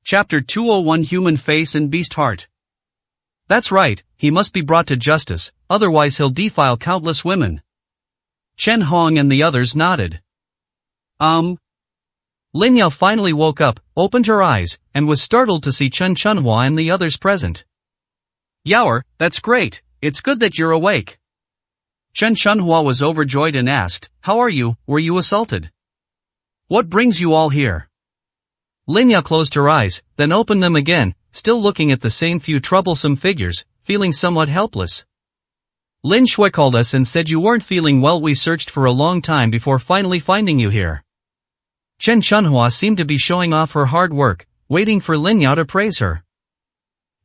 Chapter 201 Human Face and Beast Heart. That's right, he must be brought to justice, otherwise he'll defile countless women. Chen Hong and the others nodded. Lin Yao finally woke up, opened her eyes, and was startled to see Chen Chunhua and the others present. Yaoer, that's great, it's good that you're awake. Chen Chunhua was overjoyed and asked, how are you, were you assaulted? What brings you all here? Lin Yao closed her eyes, then opened them again, still looking at the same few troublesome figures, feeling somewhat helpless. Lin Shui called us and said you weren't feeling well. We searched for a long time before finally finding you here. Chen Chunhua seemed to be showing off her hard work, waiting for Lin Yao to praise her.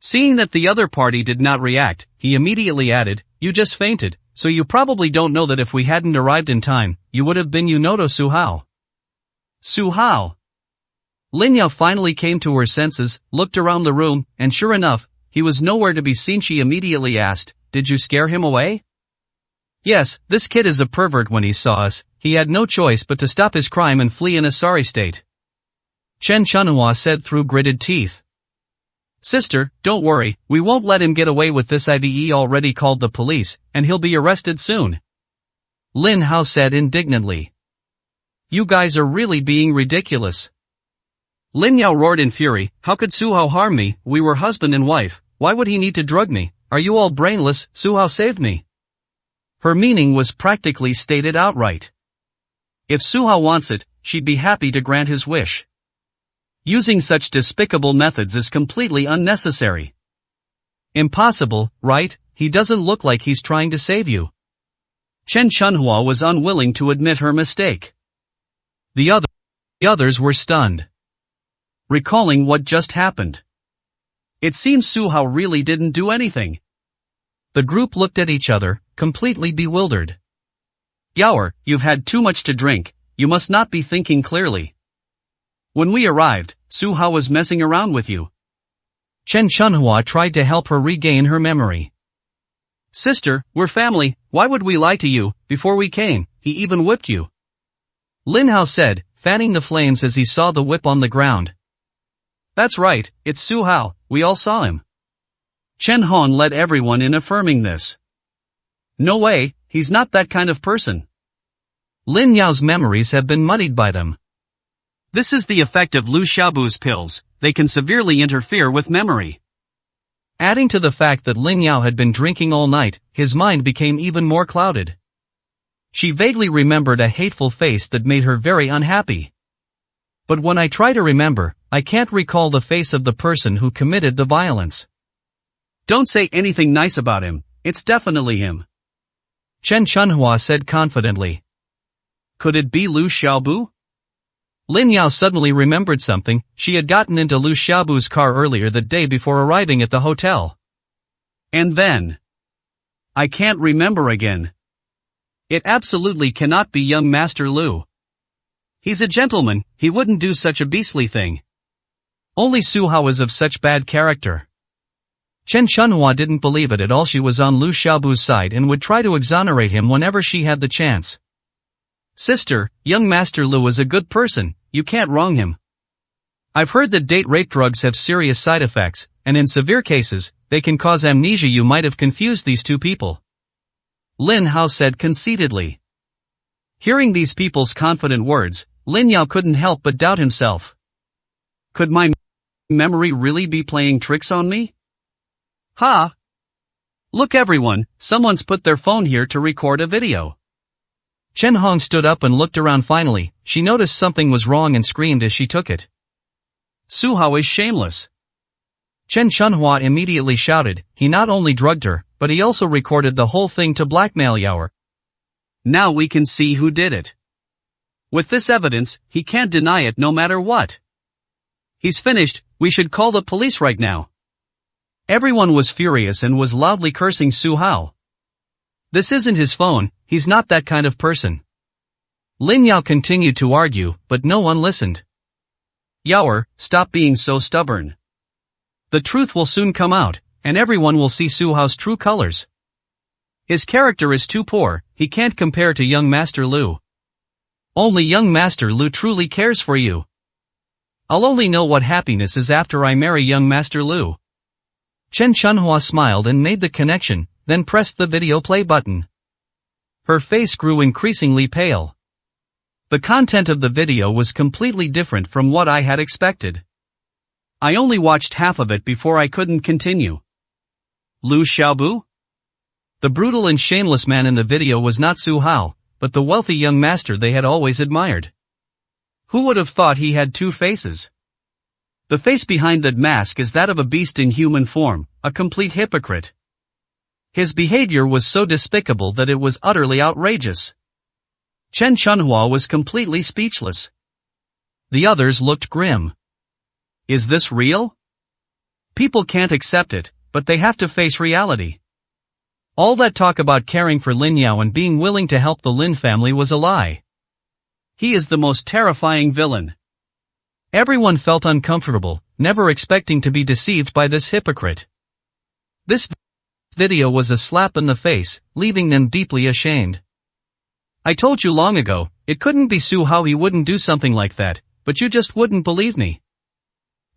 Seeing that the other party did not react, he immediately added, you just fainted, so you probably don't know that if we hadn't arrived in time, you would have been Yunoto Su Hao. Su Hao. Lin Yao finally came to her senses, looked around the room, and sure enough, he was nowhere to be seen. She immediately asked, did you scare him away? Yes, this kid is a pervert. When he saw us, he had no choice but to stop his crime and flee in a sorry state. Chen Chunhua said through gritted teeth. Sister, don't worry, we won't let him get away with this. I've already called the police, and he'll be arrested soon. Lin Hao said indignantly. You guys are really being ridiculous. Lin Yao roared in fury, how could Su Hao harm me? We were husband and wife, why would he need to drug me? Are you all brainless? Su Hao saved me. Her meaning was practically stated outright. If Su Hao wants it, she'd be happy to grant his wish. Using such despicable methods is completely unnecessary. Impossible, right? He doesn't look like he's trying to save you. Chen Chunhua was unwilling to admit her mistake. The others were stunned. Recalling what just happened. It seems Su Hao really didn't do anything. The group looked at each other, completely bewildered. Yaoer, you've had too much to drink, you must not be thinking clearly. When we arrived, Su Hao was messing around with you. Chen Chunhua tried to help her regain her memory. Sister, we're family, why would we lie to you? Before we came, he even whipped you. Lin Hao said, fanning the flames as he saw the whip on the ground. That's right, it's Su Hao, we all saw him. Chen Hong led everyone in affirming this. No way, he's not that kind of person. Lin Yao's memories have been muddied by them. This is the effect of Lu Xiaobu's pills, they can severely interfere with memory. Adding to the fact that Lin Yao had been drinking all night, his mind became even more clouded. She vaguely remembered a hateful face that made her very unhappy. But when I try to remember, I can't recall the face of the person who committed the violence. Don't say anything nice about him, it's definitely him. Chen Chunhua said confidently. Could it be Lu Xiaobu? Lin Yao suddenly remembered something. She had gotten into Lu Xiaobu's car earlier the day before arriving at the hotel. And then? I can't remember again. It absolutely cannot be young Master Lu. He's a gentleman, he wouldn't do such a beastly thing. Only Su Hao is of such bad character. Chen Chunhua didn't believe it at all. She was on Lu Xiaobu's side and would try to exonerate him whenever she had the chance. Sister, young Master Lu is a good person, you can't wrong him. I've heard that date rape drugs have serious side effects, and in severe cases, they can cause amnesia. You might have confused these two people. Lin Hao said conceitedly. Hearing these people's confident words, Lin Yao couldn't help but doubt himself. Could my memory really be playing tricks on me? Ha! Look everyone, someone's put their phone here to record a video. Chen Hong stood up and looked around. Finally, she noticed something was wrong and screamed as she took it. Su Hao is shameless. Chen Chunhua immediately shouted, he not only drugged her, but he also recorded the whole thing to blackmail Yaoer. Now we can see who did it. With this evidence, he can't deny it no matter what. He's finished, we should call the police right now. Everyone was furious and was loudly cursing Su Hao. This isn't his phone, he's not that kind of person. Lin Yao continued to argue, but no one listened. Yaoer, stop being so stubborn. The truth will soon come out, and everyone will see Su Hao's true colors. His character is too poor, he can't compare to young Master Lu. Only young Master Lu truly cares for you. I'll only know what happiness is after I marry young Master Lu. Chen Chunhua smiled and made the connection, then pressed the video play button. Her face grew increasingly pale. The content of the video was completely different from what I had expected. I only watched half of it before I couldn't continue. Lu Xiaobu? The brutal and shameless man in the video was not Su Hao, but the wealthy young master they had always admired. Who would have thought he had two faces? The face behind that mask is that of a beast in human form, a complete hypocrite. His behavior was so despicable that it was utterly outrageous. Chen Chunhua was completely speechless. The others looked grim. Is this real? People can't accept it, but they have to face reality. All that talk about caring for Lin Yao and being willing to help the Lin family was a lie. He is the most terrifying villain. Everyone felt uncomfortable, never expecting to be deceived by this hypocrite. This video was a slap in the face, leaving them deeply ashamed. I told you long ago, it couldn't be Su Hao, he wouldn't do something like that, but you just wouldn't believe me.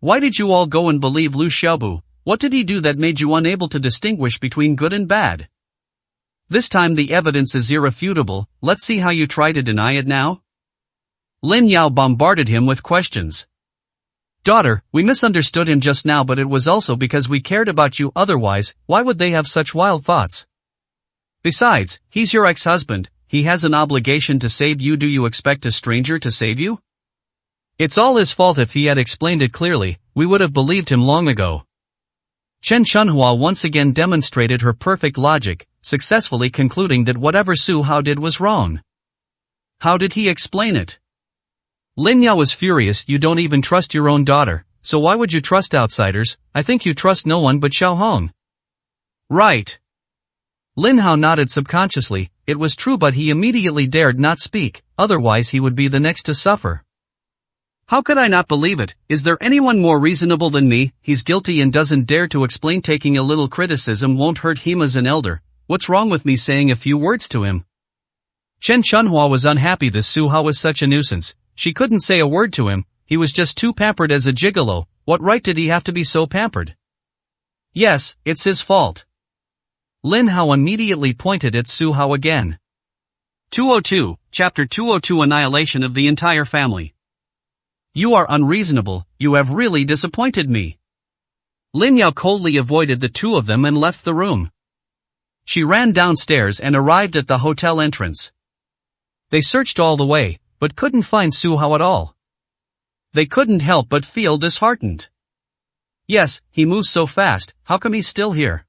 Why did you all go and believe Lu Xiaobu? What did he do that made you unable to distinguish between good and bad? This time the evidence is irrefutable, let's see how you try to deny it now. Lin Yao bombarded him with questions. Daughter, we misunderstood him just now, but it was also because we cared about you, otherwise, why would they have such wild thoughts? Besides, he's your ex-husband, he has an obligation to save you. Do you expect a stranger to save you? It's all his fault. If he had explained it clearly, we would have believed him long ago. Chen Chunhua once again demonstrated her perfect logic, successfully concluding that whatever Su Hao did was wrong. How did he explain it? Lin Yao was furious. You don't even trust your own daughter, so why would you trust outsiders? I think you trust no one but Xiao Hong. Right. Lin Hao nodded subconsciously. It was true, but he immediately dared not speak, otherwise he would be the next to suffer. How could I not believe it? Is there anyone more reasonable than me? He's guilty and doesn't dare to explain. Taking a little criticism won't hurt him as an elder. What's wrong with me saying a few words to him? Chen Chunhua was unhappy this Su Hao was such a nuisance. She couldn't say a word to him, he was just too pampered as a gigolo. What right did he have to be so pampered? Yes, it's his fault. Lin Hao immediately pointed at Su Hao again. 202, Chapter 202, Annihilation of the Entire Family. You are unreasonable, you have really disappointed me. Lin Yao coldly avoided the two of them and left the room. She ran downstairs and arrived at the hotel entrance. They searched all the way, but couldn't find Su Hao at all. They couldn't help but feel disheartened. Yes, he moves so fast, how come he's still here?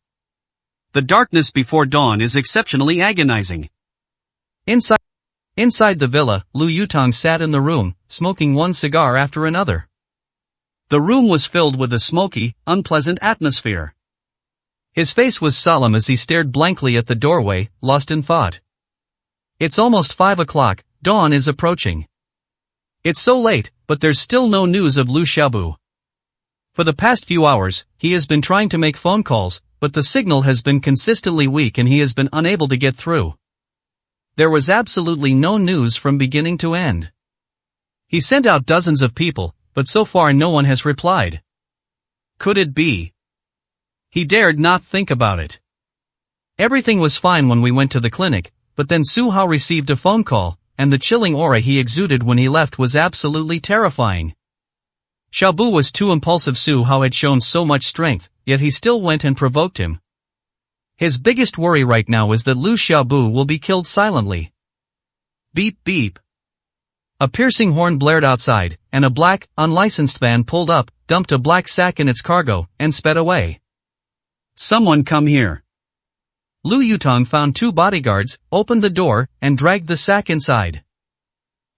The darkness before dawn is exceptionally agonizing. Inside the villa, Lu Yutong sat in the room, smoking one cigar after another. The room was filled with a smoky, unpleasant atmosphere. His face was solemn as he stared blankly at the doorway, lost in thought. It's almost 5 o'clock, dawn is approaching. It's so late, but there's still no news of Lu Xiaobu. For the past few hours, he has been trying to make phone calls, but the signal has been consistently weak and he has been unable to get through. There was absolutely no news from beginning to end. He sent out dozens of people, but so far no one has replied. Could it be? He dared not think about it. Everything was fine when we went to the clinic, but then Su Hao received a phone call, and the chilling aura he exuded when he left was absolutely terrifying. Xiaobu was too impulsive. Su Hao had shown so much strength, yet he still went and provoked him. His biggest worry right now is that Lu Xiaobu will be killed silently. Beep beep. A piercing horn blared outside, and a black, unlicensed van pulled up, dumped a black sack in its cargo, and sped away. Someone come here. Lu Yutong found 2 bodyguards, opened the door, and dragged the sack inside.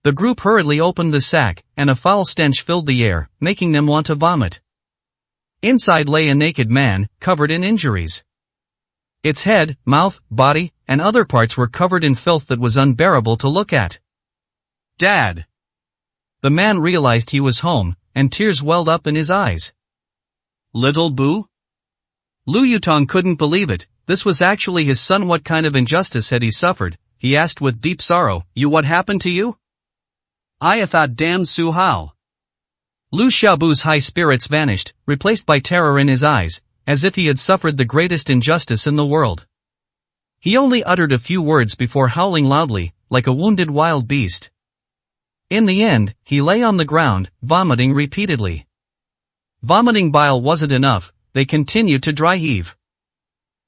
The group hurriedly opened the sack, and a foul stench filled the air, making them want to vomit. Inside lay a naked man, covered in injuries. Its head, mouth, body, and other parts were covered in filth that was unbearable to look at. Dad! The man realized he was home, and tears welled up in his eyes. Little Boo? Lu Yutong couldn't believe it, this was actually his son. What kind of injustice had he suffered? He asked with deep sorrow. You, what happened to you? I thought damn Su Hao. Lu Xiaobu's high spirits vanished, replaced by terror in his eyes, as if he had suffered the greatest injustice in the world. He only uttered a few words before howling loudly, like a wounded wild beast. In the end, he lay on the ground, vomiting repeatedly. Vomiting bile wasn't enough, they continued to dry heave.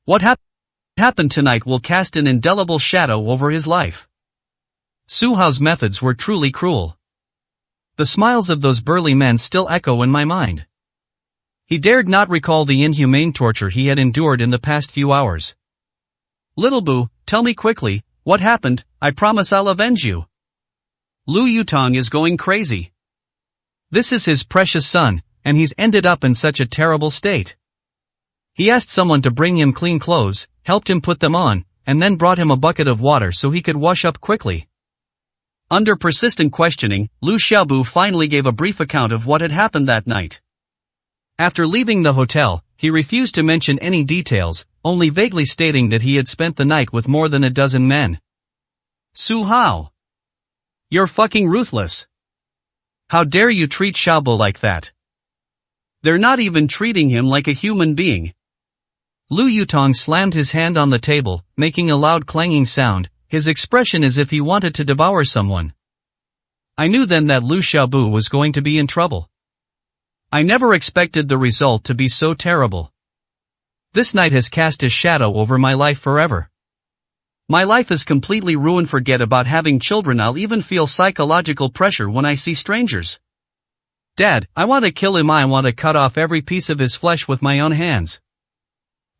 What happened tonight will cast an indelible shadow over his life. Su Hao's methods were truly cruel. The smiles of those burly men still echo in my mind. He dared not recall the inhumane torture he had endured in the past few hours. Little Boo, tell me quickly, what happened? I promise I'll avenge you. Lu Yutong is going crazy. This is his precious son, and he's ended up in such a terrible state. He asked someone to bring him clean clothes, helped him put them on, and then brought him a bucket of water so he could wash up quickly. Under persistent questioning, Lu Xiaobu finally gave a brief account of what had happened that night. After leaving the hotel, he refused to mention any details, only vaguely stating that he had spent the night with more than a dozen men. Su Hao! You're fucking ruthless. How dare you treat Xiaobu like that? They're not even treating him like a human being. Lu Yutong slammed his hand on the table, making a loud clanging sound, his expression as if he wanted to devour someone. I knew then that Lu Xiaobu was going to be in trouble. I never expected the result to be so terrible. This night has cast a shadow over my life forever. My life is completely ruined. Forget about having children, I'll even feel psychological pressure when I see strangers. Dad, I want to kill him. I want to cut off every piece of his flesh with my own hands.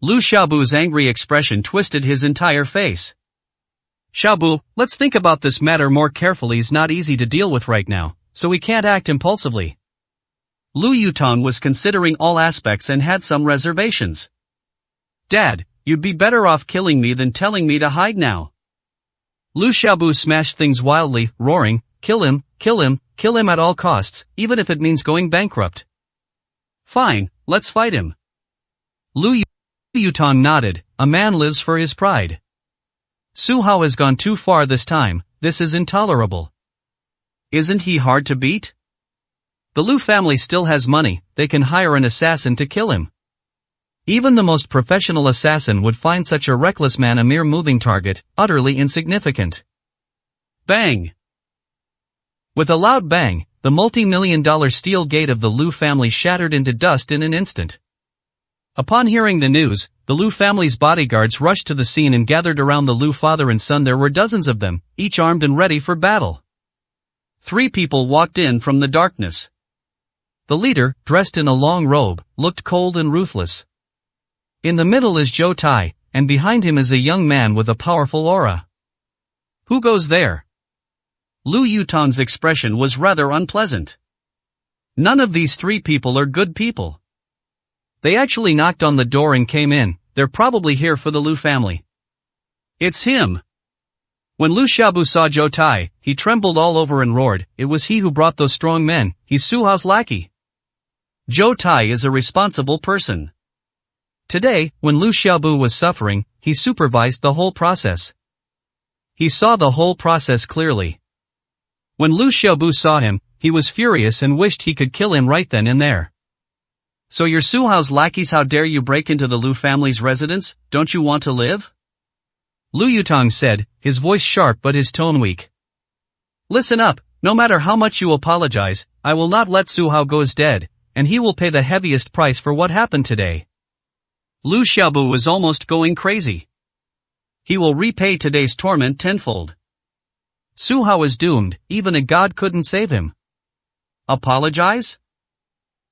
Lu Xiaobu's angry expression twisted his entire face. Xiaobu, let's think about this matter more carefully. It's not easy to deal with right now, so we can't act impulsively. Lu Yutong was considering all aspects and had some reservations. Dad, you'd be better off killing me than telling me to hide now. Lu Xiaobu smashed things wildly, roaring, kill him, kill him, kill him at all costs, even if it means going bankrupt. Fine, let's fight him. Lu Yutong nodded, a man lives for his pride. Su Hao has gone too far this time, this is intolerable. Isn't he hard to beat? The Lu family still has money, they can hire an assassin to kill him. Even the most professional assassin would find such a reckless man a mere moving target, utterly insignificant. Bang! With a loud bang, the multi-million-dollar steel gate of the Lu family shattered into dust in an instant. Upon hearing the news, the Lu family's bodyguards rushed to the scene and gathered around the Lu father and son. There were dozens of them, each armed and ready for battle. 3 people walked in from the darkness. The leader, dressed in a long robe, looked cold and ruthless. In the middle is Zhou Tai, and behind him is a young man with a powerful aura. Who goes there? Lu Yutong's expression was rather unpleasant. None of these 3 people are good people. They actually knocked on the door and came in, they're probably here for the Lu family. It's him! When Lu Xiaobu saw Zhou Tai, he trembled all over and roared, it was he who brought those strong men, he's Su Hao's lackey. Zhou Tai is a responsible person. Today, when Lu Xiaobu was suffering, he supervised the whole process. He saw the whole process clearly. When Lu Xiaobu saw him, he was furious and wished he could kill him right then and there. So you're Su Hao's lackeys? How dare you break into the Lu family's residence? Don't you want to live? Lu Yutong said, his voice sharp but his tone weak. Listen up, no matter how much you apologize, I will not let Su Hao go dead, and he will pay the heaviest price for what happened today. Lu Xiaobu was almost going crazy. He will repay today's torment tenfold. Su Hao is doomed, even a god couldn't save him. Apologize?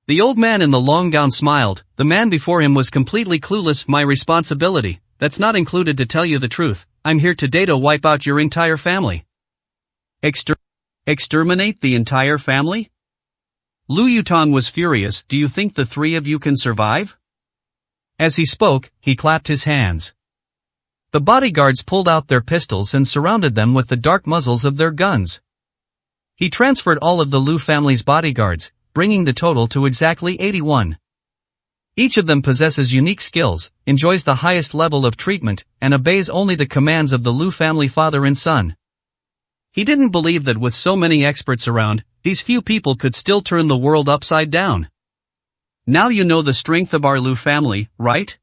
The old man in the long gown smiled, the man before him was completely clueless. My responsibility, that's not included. To tell you the truth, I'm here today to wipe out your entire family. Exterminate the entire family? Lu Yutong was furious. Do you think the 3 of you can survive? As he spoke, he clapped his hands. The bodyguards pulled out their pistols and surrounded them with the dark muzzles of their guns. He transferred all of the Lu family's bodyguards, bringing the total to exactly 81. Each of them possesses unique skills, enjoys the highest level of treatment, and obeys only the commands of the Lu family father and son. He didn't believe that with so many experts around, these few people could still turn the world upside down. Now you know the strength of our Lu family, right?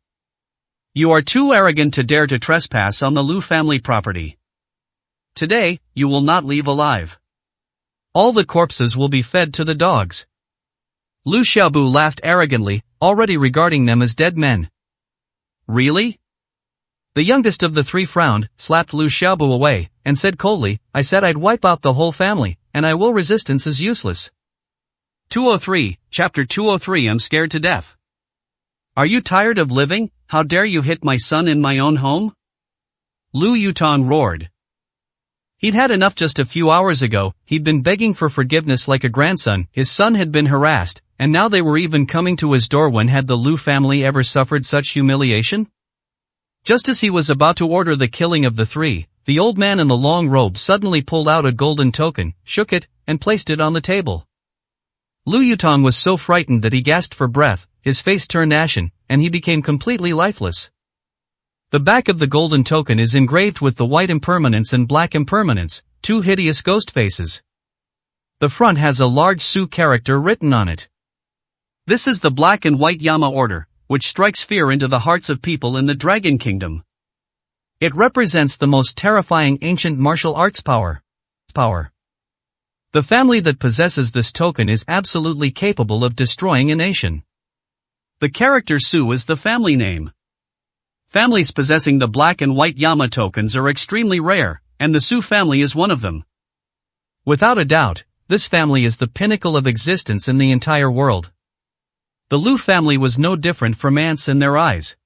You are too arrogant to dare to trespass on the Lu family property. Today, you will not leave alive. All the corpses will be fed to the dogs. Lu Xiaobu laughed arrogantly, already regarding them as dead men. Really? The youngest of the three frowned, slapped Lu Xiaobu away, and said coldly, I said I'd wipe out the whole family, and I will. Resistance is useless. 203, Chapter 203 I'm scared to death. Are you tired of living? How dare you hit my son in my own home? Lu Yutong roared. He'd had enough just a few hours ago. He'd been begging for forgiveness like a grandson. His son had been harassed, and now they were even coming to his door. When had the Lu family ever suffered such humiliation? Just as he was about to order the killing of the three, the old man in the long robe suddenly pulled out a golden token, shook it, and placed it on the table. Lu Yutong was so frightened that he gasped for breath, his face turned ashen, and he became completely lifeless. The back of the golden token is engraved with the white impermanence and black impermanence, two hideous ghost faces. The front has a large Su character written on it. This is the black and white Yama order, which strikes fear into the hearts of people in the Dragon Kingdom. It represents the most terrifying ancient martial arts power. The family that possesses this token is absolutely capable of destroying a nation. The character Su is the family name. Families possessing the black and white Yama tokens are extremely rare, and the Su family is one of them. Without a doubt, this family is the pinnacle of existence in the entire world. The Lu family was no different from ants in their eyes.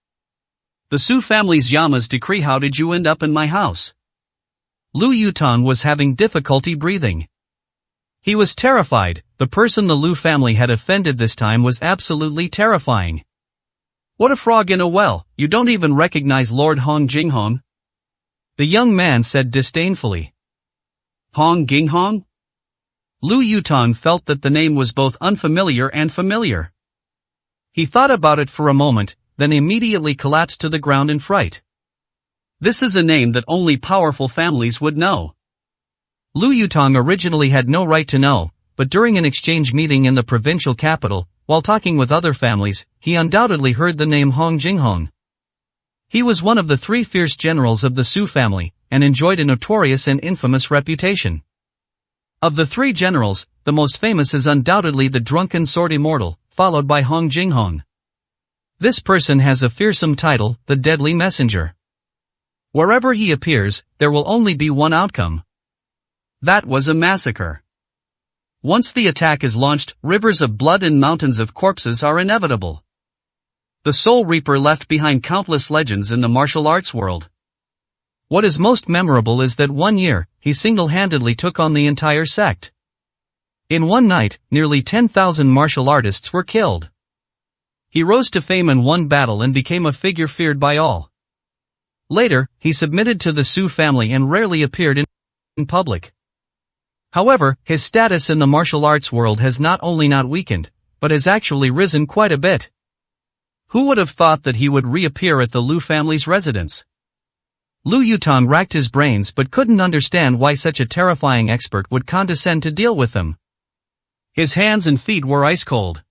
The Su family's Yamas decree. How did you end up in my house? Lu Yutong was having difficulty breathing. He was terrified. The person the Lu family had offended this time was absolutely terrifying. What a frog in a well, you don't even recognize Lord Hong Jinghong? The young man said disdainfully. Hong Jinghong? Lu Yutong felt that the name was both unfamiliar and familiar. He thought about it for a moment, then immediately collapsed to the ground in fright. This is a name that only powerful families would know. Lu Yutong originally had no right to know, but during an exchange meeting in the provincial capital, while talking with other families, he undoubtedly heard the name Hong Jinghong. He was one of the three fierce generals of the Su family, and enjoyed a notorious and infamous reputation. Of the three generals, the most famous is undoubtedly the drunken sword immortal, followed by Hong Jinghong. This person has a fearsome title, the Deadly Messenger. Wherever he appears, there will only be one outcome. That was a massacre. Once the attack is launched, rivers of blood and mountains of corpses are inevitable. The Soul Reaper left behind countless legends in the martial arts world. What is most memorable is that one year, he single-handedly took on the entire sect. In one night, nearly 10,000 martial artists were killed. He rose to fame in one battle and became a figure feared by all. Later, he submitted to the Su family and rarely appeared in public. However, his status in the martial arts world has not only not weakened, but has actually risen quite a bit. Who would have thought that he would reappear at the Lu family's residence? Lu Yutong racked his brains but couldn't understand why such a terrifying expert would condescend to deal with them. His hands and feet were ice cold.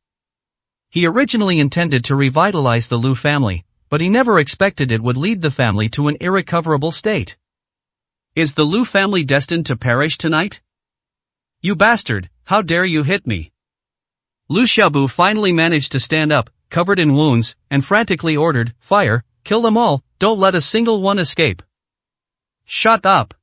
He originally intended to revitalize the Lu family, but he never expected it would lead the family to an irrecoverable state. Is the Lu family destined to perish tonight? You bastard, how dare you hit me? Lu Xiaobu finally managed to stand up, covered in wounds, and frantically ordered, fire, kill them all, don't let a single one escape. Shut up.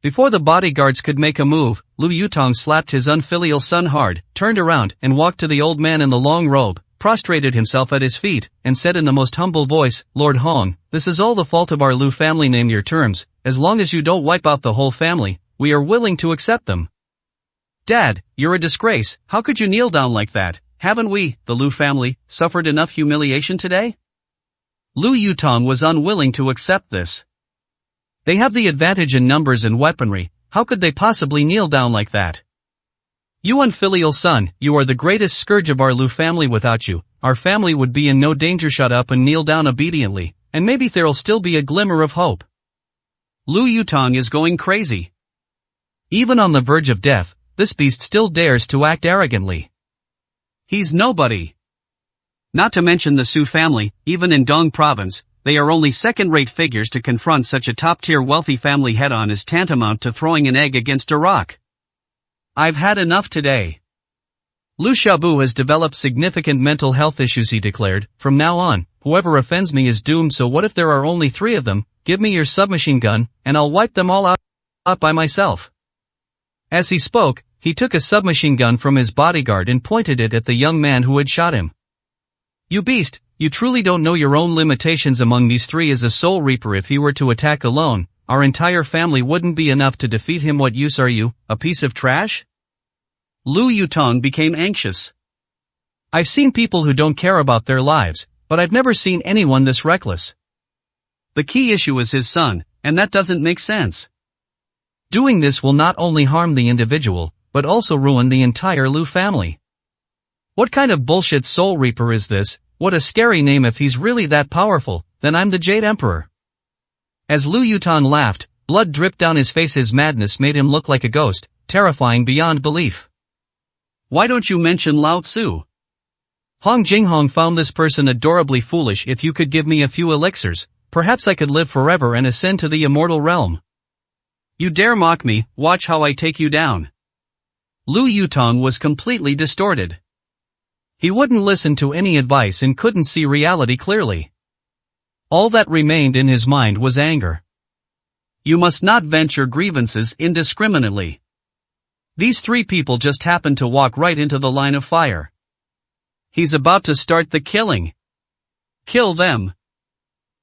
Before the bodyguards could make a move, Lu Yutong slapped his unfilial son hard, turned around, and walked to the old man in the long robe, prostrated himself at his feet, and said in the most humble voice, Lord Hong, this is all the fault of our Lu family. Name your terms, as long as you don't wipe out the whole family, we are willing to accept them. Dad, you're a disgrace, how could you kneel down like that? Haven't we, the Lu family, suffered enough humiliation today? Lu Yutong was unwilling to accept this. They have the advantage in numbers and weaponry, how could they possibly kneel down like that? You unfilial son, you are the greatest scourge of our Lu family. Without you, our family would be in no danger. Shut up and kneel down obediently, and maybe there'll still be a glimmer of hope. Lu Yutong is going crazy. Even on the verge of death, this beast still dares to act arrogantly. He's nobody. Not to mention the Su family, even in Dong province, they are only second-rate figures. To confront such a top-tier wealthy family head-on is tantamount to throwing an egg against a rock. I've had enough today. Liu Xiaobu has developed significant mental health issues, he declared. From now on, whoever offends me is doomed. So what if there are only 3 of them? Give me your submachine gun, and I'll wipe them all out by myself. As he spoke, he took a submachine gun from his bodyguard and pointed it at the young man who had shot him. You beast, you truly don't know your own limitations. Among these 3 is a Soul Reaper. If he were to attack alone, our entire family wouldn't be enough to defeat him. What use are you, a piece of trash? Lu Yutong became anxious. I've seen people who don't care about their lives, but I've never seen anyone this reckless. The key issue is his son, and that doesn't make sense. Doing this will not only harm the individual, but also ruin the entire Lu family. What kind of bullshit Soul Reaper is this? What a scary name. If he's really that powerful, then I'm the Jade Emperor. As Lu Yutong laughed, blood dripped down his face. His madness made him look like a ghost, terrifying beyond belief. Why don't you mention Lao Tzu? Hong Jinghong found this person adorably foolish. If you could give me a few elixirs, perhaps I could live forever and ascend to the immortal realm. You dare mock me? Watch how I take you down. Lu Yutong was completely distorted. He wouldn't listen to any advice and couldn't see reality clearly. All that remained in his mind was anger. You must not vent your grievances indiscriminately. These 3 people just happened to walk right into the line of fire. He's about to start the killing. Kill them.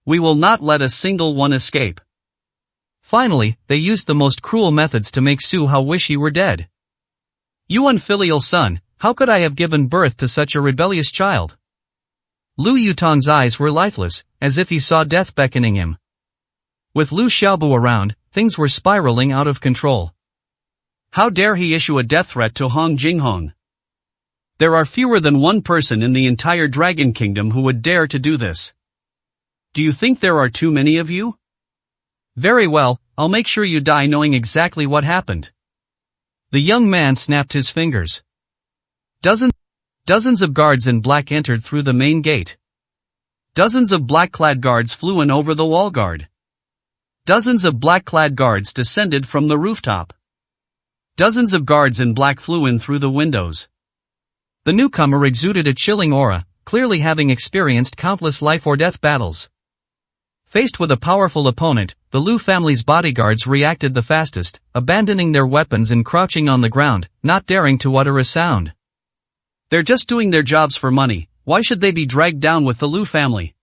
We will not let a single one escape. Finally, they used the most cruel methods to make Su Hao wish he were dead. You unfilial son, how could I have given birth to such a rebellious child? Lu Yutong's eyes were lifeless, as if he saw death beckoning him. With Liu Xiaobu around, things were spiraling out of control. How dare he issue a death threat to Hong Jinghong? There are fewer than 1 person in the entire Dragon Kingdom who would dare to do this. Do you think there are too many of you? Very well, I'll make sure you die knowing exactly what happened. The young man snapped his fingers. Dozens of guards in black entered through the main gate. Dozens of black-clad guards flew in over the wall guard. Dozens of black-clad guards descended from the rooftop. Dozens of guards in black flew in through the windows. The newcomer exuded a chilling aura, clearly having experienced countless life-or-death battles. Faced with a powerful opponent, the Liu family's bodyguards reacted the fastest, abandoning their weapons and crouching on the ground, not daring to utter a sound. They're just doing their jobs for money. Why should they be dragged down with the Liu family?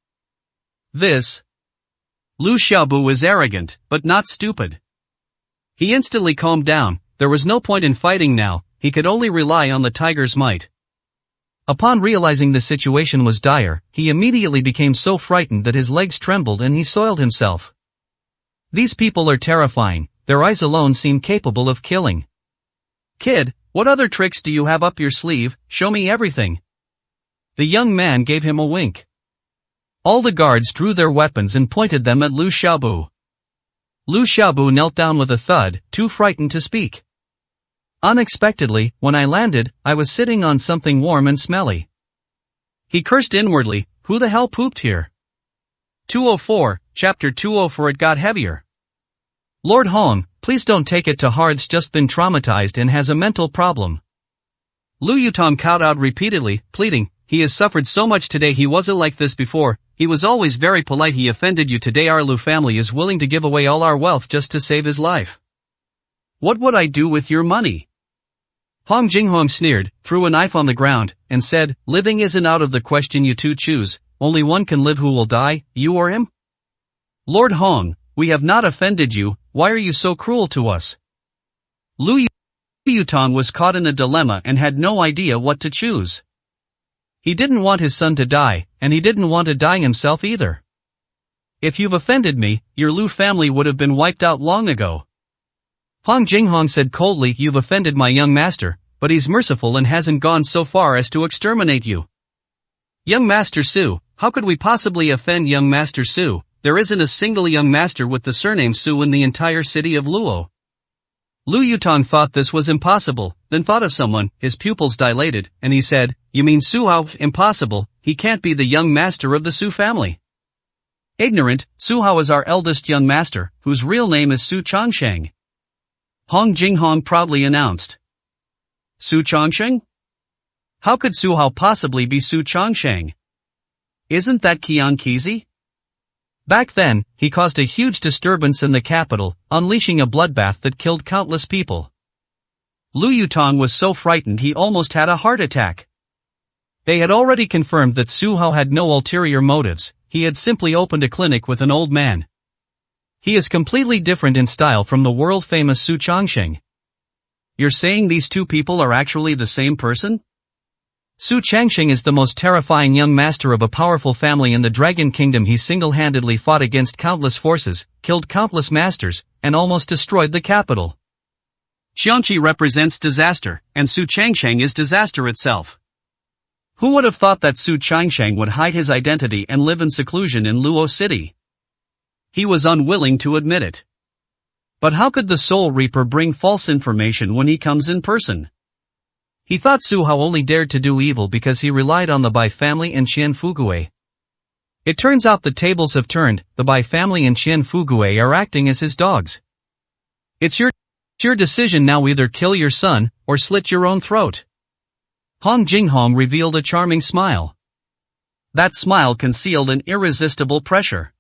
Liu Xiaobu is arrogant, but not stupid. He instantly calmed down. There was no point in fighting now, he could only rely on the tiger's might. Upon realizing the situation was dire, he immediately became so frightened that his legs trembled and he soiled himself. These people are terrifying, their eyes alone seem capable of killing. Kid, what other tricks do you have up your sleeve? Show me everything. The young man gave him a wink. All the guards drew their weapons and pointed them at Liu Xiaobu. Liu Xiaobu knelt down with a thud, too frightened to speak. Unexpectedly, when I landed, I was sitting on something warm and smelly. He cursed inwardly, who the hell pooped here? 204, Chapter 204. It got heavier. Lord Hong, please don't take it to heart's just been traumatized and has a mental problem. Lu Yutong cowed out repeatedly, pleading, he has suffered so much today. He wasn't like this before, he was always very polite. He offended you today. Our Lu family is willing to give away all our wealth just to save his life. What would I do with your money? Hong Jinghong sneered, threw a knife on the ground, and said, living isn't out of the question. You two choose, only one can live. Who will die, you or him? Lord Hong, we have not offended you, why are you so cruel to us? Lu Yutong was caught in a dilemma and had no idea what to choose. He didn't want his son to die, and he didn't want to die himself either. If you've offended me, your Lu family would have been wiped out long ago. Hong Jinghong said coldly, you've offended my young master, but he's merciful and hasn't gone so far as to exterminate you. Young Master Su, how could we possibly offend young Master Su? There isn't a single young master with the surname Su in the entire city of Luo. Lu Yutong thought this was impossible, then thought of someone, his pupils dilated, and he said, "You mean Su Hao? Impossible, he can't be the young master of the Su family." "Ignorant, Su Hao is our eldest young master, whose real name is Su Chongsheng," Hong Jinghong proudly announced. "Su Chongsheng? How could Su Hao possibly be Su Chongsheng? Isn't that Qian Qizi?" Back then, he caused a huge disturbance in the capital, unleashing a bloodbath that killed countless people. Lu Yutong was so frightened he almost had a heart attack. They had already confirmed that Su Hao had no ulterior motives, he had simply opened a clinic with an old man. He is completely different in style from the world-famous Su Chongsheng. "You're saying these two people are actually the same person?" Su Changsheng is the most terrifying young master of a powerful family in the Dragon Kingdom. He single-handedly fought against countless forces, killed countless masters, and almost destroyed the capital. Xiangqi represents disaster, and Su Changsheng is disaster itself. Who would have thought that Su Changsheng would hide his identity and live in seclusion in Luo City? He was unwilling to admit it. But how could the Soul Reaper bring false information when he comes in person? He thought Su Hao only dared to do evil because he relied on the Bai family and Qian Fugue. It turns out the tables have turned, the Bai family and Qian Fugue are acting as his dogs. It's your decision now, either kill your son, or slit your own throat. Hong Jinghong revealed a charming smile. That smile concealed an irresistible pressure.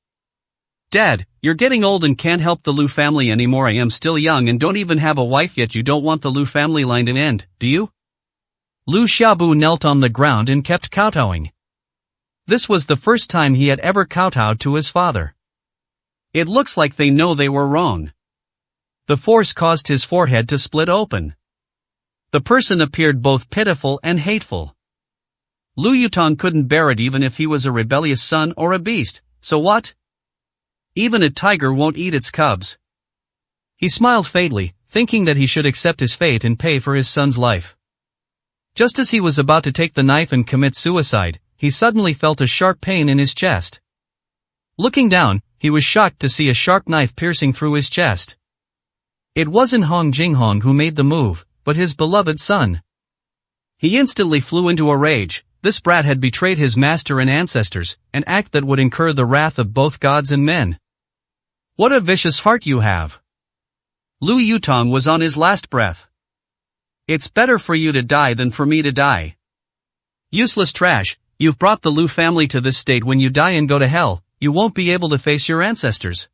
"Dad, you're getting old and can't help the Lu family anymore. I am still young and don't even have a wife yet. You don't want the Lu family line to end, do you?" Lu Xiaobu knelt on the ground and kept kowtowing. This was the first time he had ever kowtowed to his father. It looks like they know they were wrong. The force caused his forehead to split open. The person appeared both pitiful and hateful. Lu Yutong couldn't bear it even if he was a rebellious son or a beast, so what? Even a tiger won't eat its cubs. He smiled faintly, thinking that he should accept his fate and pay for his son's life. Just as he was about to take the knife and commit suicide, he suddenly felt a sharp pain in his chest. Looking down, he was shocked to see a sharp knife piercing through his chest. It wasn't Hong Jinghong who made the move, but his beloved son. He instantly flew into a rage. This brat had betrayed his master and ancestors, an act that would incur the wrath of both gods and men. "What a vicious heart you have." Lu Yutong was on his last breath. "It's better for you to die than for me to die. Useless trash, you've brought the Lu family to this state. When you die and go to hell, you won't be able to face your ancestors.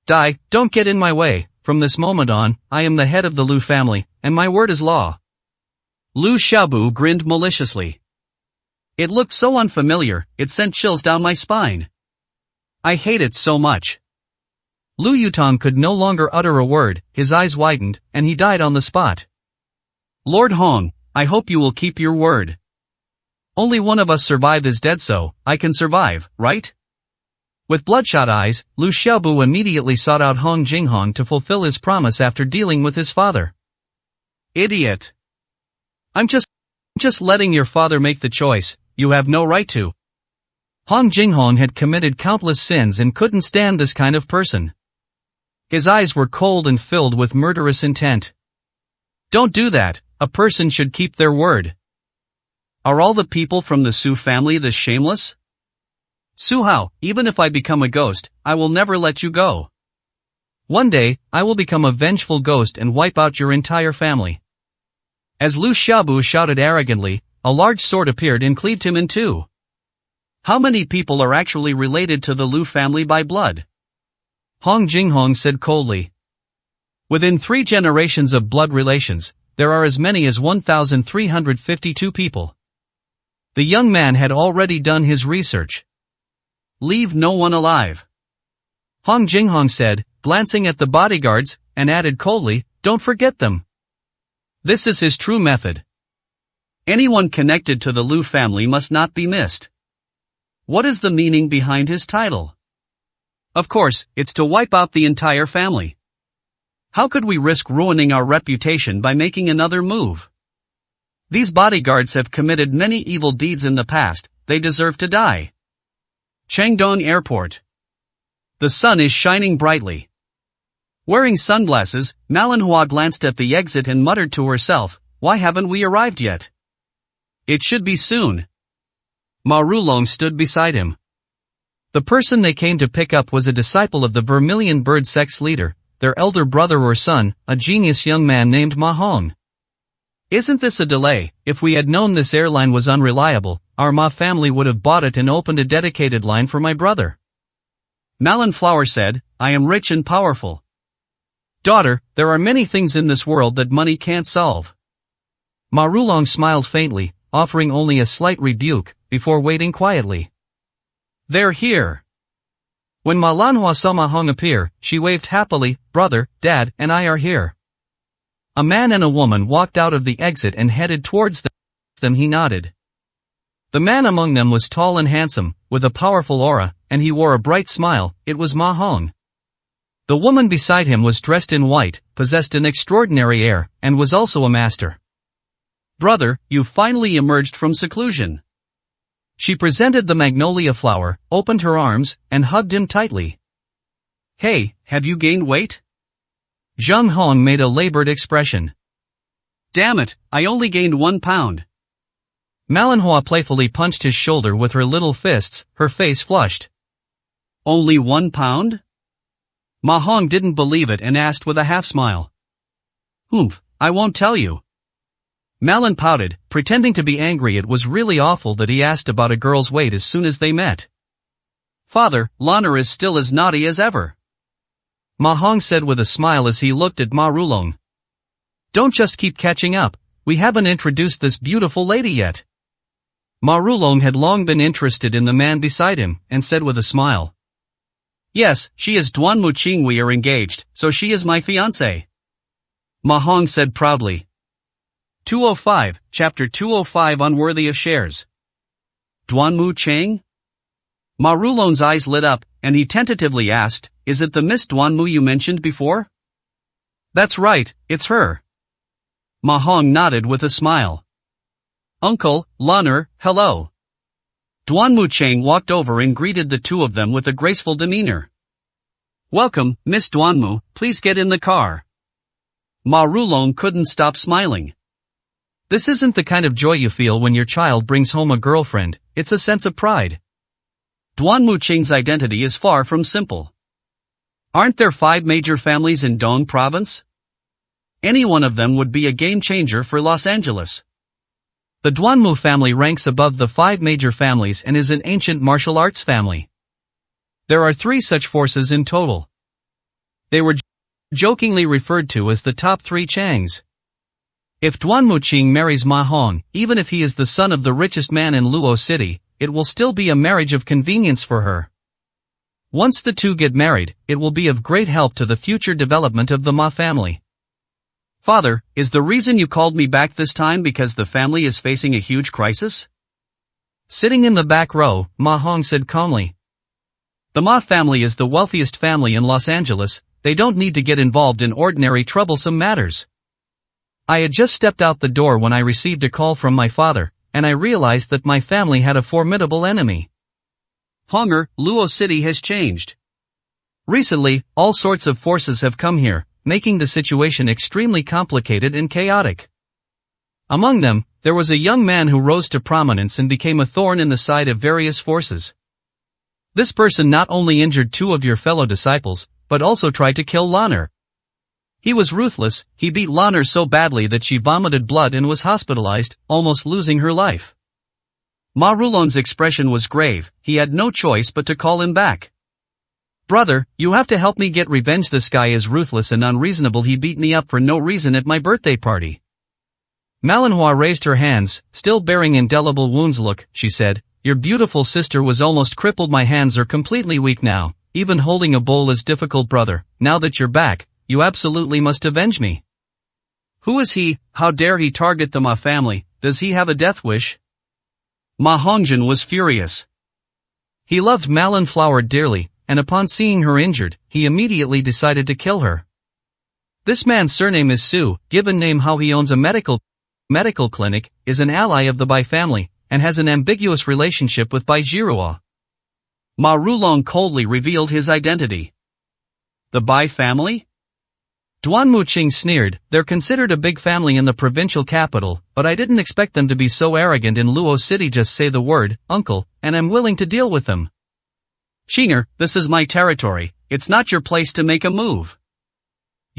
Die, don't get in my way. From this moment on, I am the head of the Lu family, and my word is law." Lu Xiaobu grinned maliciously. It looked so unfamiliar, it sent chills down my spine. I hate it so much. Lu Yutong could no longer utter a word, his eyes widened, and he died on the spot. "Lord Hong, I hope you will keep your word. Only one of us survive is dead, so I can survive, right?" With bloodshot eyes, Lu Xiaobu immediately sought out Hong Jinghong to fulfill his promise after dealing with his father. "Idiot. I'm just letting your father make the choice, you have no right to." Hong Jinghong had committed countless sins and couldn't stand this kind of person. His eyes were cold and filled with murderous intent. "Don't do that, a person should keep their word. Are all the people from the Su family this shameless? Su Hao, even if I become a ghost, I will never let you go. One day, I will become a vengeful ghost and wipe out your entire family." As Lu Xiaobu shouted arrogantly, a large sword appeared and cleaved him in two. "How many people are actually related to the Lu family by blood?" Hong Jinghong said coldly. "Within 3 generations of blood relations, there are as many as 1,352 people." The young man had already done his research. "Leave no one alive," Hong Jinghong said, glancing at the bodyguards, and added coldly, "Don't forget them. This is his true method. Anyone connected to the Lu family must not be missed." What is the meaning behind his title? Of course, it's to wipe out the entire family. How could we risk ruining our reputation by making another move? These bodyguards have committed many evil deeds in the past, they deserve to die. Changdong Airport. The sun is shining brightly. Wearing sunglasses, Malin glanced at the exit and muttered to herself, "Why haven't we arrived yet? It should be soon." Ma Rulong stood beside him. The person they came to pick up was a disciple of the Vermilion Bird sex leader, their elder brother or son, a genius young man named Ma Hong. "Isn't this a delay? If we had known this airline was unreliable, our Ma family would have bought it and opened a dedicated line for my brother." Malin Flower said, "I am rich and powerful. Daughter, there are many things in this world that money can't solve." Ma Rulong smiled faintly, offering only a slight rebuke, before waiting quietly. "They're here." When Ma Lanhua saw Ma Hong appear, she waved happily, "Brother, Dad, and I are here." A man and a woman walked out of the exit and headed towards them. He nodded. The man among them was tall and handsome, with a powerful aura, and he wore a bright smile. It was Ma Hong. The woman beside him was dressed in white, possessed an extraordinary air, and was also a master. "Brother, you've finally emerged from seclusion." She presented the magnolia flower, opened her arms, and hugged him tightly. "Hey, have you gained weight?" Zhang Hong made a labored expression. "Damn it, I only gained 1 pound. Malinhua playfully punched his shoulder with her little fists, her face flushed. "Only 1 pound? Ma Hong didn't believe it and asked with a half-smile. "Oomph, I won't tell you." Malin pouted, pretending to be angry. It was really awful that he asked about a girl's weight as soon as they met. "Father, Lana is still as naughty as ever," Ma Hong said with a smile as he looked at Ma Rulong. "Don't just keep catching up, we haven't introduced this beautiful lady yet." Ma Rulong had long been interested in the man beside him, and said with a smile. "Yes, she is Duan Muqing. We are engaged, so she is my fiancé," Ma Hong said proudly. 205, Chapter 205 Unworthy of Shares. Duan Muqing? Ma Rulong's eyes lit up, and he tentatively asked, "Is it the Miss Duanmu you mentioned before?" "That's right, it's her." Ma Hong nodded with a smile. "Uncle, Lanner, hello." Duan Muqing walked over and greeted the two of them with a graceful demeanor. "Welcome, Miss Duanmu, please get in the car." Ma Rulong couldn't stop smiling. This isn't the kind of joy you feel when your child brings home a girlfriend, it's a sense of pride. Duan Muqing's identity is far from simple. Aren't there 5 major families in Dong province? Any one of them would be a game changer for Los Angeles. The Duanmu family ranks above the 5 major families and is an ancient martial arts family. There are 3 such forces in total. They were jokingly referred to as the top 3 Changs. If Duan Muqing marries Ma Hong, even if he is the son of the richest man in Luo City, it will still be a marriage of convenience for her. Once the two get married, it will be of great help to the future development of the Ma family. "Father, is the reason you called me back this time because the family is facing a huge crisis?" Sitting in the back row, Ma Hong said calmly. "The Ma family is the wealthiest family in Los Angeles, they don't need to get involved in ordinary troublesome matters. I had just stepped out the door when I received a call from my father, and I realized that my family had a formidable enemy. Honger, Luo City has changed. Recently, all sorts of forces have come here, making the situation extremely complicated and chaotic. Among them, there was a young man who rose to prominence and became a thorn in the side of various forces. This person not only injured 2 of your fellow disciples, but also tried to kill Lanner. He was ruthless, he beat Lanner so badly that she vomited blood and was hospitalized, almost losing her life." Ma Rulong's expression was grave, he had no choice but to call him back. "Brother, you have to help me get revenge. This guy is ruthless and unreasonable. He beat me up for no reason at my birthday party." Malinhua raised her hands, still bearing indelible wounds. "Look," she said, "your beautiful sister was almost crippled. My hands are completely weak now, even holding a bowl is difficult. Brother, now that you're back, you absolutely must avenge me." "Who is he? How dare he target the Ma family? Does he have a death wish?" Ma Hongjin was furious. He loved Malin Flower dearly, and upon seeing her injured, he immediately decided to kill her. This man's surname is Su, given name how he owns a medical clinic, is an ally of the Bai family, and has an ambiguous relationship with Bai Jiruo. Ma Rulong coldly revealed his identity. "The Bai family? Duan Muqing sneered, they're considered a big family in the provincial capital, but I didn't expect them to be so arrogant in Luo City. Just say the word, uncle, and I'm willing to deal with them. Qinger, this is my territory, it's not your place to make a move.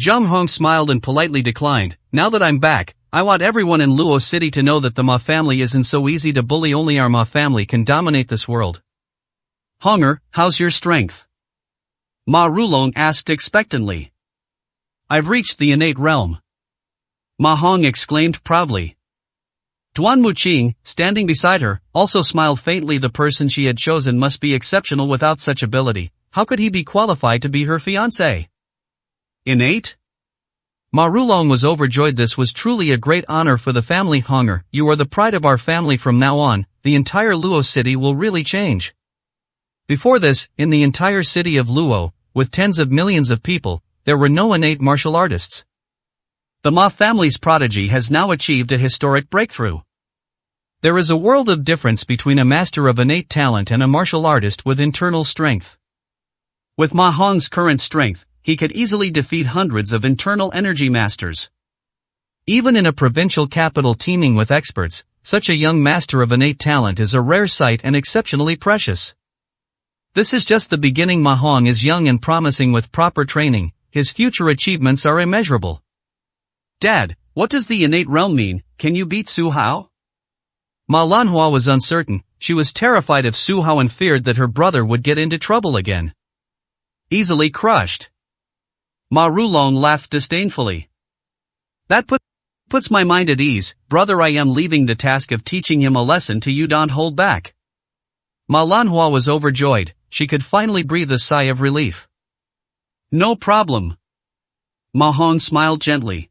Zhang Hong smiled and politely declined, now that I'm back, I want everyone in Luo City to know that the Ma family isn't so easy to bully. Only our Ma family can dominate this world. Honger, how's your strength? Ma Rulong asked expectantly. I've reached the innate realm. Ma Hong exclaimed proudly. Duan Muqing, standing beside her, also smiled faintly. The person she had chosen must be exceptional. Without such ability, how could he be qualified to be her fiancé? Innate? Ma Rulong was overjoyed. This was truly a great honor for the family. Honger, you are the pride of our family. From now on, the entire Luo city will really change. Before this, in the entire city of Luo, with tens of millions of people, there were no innate martial artists. The Ma family's prodigy has now achieved a historic breakthrough. There is a world of difference between a master of innate talent and a martial artist with internal strength. With Ma Hong's current strength, he could easily defeat hundreds of internal energy masters. Even in a provincial capital teeming with experts, such a young master of innate talent is a rare sight and exceptionally precious. This is just the beginning. Ma Hong is young and promising. With proper training, his future achievements are immeasurable. Dad, what does the innate realm mean? Can you beat Su Hao? Ma Lanhua was uncertain. She was terrified of Su Hao and feared that her brother would get into trouble again. Easily crushed. Ma Rulong laughed disdainfully. That puts my mind at ease, brother. I am leaving the task of teaching him a lesson to you. Don't hold back. Ma Lanhua was overjoyed. She could finally breathe a sigh of relief. No problem. Ma Hong smiled gently.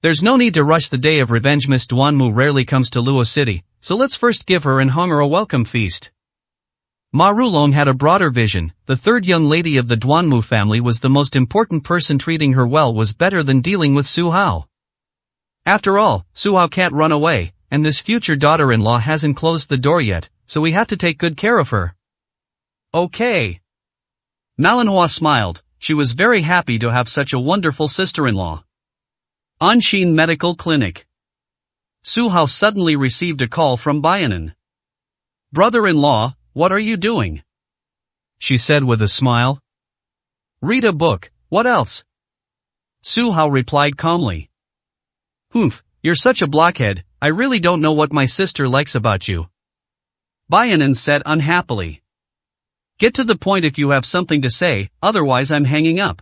There's no need to rush the day of revenge. Miss Duanmu rarely comes to Luo City, so let's first give her and Honger a welcome feast. Ma Rulong had a broader vision. The third young lady of the Duanmu family was the most important person. Treating her well was better than dealing with Su Hao. After all, Su Hao can't run away, and this future daughter-in-law hasn't closed the door yet, so we have to take good care of her. Okay. Malinhua smiled. She was very happy to have such a wonderful sister-in-law. Anshin Medical Clinic. Su Hao suddenly received a call from Bayanan. Brother-in-law, what are you doing? She said with a smile. Read a book, what else? Su Hao replied calmly. Humph, you're such a blockhead, I really don't know what my sister likes about you. Bayanan said unhappily. Get to the point if you have something to say, otherwise I'm hanging up.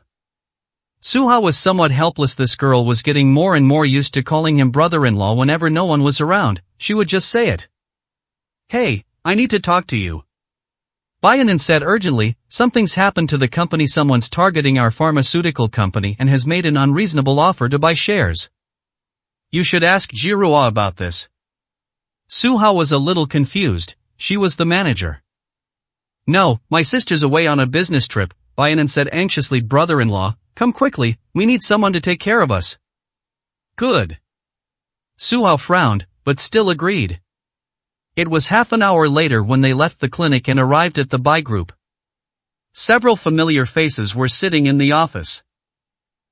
Su Hao was somewhat helpless. This girl was getting more and more used to calling him brother-in-law whenever no one was around. She would just say it. Hey, I need to talk to you. Bayanan said urgently, something's happened to the company. Someone's targeting our pharmaceutical company and has made an unreasonable offer to buy shares. You should ask Jirua about this. Su Hao was a little confused. She was the manager. No, my sister's away on a business trip, Bayanan said anxiously. Brother-in-law, come quickly, we need someone to take care of us. Good. Su Hao frowned, but still agreed. It was half an hour later when they left the clinic and arrived at the Bai Group. Several familiar faces were sitting in the office.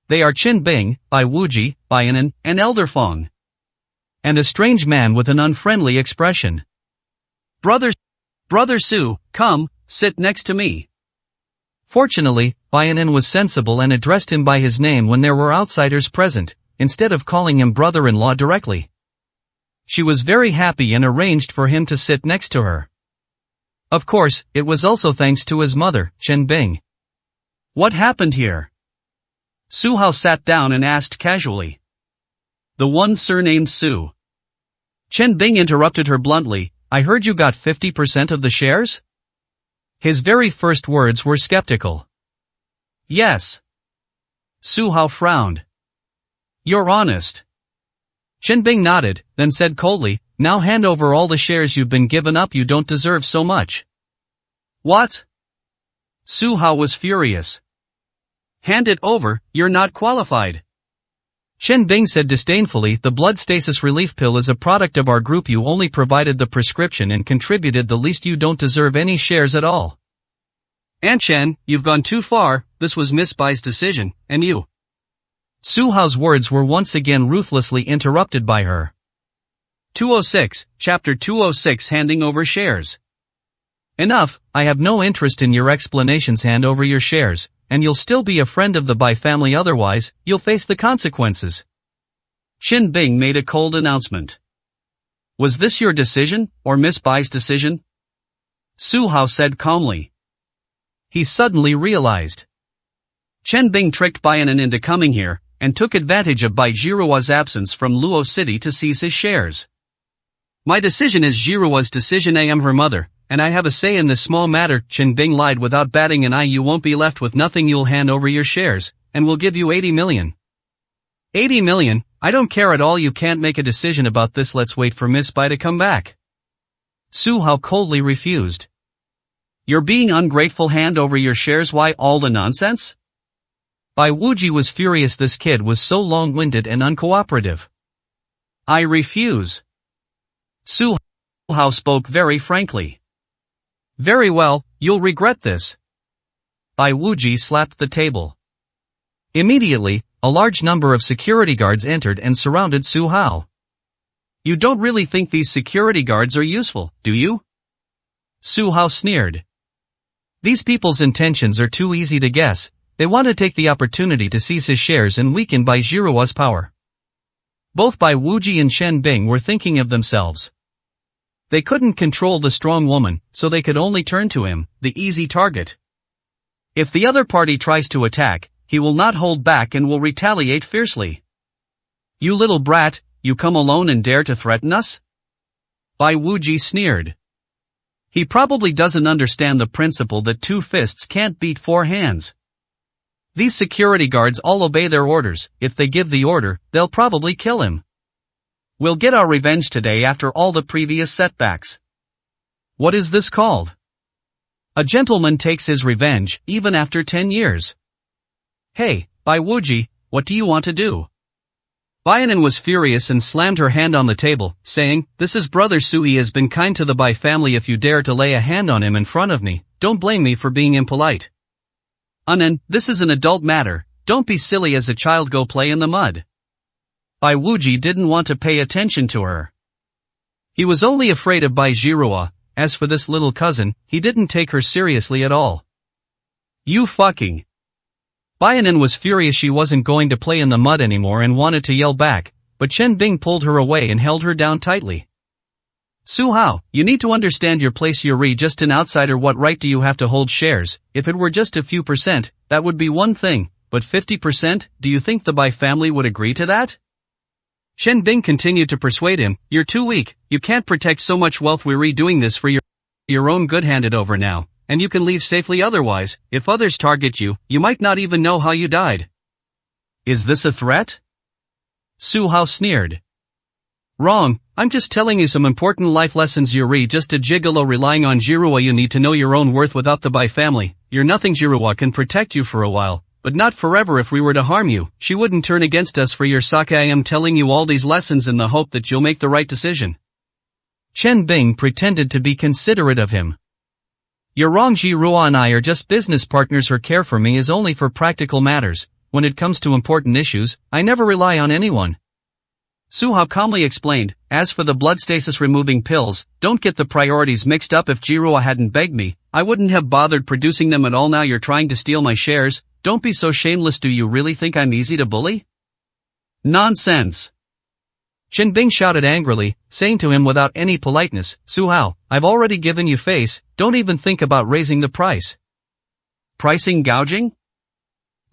They are Qin Bing, Bai Wuji, Bayanan, and Elder Fong. And a strange man with an unfriendly expression. Brother Su, come, sit next to me. Fortunately, Bayanan was sensible and addressed him by his name when there were outsiders present, instead of calling him brother-in-law directly. She was very happy and arranged for him to sit next to her. Of course, it was also thanks to his mother, Chen Bing. What happened here? Su Hao sat down and asked casually. The one surnamed Su. Chen Bing interrupted her bluntly, I heard you got 50% of the shares? His very first words were skeptical. Yes. Su Hao frowned. You're honest. Chen Bing nodded, then said coldly, now hand over all the shares you've been given up. You don't deserve so much. What? Su Hao was furious. Hand it over, you're not qualified. Chen Bing said disdainfully, the blood stasis relief pill is a product of our group. You only provided the prescription and contributed the least. You don't deserve any shares at all. Aunt Chen, you've gone too far, this was Miss Bai's decision, and you. Su Hao's words were once again ruthlessly interrupted by her. 206, Chapter 206 Handing Over Shares. Enough, I have no interest in your explanations. Hand over your shares, and you'll still be a friend of the Bai family, otherwise, you'll face the consequences. Chen Bing made a cold announcement. Was this your decision, or Miss Bai's decision? Su Hao said calmly. He suddenly realized. Chen Bing tricked Bai Yanan into coming here, and took advantage of Bai Jiruo's absence from Luo City to seize his shares. My decision is Jiruo's decision. I am her mother, and I have a say in this small matter. Chen Bing lied without batting an eye. You won't be left with nothing. You'll hand over your shares, and we'll give you 80 million. 80 million? I don't care at all. You can't make a decision about this. Let's wait for Miss Bai to come back. Su Hao coldly refused. You're being ungrateful. Hand over your shares. Why all the nonsense? Bai Wuji was furious. This kid was so long-winded and uncooperative. I refuse. Su Hao spoke very frankly. Very well, you'll regret this. Bai Wuji slapped the table. Immediately, a large number of security guards entered and surrounded Su Hao. You don't really think these security guards are useful, do you? Su Hao sneered. These people's intentions are too easy to guess. They want to take the opportunity to seize his shares and weaken Bai Jiruo's power. Both Bai Wuji and Chen Bing were thinking of themselves. They couldn't control the strong woman, so they could only turn to him, the easy target. If the other party tries to attack, he will not hold back and will retaliate fiercely. You little brat, you come alone and dare to threaten us? Bai Wuji sneered. He probably doesn't understand the principle that two fists can't beat four hands. These security guards all obey their orders. If they give the order, they'll probably kill him. We'll get our revenge today after all the previous setbacks. What is this called? A gentleman takes his revenge, even after 10 years. Hey, Bai Wuji, what do you want to do? Bai Yanan was furious and slammed her hand on the table, saying, This is Brother Su. He has been kind to the Bai family. If you dare to lay a hand on him in front of me, don't blame me for being impolite. Yanan, this is an adult matter. Don't be silly as a child. Go play in the mud. Bai Wuji didn't want to pay attention to her. He was only afraid of Bai Jiruo. As for this little cousin, he didn't take her seriously at all. You fucking. Bai Yanan was furious. She wasn't going to play in the mud anymore and wanted to yell back, but Chen Bing pulled her away and held her down tightly. Su Hao, you need to understand your place. You're just an outsider. What right do you have to hold shares? If it were just a few percent, that would be one thing, but 50%, do you think the Bai family would agree to that? Chen Bing continued to persuade him, You're too weak, you can't protect so much wealth. We're redoing this for your own good. Hand it over now, and you can leave safely. Otherwise, if others target you, you might not even know how you died. Is this a threat? Su Hao sneered. Wrong, I'm just telling you some important life lessons. You're just a gigolo relying on Jiruo. You need to know your own worth. Without the Bai family, you're nothing. Jiruo can protect you for a while, but not forever. If we were to harm you, she wouldn't turn against us for your sake. I am telling you all these lessons in the hope that you'll make the right decision. Chen Bing pretended to be considerate of him. You're wrong. Jiruo and I are just business partners. Her care for me is only for practical matters. When it comes to important issues, I never rely on anyone. Su Hao calmly explained, As for the blood stasis removing pills, don't get the priorities mixed up. If Jiruo hadn't begged me, I wouldn't have bothered producing them at all. Now you're trying to steal my shares. Don't be so shameless. Do you really think I'm easy to bully? Nonsense. Chen Bing shouted angrily, saying to him without any politeness, Su Hao, I've already given you face, don't even think about raising the price. Pricing gouging?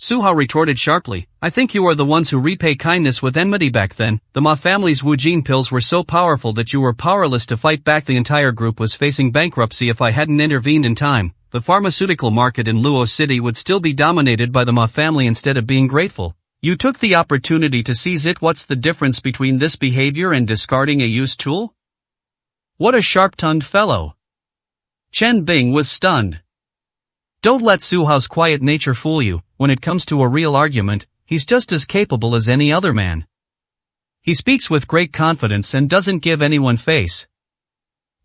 Su Hao retorted sharply, I think you are the ones who repay kindness with enmity. Back then, the Ma family's Wu Jin pills were so powerful that you were powerless to fight back. The entire group was facing bankruptcy. If I hadn't intervened in time, the pharmaceutical market in Luo City would still be dominated by the Ma family. Instead of being grateful, you took the opportunity to seize it. What's the difference between this behavior and discarding a used tool? What a sharp-tongued fellow. Chen Bing was stunned. Don't let Su Hao's quiet nature fool you. When it comes to a real argument, he's just as capable as any other man. He speaks with great confidence and doesn't give anyone face.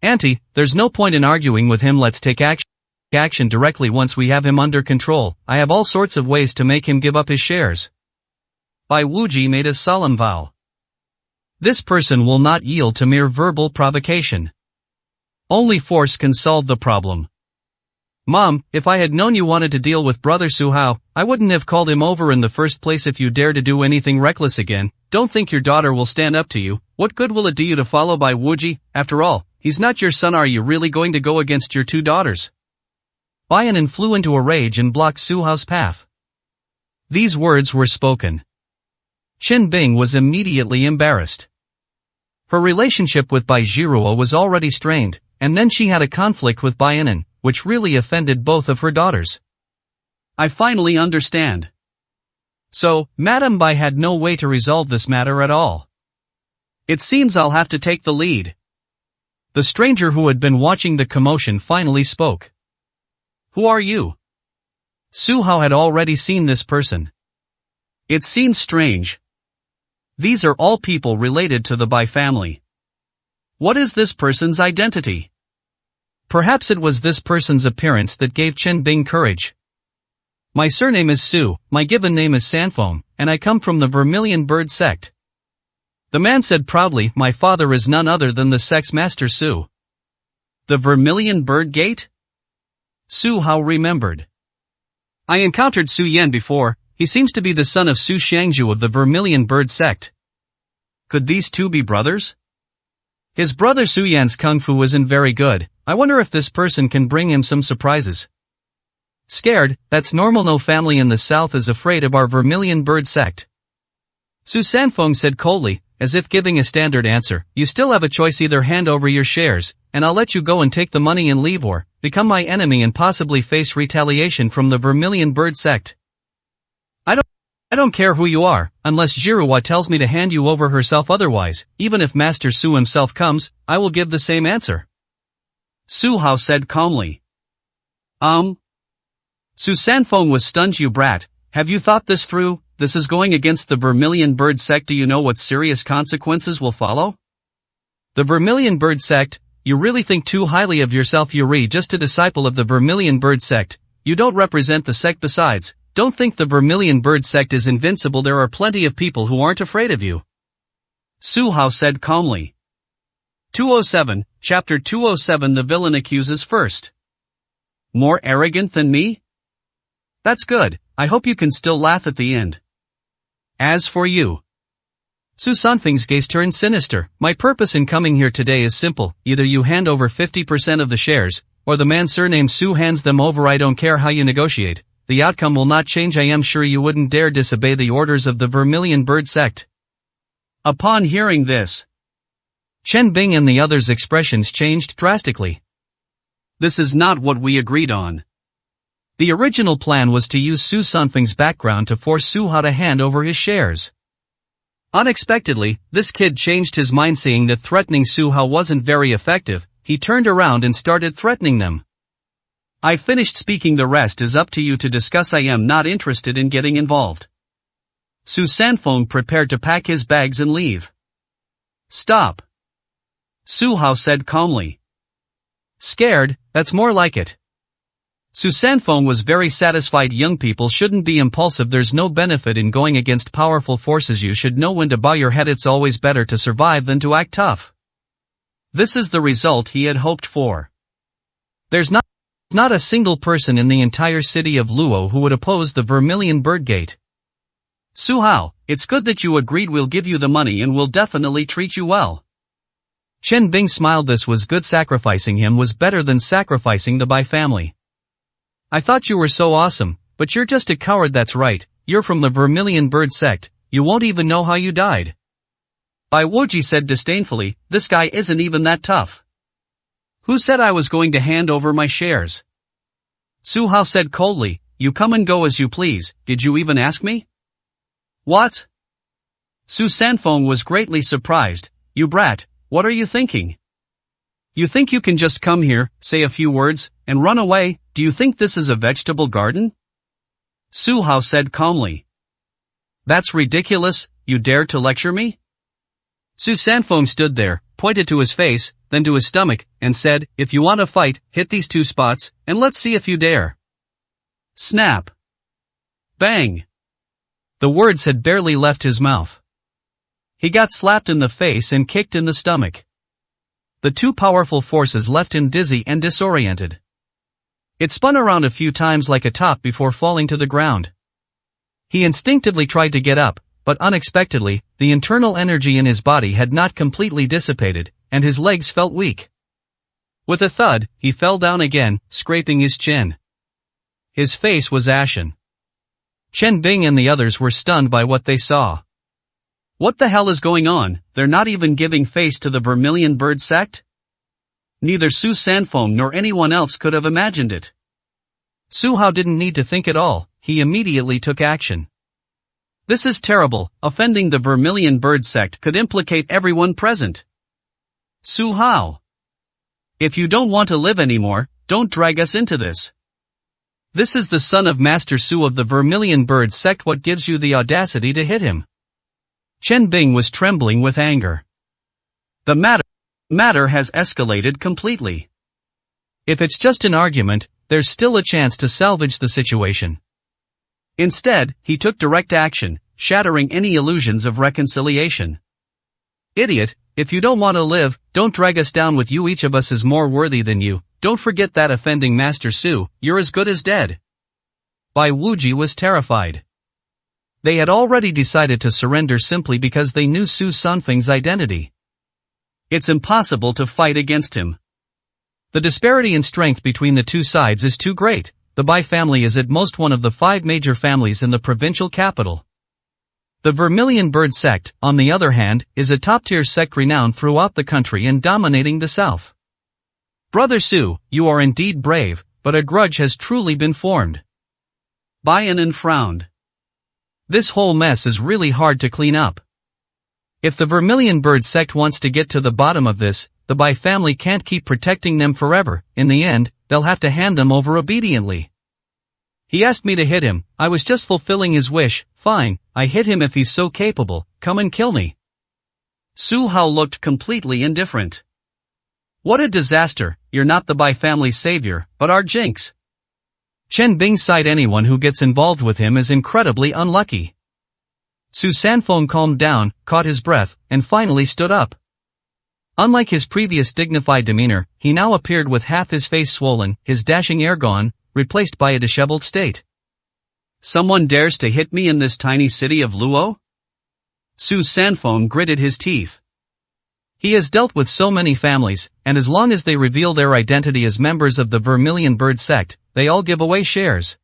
Auntie, there's no point in arguing with him. Let's take action directly once we have him under control. I have all sorts of ways to make him give up his shares. Bai Wuji made a solemn vow. This person will not yield to mere verbal provocation. Only force can solve the problem. Mom, if I had known you wanted to deal with Brother Su Hao, I wouldn't have called him over in the first place. If you dare to do anything reckless again, don't think your daughter will stand up to you. What good will it do you to follow Bai Wuji? After all, he's not your son. Are you really going to go against your two daughters? Bai Anan flew into a rage and blocked Su Hao's path. These words were spoken. Chen Bing was immediately embarrassed. Her relationship with Bai Jiruo was already strained, and then she had a conflict with Bai Anan, which really offended both of her daughters. I finally understand. So, Madame Bai had no way to resolve this matter at all. It seems I'll have to take the lead. The stranger who had been watching the commotion finally spoke. Who are you? Su Hao had already seen this person. It seems strange. These are all people related to the Bai family. What is this person's identity? Perhaps it was this person's appearance that gave Chen Bing courage. My surname is Su, my given name is Sanfeng, and I come from the Vermilion Bird sect. The man said proudly, my father is none other than the sect's master Su. The Vermilion Bird Gate? Su Hao remembered. I encountered Su Yan before. He seems to be the son of Su Shangju of the Vermilion Bird sect. Could these two be brothers? His brother Su Yan's kung fu isn't very good. I wonder if this person can bring him some surprises. Scared? That's normal. No family in the south is afraid of our Vermilion Bird sect. Su Sanfeng said coldly, as if giving a standard answer. You still have a choice: either hand over your shares, and I'll let you go and take the money and leave, or become my enemy and possibly face retaliation from the Vermilion Bird sect. I don't care who you are, unless Jiruo tells me to hand you over herself. Otherwise, even if Master Su himself comes, I will give the same answer. Su Hao said calmly. Su Sanfeng was stunned. You brat, have you thought this through? This is going against the Vermilion Bird sect. Do you know what serious consequences will follow? The Vermilion Bird sect? You really think too highly of yourself. You're just a disciple of the Vermilion Bird sect. You don't represent the sect. Besides, don't think the Vermilion Bird sect is invincible. There are plenty of people who aren't afraid of you. Su Hao said calmly. 207, Chapter 207. The villain accuses first. More arrogant than me? That's good. I hope you can still laugh at the end. As for you. Su Sanfeng's gaze turned sinister. My purpose in coming here today is simple. Either you hand over 50% of the shares, or the man surnamed Su hands them over. I don't care how you negotiate. The outcome will not change. I am sure you wouldn't dare disobey the orders of the Vermilion Bird sect. Upon hearing this, Chen Bing and the others' expressions changed drastically. This is not what we agreed on. The original plan was to use Su Sanfeng's background to force Su Hao to hand over his shares. Unexpectedly, this kid changed his mind. Seeing that threatening Su Hao wasn't very effective, he turned around and started threatening them. I finished speaking. The rest is up to you to discuss. I am not interested in getting involved. Su Sanfeng prepared to pack his bags and leave. Stop. Su Hao said calmly. Scared? That's more like it. Su Sanfeng was very satisfied. Young people shouldn't be impulsive. There's no benefit in going against powerful forces. You should know when to bow your head. It's always better to survive than to act tough. This is the result he had hoped for. There's not a single person in the entire city of Luo who would oppose the Vermilion Bird Gate. Su Hao, it's good that you agreed. We'll give you the money and we'll definitely treat you well. Chen Bing smiled. This was good. Sacrificing him was better than sacrificing the Bai family. I thought you were so awesome, but you're just a coward. That's right, you're from the Vermilion Bird sect. You won't even know how you died. Bai Wuji said disdainfully, this guy isn't even that tough. Who said I was going to hand over my shares? Su Hao said coldly, you come and go as you please. Did you even ask me? What? Su Sanfeng was greatly surprised. You brat, what are you thinking? You think you can just come here, say a few words, and run away? Do you think this is a vegetable garden? Su Hao said calmly. That's ridiculous. You dare to lecture me? Su Sanfeng stood there, pointed to his face, then to his stomach, and said, if you want to fight, hit these two spots, and let's see if you dare. Snap. Bang. The words had barely left his mouth. He got slapped in the face and kicked in the stomach. The two powerful forces left him dizzy and disoriented. It spun around a few times like a top before falling to the ground. He instinctively tried to get up, but unexpectedly, the internal energy in his body had not completely dissipated, and his legs felt weak. With a thud, he fell down again, scraping his chin. His face was ashen. Chen Bing and the others were stunned by what they saw. What the hell is going on? They're not even giving face to the Vermilion Bird sect? Neither Su Sanfeng nor anyone else could have imagined it. Su Hao didn't need to think at all, he immediately took action. This is terrible, offending the Vermilion Bird sect could implicate everyone present. Su Hao. If you don't want to live anymore, don't drag us into this. This is the son of Master Su of the Vermilion Bird sect. What gives you the audacity to hit him? Chen Bing was trembling with anger. The matter has escalated completely. If it's just an argument, there's still a chance to salvage the situation. Instead, he took direct action, shattering any illusions of reconciliation. Idiot, if you don't want to live, don't drag us down with you. Each of us is more worthy than you. Don't forget that. Offending Master Su, you're as good as dead. Bai Wuji was terrified. They had already decided to surrender simply because they knew Su Sanfeng's identity. It's impossible to fight against him. The disparity in strength between the two sides is too great. The Bai family is at most one of the 5 major families in the provincial capital. The Vermilion Bird sect, on the other hand, is a top-tier sect renowned throughout the country and dominating the south. Brother Su, you are indeed brave, but a grudge has truly been formed. Bai Anan frowned. This whole mess is really hard to clean up. If the Vermilion Bird sect wants to get to the bottom of this, the Bai family can't keep protecting them forever. In the end, they'll have to hand them over obediently. He asked me to hit him, I was just fulfilling his wish. Fine, I hit him if he's so capable, come and kill me. Su Hao looked completely indifferent. What a disaster, you're not the Bai family's savior, but our jinx. Chen Bing sighed. Anyone who gets involved with him is incredibly unlucky. Su Sanfeng calmed down, caught his breath, and finally stood up. Unlike his previous dignified demeanor, he now appeared with half his face swollen, his dashing air gone, replaced by a disheveled state. Someone dares to hit me in this tiny city of Luo? Su Sanfeng gritted his teeth. He has dealt with so many families, and as long as they reveal their identity as members of the Vermilion Bird sect, they all give away shares.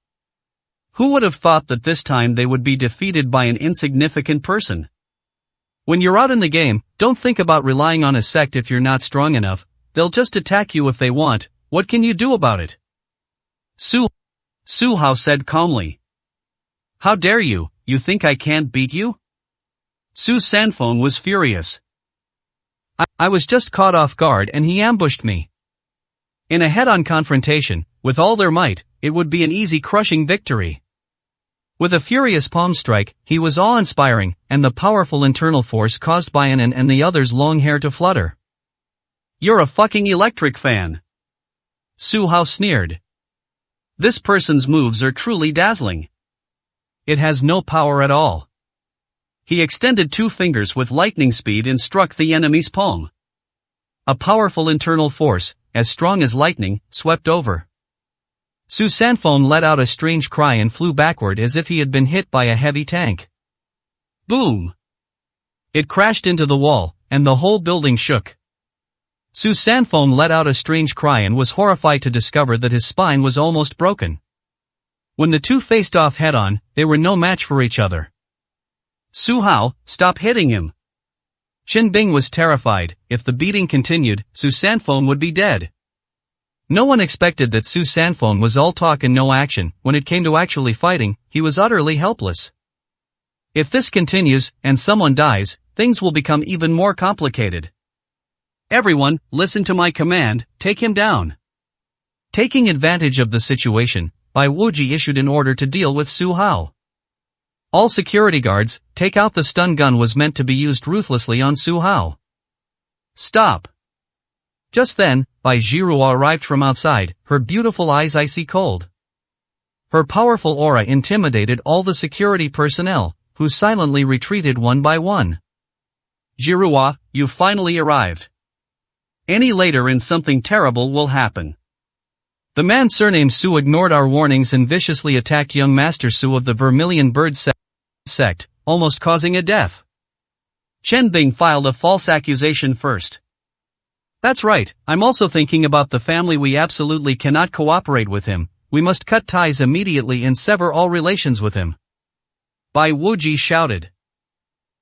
Who would have thought that this time they would be defeated by an insignificant person? When you're out in the game, don't think about relying on a sect if you're not strong enough. They'll just attack you if they want. What can you do about it? Su Hao said calmly. How dare you, you think I can't beat you? Su Sanfeng was furious. I was just caught off guard and he ambushed me. In a head-on confrontation, with all their might, it would be an easy crushing victory. With a furious palm strike, he was awe-inspiring, and the powerful internal force caused Bai Anan and the others' long hair to flutter. You're a fucking electric fan. Su Hao sneered. This person's moves are truly dazzling. It has no power at all. He extended 2 fingers with lightning speed and struck the enemy's palm. A powerful internal force, as strong as lightning, swept over. Su Sanfeng let out a strange cry and flew backward as if he had been hit by a heavy tank. Boom! It crashed into the wall, and the whole building shook. Su Sanfeng let out a strange cry and was horrified to discover that his spine was almost broken. When the two faced off head-on, they were no match for each other. Su Hao, stop hitting him. Chen Bing was terrified. If the beating continued, Su Sanfeng would be dead. No one expected that Su Sanfeng was all talk and no action. When it came to actually fighting, he was utterly helpless. If this continues, and someone dies, things will become even more complicated. Everyone, listen to my command, take him down. Taking advantage of the situation, Bai Wuji issued an order to deal with Su Hao. All security guards, take out the stun gun was meant to be used ruthlessly on Su Hao. Stop. Just then, Bai Zhirua arrived from outside, her beautiful eyes icy cold. Her powerful aura intimidated all the security personnel, who silently retreated one by one. Jirua, you've finally arrived. Any later and something terrible will happen. The man surnamed Su ignored our warnings and viciously attacked young Master Su of the Vermilion Bird sect, almost causing a death. Chen Bing filed a false accusation first. That's right, I'm also thinking about the family. We absolutely cannot cooperate with him. We must cut ties immediately and sever all relations with him. Bai Wuji shouted.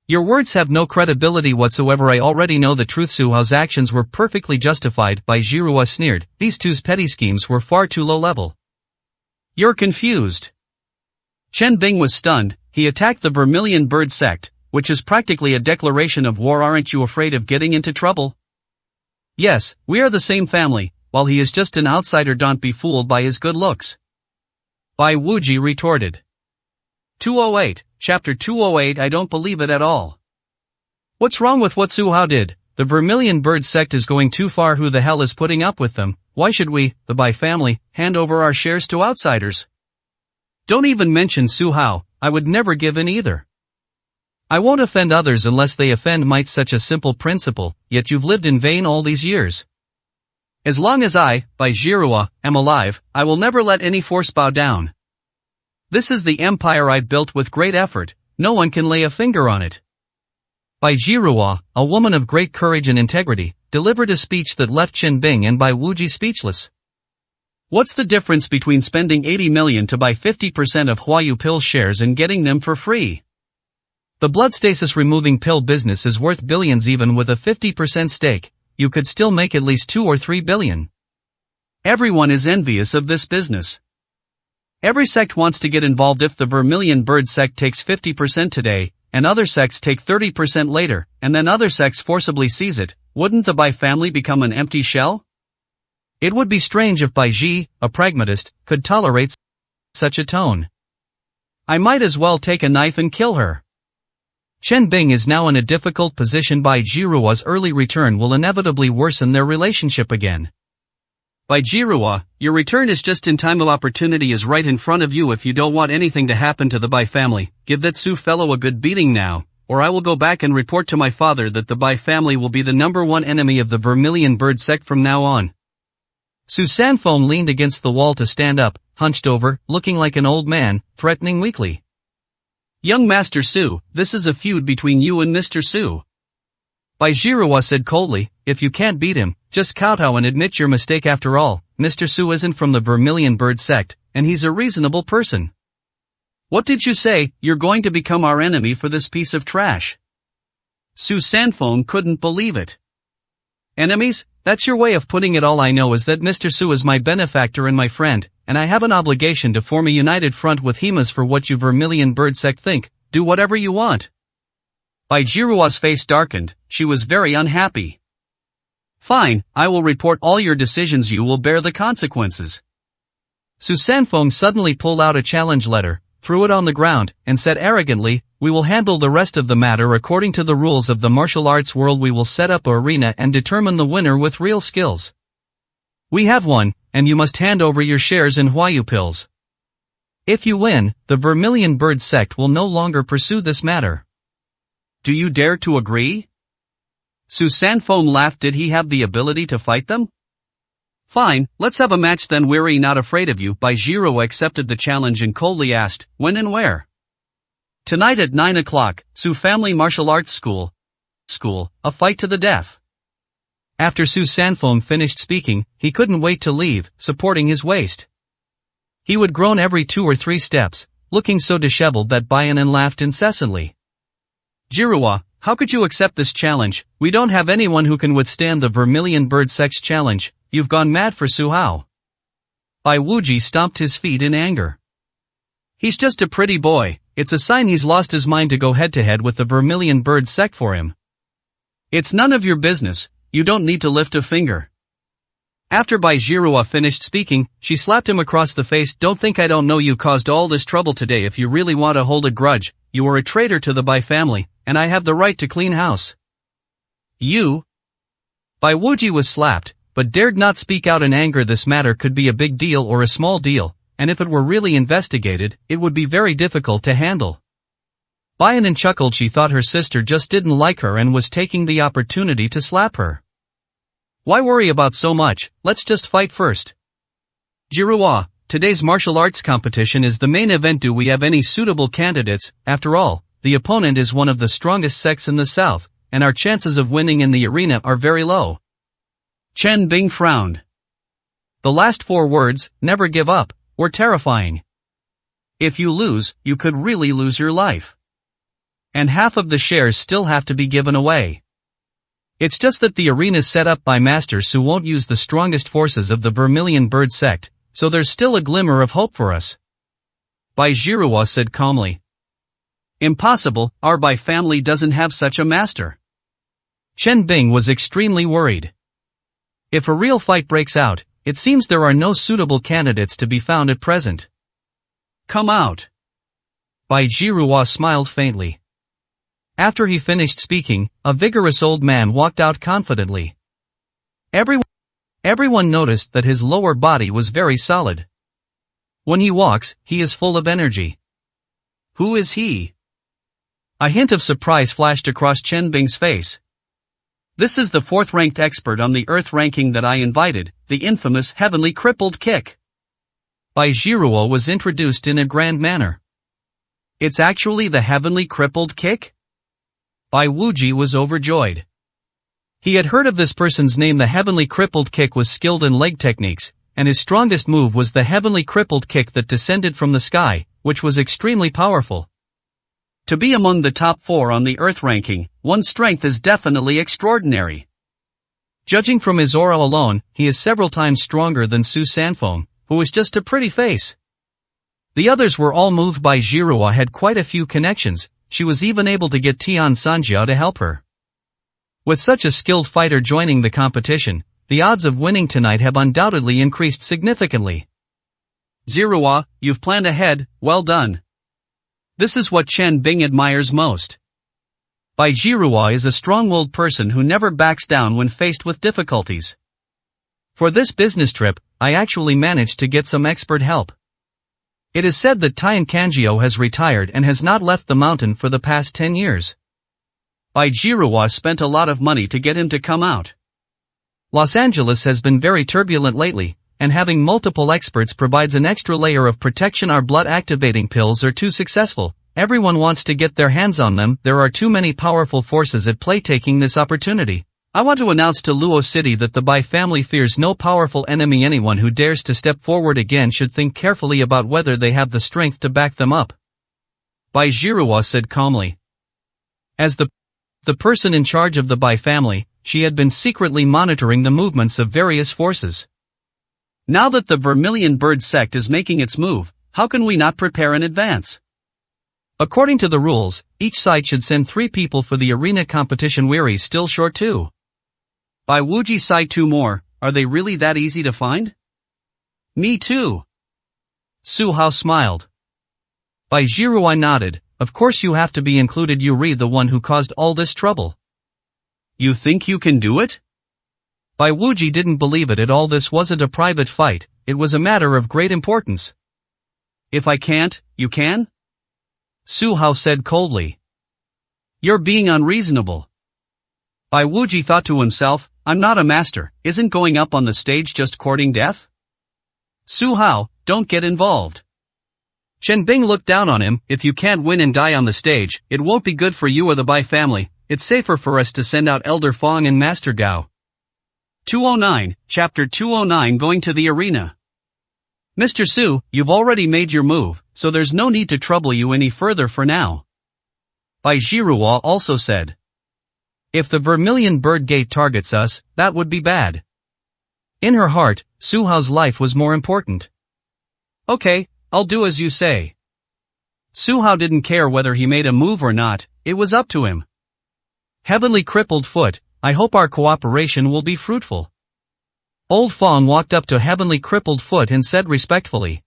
Your words have no credibility whatsoever. I already know the truth. Su Hao's actions were perfectly justified. Bai Jirua sneered. These two's petty schemes were far too low level. You're confused. Chen Bing was stunned. He attacked the Vermilion Bird sect, which is practically a declaration of war. Aren't you afraid of getting into trouble? Yes, we are the same family, while he is just an outsider. Don't be fooled by his good looks. Bai Wuji retorted. 208, Chapter 208. I don't believe it at all. What's wrong with what Su Hao did? The Vermilion Bird sect is going too far. Who the hell is putting up with them? Why should we, the Bai family, hand over our shares to outsiders? Don't even mention Su Hao. I would never give in either. I won't offend others unless they offend me. Such a simple principle, yet you've lived in vain all these years. As long as I, Bai Jirua, am alive, I will never let any force bow down. This is the empire I've built with great effort. No one can lay a finger on it. Bai Jirua, a woman of great courage and integrity, delivered a speech that left Chen Bing and Bai Wuji speechless. What's the difference between spending 80 million to buy 50% of Huayu Pill shares and getting them for free? The blood stasis removing pill business is worth billions. Even with a 50% stake, you could still make at least 2 or 3 billion. Everyone is envious of this business. Every sect wants to get involved. If the Vermilion Bird sect takes 50% today, and other sects take 30% later, and then other sects forcibly seize it, wouldn't the Bai family become an empty shell? It would be strange if Bai Ji, a pragmatist, could tolerate such a tone. I might as well take a knife and kill her. Chen Bing is now in a difficult position. Bai Jirua's early return will inevitably worsen their relationship again. Bai Jirua, your return is just in time. Opportunity is right in front of you. If you don't want anything to happen to the Bai family, give that Su fellow a good beating now, or I will go back and report to my father that the Bai family will be the #1 enemy of the Vermilion Bird sect from now on. Su Sanfeng leaned against the wall to stand up, hunched over, looking like an old man, threatening weakly. Young Master Su, this is a feud between you and Mr. Su. Bai Jirua said coldly, if you can't beat him, just kowtow and admit your mistake. After all, Mr. Su isn't from the Vermilion Bird sect, and he's a reasonable person. What did you say? You're going to become our enemy for this piece of trash? Su Sanfeng couldn't believe it. Enemies? That's your way of putting it. All I know is that Mr. Su is my benefactor and my friend, and I have an obligation to form a united front with him. As for what you Vermilion Bird sect think, do whatever you want. Bai Jirua's face darkened. She was very unhappy. Fine, I will report all your decisions. You will bear the consequences. Su Sanfeng suddenly pulled out a challenge letter, threw it on the ground, and said arrogantly, we will handle the rest of the matter according to the rules of the martial arts world. We will set up an arena and determine the winner with real skills. We have one, and you must hand over your shares in Huayu Pills. If you win, the Vermilion Bird sect will no longer pursue this matter. Do you dare to agree? Su Sanfeng laughed. Did he have the ability to fight them? Fine, let's have a match then. We're not afraid of you. Bai Jirua accepted the challenge and coldly asked, when and where? Tonight at 9 o'clock, Su Family Martial Arts School, a fight to the death. After Su Sanfeng finished speaking, he couldn't wait to leave, supporting his waist. He would groan every 2 or 3 steps, looking so disheveled that Baianan laughed incessantly. Jirua, how could you accept this challenge? We don't have anyone who can withstand the Vermilion Bird sect's challenge. You've gone mad for Su Hao. Bai Wuji stomped his feet in anger. He's just a pretty boy. It's a sign he's lost his mind to go head-to-head with the Vermilion Bird sect for him. It's none of your business. You don't need to lift a finger. After Bai Jirua finished speaking, she slapped him across the face. Don't think I don't know you caused all this trouble today. If you really want to hold a grudge, you are a traitor to the Bai family, and I have the right to clean house. You? Bai Wuji was slapped, but dared not speak out in anger. This matter could be a big deal or a small deal, and if it were really investigated, it would be very difficult to handle. Bayanin chuckled. She thought her sister just didn't like her and was taking the opportunity to slap her. Why worry about so much, let's just fight first. Jiruo, today's martial arts competition is the main event. Do we have any suitable candidates? After all, the opponent is one of the strongest sects in the south, and our chances of winning in the arena are very low. Chen Bing frowned. The last 4 words, never give up, were terrifying. If you lose, you could really lose your life. And half of the shares still have to be given away. It's just that the arena's set up by Master Su won't use the strongest forces of the Vermilion Bird sect, so there's still a glimmer of hope for us. Bai Jiruo said calmly. Impossible, our Bai family doesn't have such a master. Chen Bing was extremely worried. If a real fight breaks out, it seems there are no suitable candidates to be found at present. Come out. Bai Jiruo smiled faintly. After he finished speaking, a vigorous old man walked out confidently. Everyone noticed that his lower body was very solid. When he walks, he is full of energy. Who is he? A hint of surprise flashed across Chen Bing's face. This is the 4th-ranked expert on the Earth ranking that I invited, the infamous Heavenly Crippled Kick. Bai Jiruo was introduced in a grand manner. It's actually the Heavenly Crippled Kick? Bai Wuji was overjoyed. He had heard of this person's name. The Heavenly Crippled Kick was skilled in leg techniques, and his strongest move was the Heavenly Crippled Kick that descended from the sky, which was extremely powerful. To be among the top 4 on the Earth ranking, one's strength is definitely extraordinary. Judging from his aura alone, he is several times stronger than Su Sanfeng, who is just a pretty face. The others were all moved. By Jiruo had quite a few connections. She was even able to get Tian Sanjiao to help her. With such a skilled fighter joining the competition, the odds of winning tonight have undoubtedly increased significantly. Jiruo, you've planned ahead, well done. This is what Chen Bing admires most. Bai Jiruo is a strong-willed person who never backs down when faced with difficulties. For this business trip, I actually managed to get some expert help. It is said that Tian Kanjiao has retired and has not left the mountain for the past 10 years. Bai Jiruo spent a lot of money to get him to come out. Los Angeles has been very turbulent lately, and having multiple experts provides an extra layer of protection. Our blood-activating pills are too successful. Everyone wants to get their hands on them. There are too many powerful forces at play. Taking this opportunity, I want to announce to Luo City that the Bai family fears no powerful enemy. Anyone who dares to step forward again should think carefully about whether they have the strength to back them up. Bai Jiruo said calmly. As the person in charge of the Bai family, she had been secretly monitoring the movements of various forces. Now that the Vermilion Bird sect is making its move, how can we not prepare in advance? According to the rules, each side should send 3 people for the arena competition. We're still short 2. Bai Wuji sighed. 2 more, are they really that easy to find? Me too. Su Hao smiled. Bai Jiruo nodded. Of course you have to be included. You're the one who caused all this trouble. You think you can do it? Bai Wuji didn't believe it at all. This wasn't a private fight, it was a matter of great importance. If I can't, you can? Su Hao said coldly. You're being unreasonable. Bai Wuji thought to himself, I'm not a master, isn't going up on the stage just courting death? Su Hao, don't get involved. Chen Bing looked down on him. If you can't win and die on the stage, it won't be good for you or the Bai family. It's safer for us to send out Elder Fong and Master Gao. 209, Chapter 209. Going to the arena. Mr. Su, you've already made your move, so there's no need to trouble you any further for now. Bai Jiruo also said. If the Vermilion Bird Gate targets us, that would be bad. In her heart, Su Hao's life was more important. Okay, I'll do as you say. Su Hao didn't care whether he made a move or not, it was up to him. Heavenly Crippled Foot, I hope our cooperation will be fruitful. Old Fong walked up to Heavenly Crippled Foot and said respectfully.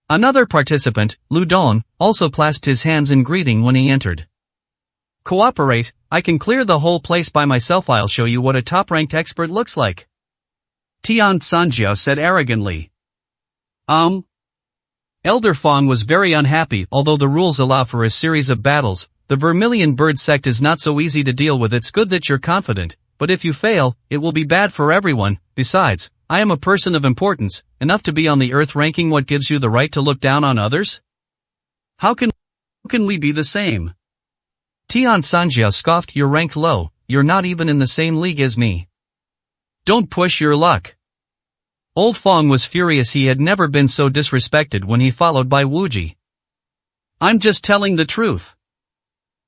Another participant, Lu Don, also clasped his hands in greeting when he entered. Cooperate, I can clear the whole place by myself. I'll show you what a top-ranked expert looks like. Tian Sanjiao said arrogantly. Elder Fong was very unhappy. Although the rules allow for a series of battles, the Vermilion Bird sect is not so easy to deal with. It's good that you're confident, but if you fail, it will be bad for everyone. Besides, I am a person of importance, enough to be on the earth ranking. What gives you the right to look down on others? How can we be the same? Tian Sanjiao scoffed. You're ranked low, you're not even in the same league as me. Don't push your luck. Old Fong was furious. He had never been so disrespected when he followed by Wuji. I'm just telling the truth.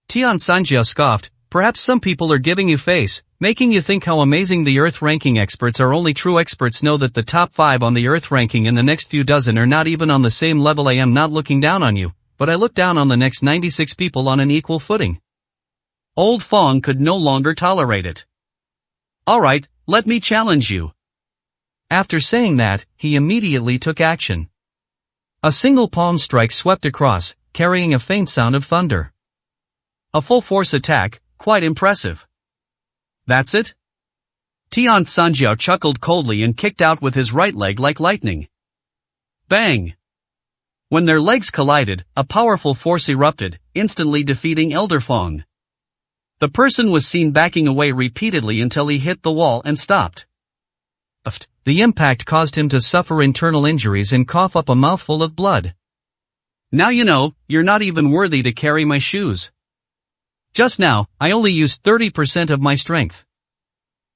Tian Sanjiao scoffed. Perhaps some people are giving you face, making you think how amazing the earth ranking experts are. Only true experts know that the top 5 on the earth ranking and the next few dozen are not even on the same level. I am not looking down on you, but I look down on the next 96 people on an equal footing. Old Fong could no longer tolerate it. Alright, let me challenge you. After saying that, he immediately took action. A single palm strike swept across, carrying a faint sound of thunder. A full force attack, quite impressive. That's it? Tian Sanjiao chuckled coldly and kicked out with his right leg like lightning. Bang! When their legs collided, a powerful force erupted, instantly defeating Elder Fong. The person was seen backing away repeatedly until he hit the wall and stopped. The impact caused him to suffer internal injuries and cough up a mouthful of blood. Now you know, you're not even worthy to carry my shoes. Just now, I only used 30% of my strength.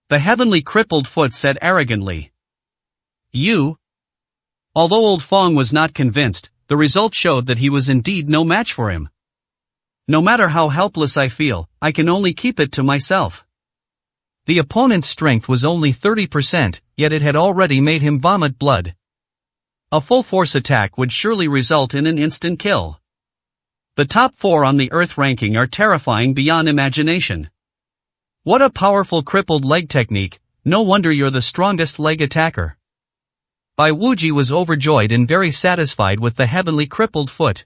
The heavenly crippled foot said arrogantly. You? Although Old Fong was not convinced, the result showed that he was indeed no match for him. No matter how helpless I feel, I can only keep it to myself. The opponent's strength was only 30%, yet it had already made him vomit blood. A full force attack would surely result in an instant kill. The top 4 on the earth ranking are terrifying beyond imagination. What a powerful crippled leg technique, no wonder you're the strongest leg attacker. Bai Wuji was overjoyed and very satisfied with the heavenly crippled foot.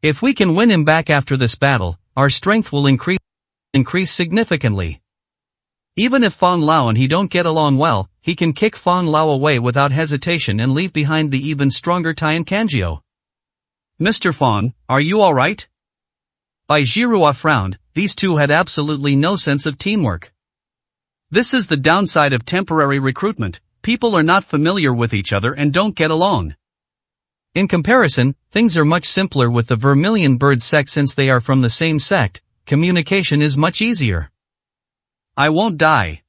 If we can win him back after this battle, our strength will increase significantly. Even if Fong Lao and he don't get along well, he can kick Fong Lao away without hesitation and leave behind the even stronger Tian Kanjiao. Mr. Fong, are you alright? Bai Zhirua frowned. These two had absolutely no sense of teamwork. This is the downside of temporary recruitment. People are not familiar with each other and don't get along. In comparison, things are much simpler with the Vermilion Bird sect. Since they are from the same sect, communication is much easier. I won't die.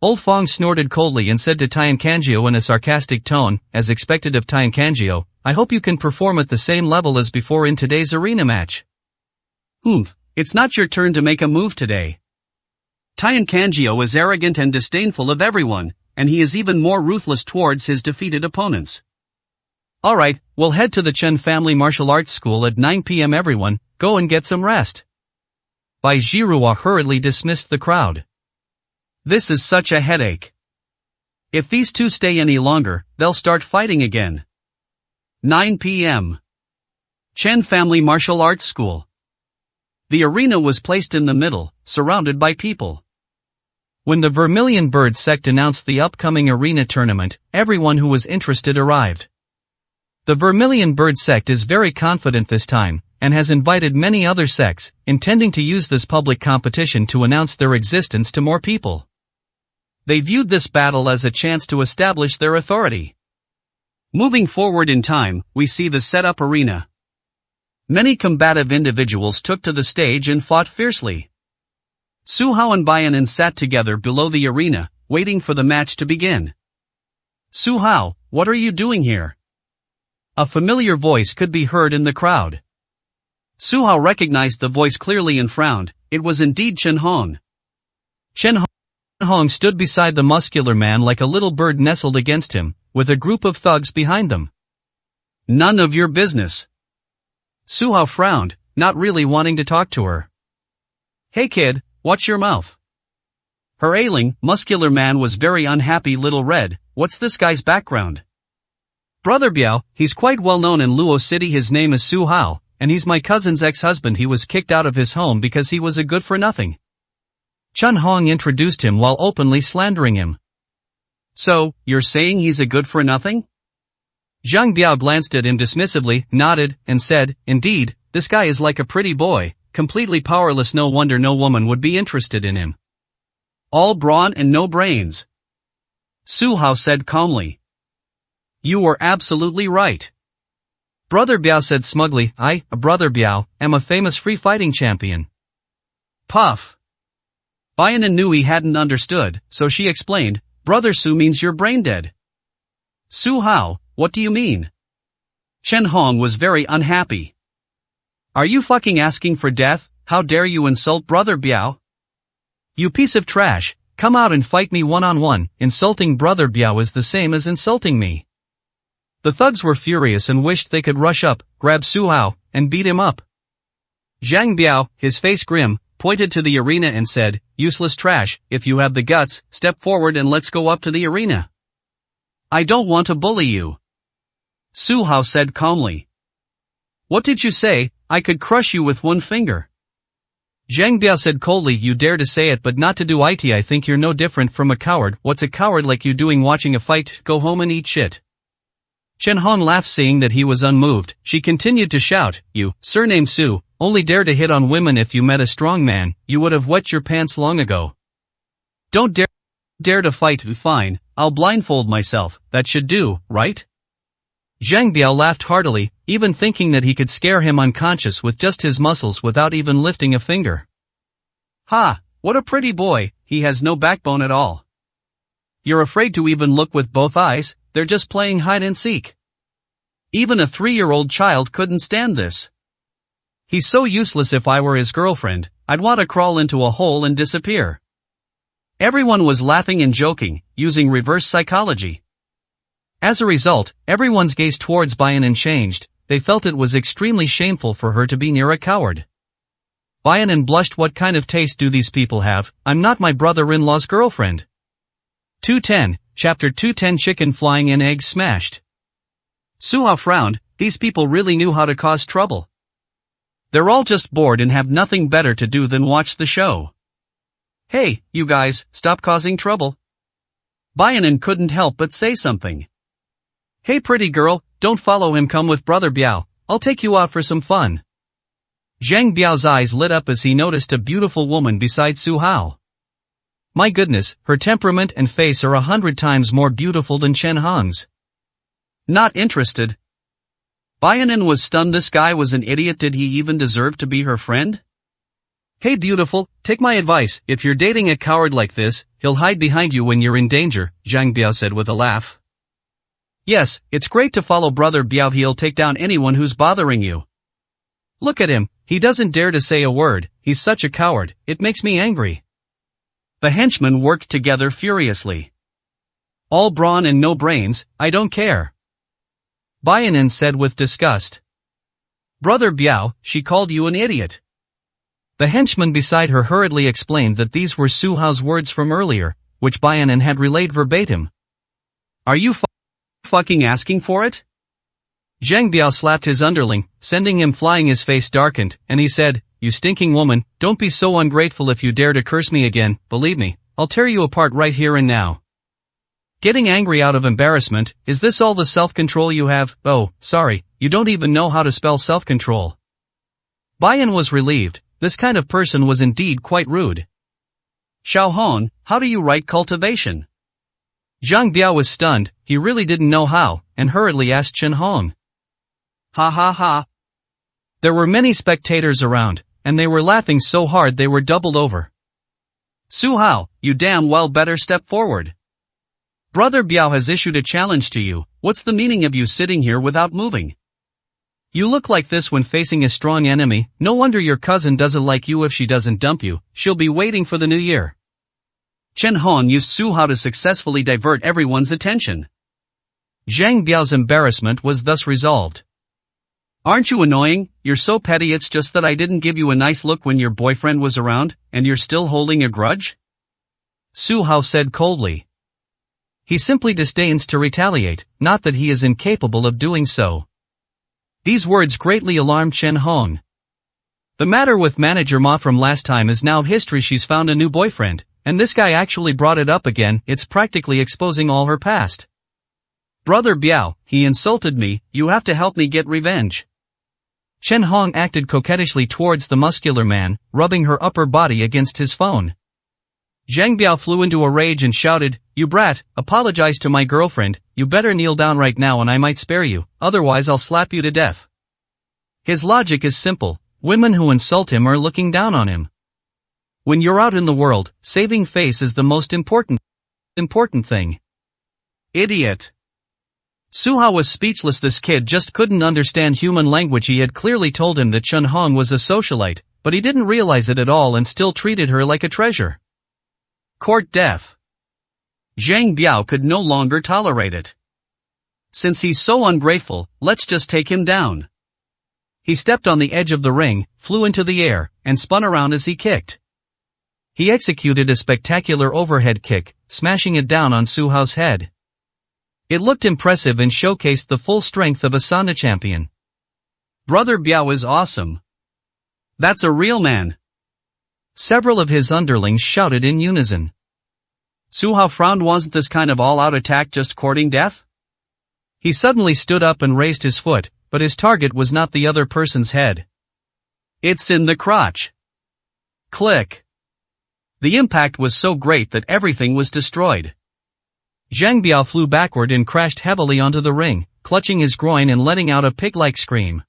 Old Fong snorted coldly and said to Tian Kanjiao in a sarcastic tone, as expected of Tian Kanjiao, I hope you can perform at the same level as before in today's arena match. It's not your turn to make a move today. Tian Kanjiao is arrogant and disdainful of everyone, and he is even more ruthless towards his defeated opponents. Alright, we'll head to the Chen Family Martial Arts School at 9 p.m. Everyone, go and get some rest. Bai Zhirua hurriedly dismissed the crowd. This is such a headache. If these two stay any longer, they'll start fighting again. 9 p.m. Chen Family Martial Arts School. The arena was placed in the middle, surrounded by people. When the Vermilion Bird sect announced the upcoming arena tournament, everyone who was interested arrived. The Vermilion Bird sect is very confident this time, and has invited many other sects, intending to use this public competition to announce their existence to more people. They viewed this battle as a chance to establish their authority. Moving forward in time, we see the set-up arena. Many combative individuals took to the stage and fought fiercely. Su Hao and Baianan sat together below the arena, waiting for the match to begin. Su Hao, what are you doing here? A familiar voice could be heard in the crowd. Su Hao recognized the voice clearly and frowned. It was indeed Chen Hong. Chen Hong stood beside the muscular man like a little bird nestled against him, with a group of thugs behind them. None of your business. Su Hao frowned, not really wanting to talk to her. Hey kid, watch your mouth. Her ailing, muscular man was very unhappy. Little Red, what's this guy's background? Brother Biao, he's quite well known in Luo City. His name is Su Hao, and he's my cousin's ex-husband. He was kicked out of his home because he was a good-for-nothing. Chen Hong introduced him while openly slandering him. So, you're saying he's a good-for-nothing? Zhang Biao glanced at him dismissively, nodded, and said, "Indeed, this guy is like a pretty boy, completely powerless, no wonder no woman would be interested in him. All brawn and no brains." Su Hao said calmly. "You were absolutely right." Brother Biao said smugly, "I, Brother Biao, am a famous free-fighting champion." Puff. Baianan knew he hadn't understood, so she explained, "Brother Su means you're brain-dead." "Su Hao, what do you mean?" Chen Hong was very unhappy. "Are you fucking asking for death? How dare you insult Brother Biao? You piece of trash, come out and fight me one-on-one, insulting Brother Biao is the same as insulting me." The thugs were furious and wished they could rush up, grab Su Hao, and beat him up. Zhang Biao, his face grim, pointed to the arena and said, "Useless trash, if you have the guts, step forward and let's go up to the arena." "I don't want to bully you," Su Hao said calmly. "What did you say? I could crush you with one finger." Zhang Biao said coldly, "You dare to say it but not to do it. I think you're no different from a coward. What's a coward like you doing watching a fight? Go home and eat shit." Chen Hong laughed, seeing that he was unmoved. She continued to shout, "You, surname Su, only dare to hit on women if you met a strong man, you would have wet your pants long ago. Don't dare to fight. Fine, I'll blindfold myself, that should do, right?" Zhang Biao laughed heartily, even thinking that he could scare him unconscious with just his muscles without even lifting a finger. "Ha, what a pretty boy, he has no backbone at all. You're afraid to even look with both eyes, they're just playing hide and seek. Even a 3-year-old child couldn't stand this. He's so useless. If I were his girlfriend, I'd want to crawl into a hole and disappear." Everyone was laughing and joking, using reverse psychology. As a result, everyone's gaze towards Baianan changed. They felt it was extremely shameful for her to be near a coward. Baianan blushed. What kind of taste do these people have? I'm not my brother-in-law's girlfriend. 210, Chapter 210. Chicken flying and eggs smashed. Su Hao frowned. These people really knew how to cause trouble. They're all just bored and have nothing better to do than watch the show. "Hey, you guys, stop causing trouble." Baianan couldn't help but say something. "Hey pretty girl, don't follow him, come with Brother Biao, I'll take you out for some fun." Zhang Biao's eyes lit up as he noticed a beautiful woman beside Su Hao. My goodness, her temperament and face are 100 times more beautiful than Chen Hong's. Not interested. Baianan was stunned. This guy was an idiot. Did he even deserve to be her friend? "Hey beautiful, take my advice, if you're dating a coward like this, he'll hide behind you when you're in danger," Zhang Biao said with a laugh. "Yes, it's great to follow Brother Biao, he'll take down anyone who's bothering you. Look at him, he doesn't dare to say a word, he's such a coward, it makes me angry." The henchmen worked together furiously. "All brawn and no brains, I don't care," Baianan said with disgust. "Brother Biao, she called you an idiot." The henchman beside her hurriedly explained that these were Su Hao's words from earlier, which Baianan had relayed verbatim. "Are you fucking asking for it?" Zhang Biao slapped his underling, sending him flying. His face darkened, and he said, "You stinking woman, don't be so ungrateful. If you dare to curse me again, believe me, I'll tear you apart right here and now." Getting angry out of embarrassment, "Is this all the self-control you have? Oh, sorry, you don't even know how to spell self-control." Baian was relieved. This kind of person was indeed quite rude. "Xiao Hong, how do you write cultivation?" Zhang Biao was stunned. He really didn't know how, and hurriedly asked Chen Hong. Ha ha ha. There were many spectators around, and they were laughing so hard they were doubled over. "Su Hao, you damn well better step forward. Brother Biao has issued a challenge to you. What's the meaning of you sitting here without moving? You look like this when facing a strong enemy. No wonder your cousin doesn't like you. If she doesn't dump you, she'll be waiting for the new year." Chen Hong used Su Hao to successfully divert everyone's attention. Zhang Biao's embarrassment was thus resolved. "Aren't you annoying? You're so petty. It's just that I didn't give you a nice look when your boyfriend was around, and you're still holding a grudge?" Su Hao said coldly. He simply disdains to retaliate, not that he is incapable of doing so. These words greatly alarmed Chen Hong. The matter with Manager Ma from last time is now history. She's found a new boyfriend, and this guy actually brought it up again. It's practically exposing all her past. Brother Biao, he insulted me, you have to help me get revenge. Chen Hong acted coquettishly towards the muscular man, rubbing her upper body against his phone. Zhang Biao flew into a rage and shouted, "You brat, apologize to my girlfriend, you better kneel down right now and I might spare you, otherwise I'll slap you to death." His logic is simple, women who insult him are looking down on him. When you're out in the world, saving face is the most important thing. Idiot. Su Hao was speechless. This kid just couldn't understand human language. He had clearly told him that Chen Hong was a socialite, but he didn't realize it at all and still treated her like a treasure. Court death. Zhang Biao could no longer tolerate it. Since he's so ungrateful, let's just take him down. He stepped on the edge of the ring, flew into the air, and spun around as he kicked. He executed a spectacular overhead kick, smashing it down on Su Hao's head. It looked impressive and showcased the full strength of a Sanda champion. Brother Biao is awesome. That's a real man. Several of his underlings shouted in unison. Su Hao frowned. Wasn't this kind of all-out attack just courting death? He suddenly stood up and raised his foot, but his target was not the other person's head. It's in the crotch. Click. The impact was so great that everything was destroyed. Zhang Biao flew backward and crashed heavily onto the ring, clutching his groin and letting out a pig-like scream.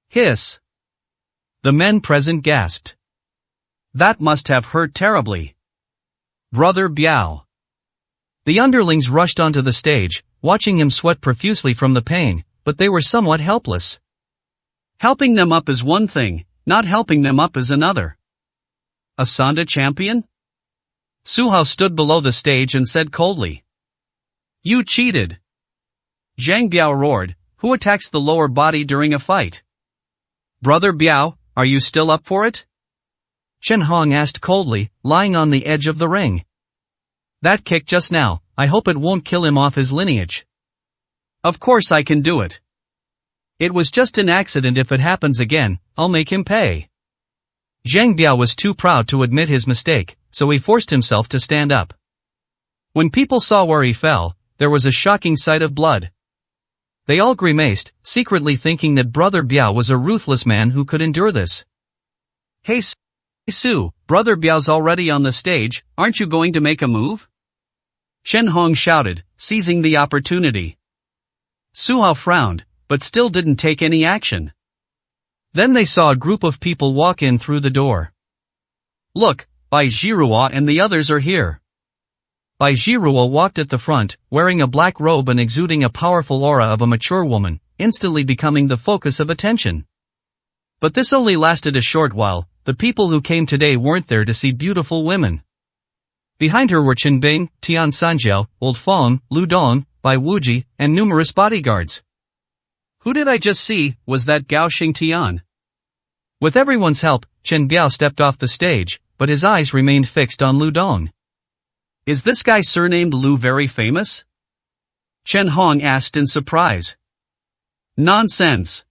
Hiss. The men present gasped. That must have hurt terribly. Brother Biao. The underlings rushed onto the stage, watching him sweat profusely from the pain, but they were somewhat helpless. Helping them up is one thing, not helping them up is another. A Sanda champion? Su Hao stood below the stage and said coldly. You cheated. Zhang Biao roared, who attacks the lower body during a fight? Brother Biao, are you still up for it? Chen Hong asked coldly, lying on the edge of the ring. That kick just now, I hope it won't kill him off his lineage. Of course I can do it. It was just an accident. If it happens again, I'll make him pay. Zhang Biao was too proud to admit his mistake, so he forced himself to stand up. When people saw where he fell, there was a shocking sight of blood. They all grimaced, secretly thinking that Brother Biao was a ruthless man who could endure this. Hey Su, Brother Biao's already on the stage, aren't you going to make a move? Chen Hong shouted, seizing the opportunity. Su Hao frowned, but still didn't take any action. Then they saw a group of people walk in through the door. Look, Bai Zhiruo and the others are here. Bai Zhiruo walked at the front, wearing a black robe and exuding a powerful aura of a mature woman, instantly becoming the focus of attention. But this only lasted a short while. The people who came today weren't there to see beautiful women. Behind her were Chen Bing, Tian Sanjiao, Old Fong, Lu Dong, Bai Wuji, and numerous bodyguards. Who did I just see? Was that Gao Xingtian? With everyone's help, Chen Biao stepped off the stage, but his eyes remained fixed on Lu Dong. Is this guy surnamed Lu very famous? Chen Hong asked in surprise. Nonsense.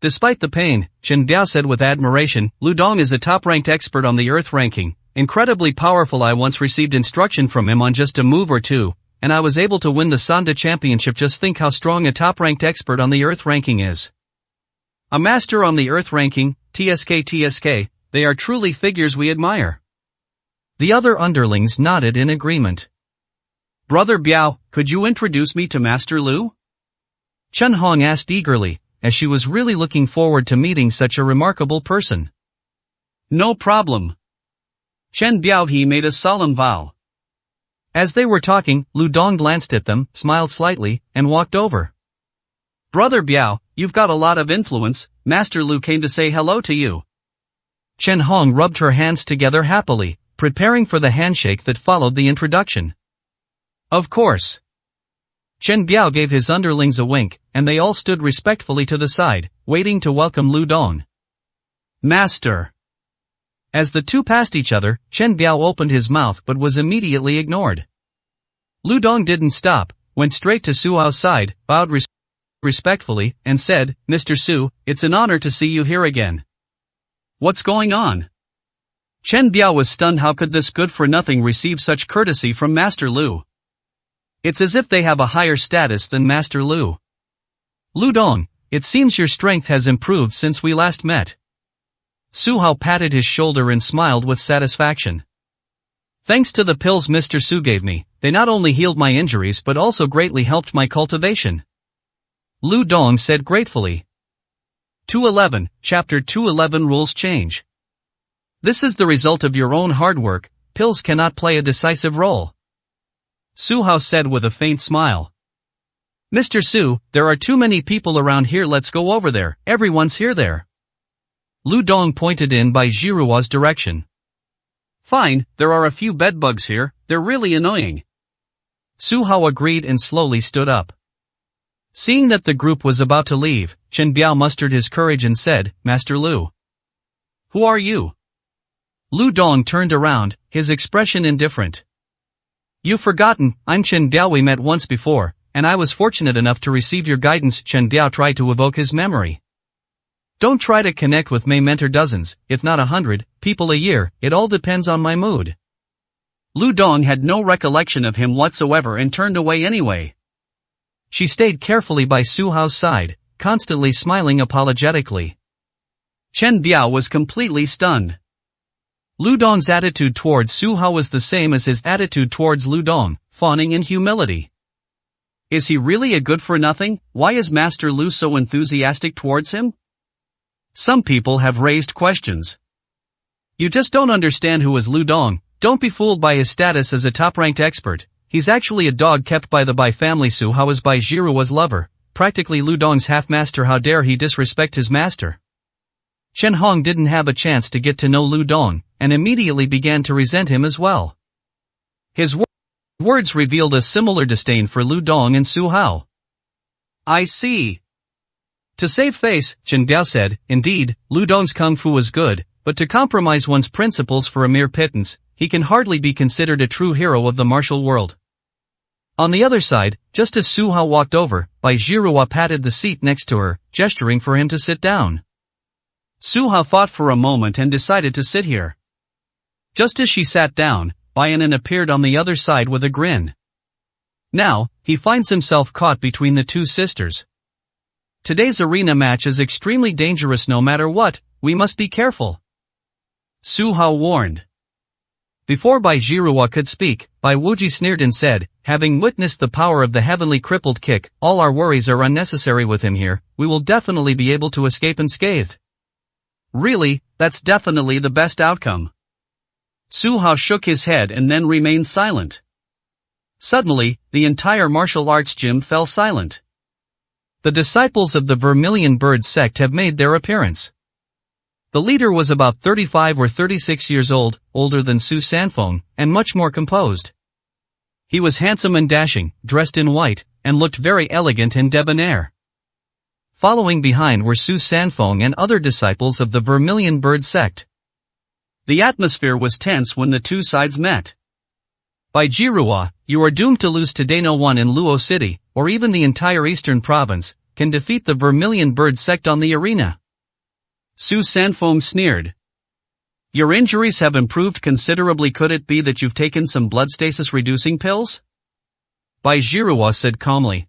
Despite the pain, Chen Biao said with admiration, Lu Dong is a top-ranked expert on the Earth ranking, incredibly powerful. I once received instruction from him on just a move or two, and I was able to win the Sanda Championship. Just think how strong a top-ranked expert on the Earth ranking is. A master on the Earth ranking, TSK, they are truly figures we admire. The other underlings nodded in agreement. Brother Biao, could you introduce me to Master Lu? Chen Hong asked eagerly, as she was really looking forward to meeting such a remarkable person. No problem. Chen Biao he made a solemn vow. As they were talking, Lu Dong glanced at them, smiled slightly, and walked over. Brother Biao, you've got a lot of influence, Master Lu came to say hello to you. Chen Hong rubbed her hands together happily, preparing for the handshake that followed the introduction. Of course. Chen Biao gave his underlings a wink, and they all stood respectfully to the side, waiting to welcome Lu Dong. Master. As the two passed each other, Chen Biao opened his mouth but was immediately ignored. Lu Dong didn't stop, went straight to Su Hao's side, bowed respectfully, and said, Mr. Su, it's an honor to see you here again. What's going on? Chen Biao was stunned. How could this good-for-nothing receive such courtesy from Master Lu? It's as if they have a higher status than Master Lu. Lu Dong, it seems your strength has improved since we last met. Su Hao patted his shoulder and smiled with satisfaction. Thanks to the pills Mr. Su gave me, they not only healed my injuries but also greatly helped my cultivation. Lu Dong said gratefully. 211, Chapter 211 Rules Change. This is the result of your own hard work, pills cannot play a decisive role. Su Hao said with a faint smile. Mr. Su, there are too many people around here, let's go over there, everyone's here there. Lu Dong pointed in by Jiruo's direction. Fine, there are a few bedbugs here, they're really annoying. Su Hao agreed and slowly stood up. Seeing that the group was about to leave, Chen Biao mustered his courage and said, Master Lu. Who are you? Lu Dong turned around, his expression indifferent. You've forgotten, I'm Chen Biao, we met once before, and I was fortunate enough to receive your guidance. Chen Biao tried to evoke his memory. Don't try to connect with me, mentor dozens, if not 100, people a year, it all depends on my mood. Lu Dong had no recollection of him whatsoever and turned away anyway. She stayed carefully by Su Hao's side, constantly smiling apologetically. Chen Biao was completely stunned. Lu Dong's attitude towards Su Hao was the same as his attitude towards Lu Dong, fawning in humility. Is he really a good-for-nothing? Why is Master Lu so enthusiastic towards him? Some people have raised questions. You just don't understand who is Lu Dong. Don't be fooled by his status as a top-ranked expert. He's actually a dog kept by the Bai family. Su Hao is Bai Jiruo's lover, practically Lu Dong's half-master. How dare he disrespect his master? Chen Hong didn't have a chance to get to know Lu Dong, and immediately began to resent him as well. His words revealed a similar disdain for Lu Dong and Su Hao. I see. To save face, Chen Biao said, indeed, Lu Dong's kung fu is good, but to compromise one's principles for a mere pittance, he can hardly be considered a true hero of the martial world. On the other side, just as Su Hao walked over, Bai Jiruo patted the seat next to her, gesturing for him to sit down. Su Hao thought for a moment and decided to sit here. Just as she sat down, Bai Anan appeared on the other side with a grin. Now, he finds himself caught between the two sisters. Today's arena match is extremely dangerous. No matter what, we must be careful. Su Hao warned. Before Bai Jiruo could speak, Bai Wuji sneered and said, having witnessed the power of the heavenly crippled kick, all our worries are unnecessary with him here, we will definitely be able to escape unscathed. Really, that's definitely the best outcome. Su Hao shook his head and then remained silent. Suddenly, the entire martial arts gym fell silent. The disciples of the Vermilion Bird sect have made their appearance. The leader was about 35 or 36 years old, older than Su Sanfeng, and much more composed. He was handsome and dashing, dressed in white, and looked very elegant and debonair. Following behind were Su Sanfeng and other disciples of the Vermilion Bird sect. The atmosphere was tense when the two sides met. Bai Jiruo, you are doomed to lose today. No one in Luo City, or even the entire eastern province, can defeat the Vermilion Bird sect on the arena. Su Sanfeng sneered. Your injuries have improved considerably. Could it be that you've taken some blood stasis reducing pills? Bai Jiruo said calmly.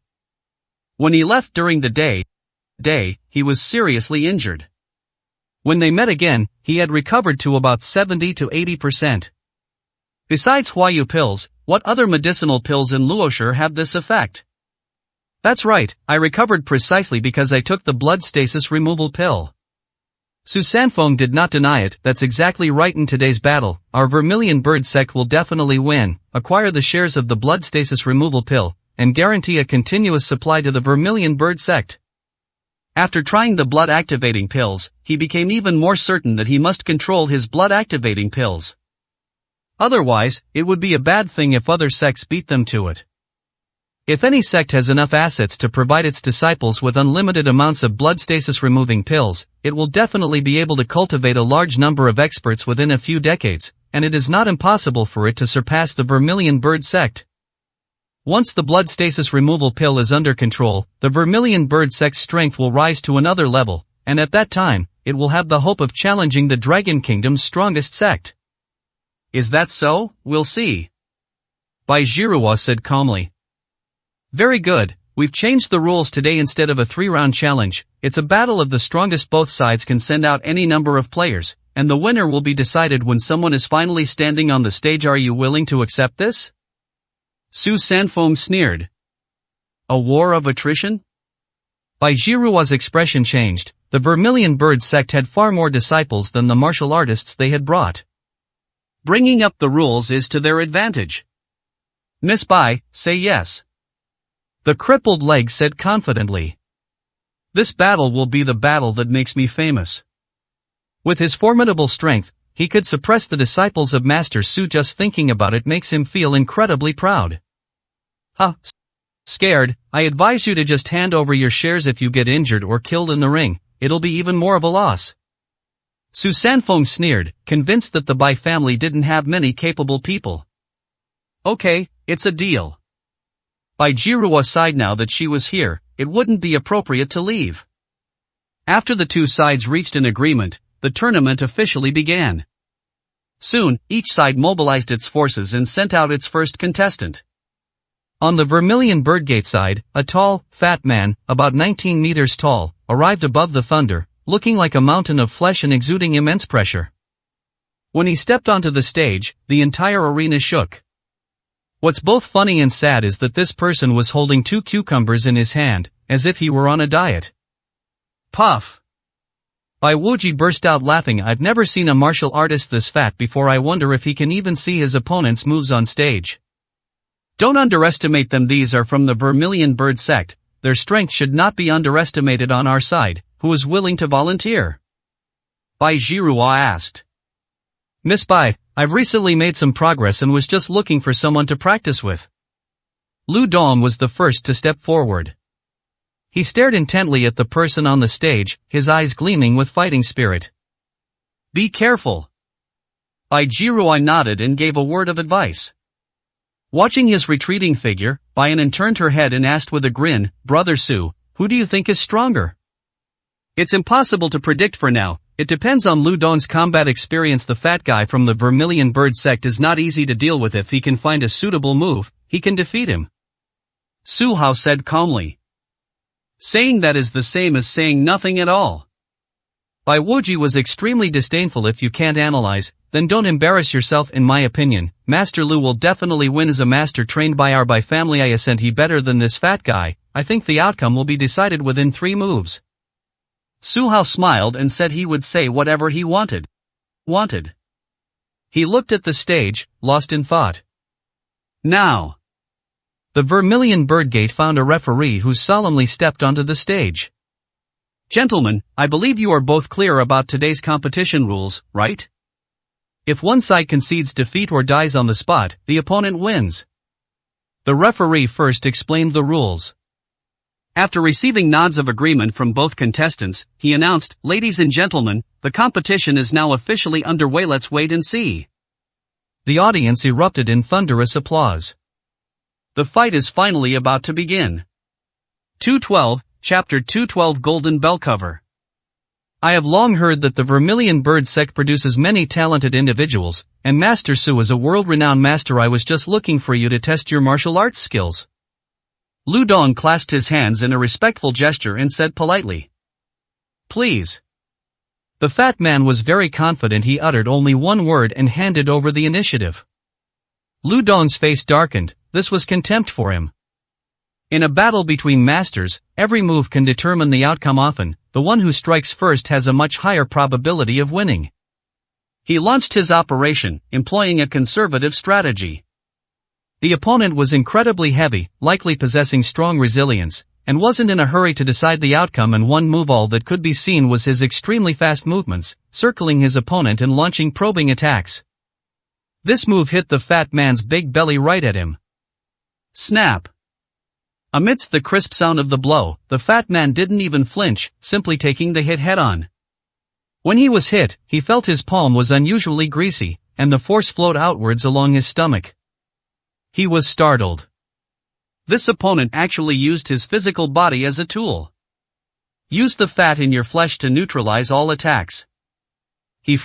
When he left during the day, he was seriously injured. When they met again, he had recovered to about 70 to 80%. Besides Huayu pills, what other medicinal pills in Luoshi have this effect? That's right, I recovered precisely because I took the blood stasis removal pill. Su Sanfeng did not deny it. That's exactly right. In today's battle, our Vermilion Bird sect will definitely win. Acquire the shares of the blood stasis removal pill, and guarantee a continuous supply to the Vermilion Bird sect. After trying the blood activating pills, he became even more certain that he must control his blood activating pills. Otherwise, it would be a bad thing if other sects beat them to it. If any sect has enough assets to provide its disciples with unlimited amounts of blood stasis removing pills, it will definitely be able to cultivate a large number of experts within a few decades, and it is not impossible for it to surpass the Vermilion Bird sect. Once the blood stasis removal pill is under control, the Vermilion Bird sect's strength will rise to another level, and at that time, it will have the hope of challenging the Dragon Kingdom's strongest sect. Is that so? We'll see. Bai Jiruo said calmly. Very good, we've changed the rules today. Instead of a 3-round challenge, it's a battle of the strongest. Both sides can send out any number of players, and the winner will be decided when someone is finally standing on the stage. Are you willing to accept this? Su Sanfeng sneered. A war of attrition? Bai Jiruo's expression changed. The Vermilion Bird sect had far more disciples than the martial artists they had brought. Bringing up the rules is to their advantage. Miss Bai, say yes. The crippled leg said confidently. This battle will be the battle that makes me famous. With his formidable strength, he could suppress the disciples of Master Su. Just thinking about it makes him feel incredibly proud. Scared? I advise you to just hand over your shares. If you get injured or killed in the ring, it'll be even more of a loss. Su Sanfeng sneered, convinced that the Bai family didn't have many capable people. Okay, it's a deal. Bai Jiruo sighed. Now that she was here, it wouldn't be appropriate to leave. After the two sides reached an agreement, the tournament officially began. Soon, each side mobilized its forces and sent out its first contestant. On the Vermilion Birdgate side, a tall, fat man, about 19 meters tall, arrived above the thunder, looking like a mountain of flesh and exuding immense pressure. When he stepped onto the stage, the entire arena shook. What's both funny and sad is that this person was holding 2 cucumbers in his hand, as if he were on a diet. Puff! Bai Wuji burst out laughing. I've never seen a martial artist this fat before. I wonder if he can even see his opponent's moves on stage. Don't underestimate them. These are from the Vermilion Bird sect. Their strength should not be underestimated. On our side, who is willing to volunteer? Bai Jiruo asked. Miss Bai, I've recently made some progress and was just looking for someone to practice with. Lu Dong was the first to step forward. He stared intently at the person on the stage, his eyes gleaming with fighting spirit. Be careful. Bai Jiruo nodded and gave a word of advice. Watching his retreating figure, Bai Anan turned her head and asked with a grin, Brother Su, who do you think is stronger? It's impossible to predict for now. It depends on Lu Dong's combat experience. The fat guy from the Vermilion Bird sect is not easy to deal with. If he can find a suitable move, he can defeat him. Su Hao said calmly. Saying that is the same as saying nothing at all. Bai Wuji was extremely disdainful. If you can't analyze, then don't embarrass yourself. In my opinion, Master Lu will definitely win as a master trained by our Bai family. Isn't he better than this fat guy? I think the outcome will be decided within 3 moves. Su Hao smiled and said he would say whatever he wanted. He looked at the stage, lost in thought. Now. The Vermilion Birdgate found a referee who solemnly stepped onto the stage. Gentlemen, I believe you are both clear about today's competition rules, right? If one side concedes defeat or dies on the spot, the opponent wins. The referee first explained the rules. After receiving nods of agreement from both contestants, he announced, Ladies and gentlemen, the competition is now officially underway. Let's wait and see. The audience erupted in thunderous applause. The fight is finally about to begin. 212, Chapter 212 Golden Bell Cover. I have long heard that the Vermilion Bird sect produces many talented individuals, and Master Su is a world-renowned master. I was just looking for you to test your martial arts skills. Lu Dong clasped his hands in a respectful gesture and said politely. Please. The fat man was very confident. He uttered only one word and handed over the initiative. Lu Dong's face darkened. This was contempt for him. In a battle between masters, every move can determine the outcome. Often, the one who strikes first has a much higher probability of winning. He launched his operation, employing a conservative strategy. The opponent was incredibly heavy, likely possessing strong resilience, and wasn't in a hurry to decide the outcome. In one move, all that could be seen was his extremely fast movements, circling his opponent and launching probing attacks. This move hit the fat man's big belly right at him. Snap! Amidst the crisp sound of the blow, the fat man didn't even flinch, simply taking the hit head-on. When he was hit, he felt his palm was unusually greasy, and the force flowed outwards along his stomach. He was startled. This opponent actually used his physical body as a tool. Use the fat in your flesh to neutralize all attacks. He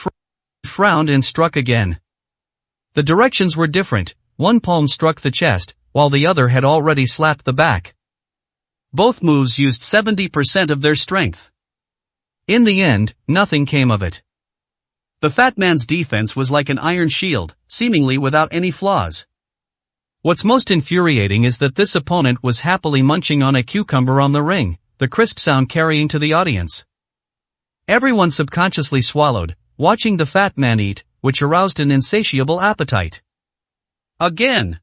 frowned and struck again. The directions were different. One palm struck the chest, while the other had already slapped the back. Both moves used 70% of their strength. In the end, nothing came of it. The fat man's defense was like an iron shield, seemingly without any flaws. What's most infuriating is that this opponent was happily munching on a cucumber on the ring, the crisp sound carrying to the audience. Everyone subconsciously swallowed, watching the fat man eat, which aroused an insatiable appetite. Again!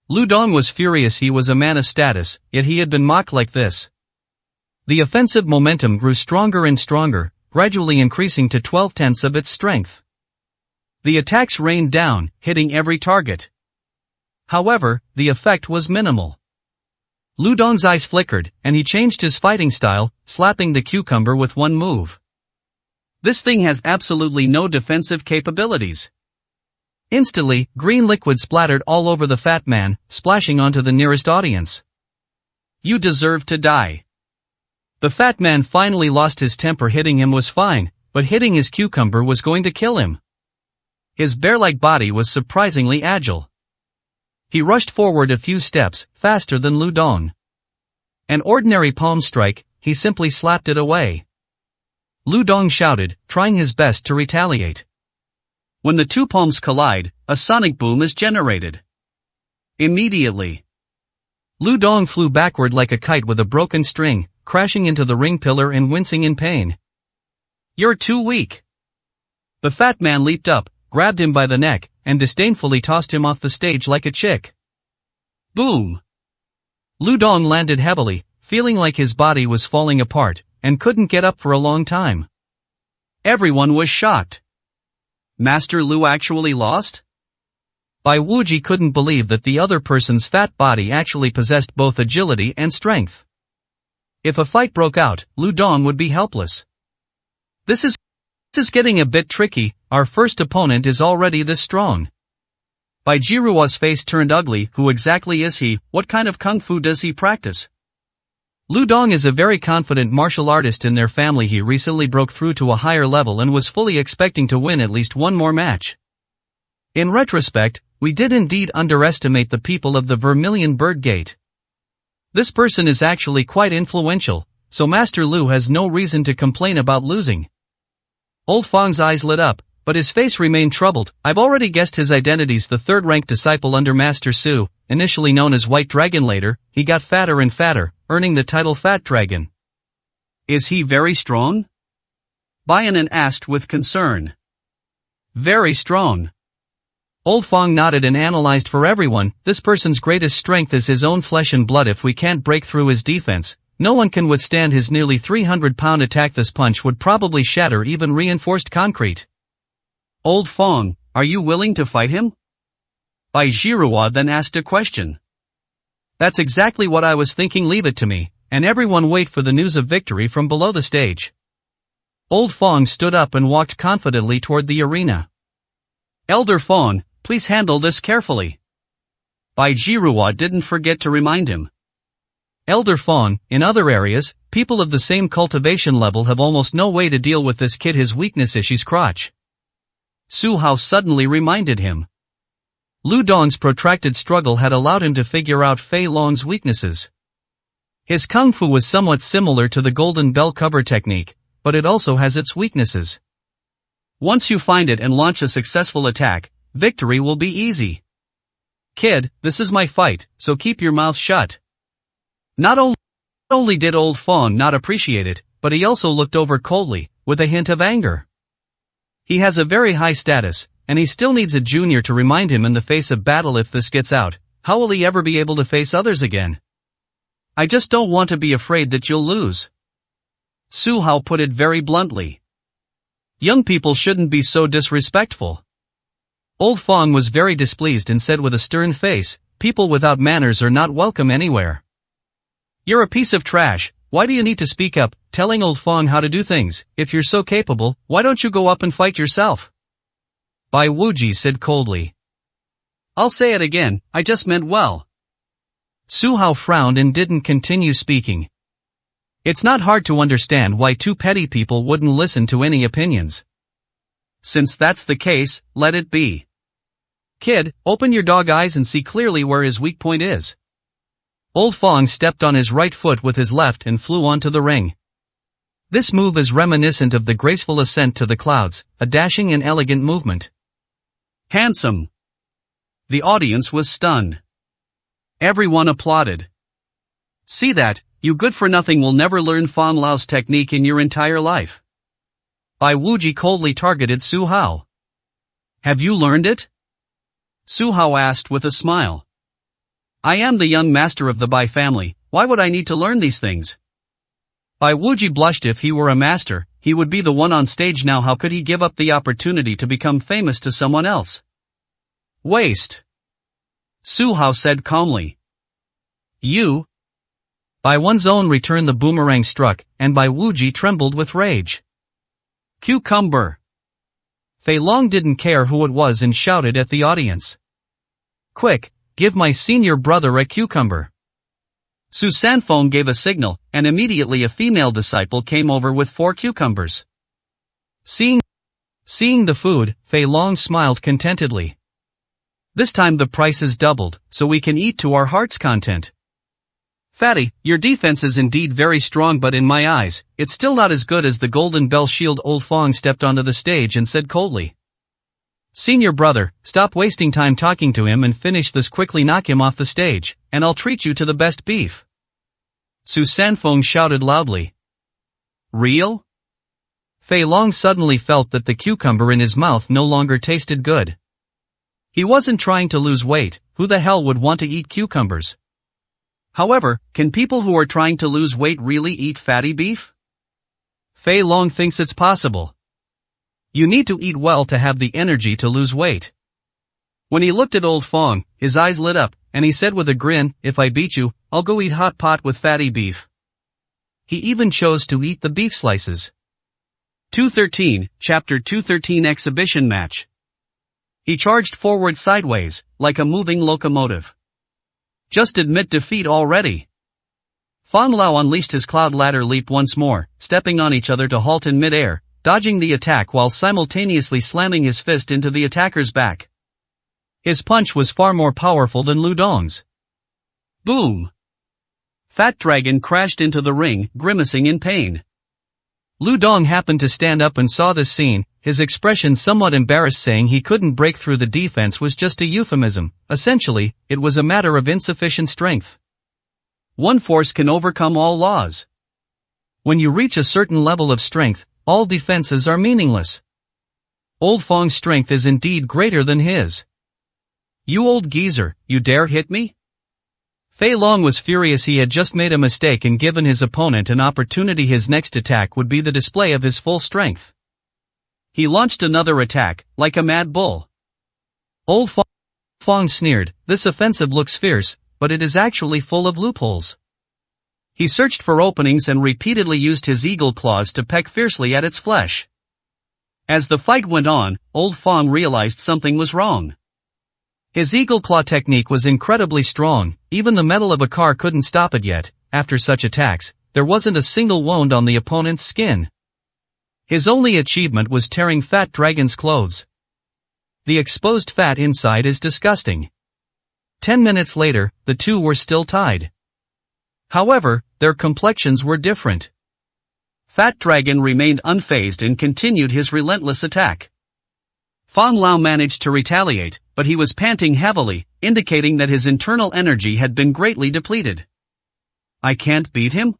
Lu Dong was furious. He was a man of status, yet he had been mocked like this. The offensive momentum grew stronger and stronger, gradually increasing to 12/10 of its strength. The attacks rained down, hitting every target. However, the effect was minimal. Lu Dong's eyes flickered, and he changed his fighting style, slapping the cucumber with one move. This thing has absolutely no defensive capabilities. Instantly, green liquid splattered all over the fat man, splashing onto the nearest audience. You deserve to die. The fat man finally lost his temper. Hitting him was fine, but hitting his cucumber was going to kill him. His bear-like body was surprisingly agile. He rushed forward a few steps, faster than Lu Dong. An ordinary palm strike, he simply slapped it away. Lu Dong shouted, trying his best to retaliate. When the two palms collide, a sonic boom is generated. Immediately, Lu Dong flew backward like a kite with a broken string, crashing into the ring pillar and wincing in pain. You're too weak. The fat man leaped up, grabbed him by the neck, and disdainfully tossed him off the stage like a chick. Boom! Lu Dong landed heavily, feeling like his body was falling apart, and couldn't get up for a long time. Everyone was shocked. Master Lu actually lost? Bai Wuji couldn't believe that the other person's fat body actually possessed both agility and strength. If a fight broke out, Lu Dong would be helpless. This is getting a bit tricky. Our first opponent is already this strong. Bai Jiruo's face turned ugly. Who exactly is he? What kind of kung fu does he practice? Lu Dong is a very confident martial artist in their family. He recently broke through to a higher level and was fully expecting to win at least one more match. In retrospect, we did indeed underestimate the people of the Vermilion Bird Gate. This person is actually quite influential, so Master Lu has no reason to complain about losing. Old Fong's eyes lit up, but his face remained troubled. I've already guessed his identity's the third-ranked disciple under Master Su, initially known as White Dragon. Later, he got fatter and fatter, earning the title Fat Dragon. Is he very strong? Baianan asked with concern. Very strong. Old Fong nodded and analyzed for everyone. This person's greatest strength is his own flesh and blood. If we can't break through his defense, no one can withstand his nearly 300-pound attack. This punch would probably shatter even reinforced concrete. Old Fong, are you willing to fight him? Bai Jiruo then asked a question. That's exactly what I was thinking. Leave it to me, and everyone wait for the news of victory from below the stage. Old Fong stood up and walked confidently toward the arena. Elder Fong, please handle this carefully. Bai Jiruo didn't forget to remind him. Elder Fong, in other areas, people of the same cultivation level have almost no way to deal with this kid. His weakness is his crotch. Su Hao suddenly reminded him. Lu Dong's protracted struggle had allowed him to figure out Fei Long's weaknesses. His kung fu was somewhat similar to the golden bell cover technique, but it also has its weaknesses. Once you find it and launch a successful attack, victory will be easy. Kid, this is my fight, so keep your mouth shut. Not only did Old Fong not appreciate it, but he also looked over coldly, with a hint of anger. He has a very high status, and he still needs a junior to remind him in the face of battle. If this gets out, how will he ever be able to face others again? I just don't want to be afraid that you'll lose. Su Hao put it very bluntly. Young people shouldn't be so disrespectful. Old Fong was very displeased and said with a stern face, people without manners are not welcome anywhere. You're a piece of trash. Why do you need to speak up, telling Old Fong how to do things? If you're so capable, why don't you go up and fight yourself? Bai Wuji said coldly. I'll say it again, I just meant well. Su Hao frowned and didn't continue speaking. It's not hard to understand why two petty people wouldn't listen to any opinions. Since that's the case, let it be. Kid, open your dog eyes and see clearly where his weak point is. Old Fong stepped on his right foot with his left and flew onto the ring. This move is reminiscent of the graceful ascent to the clouds, a dashing and elegant movement. Handsome. The audience was stunned. Everyone applauded. See that, you good-for-nothing will never learn Fan Lao's technique in your entire life. Bai Wuji coldly targeted Su Hao. Have you learned it? Su Hao asked with a smile. I am the young master of the Bai family, why would I need to learn these things? Bai Wuji blushed. If he were a master, he would be the one on stage now. How could he give up the opportunity to become famous to someone else? Waste. Su Hao said calmly. You? Bai Wen's own return the boomerang struck, and Bai Wuji trembled with rage. Cucumber. Fei Long didn't care who it was and shouted at the audience. Quick, give my senior brother a cucumber. Su Sanfeng gave a signal, and immediately a female disciple came over with 4 cucumbers. Seeing the food, Fei Long smiled contentedly. This time the price is doubled, so we can eat to our heart's content. Fatty, your defense is indeed very strong, but in my eyes, it's still not as good as the Golden Bell Shield. Old Fong stepped onto the stage and said coldly. Senior brother, stop wasting time talking to him and finish this quickly. Knock him off the stage, and I'll treat you to the best beef. Su Sanfeng shouted loudly. Real? Fei Long suddenly felt that the cucumber in his mouth no longer tasted good. He wasn't trying to lose weight, who the hell would want to eat cucumbers? However, can people who are trying to lose weight really eat fatty beef? Fei Long thinks it's possible. You need to eat well to have the energy to lose weight. When he looked at Old Fong, his eyes lit up, and he said with a grin, if I beat you, I'll go eat hot pot with fatty beef. He even chose to eat the beef slices. 213, Chapter 213 Exhibition Match. He charged forward sideways, like a moving locomotive. Just admit defeat already. Fan Lao unleashed his cloud ladder leap once more, stepping on each other to halt in mid-air, dodging the attack while simultaneously slamming his fist into the attacker's back. His punch was far more powerful than Lu Dong's. Boom! Fat Dragon crashed into the ring, grimacing in pain. Lu Dong happened to stand up and saw this scene, his expression somewhat embarrassed, saying he couldn't break through the defense was just a euphemism. Essentially, it was a matter of insufficient strength. One force can overcome all laws. When you reach a certain level of strength, all defenses are meaningless. Old Fong's strength is indeed greater than his. You old geezer, you dare hit me? Fei Long was furious. He had just made a mistake and given his opponent an opportunity. His next attack would be the display of his full strength. He launched another attack, like a mad bull. Old Fong sneered, this offensive looks fierce, but it is actually full of loopholes. He searched for openings and repeatedly used his eagle claws to peck fiercely at its flesh. As the fight went on, Old Fong realized something was wrong. His eagle claw technique was incredibly strong, even the metal of a car couldn't stop it yet. After such attacks, there wasn't a single wound on the opponent's skin. His only achievement was tearing Fat Dragon's clothes. The exposed fat inside is disgusting. 10 minutes later, the two were still tied. However, their complexions were different. Fat Dragon remained unfazed and continued his relentless attack. Fan Lao managed to retaliate, but he was panting heavily, indicating that his internal energy had been greatly depleted. I can't beat him?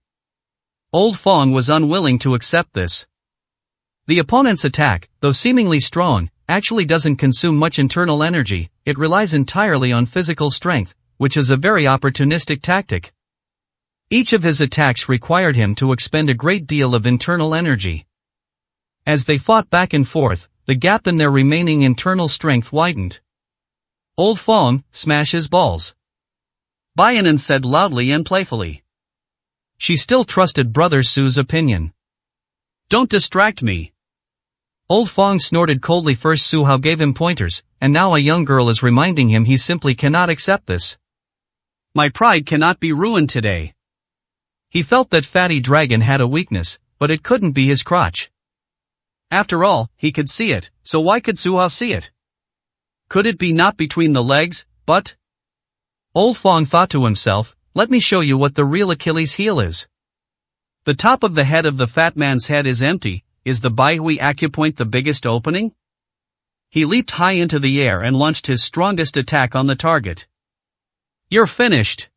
Old Fong was unwilling to accept this. The opponent's attack, though seemingly strong, actually doesn't consume much internal energy. It relies entirely on physical strength, which is a very opportunistic tactic. Each of his attacks required him to expend a great deal of internal energy. As they fought back and forth, the gap in their remaining internal strength widened. Old Fong, smash his balls. Baianan said loudly and playfully. She still trusted Brother Su's opinion. Don't distract me. Old Fong snorted coldly. First Su Hao gave him pointers, and now a young girl is reminding him he simply cannot accept this. My pride cannot be ruined today. He felt that Fatty Dragon had a weakness, but it couldn't be his crotch. After all, he could see it, so why could Su Hao see it? Could it be not between the legs, but? Old Fong thought to himself, let me show you what the real Achilles heel is. The top of the head of the fat man's head is empty. Is the Baihui acupoint the biggest opening? He leaped high into the air and launched his strongest attack on the target. You're finished.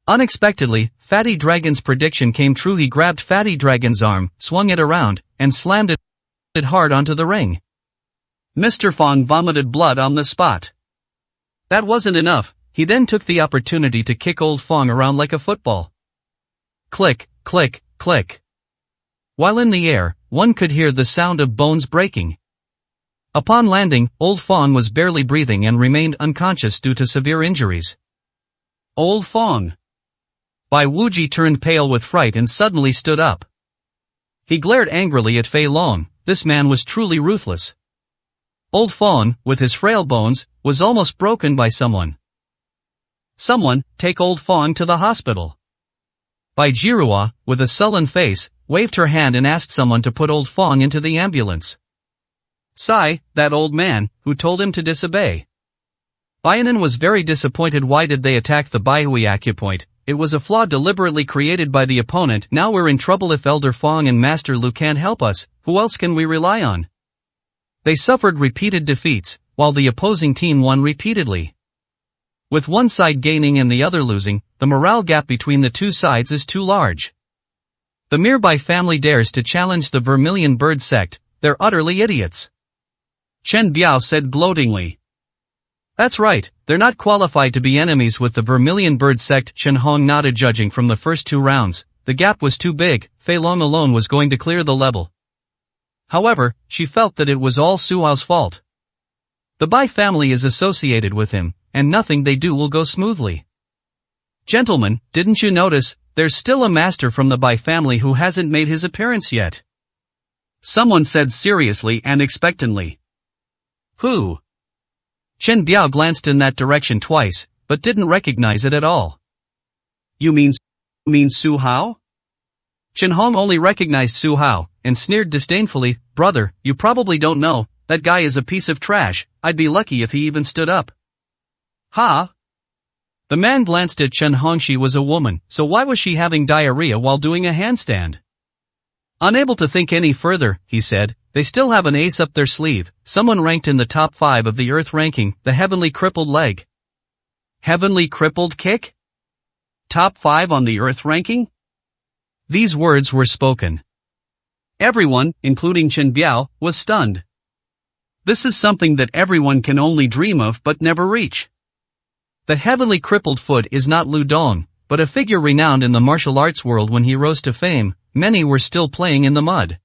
Unexpectedly, Fatty Dragon's prediction came true. He grabbed Fatty Dragon's arm, swung it around, and slammed it hard onto the ring. Mr. Fong vomited blood on the spot. That wasn't enough, he then took the opportunity to kick Old Fong around like a football. Click, click, click. While in the air, one could hear the sound of bones breaking. Upon landing, Old Fong was barely breathing and remained unconscious due to severe injuries. Old Fong. Bai Wuji turned pale with fright and suddenly stood up. He glared angrily at Fei Long. This man was truly ruthless. Old Fong, with his frail bones, was almost broken by someone. Someone, take Old Fong to the hospital. Bai Jiruo, with a sullen face, waved her hand and asked someone to put Old Fong into the ambulance. Sai, that old man, who told him to disobey. Baianan was very disappointed. Why did they attack the Baihui acupoint? It was a flaw deliberately created by the opponent. Now we're in trouble. If Elder Fong and Master Lu can't help us, who else can we rely on? They suffered repeated defeats, while the opposing team won repeatedly. With one side gaining and the other losing, the morale gap between the two sides is too large. The Mirbai family dares to challenge the Vermilion Bird sect. They're utterly idiots. Chen Biao said gloatingly. That's right, they're not qualified to be enemies with the Vermilion Bird sect. Chen Hong nodded. Judging from the first two rounds, the gap was too big. Fei Long alone was going to clear the level. However, she felt that it was all Su Hao's fault. The Bai family is associated with him, and nothing they do will go smoothly. Gentlemen, didn't you notice, there's still a master from the Bai family who hasn't made his appearance yet? Someone said seriously and expectantly. Who? Chen Biao glanced in that direction twice, but didn't recognize it at all. You mean Su Hao? Chen Hong only recognized Su Hao, and sneered disdainfully, brother, you probably don't know, that guy is a piece of trash. I'd be lucky if he even stood up. Ha? The man glanced at Chen Hong. She was a woman, so why was she having diarrhea while doing a handstand? Unable to think any further, he said, they still have an ace up their sleeve, someone ranked in the top 5 of the Earth ranking, the Heavenly Crippled Leg. Heavenly Crippled Kick? Top 5 on the Earth ranking? These words were spoken. Everyone, including Chen Biao, was stunned. This is something that everyone can only dream of but never reach. The Heavenly Crippled Foot is not Lu Dong, but a figure renowned in the martial arts world. When he rose to fame, many were still playing in the mud.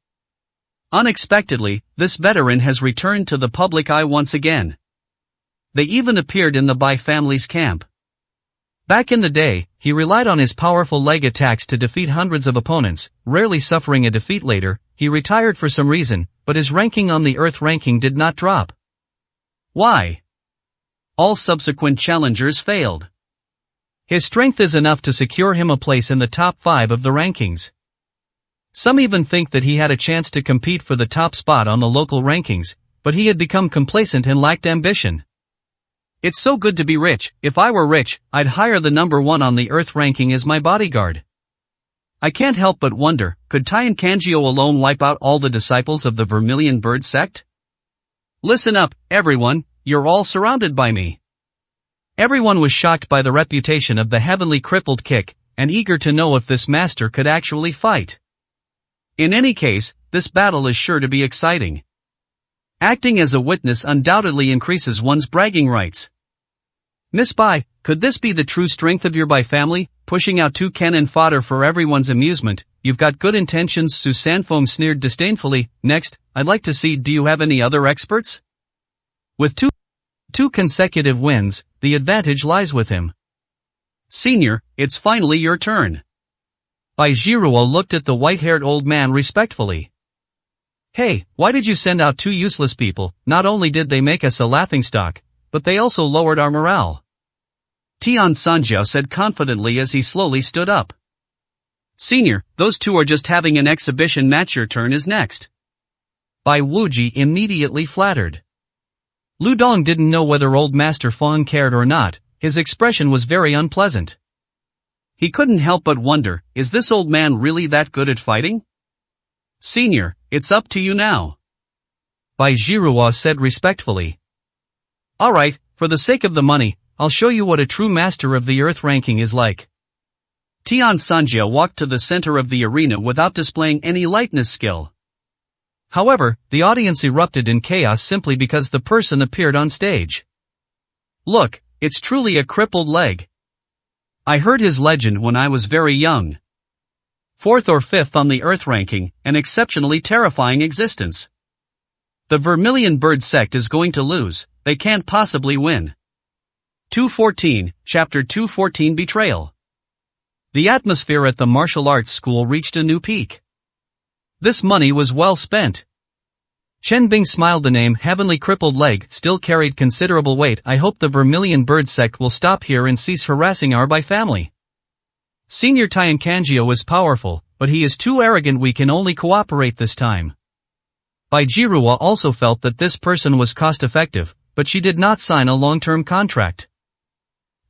Unexpectedly, this veteran has returned to the public eye once again. They even appeared in the Bai family's camp. Back in the day, he relied on his powerful leg attacks to defeat hundreds of opponents, rarely suffering a defeat. Later, he retired for some reason, but his ranking on the Earth ranking did not drop. Why? All subsequent challengers failed. His strength is enough to secure him a place in the top 5 of the rankings. Some even think that he had a chance to compete for the top spot on the local rankings, but he had become complacent and lacked ambition. It's so good to be rich. If I were rich, I'd hire the number 1 on the Earth ranking as my bodyguard. I can't help but wonder, could Tian Kangio alone wipe out all the disciples of the Vermilion Bird sect? Listen up, everyone, you're all surrounded by me. Everyone was shocked by the reputation of the Heavenly Crippled Kick, and eager to know if this master could actually fight. In any case, this battle is sure to be exciting. Acting as a witness undoubtedly increases one's bragging rights. Miss Bai, could this be the true strength of your Bai family, pushing out 2 cannon fodder for everyone's amusement? You've got good intentions. Su Sanfeng sneered disdainfully. Next, I'd like to see, do you have any other experts? With two consecutive wins, the advantage lies with him. Senior, it's finally your turn. Bai Jiruo looked at the white-haired old man respectfully. Hey, why did you send out 2 useless people? Not only did they make us a laughingstock, but they also lowered our morale. Tian Sanjiao said confidently as he slowly stood up. Senior, those 2 are just having an exhibition match. Your turn is next. Bai Wuji immediately flattered. Lu Dong didn't know whether old Master Fong cared or not. His expression was very unpleasant. He couldn't help but wonder, is this old man really that good at fighting? Senior, it's up to you now. Bai Zhihua said respectfully. Alright, for the sake of the money, I'll show you what a true master of the earth ranking is like. Tian Sanjia walked to the center of the arena without displaying any lightness skill. However, the audience erupted in chaos simply because the person appeared on stage. Look, it's truly a crippled leg. I heard his legend when I was very young. 4th or 5th on the earth ranking, an exceptionally terrifying existence. The Vermilion Bird sect is going to lose, they can't possibly win. 214, Chapter 214 Betrayal. The atmosphere at the martial arts school reached a new peak. This money was well spent. Chen Bing smiled. The name Heavenly Crippled Leg still carried considerable weight. I hope the Vermilion Bird sect will stop here and cease harassing our Bai family. Senior Tian Kanjio is powerful, but he is too arrogant. We can only cooperate this time. Bai Zhihua also felt that this person was cost-effective, but she did not sign a long-term contract.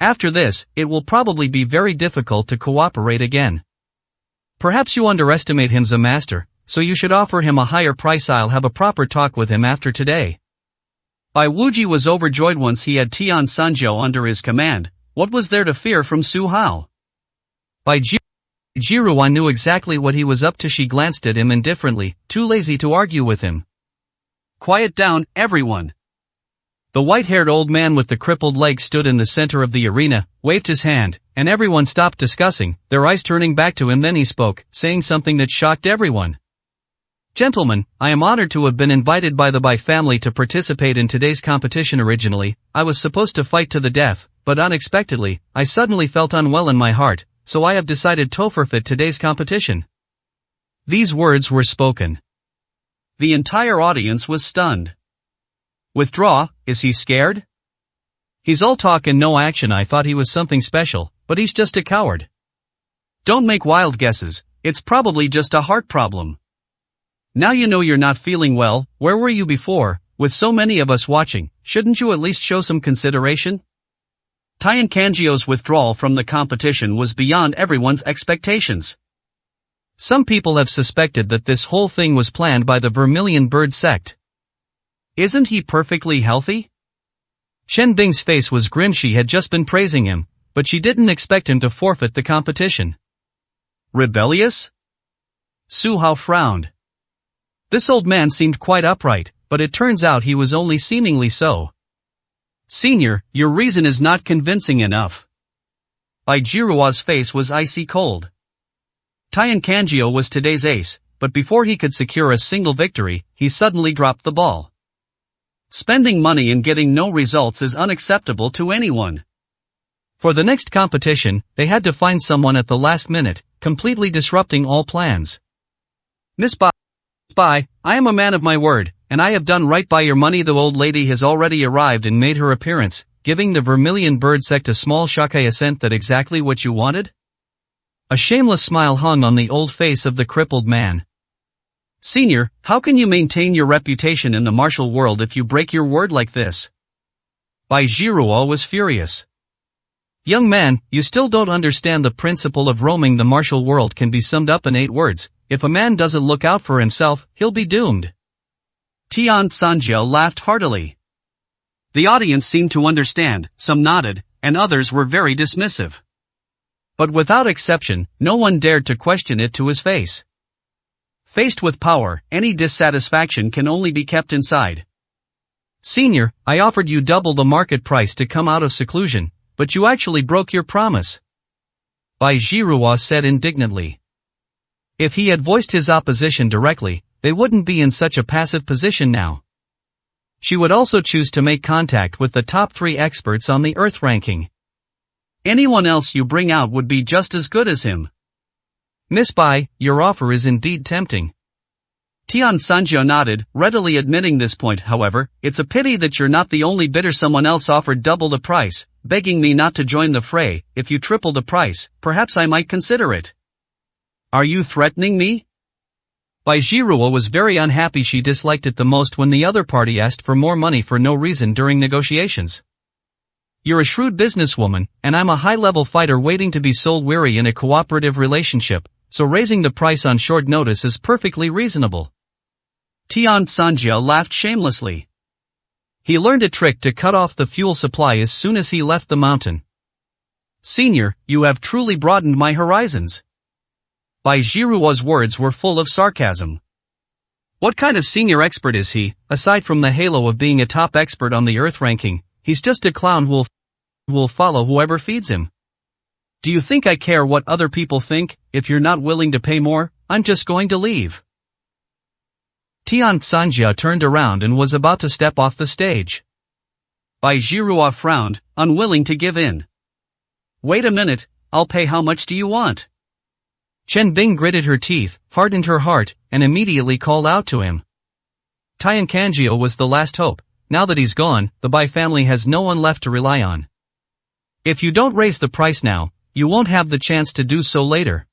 After this, it will probably be very difficult to cooperate again. Perhaps you underestimate him as a master, so you should offer him a higher price. I'll have a proper talk with him after today. Bai Wuji was overjoyed once he had Tian Sanjiu under his command. What was there to fear from Su Hao? Bai Zhihua knew exactly what he was up to. She glanced at him indifferently, too lazy to argue with him. Quiet down, everyone. The white-haired old man with the crippled leg stood in the center of the arena, waved his hand, and everyone stopped discussing, their eyes turning back to him. Then he spoke, saying something that shocked everyone. Gentlemen, I am honored to have been invited by the Bai family to participate in today's competition. Originally, I was supposed to fight to the death, but unexpectedly, I suddenly felt unwell in my heart, so I have decided to forfeit today's competition. These words were spoken. The entire audience was stunned. Withdraw, is he scared? He's all talk and no action. I thought he was something special, but he's just a coward. Don't make wild guesses, it's probably just a heart problem. Now you know you're not feeling well. Where were you before? With so many of us watching, shouldn't you at least show some consideration? Tian Kanjio's withdrawal from the competition was beyond everyone's expectations. Some people have suspected that this whole thing was planned by the Vermilion Bird sect. Isn't he perfectly healthy? Chen Bing's face was grim. She had just been praising him, but she didn't expect him to forfeit the competition. Rebellious? Su Hao frowned. This old man seemed quite upright, but it turns out he was only seemingly so. Senior, your reason is not convincing enough. Bai Zhihua's face was icy cold. Tian Kanjio was today's ace, but before he could secure a single victory, he suddenly dropped the ball. Spending money and getting no results is unacceptable to anyone. For the next competition, they had to find someone at the last minute, completely disrupting all plans. Miss Bai, I am a man of my word, and I have done right by your money. The old lady has already arrived and made her appearance, giving the Vermilion Bird sect a small shock. I assent. That exactly what you wanted? A shameless smile hung on the old face of the crippled man. Senior, how can you maintain your reputation in the martial world if you break your word like this? Bai Zhihua was furious. Young man, you still don't understand the principle of roaming. The martial world can be summed up in 8 words. If a man doesn't look out for himself, he'll be doomed. Tian Sanjiu laughed heartily. The audience seemed to understand, some nodded, and others were very dismissive. But without exception, no one dared to question it to his face. Faced with power, any dissatisfaction can only be kept inside. Senior, I offered you double the market price to come out of seclusion, but you actually broke your promise. Bai Zhihua said indignantly. If he had voiced his opposition directly, they wouldn't be in such a passive position now. She would also choose to make contact with the top 3 experts on the Earth ranking. Anyone else you bring out would be just as good as him. Miss Bai, your offer is indeed tempting. Tian Sanjiu nodded, readily admitting this point. However, it's a pity that you're not the only bidder. Someone else offered double the price, begging me not to join the fray. If you triple the price, perhaps I might consider it. Are you threatening me? Bai Jiruo was very unhappy. She disliked it the most when the other party asked for more money for no reason during negotiations. You're a shrewd businesswoman, and I'm a high-level fighter waiting to be soul weary in a cooperative relationship, so raising the price on short notice is perfectly reasonable. Tian Sanjia laughed shamelessly. He learned a trick to cut off the fuel supply as soon as he left the mountain. Senior, you have truly broadened my horizons. Bai Jiruo's words were full of sarcasm. What kind of senior expert is he? Aside from the halo of being a top expert on the Earth ranking, he's just a clown who will follow whoever feeds him. Do you think I care what other people think? If you're not willing to pay more, I'm just going to leave. Tian Sanjia turned around and was about to step off the stage. Bai Jiruo frowned, unwilling to give in. Wait a minute, I'll pay. How much do you want? Chen Bing gritted her teeth, hardened her heart, and immediately called out to him. Tian Kanjio was the last hope. Now that he's gone, the Bai family has no one left to rely on. If you don't raise the price now, you won't have the chance to do so later.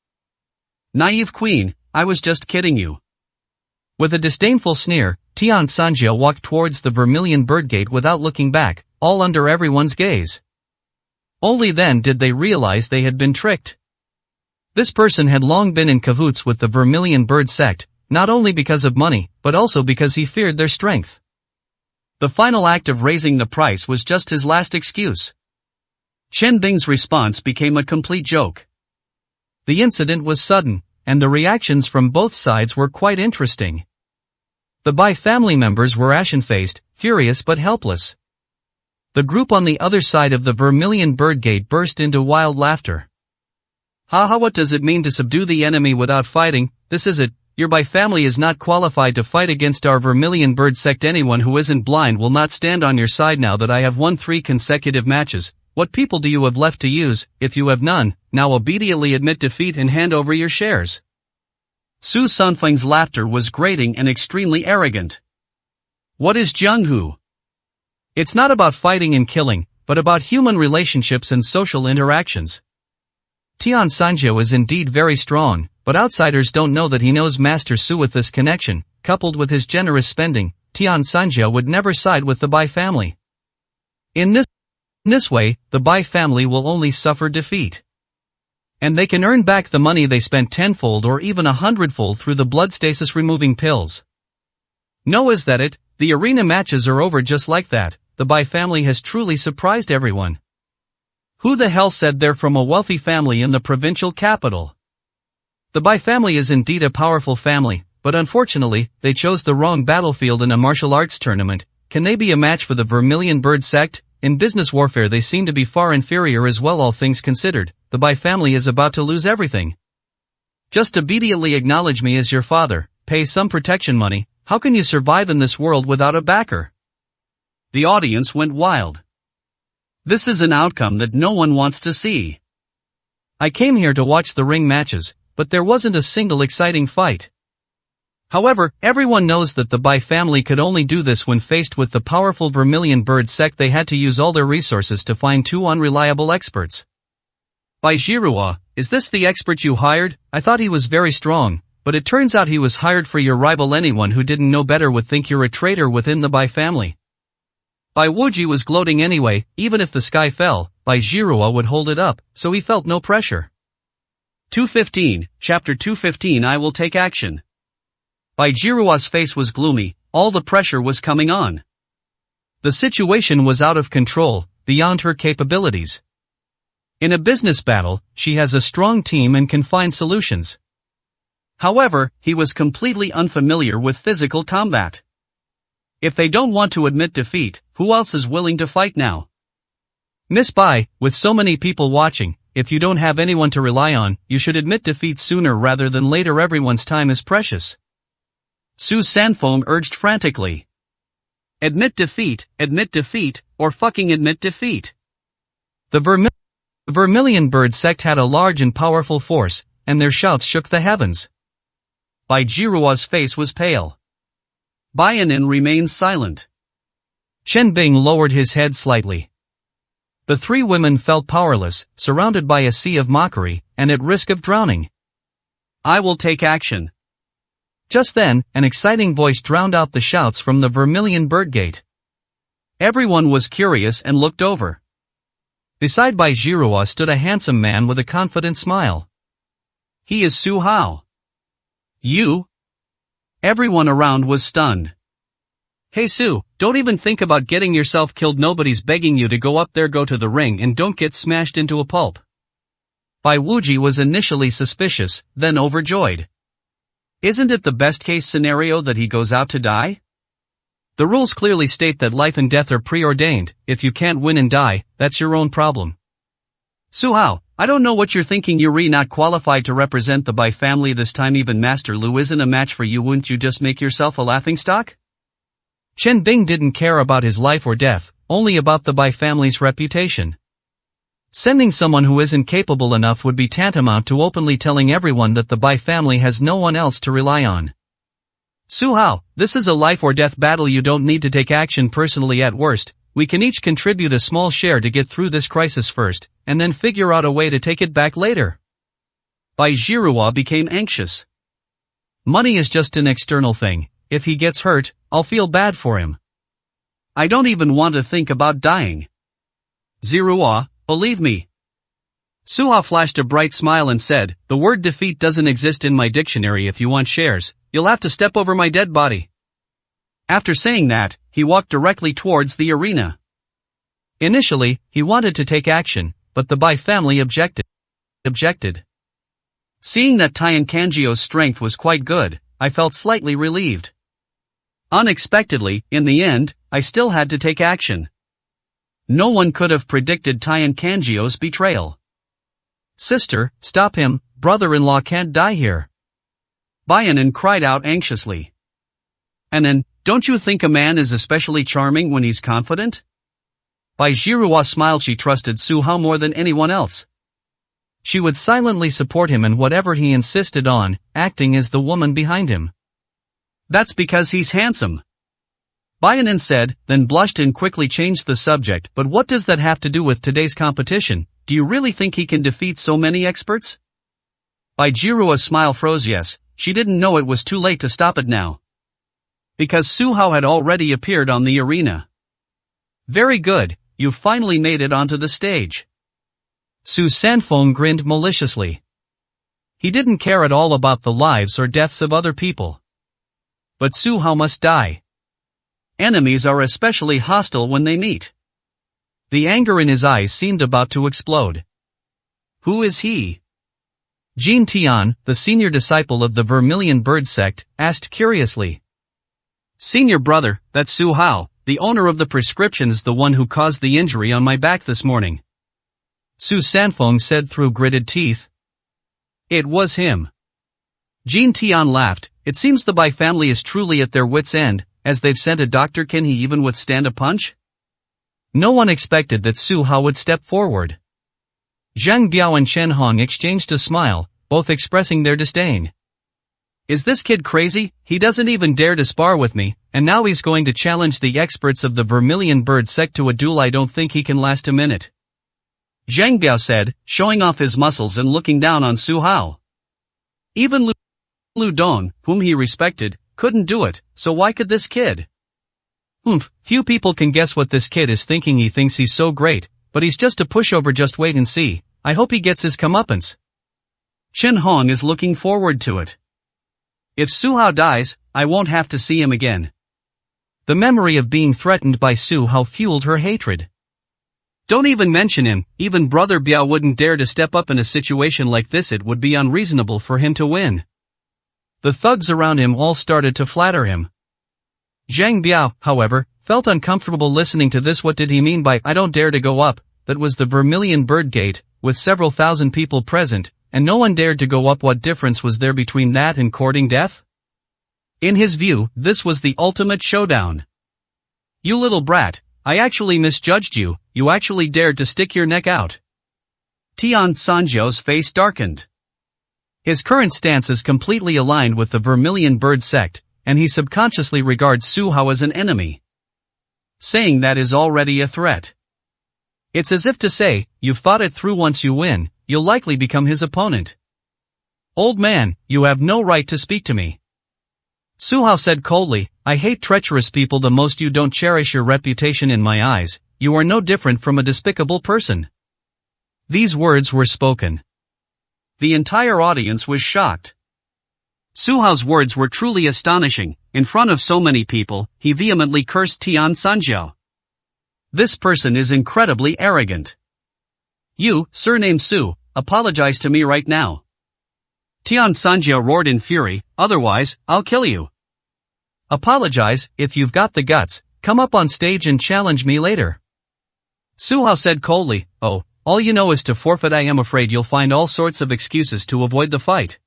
Naive queen, I was just kidding you. With a disdainful sneer, Tian Sanjia walked towards the Vermilion Bird Gate without looking back, all under everyone's gaze. Only then did they realize they had been tricked. This person had long been in cahoots with the Vermilion Bird sect, not only because of money, but also because he feared their strength. The final act of raising the price was just his last excuse. Chen Bing's response became a complete joke. The incident was sudden, and the reactions from both sides were quite interesting. The Bai family members were ashen-faced, furious but helpless. The group on the other side of the Vermilion Bird Gate burst into wild laughter. Haha, what does it mean to subdue the enemy without fighting? This is it. Your Bai family is not qualified to fight against our Vermilion Bird sect. Anyone who isn't blind will not stand on your side now that I have won 3 consecutive matches. What people do you have left to use? If you have none, now obediently admit defeat and hand over your shares. Su Sunfeng's laughter was grating and extremely arrogant. What is Jianghu? It's not about fighting and killing, but about human relationships and social interactions. Tian Sanjia is indeed very strong, but outsiders don't know that he knows Master Su. With this connection, coupled with his generous spending, Tian Sanjia would never side with the Bai family. In this way, the Bai family will only suffer defeat. And they can earn back the money they spent tenfold or even 100-fold through the blood stasis removing pills. No, is that it? The arena matches are over just like that. The Bai family has truly surprised everyone. Who the hell said they're from a wealthy family in the provincial capital? The Bai family is indeed a powerful family, but unfortunately, they chose the wrong battlefield in a martial arts tournament. Can they be a match for the Vermilion Bird sect? In business warfare they seem to be far inferior as well. All things considered, the Bai family is about to lose everything. Just obediently acknowledge me as your father, pay some protection money. How can you survive in this world without a backer? The audience went wild. This is an outcome that no one wants to see. I came here to watch the ring matches, but there wasn't a single exciting fight. However, everyone knows that the Bai family could only do this when faced with the powerful Vermilion Bird sect. They had to use all their resources to find 2 unreliable experts. Bai Jiruo, is this the expert you hired? I thought he was very strong, but it turns out he was hired for your rival. Anyone who didn't know better would think you're a traitor within the Bai family. Bai Wuji was gloating anyway. Even if the sky fell, Bai Jiruo would hold it up, so he felt no pressure. 215, Chapter 215. I will take action. Bai Jiruo's face was gloomy, all the pressure was coming on. The situation was out of control, beyond her capabilities. In a business battle, she has a strong team and can find solutions. However, he was completely unfamiliar with physical combat. If they don't want to admit defeat, who else is willing to fight now? Miss Bai, with so many people watching, if you don't have anyone to rely on, you should admit defeat sooner rather than later. Everyone's time is precious. Su Sanfeng urged frantically. Admit defeat, or fucking admit defeat. The Vermilion Bird sect had a large and powerful force, and their shouts shook the heavens. Bai Jiruo's face was pale. Baianin remained silent. Chen Bing lowered his head slightly. The 3 women felt powerless, surrounded by a sea of mockery, and at risk of drowning. I will take action. Just then, an exciting voice drowned out the shouts from the Vermilion Bird Gate. Everyone was curious and looked over. Beside Bai Jiruo stood a handsome man with a confident smile. He is Su Hao. You? Everyone around was stunned. Hey Su, don't even think about getting yourself killed. Nobody's begging you to go up there. Go to the ring and don't get smashed into a pulp. Bai Wuji was initially suspicious, then overjoyed. Isn't it the best case scenario that he goes out to die? The rules clearly state that life and death are preordained. If you can't win and die, that's your own problem. Su Hao, I don't know what you're thinking. You're not qualified to represent the Bai family this time. Even Master Lu isn't a match for you. Wouldn't you just make yourself a laughingstock? Chen Bing didn't care about his life or death, only about the Bai family's reputation. Sending someone who isn't capable enough would be tantamount to openly telling everyone that the Bai family has no one else to rely on. Su Hao, this is a life or death battle. You don't need to take action personally. At worst, we can each contribute a small share to get through this crisis first, and then figure out a way to take it back later. Bai Jiruo became anxious. Money is just an external thing. If he gets hurt, I'll feel bad for him. I don't even want to think about dying. Jiruo, believe me. Su Hao flashed a bright smile and said, the word defeat doesn't exist in my dictionary. If you want shares, you'll have to step over my dead body. After saying that, he walked directly towards the arena. Initially, he wanted to take action, but the Bai family objected. Seeing that Tian Kangio's strength was quite good, I felt slightly relieved. Unexpectedly, in the end, I still had to take action. No one could have predicted Tian Kangio's betrayal. Sister, stop him, brother-in-law can't die here. Baianan cried out anxiously. Anan, don't you think a man is especially charming when he's confident? Bai Jiruo smiled. She trusted Su Hao more than anyone else. She would silently support him in whatever he insisted on, acting as the woman behind him. That's because he's handsome. Baianan said, then blushed and quickly changed the subject. But what does that have to do with today's competition? Do you really think he can defeat so many experts? Bai Jiruo's smile froze. Yes, she didn't know it was too late to stop it now. Because Su Hao had already appeared on the arena. Very good, you finally made it onto the stage. Su Sanfeng grinned maliciously. He didn't care at all about the lives or deaths of other people. But Su Hao must die. Enemies are especially hostile when they meet. The anger in his eyes seemed about to explode. Who is he? Jin Tian, the senior disciple of the Vermilion Bird sect, asked curiously. Senior brother, that's Su Hao, the owner of the prescription, is the one who caused the injury on my back this morning. Su Sanfeng said through gritted teeth. It was him. Jin Tian laughed. It seems the Bai family is truly at their wits' end, as they've sent a doctor. Can he even withstand a punch? No one expected that Su Hao would step forward. Zhang Biao and Chen Hong exchanged a smile, both expressing their disdain. Is this kid crazy? He doesn't even dare to spar with me, and now he's going to challenge the experts of the Vermilion Bird sect to a duel. I don't think he can last a minute. Zhang Biao said, showing off his muscles and looking down on Su Hao. Even Lu Don, whom he respected, couldn't do it, so why could this kid? Few people can guess what this kid is thinking. He thinks he's so great, but he's just a pushover. Just wait and see. I hope he gets his comeuppance. Chen Hong is looking forward to it. If Su Hao dies, I won't have to see him again. The memory of being threatened by Su Hao fueled her hatred. Don't even mention him. Even Brother Biao wouldn't dare to step up in a situation like this. It would be unreasonable for him to win. The thugs around him all started to flatter him. Zhang Biao, however, felt uncomfortable listening to this. What did he mean by I don't dare to go up? That was the Vermilion Bird Gate, with several thousand people present, and no one dared to go up. What difference was there between that and courting death? In his view, this was the ultimate showdown. You little brat, I actually misjudged you. You actually dared to stick your neck out. Tian Sanjiu's face darkened. His current stance is completely aligned with the Vermilion Bird sect, and he subconsciously regards Su Hao as an enemy. Saying that is already a threat. It's as if to say, you've fought it through. Once you win, you'll likely become his opponent. Old man, you have no right to speak to me. Su Hao said coldly, I hate treacherous people the most. You don't cherish your reputation in my eyes, you are no different from a despicable person. These words were spoken. The entire audience was shocked. Su Hao's words were truly astonishing. In front of so many people, he vehemently cursed Tian Sanjiao. This person is incredibly arrogant. You, surnamed Su, apologize to me right now. Tian Sanjiao roared in fury, otherwise, I'll kill you. Apologize, if you've got the guts, come up on stage and challenge me later. Su Hao said coldly, oh, all you know is to forfeit. I am afraid you'll find all sorts of excuses to avoid the fight.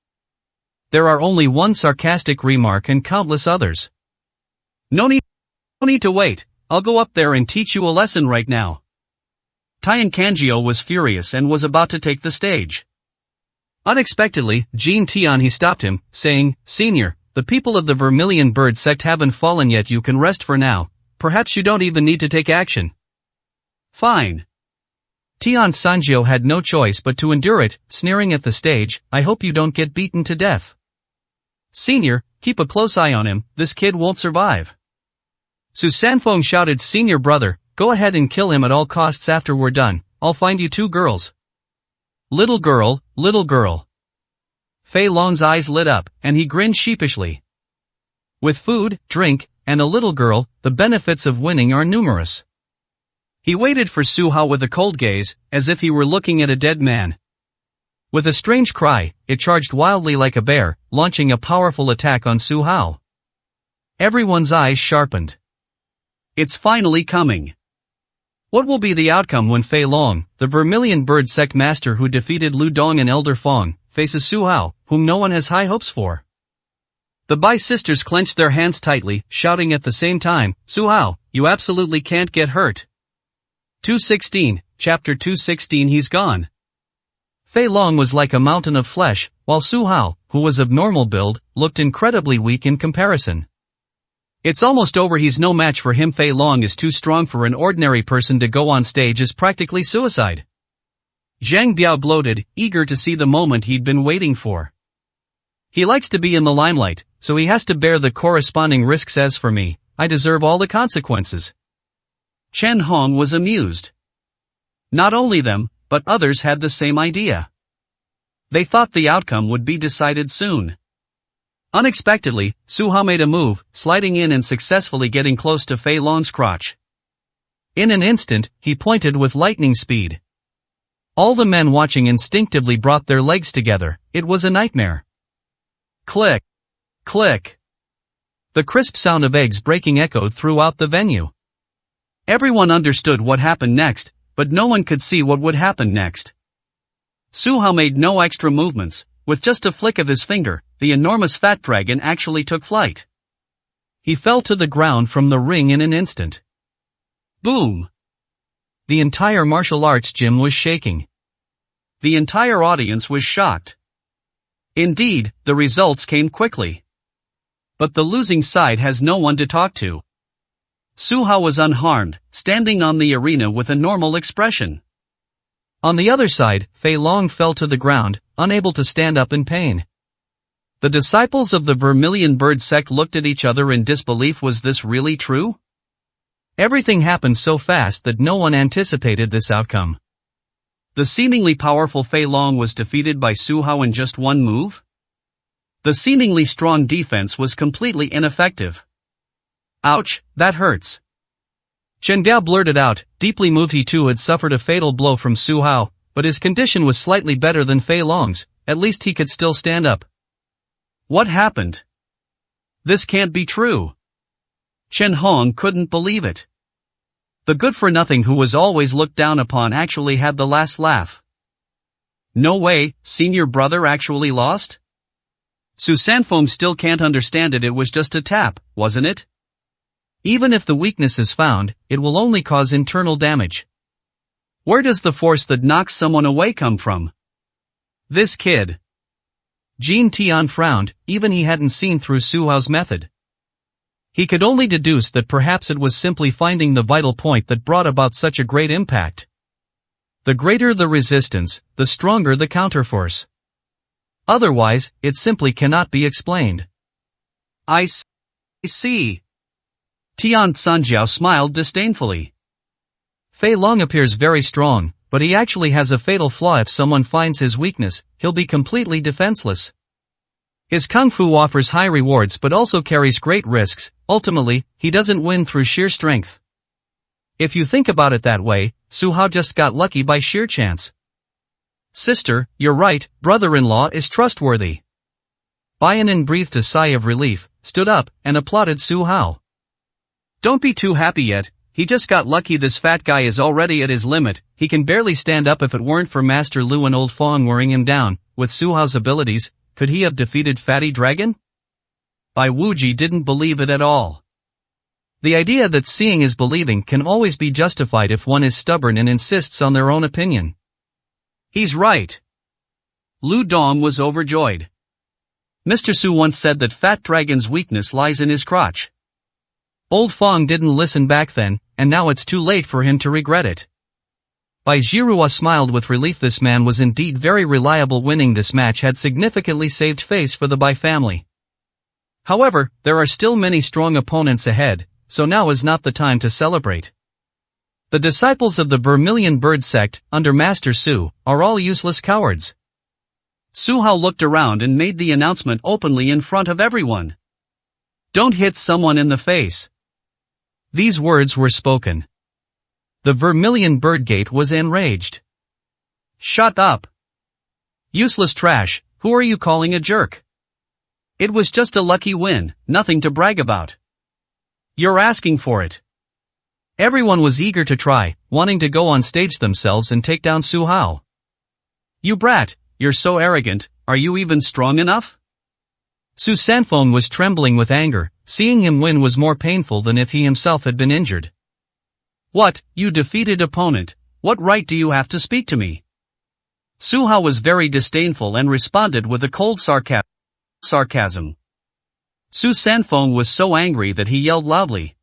There are only one sarcastic remark and countless others. No need to wait, I'll go up there and teach you a lesson right now. Tian Kanjiao was furious and was about to take the stage. Unexpectedly, Jin Tian he stopped him, saying, Senior, the people of the Vermilion Bird sect haven't fallen yet. You can rest for now, perhaps you don't even need to take action. Fine. Tian Sanjiao had no choice but to endure it, sneering at the stage, I hope you don't get beaten to death. Senior, keep a close eye on him, this kid won't survive. Su Sanfeng shouted, Senior brother, go ahead and kill him at all costs. After we're done, I'll find you 2 girls. Little girl, little girl. Fei Long's eyes lit up, and he grinned sheepishly. With food, drink, and a little girl, the benefits of winning are numerous. He waited for Su Hao with a cold gaze, as if he were looking at a dead man. With a strange cry, it charged wildly like a bear, launching a powerful attack on Su Hao. Everyone's eyes sharpened. It's finally coming. What will be the outcome when Fei Long, the Vermilion Bird sect master who defeated Lu Dong and Elder Fong, faces Su Hao, whom no one has high hopes for? The Bai sisters clenched their hands tightly, shouting at the same time, Su Hao, you absolutely can't get hurt. 216, Chapter 216. He's gone. Fei Long was like a mountain of flesh, while Su Hao, who was of normal build, looked incredibly weak in comparison. It's almost over. He's no match for him. Fei Long is too strong for an ordinary person. To go on stage is practically suicide. Zhang Biao gloated, eager to see the moment he'd been waiting for. He likes to be in the limelight, so he has to bear the corresponding risks. As for me, I deserve all the consequences. Chen Hong was amused. Not only them, but others had the same idea. They thought the outcome would be decided soon. Unexpectedly, Su Hao made a move, sliding in and successfully getting close to Fei Long's crotch. In an instant, he pointed with lightning speed. All the men watching instinctively brought their legs together. It was a nightmare. Click! Click! The crisp sound of eggs breaking echoed throughout the venue. Everyone understood what happened next, but no one could see what would happen next. Su Hao made no extra movements. With just a flick of his finger, the enormous fat dragon actually took flight. He fell to the ground from the ring in an instant. Boom! The entire martial arts gym was shaking. The entire audience was shocked. Indeed, the results came quickly. But the losing side has no one to talk to. Su Hao was unharmed, standing on the arena with a normal expression. On the other side, Fei Long fell to the ground, unable to stand up in pain. The disciples of the Vermilion Bird sect looked at each other in disbelief. Was this really true? Everything happened so fast that no one anticipated this outcome. The seemingly powerful Fei Long was defeated by Su Hao in just one move? The seemingly strong defense was completely ineffective. Ouch, that hurts. Chen Biao blurted out, deeply moved. He too had suffered a fatal blow from Su Hao, but his condition was slightly better than Fei Long's. At least he could still stand up. What happened? This can't be true. Chen Hong couldn't believe it. The good-for-nothing who was always looked down upon actually had the last laugh. No way, senior brother actually lost? Su Sanfeng still can't understand it. It was just a tap, wasn't it? Even if the weakness is found, it will only cause internal damage. Where does the force that knocks someone away come from? This kid. Jin Tian frowned, even he hadn't seen through Su Hao's method. He could only deduce that perhaps it was simply finding the vital point that brought about such a great impact. The greater the resistance, the stronger the counterforce. Otherwise, it simply cannot be explained. I see. Tian Sanjiao smiled disdainfully. Fei Long appears very strong, but he actually has a fatal flaw. If someone finds his weakness, he'll be completely defenseless. His kung fu offers high rewards but also carries great risks. Ultimately, he doesn't win through sheer strength. If you think about it that way, Su Hao just got lucky by sheer chance. Sister, you're right, brother-in-law is trustworthy. Bai Yanin breathed a sigh of relief, stood up, and applauded Su Hao. Don't be too happy yet, he just got lucky. This fat guy is already at his limit, he can barely stand up. If it weren't for Master Lu and Old Fong wearing him down, with Su Hao's abilities, could he have defeated Fatty Dragon? Bai Wuji didn't believe it at all. The idea that seeing is believing can always be justified if one is stubborn and insists on their own opinion. He's right. Lu Dong was overjoyed. Mr. Su once said that Fat Dragon's weakness lies in his crotch. Old Fong didn't listen back then, and now it's too late for him to regret it. Bai Zhihua smiled with relief. This man was indeed very reliable. Winning this match had significantly saved face for the Bai family. However, there are still many strong opponents ahead, so now is not the time to celebrate. The disciples of the Vermilion Bird sect, under Master Su, are all useless cowards. Su Hao looked around and made the announcement openly in front of everyone. Don't hit someone in the face. These words were spoken. The Vermilion Bird Gate was enraged. Shut up. Useless trash, who are you calling a jerk? It was just a lucky win, nothing to brag about. You're asking for it. Everyone was eager to try, wanting to go on stage themselves and take down Su Hao. You brat, you're so arrogant, are you even strong enough? Su Sanfeng was trembling with anger. Seeing him win was more painful than if he himself had been injured. What, you defeated opponent, what right do you have to speak to me? Su Hao was very disdainful and responded with a cold sarcasm. Su Sanfeng was so angry that he yelled loudly.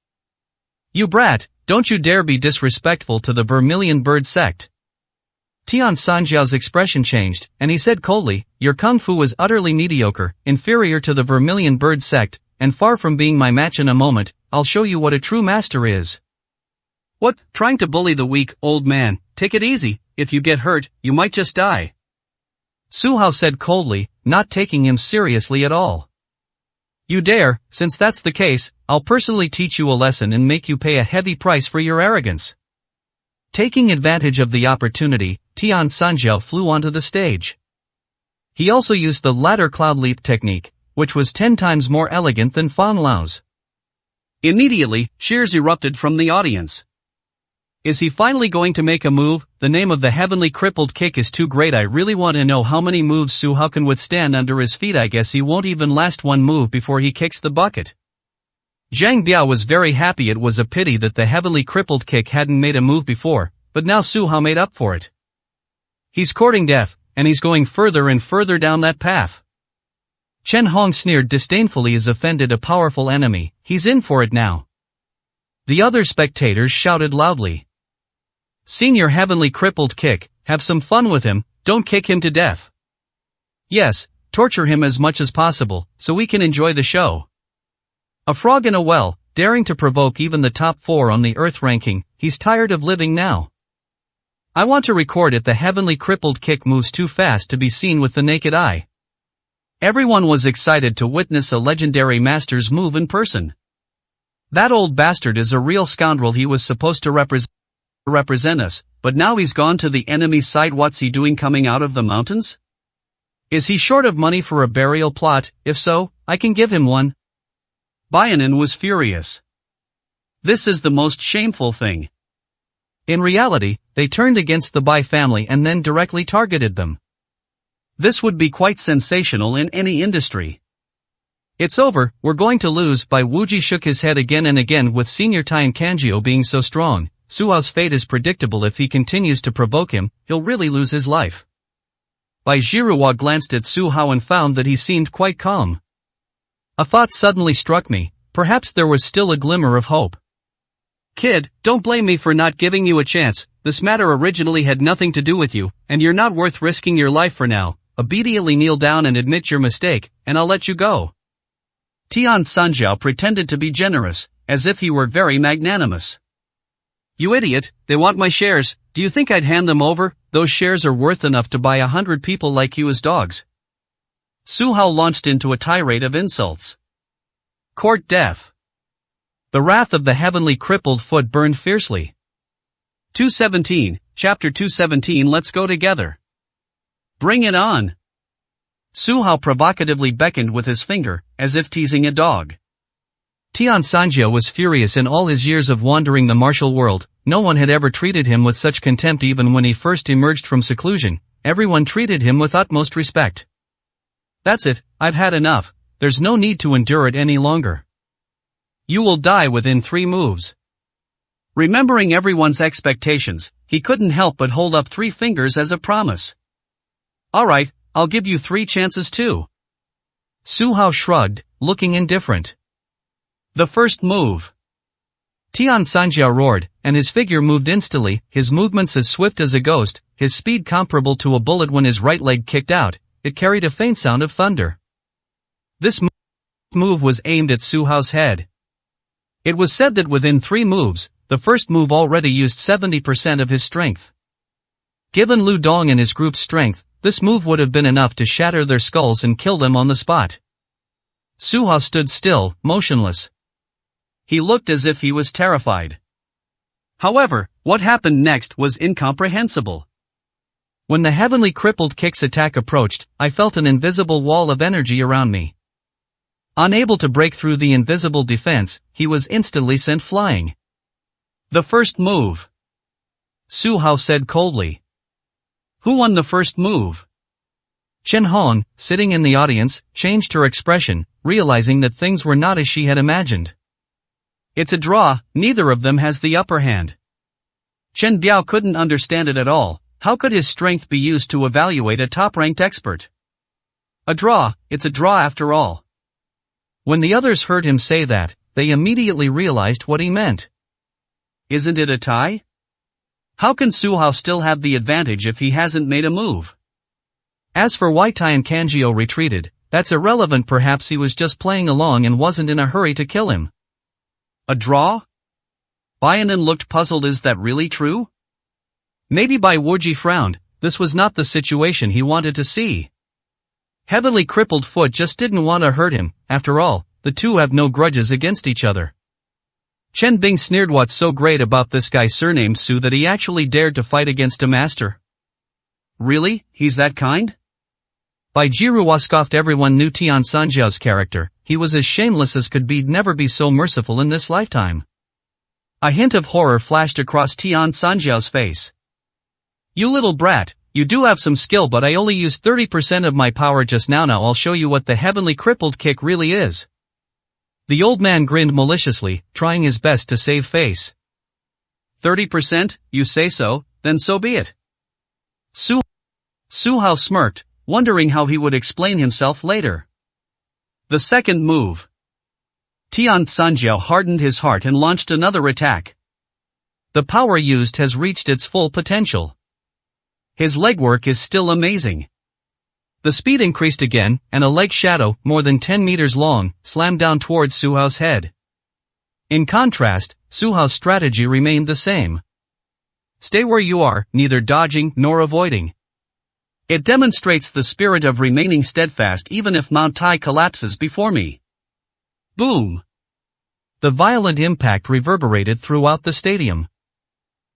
You brat, don't you dare be disrespectful to the Vermilion Bird sect. Tian Sanjiao's expression changed, and he said coldly, your kung fu is utterly mediocre, inferior to the Vermilion Bird sect, and far from being my match. In a moment, I'll show you what a true master is. What, trying to bully the weak, old man? Take it easy, if you get hurt, you might just die. Su Hao said coldly, not taking him seriously at all. You dare, since that's the case, I'll personally teach you a lesson and make you pay a heavy price for your arrogance. Taking advantage of the opportunity, Tian Sanjiao flew onto the stage. He also used the ladder cloud leap technique, which was 10 times more elegant than Fan Lao's. Immediately, cheers erupted from the audience. Is he finally going to make a move? The name of the heavenly crippled kick is too great. I really want to know how many moves Su Hao can withstand under his feet. I guess he won't even last one move before he kicks the bucket. Zhang Biao was very happy. It was a pity that the heavenly crippled kick hadn't made a move before, but now Su Hao made up for it. He's courting death, and he's going further and further down that path. Chen Hong sneered disdainfully. Has offended a powerful enemy, he's in for it now. The other spectators shouted loudly. Senior heavenly crippled kick, have some fun with him, don't kick him to death. Yes, torture him as much as possible, so we can enjoy the show. A frog in a well, daring to provoke even the top 4 on the Earth ranking, he's tired of living now. I want to record it. The heavenly crippled kick moves too fast to be seen with the naked eye. Everyone was excited to witness a legendary master's move in person. That old bastard is a real scoundrel. He was supposed to represent us, but now he's gone to the enemy's side. What's he doing coming out of the mountains? Is he short of money for a burial plot? If so, I can give him one. Bai Yanin was furious. This is the most shameful thing. In reality, they turned against the Bai family and then directly targeted them. This would be quite sensational in any industry. It's over, we're going to lose. Bai Wuji shook his head again and again. With Senior Tian Kanjiu being so strong, Su Hao's fate is predictable. If he continues to provoke him, he'll really lose his life. Bai Zhihua glanced at Su Hao and found that he seemed quite calm. A thought suddenly struck me, perhaps there was still a glimmer of hope. Kid, don't blame me for not giving you a chance. This matter originally had nothing to do with you, and you're not worth risking your life for now. Obediently kneel down and admit your mistake, and I'll let you go. Tian Sanjiao pretended to be generous, as if he were very magnanimous. You idiot, they want my shares, do you think I'd hand them over? Those shares are worth enough to buy 100 people like you as dogs. Su Hao launched into a tirade of insults. Court death. The wrath of the heavenly crippled foot burned fiercely. 217, Chapter 217. Let's go together. Bring it on. Su Hao provocatively beckoned with his finger, as if teasing a dog. Tian Sanjiao was furious. In all his years of wandering the martial world, no one had ever treated him with such contempt. Even when he first emerged from seclusion, everyone treated him with utmost respect. That's it, I've had enough, there's no need to endure it any longer. You will die within 3 moves. Remembering everyone's expectations, he couldn't help but hold up 3 fingers as a promise. Alright, I'll give you 3 chances too. Su Hao shrugged, looking indifferent. The first move. Tian Sanjiao roared, and his figure moved instantly, his movements as swift as a ghost, his speed comparable to a bullet. When his right leg kicked out, it carried a faint sound of thunder. This move was aimed at Su Hao's head. It was said that within 3 moves, the first move already used 70% of his strength. Given Lu Dong and his group's strength, this move would have been enough to shatter their skulls and kill them on the spot. Su Hao stood still, motionless. He looked as if he was terrified. However, what happened next was incomprehensible. When the heavenly crippled kick's attack approached, I felt an invisible wall of energy around me. Unable to break through the invisible defense, he was instantly sent flying. The first move. Su Hao said coldly. Who won the first move? Chen Hong, sitting in the audience, changed her expression, realizing that things were not as she had imagined. It's a draw, neither of them has the upper hand. Chen Biao couldn't understand it at all. How could his strength be used to evaluate a top-ranked expert? A draw, it's a draw after all. When the others heard him say that, they immediately realized what he meant. Isn't it a tie? How can Su Hao still have the advantage if he hasn't made a move? As for why Tian Sanjiao retreated, that's irrelevant. Perhaps he was just playing along and wasn't in a hurry to kill him. A draw? Baianan looked puzzled. Is that really true? Maybe Bai Wuji frowned. This was not the situation he wanted to see. Heavily crippled foot just didn't want to hurt him. After all, the two have no grudges against each other. Chen Bing sneered. What's so great about this guy surnamed Su that he actually dared to fight against a master? Really, he's that kind? Bai Jiruo scoffed. Everyone knew Tian Sanjiao's character. He was as shameless as could be. Never be so merciful in this lifetime. A hint of horror flashed across Tian Sanjiao's face. You little brat, you do have some skill, but I only used 30% of my power just now. Now I'll show you what the heavenly crippled kick really is. The old man grinned maliciously, trying his best to save face. 30%, you say so, then so be it. Su Hao smirked, wondering how he would explain himself later. The second move. Tian Sanjiao hardened his heart and launched another attack. The power used has reached its full potential. His legwork is still amazing. The speed increased again, and a leg shadow, more than 10 meters long, slammed down towards Su Hao's head. In contrast, Su Hao's strategy remained the same. Stay where you are, neither dodging nor avoiding. It demonstrates the spirit of remaining steadfast even if Mount Tai collapses before me. Boom! The violent impact reverberated throughout the stadium.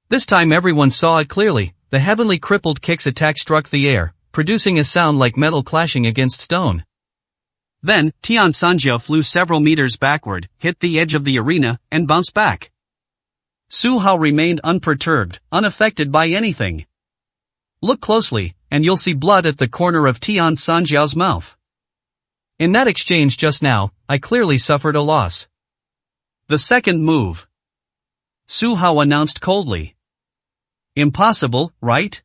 This time everyone saw it clearly. The heavenly crippled kick's attack struck the air, producing a sound like metal clashing against stone. Then, Tian Sanjiao flew several meters backward, hit the edge of the arena, and bounced back. Su Hao remained unperturbed, unaffected by anything. Look closely, and you'll see blood at the corner of Tian Sanjiao's mouth. In that exchange just now, I clearly suffered a loss. The second move. Su Hao announced coldly. Impossible, right?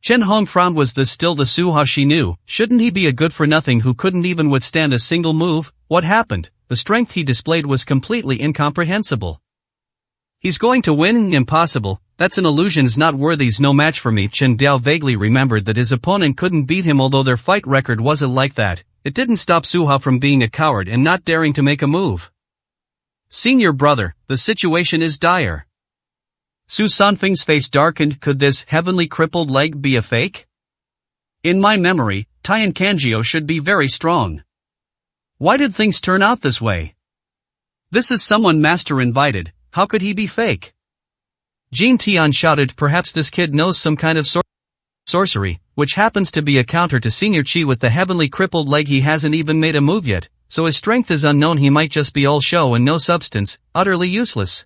Chen Hong frowned. Was this still the Su Hao she knew? Shouldn't he be a good-for-nothing who couldn't even withstand a single move? What happened? The strength he displayed was completely incomprehensible. He's going to win? Impossible. That's an illusion. Is not worthy's no match for me. Chen Biao vaguely remembered that his opponent couldn't beat him, although their fight record wasn't like that. it didn't stop Su Hao from being a coward and not daring to make a move. Senior brother, the situation is dire. Su Sanfeng's face darkened. Could this heavenly crippled leg be a fake? In my memory, Tian Kanjio should be very strong. Why did things turn out this way? This is someone master invited, how could he be fake? Jin Tian shouted, perhaps this kid knows some kind of sorcery, which happens to be a counter to Senior Qi with the heavenly crippled leg. He hasn't even made a move yet, so his strength is unknown. He might just be all show and no substance, utterly useless.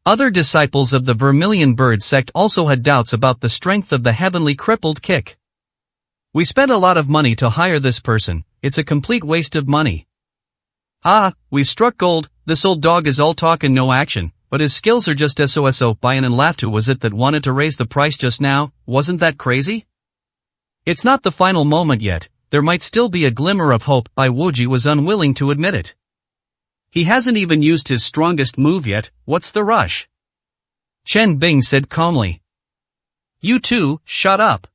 Other disciples of the Vermilion Bird sect also had doubts about the strength of the heavenly crippled kick. We spent a lot of money to hire this person, it's a complete waste of money. We've struck gold. This old dog is all talk and no action, but his skills are just so. Bayan and laughed. Who was it that wanted to raise the price just now? Wasn't that crazy? It's not the final moment yet, there might still be a glimmer of hope. Bai Wuji was unwilling to admit it. He hasn't even used his strongest move yet, what's the rush? Chen Bing said calmly. You two, shut up.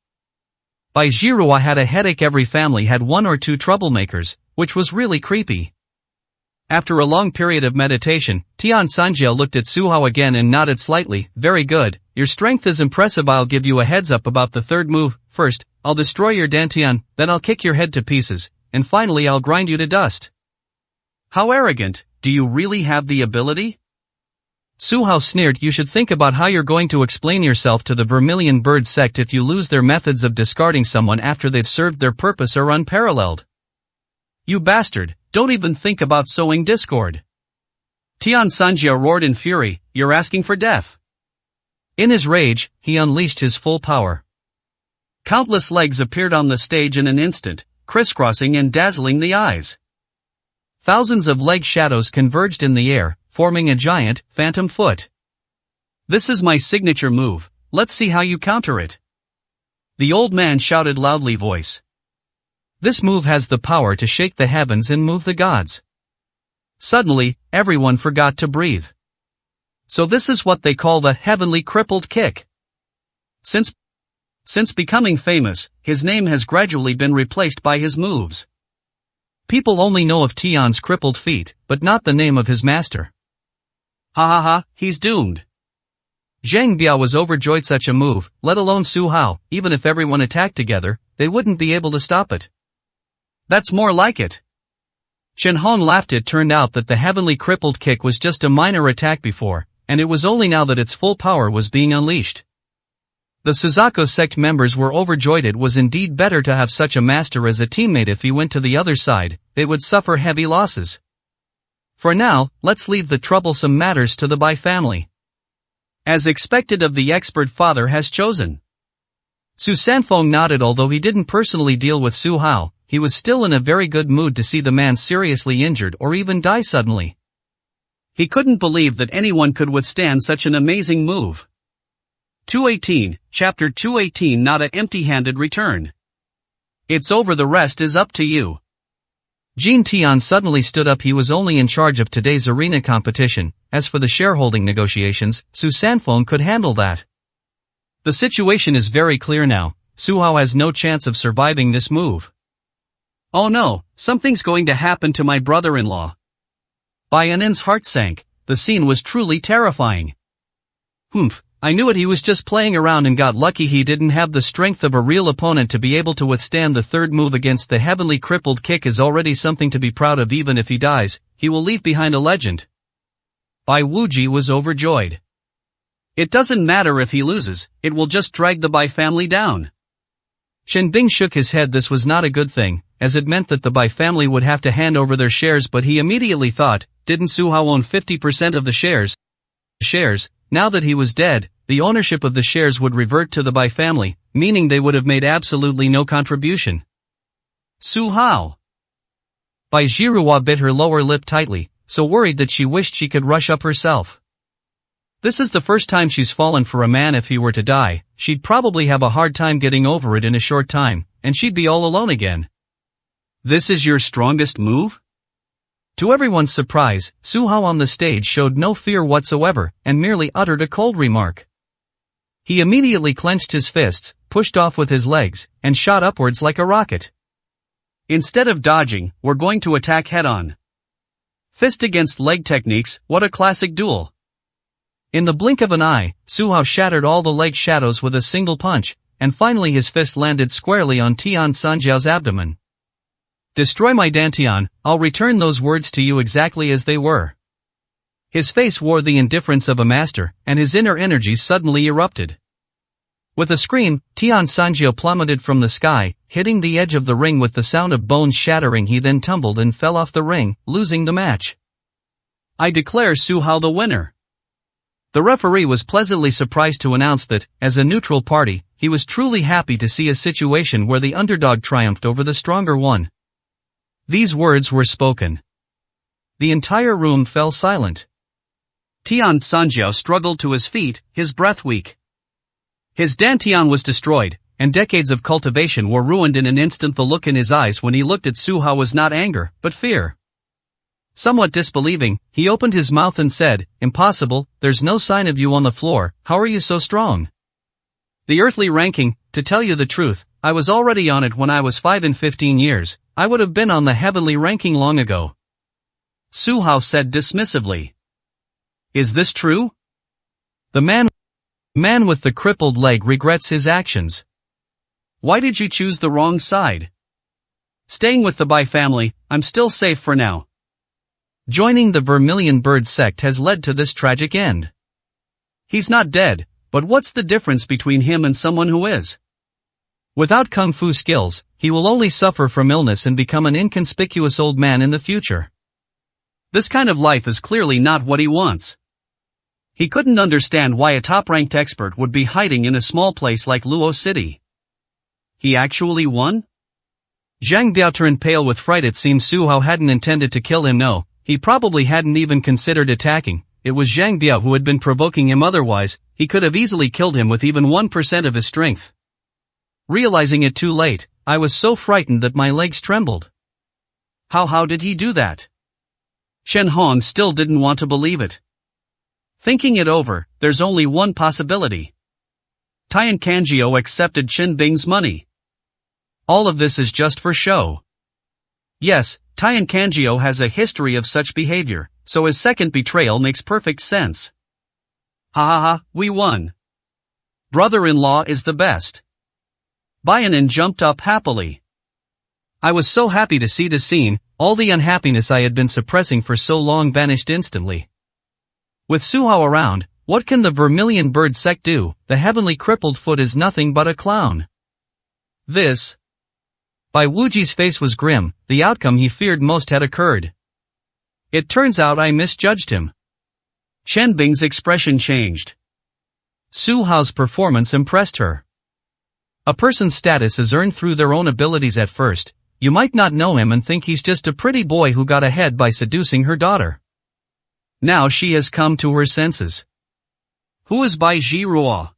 Bai Zhihua had a headache. Every family had one or two troublemakers, which was really creepy. After a long period of meditation, Tian Sanjiao looked at Su Hao again and nodded slightly. Very good, your strength is impressive. I'll give you a heads up about the third move. First, I'll destroy your dantian, then I'll kick your head to pieces, and finally I'll grind you to dust. How arrogant, do you really have the ability? Su Hao sneered. You should think about how you're going to explain yourself to the Vermilion Bird sect if you lose. Their methods of discarding someone after they've served their purpose are unparalleled. You bastard, don't even think about sowing discord. Tian Sanjiao roared in fury, you're asking for death. In his rage, he unleashed his full power. Countless legs appeared on the stage in an instant, crisscrossing and dazzling the eyes. Thousands of leg shadows converged in the air, forming a giant, phantom foot. This is my signature move, let's see how you counter it. The old man shouted loudly. Voice. This move has the power to shake the heavens and move the gods. Suddenly, everyone forgot to breathe. So this is what they call the heavenly crippled kick. Since becoming famous, his name has gradually been replaced by his moves. People only know of Tian's crippled feet, but not the name of his master. He's doomed. Zhang Biao was overjoyed. Such a move, let alone Su Hao, even if everyone attacked together, they wouldn't be able to stop it. That's more like it. Chen Hong laughed. It turned out that the heavenly crippled kick was just a minor attack before, and it was only now that its full power was being unleashed. The Suzaku sect members were overjoyed. It was indeed better to have such a master as a teammate. If he went to the other side, they would suffer heavy losses. For now, let's leave the troublesome matters to the Bai family. As expected of the expert father has chosen. Su Sanfeng nodded. Although he didn't personally deal with Su Hao, he was still in a very good mood to see the man seriously injured or even die suddenly. He couldn't believe that anyone could withstand such an amazing move. 218, Chapter 218. Not an empty-handed return. It's over. The rest is up to you. Jin Tian suddenly stood up. He was only in charge of today's arena competition. As for the shareholding negotiations, Su Sanfeng could handle that. The situation is very clear now. Su Hao has no chance of surviving this move. Oh no, something's going to happen to my brother-in-law. Bai Anin's heart sank. The scene was truly terrifying. I knew it. He was just playing around and got lucky. He didn't have the strength of a real opponent to be able to withstand the third move against the heavenly crippled kick. Is already something to be proud of. Even if he dies, he will leave behind a legend. Bai Wuji was overjoyed. It doesn't matter if he loses, it will just drag the Bai family down. Shen Bing shook his head. This was not a good thing, as it meant that the Bai family would have to hand over their shares. But he immediately thought, didn't Su Hao own 50% of the shares? Now that he was dead, the ownership of the shares would revert to the Bai family, meaning they would have made absolutely no contribution. Su Hao. Bai Zhihua bit her lower lip tightly, so worried that she wished she could rush up herself. This is the first time she's fallen for a man. If he were to die, she'd probably have a hard time getting over it in a short time, and she'd be all alone again. This is your strongest move? To everyone's surprise, Su Hao on the stage showed no fear whatsoever, and merely uttered a cold remark. He immediately clenched his fists, pushed off with his legs, and shot upwards like a rocket. Instead of dodging, we're going to attack head-on. Fist against leg techniques, what a classic duel. In the blink of an eye, Su Hao shattered all the leg shadows with a single punch, and finally his fist landed squarely on Tian Sanjiao's abdomen. Destroy my Dantian, I'll return those words to you exactly as they were. His face wore the indifference of a master, and his inner energies suddenly erupted. With a scream, Tian Sanjiao plummeted from the sky, hitting the edge of the ring with the sound of bones shattering. He then tumbled and fell off the ring, losing the match. I declare Su Hao the winner. The referee was pleasantly surprised to announce that, as a neutral party, he was truly happy to see a situation where the underdog triumphed over the stronger one. These words were spoken. The entire room fell silent. Tian Sanjiao struggled to his feet, his breath weak. His Dantian was destroyed, and decades of cultivation were ruined in an instant. The look in his eyes when he looked at Su Hao was not anger, but fear. Somewhat disbelieving, he opened his mouth and said, "Impossible, there's no sign of you on the floor, how are you so strong?" The earthly ranking, to tell you the truth, I was already on it when I was 5 and 15 years, I would have been on the heavenly ranking long ago. Su Hao said dismissively. Is this true? The man with the crippled leg regrets his actions. Why did you choose the wrong side? Staying with the Bai family, I'm still safe for now. Joining the Vermilion Bird sect has led to this tragic end. He's not dead, but what's the difference between him and someone who is? Without kung fu skills, he will only suffer from illness and become an inconspicuous old man in the future. This kind of life is clearly not what he wants. He couldn't understand why a top-ranked expert would be hiding in a small place like Luo City. He actually won? Zhang Biao turned pale with fright. It seemed Su Hao hadn't intended to kill him. No, he probably hadn't even considered attacking. It was Zhang Biao who had been provoking him. Otherwise, he could have easily killed him with even 1% of his strength. Realizing it too late, I was so frightened that my legs trembled. How did he do that? Shen Hong still didn't want to believe it. Thinking it over, there's only one possibility. Tian Kanjiao accepted Qin Bing's money. All of this is just for show. Yes, Tian Kanjiao has a history of such behavior, so his second betrayal makes perfect sense. Ha, we won. Brother-in-law is the best. Baianan jumped up happily. I was so happy to see the scene, all the unhappiness I had been suppressing for so long vanished instantly. With Su Hao around, what can the Vermilion Bird sect do? The heavenly crippled foot is nothing but a clown. This. Bai Wuji's face was grim, the outcome he feared most had occurred. It turns out I misjudged him. Chen Bing's expression changed. Su Hao's performance impressed her. A person's status is earned through their own abilities. At first, you might not know him and think he's just a pretty boy who got ahead by seducing her daughter. Now she has come to her senses. Who is Bai Zhiruo?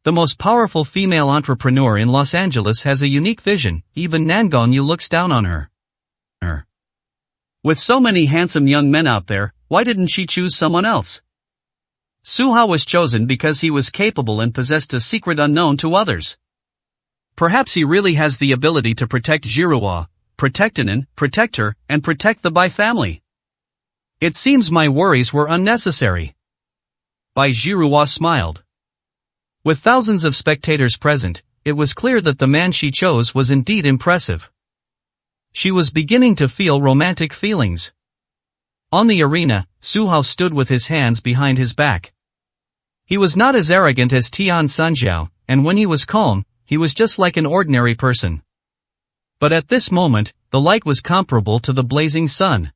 The most powerful female entrepreneur in Los Angeles has a unique vision. Even Nangon Yu looks down on her. With so many handsome young men out there, why didn't she choose someone else? Su Hao was chosen because he was capable and possessed a secret unknown to others. Perhaps he really has the ability to protect Zhiruo, protect Anan, protect her, and protect the Bai family. It seems my worries were unnecessary. Bai Zhiruo smiled. With thousands of spectators present, it was clear that the man she chose was indeed impressive. She was beginning to feel romantic feelings. On the arena, Su Hao stood with his hands behind his back. He was not as arrogant as Tian Sanjiao, and when he was calm, he was just like an ordinary person. But at this moment, the light was comparable to the blazing sun.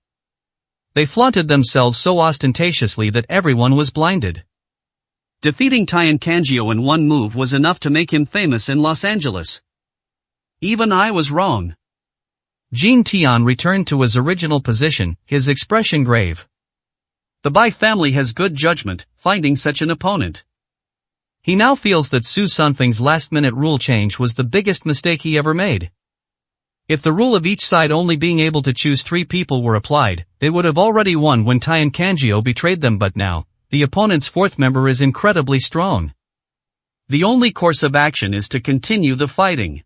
They flaunted themselves so ostentatiously that everyone was blinded. Defeating Tian Kanjiao in one move was enough to make him famous in Los Angeles. Even I was wrong. Jin Tian returned to his original position, his expression grave. The Bai family has good judgment, finding such an opponent. He now feels that Su Sunfeng's last-minute rule change was the biggest mistake he ever made. If the rule of each side only being able to choose 3 people were applied, they would have already won when Tian Kanjiao betrayed them. But now, the opponent's 4th member is incredibly strong. The only course of action is to continue the fighting.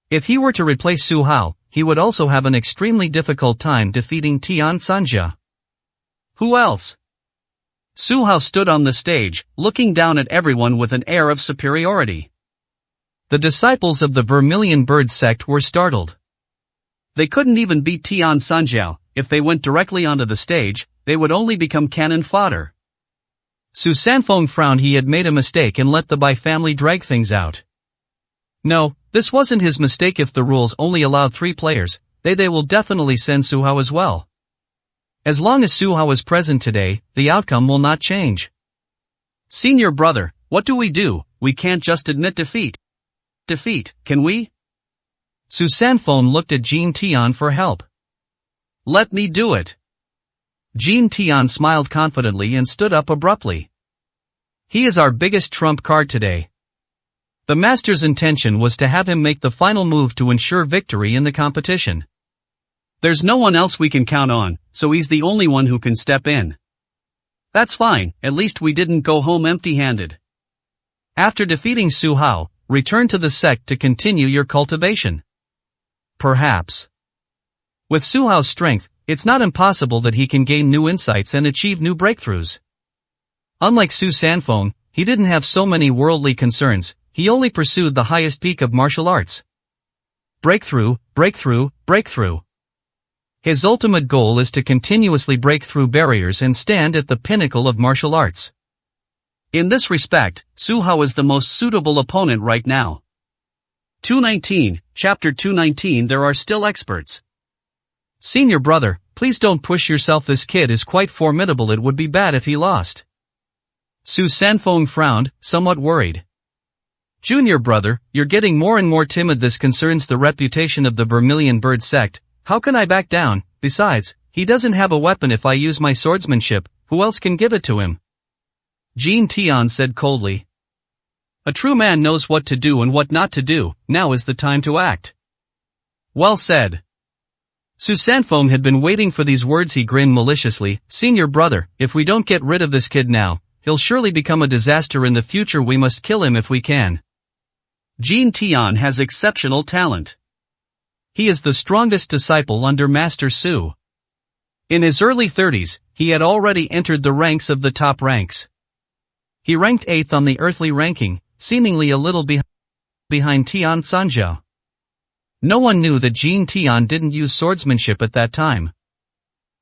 If he were to replace Su Hao, he would also have an extremely difficult time defeating Tian Sanjia. Who else? Su Hao stood on the stage, looking down at everyone with an air of superiority. The disciples of the Vermilion Bird sect were startled. They couldn't even beat Tian Sanjiao. If they went directly onto the stage, they would only become cannon fodder. Su Sanfeng frowned. He had made a mistake and let the Bai family drag things out. No, this wasn't his mistake. If the rules only allowed 3 players, they will definitely send Su Hao as well. As long as Su Hao is present today, the outcome will not change. Senior brother, what do? We can't just admit defeat. Can we? Su Sanfeng looked at Jin Tian for help. Let me do it. Jin Tian smiled confidently and stood up abruptly. He is our biggest trump card today. The master's intention was to have him make the final move to ensure victory in the competition. There's no one else we can count on, so he's the only one who can step in. That's fine, at least we didn't go home empty-handed. After defeating Su Hao, return to the sect to continue your cultivation. Perhaps. With Su Hao's strength, it's not impossible that he can gain new insights and achieve new breakthroughs. Unlike Su Sanfeng, he didn't have so many worldly concerns. He only pursued the highest peak of martial arts. Breakthrough. His ultimate goal is to continuously break through barriers and stand at the pinnacle of martial arts. In this respect, Su Hao is the most suitable opponent right now. 219, Chapter 219. There are still experts. Senior brother, please don't push yourself. This kid is quite formidable. It would be bad if he lost. Su Sanfeng frowned, somewhat worried. Junior brother, you're getting more and more timid. This concerns the reputation of the Vermilion Bird sect. How can I back down? Besides, he doesn't have a weapon. If I use my swordsmanship, who else can give it to him? Jin Tian said coldly. A true man knows what to do and what not to do. Now is the time to act. Well said. Su Sanfeng had been waiting for these words. He grinned maliciously. Senior brother, if we don't get rid of this kid now, he'll surely become a disaster in the future. We must kill him if we can. Jin Tian has exceptional talent. He is the strongest disciple under Master Su. In his early 30s, he had already entered the ranks of the top ranks. He ranked 8th on the earthly ranking, seemingly a little behind Tian Sanjiao. No one knew that Jin Tian didn't use swordsmanship at that time.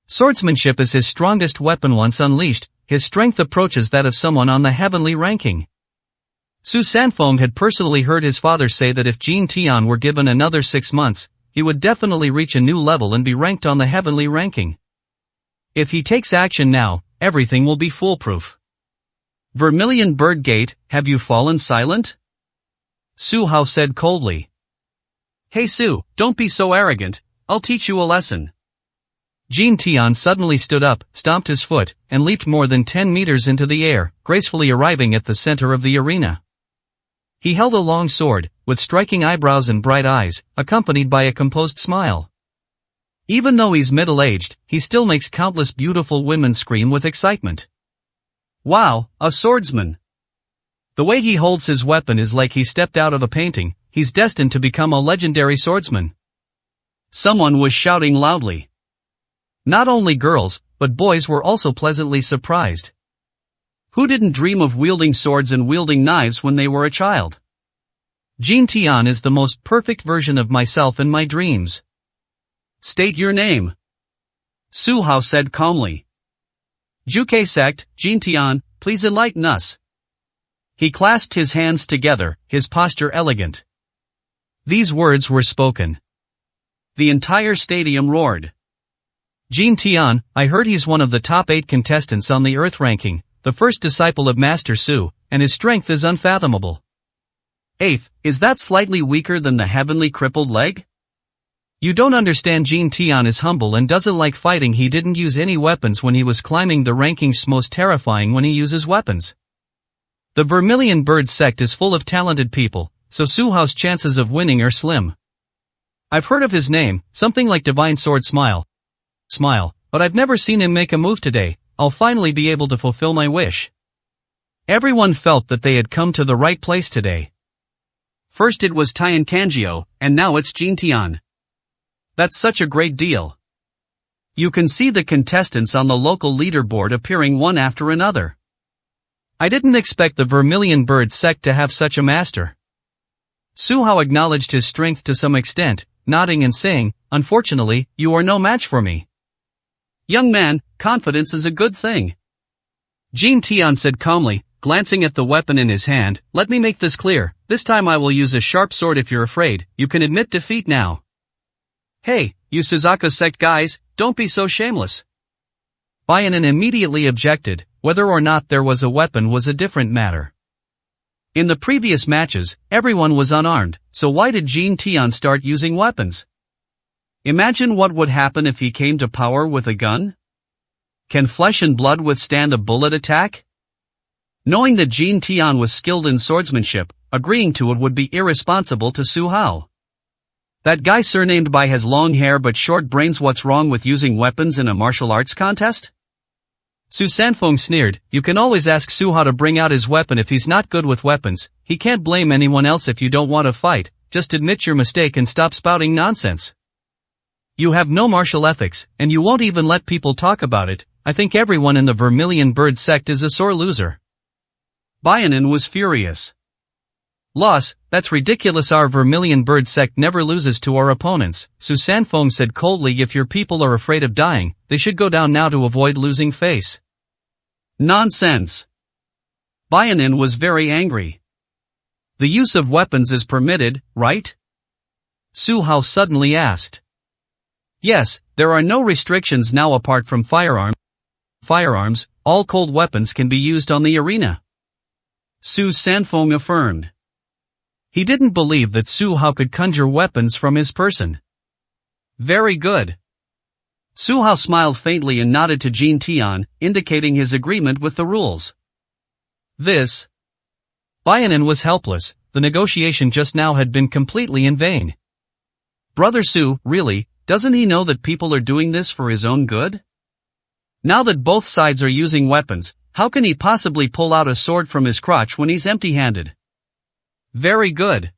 Swordsmanship is his strongest weapon. Once unleashed, his strength approaches that of someone on the heavenly ranking. Su Sanfeng had personally heard his father say that if Jin Tian were given another 6 months, he would definitely reach a new level and be ranked on the heavenly ranking. If he takes action now, everything will be foolproof. Vermilion Bird Gate, have you fallen silent? Su Hao said coldly. Hey Su, don't be so arrogant, I'll teach you a lesson. Jin Tian suddenly stood up, stomped his foot, and leaped more than 10 meters into the air, gracefully arriving at the center of the arena. He held a long sword, with striking eyebrows and bright eyes, accompanied by a composed smile. Even though he's middle-aged, he still makes countless beautiful women scream with excitement. Wow, a swordsman! The way he holds his weapon is like he stepped out of a painting. He's destined to become a legendary swordsman. Someone was shouting loudly. Not only girls, but boys were also pleasantly surprised. Who didn't dream of wielding swords and wielding knives when they were a child? Jin Tian is the most perfect version of myself in my dreams. State your name. Su Hao said calmly. Juke sect, Jin Tian, please enlighten us. He clasped his hands together, his posture elegant. These words were spoken. The entire stadium roared. Jin Tian, I heard he's one of the top 8 contestants on the Earth ranking, the first disciple of Master Su, and his strength is unfathomable. 8th, is that slightly weaker than the heavenly crippled leg? You don't understand. Jin Tian is humble and doesn't like fighting. He didn't use any weapons when he was climbing the rankings. Most terrifying when he uses weapons. The Vermilion Bird sect is full of talented people, so Su Hao's chances of winning are slim. I've heard of his name, something like Divine Sword Smile, but I've never seen him make a move today. I'll finally be able to fulfill my wish. Everyone felt that they had come to the right place today. First it was Tian Kanjio, and now it's Jin Tian. That's such a great deal. You can see the contestants on the local leaderboard appearing one after another. I didn't expect the Vermilion Bird sect to have such a master. Su Hao acknowledged his strength to some extent, nodding and saying, "Unfortunately, you are no match for me." "Young man, confidence is a good thing," Jin Tian said calmly, glancing at the weapon in his hand. "Let me make this clear, this time I will use a sharp sword. If you're afraid, you can admit defeat now." "Hey, you Suzaka sect guys, don't be so shameless." Baianan immediately objected. Whether or not there was a weapon was a different matter. In the previous matches, everyone was unarmed, so why did Jin Tian start using weapons? Imagine what would happen if he came to power with a gun? Can flesh and blood withstand a bullet attack? Knowing that Jin Tian was skilled in swordsmanship, agreeing to it would be irresponsible to Su Hao. That guy surnamed Bai has long hair but short brains. What's wrong with using weapons in a martial arts contest? Su Sanfeng sneered. You can always ask Su Hao to bring out his weapon if he's not good with weapons. He can't blame anyone else if you don't want to fight, just admit your mistake and stop spouting nonsense. You have no martial ethics, and you won't even let people talk about it. I think everyone in the Vermilion Bird sect is a sore loser. Baianan was furious. Loss, that's ridiculous. Our Vermilion Bird sect never loses to our opponents, Su Sanfeng said coldly. If your people are afraid of dying, they should go down now to avoid losing face. Nonsense. Baianan was very angry. The use of weapons is permitted, right? Su Hao suddenly asked. Yes, there are no restrictions now apart from firearms, all cold weapons can be used on the arena. Su Sanfeng affirmed. He didn't believe that Su Hao could conjure weapons from his person. Very good. Su Hao smiled faintly and nodded to Jin Tian, indicating his agreement with the rules. Baianan was helpless. The negotiation just now had been completely in vain. Brother Su, really, doesn't he know that people are doing this for his own good? Now that both sides are using weapons, how can he possibly pull out a sword from his crotch when he's empty-handed? Very good.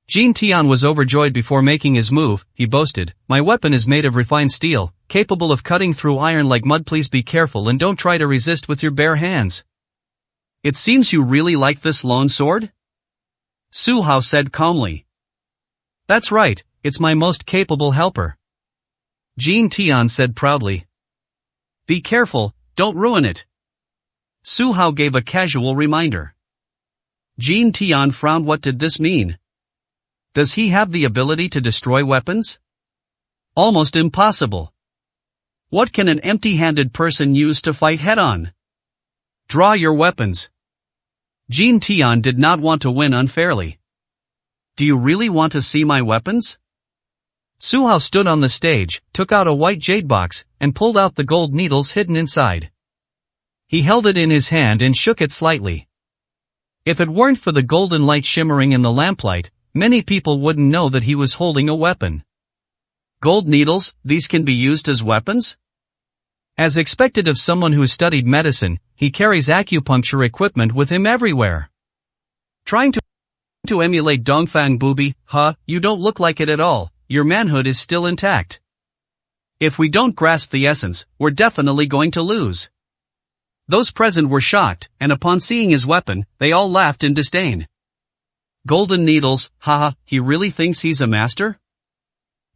Jin Tian was overjoyed before making his move. He boasted, "My weapon is made of refined steel, capable of cutting through iron like mud. Please be careful and don't try to resist with your bare hands." It seems you really like this long sword? Su Hao said calmly. That's right, it's my most capable helper. Jin Tian said proudly. Be careful, don't ruin it. Su Hao gave a casual reminder. Jin Tian frowned. What did this mean? Does he have the ability to destroy weapons? Almost impossible. What can an empty-handed person use to fight head-on? Draw your weapons. Jin Tian did not want to win unfairly. Do you really want to see my weapons? Su Hao stood on the stage, took out a white jade box, and pulled out the gold needles hidden inside. He held it in his hand and shook it slightly. If it weren't for the golden light shimmering in the lamplight, many people wouldn't know that he was holding a weapon. Gold needles, these can be used as weapons? As expected of someone who studied medicine, he carries acupuncture equipment with him everywhere. Trying to emulate Dongfang Bubi, you don't look like it at all, your manhood is still intact. If we don't grasp the essence, we're definitely going to lose. Those present were shocked, and upon seeing his weapon, they all laughed in disdain. Golden needles, he really thinks he's a master?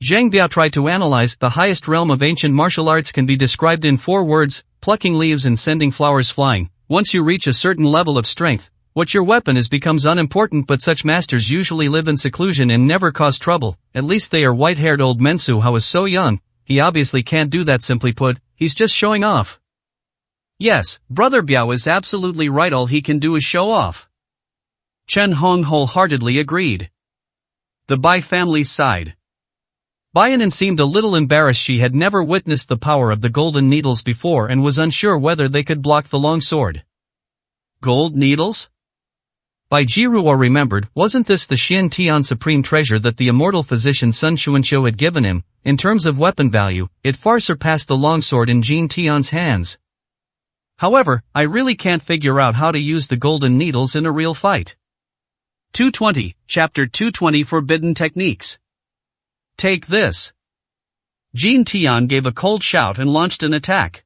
Zhang Biao tried to analyze. The highest realm of ancient martial arts can be described in 4 words, plucking leaves and sending flowers flying. Once you reach a certain level of strength, what your weapon is becomes unimportant, but such masters usually live in seclusion and never cause trouble. At least they are white-haired old men. Su Hao is so young, he obviously can't do that. Simply put, he's just showing off. Yes, Brother Biao is absolutely right, all he can do is show off. Chen Hong wholeheartedly agreed. The Bai family sighed. Baianan seemed a little embarrassed. She had never witnessed the power of the golden needles before and was unsure whether they could block the long sword. Gold needles? Bai Jiruo remembered, wasn't this the Xin Tian supreme treasure that the immortal physician Sun Xuanqiu had given him? In terms of weapon value, it far surpassed the longsword in Jin Tian's hands. However, I really can't figure out how to use the golden needles in a real fight. 220, Chapter 220 Forbidden Techniques. Take this. Jin Tian gave a cold shout and launched an attack.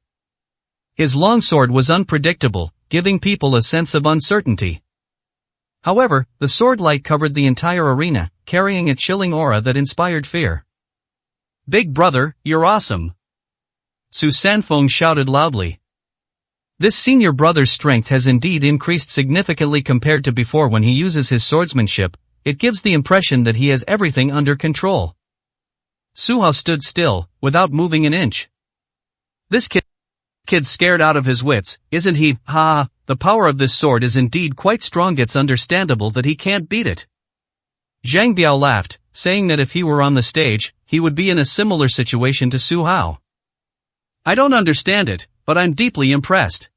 His longsword was unpredictable, giving people a sense of uncertainty. However, the sword light covered the entire arena, carrying a chilling aura that inspired fear. "Big brother, you're awesome!" Su Sanfeng shouted loudly. This senior brother's strength has indeed increased significantly compared to before. When he uses his swordsmanship, it gives the impression that he has everything under control. Su Hao stood still, without moving an inch. "This kid's scared out of his wits, isn't he? Ha! The power of this sword is indeed quite strong. It's understandable that he can't beat it." Zhang Biao laughed, saying that if he were on the stage, he would be in a similar situation to Su Hao. "I don't understand it, but I'm deeply impressed."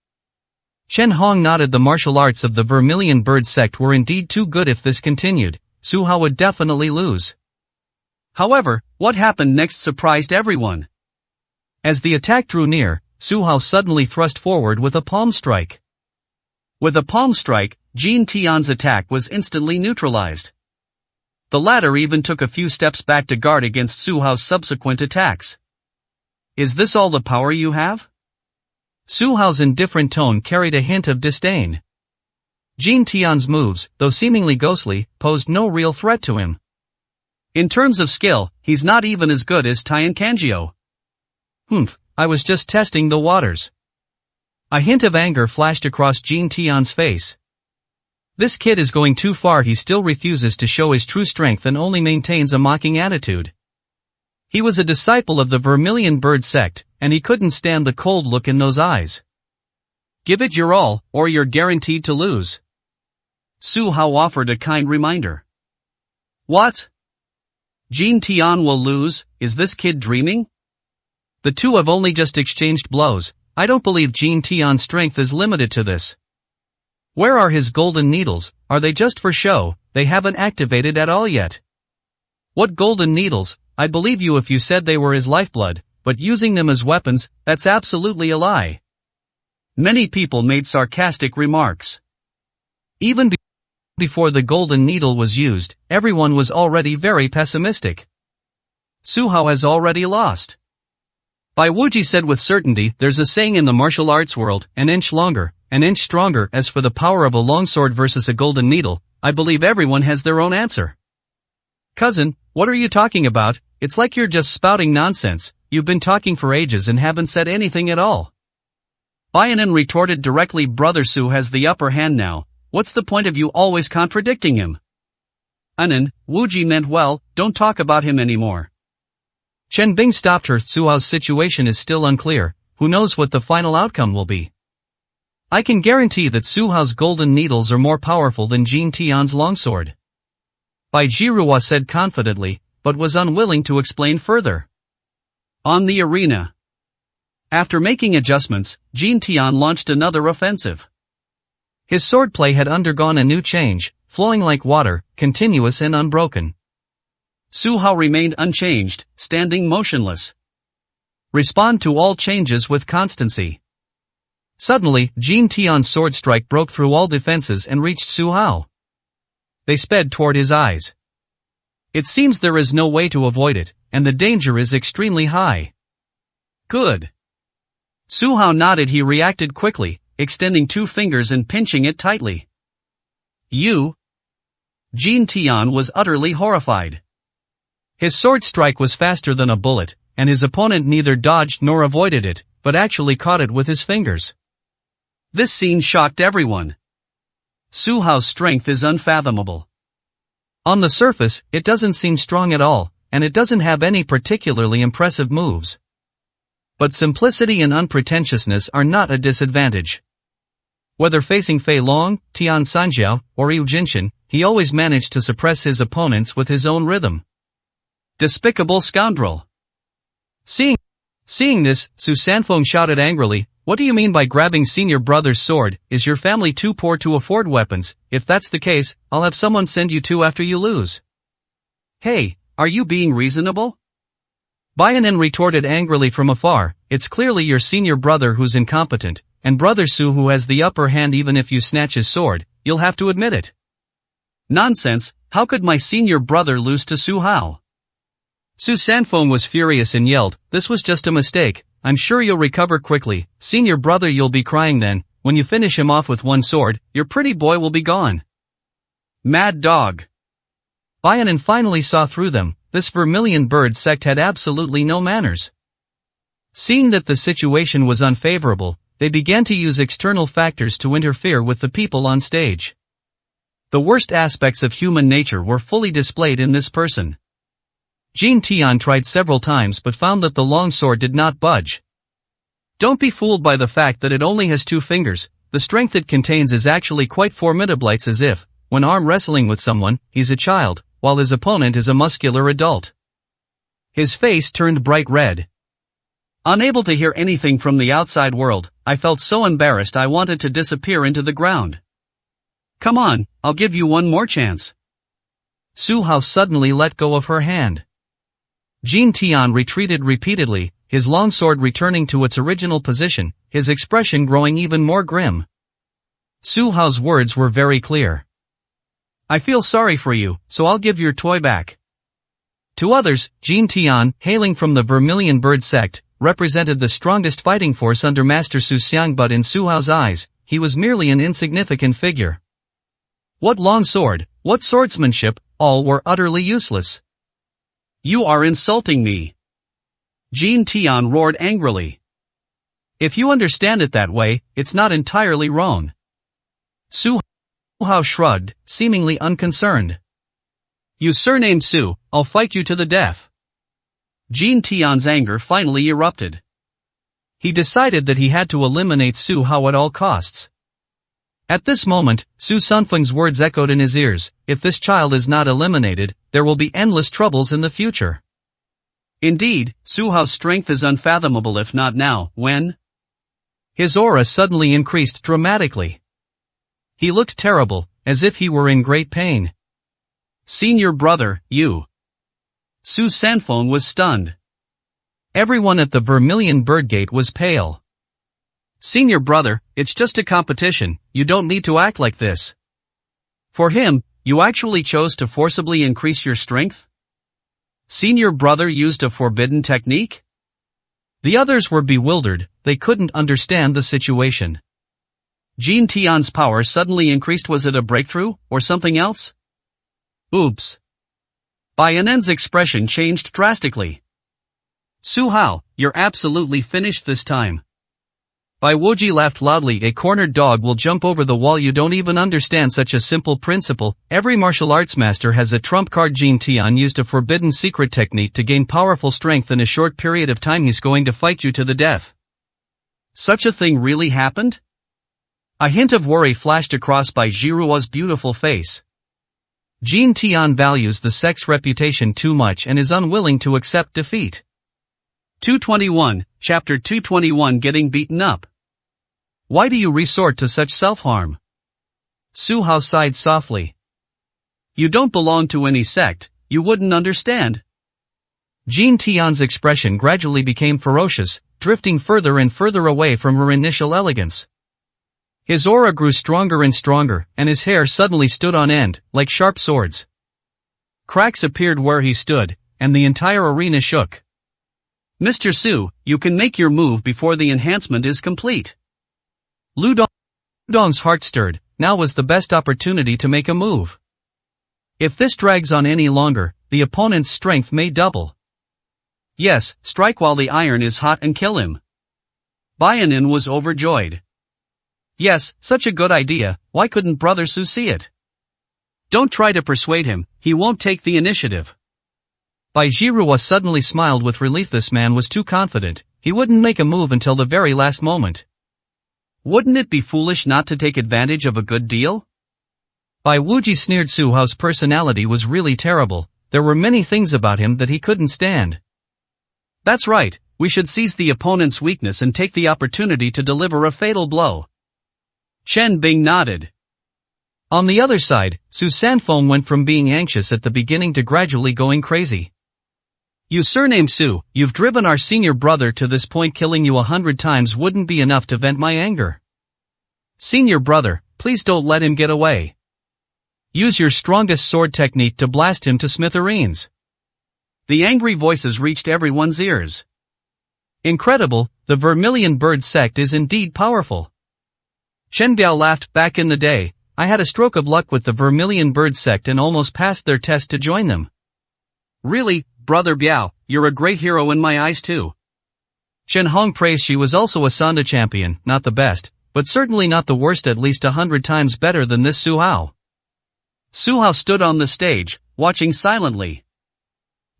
Chen Hong nodded. The martial arts of the Vermilion Bird sect were indeed too good. If this continued, Su Hao would definitely lose. However, what happened next surprised everyone. As the attack drew near, Su Hao suddenly thrust forward with a palm strike. With a palm strike, Jin Tian's attack was instantly neutralized. The latter even took a few steps back to guard against Su Hao's subsequent attacks. "Is this all the power you have?" Su Hao's indifferent tone carried a hint of disdain. Jin Tian's moves, though seemingly ghostly, posed no real threat to him. In terms of skill, he's not even as good as Tian Kanjiu. I was just testing the waters." A hint of anger flashed across Jin Tian's face. This kid is going too far. He still refuses to show his true strength and only maintains a mocking attitude. He was a disciple of the Vermilion Bird sect, and he couldn't stand the cold look in those eyes. "Give it your all, or you're guaranteed to lose." Su Hao offered a kind reminder. "What? Jin Tian will lose? Is this kid dreaming?" The two have only just exchanged blows. I don't believe Jin Tian's strength is limited to this. Where are his golden needles? Are they just for show? They haven't activated at all yet. What golden needles? I believe you if you said they were his lifeblood, but using them as weapons, that's absolutely a lie. Many people made sarcastic remarks. Even before the golden needle was used, everyone was already very pessimistic. Su Hao has already lost. Bai Wuji said with certainty, "There's a saying in the martial arts world, an inch longer, an inch stronger." As for the power of a longsword versus a golden needle, I believe everyone has their own answer. "Cousin, what are you talking about? It's like you're just spouting nonsense. You've been talking for ages and haven't said anything at all." Baianan retorted directly. "Brother Su has the upper hand now. What's the point of you always contradicting him?" "Anan, Wuji meant well, don't talk about him anymore." Chen Bing stopped her. "Su Hao's situation is still unclear. Who knows what the final outcome will be? I can guarantee that Su Hao's golden needles are more powerful than Jin Tian's longsword." Bai Jiruo said confidently, but was unwilling to explain further. On the arena. After making adjustments, Jin Tian launched another offensive. His swordplay had undergone a new change, flowing like water, continuous and unbroken. Su Hao remained unchanged, standing motionless. Respond to all changes with constancy. Suddenly, Jin Tian's sword strike broke through all defenses and reached Su Hao. They sped toward his eyes. It seems there is no way to avoid it, and the danger is extremely high. Good. Su Hao nodded. He reacted quickly, extending two fingers and pinching it tightly. "You?" Jin Tian was utterly horrified. His sword strike was faster than a bullet, and his opponent neither dodged nor avoided it, but actually caught it with his fingers. This scene shocked everyone. Su Hao's strength is unfathomable. On the surface, it doesn't seem strong at all, and it doesn't have any particularly impressive moves. But simplicity and unpretentiousness are not a disadvantage. Whether facing Fei Long, Tian Sanjiao, or Yu Jinshan, he always managed to suppress his opponents with his own rhythm. Despicable scoundrel. Seeing this, Su Sanfeng shouted angrily, "What do you mean by grabbing senior brother's sword? Is your family too poor to afford weapons? If that's the case, I'll have someone send you two after you lose." "Hey, are you being reasonable?" Baianan retorted angrily from afar, "It's clearly your senior brother who's incompetent, and brother Su who has the upper hand. Even if you snatch his sword, you'll have to admit it." "Nonsense, how could my senior brother lose to Su Hao?" Su Sanfeng was furious and yelled, "This was just a mistake, I'm sure you'll recover quickly, senior brother, you'll be crying then, when you finish him off with one sword, your pretty boy will be gone." Mad dog. Bianin finally saw through them. This Vermilion Bird sect had absolutely no manners. Seeing that the situation was unfavorable, they began to use external factors to interfere with the people on stage. The worst aspects of human nature were fully displayed in this person. Jin Tian tried several times but found that the longsword did not budge. Don't be fooled by the fact that it only has 2 fingers, the strength it contains is actually quite formidable. It's as if, when arm wrestling with someone, he's a child, while his opponent is a muscular adult. His face turned bright red. Unable to hear anything from the outside world, I felt so embarrassed I wanted to disappear into the ground. Come on, I'll give you one more chance. Su Hao suddenly let go of her hand. Jin Tian retreated repeatedly, his longsword returning to its original position, his expression growing even more grim. Su Hao's words were very clear. I feel sorry for you, so I'll give your toy back. To others, Jin Tian, hailing from the Vermilion Bird sect, represented the strongest fighting force under Master Su Xiang, but in Su Hao's eyes, he was merely an insignificant figure. What long sword, what swordsmanship, all were utterly useless. You are insulting me. Jin Tian roared angrily. If you understand it that way, it's not entirely wrong. Su Hao shrugged, seemingly unconcerned. You surnamed Su, I'll fight you to the death. Jin Tian's anger finally erupted. He decided that he had to eliminate Su Hao at all costs. At this moment, Su Sanfeng's words echoed in his ears, if this child is not eliminated, there will be endless troubles in the future. Indeed, Su Hao's strength is unfathomable, if not now, when? His aura suddenly increased dramatically. He looked terrible, as if he were in great pain. Senior brother, you. Su Sanfeng was stunned. Everyone at the Vermilion Bird Gate was pale. Senior brother, it's just a competition, you don't need to act like this. For him, you actually chose to forcibly increase your strength? Senior brother used a forbidden technique? The others were bewildered, they couldn't understand the situation. Jin Tian's power suddenly increased. Was it a breakthrough, or something else? Oops. Bianen's expression changed drastically. Su Hao, you're absolutely finished this time. Bai Wuji laughed loudly. A cornered dog will jump over the wall. You don't even understand such a simple principle. Every martial arts master has a trump card. Jin Tian used a forbidden secret technique to gain powerful strength in a short period of time. He's going to fight you to the death. Such a thing really happened? A hint of worry flashed across Bai Jiruo's beautiful face. Jin Tian values the sect's reputation too much and is unwilling to accept defeat. 221, Chapter 221, Getting Beaten Up. Why do you resort to such self-harm? Su Hao sighed softly. You don't belong to any sect, you wouldn't understand. Jin Tian's expression gradually became ferocious, drifting further and further away from her initial elegance. His aura grew stronger and stronger, and his hair suddenly stood on end, like sharp swords. Cracks appeared where he stood, and the entire arena shook. Mr. Su, you can make your move before the enhancement is complete. Lu Dong's heart stirred. Now was the best opportunity to make a move. If this drags on any longer, the opponent's strength may double. Yes, strike while the iron is hot and kill him. Bianin was overjoyed. Yes, such a good idea, why couldn't Brother Su see it? Don't try to persuade him, he won't take the initiative. Bai Jiruo suddenly smiled with relief. This man was too confident, he wouldn't make a move until the very last moment. Wouldn't it be foolish not to take advantage of a good deal? Bai Wuji sneered. Su Hao's personality was really terrible, there were many things about him that he couldn't stand. That's right, we should seize the opponent's weakness and take the opportunity to deliver a fatal blow. Chen Bing nodded. On the other side, Su Sanfeng went from being anxious at the beginning to gradually going crazy. You surname Su, you've driven our senior brother to this point. Killing you 100 times wouldn't be enough to vent my anger. Senior brother, please don't let him get away. Use your strongest sword technique to blast him to smithereens. The angry voices reached everyone's ears. Incredible, the Vermilion Bird sect is indeed powerful. Chen Biao laughed. Back in the day, I had a stroke of luck with the Vermilion Bird sect and almost passed their test to join them. Really, Brother Biao, you're a great hero in my eyes too. Chen Hong praised. She was also a Sanda champion, not the best, but certainly not the worst, at least 100 times better than this Su Hao. Su Hao stood on the stage, watching silently.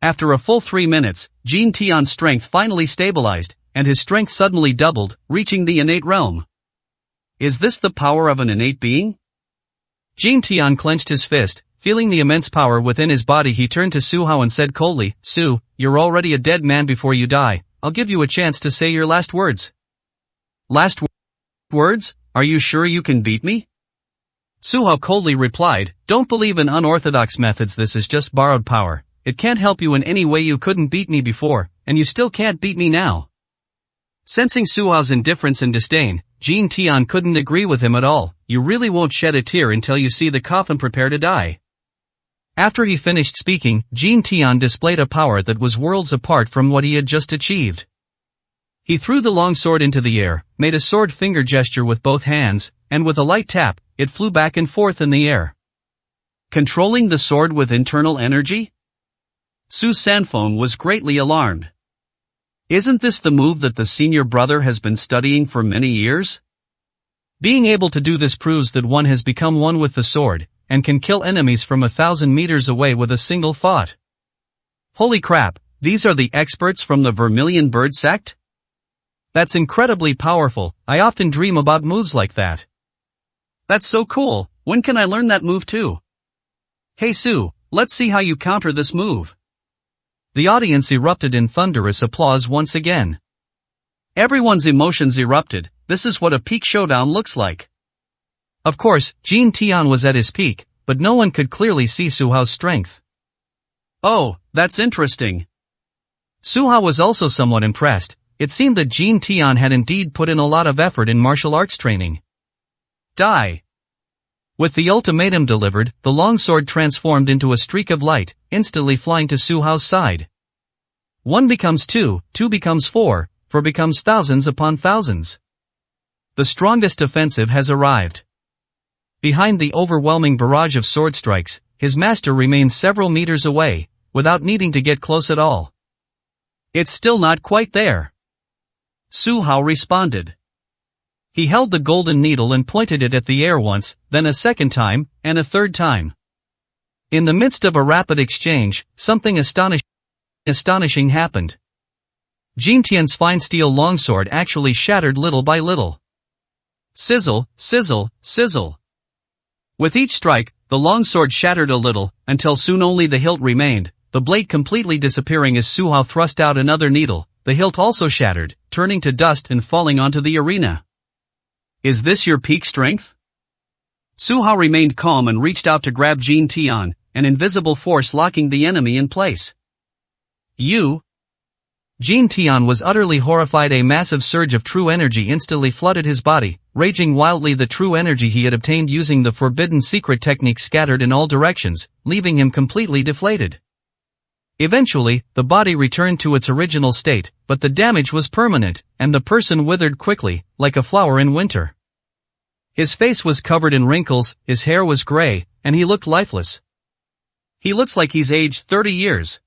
After a full 3 minutes, Jin Tian's strength finally stabilized, and his strength suddenly doubled, reaching the innate realm. Is this the power of an innate being? Jin Tian clenched his fist, feeling the immense power within his body. He turned to Su Hao and said coldly, Su, you're already a dead man. Before you die, I'll give you a chance to say your last words. Last words? Are you sure you can beat me? Su Hao coldly replied, don't believe in unorthodox methods. This is just borrowed power. It can't help you in any way. You couldn't beat me before, and you still can't beat me now. Sensing Su Hao's indifference and disdain, Jin Tian couldn't agree with him at all. You really won't shed a tear until you see the coffin. Prepare to die. After he finished speaking, Jin Tian displayed a power that was worlds apart from what he had just achieved. He threw the long sword into the air, made a sword finger gesture with both hands, and with a light tap, it flew back and forth in the air. Controlling the sword with internal energy? Su Sanfeng was greatly alarmed. Isn't this the move that the senior brother has been studying for many years? Being able to do this proves that one has become one with the sword, and can kill enemies from 1,000 meters away with a single thought. Holy crap, these are the experts from the Vermilion Bird sect? That's incredibly powerful. I often dream about moves like that. That's so cool. When can I learn that move too? Hey Su, let's see how you counter this move. The audience erupted in thunderous applause once again. Everyone's emotions erupted. This is what a peak showdown looks like. Of course, Jin Tian was at his peak, but no one could clearly see Su Hao's strength. Oh, that's interesting. Su Hao was also somewhat impressed. It seemed that Jin Tian had indeed put in a lot of effort in martial arts training. Die. With the ultimatum delivered, the longsword transformed into a streak of light, instantly flying to Su Hao's side. 1 becomes 2, 2 becomes 4, 4 becomes thousands upon thousands. The strongest offensive has arrived. Behind the overwhelming barrage of sword strikes, his master remains several meters away, without needing to get close at all. It's still not quite there. Su Hao responded. He held the golden needle and pointed it at the air once, then a second time, and a third time. In the midst of a rapid exchange, something astonishing happened. Jin Tian's fine steel longsword actually shattered little by little. Sizzle, sizzle, sizzle. With each strike, the longsword shattered a little, until soon only the hilt remained, the blade completely disappearing as Su Hao thrust out another needle. The hilt also shattered, turning to dust and falling onto the arena. Is this your peak strength? Su Hao remained calm and reached out to grab Jin Tian, an invisible force locking the enemy in place. You? Jin Tian was utterly horrified. A massive surge of true energy instantly flooded his body, raging wildly. The true energy he had obtained using the forbidden secret technique scattered in all directions, leaving him completely deflated. Eventually, the body returned to its original state, but the damage was permanent, and the person withered quickly, like a flower in winter. His face was covered in wrinkles, his hair was gray, and he looked lifeless. He looks like he's aged 30 years.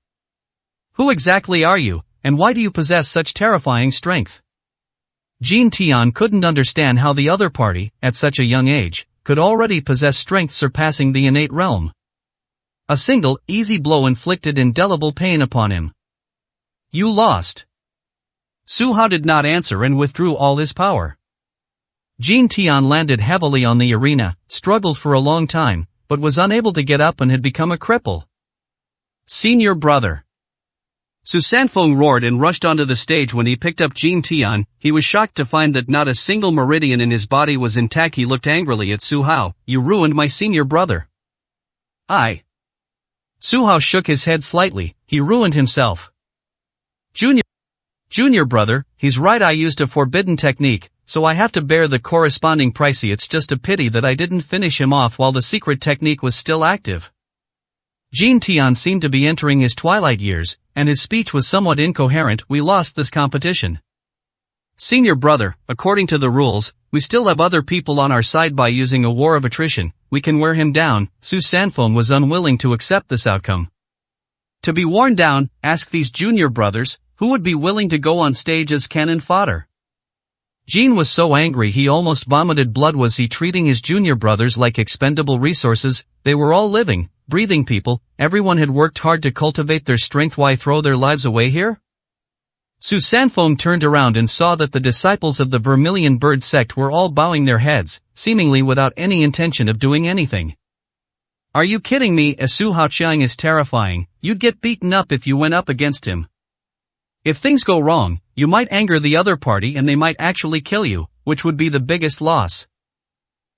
Who exactly are you, and why do you possess such terrifying strength? Jin Tian couldn't understand how the other party, at such a young age, could already possess strength surpassing the innate realm. A single, easy blow inflicted indelible pain upon him. You lost. Su Hao did not answer and withdrew all his power. Jin Tian landed heavily on the arena, struggled for a long time, but was unable to get up and had become a cripple. Senior brother. Su Sanfeng roared and rushed onto the stage. When he picked up Jin Tian, he was shocked to find that not a single meridian in his body was intact. He looked angrily at Su Hao. You ruined my senior brother. Su Hao shook his head slightly. He ruined himself. Junior brother, he's right. I used a forbidden technique, so I have to bear the corresponding price. It's just a pity that I didn't finish him off while the secret technique was still active. Jin Tian seemed to be entering his twilight years, and his speech was somewhat incoherent. We lost this competition. Senior brother, according to the rules, we still have other people on our side. By using a war of attrition, we can wear him down. Su Sanfeng was unwilling to accept this outcome. To be worn down, ask these junior brothers, who would be willing to go on stage as cannon fodder? Jean was so angry he almost vomited blood. Was he treating his junior brothers like expendable resources? They were all living, breathing people, everyone had worked hard to cultivate their strength. Why throw their lives away here? Su Sanfeng turned around and saw that the disciples of the Vermilion Bird sect were all bowing their heads, seemingly without any intention of doing anything. Are you kidding me? Su Haoqiang is terrifying. You'd get beaten up if you went up against him. If things go wrong, you might anger the other party and they might actually kill you, which would be the biggest loss.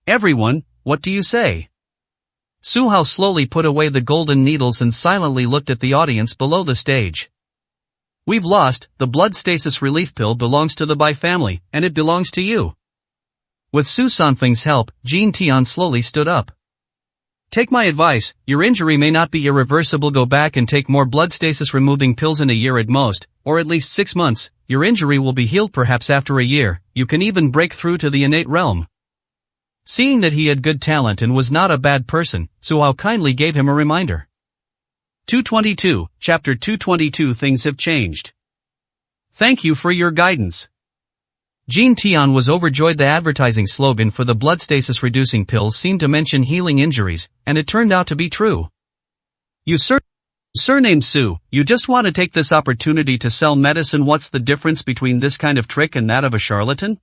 Everyone, what do you say? Su Hao slowly put away the golden needles and silently looked at the audience below the stage. We've lost. The blood stasis relief pill belongs to the Bai family, and it belongs to you. With Su Sanfeng's help, Jin Tian slowly stood up. Take my advice, your injury may not be irreversible. Go back and take more blood stasis removing pills in a year at most, or at least 6 months, your injury will be healed. Perhaps after a year, you can even break through to the innate realm. Seeing that he had good talent and was not a bad person, Su Hao kindly gave him a reminder. 222, Chapter 222. Things have changed. Thank you for your guidance. Jin Tian was overjoyed. The advertising slogan for the blood stasis reducing pills seemed to mention healing injuries, and it turned out to be true. You surnamed Su, you just want to take this opportunity to sell medicine. What's the difference between this kind of trick and that of a charlatan?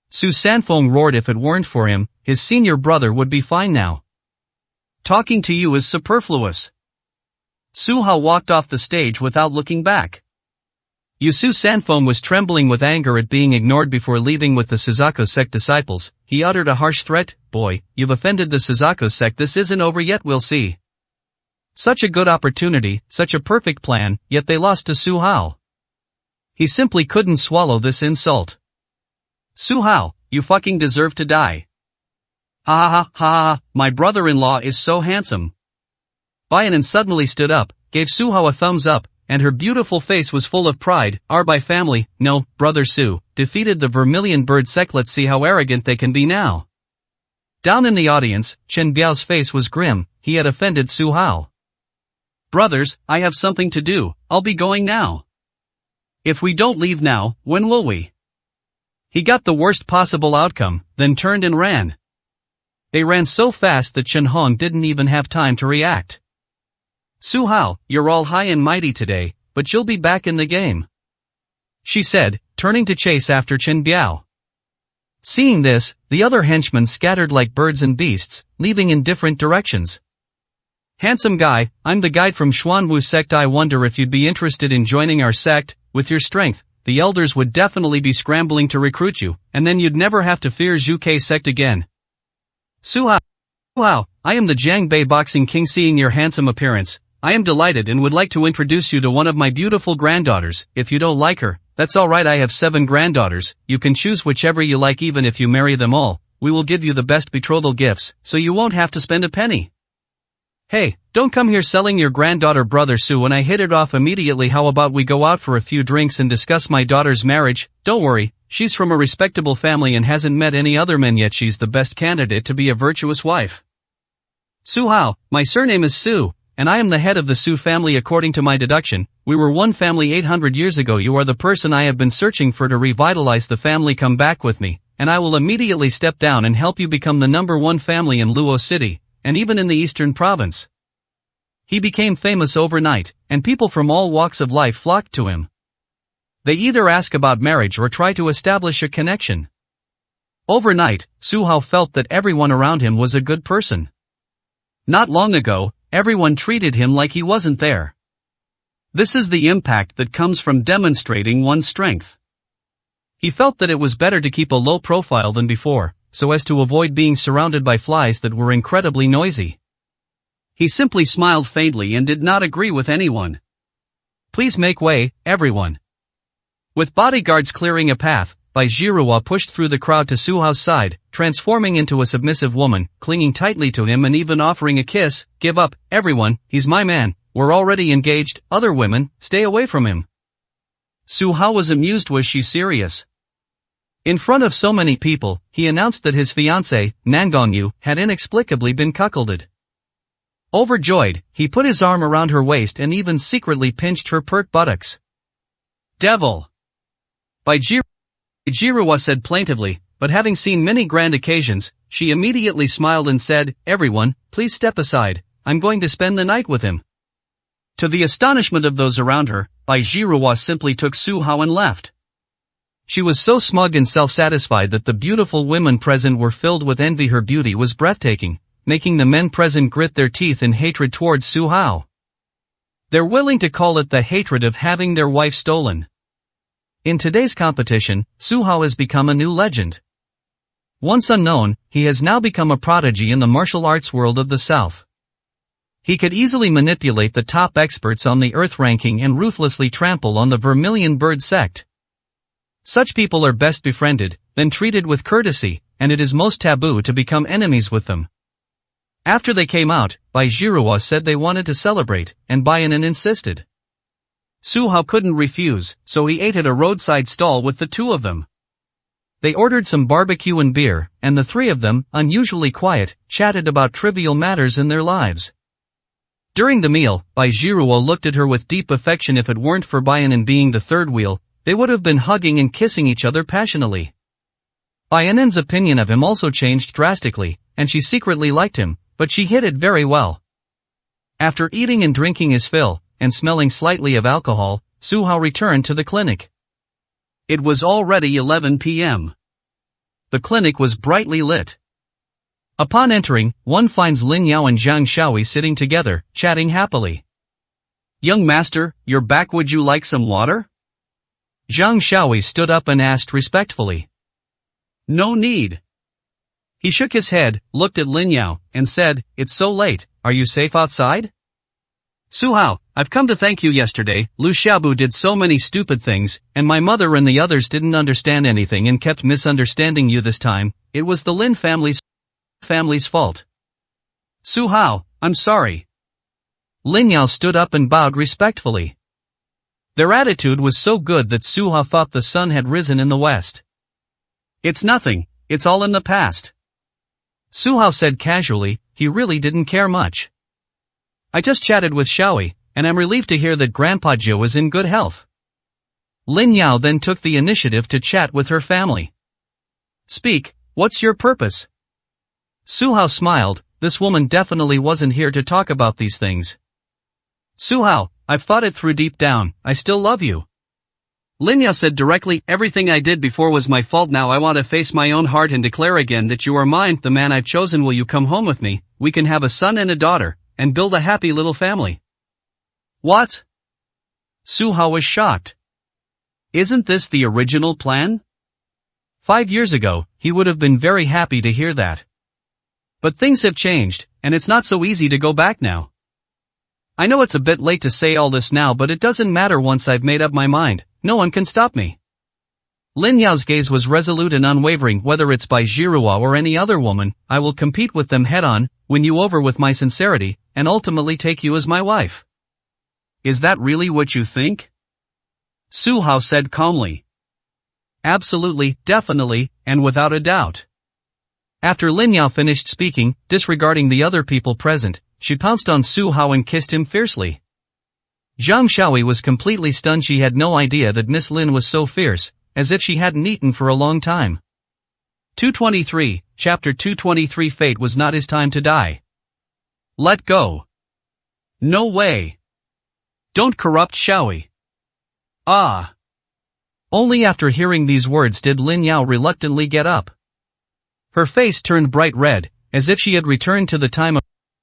Su Sanfeng roared. If it weren't for him, his senior brother would be fine now. Talking to you is superfluous. Su Hao walked off the stage without looking back. Su Sanfeng was trembling with anger at being ignored. Before leaving with the Suzaku sect disciples, he uttered a harsh threat. Boy, you've offended the Suzaku sect. This isn't over yet, we'll see. Such a good opportunity, such a perfect plan, yet they lost to Su Hao. He simply couldn't swallow this insult. Su Hao, you fucking deserve to die. Ha ha ha ha, my brother-in-law is so handsome. Baianan suddenly stood up, gave Su Hao a thumbs up, and her beautiful face was full of pride. Our Bai family, no, brother Su, defeated the Vermilion Bird sect. Let's see how arrogant they can be now. Down in the audience, Chen Biao's face was grim. He had offended Su Hao. Brothers, I have something to do, I'll be going now. If we don't leave now, when will we? He got the worst possible outcome, then turned and ran. They ran so fast that Chen Hong didn't even have time to react. Su Hao, you're all high and mighty today, but you'll be back in the game, she said, turning to chase after Chen Biao. Seeing this, the other henchmen scattered like birds and beasts, leaving in different directions. Handsome guy, I'm the guide from Xuanwu sect. I wonder if you'd be interested in joining our sect. With your strength, the elders would definitely be scrambling to recruit you, and then you'd never have to fear Zhuke sect again. Su Hao, I am the Jiang Bei Boxing King. Seeing your handsome appearance, I am delighted and would like to introduce you to one of my beautiful granddaughters. If you don't like her, that's alright. I have 7 granddaughters, you can choose whichever you like. Even if you marry them all, we will give you the best betrothal gifts, so you won't have to spend a penny. Hey, don't come here selling your granddaughter. Brother Su and I hit it off immediately. How about we go out for a few drinks and discuss my daughter's marriage? Don't worry, she's from a respectable family and hasn't met any other men yet. She's the best candidate to be a virtuous wife. Su Hao, my surname is Su, and I am the head of the Su family. According to my deduction, we were one family 800 years ago. You are the person I have been searching for to revitalize the family. Come back with me, and I will immediately step down and help you become the #1 family in Luo City, and even in the Eastern Province. He became famous overnight, and people from all walks of life flocked to him. They either ask about marriage or try to establish a connection. Overnight, Su Hao felt that everyone around him was a good person. Not long ago, everyone treated him like he wasn't there. This is the impact that comes from demonstrating one's strength. He felt that it was better to keep a low profile than before, so as to avoid being surrounded by flies that were incredibly noisy. He simply smiled faintly and did not agree with anyone. Please make way, everyone. With bodyguards clearing a path, Bai Zhiruo pushed through the crowd to Su Hao's side, transforming into a submissive woman, clinging tightly to him and even offering a kiss. Give up, everyone, he's my man, we're already engaged, other women, stay away from him. Su Hao was amused. Was she serious? In front of so many people, he announced that his fiancée, Nan Gongyu, had inexplicably been cuckolded. Overjoyed, he put his arm around her waist and even secretly pinched her pert buttocks. Devil! Bai Jiruo said plaintively, but having seen many grand occasions, she immediately smiled and said, "Everyone, please step aside, I'm going to spend the night with him." To the astonishment of those around her, Bai Jiruo simply took Su Hao and left. She was so smug and self-satisfied that the beautiful women present were filled with envy. Her beauty was breathtaking, making the men present grit their teeth in hatred towards Su Hao. They're willing to call it the hatred of having their wife stolen. In today's competition, Su Hao has become a new legend. Once unknown, he has now become a prodigy in the martial arts world of the South. He could easily manipulate the top experts on the earth ranking and ruthlessly trample on the Vermilion Bird sect. Such people are best befriended, then treated with courtesy, and it is most taboo to become enemies with them. After they came out, Bai Jiruo said they wanted to celebrate, and Bai Anan insisted. Su Hao couldn't refuse, so he ate at a roadside stall with the two of them. They ordered some barbecue and beer, and the three of them, unusually quiet, chatted about trivial matters in their lives. During the meal, Bai Jiruo looked at her with deep affection. If it weren't for Bai Anan being the third wheel, they would have been hugging and kissing each other passionately. Bai Anan's opinion of him also changed drastically, and she secretly liked him, but she hid it very well. After eating and drinking his fill, and smelling slightly of alcohol, Su Hao returned to the clinic. It was already 11 p.m. The clinic was brightly lit. Upon entering, one finds Lin Yao and Zhang Xiaoyi sitting together, chatting happily. "Young master, you're back. Would you like some water?" Zhang Xiaoyi stood up and asked respectfully. "No need." He shook his head, looked at Lin Yao, and said, "It's so late, are you safe outside?" "Su Hao, I've come to thank you. Yesterday, Lu Xiaobu did so many stupid things, and my mother and the others didn't understand anything and kept misunderstanding you. This time, it was the Lin family's fault. Su Hao, I'm sorry." Lin Yao stood up and bowed respectfully. Their attitude was so good that Su Hao thought the sun had risen in the west. "It's nothing, it's all in the past." Su Hao said casually, he really didn't care much. "I just chatted with Xiaoyi, and I'm relieved to hear that Grandpa Zhou is in good health." Lin Yao then took the initiative to chat with her family. "Speak, what's your purpose?" Su Hao smiled. This woman definitely wasn't here to talk about these things. "Su Hao, I've thought it through deep down, I still love you." Lin Yao said directly, "Everything I did before was my fault. Now I want to face my own heart and declare again that you are mine, the man I've chosen. Will you come home with me? We can have a son and a daughter, and build a happy little family." "What?" Su Hao was shocked. "Isn't this the original plan?" 5 years ago, he would have been very happy to hear that. But things have changed, and it's not so easy to go back now. "I know it's a bit late to say all this now, but it doesn't matter. Once I've made up my mind, no one can stop me." Lin Yao's gaze was resolute and unwavering. "Whether it's Bai Jiruo or any other woman, I will compete with them head-on, win you over with my sincerity, and ultimately take you as my wife." "Is that really what you think?" Su Hao said calmly. "Absolutely, definitely, and without a doubt." After Lin Yao finished speaking, disregarding the other people present, she pounced on Su Hao and kissed him fiercely. Zhang Xiaoyi was completely stunned. She had no idea that Miss Lin was so fierce, as if she hadn't eaten for a long time. 223, Chapter 223. Fate was not his time to die. Let go. No way. Don't corrupt Xiaoyi. Ah. Only after hearing these words did Lin Yao reluctantly get up. Her face turned bright red, as if she had returned to the time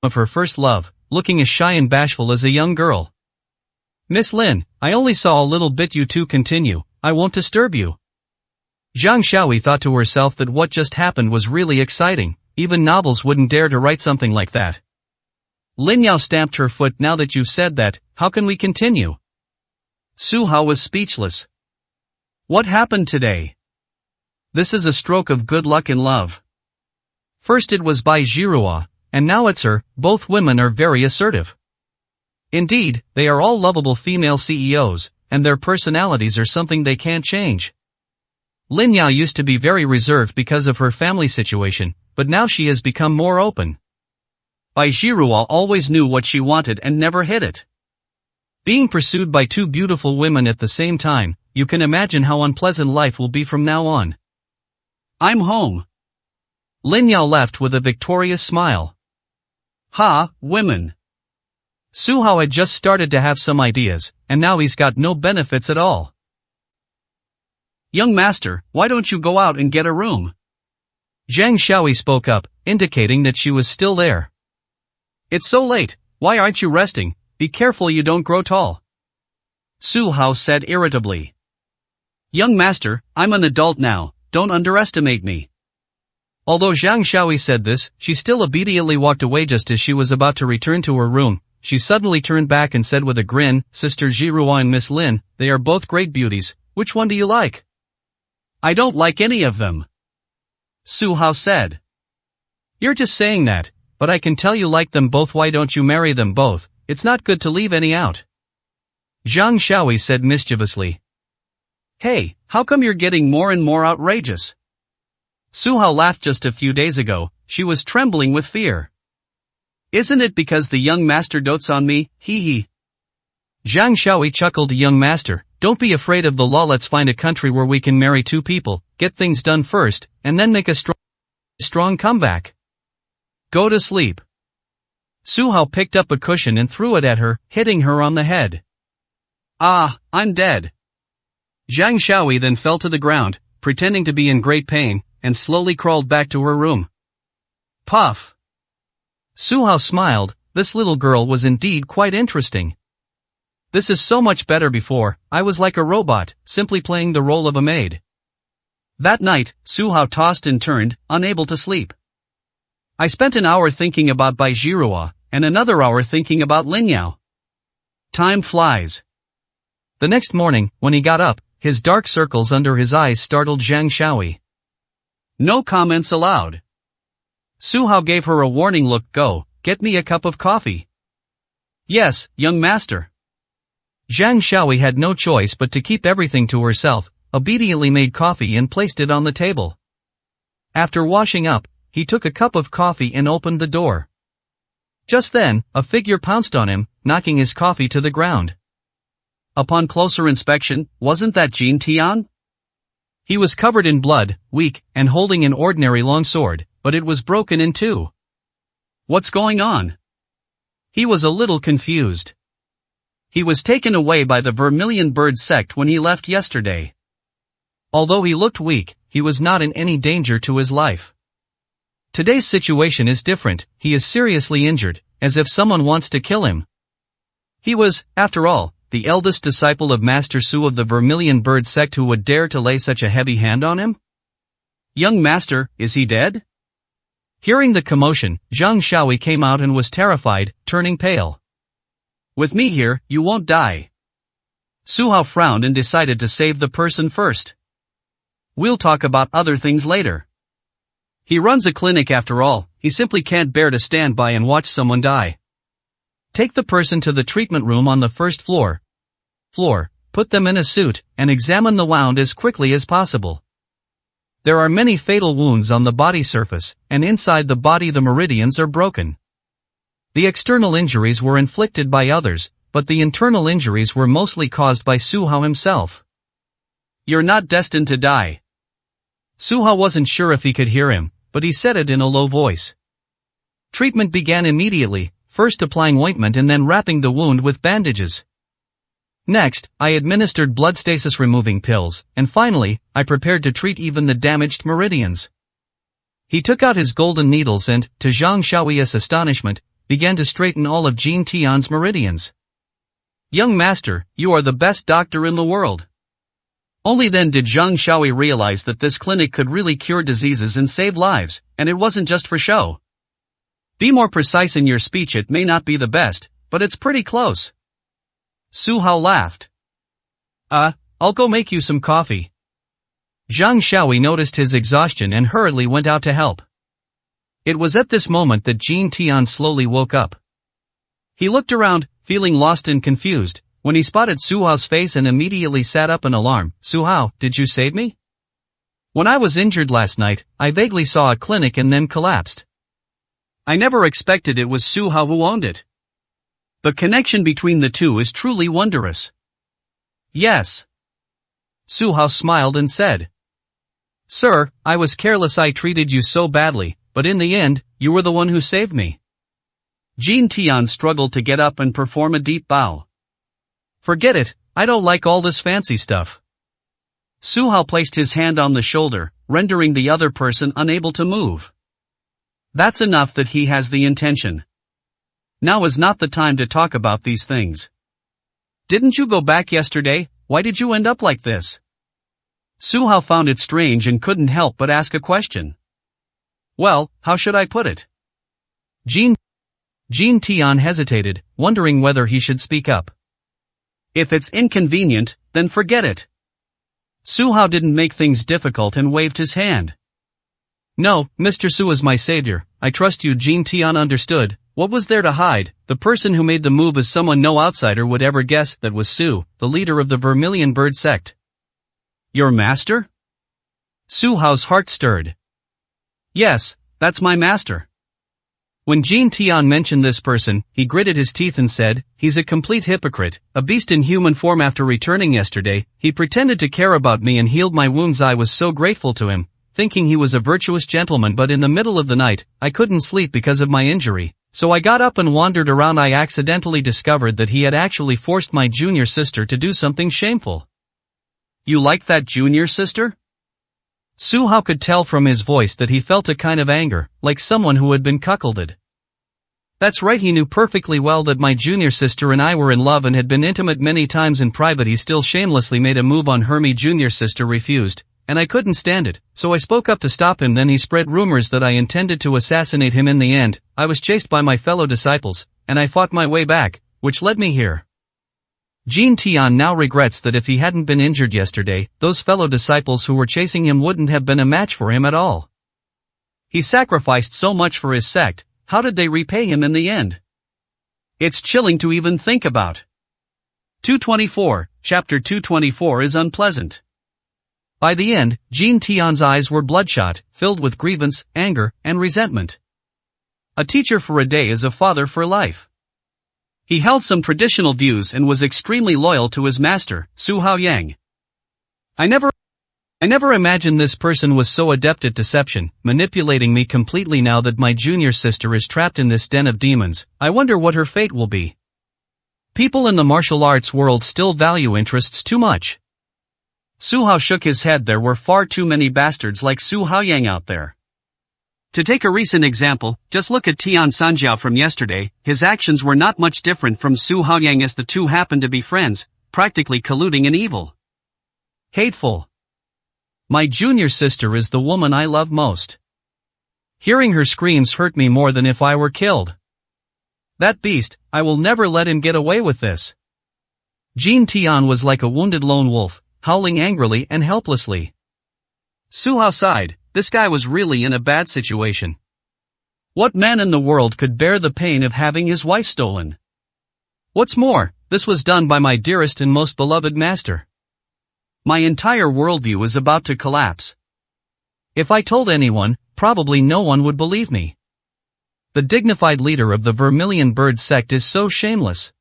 of her first love, looking as shy and bashful as a young girl. "Miss Lin, I only saw a little bit. You two continue, I won't disturb you." Zhang Xiaoyi thought to herself that what just happened was really exciting. Even novels wouldn't dare to write something like that. Lin Yao stamped her foot. "Now that you've said that, how can we continue?" Su Hao was speechless. What happened today? This is a stroke of good luck in love. First it was Bai Jiruo, and now it's her. Both women are very assertive. Indeed, they are all lovable female CEOs, and their personalities are something they can't change. Lin Yao used to be very reserved because of her family situation, but now she has become more open. Bai Zhihua always knew what she wanted and never hid it. Being pursued by two beautiful women at the same time, you can imagine how unpleasant life will be from now on. I'm home. Lin Yao left with a victorious smile. Ha, women. Su Hao had just started to have some ideas, and now he's got no benefits at all. Young master, why don't you go out and get a room? Zhang Xiaoyi spoke up, indicating that she was still there. It's so late, why aren't you resting? Be careful you don't grow tall. Su Hao said irritably. Young master, I'm an adult now, don't underestimate me. Although Zhang Xiaoyi said this, she still obediently walked away. Just as she was about to return to her room, she suddenly turned back and said with a grin, Sister Zhihua and Miss Lin, they are both great beauties, which one do you like? I don't like any of them. Su Hao said. You're just saying that, but I can tell you like them both. Why don't you marry them both? It's not good to leave any out. Zhang Xiaoyi said mischievously. Hey, how come you're getting more and more outrageous? Su Hao laughed. Just a few days ago, she was trembling with fear. Isn't it because the young master dotes on me, hee hee? Zhang Xiaoyi chuckled. Young master, don't be afraid of the law. Let's find a country where we can marry two people, get things done first, and then make a strong comeback. Go to sleep. Su Hao picked up a cushion and threw it at her, hitting her on the head. Ah, I'm dead. Zhang Xiaoyi then fell to the ground, pretending to be in great pain, and slowly crawled back to her room. Puff. Su Hao smiled. This little girl was indeed quite interesting. This is so much better. Before, I was like a robot, simply playing the role of a maid. That night, Su Hao tossed and turned, unable to sleep. I spent an hour thinking about Bai Zhihua, and another hour thinking about Lin Yao. Time flies. The next morning, when he got up, his dark circles under his eyes startled Zhang Xiaoyi. No comments allowed. Su Hao gave her a warning look. Go, get me a cup of coffee. Yes, young master. Zhang Xiaoyi had no choice but to keep everything to herself, obediently made coffee and placed it on the table. After washing up, he took a cup of coffee and opened the door. Just then, a figure pounced on him, knocking his coffee to the ground. Upon closer inspection, wasn't that Jin Tian? He was covered in blood, weak, and holding an ordinary long sword, but it was broken in two. What's going on? He was a little confused. He was taken away by the Vermilion Bird sect when he left yesterday. Although he looked weak, he was not in any danger to his life. Today's situation is different. He is seriously injured, as if someone wants to kill him. He was, after all, the eldest disciple of Master Su of the Vermilion Bird sect. Who would dare to lay such a heavy hand on him? Young master, is he dead? Hearing the commotion, Zhang Xiaoyi came out and was terrified, turning pale. With me here, you won't die. Su Hao frowned and decided to save the person first. We'll talk about other things later. He runs a clinic after all, he simply can't bear to stand by and watch someone die. Take the person to the treatment room on the first floor. Put them in a suit, and examine the wound as quickly as possible. There are many fatal wounds on the body surface, and inside the body the meridians are broken. The external injuries were inflicted by others, but the internal injuries were mostly caused by Su Hao himself. You're not destined to die. Su Hao wasn't sure if he could hear him, but he said it in a low voice. Treatment began immediately, first applying ointment and then wrapping the wound with bandages. Next, I administered blood stasis removing pills, and finally, I prepared to treat even the damaged meridians. He took out his golden needles and, to Zhang Xiaoyi's astonishment, began to straighten all of Jin Tian's meridians. Young master, you are the best doctor in the world. Only then did Zhang Xiaoyi realize that this clinic could really cure diseases and save lives, and it wasn't just for show. Be more precise in your speech. It may not be the best, but it's pretty close. Su Hao laughed. I'll go make you some coffee. Zhang Xiaoyi noticed his exhaustion and hurriedly went out to help. It was at this moment that Jin Tian slowly woke up. He looked around, feeling lost and confused, when he spotted Su Hao's face and immediately sat up in alarm. Su Hao, did you save me? When I was injured last night, I vaguely saw a clinic and then collapsed. I never expected it was Su Hao who owned it. The connection between the two is truly wondrous. Yes. Su Hao smiled and said. Sir, I was careless. I treated you so badly, but in the end, you were the one who saved me. Jin Tian struggled to get up and perform a deep bow. Forget it, I don't like all this fancy stuff. Su Hao placed his hand on the shoulder, rendering the other person unable to move. That's enough that he has the intention. Now is not the time to talk about these things. Didn't you go back yesterday? Why did you end up like this? Su Hao found it strange and couldn't help but ask a question. Well, how should I put it? Jin Tian hesitated, wondering whether he should speak up. If it's inconvenient, then forget it. Su Hao didn't make things difficult and waved his hand. No, Mr. Su is my savior, I trust you. Jin Tian understood. What was there to hide? The person who made the move is someone no outsider would ever guess. That was Su, the leader of the Vermilion Bird sect. Your master? Su Hao's heart stirred. Yes, that's my master. When Jin Tian mentioned this person, he gritted his teeth and said, he's a complete hypocrite, a beast in human form. After returning yesterday, he pretended to care about me and healed my wounds. I was so grateful to him, thinking he was a virtuous gentleman, but in the middle of the night, I couldn't sleep because of my injury, so I got up and wandered around. I accidentally discovered that he had actually forced my junior sister to do something shameful. You like that junior sister? Su Hao could tell from his voice that he felt a kind of anger, like someone who had been cuckolded. That's right, he knew perfectly well that my junior sister and I were in love and had been intimate many times in private. He still shamelessly made a move on her. My junior sister refused, and I couldn't stand it, so I spoke up to stop him. Then he spread rumors that I intended to assassinate him. In the end, I was chased by my fellow disciples, and I fought my way back, which led me here. Jin Tian now regrets that if he hadn't been injured yesterday, those fellow disciples who were chasing him wouldn't have been a match for him at all. He sacrificed so much for his sect, how did they repay him in the end? It's chilling to even think about. 224, Chapter 224 is unpleasant. By the end, Jin Tian's eyes were bloodshot, filled with grievance, anger, and resentment. A teacher for a day is a father for life. He held some traditional views and was extremely loyal to his master, Su Haoyang. I never imagined this person was so adept at deception, manipulating me completely. Now that my junior sister is trapped in this den of demons, I wonder what her fate will be. People in the martial arts world still value interests too much. Su Hao shook his head. There were far too many bastards like Su Haoyang out there. To take a recent example, just look at Tian Sanjiao from yesterday. His actions were not much different from Su Haoyang, as the two happened to be friends, practically colluding in evil. Hateful. My junior sister is the woman I love most. Hearing her screams hurt me more than if I were killed. That beast, I will never let him get away with this. Jin Tian was like a wounded lone wolf, howling angrily and helplessly. Su Hao sighed. This guy was really in a bad situation. What man in the world could bear the pain of having his wife stolen? What's more, this was done by my dearest and most beloved master. My entire worldview is about to collapse. If I told anyone, probably no one would believe me. The dignified leader of the Vermilion Bird sect is so shameless.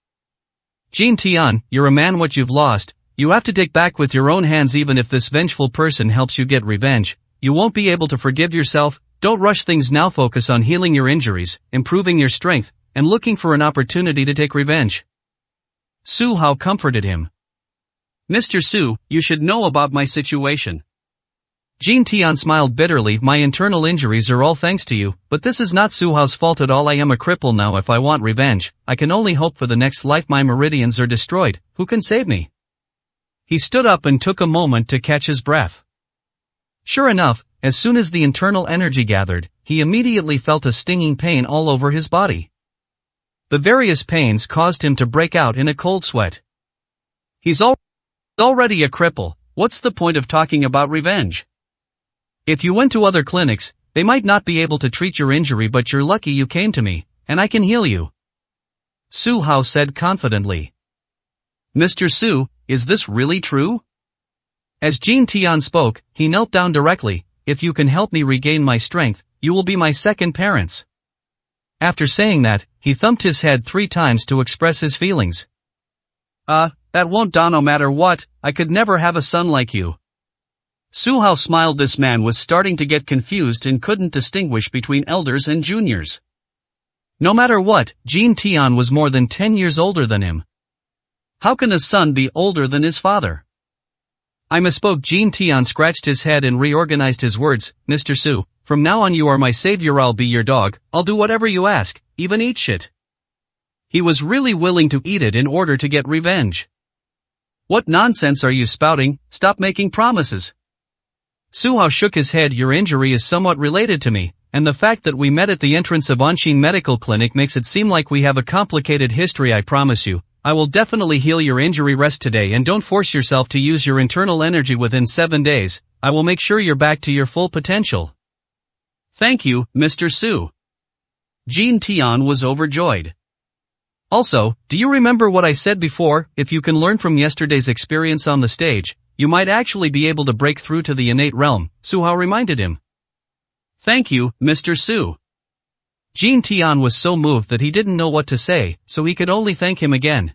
Jin Tian, you're a man. What you've lost, you have to take back with your own hands. Even if this vengeful person helps you get revenge, you won't be able to forgive yourself. Don't rush things now. Focus on healing your injuries, improving your strength, and looking for an opportunity to take revenge. Su Hao comforted him. Mr. Su, you should know about my situation. Jin Tian smiled bitterly. My internal injuries are all thanks to you, but this is not Su Hao's fault at all. I am a cripple now. If I want revenge, I can only hope for the next life. My meridians are destroyed. Who can save me? He stood up and took a moment to catch his breath. Sure enough, as soon as the internal energy gathered, he immediately felt a stinging pain all over his body. The various pains caused him to break out in a cold sweat. He's already a cripple. What's the point of talking about revenge? If you went to other clinics, they might not be able to treat your injury, but you're lucky you came to me, and I can heal you. Su Hao said confidently. Mr. Su, is this really true? As Jin Tian spoke, he knelt down directly. If you can help me regain my strength, you will be my second parents. After saying that, he thumped his head 3 times to express his feelings. That won't do no matter what, I could never have a son like you. Su Hao smiled. This man was starting to get confused and couldn't distinguish between elders and juniors. No matter what, Jin Tian was more than 10 years older than him. How can a son be older than his father? I misspoke. Jin Tian scratched his head and reorganized his words. Mr. Su, from now on you are my savior. I'll be your dog, I'll do whatever you ask, even eat shit. He was really willing to eat it in order to get revenge. What nonsense are you spouting? Stop making promises. Su Hao shook his head. Your injury is somewhat related to me, and the fact that we met at the entrance of Anshin Medical Clinic makes it seem like we have a complicated history. I promise you, I will definitely heal your injury. Rest today and don't force yourself to use your internal energy. Within 7 days, I will make sure you're back to your full potential. Thank you, Mr. Su. Jin Tian was overjoyed. Also, do you remember what I said before? If you can learn from yesterday's experience on the stage, you might actually be able to break through to the innate realm, Su Hao reminded him. Thank you, Mr. Su. Jin Tian was so moved that he didn't know what to say, so he could only thank him again.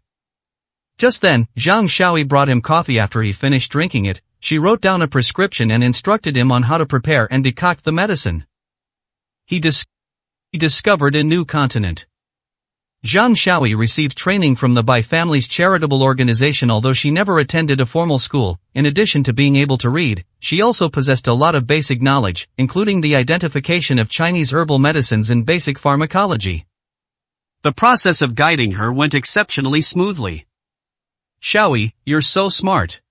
Just then, Zhang Xiaoyi brought him coffee. After he finished drinking it, she wrote down a prescription and instructed him on how to prepare and decoct the medicine. He discovered a new continent. Zhang Xiaoyi received training from the Bai family's charitable organization. Although she never attended a formal school, in addition to being able to read, she also possessed a lot of basic knowledge, including the identification of Chinese herbal medicines and basic pharmacology. The process of guiding her went exceptionally smoothly. Xiaoyi, you're so smart.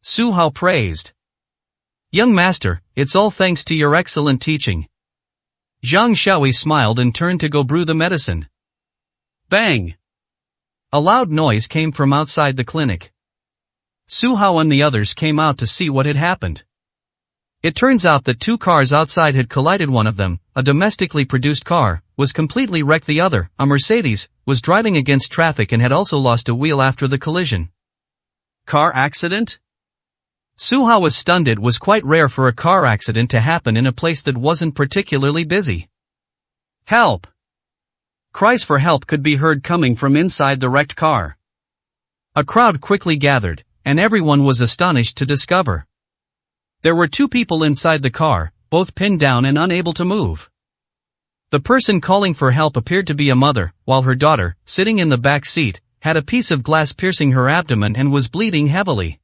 Su Hao praised. Young master, it's all thanks to your excellent teaching. Zhang Xiaoyi smiled and turned to go brew the medicine. Bang! A loud noise came from outside the clinic. Su Hao and the others came out to see what had happened. It turns out that 2 cars outside had collided. One of them, a domestically produced car, was completely wrecked. The other, a Mercedes, was driving against traffic and had also lost a wheel after the collision. Car accident? Su Hao was stunned. It was quite rare for a car accident to happen in a place that wasn't particularly busy. Help! Cries for help could be heard coming from inside the wrecked car. A crowd quickly gathered, and everyone was astonished to discover there were 2 people inside the car, both pinned down and unable to move. The person calling for help appeared to be a mother, while her daughter, sitting in the back seat, had a piece of glass piercing her abdomen and was bleeding heavily.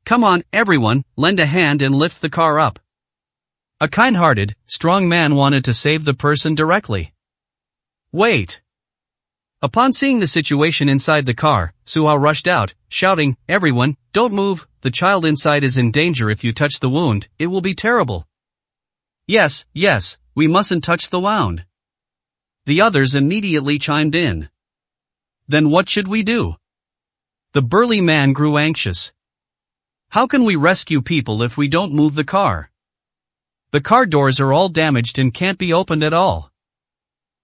Come on, everyone, lend a hand and lift the car up. A kind-hearted, strong man wanted to save the person directly. Wait! Upon seeing the situation inside the car, Su Hao rushed out, shouting, Everyone, don't move, the child inside is in danger. If you touch the wound, it will be terrible. Yes, we mustn't touch the wound. The others immediately chimed in. Then what should we do? The burly man grew anxious. How can we rescue people if we don't move the car? The car doors are all damaged and can't be opened at all.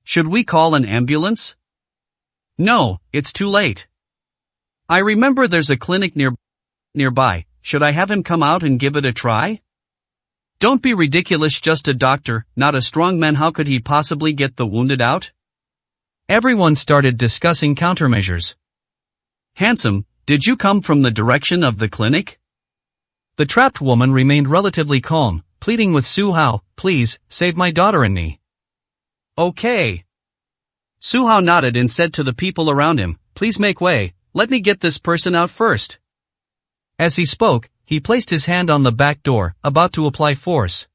Should we call an ambulance? No, it's too late. I remember there's a clinic nearby, should I have him come out and give it a try? Don't be ridiculous, just a doctor, not a strong man. How could he possibly get the wounded out? Everyone started discussing countermeasures. Handsome, did you come from the direction of the clinic? The trapped woman remained relatively calm, pleading with Su Hao, please, save my daughter and me. Okay. Su Hao nodded and said to the people around him, please make way, let me get this person out first. As he spoke, he placed his hand on the back door, about to apply force.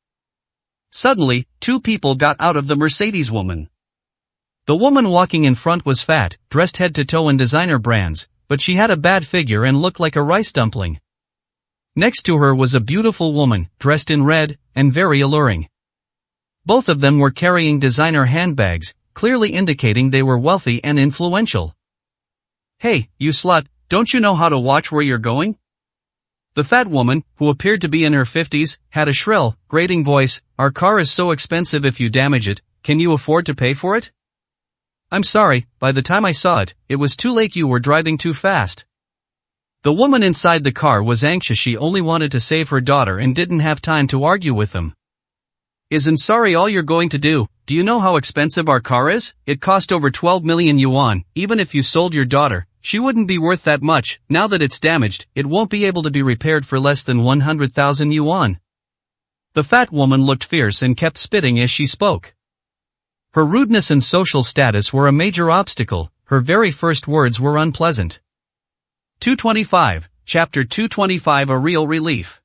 Suddenly, 2 people got out of the Mercedes woman. The woman walking in front was fat, dressed head to toe in designer brands, but she had a bad figure and looked like a rice dumpling. Next to her was a beautiful woman, dressed in red, and very alluring. Both of them were carrying designer handbags, clearly indicating they were wealthy and influential. Hey, you slut, don't you know how to watch where you're going? The fat woman, who appeared to be in her 50s, had a shrill, grating voice, our car is so expensive. If you damage it, can you afford to pay for it? I'm sorry, by the time I saw it, it was too late, you were driving too fast. The woman inside the car was anxious, she only wanted to save her daughter and didn't have time to argue with them. Isn't sorry all you're going to do? Do you know how expensive our car is? It cost over 12 million yuan, even if you sold your daughter, she wouldn't be worth that much. Now that it's damaged, it won't be able to be repaired for less than 100,000 yuan. The fat woman looked fierce and kept spitting as she spoke. Her rudeness and social status were a major obstacle, her very first words were unpleasant. 225, Chapter 225, a real relief.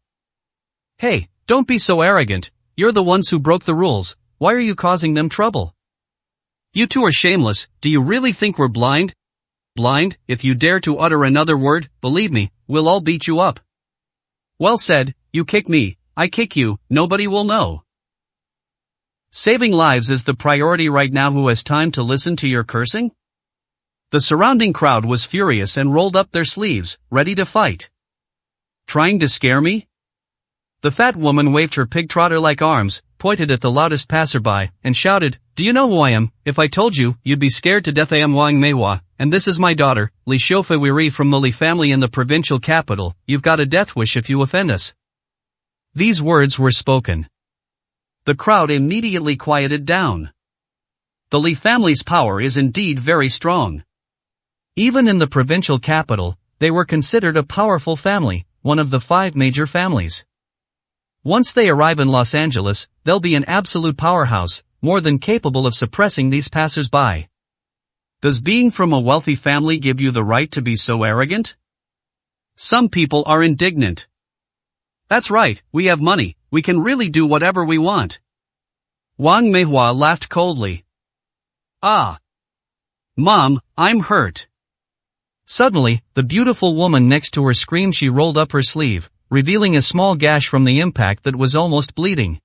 Hey, don't be so arrogant, you're the ones who broke the rules, why are you causing them trouble? You two are shameless, do you really think we're blind? Blind, if you dare to utter another word, believe me, we'll all beat you up. Well said, you kick me, I kick you, nobody will know. Saving lives is the priority right now. Who has time to listen to your cursing? The surrounding crowd was furious and rolled up their sleeves, ready to fight. Trying to scare me? The fat woman waved her pig-trotter-like arms, pointed at the loudest passerby, and shouted, Do you know who I am? If I told you, you'd be scared to death. I am Wang Meihua, and this is my daughter, Li Shoufeiwiri from the Li family in the provincial capital. You've got a death wish if you offend us. These words were spoken. The crowd immediately quieted down. The Li family's power is indeed very strong. Even in the provincial capital, they were considered a powerful family, one of the 5 major families. Once they arrive in Los Angeles, they'll be an absolute powerhouse, more than capable of suppressing these passers-by. Does being from a wealthy family give you the right to be so arrogant? Some people are indignant. That's right, we have money, we can really do whatever we want. Wang Meihua laughed coldly. Ah. Mom, I'm hurt. Suddenly, the beautiful woman next to her screamed. She rolled up her sleeve, revealing a small gash from the impact that was almost bleeding.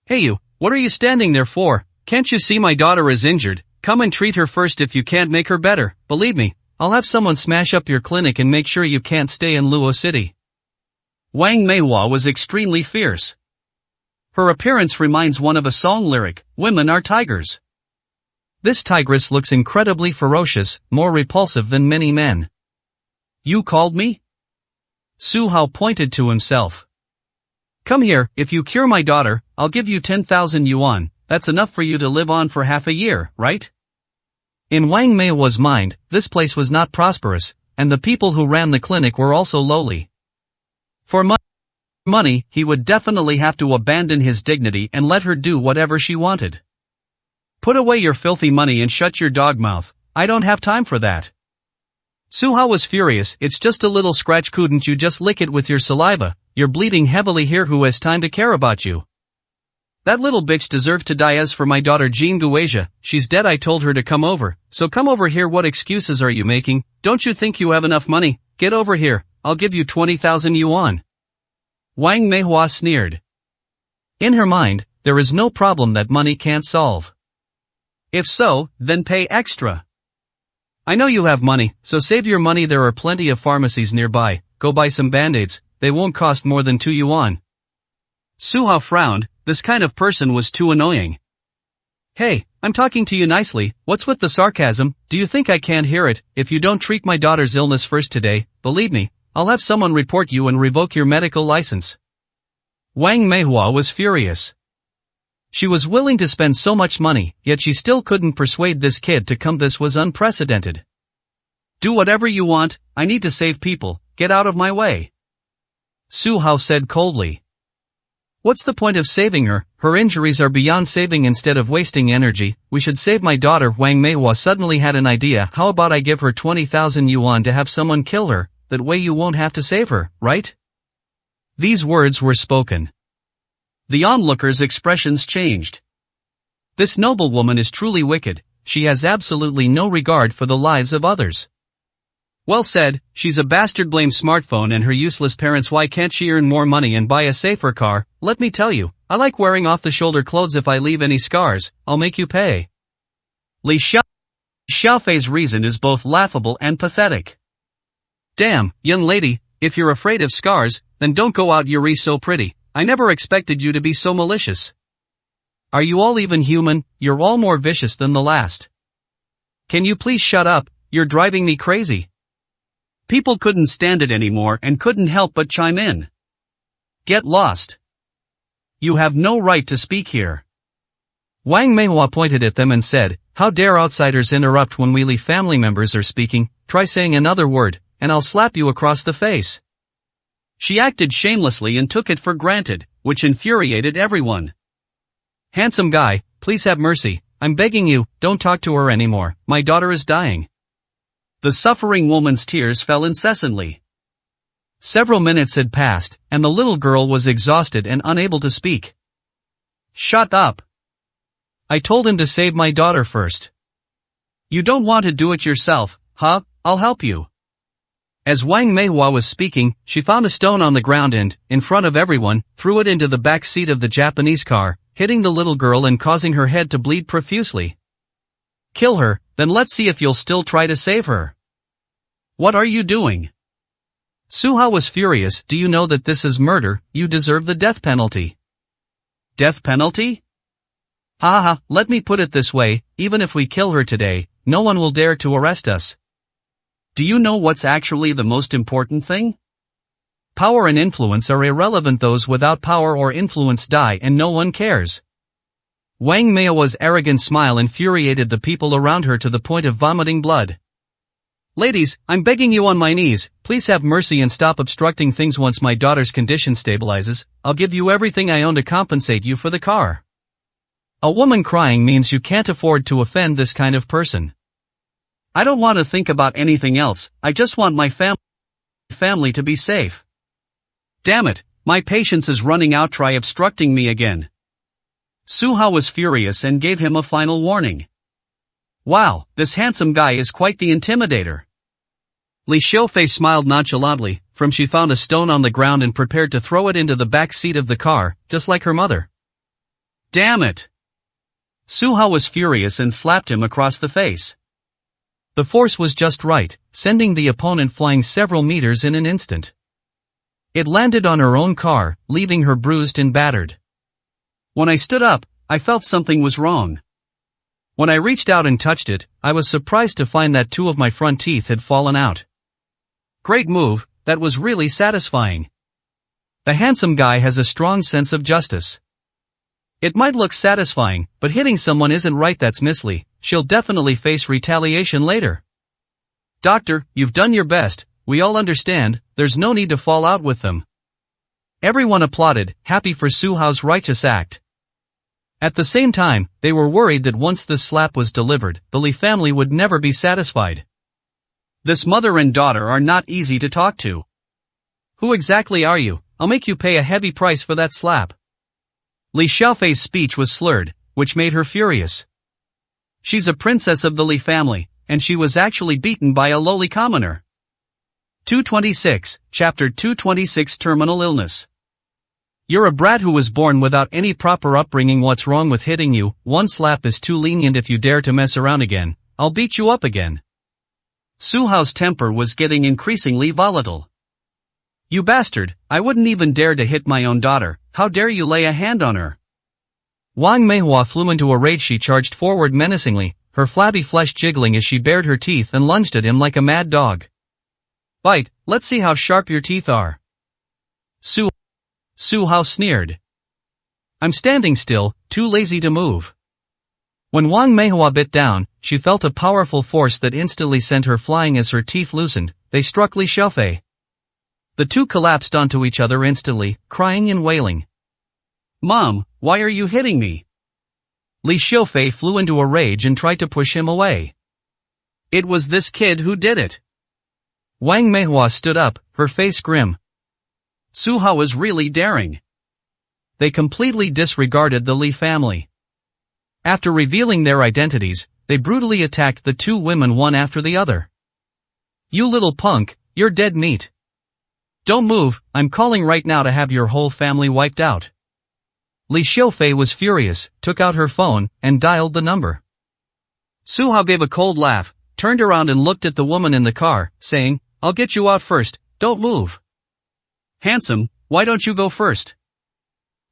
Hey you, what are you standing there for? Can't you see my daughter is injured? Come and treat her first. If you can't make her better, believe me, I'll have someone smash up your clinic and make sure you can't stay in Luo City. Wang Meihua was extremely fierce. Her appearance reminds one of a song lyric, Women are tigers. This tigress looks incredibly ferocious, more repulsive than many men. You called me? Su Hao pointed to himself. Come here, if you cure my daughter, I'll give you 10,000 yuan, that's enough for you to live on for half a year, right? In Wang Meihua's mind, this place was not prosperous, and the people who ran the clinic were also lowly. For money, he would definitely have to abandon his dignity and let her do whatever she wanted. Put away your filthy money and shut your dog mouth, I don't have time for that. Su Hao was furious. It's just a little scratch, couldn't you just lick it with your saliva? You're bleeding heavily here, who has time to care about you? That little bitch deserved to die. As for my daughter Jean Guizha, she's dead. I told her to come over, so come over here. What excuses are you making? Don't you think you have enough money? Get over here, I'll give you 20,000 yuan. Wang Meihua sneered. In her mind, there is no problem that money can't solve. If so, then pay extra. I know you have money, so save your money. There are plenty of pharmacies nearby, go buy some band-aids, they won't cost more than 2 yuan. Su Hao frowned, this kind of person was too annoying. Hey, I'm talking to you nicely, what's with the sarcasm? Do you think I can't hear it? If you don't treat my daughter's illness first today, believe me, I'll have someone report you and revoke your medical license. Wang Meihua was furious. She was willing to spend so much money, yet she still couldn't persuade this kid to come. This was unprecedented. Do whatever you want, I need to save people, get out of my way. Su Hao said coldly. What's the point of saving her? Her injuries are beyond saving. Instead of wasting energy, we should save my daughter. Wang Meihua suddenly had an idea. How about I give her 20,000 yuan to have someone kill her, that way you won't have to save her, right? These words were spoken. The onlookers' expressions changed. This noble woman is truly wicked, she has absolutely no regard for the lives of others. Well said, she's a bastard. Blame smartphone and her useless parents. Why can't she earn more money and buy a safer car? Let me tell you, I like wearing off-the-shoulder clothes. If I leave any scars, I'll make you pay. Li Xiaofei's reason is both laughable and pathetic. Damn, young lady, if you're afraid of scars, then don't go out. You're so pretty. I never expected you to be so malicious. Are you all even human? You're all more vicious than the last. Can you please shut up, you're driving me crazy. People couldn't stand it anymore and couldn't help but chime in. Get lost. You have no right to speak here. Wang Meihua pointed at them and said, how dare outsiders interrupt when we Li family members are speaking, try saying another word, and I'll slap you across the face. She acted shamelessly and took it for granted, which infuriated everyone. Handsome guy, please have mercy, I'm begging you, don't talk to her anymore, my daughter is dying. The suffering woman's tears fell incessantly. Several minutes had passed, and the little girl was exhausted and unable to speak. Shut up. I told him to save my daughter first. You don't want to do it yourself, huh? I'll help you. As Wang Meihua was speaking, she found a stone on the ground and, in front of everyone, threw it into the back seat of the Japanese car, hitting the little girl and causing her head to bleed profusely. Kill her, then let's see if you'll still try to save her. What are you doing? Su Hao was furious. Do you know that this is murder? You deserve the death penalty. Death penalty? Ha, let me put it this way, even if we kill her today, no one will dare to arrest us. Do you know what's actually the most important thing? Power and influence are irrelevant. Those without power or influence die and no one cares. Wang Meihua's arrogant smile infuriated the people around her to the point of vomiting blood. Ladies, I'm begging you on my knees, please have mercy and stop obstructing things. Once my daughter's condition stabilizes, I'll give you everything I own to compensate you for the car. A woman crying means you can't afford to offend this kind of person. I don't want to think about anything else, I just want my family to be safe. Damn it, my patience is running out. Try obstructing me again. Su Hao was furious and gave him a final warning. Wow, this handsome guy is quite the intimidator. Li Xiaofei smiled nonchalantly, from she found a stone on the ground and prepared to throw it into the back seat of the car, just like her mother. Damn it! Su Hao was furious and slapped him across the face. The force was just right, sending the opponent flying several meters in an instant. It landed on her own car, leaving her bruised and battered. When I stood up, I felt something was wrong. When I reached out and touched it, I was surprised to find that 2 of my front teeth had fallen out. Great move, that was really satisfying. The handsome guy has a strong sense of justice. It might look satisfying, but hitting someone isn't right. That's Miss Li, she'll definitely face retaliation later. Doctor, you've done your best, we all understand, there's no need to fall out with them. Everyone applauded, happy for Su Hao's righteous act. At the same time, they were worried that once this slap was delivered, the Li family would never be satisfied. This mother and daughter are not easy to talk to. Who exactly are you? I'll make you pay a heavy price for that slap. Li Xiaofei's speech was slurred, which made her furious. She's a princess of the Li family, and she was actually beaten by a lowly commoner. 226, Chapter 226 Terminal Illness. You're a brat who was born without any proper upbringing. What's wrong with hitting you? One slap is too lenient. If you dare to mess around again, I'll beat you up again. Su Hao's temper was getting increasingly volatile. You bastard, I wouldn't even dare to hit my own daughter, how dare you lay a hand on her? Wang Meihua flew into a rage. She charged forward menacingly, her flabby flesh jiggling as she bared her teeth and lunged at him like a mad dog. Bite, let's see how sharp your teeth are. Su Hao sneered. I'm standing still, too lazy to move. When Wang Meihua bit down, she felt a powerful force that instantly sent her flying. As her teeth loosened, they struck Li Xiaofei. The two collapsed onto each other instantly, crying and wailing. Mom, why are you hitting me? Li Xiaofei flew into a rage and tried to push him away. It was this kid who did it. Wang Meihua stood up, her face grim. Su Hao was really daring. They completely disregarded the Li family. After revealing their identities, they brutally attacked the two women one after the other. You little punk, you're dead meat. Don't move, I'm calling right now to have your whole family wiped out. Li Xiaofei was furious, took out her phone, and dialed the number. Su Hao gave a cold laugh, turned around and looked at the woman in the car, saying, I'll get you out first, don't move. Handsome, why don't you go first?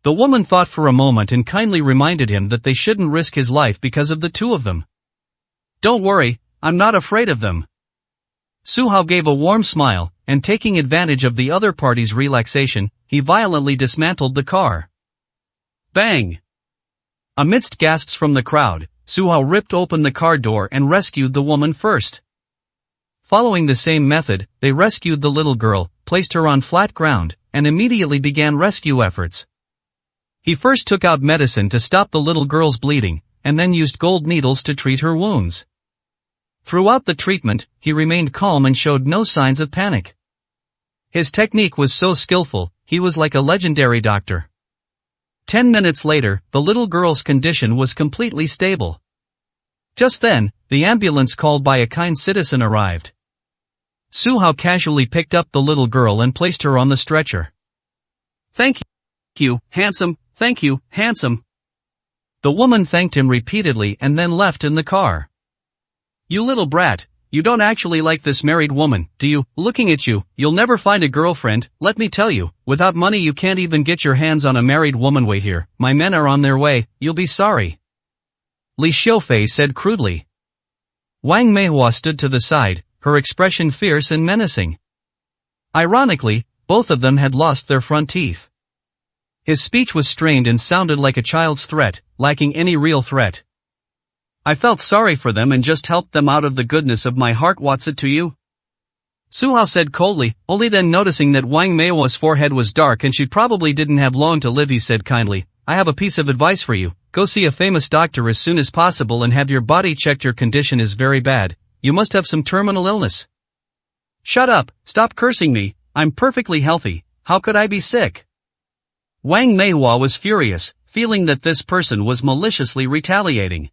The woman thought for a moment and kindly reminded him that they shouldn't risk his life because of the two of them. Don't worry, I'm not afraid of them. Su Hao gave a warm smile, and taking advantage of the other party's relaxation, he violently dismantled the car. Bang! Amidst gasps from the crowd, Su Hao ripped open the car door and rescued the woman first. Following the same method, they rescued the little girl, placed her on flat ground, and immediately began rescue efforts. He first took out medicine to stop the little girl's bleeding, and then used gold needles to treat her wounds. Throughout the treatment, he remained calm and showed no signs of panic. His technique was so skillful, he was like a legendary doctor. 10 minutes later, the little girl's condition was completely stable. Just then, the ambulance called by a kind citizen arrived. Su Hao casually picked up the little girl and placed her on the stretcher. Thank you, handsome, thank you, handsome. The woman thanked him repeatedly and then left in the car. You little brat, you don't actually like this married woman, do you? Looking at you, you'll never find a girlfriend, let me tell you, without money you can't even get your hands on a married woman. Wait here, my men are on their way, you'll be sorry. Li Xiufei said crudely. Wang Meihua stood to the side, her expression fierce and menacing. Ironically, both of them had lost their front teeth. His speech was strained and sounded like a child's threat, lacking any real threat. I felt sorry for them and just helped them out of the goodness of my heart. What's it to you? Su Hao said coldly, only then noticing that Wang Meihua's forehead was dark and she probably didn't have long to live. He said kindly, I have a piece of advice for you, go see a famous doctor as soon as possible and have your body checked. Your condition is very bad, you must have some terminal illness. Shut up, stop cursing me, I'm perfectly healthy, how could I be sick? Wang Meihua was furious, feeling that this person was maliciously retaliating.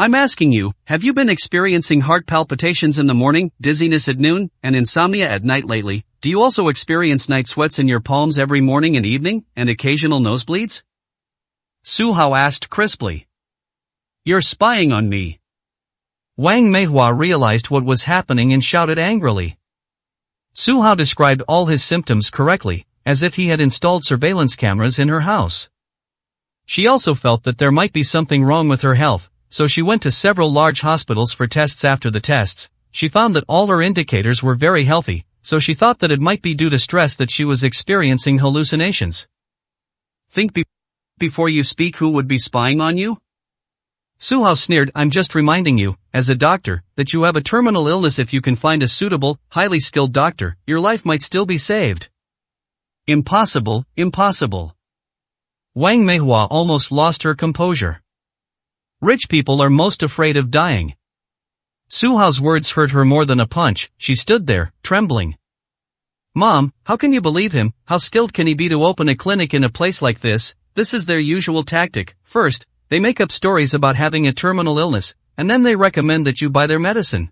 I'm asking you, have you been experiencing heart palpitations in the morning, dizziness at noon, and insomnia at night lately? Do you also experience night sweats in your palms every morning and evening, and occasional nosebleeds? Su Hao asked crisply. You're spying on me. Wang Meihua realized what was happening and shouted angrily. Su Hao described all his symptoms correctly, as if he had installed surveillance cameras in her house. She also felt that there might be something wrong with her health, so she went to several large hospitals for tests. After the tests, she found that all her indicators were very healthy, so she thought that it might be due to stress that she was experiencing hallucinations. Think before you speak. Who would be spying on you? Su Hao sneered. I'm just reminding you, as a doctor, that you have a terminal illness. If you can find a suitable, highly skilled doctor, your life might still be saved. Impossible, impossible. Wang Meihua almost lost her composure. Rich people are most afraid of dying. Su Hao's words hurt her more than a punch. She stood there, trembling. Mom, how can you believe him? How skilled can he be to open a clinic in a place like this? This is their usual tactic. First, they make up stories about having a terminal illness, and then they recommend that you buy their medicine.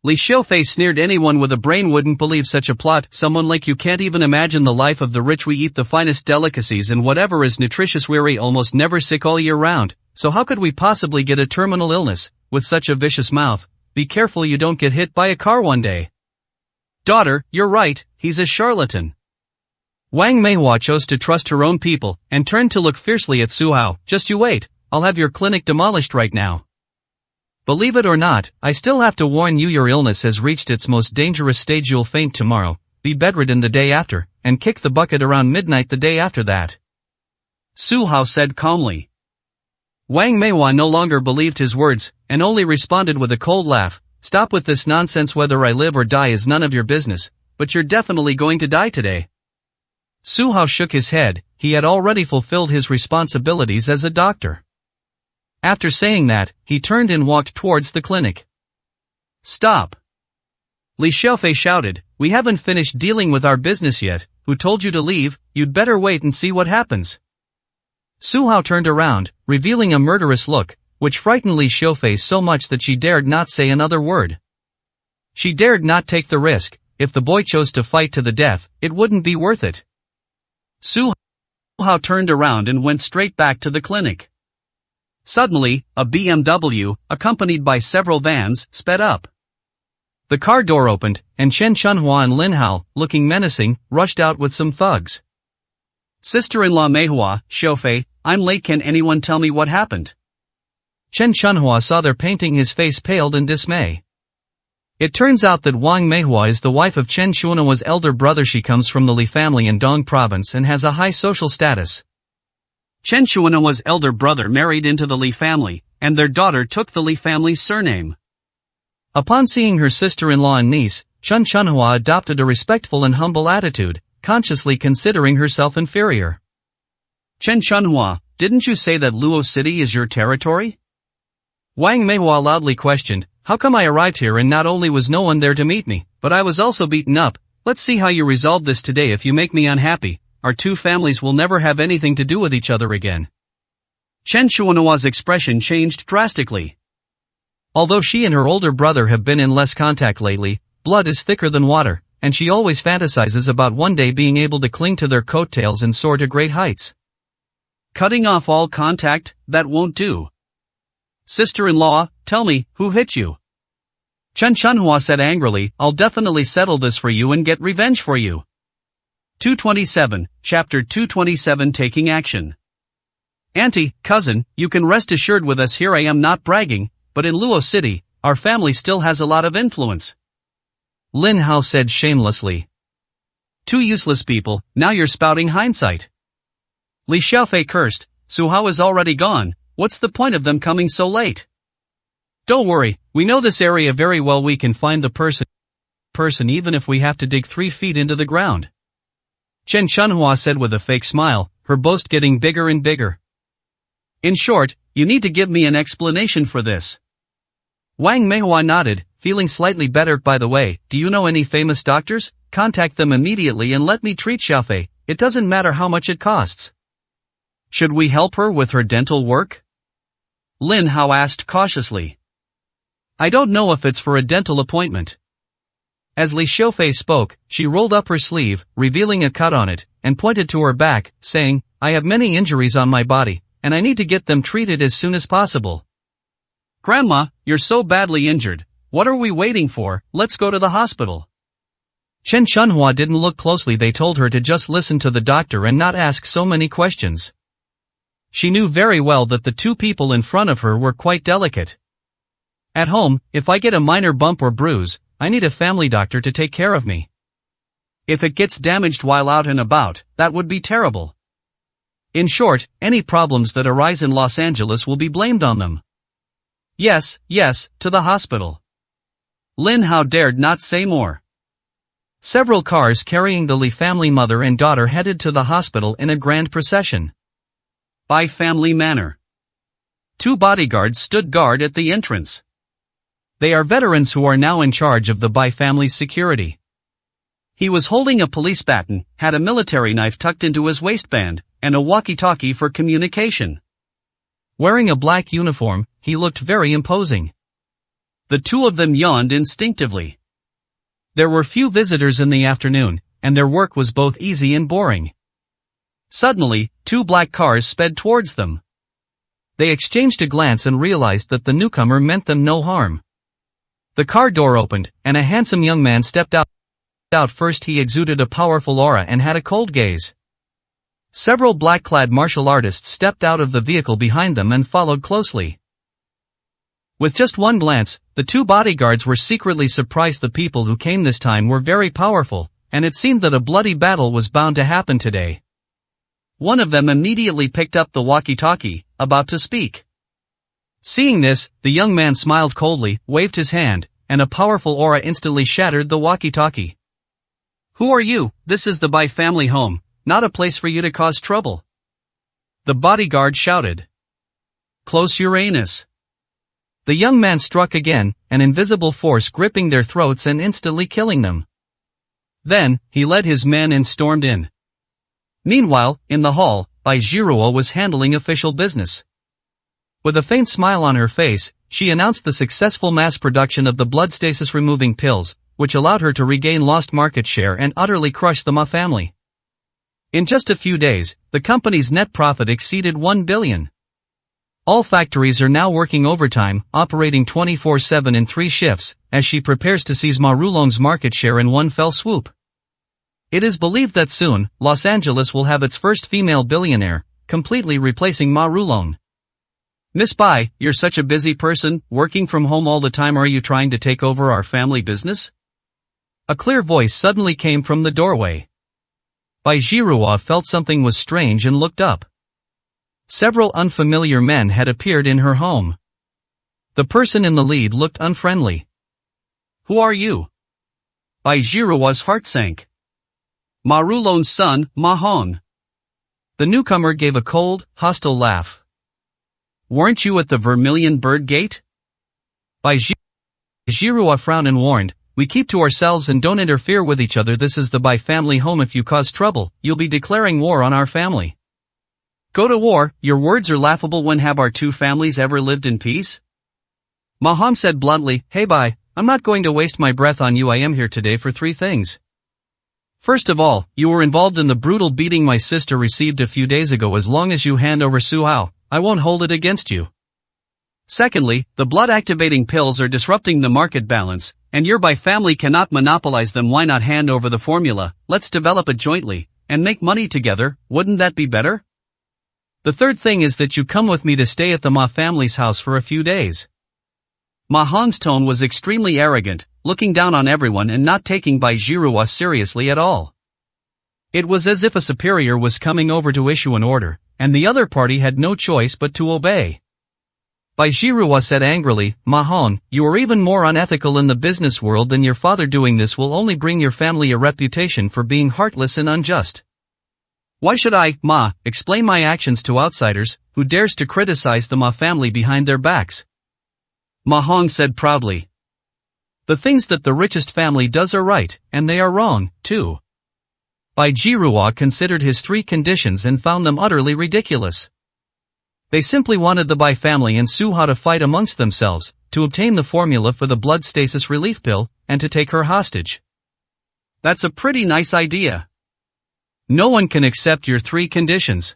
Li Xiufei sneered. Anyone with a brain wouldn't believe such a plot. Someone like you can't even imagine the life of the rich. We eat the finest delicacies and whatever is nutritious. We're almost never sick all year round. So how could we possibly get a terminal illness, with such a vicious mouth? Be careful you don't get hit by a car one day. Daughter, you're right, he's a charlatan. Wang Meihua chose to trust her own people, and turned to look fiercely at Su Hao. Just you wait, I'll have your clinic demolished right now. Believe it or not, I still have to warn you, your illness has reached its most dangerous stage. You'll faint tomorrow, be bedridden the day after, and kick the bucket around midnight the day after that. Su Hao said calmly. Wang Meihua no longer believed his words, and only responded with a cold laugh. Stop with this nonsense. Whether I live or die is none of your business, but you're definitely going to die today. Su Hao shook his head. He had already fulfilled his responsibilities as a doctor. After saying that, he turned and walked towards the clinic. Stop! Li Xiufei shouted, we haven't finished dealing with our business yet. Who told you to leave? You'd better wait and see what happens. Su Hao turned around, revealing a murderous look, which frightened Li Xiufei so much that she dared not say another word. She dared not take the risk. If the boy chose to fight to the death, it wouldn't be worth it. Su Hao turned around and went straight back to the clinic. Suddenly, a BMW, accompanied by several vans, sped up. The car door opened, and Chen Chunhua and Lin Hao, looking menacing, rushed out with some thugs. Sister-in-law Meihua, Xiufei, I'm late. Can anyone tell me what happened? Chen Chunhua saw their painting. His face paled in dismay. It turns out that Wang Meihua is the wife of Chen Chunua's elder brother. She comes from the Li family in Dong province and has a high social status. Chen Chunua's elder brother married into the Li family, and their daughter took the Li family's surname. Upon seeing her sister-in-law and niece, Chen Chunhua adopted a respectful and humble attitude, consciously considering herself inferior. Chen Chunhua, didn't you say that Luo City is your territory? Wang Meihua loudly questioned. How come I arrived here and not only was no one there to meet me, but I was also beaten up? Let's see how you resolve this today. If you make me unhappy, our two families will never have anything to do with each other again. Chen Chunua's expression changed drastically. Although she and her older brother have been in less contact lately, blood is thicker than water, and she always fantasizes about one day being able to cling to their coattails and soar to great heights. Cutting off all contact, that won't do. Sister-in-law, tell me, who hit you? Chen Chunhua said angrily, I'll definitely settle this for you and get revenge for you. 227, Chapter 227 Taking Action. Auntie, cousin, you can rest assured with us here. I am not bragging, but in Luo City, our family still has a lot of influence. Lin Hao said shamelessly. Two useless people, now you're spouting hindsight. Li Xiaofei cursed, Su Hao is already gone. What's the point of them coming so late? Don't worry, we know this area very well. We can find the person even if we have to dig 3 feet into the ground. Chen Chunhua said with a fake smile, her boast getting bigger and bigger. In short, you need to give me an explanation for this. Wang Meihua nodded, feeling slightly better. By the way, do you know any famous doctors? Contact them immediately and let me treat Xiaofei. It doesn't matter how much it costs. Should we help her with her dental work? Lin Hao asked cautiously. I don't know if it's for a dental appointment. As Li Xiaofei spoke, she rolled up her sleeve, revealing a cut on it, and pointed to her back, saying, I have many injuries on my body, and I need to get them treated as soon as possible. Grandma, you're so badly injured. What are we waiting for? Let's go to the hospital. Chen Chunhua didn't look closely. They told her to just listen to the doctor and not ask so many questions. She knew very well that the two people in front of her were quite delicate. At home, if I get a minor bump or bruise, I need a family doctor to take care of me. If it gets damaged while out and about, that would be terrible. In short, any problems that arise in Los Angeles will be blamed on them. Yes, to the hospital. Lin Hao dared not say more. Several cars carrying the Li family mother and daughter headed to the hospital in a grand procession. By family manor. 2 bodyguards stood guard at the entrance. They are veterans who are now in charge of the Bai family's security. He was holding a police baton, had a military knife tucked into his waistband, and a walkie-talkie for communication. Wearing a black uniform, he looked very imposing. The two of them yawned instinctively. There were few visitors in the afternoon, and their work was both easy and boring. Suddenly, 2 black cars sped towards them. They exchanged a glance and realized that the newcomer meant them no harm. The car door opened, and a handsome young man stepped out. First he exuded a powerful aura and had a cold gaze. Several black-clad martial artists stepped out of the vehicle behind them and followed closely. With just one glance, the 2 bodyguards were secretly surprised. The people who came this time were very powerful, and it seemed that a bloody battle was bound to happen today. One of them immediately picked up the walkie-talkie, about to speak. Seeing this, the young man smiled coldly, waved his hand, and a powerful aura instantly shattered the walkie-talkie. Who are you? This is the Bai family home, not a place for you to cause trouble. The bodyguard shouted. Close your anus. The young man struck again, an invisible force gripping their throats and instantly killing them. Then, he led his men and stormed in. Meanwhile, in the hall, Bai Jiruo was handling official business. With a faint smile on her face, she announced the successful mass production of the blood stasis removing pills, which allowed her to regain lost market share and utterly crush the Ma family. In just a few days, the company's net profit exceeded 1 billion. All factories are now working overtime, operating 24/7 in 3 shifts, as she prepares to seize Ma Rulong's market share in one fell swoop. It is believed that soon, Los Angeles will have its first female billionaire, completely replacing Ma Rulong. Miss Bai, you're such a busy person, working from home all the time. Are you trying to take over our family business? A clear voice suddenly came from the doorway. Bai Zhirua felt something was strange and looked up. Several unfamiliar men had appeared in her home. The person in the lead looked unfriendly. Who are you? Bai Zhirua's heart sank. Ma Rulong's son, Ma Hong. The newcomer gave a cold, hostile laugh. Weren't you at the Vermilion Bird Gate? Bai Zhirua frowned and warned, we keep to ourselves and don't interfere with each other. This is the Bai family home. If you cause trouble, you'll be declaring war on our family. Go to war? Your words are laughable. When have our two families ever lived in peace? Ma Hong said bluntly, hey Bai, I'm not going to waste my breath on you. I am here today for 3 things. First of all, you were involved in the brutal beating my sister received a few days ago. As long as you hand over Su Hao, I won't hold it against you. Secondly, the blood-activating pills are disrupting the market balance, and your Bai family cannot monopolize them. Why not hand over the formula? Let's develop it jointly, and make money together. Wouldn't that be better? The third thing is that you come with me to stay at the Ma family's house for a few days. Ma Hong's tone was extremely arrogant, looking down on everyone and not taking Bai Zhirua seriously at all. It was as if a superior was coming over to issue an order, and the other party had no choice but to obey. Bai Zhirua said angrily, Ma Hong, you are even more unethical in the business world than your father. Doing this will only bring your family a reputation for being heartless and unjust. Why should I, Ma, explain my actions to outsiders, who dares to criticize the Ma family behind their backs? Ma Hong said proudly. The things that the richest family does are right, and they are wrong, too. Bai Zhirua considered his 3 conditions and found them utterly ridiculous. They simply wanted the Bai family and Su Hao to fight amongst themselves, to obtain the formula for the blood stasis relief pill, and to take her hostage. That's a pretty nice idea. No one can accept your 3 conditions.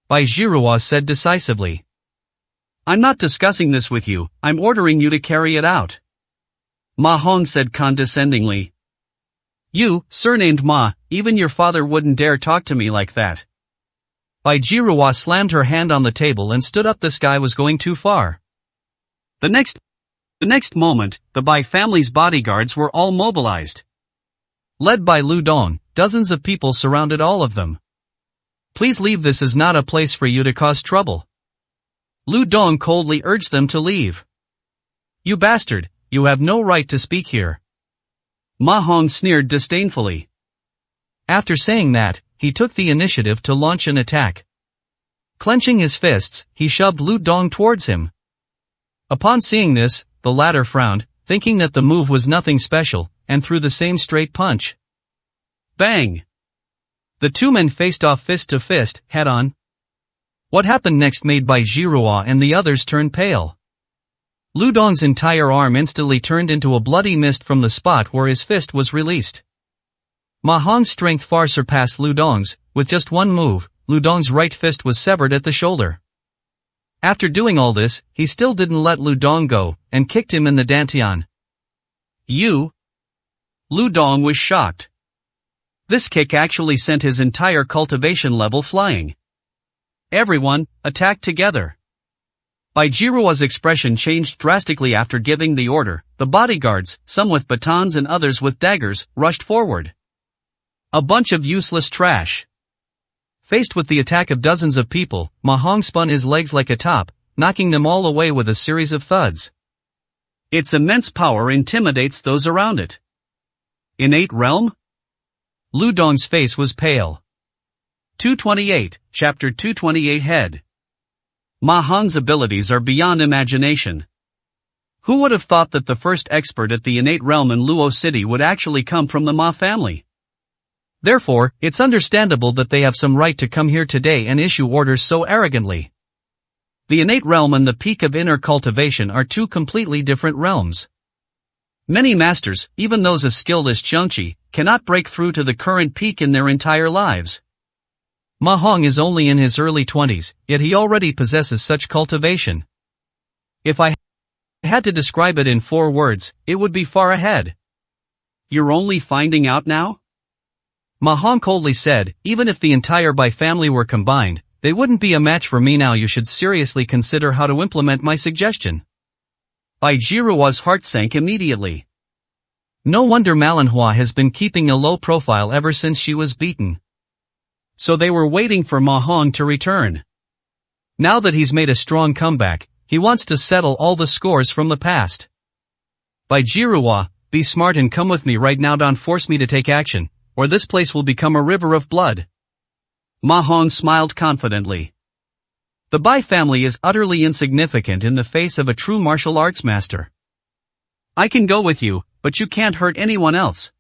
Bai Zhirua said decisively. I'm not discussing this with you, I'm ordering you to carry it out. Ma Hong said condescendingly. You, surnamed Ma, even your father wouldn't dare talk to me like that. Bai Zhirua slammed her hand on the table and stood up. This guy was going too far. The next moment, the Bai family's bodyguards were all mobilized. Led by Lu Dong, dozens of people surrounded all of them. Please leave, this is not a place for you to cause trouble. Lu Dong coldly urged them to leave. You bastard, you have no right to speak here. Ma Hong sneered disdainfully. After saying that, he took the initiative to launch an attack. Clenching his fists, he shoved Lu Dong towards him. Upon seeing this, the latter frowned, thinking that the move was nothing special, and threw the same straight punch. Bang! The 2 men faced off fist to fist, head on. What happened next made Bai Zhirua and the others turn pale. Lu Dong's entire arm instantly turned into a bloody mist from the spot where his fist was released. Ma Hong's strength far surpassed Lu Dong's. With just one move, Lu Dong's right fist was severed at the shoulder. After doing all this, he still didn't let Lu Dong go, and kicked him in the dantian. You? Lu Dong was shocked. This kick actually sent his entire cultivation level flying. Everyone, attack together. Bai Zhirua's expression changed drastically after giving the order. The bodyguards, some with batons and others with daggers, rushed forward. A bunch of useless trash. Faced with the attack of dozens of people, Ma Hong spun his legs like a top, knocking them all away with a series of thuds. Its immense power intimidates those around it. Innate realm? Lu Dong's face was pale. 228, Chapter 228 Head. Ma Hong's abilities are beyond imagination. Who would have thought that the first expert at the innate realm in Luo City would actually come from the Ma family? Therefore, it's understandable that they have some right to come here today and issue orders so arrogantly. The innate realm and the peak of inner cultivation are 2 completely different realms. Many masters, even those as skilled as Qiangqi, cannot break through to the current peak in their entire lives. Ma Hong is only in his early 20s, yet he already possesses such cultivation. If I had to describe it in 4 words, it would be far ahead. You're only finding out now? Ma Hong coldly said, even if the entire Bai family were combined, They wouldn't be a match for me now. You should seriously consider how to implement my suggestion. Bai Jiruo's heart sank immediately. No wonder Malin has been keeping a low profile ever since she was beaten. So they were waiting for Ma Hong to return. Now that he's made a strong comeback, he wants to settle all the scores from the past. Bai Jiruo, be smart and come with me right now. Don't force me to take action, or this place will become a river of blood. Ma Hong smiled confidently. The Bai family is utterly insignificant in the face of a true martial arts master. I can go with you, but you can't hurt anyone else.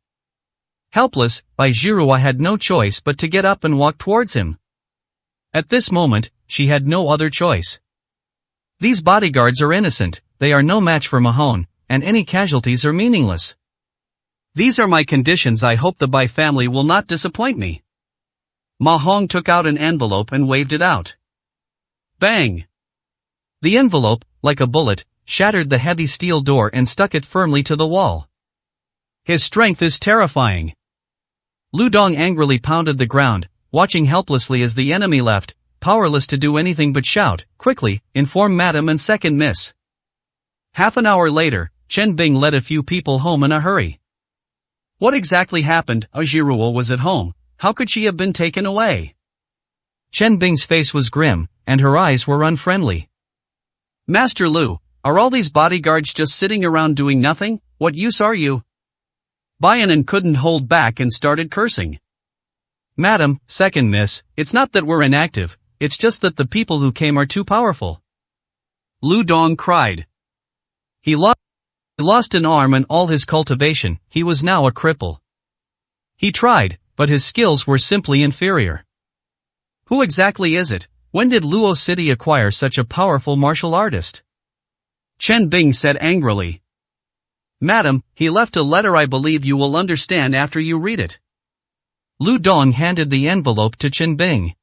Helpless, Bai Jiruo had no choice but to get up and walk towards him. At this moment, she had no other choice. These bodyguards are innocent, they are no match for Ma Hong, and any casualties are meaningless. These are my conditions. I hope the Bai family will not disappoint me. Ma Hong took out an envelope and waved it out. Bang! The envelope, like a bullet, shattered the heavy steel door and stuck it firmly to the wall. His strength is terrifying. Lu Dong angrily pounded the ground, watching helplessly as the enemy left, powerless to do anything but shout, "Quickly, inform Madam and Second Miss." Half an hour later, Chen Bing led a few people home in a hurry. What exactly happened? Jiruo was at home. How could she have been taken away? Chen Bing's face was grim, and her eyes were unfriendly. Master Lu, are all these bodyguards just sitting around doing nothing? What use are you? Baianan couldn't hold back and started cursing. Madam, Second Miss, it's not that we're inactive, it's just that the people who came are too powerful. Lu Dong cried. He lost an arm and all his cultivation. He was now a cripple. He tried, but his skills were simply inferior. Who exactly is it? When did Luo City acquire such a powerful martial artist? Chen Bing said angrily. Madam, he left a letter. I believe you will understand after you read it. Lu Dong handed the envelope to Chen Bing.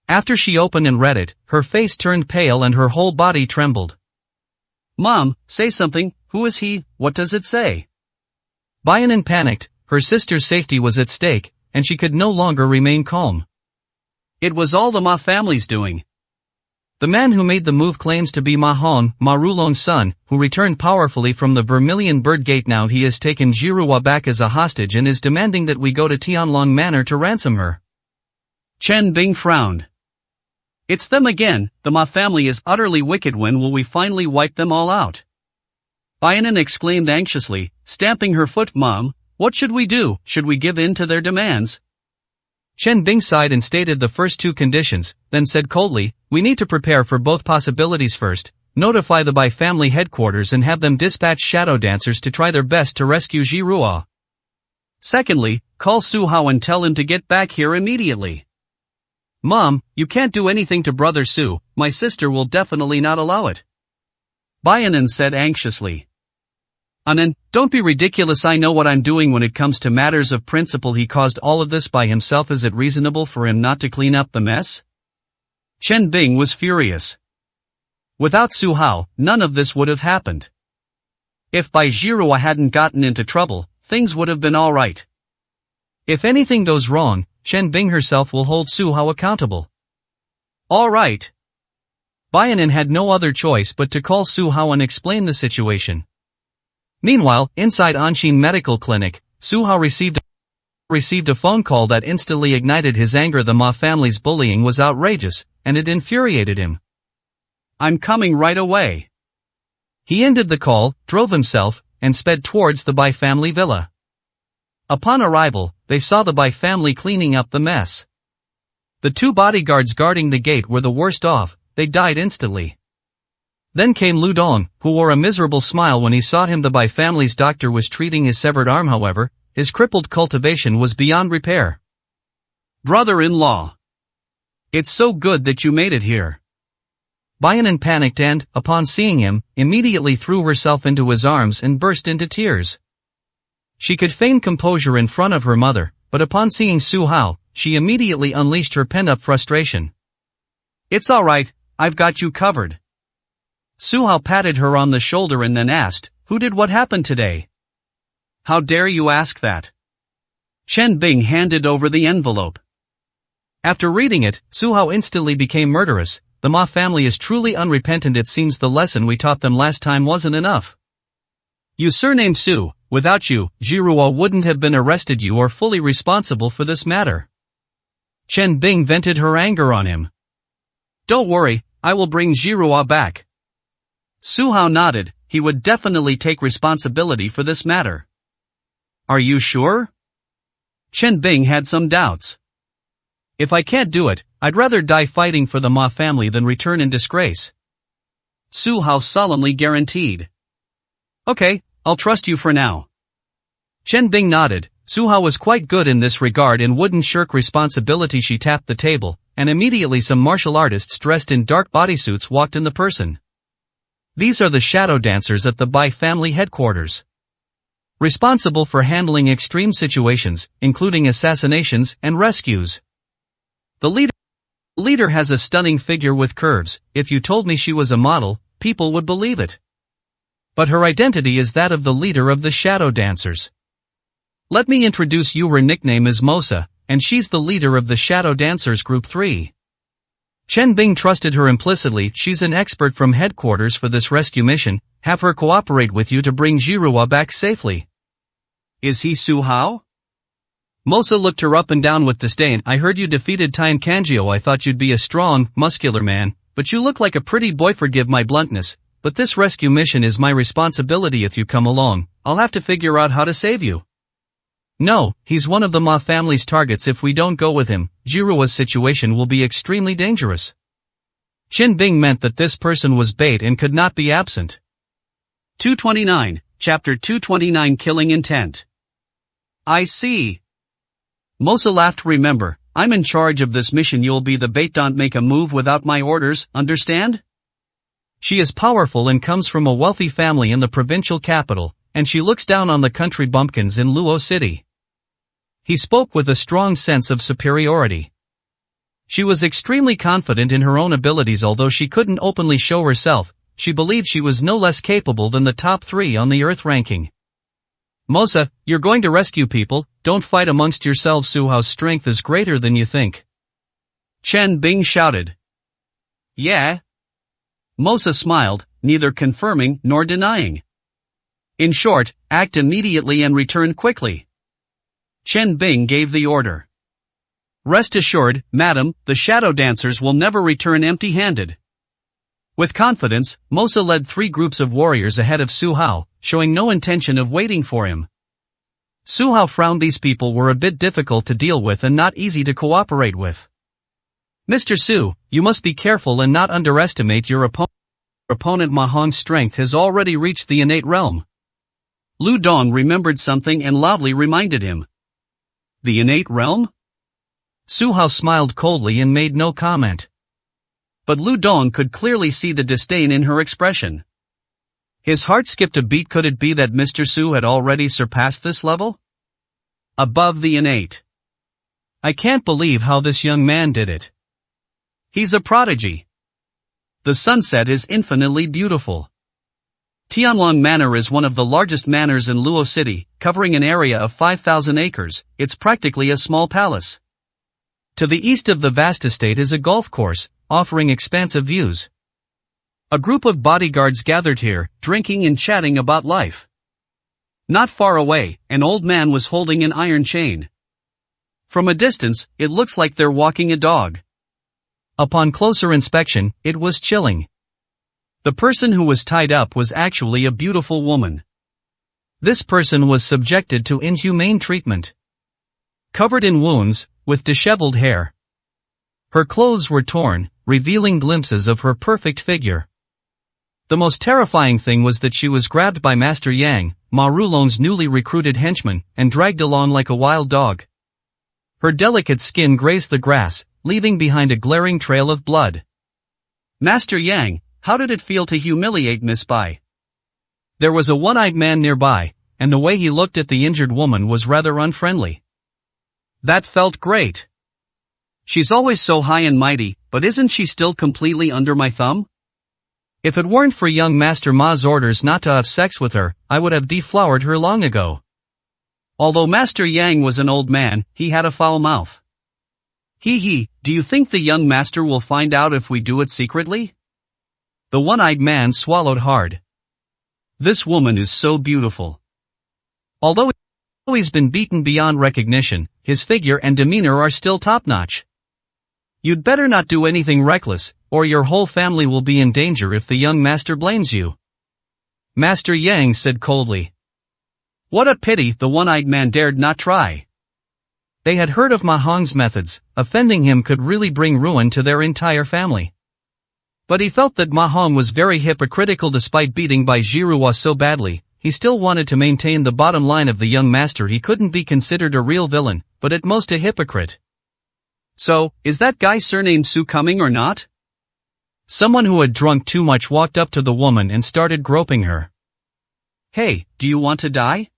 After she opened and read it, her face turned pale and her whole body trembled. Mom, say something. Who is he? What does it say? Baianan panicked. Her sister's safety was at stake, and she could no longer remain calm. It was all the Ma family's doing. The man who made the move claims to be Ma Hong, Ma Rulong's son, who returned powerfully from the Vermilion Bird Gate. Now he has taken Jiruo back as a hostage and is demanding that we go to Tianlong Manor to ransom her. Chen Bing frowned. It's them again. The Ma family is utterly wicked. When will we finally wipe them all out? Baianan exclaimed anxiously, stamping her foot. Mom, what should we do? Should we give in to their demands? Chen Bing sighed and stated the first two conditions, then said coldly, we need to prepare for both possibilities. First, notify the Bai family headquarters and have them dispatch shadow dancers to try their best to rescue Jiruo. Secondly, call Su Hao and tell him to get back here immediately. Mom, you can't do anything to Brother Su, my sister will definitely not allow it. Baianan said anxiously. Anan, don't be ridiculous. I know what I'm doing when it comes to matters of principle. He caused all of this by himself. Is it reasonable for him not to clean up the mess? Chen Bing was furious. Without Su Hao, none of this would have happened. If Bai Jiruo hadn't gotten into trouble, things would have been alright. If anything goes wrong, Chen Bing herself will hold Su Hao accountable. Alright. Baianan had no other choice but to call Su Hao and explain the situation. Meanwhile, inside Anshin Medical Clinic, Su Hao received a phone call that instantly ignited his anger. The Ma family's bullying was outrageous, and it infuriated him. I'm coming right away. He ended the call, drove himself, and sped towards the Bai family villa. Upon arrival, they saw the Bai family cleaning up the mess. The two bodyguards guarding the gate were the worst off, they died instantly. Then came Lu Dong, who wore a miserable smile when he saw him. The Bai family's doctor was treating his severed arm. However, his crippled cultivation was beyond repair. Brother-in-law. It's so good that you made it here. Baianan panicked and, upon seeing him, immediately threw herself into his arms and burst into tears. She could feign composure in front of her mother, but upon seeing Su Hao, she immediately unleashed her pent-up frustration. It's alright, I've got you covered. Su Hao patted her on the shoulder and then asked, who did what happened today? How dare you ask that? Chen Bing handed over the envelope. After reading it, Su Hao instantly became murderous. The Ma family is truly unrepentant. It seems the lesson we taught them last time wasn't enough. You surnamed Su. Without you, Jiruo wouldn't have been arrested you or fully responsible for this matter. Chen Bing vented her anger on him. Don't worry, I will bring Jiruo back. Su Hao nodded. He would definitely take responsibility for this matter. Are you sure? Chen Bing had some doubts. If I can't do it, I'd rather die fighting for the Ma family than return in disgrace. Su Hao solemnly guaranteed. Okay, I'll trust you for now. Chen Bing nodded. Su Hao was quite good in this regard and wouldn't shirk responsibility. She tapped the table, and immediately some martial artists dressed in dark bodysuits walked in the person. These are the shadow dancers at the Bai family headquarters. Responsible for handling extreme situations, including assassinations and rescues. The leader has a stunning figure with curves. If you told me she was a model, people would believe it. But her identity is that of the leader of the shadow dancers. Let me introduce you. Her nickname is Mosa, and she's the leader of the shadow dancers group 3. Chen Bing trusted her implicitly. She's an expert from headquarters for this rescue mission. Have her cooperate with you to bring Jiruo back safely. Is he Su Hao? Mosa looked her up and down with disdain. I heard you defeated Tian Kanjio. I thought you'd be a strong, muscular man, but you look like a pretty boy. Forgive my bluntness, but this rescue mission is my responsibility. If you come along, I'll have to figure out how to save you. No, he's one of the Ma family's targets. If we don't go with him, Jiruo's situation will be extremely dangerous. Chen Bing meant that this person was bait and could not be absent. 229, Chapter 229 Killing Intent. I see. Mosa laughed. Remember, I'm in charge of this mission. You'll be the bait. Don't make a move without my orders, understand? She is powerful and comes from a wealthy family in the provincial capital, and she looks down on the country bumpkins in Luo City. He spoke with a strong sense of superiority. She was extremely confident in her own abilities. Although she couldn't openly show herself, she believed she was no less capable than the top 3 on the Earth ranking. Mosa, you're going to rescue people, don't fight amongst yourselves. Su Hao's strength is greater than you think. Chen Bing shouted. Yeah? Mosa smiled, neither confirming nor denying. In short, act immediately and return quickly. Chen Bing gave the order. Rest assured, madam, the shadow dancers will never return empty-handed. With confidence, Mosa led 3 groups of warriors ahead of Su Hao, showing no intention of waiting for him. Su Hao frowned. These people were a bit difficult to deal with and not easy to cooperate with. Mr. Su, you must be careful and not underestimate your opponent. Ma Hong's strength has already reached the innate realm. Lu Dong remembered something and loudly reminded him. The innate realm? Su Hao smiled coldly and made no comment. But Lu Dong could clearly see the disdain in her expression. His heart skipped a beat. Could it be that Mr. Su had already surpassed this level? Above the innate. I can't believe how this young man did it. He's a prodigy. The sunset is infinitely beautiful. Tianlong Manor is one of the largest manors in Luo City, covering an area of 5,000 acres. It's practically a small palace. To the east of the vast estate is a golf course, offering expansive views. A group of bodyguards gathered here, drinking and chatting about life. Not far away, an old man was holding an iron chain. From a distance, it looks like they're walking a dog. Upon closer inspection, it was chilling. The person who was tied up was actually a beautiful woman. This person was subjected to inhumane treatment. Covered in wounds, with disheveled hair. Her clothes were torn, revealing glimpses of her perfect figure. The most terrifying thing was that she was grabbed by Master Yang, Ma Rulong's newly recruited henchman, and dragged along like a wild dog. Her delicate skin grazed the grass, leaving behind a glaring trail of blood. Master Yang, how did it feel to humiliate Miss Bai? There was a one-eyed man nearby, and the way he looked at the injured woman was rather unfriendly. That felt great. She's always so high and mighty, but isn't she still completely under my thumb? If it weren't for young Master Ma's orders not to have sex with her, I would have deflowered her long ago. Although Master Yang was an old man, he had a foul mouth. Hee hee, do you think the young master will find out if we do it secretly? The one-eyed man swallowed hard. This woman is so beautiful. Although he's been beaten beyond recognition, his figure and demeanor are still top-notch. You'd better not do anything reckless, or your whole family will be in danger if the young master blames you. Master Yang said coldly. What a pity the one-eyed man dared not try. They had heard of Ma Hong's methods. Offending him could really bring ruin to their entire family. But he felt that Ma Hong was very hypocritical. Despite beating Bai Zhihua so badly, he still wanted to maintain the bottom line of the young master. He couldn't be considered a real villain, but at most a hypocrite. So, is that guy surnamed Su coming or not? Someone who had drunk too much walked up to the woman and started groping her. Hey, do you want to die?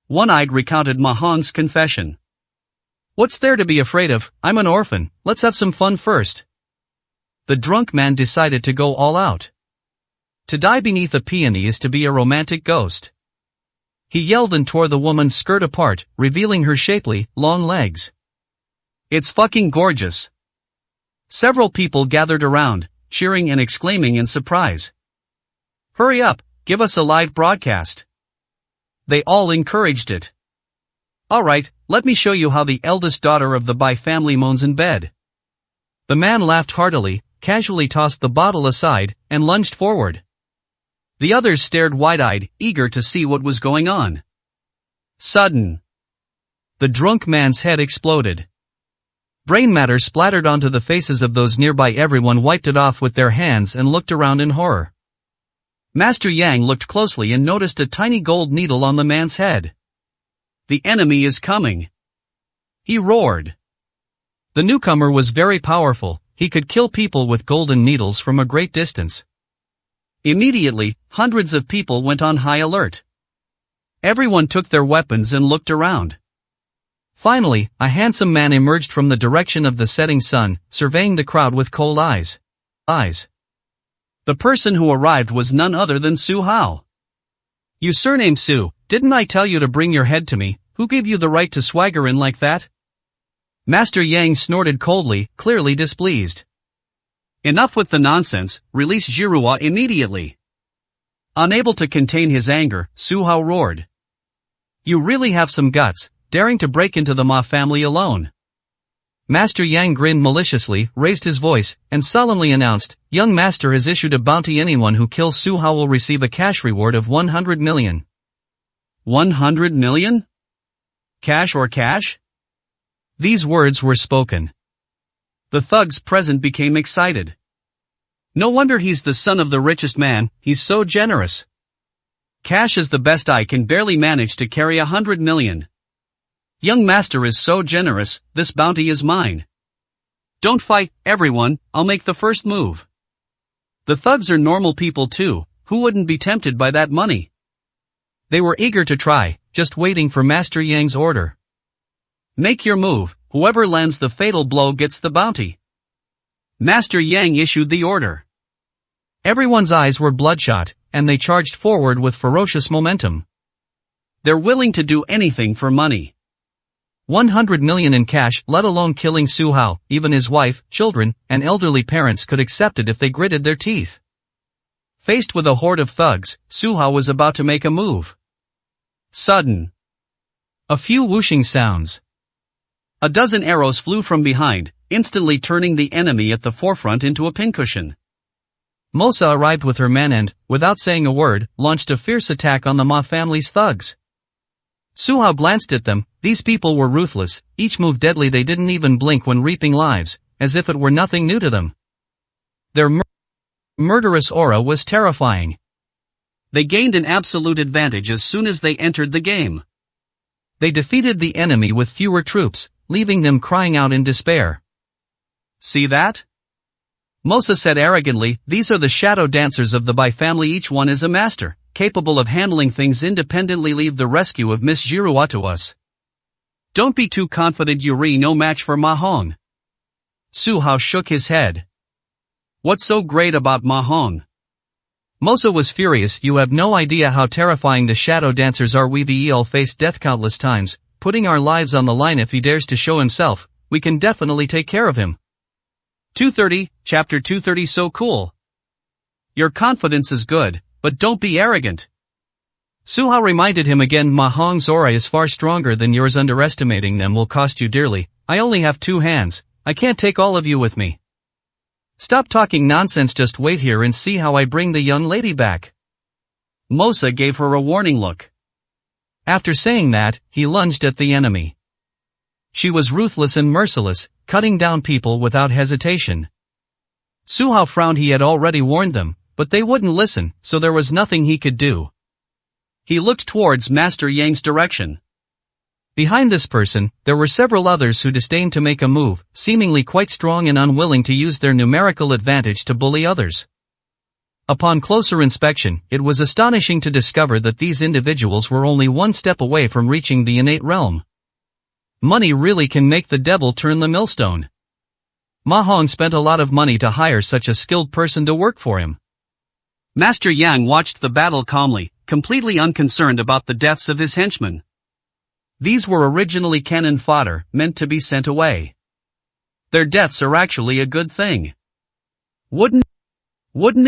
One-eyed recounted Ma Hong's confession. What's there to be afraid of? I'm an orphan, let's have some fun first. The drunk man decided to go all out. To die beneath a peony is to be a romantic ghost. He yelled and tore the woman's skirt apart, revealing her shapely, long legs. It's fucking gorgeous. Several people gathered around, cheering and exclaiming in surprise. Hurry up, give us a live broadcast. They all encouraged it. Alright, let me show you how the eldest daughter of the Bai family moans in bed. The man laughed heartily, casually tossed the bottle aside, and lunged forward. The others stared wide-eyed, eager to see what was going on. Sudden. The drunk man's head exploded. Brain matter splattered onto the faces of those nearby. Everyone wiped it off with their hands and looked around in horror. Master Yang looked closely and noticed a tiny gold needle on the man's head. The enemy is coming. He roared. The newcomer was very powerful. He could kill people with golden needles from a great distance. Immediately, hundreds of people went on high alert. Everyone took their weapons and looked around. Finally, a handsome man emerged from the direction of the setting sun, surveying the crowd with cold eyes. The person who arrived was none other than Su Hao. You surnamed Su, didn't I tell you to bring your head to me? Who gave you the right to swagger in like that? Master Yang snorted coldly, clearly displeased. Enough with the nonsense, release Zhihua immediately. Unable to contain his anger, Su Hao roared. You really have some guts, daring to break into the Ma family alone. Master Yang grinned maliciously, raised his voice, and solemnly announced, Young Master has issued a bounty. Anyone who kills Su Hao will receive a cash reward of 100 million. 100 million? Cash or cash? These words were spoken. The thugs present became excited. No wonder he's the son of the richest man, he's so generous. Cash is the best. I can barely manage to carry 100 million. Young Master is so generous, this bounty is mine. Don't fight, everyone, I'll make the first move. The thugs are normal people too, who wouldn't be tempted by that money? They were eager to try, just waiting for Master Yang's order. Make your move, whoever lands the fatal blow gets the bounty. Master Yang issued the order. Everyone's eyes were bloodshot, and they charged forward with ferocious momentum. They're willing to do anything for money. 100 million in cash, let alone killing Su Hao. Even his wife, children, and elderly parents could accept it if they gritted their teeth. Faced with a horde of thugs, Su Hao was about to make a move. Sudden. A few whooshing sounds. A dozen arrows flew from behind, instantly turning the enemy at the forefront into a pincushion. Mosa arrived with her men and, without saying a word, launched a fierce attack on the Ma family's thugs. Su Hao glanced at them. These people were ruthless, each move deadly. They didn't even blink when reaping lives, as if it were nothing new to them. Their murderous aura was terrifying. They gained an absolute advantage as soon as they entered the game. They defeated the enemy with fewer troops, leaving them crying out in despair. See that? Mosa said arrogantly, these are the shadow dancers of the Bai family. Each one is a master, capable of handling things independently. Leave the rescue of Miss Zhihua to us. Don't be too confident. You're no match for Ma Hong. Su Hao shook his head. What's so great about Ma Hong? Mosa was furious. You have no idea how terrifying the shadow dancers are. We've faced death countless times, putting our lives on the line. If he dares to show himself, we can definitely take care of him. 230, Chapter 230. So cool. Your confidence is good, but don't be arrogant. Suhao reminded him again. Mahong's aura is far stronger than yours. Underestimating them will cost you dearly. I only have 2 hands, I can't take all of you with me. Stop talking nonsense, just wait here and see how I bring the young lady back. Mosa gave her a warning look. After saying that, he lunged at the enemy. She was ruthless and merciless, cutting down people without hesitation. Suhao frowned. He had already warned them, but they wouldn't listen, so there was nothing he could do. He looked towards Master Yang's direction. Behind this person, there were several others who disdained to make a move, seemingly quite strong and unwilling to use their numerical advantage to bully others. Upon closer inspection, it was astonishing to discover that these individuals were only one step away from reaching the innate realm. Money really can make the devil turn the millstone. Ma Hong spent a lot of money to hire such a skilled person to work for him. Master Yang watched the battle calmly, completely unconcerned about the deaths of his henchmen. These were originally cannon fodder, meant to be sent away. Their deaths are actually a good thing. Wouldn't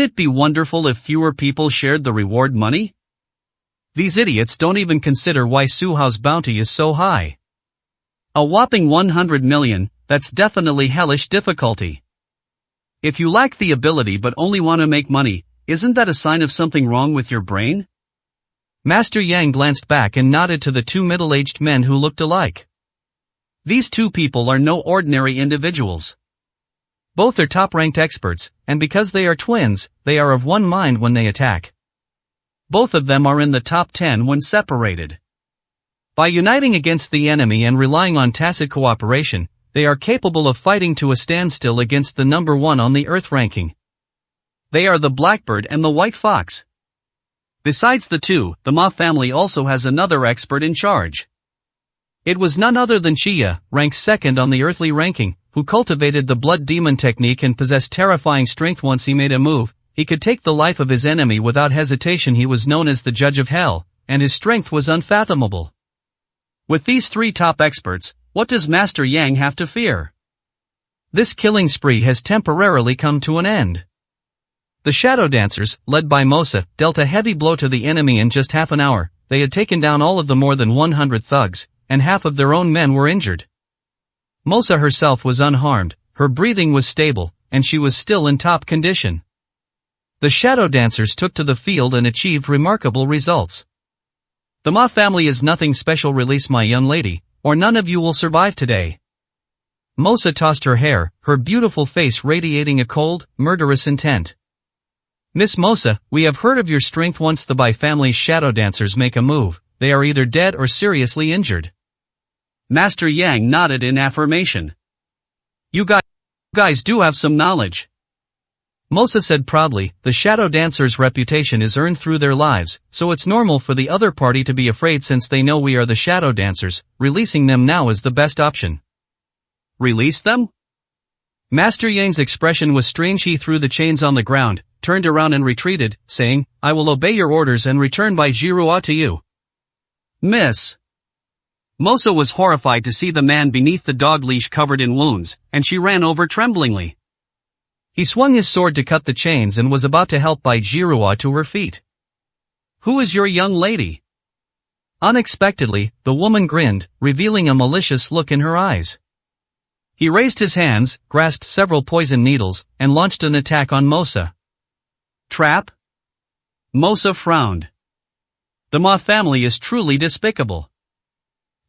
it be wonderful if fewer people shared the reward money? These idiots don't even consider why Suhao's bounty is so high. A whopping 100 million, that's definitely hellish difficulty. If you lack the ability but only want to make money, isn't that a sign of something wrong with your brain? Master Yang glanced back and nodded to the 2 middle-aged men who looked alike. These 2 people are no ordinary individuals. Both are top-ranked experts, and because they are twins, they are of one mind when they attack. Both of them are in the top 10 when separated. By uniting against the enemy and relying on tacit cooperation, they are capable of fighting to a standstill against the number 1 on the Earth ranking. They are the Blackbird and the White Fox. Besides the 2, the Ma family also has another expert in charge. It was none other than Xia, ranked 2nd on the earthly ranking, who cultivated the blood demon technique and possessed terrifying strength. Once he made a move, he could take the life of his enemy without hesitation. He was known as the Judge of Hell, and his strength was unfathomable. With these 3 top experts, what does Master Yang have to fear? This killing spree has temporarily come to an end. The Shadow Dancers, led by Mosa, dealt a heavy blow to the enemy in just half an hour. They had taken down all of the more than 100 thugs, and half of their own men were injured. Mosa herself was unharmed, her breathing was stable, and she was still in top condition. The Shadow Dancers took to the field and achieved remarkable results. The Ma family is nothing special. Release my young lady, or none of you will survive today. Mosa tossed her hair, her beautiful face radiating a cold, murderous intent. Miss Mosa, we have heard of your strength. Once the Bai family's Shadow Dancers make a move, they are either dead or seriously injured. Master Yang nodded in affirmation. You guys do have some knowledge. Mosa said proudly, the Shadow Dancers' reputation is earned through their lives, so it's normal for the other party to be afraid. Since they know we are the Shadow Dancers, releasing them now is the best option. Release them? Master Yang's expression was strange. He threw the chains on the ground, turned around and retreated, saying, I will obey your orders and return Bai Jiruo to you. Miss. Mosa was horrified to see the man beneath the dog leash covered in wounds, and she ran over tremblingly. He swung his sword to cut the chains and was about to help Bai Jiruo to her feet. Who is your young lady? Unexpectedly, the woman grinned, revealing a malicious look in her eyes. He raised his hands, grasped several poison needles, and launched an attack on Mosa. Trap? Mosa frowned. The Ma family is truly despicable.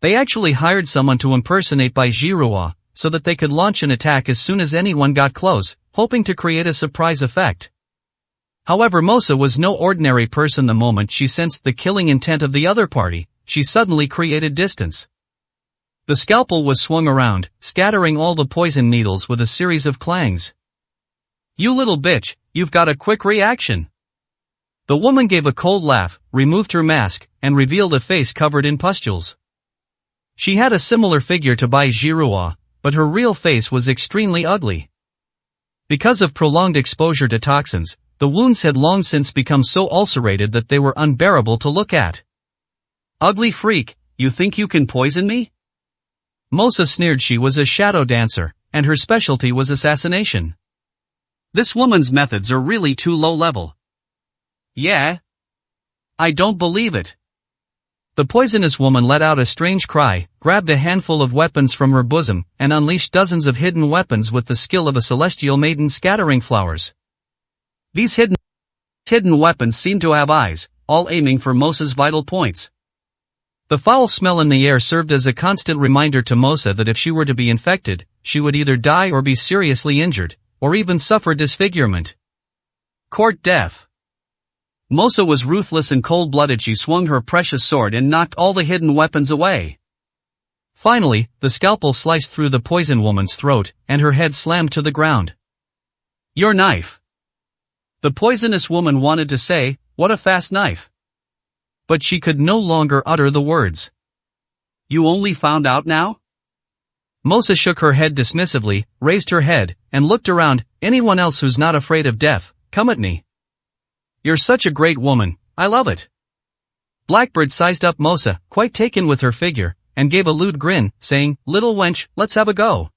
They actually hired someone to impersonate Bai Jiruo, so that they could launch an attack as soon as anyone got close, hoping to create a surprise effect. However, Mosa was no ordinary person. The moment she sensed the killing intent of the other party, she suddenly created distance. The scalpel was swung around, scattering all the poison needles with a series of clangs. You little bitch, you've got a quick reaction. The woman gave a cold laugh, removed her mask, and revealed a face covered in pustules. She had a similar figure to Bai Jiruo, but her real face was extremely ugly. Because of prolonged exposure to toxins, the wounds had long since become so ulcerated that they were unbearable to look at. Ugly freak, you think you can poison me? Mosa sneered she was a shadow dancer, and her specialty was assassination. This woman's methods are really too low level. Yeah? I don't believe it. The poisonous woman let out a strange cry, grabbed a handful of weapons from her bosom, and unleashed dozens of hidden weapons with the skill of a celestial maiden scattering flowers. These hidden weapons seemed to have eyes, all aiming for Mosa's vital points. The foul smell in the air served as a constant reminder to Mosa that if she were to be infected, she would either die or be seriously injured, or even suffer disfigurement. Court death. Mosa was ruthless and cold-blooded. She swung her precious sword and knocked all the hidden weapons away. Finally, the scalpel sliced through the poison woman's throat, and her head slammed to the ground. Your knife. The poisonous woman wanted to say, "What a fast knife." But she could no longer utter the words. You only found out now? Mosa shook her head dismissively, raised her head, and looked around. Anyone else who's not afraid of death, come at me. You're such a great woman, I love it. Blackbird sized up Mosa, quite taken with her figure, and gave a lewd grin, saying, Little wench, let's have a go.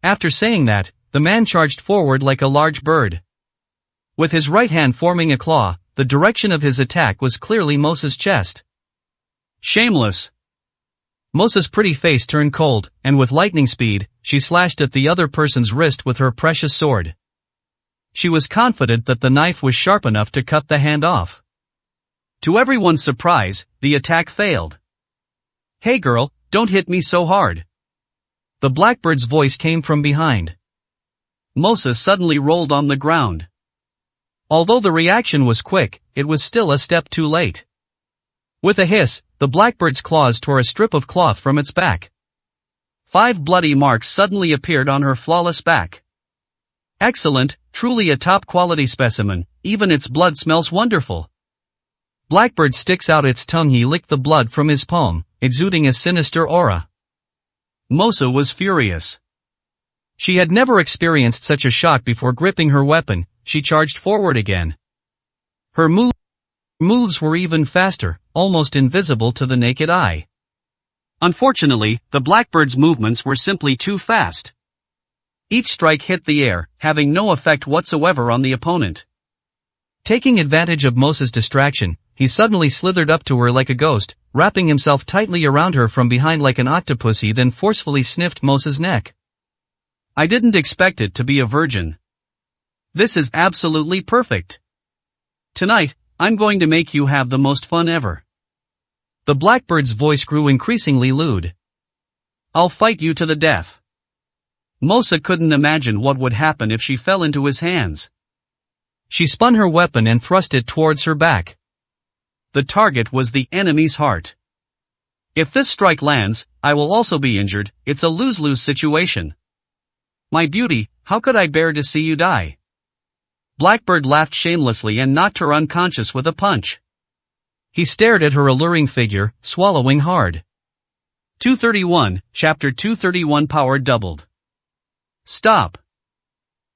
After saying that, the man charged forward like a large bird. With his right hand forming a claw, the direction of his attack was clearly Mosa's chest. Shameless. Mosa's pretty face turned cold, and with lightning speed, she slashed at the other person's wrist with her precious sword. She was confident that the knife was sharp enough to cut the hand off. To everyone's surprise, the attack failed. Hey girl, don't hit me so hard. The blackbird's voice came from behind. Mosa suddenly rolled on the ground. Although the reaction was quick, it was still a step too late. With a hiss, the blackbird's claws tore a strip of cloth from its back. 5 bloody marks suddenly appeared on her flawless back. Excellent, truly a top-quality specimen, even its blood smells wonderful. Blackbird sticks out its tongue. He licked the blood from his palm, exuding a sinister aura. Mosa was furious. She had never experienced such a shock before. Gripping her weapon, she charged forward again. Her moves were even faster, almost invisible to the naked eye. Unfortunately, the blackbird's movements were simply too fast. Each strike hit the air, having no effect whatsoever on the opponent. Taking advantage of Mosa's distraction, he suddenly slithered up to her like a ghost, wrapping himself tightly around her from behind like an octopus. He then forcefully sniffed Mosa's neck. I didn't expect it to be a virgin. This is absolutely perfect. Tonight, I'm going to make you have the most fun ever. The blackbird's voice grew increasingly lewd. I'll fight you to the death. Mosa couldn't imagine what would happen if she fell into his hands. She spun her weapon and thrust it towards her back. The target was the enemy's heart. If this strike lands, I will also be injured. It's a lose-lose situation. My beauty, how could I bear to see you die? Blackbird laughed shamelessly and knocked her unconscious with a punch. He stared at her alluring figure, swallowing hard. 231, Chapter 231. Power doubled. Stop!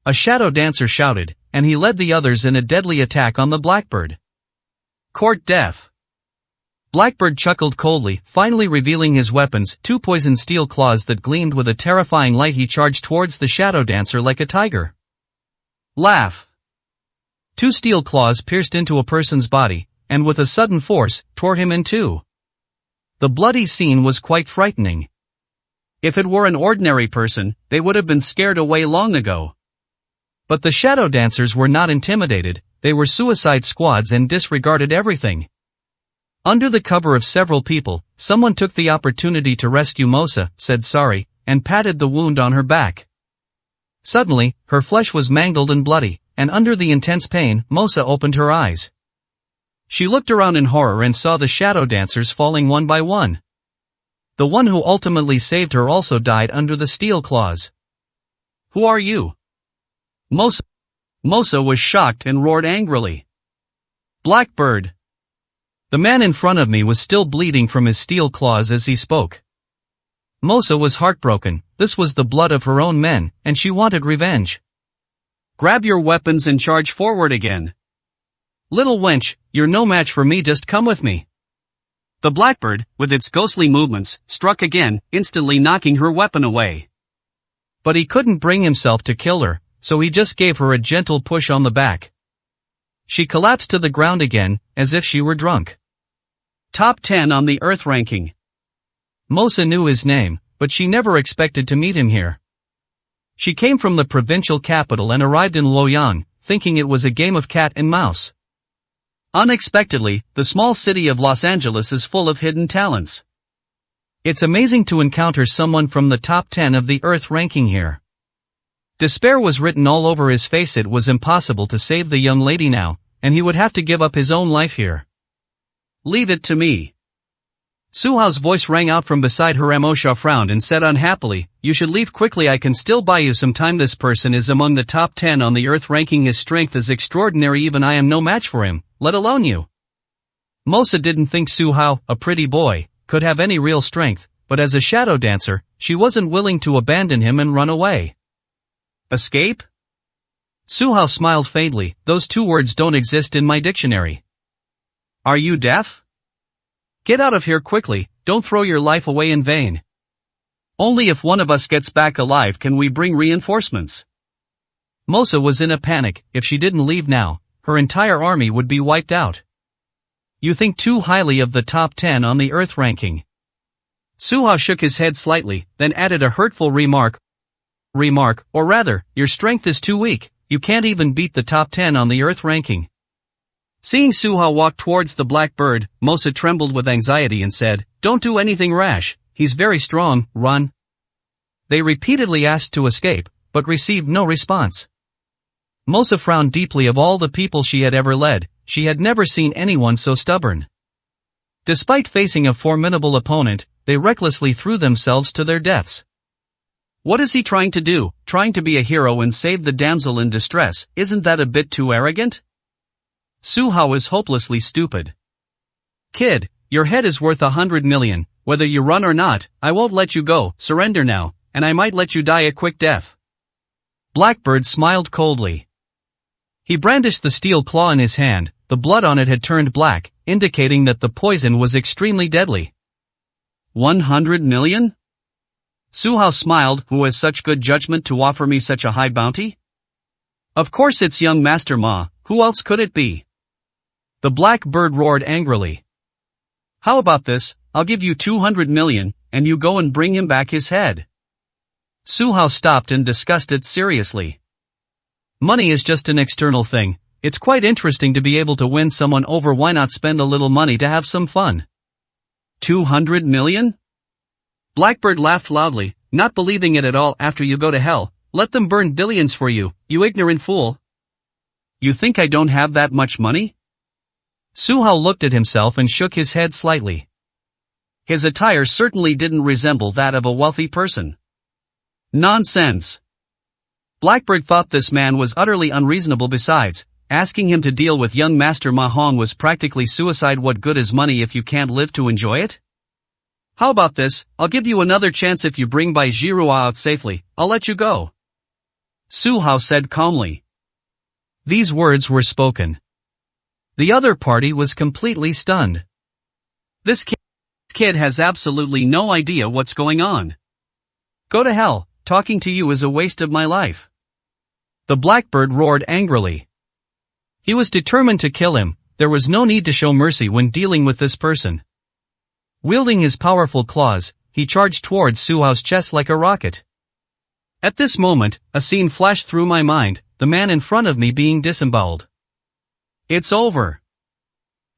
A shadow dancer shouted, and he led the others in a deadly attack on the blackbird. Court death. Blackbird chuckled coldly, finally revealing his weapons, 2 poison steel claws that gleamed with a terrifying light. He charged towards the shadow dancer like a tiger. Laugh. 2 steel claws pierced into a person's body, and with a sudden force, tore him in two. The bloody scene was quite frightening. If it were an ordinary person, they would have been scared away long ago. But the shadow dancers were not intimidated. They were suicide squads and disregarded everything. Under the cover of several people, someone took the opportunity to rescue Mosa, said sorry, and patted the wound on her back. Suddenly, her flesh was mangled and bloody, and under the intense pain, Mosa opened her eyes. She looked around in horror and saw the shadow dancers falling one by one. The one who ultimately saved her also died under the steel claws. Who are you? Mosa was shocked and roared angrily. Blackbird. The man in front of me was still bleeding from his steel claws as he spoke. Mosa was heartbroken. This was the blood of her own men, and she wanted revenge. Grab your weapons and charge forward again. Little wench, you're no match for me. Just come with me. The blackbird, with its ghostly movements, struck again, instantly knocking her weapon away. But he couldn't bring himself to kill her, so he just gave her a gentle push on the back. She collapsed to the ground again, as if she were drunk. Top 10 on the Earth ranking. Mosa knew his name, but she never expected to meet him here. She came from the provincial capital and arrived in Luoyang, thinking it was a game of cat and mouse. Unexpectedly, the small city of Los Angeles is full of hidden talents. It's amazing to encounter someone from the top 10 of the Earth ranking here. Despair was written all over his face. It was impossible to save the young lady now, and he would have to give up his own life here. Leave it to me. Su Hao's voice rang out from beside her. Mo Sha frowned and said unhappily, "You should leave quickly. I can still buy you some time. This person is among the top 10 on the Earth ranking. His strength is extraordinary. Even I am no match for him, let alone you." Mosa didn't think Su Hao, a pretty boy, could have any real strength, but as a shadow dancer, she wasn't willing to abandon him and run away. Escape? Su Hao smiled faintly. Those two words don't exist in my dictionary. Are you deaf? Get out of here quickly, don't throw your life away in vain. Only if one of us gets back alive can we bring reinforcements. Mosa was in a panic. If she didn't leave now, her entire army would be wiped out. You think too highly of the top 10 on the Earth ranking. Su Hao shook his head slightly, then added a hurtful remark, or rather, your strength is too weak, you can't even beat the top 10 on the Earth ranking. Seeing Su Hao walk towards the blackbird, Mosa trembled with anxiety and said, "Don't do anything rash, he's very strong, run." They repeatedly asked to escape, but received no response. Mosa frowned deeply. Of all the people she had ever led, she had never seen anyone so stubborn. Despite facing a formidable opponent, they recklessly threw themselves to their deaths. What is he trying to do, trying to be a hero and save the damsel in distress? Isn't that a bit too arrogant? Su Hao is hopelessly stupid. Kid, your head is worth 100 million, whether you run or not, I won't let you go, surrender now, and I might let you die a quick death. Blackbird smiled coldly. He brandished the steel claw in his hand. The blood on it had turned black, indicating that the poison was extremely deadly. 100 million? Su Hao smiled. Who has such good judgment to offer me such a high bounty? Of course it's young Master Ma, who else could it be? The blackbird roared angrily. How about this, I'll give you 200 million, and you go and bring him back his head. Su Hao stopped and discussed it seriously. Money is just an external thing. It's quite interesting to be able to win someone over. Why not spend a little money to have some fun? 200 million? Blackbird laughed loudly, not believing it at all. After you go to hell, let them burn billions for you, you ignorant fool. You think I don't have that much money? Su Hao looked at himself and shook his head slightly. His attire certainly didn't resemble that of a wealthy person. Nonsense. Blackbird thought this man was utterly unreasonable. Besides, asking him to deal with young Master Ma Hong was practically suicide. What good is money if you can't live to enjoy it? How about this, I'll give you another chance. If you bring Bai Zhirua out safely, I'll let you go. Su Hao said calmly. These words were spoken. The other party was completely stunned. This kid has absolutely no idea what's going on. Go to hell, talking to you is a waste of my life. The blackbird roared angrily. He was determined to kill him. There was no need to show mercy when dealing with this person. Wielding his powerful claws, he charged towards Su Hao's chest like a rocket. At this moment, a scene flashed through my mind, the man in front of me being disemboweled. It's over.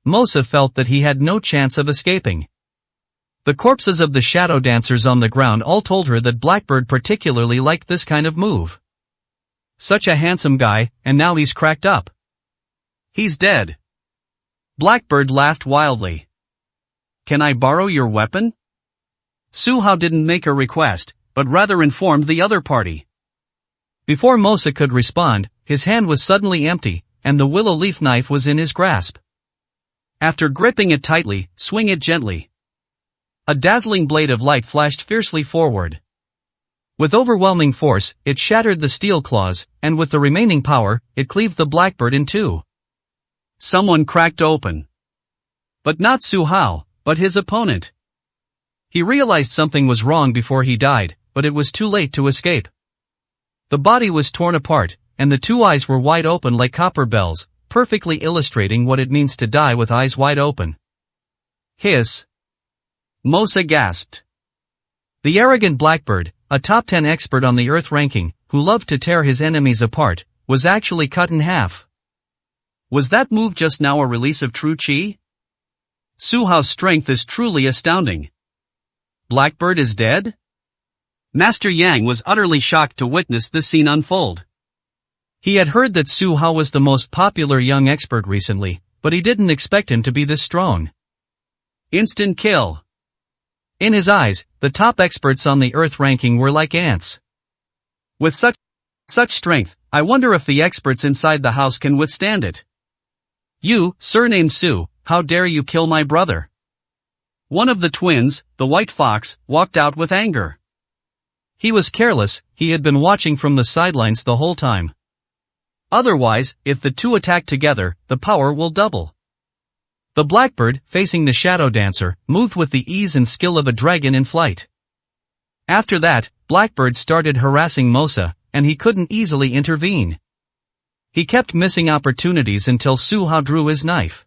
Mosa felt that he had no chance of escaping. The corpses of the shadow dancers on the ground all told her that Blackbird particularly liked this kind of move. Such a handsome guy, and now he's cracked up. He's dead. Blackbird laughed wildly. Can I borrow your weapon? Su Hao didn't make a request, but rather informed the other party. Before Mosa could respond, his hand was suddenly empty, and the willow leaf knife was in his grasp. After gripping it tightly, swing it gently. A dazzling blade of light flashed fiercely forward. With overwhelming force, it shattered the steel claws, and with the remaining power, it cleaved the blackbird in two. Someone cracked open. But not Su Hao. but his opponent. He realized something was wrong before he died, but it was too late to escape. The body was torn apart, and the two eyes were wide open like copper bells, perfectly illustrating what it means to die with eyes wide open. Hiss! Mosa gasped. The arrogant Blackbird, a top 10 expert on the Earth ranking, who loved to tear his enemies apart, was actually cut in half. Was that move just now a release of true chi? Su Hao's strength is truly astounding. Blackbird is dead? Master Yang was utterly shocked to witness this scene unfold. He had heard that Su Hao was the most popular young expert recently, but he didn't expect him to be this strong. Instant kill. In his eyes, the top experts on the Earth ranking were like ants. With such strength, I wonder if the experts inside the house can withstand it. You, surnamed Su, how dare you kill my brother? One of the twins, the white fox, walked out with anger. He was careless, he had been watching from the sidelines the whole time. Otherwise, if the two attack together, the power will double. The Blackbird, facing the Shadow Dancer, moved with the ease and skill of a dragon in flight. After that, Blackbird started harassing Mosa, and he couldn't easily intervene. He kept missing opportunities until Su Hao drew his knife.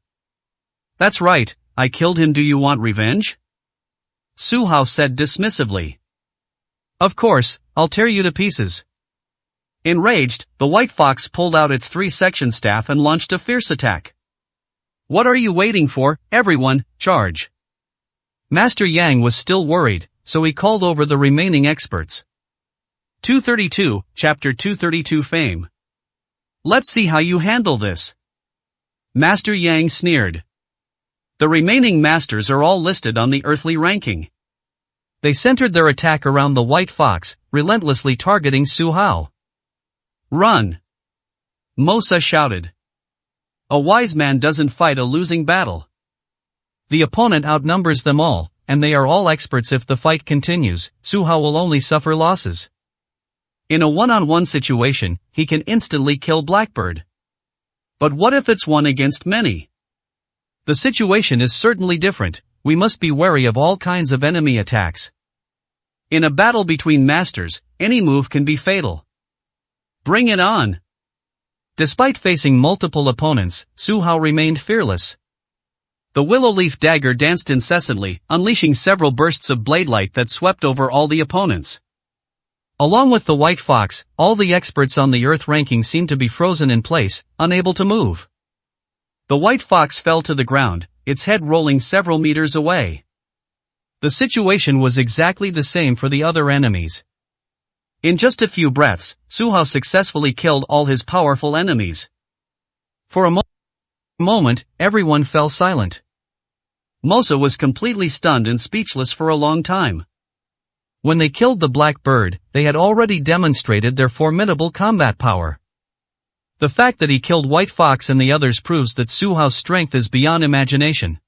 That's right, I killed him. Do you want revenge? Su Hao said dismissively. Of course, I'll tear you to pieces. Enraged, the white fox pulled out its 3-section staff and launched a fierce attack. What are you waiting for, everyone, charge! Master Yang was still worried, so he called over the remaining experts. 232, Chapter 232 Fame. Let's see how you handle this. Master Yang sneered. The remaining masters are all listed on the earthly ranking. They centered their attack around the white fox, relentlessly targeting Su Hao. Run! Mosa shouted. A wise man doesn't fight a losing battle. The opponent outnumbers them all, and they are all experts. If the fight continues, Su Hao will only suffer losses. In a one-on-one situation, he can instantly kill Blackbird. But what if it's one against many? The situation is certainly different. We must be wary of all kinds of enemy attacks. In a battle between masters, any move can be fatal. Bring it on! Despite facing multiple opponents, Su Hao remained fearless. The willow leaf dagger danced incessantly, unleashing several bursts of blade light that swept over all the opponents. Along with the white fox, all the experts on the Earth ranking seemed to be frozen in place, unable to move. The white fox fell to the ground, its head rolling several meters away. The situation was exactly the same for the other enemies. In just a few breaths, Su Hao successfully killed all his powerful enemies. For a moment, everyone fell silent. Mosa was completely stunned and speechless for a long time. When they killed the black bird, they had already demonstrated their formidable combat power. The fact that he killed White Fox and the others proves that Su Hao's strength is beyond imagination.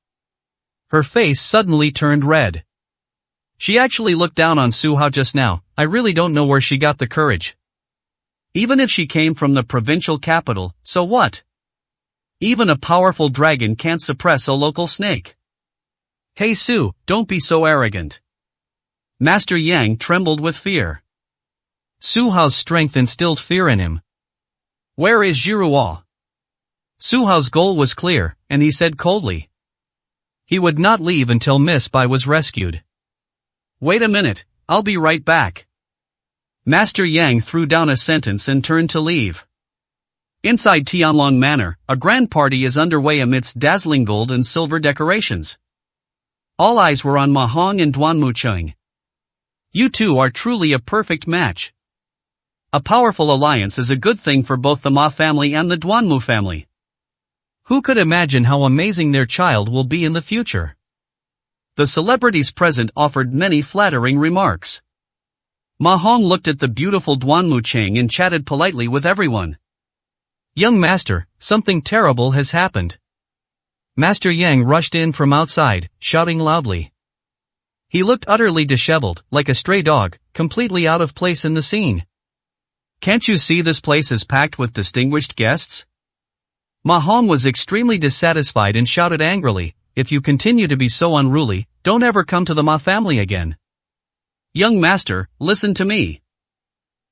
Her face suddenly turned red. She actually looked down on Su Hao just now. I really don't know where she got the courage. Even if she came from the provincial capital, so what? Even a powerful dragon can't suppress a local snake. Hey Su, don't be so arrogant. Master Yang trembled with fear. Su Hao's strength instilled fear in him. Where is Jiruo? Su Hao's goal was clear, and he said coldly. He would not leave until Miss Bai was rescued. Wait a minute, I'll be right back. Master Yang threw down a sentence and turned to leave. Inside Tianlong Manor, a grand party is underway amidst dazzling gold and silver decorations. All eyes were on Ma Hong and Duanmu Cheng. You two are truly a perfect match. A powerful alliance is a good thing for both the Ma family and the Duanmu family. Who could imagine how amazing their child will be in the future? The celebrities present offered many flattering remarks. Ma Hong looked at the beautiful Duanmu Cheng and chatted politely with everyone. Young master, something terrible has happened. Master Yang rushed in from outside, shouting loudly. He looked utterly disheveled, like a stray dog, completely out of place in the scene. Can't you see this place is packed with distinguished guests? Ma Hong was extremely dissatisfied and shouted angrily, if you continue to be so unruly, don't ever come to the Ma family again. Young master, listen to me.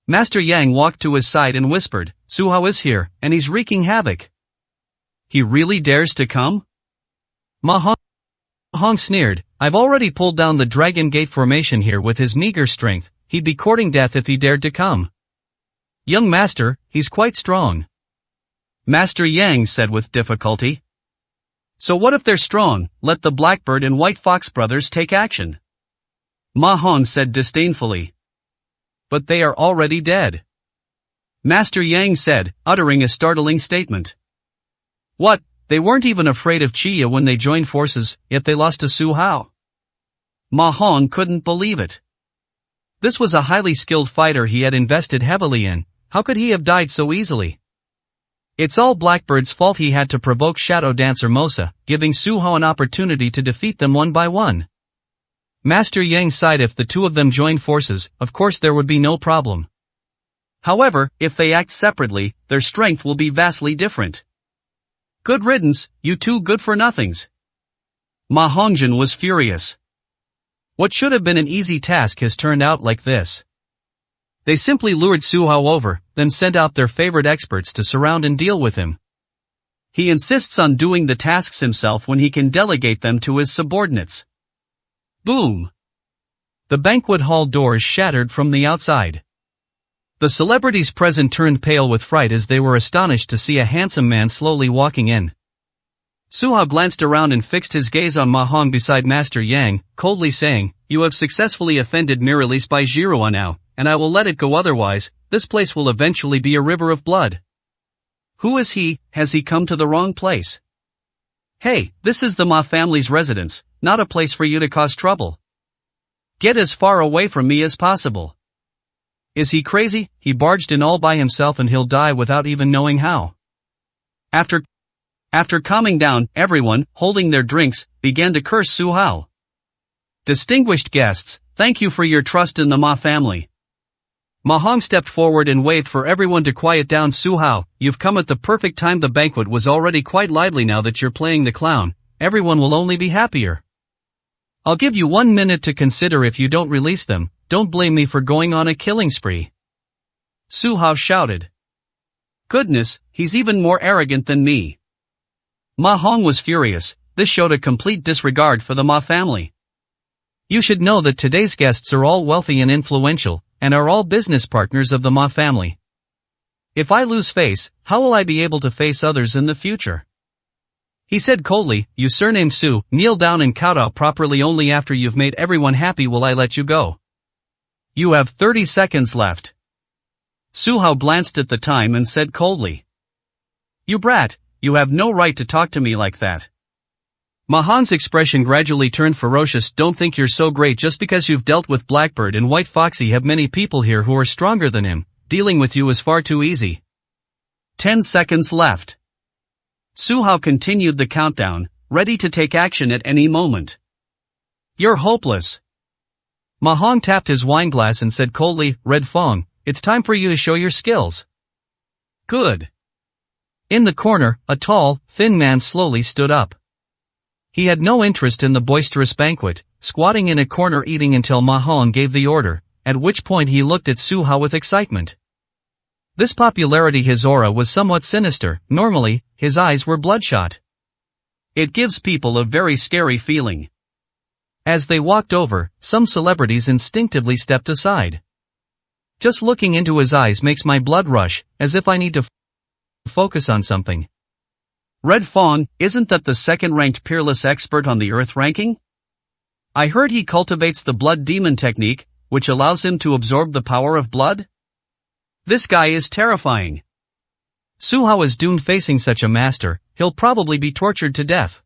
Master Yang walked to his side and whispered, Su Hao is here, and he's wreaking havoc. He really dares to come? Ma Hong sneered, I've already pulled down the Dragon Gate formation here with his meager strength, he'd be courting death if he dared to come. Young master, he's quite strong. Master Yang said with difficulty. So what if they're strong, let the Blackbird and White Fox brothers take action. Ma Hong said disdainfully. But they are already dead. Master Yang said, uttering a startling statement. What, they weren't even afraid of Chia when they joined forces, yet they lost to Su Hao. Ma Hong couldn't believe it. This was a highly skilled fighter he had invested heavily in, how could he have died so easily? It's all Blackbird's fault he had to provoke Shadow Dancer Mosa, giving Su Hao an opportunity to defeat them one by one. Master Yang sighed if the two of them joined forces, of course there would be no problem. However, if they act separately, their strength will be vastly different. Good riddance, you two good-for-nothings. Ma Hongjin was furious. What should have been an easy task has turned out like this. They simply lured Su Hao over, then sent out their favorite experts to surround and deal with him. He insists on doing the tasks himself when he can delegate them to his subordinates. Boom! The banquet hall doors shattered from the outside. The celebrities present turned pale with fright as they were astonished to see a handsome man slowly walking in. Su Hao glanced around and fixed his gaze on Ma Hong beside Master Yang, coldly saying, You have successfully offended Mirrorless by Jiruo now, and I will let it go otherwise, this place will eventually be a river of blood. Who is he, has he come to the wrong place? Hey, this is the Ma family's residence, not a place for you to cause trouble. Get as far away from me as possible. Is he crazy? He barged in all by himself and he'll die without even knowing how. After calming down, everyone, holding their drinks, began to curse Su Hao. Distinguished guests, thank you for your trust in the Ma family. Ma Hong stepped forward and waved for everyone to quiet down. Su Hao, you've come at the perfect time. The banquet was already quite lively. Now that you're playing the clown, everyone will only be happier. I'll give you 1 minute to consider. If you don't release them, don't blame me for going on a killing spree. Su Hao shouted. Goodness, he's even more arrogant than me. Ma Hong was furious. This showed a complete disregard for the Ma family. You should know that today's guests are all wealthy and influential, and are all business partners of the Ma family. If I lose face, how will I be able to face others in the future? He said coldly, You surname Su, kneel down and kowtow properly. Only after you've made everyone happy will I let you go. You have 30 seconds left. Su Hao glanced at the time and said coldly. You brat, you have no right to talk to me like that. Ma Hong's expression gradually turned ferocious. Don't think you're so great just because you've dealt with Blackbird and White Foxy. Have many people here who are stronger than him. Dealing with you is far too easy. 10 seconds left. Su Hao continued the countdown, ready to take action at any moment. You're hopeless. Ma Hong tapped his wineglass and said coldly, Red Fong, it's time for you to show your skills. Good. In the corner, a tall, thin man slowly stood up. He had no interest in the boisterous banquet, squatting in a corner eating until Ma Hong gave the order, at which point he looked at Su Hao with excitement. This popularity, his aura was somewhat sinister. Normally, his eyes were bloodshot. It gives people a very scary feeling. As they walked over, some celebrities instinctively stepped aside. Just looking into his eyes makes my blood rush, as if I need to focus on something. Red Fawn, isn't that the second-ranked peerless expert on the Earth ranking? I heard he cultivates the blood demon technique, which allows him to absorb the power of blood? This guy is terrifying. Su Hao is doomed. Facing such a master, he'll probably be tortured to death.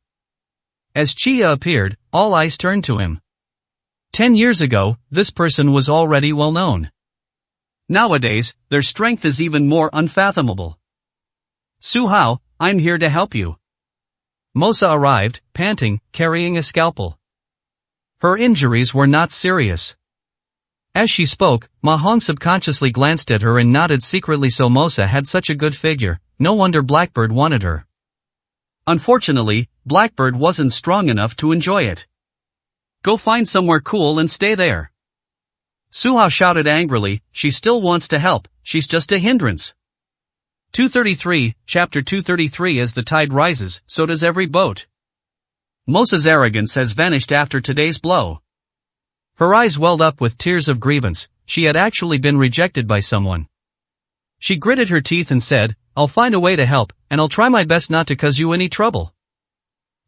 As Chia appeared, all eyes turned to him. 10 years ago, this person was already well known. Nowadays, their strength is even more unfathomable. Su Hao, I'm here to help you. Mosa arrived, panting, carrying a scalpel. Her injuries were not serious. As she spoke, Ma Hong subconsciously glanced at her and nodded secretly. So Mosa had such a good figure, no wonder Blackbird wanted her. Unfortunately, Blackbird wasn't strong enough to enjoy it. Go find somewhere cool and stay there. Suhao shouted angrily, she still wants to help, she's just a hindrance. 233, Chapter 233. As the tide rises, so does every boat. Mosa's arrogance has vanished after today's blow. Her eyes welled up with tears of grievance, she had actually been rejected by someone. She gritted her teeth and said, I'll find a way to help, and I'll try my best not to cause you any trouble.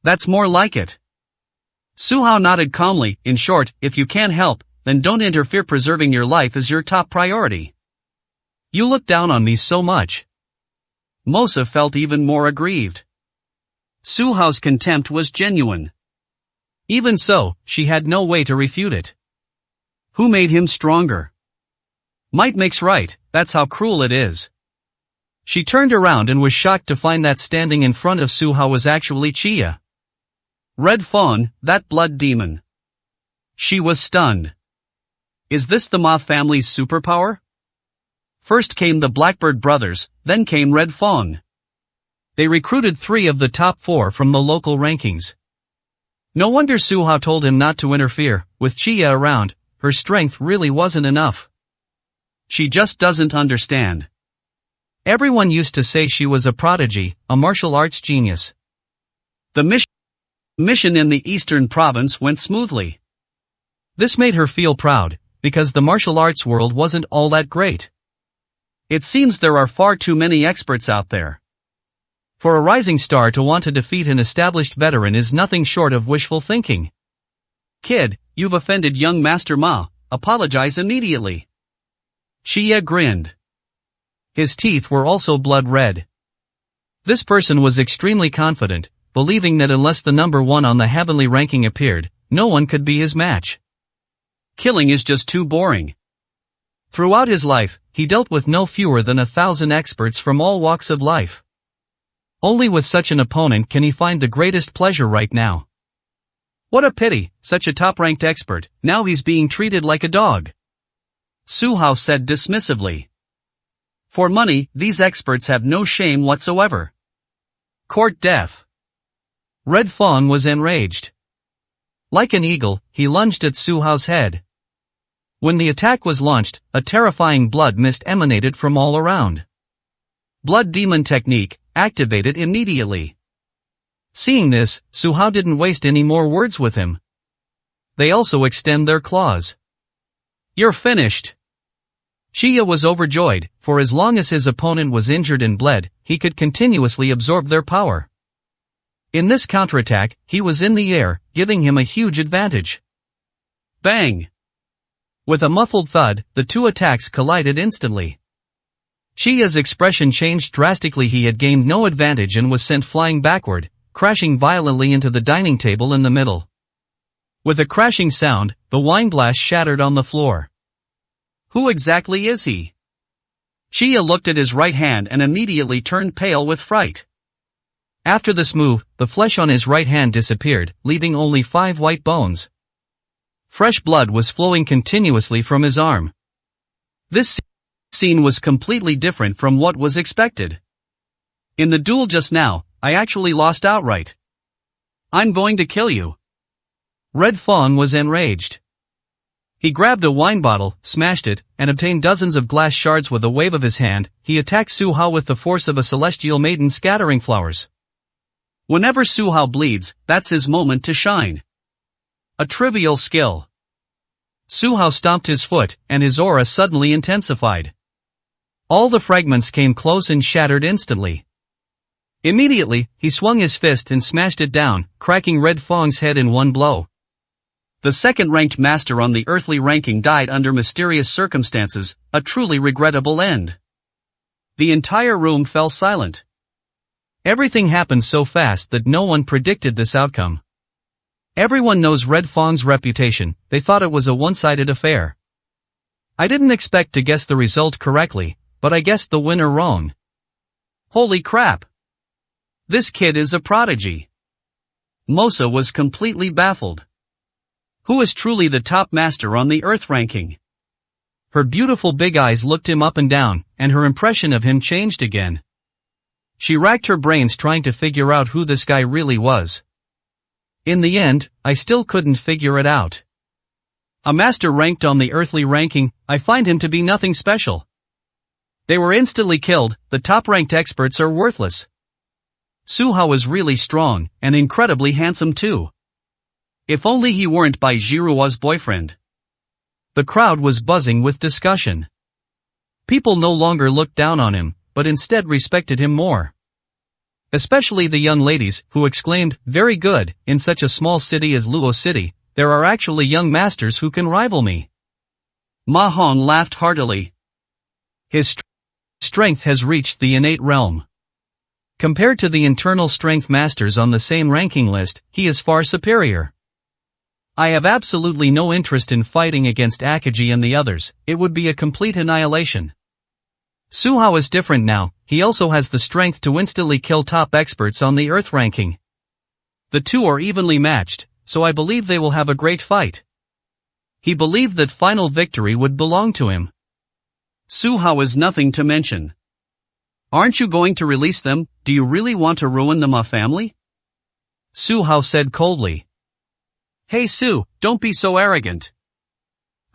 That's more like it. Suhao nodded calmly, in short, if you can't help, then don't interfere. Preserving your life is your top priority. You look down on me so much. Mosa felt even more aggrieved. Suhao's contempt was genuine. Even so, she had no way to refute it. Who made him stronger? Might makes right, that's how cruel it is. She turned around and was shocked to find that standing in front of Suhao was actually Chia. Red Fawn, that blood demon. She was stunned. Is this the Ma family's superpower? First came the Blackbird brothers, then came Red Fawn. They recruited 3 of the top 4 from the local rankings. No wonder Suhao told him not to interfere. With Chia around, her strength really wasn't enough. She just doesn't understand. Everyone used to say she was a prodigy, a martial arts genius. The mission in the Eastern Province went smoothly. This made her feel proud, because the martial arts world wasn't all that great. It seems there are far too many experts out there. For a rising star to want to defeat an established veteran is nothing short of wishful thinking. Kid, you've offended young Master Ma, apologize immediately. Chia grinned. His teeth were also blood red. This person was extremely confident, believing that unless the number 1 on the heavenly ranking appeared, no one could be his match. Killing is just too boring. Throughout his life, he dealt with no fewer than 1,000 experts from all walks of life. Only with such an opponent can he find the greatest pleasure right now. What a pity, such a top-ranked expert, now he's being treated like a dog. Suhao said dismissively. For money, these experts have no shame whatsoever. Court death. Red Fawn was enraged. Like an eagle, he lunged at Suhao's head. When the attack was launched, a terrifying blood mist emanated from all around. Blood demon technique, activated immediately. Seeing this, Suhao didn't waste any more words with him. They also extend their claws. You're finished. Chia was overjoyed, for as long as his opponent was injured and bled, he could continuously absorb their power. In this counterattack, he was in the air, giving him a huge advantage. Bang! With a muffled thud, the 2 attacks collided instantly. Chia's expression changed drastically. He had gained no advantage and was sent flying backward, crashing violently into the dining table in the middle. With a crashing sound, the wine glass shattered on the floor. Who exactly is he? Chia looked at his right hand and immediately turned pale with fright. After this move, the flesh on his right hand disappeared, leaving only 5 white bones. Fresh blood was flowing continuously from his arm. This scene was completely different from what was expected. In the duel just now, I actually lost outright. I'm going to kill you. Red Fawn was enraged. He grabbed a wine bottle, smashed it, and obtained dozens of glass shards with a wave of his hand. He attacked Suhao with the force of a celestial maiden scattering flowers. Whenever Suhao bleeds, that's his moment to shine. A trivial skill. Suhao stomped his foot, and his aura suddenly intensified. All the fragments came close and shattered instantly. Immediately, he swung his fist and smashed it down, cracking Red Fawn's head in one blow. The second-ranked master on the earthly ranking died under mysterious circumstances, a truly regrettable end. The entire room fell silent. Everything happened so fast that no one predicted this outcome. Everyone knows Red Fawn's reputation, they thought it was a one-sided affair. I didn't expect to guess the result correctly, but I guessed the winner wrong. Holy crap! This kid is a prodigy. Mosa was completely baffled. Who is truly the top master on the Earth ranking? Her beautiful big eyes looked him up and down, and her impression of him changed again. she racked her brains trying to figure out who this guy really was. In the end, I still couldn't figure it out. A master ranked on the earthly ranking, I find him to be nothing special. They were instantly killed, the top-ranked experts are worthless. Su Hao is really strong, and incredibly handsome too. If only he weren't Bai Jiruo's boyfriend. The crowd was buzzing with discussion. People no longer looked down on him, but instead respected him more. Especially the young ladies, who exclaimed, "Very good, in such a small city as Luo City, there are actually young masters who can rival me." Ma Hong laughed heartily. His strength has reached the innate realm. Compared to the internal strength masters on the same ranking list, he is far superior. I have absolutely no interest in fighting against Akagi and the others, it would be a complete annihilation. Su Hao is different now, he also has the strength to instantly kill top experts on the Earth ranking. The two are evenly matched, so I believe they will have a great fight. He believed that final victory would belong to him. Su Hao is nothing to mention. Aren't you going to release them? Do you really want to ruin the Ma family? Su Hao said coldly. Hey Su, don't be so arrogant.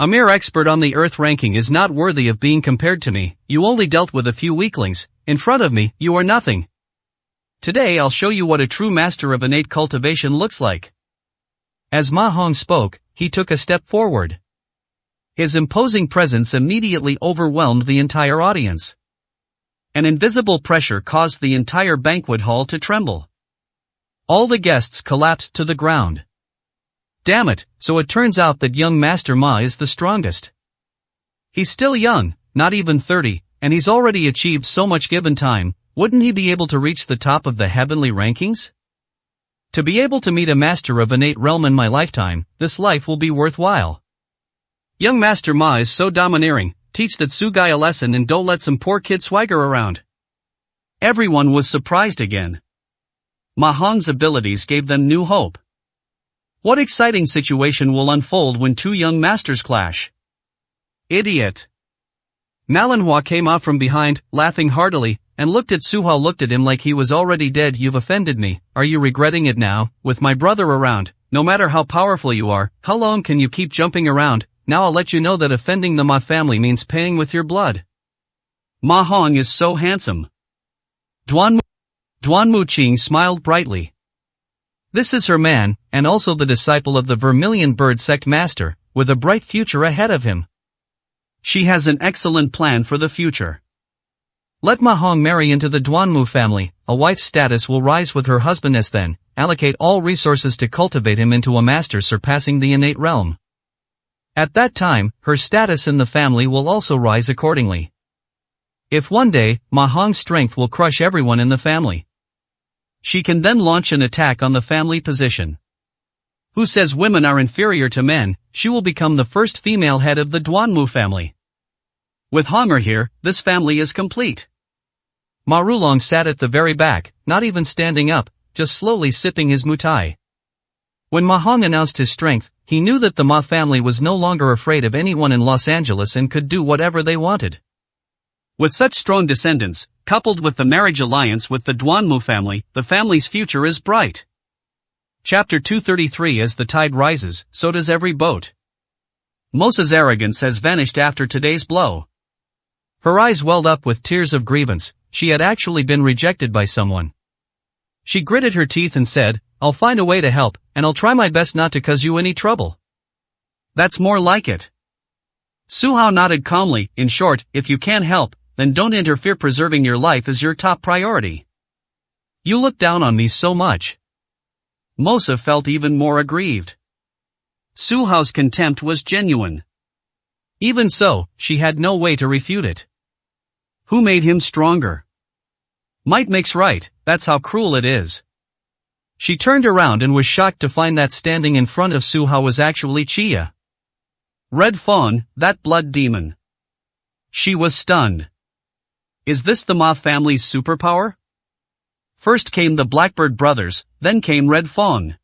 A mere expert on the Earth ranking is not worthy of being compared to me, you only dealt with a few weaklings, in front of me, you are nothing. Today I'll show you what a true master of innate cultivation looks like. As Ma Hong spoke, he took a step forward. His imposing presence immediately overwhelmed the entire audience. An invisible pressure caused the entire banquet hall to tremble. All the guests collapsed to the ground. Damn it, so it turns out that young Master Ma is the strongest. He's still young, not even 30, and he's already achieved so much given time, wouldn't he be able to reach the top of the heavenly rankings? To be able to meet a master of innate realm in my lifetime, this life will be worthwhile. Young Master Ma is so domineering, teach that Su Guy a lesson and don't let some poor kid swagger around. Everyone was surprised again. Ma Hong's abilities gave them new hope. What exciting situation will unfold when two young masters clash? Idiot. Malinhua came out from behind, laughing heartily, and looked at Su Hao looked at him like he was already dead. You've offended me, are you regretting it now? With my brother around, no matter how powerful you are, how long can you keep jumping around? Now I'll let you know that offending the Ma family means paying with your blood. Ma Hong is so handsome. Duan Muqing smiled brightly. This is her man, and also the disciple of the Vermilion Bird Sect Master, with a bright future ahead of him. She has an excellent plan for the future. Let Ma Hong marry into the Duanmu family, a wife's status will rise with her husband as then, allocate all resources to cultivate him into a master surpassing the innate realm. At that time, her status in the family will also rise accordingly. If one day, Ma Hong's strength will crush everyone in the family. She can then launch an attack on the family position. Who says women are inferior to men? She will become the first female head of the Duanmu family. With Honger here, this family is complete. Ma Rulong sat at the very back, not even standing up, just slowly sipping his mutai. When Ma Hong announced his strength, he knew that the Ma family was no longer afraid of anyone in Los Angeles and could do whatever they wanted. With such strong descendants, coupled with the marriage alliance with the Duanmu family, the family's future is bright. Chapter 233 As the tide rises, so does every boat. Mosa's arrogance has vanished after today's blow. Her eyes welled up with tears of grievance, she had actually been rejected by someone. She gritted her teeth and said, I'll find a way to help, and I'll try my best not to cause you any trouble. That's more like it. Su Hao nodded calmly, in short, if you can't help, then don't interfere. Preserving your life is your top priority. You look down on me so much. Mosa felt even more aggrieved. Su Hao's contempt was genuine. Even so, she had no way to refute it. Who made him stronger? Might makes right, that's how cruel it is. She turned around and was shocked to find that standing in front of Su Hao was actually Chia. Red Fawn, that blood demon. She was stunned. Is this the Ma family's superpower? First came the Blackbird brothers, then came Red Fawn.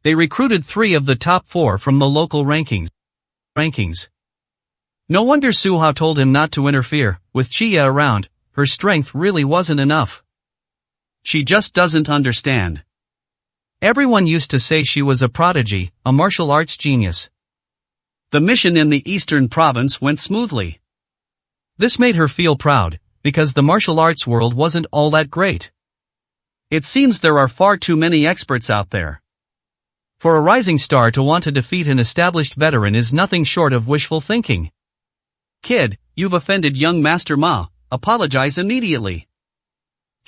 They recruited 3 of the top 4 from the local rankings. No wonder Su Hao told him not to interfere. With Chia around, her strength really wasn't enough. She just doesn't understand. Everyone used to say she was a prodigy, a martial arts genius. The mission in the Eastern Province went smoothly. This made her feel proud, because the martial arts world wasn't all that great. It seems there are far too many experts out there. For a rising star to want to defeat an established veteran is nothing short of wishful thinking. Kid, you've offended young Master Ma, apologize immediately.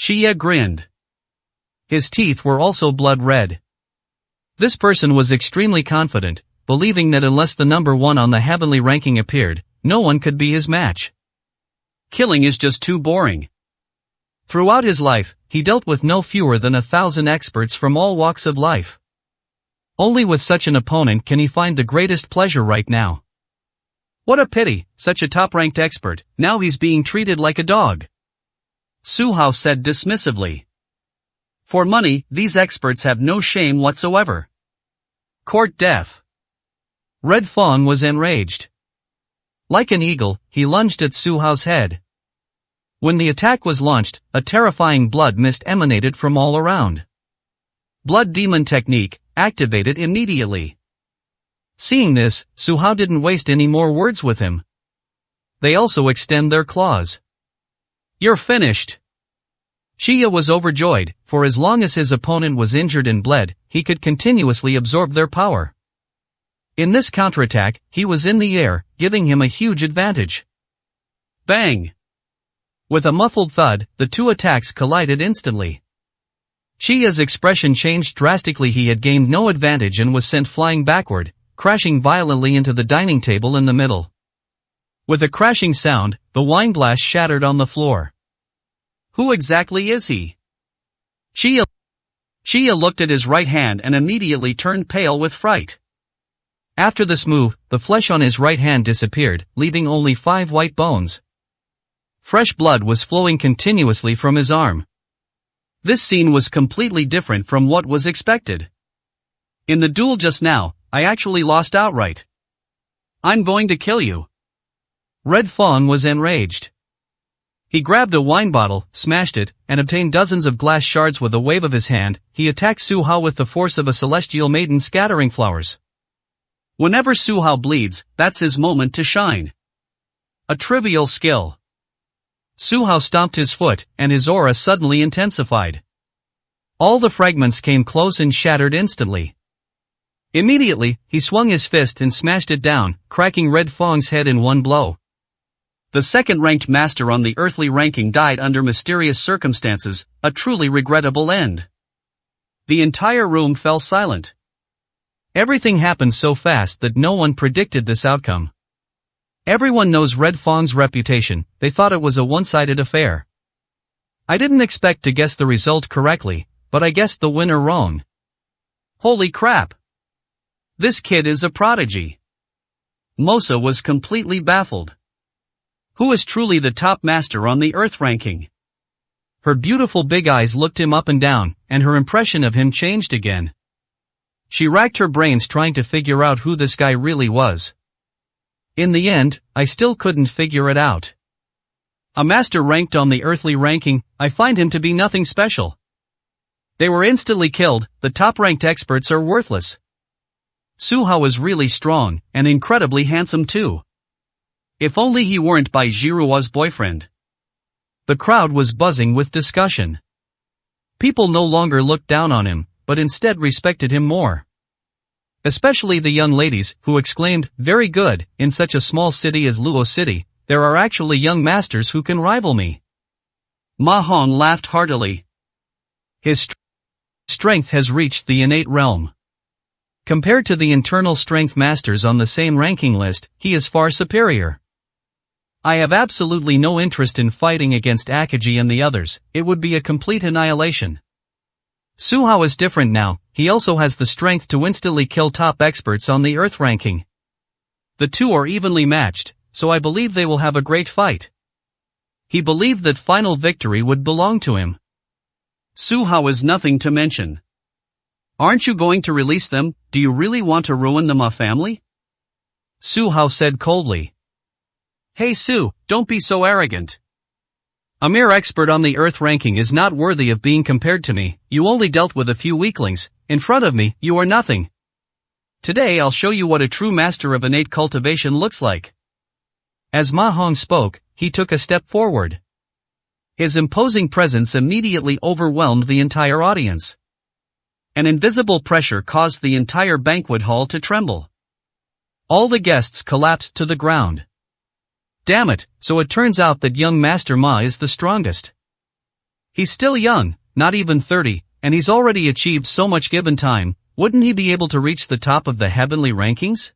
Xie grinned. His teeth were also blood red. This person was extremely confident, believing that unless the number one on the heavenly ranking appeared, no one could be his match. Killing is just too boring. Throughout his life, he dealt with no fewer than 1,000 experts from all walks of life. Only with such an opponent can he find the greatest pleasure right now. What a pity, such a top-ranked expert, now he's being treated like a dog. Su Hao said dismissively. For money, these experts have no shame whatsoever. Court death. Red Fawn was enraged. Like an eagle, he lunged at Su Hao's head. When the attack was launched, a terrifying blood mist emanated from all around. Blood Demon technique, activated immediately. Seeing this, Su Hao didn't waste any more words with him. They also extend their claws. You're finished. Xie was overjoyed, for as long as his opponent was injured and bled, he could continuously absorb their power. In this counterattack, he was in the air, giving him a huge advantage. Bang! With a muffled thud, the two attacks collided instantly. Xie's expression changed drastically. He had gained no advantage and was sent flying backward, crashing violently into the dining table in the middle. With a crashing sound, the wine glass shattered on the floor. Who exactly is he? Xie looked at his right hand and immediately turned pale with fright. After this move, the flesh on his right hand disappeared, leaving only 5 white bones. Fresh blood was flowing continuously from his arm. This scene was completely different from what was expected. In the duel just now, I actually lost outright. I'm going to kill you. Red Fawn was enraged. He grabbed a wine bottle, smashed it, and obtained dozens of glass shards with a wave of his hand. He attacked Su Hao with the force of a celestial maiden scattering flowers. Whenever Su Hao bleeds, that's his moment to shine. A trivial skill. Su Hao stomped his foot, and his aura suddenly intensified. All the fragments came close and shattered instantly. Immediately, he swung his fist and smashed it down, cracking Red Fawn's head in one blow. The second-ranked master on the earthly ranking died under mysterious circumstances, a truly regrettable end. The entire room fell silent. Everything happened so fast that no one predicted this outcome. Everyone knows Red Fawn's reputation, they thought it was a one-sided affair. I didn't expect to guess the result correctly, but I guessed the winner wrong. Holy crap! This kid is a prodigy. Mosa was completely baffled. Who is truly the top master on the Earth ranking? Her beautiful big eyes looked him up and down, and her impression of him changed again. She racked her brains trying to figure out who this guy really was. In the end, I still couldn't figure it out. A master ranked on the earthly ranking, I find him to be nothing special. They were instantly killed, the top-ranked experts are worthless. Su Hao is really strong, and incredibly handsome too. If only he weren't Bai Jiruo's boyfriend. The crowd was buzzing with discussion. People no longer looked down on him, but instead respected him more. Especially the young ladies, who exclaimed, "Very good, in such a small city as Luo City, there are actually young masters who can rival me." Ma Hong laughed heartily. His strength has reached the innate realm. Compared to the internal strength masters on the same ranking list, he is far superior. I have absolutely no interest in fighting against Akagi and the others, it would be a complete annihilation. Su Hao is different now, he also has the strength to instantly kill top experts on the Earth ranking. The two are evenly matched, so I believe they will have a great fight. He believed that final victory would belong to him. Su Hao is nothing to mention. Aren't you going to release them? Do you really want to ruin the Ma family? Su Hao said coldly. Hey Su, don't be so arrogant. A mere expert on the earth ranking is not worthy of being compared to me. You only dealt with a few weaklings. In front of me, you are nothing. Today I'll show you what a true master of innate cultivation looks like. As Ma Hong spoke, he took a step forward. His imposing presence immediately overwhelmed the entire audience. An invisible pressure caused the entire banquet hall to tremble. All the guests collapsed to the ground. Damn it, so it turns out that young Master Ma is the strongest. He's still young, not even 30, and he's already achieved so much given time. Wouldn't he be able to reach the top of the heavenly rankings?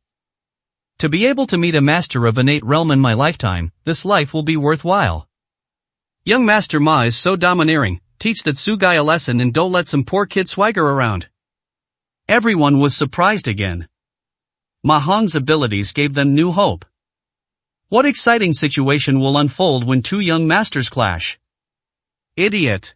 To be able to meet a master of innate realm in my lifetime, this life will be worthwhile. Young Master Ma is so domineering, teach that Su Guy a lesson and don't let some poor kid swagger around. Everyone was surprised again. Ma Hong's abilities gave them new hope. What exciting situation will unfold when two young masters clash? Idiot.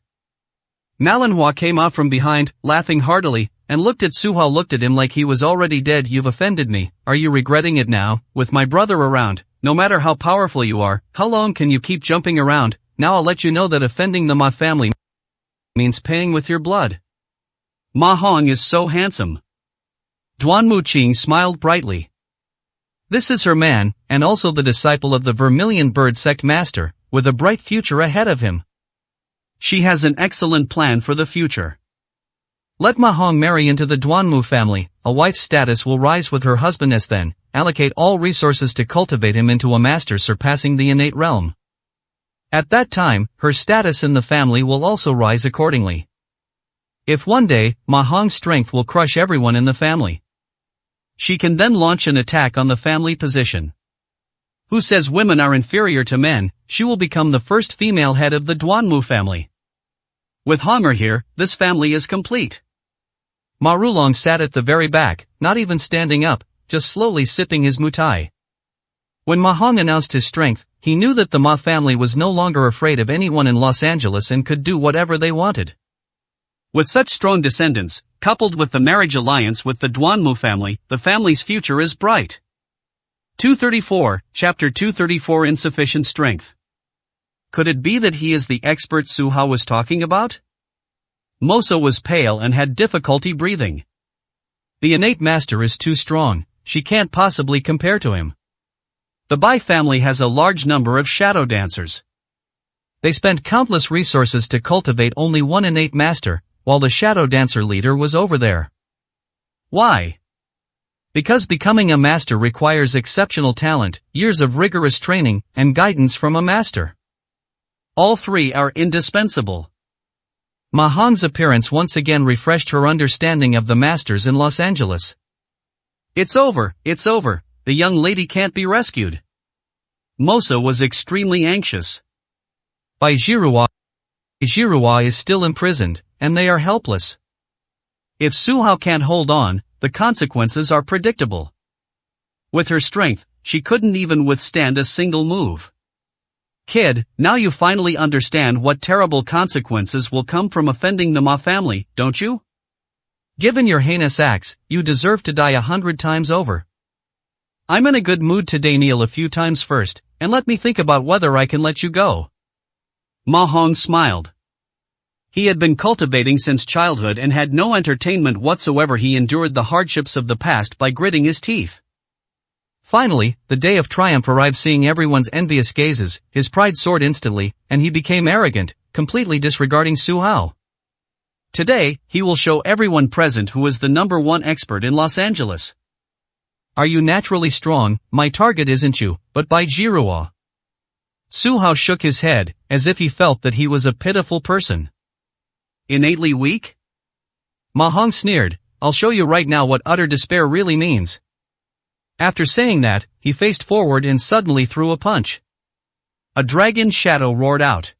Malinhua came out from behind, laughing heartily, and looked at Su Hao looked at him like he was already dead. You've offended me, are you regretting it now? With my brother around, no matter how powerful you are, how long can you keep jumping around? Now I'll let you know that offending the Ma family means paying with your blood. Ma Hong is so handsome. Duan Muqing smiled brightly. This is her man, and also the disciple of the Vermilion Bird Sect Master, with a bright future ahead of him. She has an excellent plan for the future. Let Ma Hong marry into the Duanmu family, a wife's status will rise with her husband as then, allocate all resources to cultivate him into a master surpassing the innate realm. At that time, her status in the family will also rise accordingly. If one day, Ma Hong's strength will crush everyone in the family, she can then launch an attack on the family position. Who says women are inferior to men? She will become the first female head of the Duanmu family. With Honger here, this family is complete. Ma Rulong sat at the very back, not even standing up, just slowly sipping his mutai. When Ma Hong announced his strength, he knew that the Ma family was no longer afraid of anyone in Los Angeles and could do whatever they wanted. With such strong descendants, coupled with the marriage alliance with the Duanmu family, the family's future is bright. 234, Chapter 234 Insufficient Strength. Could it be that he is the expert Su Hao was talking about? Moso was pale and had difficulty breathing. The innate master is too strong, she can't possibly compare to him. The Bai family has a large number of shadow dancers. They spent countless resources to cultivate only one innate master, while the shadow dancer leader was over there. Why? Because becoming a master requires exceptional talent, years of rigorous training, and guidance from a master. All three are indispensable. Ma Hong's appearance once again refreshed her understanding of the masters in Los Angeles. It's over, the young lady can't be rescued. Moso was extremely anxious. Bai Jiruo is still imprisoned, and they are helpless. If Su Hao can't hold on, the consequences are predictable. With her strength, she couldn't even withstand a single move. Kid, now you finally understand what terrible consequences will come from offending the Ma family, don't you? Given your heinous acts, you deserve to die 100 times over. I'm in a good mood today. Kneel a few times first, and let me think about whether I can let you go. Ma Hong smiled. He had been cultivating since childhood and had no entertainment whatsoever. He endured the hardships of the past by gritting his teeth. Finally, the day of triumph arrived. Seeing everyone's envious gazes, his pride soared instantly, and he became arrogant, completely disregarding Su Hao. Today, he will show everyone present who is the #1 expert in Los Angeles. Are you naturally strong? My target isn't you, but Bai Jiruo. Su Hao shook his head, as if he felt that he was a pitiful person. Innately weak? Ma Hong sneered, I'll show you right now what utter despair really means. After saying that, he faced forward and suddenly threw a punch. A dragon shadow roared out.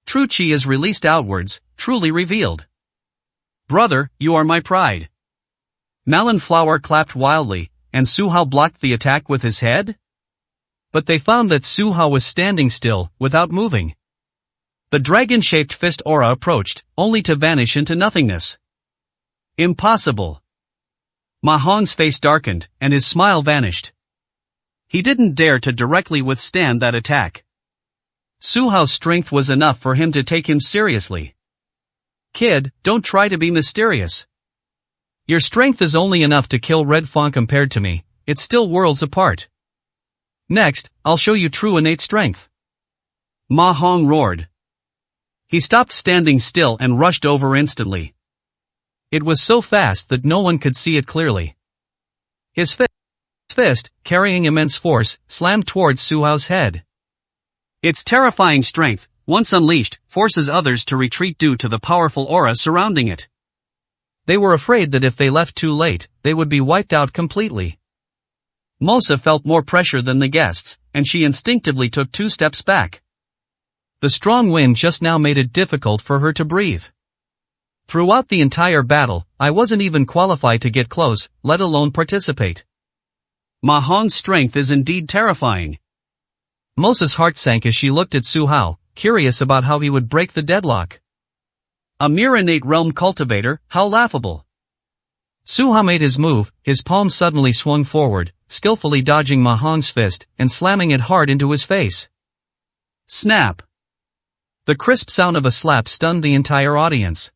True chi is released outwards, truly revealed. Brother, you are my pride. Malin Flower clapped wildly, and Su Hao blocked the attack with his head? But they found that Su Hao was standing still, without moving. The dragon-shaped fist aura approached, only to vanish into nothingness. Impossible. Ma Hong's face darkened, and his smile vanished. He didn't dare to directly withstand that attack. Su Hao's strength was enough for him to take him seriously. Kid, don't try to be mysterious. Your strength is only enough to kill Red Fawn compared to me, it's still worlds apart. Next, I'll show you true innate strength. Ma Hong roared. He stopped standing still and rushed over instantly. It was so fast that no one could see it clearly. His fist, carrying immense force, slammed towards Su Hao's head. Its terrifying strength, once unleashed, forces others to retreat due to the powerful aura surrounding it. They were afraid that if they left too late, they would be wiped out completely. Mosa felt more pressure than the guests, and she instinctively took 2 steps back. The strong wind just now made it difficult for her to breathe. Throughout the entire battle, I wasn't even qualified to get close, let alone participate. Ma Hong's strength is indeed terrifying. Mosa's heart sank as she looked at Su Hao, curious about how he would break the deadlock. A mere innate realm cultivator, how laughable. Su Hao made his move, his palm suddenly swung forward, skillfully dodging Ma Hong's fist, and slamming it hard into his face. Snap! The crisp sound of a slap stunned the entire audience.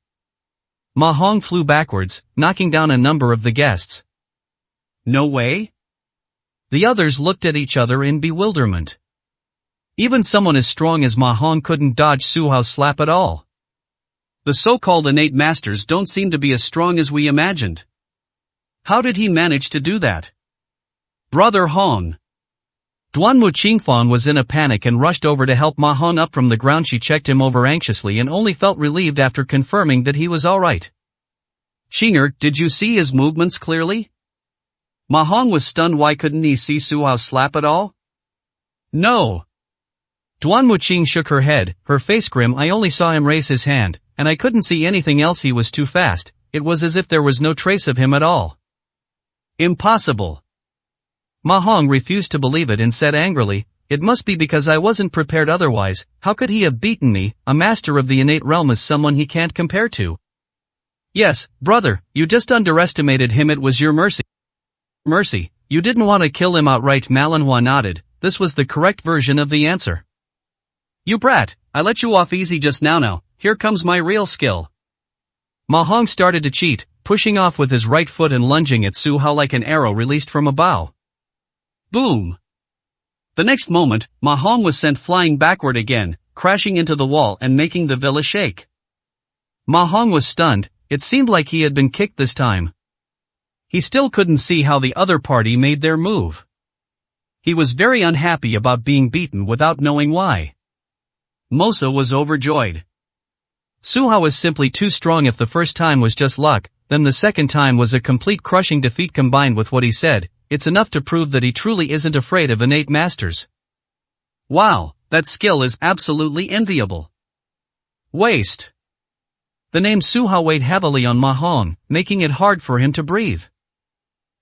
Ma Hong flew backwards, knocking down a number of the guests. No way? The others looked at each other in bewilderment. Even someone as strong as Ma Hong couldn't dodge Su Hao's slap at all. The so-called innate masters don't seem to be as strong as we imagined. How did he manage to do that? Brother Hong. Duanmu Qingfan was in a panic and rushed over to help Ma Hong up from the ground. She checked him over anxiously and only felt relieved after confirming that he was alright. Xinger, did you see his movements clearly? Ma Hong was stunned. Why couldn't he see Su Hao's slap at all? No. Duanmu Qing shook her head, her face grim. I only saw him raise his hand, and I couldn't see anything else. He was too fast, it was as if there was no trace of him at all. Impossible. Ma Hong refused to believe it and said angrily, it must be because I wasn't prepared otherwise. How could he have beaten me, a master of the innate realm, as someone he can't compare to? Yes, brother, you just underestimated him. It was your mercy. Mercy, you didn't want to kill him outright. Malinhua nodded, this was the correct version of the answer. You brat, I let you off easy just now, here comes my real skill. Ma Hong started to cheat, pushing off with his right foot and lunging at Su Hao like an arrow released from a bow. Boom! The next moment, Ma Hong was sent flying backward again, crashing into the wall and making the villa shake. Ma Hong was stunned, it seemed like he had been kicked this time. He still couldn't see how the other party made their move. He was very unhappy about being beaten without knowing why. Mosa was overjoyed. Su Hao was simply too strong. If the first time was just luck, then the second time was a complete crushing defeat. Combined with what he said, it's enough to prove that he truly isn't afraid of innate masters. Wow, that skill is absolutely enviable. Waste. The name Su Hao weighed heavily on Ma Hong, making it hard for him to breathe.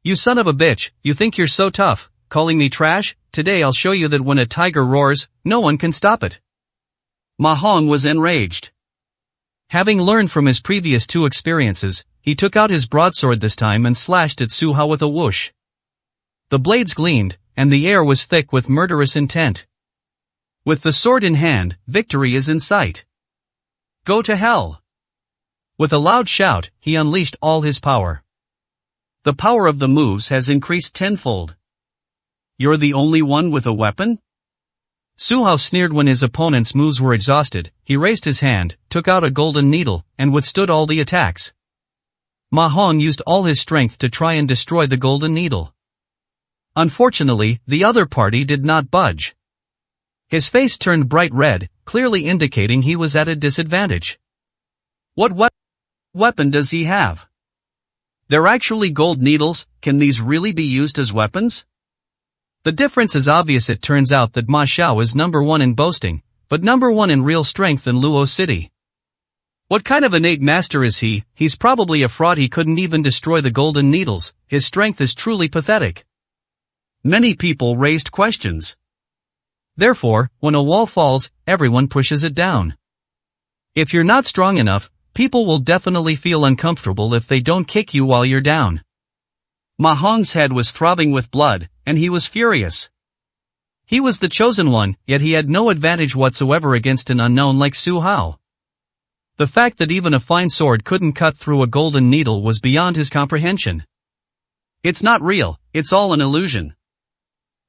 You son of a bitch, you think you're so tough, calling me trash? Today I'll show you that when a tiger roars, no one can stop it. Ma Hong was enraged. Having learned from his previous 2 experiences, he took out his broadsword this time and slashed at Su Hao with a whoosh. The blades gleamed, and the air was thick with murderous intent. With the sword in hand, victory is in sight. Go to hell! With a loud shout, he unleashed all his power. The power of the moves has increased tenfold. You're the only one with a weapon? Su Hao sneered when his opponent's moves were exhausted. He raised his hand, took out a golden needle, and withstood all the attacks. Ma Hong used all his strength to try and destroy the golden needle. Unfortunately, the other party did not budge. His face turned bright red, clearly indicating he was at a disadvantage. What weapon does he have? They're actually gold needles. Can these really be used as weapons? The difference is obvious. It turns out that Ma Xiao is number 1 in boasting, but number 1 in real strength in Luo City. What kind of innate master is he? He's probably a fraud. He couldn't even destroy the golden needles. His strength is truly pathetic. Many people raised questions. Therefore, when a wall falls, everyone pushes it down. If you're not strong enough, people will definitely feel uncomfortable if they don't kick you while you're down. Ma Hong's head was throbbing with blood, and he was furious. He was the chosen one, yet he had no advantage whatsoever against an unknown like Su Hao. The fact that even a fine sword couldn't cut through a golden needle was beyond his comprehension. It's not real, it's all an illusion.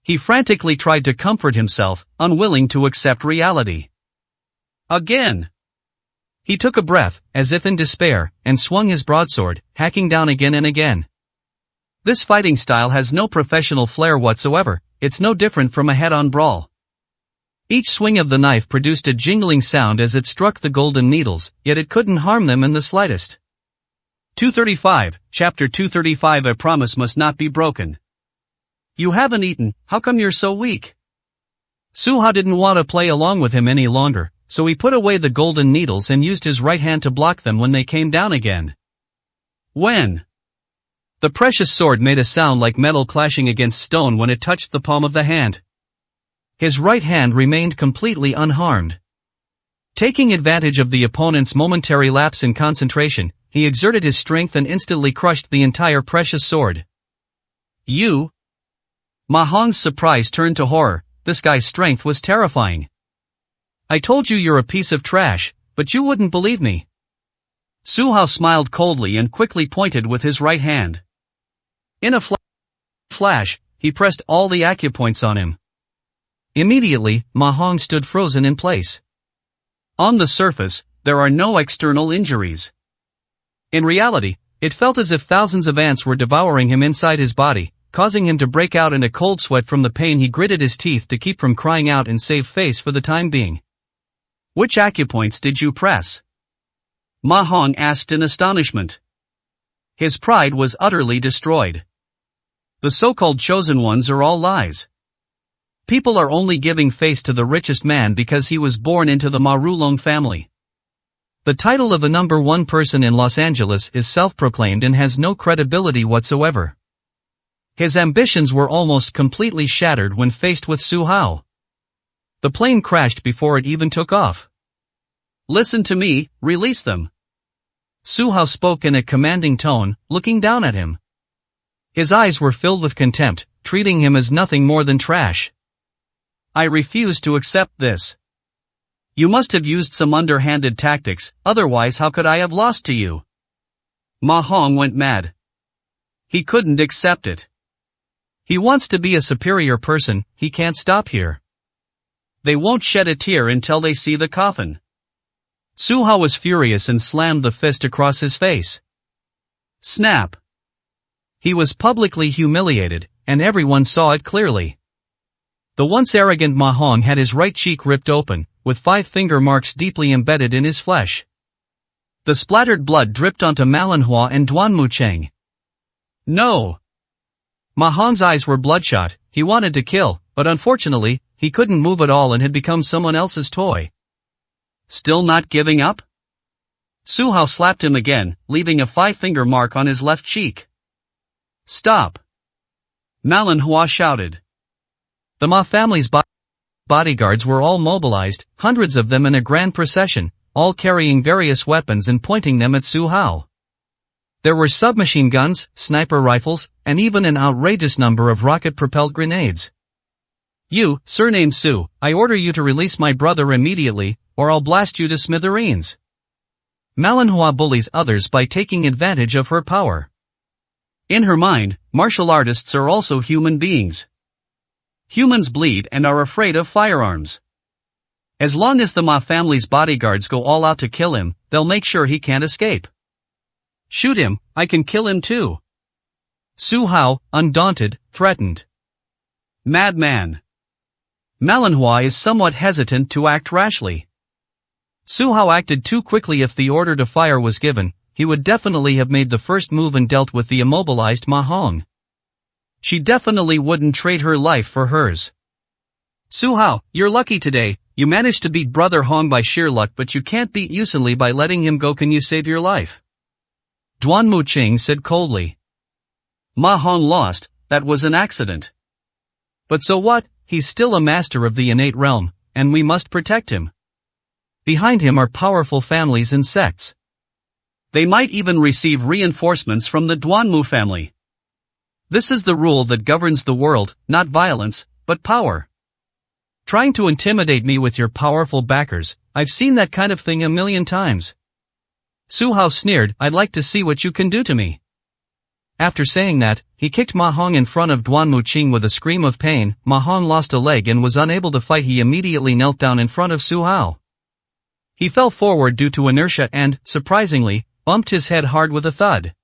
He frantically tried to comfort himself, unwilling to accept reality. Again. He took a breath, as if in despair, and swung his broadsword, hacking down again and again. This fighting style has no professional flair whatsoever, it's no different from a head-on brawl. Each swing of the knife produced a jingling sound as it struck the golden needles, yet it couldn't harm them in the slightest. 235, Chapter 235 A promise must not be broken. You haven't eaten, how come you're so weak? Su Hao didn't want to play along with him any longer, so he put away the golden needles and used his right hand to block them when they came down again. When? The precious sword made a sound like metal clashing against stone when it touched the palm of the hand. His right hand remained completely unharmed. Taking advantage of the opponent's momentary lapse in concentration, he exerted his strength and instantly crushed the entire precious sword. You? Ma Hong's surprise turned to horror, this guy's strength was terrifying. I told you you're a piece of trash, but you wouldn't believe me. Su Hao smiled coldly and quickly pointed with his right hand. In a flash, he pressed all the acupoints on him. Immediately, Ma Hong stood frozen in place. On the surface, there are no external injuries. In reality, it felt as if thousands of ants were devouring him inside his body, causing him to break out in a cold sweat from the pain. He gritted his teeth to keep from crying out and save face for the time being. Which acupoints did you press? Ma Hong asked in astonishment. His pride was utterly destroyed. The so-called chosen ones are all lies. People are only giving face to the richest man because he was born into the Ma Rulong family. The title of a number one person in Los Angeles is self-proclaimed and has no credibility whatsoever. His ambitions were almost completely shattered when faced with Su Hao. The plane crashed before it even took off. Listen to me, release them. Su Hao spoke in a commanding tone, looking down at him. His eyes were filled with contempt, treating him as nothing more than trash. I refuse to accept this. You must have used some underhanded tactics, otherwise how could I have lost to you? Ma Hong went mad. He couldn't accept it. He wants to be a superior person, he can't stop here. They won't shed a tear until they see the coffin. Su Hao was furious and slammed the fist across his face. Snap. He was publicly humiliated, and everyone saw it clearly. The once arrogant Ma Hong had his right cheek ripped open, with 5 finger marks deeply embedded in his flesh. The splattered blood dripped onto Malinhua and Duan Mucheng. No! Ma Hong's eyes were bloodshot. He wanted to kill, but unfortunately, he couldn't move at all and had become someone else's toy. Still not giving up? Su Hao slapped him again, leaving a 5-finger mark on his left cheek. Stop! Malinhua shouted. The Ma family's bodyguards were all mobilized, hundreds of them in a grand procession, all carrying various weapons and pointing them at Su Hao. There were submachine guns, sniper rifles, and even an outrageous number of rocket-propelled grenades. You, surnamed Su, I order you to release my brother immediately, or I'll blast you to smithereens. Malinhua bullies others by taking advantage of her power. In her mind, martial artists are also human beings. Humans bleed and are afraid of firearms. As long as the Ma family's bodyguards go all out to kill him, they'll make sure he can't escape. Shoot him, I can kill him too. Su Hao, undaunted, threatened. Madman. Malinhua is somewhat hesitant to act rashly. Su Hao acted too quickly. If the order to fire was given, he would definitely have made the first move and dealt with the immobilized Ma Hong. She definitely wouldn't trade her life for hers. Su Hao, you're lucky today, you managed to beat Brother Hong by sheer luck, but you can't beat Yusinli by letting him go. Can you save your life? Duan Mucheng said coldly. Ma Hong lost, that was an accident. But so what, he's still a master of the innate realm, and we must protect him. Behind him are powerful families and sects. They might even receive reinforcements from the Duanmu family. This is the rule that governs the world, not violence, but power. Trying to intimidate me with your powerful backers, I've seen that kind of thing a million times. Su Hao sneered, I'd like to see what you can do to me. After saying that, he kicked Ma Hong in front of Duan Muqing with a scream of pain. Ma Hong lost a leg and was unable to fight. He immediately knelt down in front of Su Hao. He fell forward due to inertia and, surprisingly, bumped his head hard with a thud.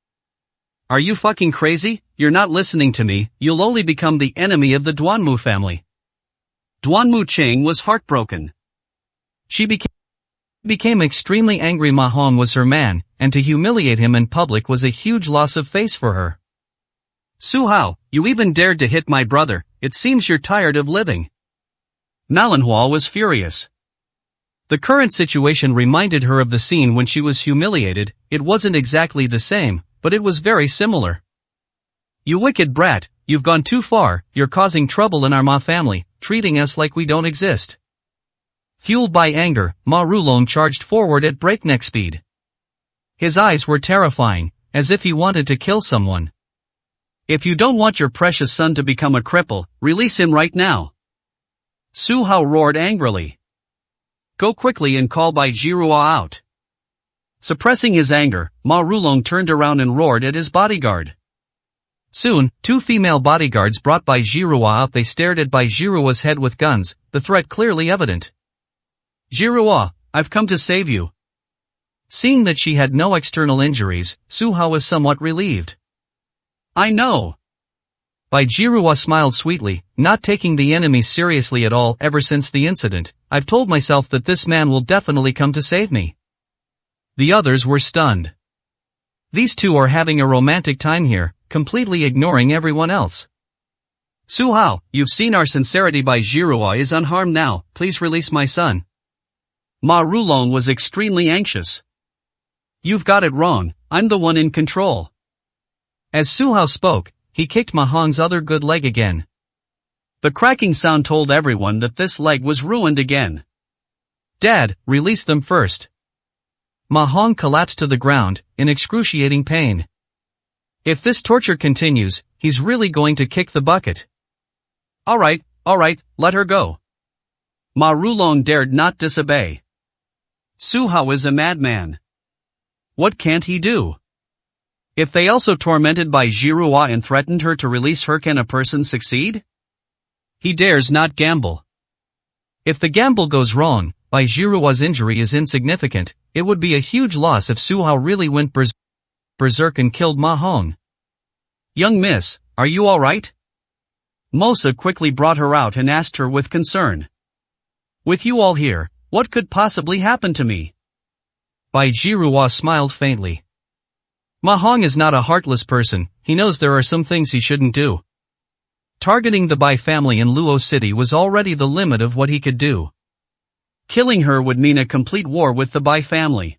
Are you fucking crazy? You're not listening to me, you'll only become the enemy of the Duanmu family. Duan Muqing was heartbroken. She became extremely angry. Ma Hong was her man, and to humiliate him in public was a huge loss of face for her. Su Hao, you even dared to hit my brother, it seems you're tired of living. Ma Lanhua was furious. The current situation reminded her of the scene when she was humiliated. It wasn't exactly the same, but it was very similar. You wicked brat, you've gone too far, you're causing trouble in our Ma family, treating us like we don't exist. Fueled by anger, Ma Rulong charged forward at breakneck speed. His eyes were terrifying, as if he wanted to kill someone. If you don't want your precious son to become a cripple, release him right now. Su Hao roared angrily. Go quickly and call Bai Jirua out. Suppressing his anger, Ma Rulong turned around and roared at his bodyguard. Soon, two female bodyguards brought Bai Jirua out. They stared at Bai Jirua's head with guns, the threat clearly evident. Jirua, I've come to save you. Seeing that she had no external injuries, Su Hao was somewhat relieved. I know. Bai Jirua smiled sweetly, not taking the enemy seriously at all. Ever since the incident, I've told myself that this man will definitely come to save me. The others were stunned. These two are having a romantic time here, completely ignoring everyone else. Su Hao, you've seen our sincerity. Bai Jirua is unharmed now, please release my son. Ma Rulong was extremely anxious. You've got it wrong, I'm the one in control. As Su Hao spoke, he kicked Ma Hong's other good leg again. The cracking sound told everyone that this leg was ruined again. Dad, release them first. Ma Hong collapsed to the ground, in excruciating pain. If this torture continues, he's really going to kick the bucket. Alright, let her go. Ma Rulong dared not disobey. Su Hao is a madman. What can't he do? If they also tormented Bai Jirua and threatened her to release her, can a person succeed? He dares not gamble. If the gamble goes wrong, Bai Jirua's injury is insignificant. It would be a huge loss if Su Hao really went berserk and killed Ma Hong. Young miss, are you alright? Mosa quickly brought her out and asked her with concern. With you all here, what could possibly happen to me? Bai Jirua smiled faintly. Ma Hong is not a heartless person, he knows there are some things he shouldn't do. Targeting the Bai family in Luo City was already the limit of what he could do. Killing her would mean a complete war with the Bai family.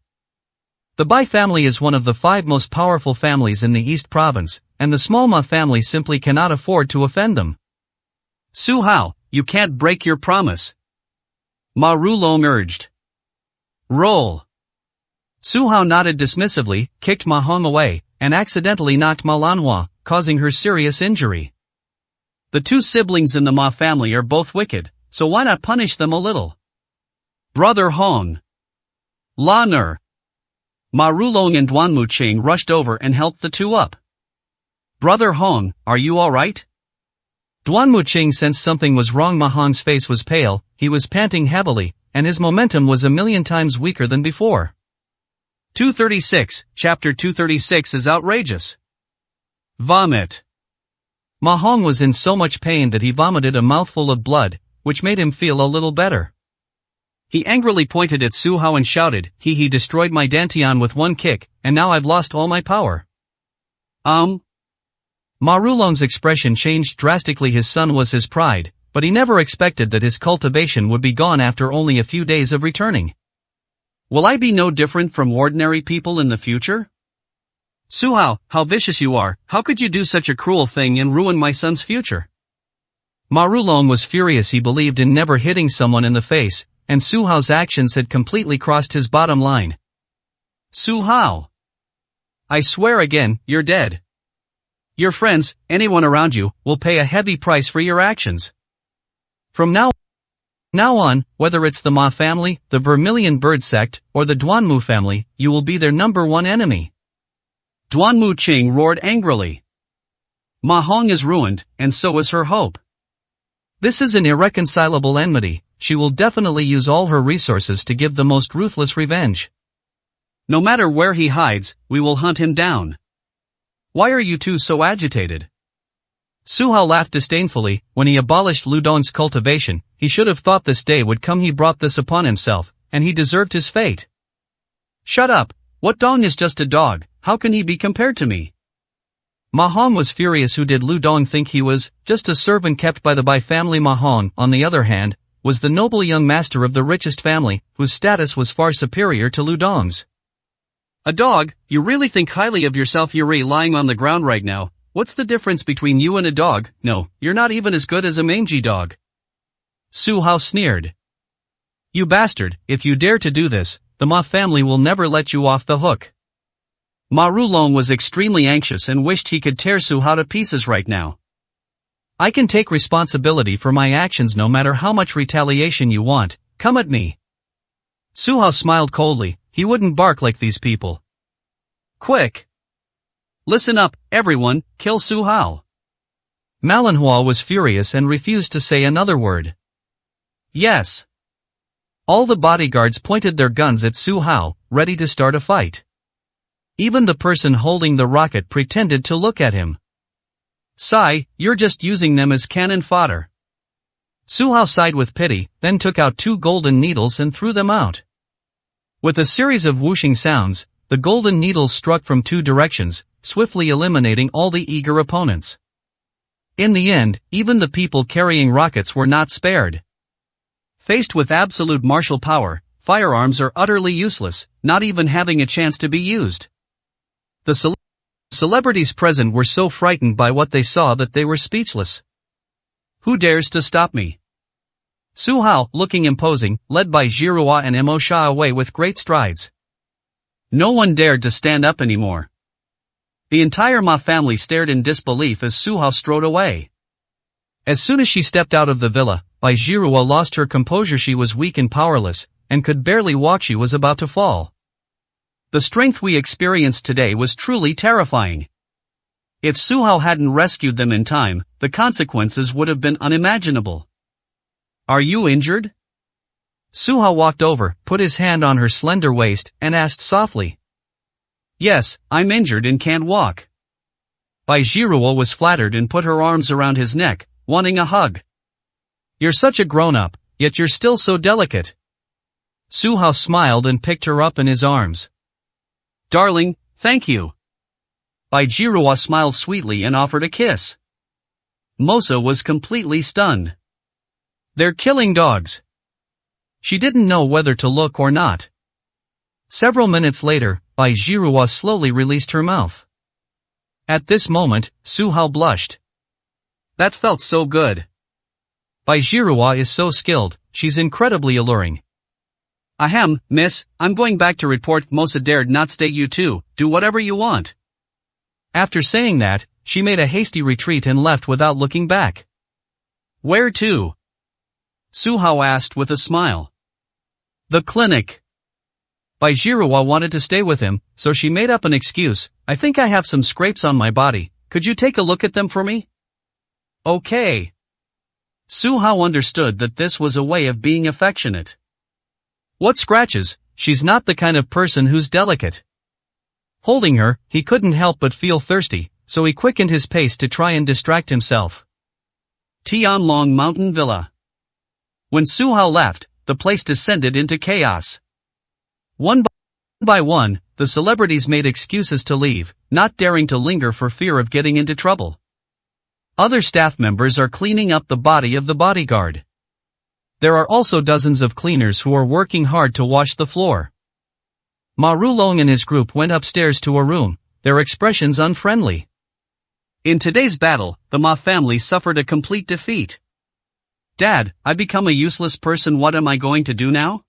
The Bai family is one of the 5 most powerful families in the East Province, and the small Ma family simply cannot afford to offend them. Su Hao, you can't break your promise. Ma Rulong urged. Roll. Su Hao nodded dismissively, kicked Ma Hong away, and accidentally knocked Ma Lanhua, causing her serious injury. The 2 siblings in the Ma family are both wicked, so why not punish them a little? Brother Hong. La Ner. Ma Rulong and Duan Muqing rushed over and helped the 2 up. Brother Hong, are you alright? Duan Muqing sensed something was wrong. Ma Hong's face was pale, he was panting heavily, and his momentum was a million times weaker than before. 236, Chapter 236 is outrageous. Vomit. Ma Hong was in so much pain that he vomited a mouthful of blood, which made him feel a little better. He angrily pointed at Su Hao and shouted, he destroyed my Dantian with 1 kick, and now I've lost all my power. Ma Rulong's expression changed drastically. His son was his pride, but he never expected that his cultivation would be gone after only a few days of returning. Will I be no different from ordinary people in the future? Su Hao, how vicious you are, how could you do such a cruel thing and ruin my son's future? Ma Rulong was furious. He believed in never hitting someone in the face, and Su Hao's actions had completely crossed his bottom line. Su Hao. I swear again, you're dead. Your friends, anyone around you, will pay a heavy price for your actions. From now Now on, whether it's the Ma family, the Vermilion Bird sect, or the Duanmu family, you will be their #1 enemy. Duanmu Qing roared angrily. Ma Hong is ruined, and so is her hope. This is an irreconcilable enmity. She will definitely use all her resources to give the most ruthless revenge. No matter where he hides, we will hunt him down. Why are you two so agitated? Su Hao laughed disdainfully. When he abolished Lu Dong's cultivation, he should have thought this day would come. He brought this upon himself, and he deserved his fate. Shut up, what Dong is just a dog, how can he be compared to me? Ma Hong was furious. Who did Lu Dong think he was? Just a servant kept by the Bai family. Ma Hong, on the other hand, was the noble young master of the richest family, whose status was far superior to Lu Dong's. A dog? You really think highly of yourself? Yuri lying on the ground right now. What's the difference between you and a dog? No, you're not even as good as a mangy dog. Su Hao sneered. You bastard, if you dare to do this, the Ma family will never let you off the hook. Ma Rulong was extremely anxious and wished he could tear Su Hao to pieces right now. I can take responsibility for my actions no matter how much retaliation you want, come at me. Su Hao smiled coldly, he wouldn't bark like these people. Quick! Listen up, everyone, kill Su Hao. Malinhua was furious and refused to say another word. Yes. All the bodyguards pointed their guns at Su Hao, ready to start a fight. Even the person holding the rocket pretended to look at him. Sigh, you're just using them as cannon fodder. Su Hao sighed with pity, then took out 2 golden needles and threw them out. With a series of whooshing sounds, the golden needles struck from 2 directions, swiftly eliminating all the eager opponents. In the end, even the people carrying rockets were not spared. Faced with absolute martial power, firearms are utterly useless, not even having a chance to be used. The celebrities present were so frightened by what they saw that they were speechless. Who dares to stop me? Su Hao, looking imposing, led by Zhihua and Mo Sha away with great strides. No one dared to stand up anymore. The entire Ma family stared in disbelief as Su Hao strode away. As soon as she stepped out of the villa, Bai Zhihua lost her composure. She was weak and powerless, and could barely walk. She was about to fall. The strength we experienced today was truly terrifying. If Su Hao hadn't rescued them in time, the consequences would have been unimaginable. Are you injured? Su Hao walked over, put his hand on her slender waist, and asked softly. Yes, I'm injured and can't walk. Bai Zhihua was flattered and put her arms around his neck, wanting a hug. You're such a grown-up, yet you're still so delicate. Su Hao smiled and picked her up in his arms. Darling, thank you. Bai Zhihua smiled sweetly and offered a kiss. Mosa was completely stunned. They're killing dogs. She didn't know whether to look or not. Several minutes later, Bai Zhihua slowly released her mouth. At this moment, Su Hao blushed. That felt so good. Bai Zhihua is so skilled, she's incredibly alluring. Ahem, miss, I'm going back to report. Mosa dared not stay. You too, do whatever you want. After saying that, she made a hasty retreat and left without looking back. Where to? Su Hao asked with a smile. The clinic. Bai Zhihua wanted to stay with him, so she made up an excuse. I think I have some scrapes on my body, could you take a look at them for me? Okay. Su Hao understood that this was a way of being affectionate. What scratches? She's not the kind of person who's delicate. Holding her, he couldn't help but feel thirsty, so he quickened his pace to try and distract himself. Tianlong Mountain Villa. When Su Hao left, the place descended into chaos. One by one, the celebrities made excuses to leave, not daring to linger for fear of getting into trouble. Other staff members are cleaning up the body of the bodyguard. There are also dozens of cleaners who are working hard to wash the floor. Ma Rulong and his group went upstairs to a room, their expressions unfriendly. In today's battle, the Ma family suffered a complete defeat. Dad, I become a useless person. What am I going to do now?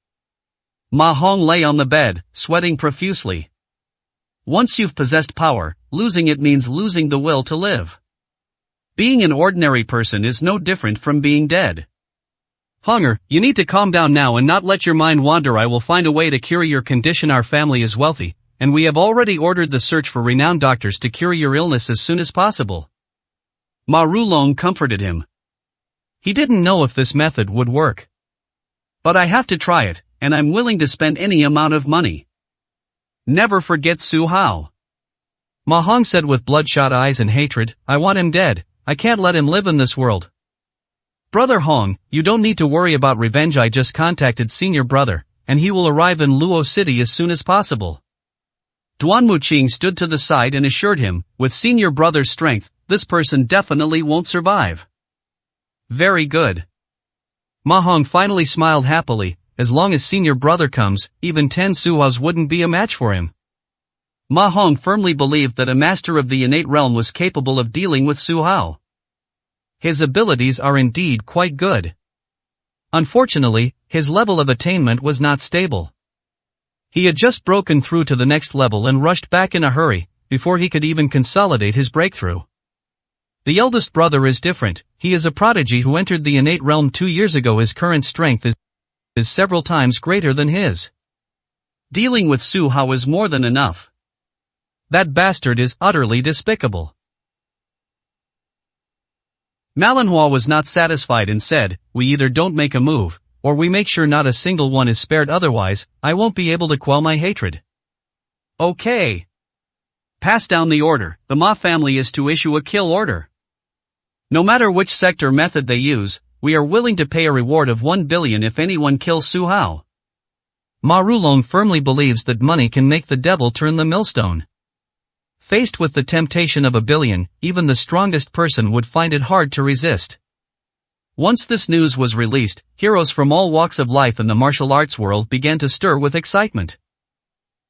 Ma Hong lay on the bed, sweating profusely. Once you've possessed power, losing it means losing the will to live. Being an ordinary person is no different from being dead. Hunger, you need to calm down now and not let your mind wander. I will find a way to cure your condition. Our family is wealthy, and we have already ordered the search for renowned doctors to cure your illness as soon as possible. Ma Rulong comforted him. He didn't know if this method would work. But I have to try it, and I'm willing to spend any amount of money. Never forget Su Hao. Ma Hong said with bloodshot eyes and hatred, I want him dead. I can't let him live in this world. Brother Hong, you don't need to worry about revenge. I just contacted senior brother, and he will arrive in Luo City as soon as possible. Duan Muqing stood to the side and assured him, with senior brother's strength, this person definitely won't survive. Very good. Ma Hong finally smiled happily. As long as senior brother comes, even 10 Suhaos wouldn't be a match for him. Ma Hong firmly believed that a master of the innate realm was capable of dealing with Su Hao. His abilities are indeed quite good. Unfortunately, his level of attainment was not stable. He had just broken through to the next level and rushed back in a hurry, before he could even consolidate his breakthrough. The eldest brother is different. He is a prodigy who entered the innate realm 2 years ago. His current strength is several times greater than his. Dealing with Su Hao is more than enough. That bastard is utterly despicable. Malinhua was not satisfied and said, we either don't make a move, or we make sure not a single one is spared, otherwise, I won't be able to quell my hatred. Okay. Pass down the order. The Ma family is to issue a kill order. No matter which sector method they use, we are willing to pay a reward of 1 billion if anyone kills Su Hao. Ma Rulong firmly believes that money can make the devil turn the millstone. Faced with the temptation of 1 billion, even the strongest person would find it hard to resist. Once this news was released, heroes from all walks of life in the martial arts world began to stir with excitement.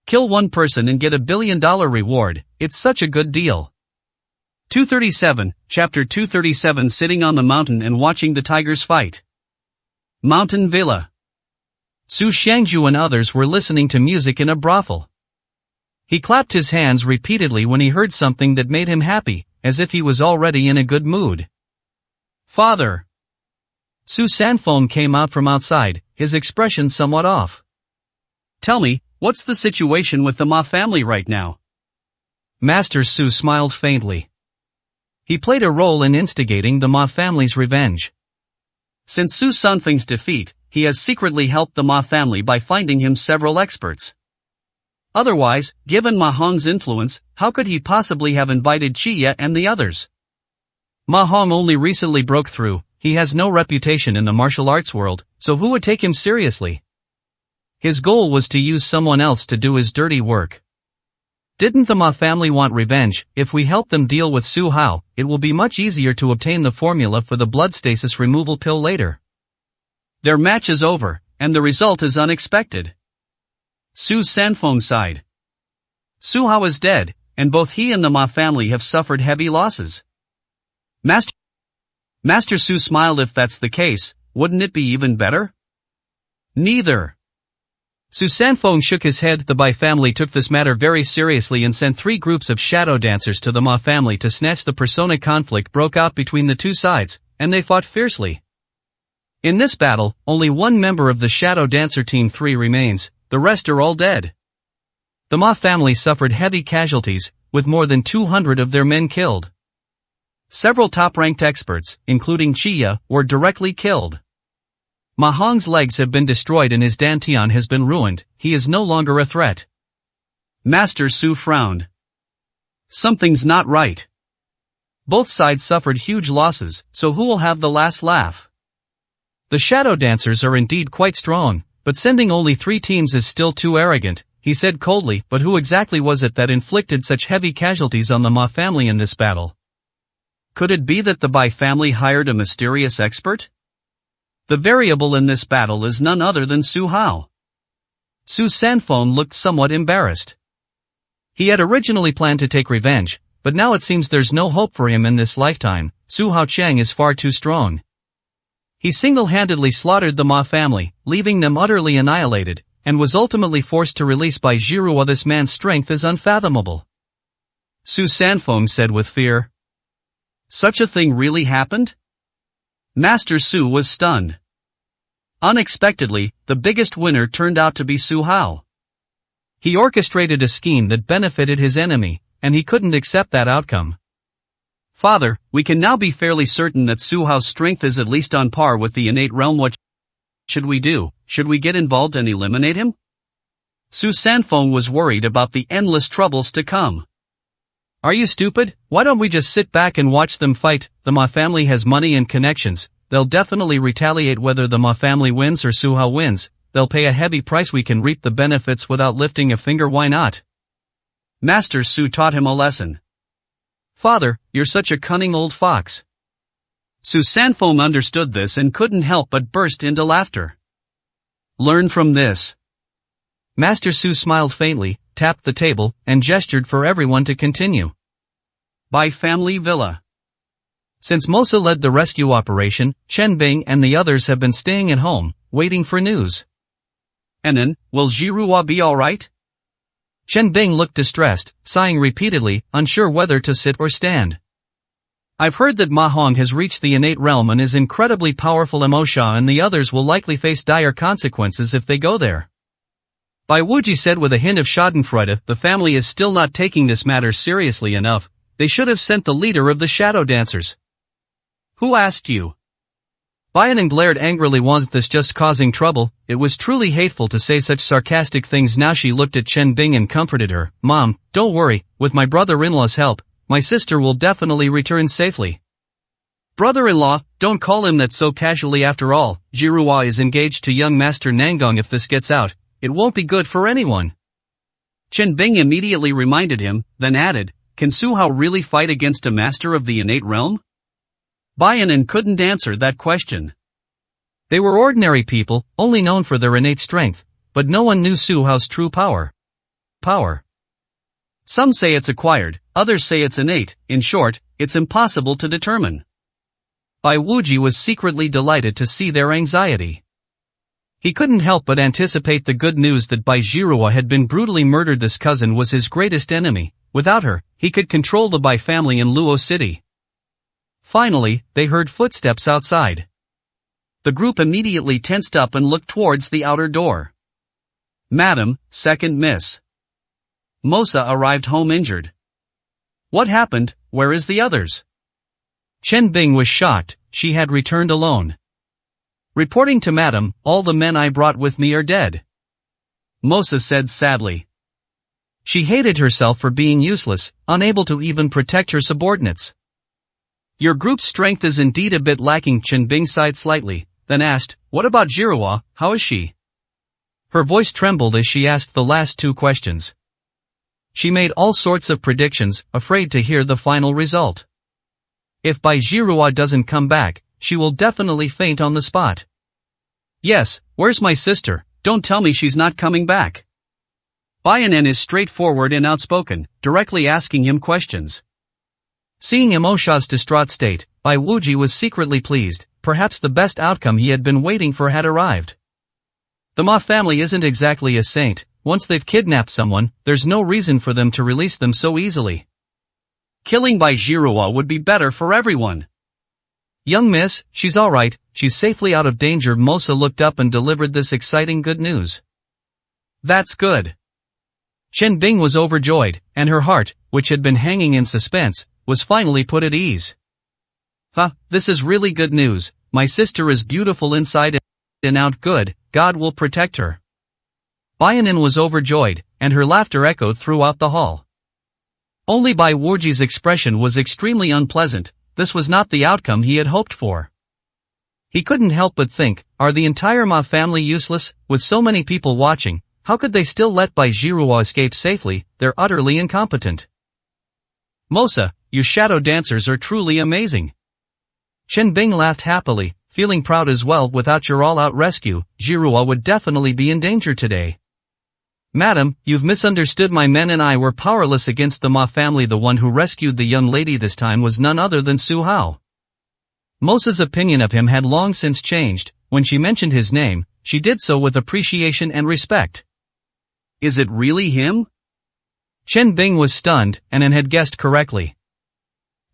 Kill one person and get $1 billion reward, it's such a good deal. 237, Chapter 237. Sitting on the mountain and watching the tigers fight. Mountain Villa. Su Shangju and others were listening to music in a brothel. He clapped his hands repeatedly when he heard something that made him happy, as if he was already in a good mood. Father! Su Sanfeng came out from outside, his expression somewhat off. Tell me, what's the situation with the Ma family right now? Master Su smiled faintly. He played a role in instigating the Ma family's revenge. Since Su Sanfeng's defeat, he has secretly helped the Ma family by finding him several experts. Otherwise, given Ma Hong's influence, how could he possibly have invited Chiya and the others? Ma Hong only recently broke through, he has no reputation in the martial arts world, so who would take him seriously? His goal was to use someone else to do his dirty work. Didn't the Ma family want revenge? If we help them deal with Su Hao, it will be much easier to obtain the formula for the blood stasis removal pill later. Their match is over, and the result is unexpected. Su Sanfeng sighed. Su Hao is dead, and both he and the Ma family have suffered heavy losses. Master Su smiled. If that's the case, wouldn't it be even better? Neither. Su Sanfeng shook his head. The Bai family took this matter very seriously and sent 3 groups of shadow dancers to the Ma family to snatch the persona. Conflict broke out between the two sides, and they fought fiercely. In this battle, only one member of the shadow dancer team 3 remains. The rest are all dead. The Ma family suffered heavy casualties, with more than 200 of their men killed. Several top-ranked experts, including Chiya, were directly killed. Ma Hong's legs have been destroyed and his dantian has been ruined. He is no longer a threat. Master Su frowned. Something's not right. Both sides suffered huge losses, so who will have the last laugh? The shadow dancers are indeed quite strong, but sending only 3 teams is still too arrogant, he said coldly. But who exactly was it that inflicted such heavy casualties on the Ma family in this battle? Could it be that the Bai family hired a mysterious expert? The variable in this battle is none other than Su Hao. Su Sanfeng looked somewhat embarrassed. He had originally planned to take revenge, but now it seems there's no hope for him in this lifetime. Su Hao Cheng is far too strong. He single-handedly slaughtered the Ma family, leaving them utterly annihilated, and was ultimately forced to release by Zhiruo. This man's strength is unfathomable. Su Sanfeng said with fear. Such a thing really happened? Master Su was stunned. Unexpectedly, the biggest winner turned out to be Su Hao. He orchestrated a scheme that benefited his enemy, and he couldn't accept that outcome. Father, we can now be fairly certain that Su Hao's strength is at least on par with the innate realm. What should we do? Should we get involved and eliminate him? Su Sanfeng was worried about the endless troubles to come. Are you stupid? Why don't we just sit back and watch them fight? The Ma family has money and connections. They'll definitely retaliate whether the Ma family wins or Su Hao wins. They'll pay a heavy price. We can reap the benefits without lifting a finger. Why not? Master Su taught him a lesson. Father, you're such a cunning old fox. Su Sanfeng understood this and couldn't help but burst into laughter. Learn from this. Master Su smiled faintly, tapped the table, and gestured for everyone to continue. By Family Villa. Since Mosa led the rescue operation, Chen Bing and the others have been staying at home, waiting for news. Enan, will Jiruwa be alright? Chen Bing looked distressed, sighing repeatedly, unsure whether to sit or stand. I've heard that Ma Hong has reached the innate realm and is incredibly powerful. Mosha and the others will likely face dire consequences if they go there. Bai Wuji said with a hint of schadenfreude. The family is still not taking this matter seriously enough. They should have sent the leader of the shadow dancers. Who asked you? Baianan glared angrily. Wasn't this just causing trouble? It was truly hateful to say such sarcastic things. Now she looked at Chen Bing and comforted her. Mom, don't worry, with my brother-in-law's help, my sister will definitely return safely. Brother-in-law, don't call him that so casually. After all, Jiruwa is engaged to young Master Nangong. If this gets out, it won't be good for anyone. Chen Bing immediately reminded him, then added, can Su Hao really fight against a master of the innate realm? Baianan couldn't answer that question. They were ordinary people, only known for their innate strength, but no one knew Su Hao's true power. Some say it's acquired, others say it's innate. In short, it's impossible to determine. Bai Wuji was secretly delighted to see their anxiety. He couldn't help but anticipate the good news that Bai Jiruwa had been brutally murdered. This cousin was his greatest enemy. Without her, he could control the Bai family in Luo City. Finally, they heard footsteps outside. The group immediately tensed up and looked towards the outer door. Madam, second miss. Mosa arrived home injured. What happened? Where is the others? Chen Bing was shocked. She had returned alone. Reporting to Madam, all the men I brought with me are dead. Mosa said sadly. She hated herself for being useless, unable to even protect her subordinates. Your group's strength is indeed a bit lacking. Chen Bing sighed slightly, then asked, what about Jiruwa, how is she? Her voice trembled as she asked the last two questions. She made all sorts of predictions, afraid to hear the final result. If Bai Jiruwa doesn't come back, she will definitely faint on the spot. Yes, where's my sister? Don't tell me she's not coming back. Baianan is straightforward and outspoken, directly asking him questions. Seeing Mosha's distraught state, Bai Wuji was secretly pleased. Perhaps the best outcome he had been waiting for had arrived. The Ma family isn't exactly a saint. Once they've kidnapped someone, there's no reason for them to release them so easily. Killing Bai Jiruwa would be better for everyone. Young miss, she's alright, she's safely out of danger. Mosa looked up and delivered this exciting good news. That's good. Chen Bing was overjoyed, and her heart, which had been hanging in suspense, was finally put at ease. This is really good news. My sister is beautiful inside and out. Good, God will protect her. Baianan was overjoyed, and her laughter echoed throughout the hall. Only Bai Wuji's expression was extremely unpleasant. This was not the outcome he had hoped for. He couldn't help but think, are the entire Ma family useless? With so many people watching, how could they still let Bai Jiruwa escape safely? They're utterly incompetent. Mosa, you shadow dancers are truly amazing. Chen Bing laughed happily, feeling proud as well. Without your all-out rescue, Jiruwa would definitely be in danger today. Madam, you've misunderstood. My men and I were powerless against the Ma family. The one who rescued the young lady this time was none other than Su Hao. Mosa's opinion of him had long since changed. When she mentioned his name, she did so with appreciation and respect. Is it really him? Chen Bing was stunned, and had guessed correctly.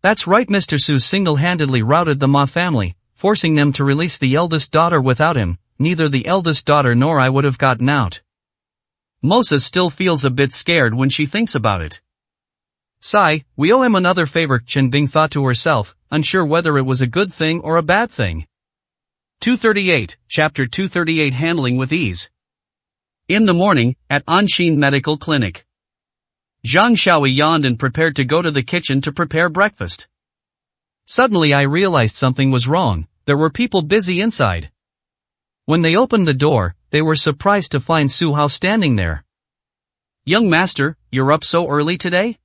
That's right, Mr. Su single-handedly routed the Ma family, forcing them to release the eldest daughter. Without him, neither the eldest daughter nor I would have gotten out. Mosa still feels a bit scared when she thinks about it. Sigh, we owe him another favor, Chen Bing thought to herself, unsure whether it was a good thing or a bad thing. 238, Chapter 238 Handling with Ease. In the morning, at Anshin Medical Clinic. Zhang Xiaoyi yawned and prepared to go to the kitchen to prepare breakfast. Suddenly I realized something was wrong, there were people busy inside. When they opened the door, they were surprised to find Su Hao standing there. Young master, you're up so early today?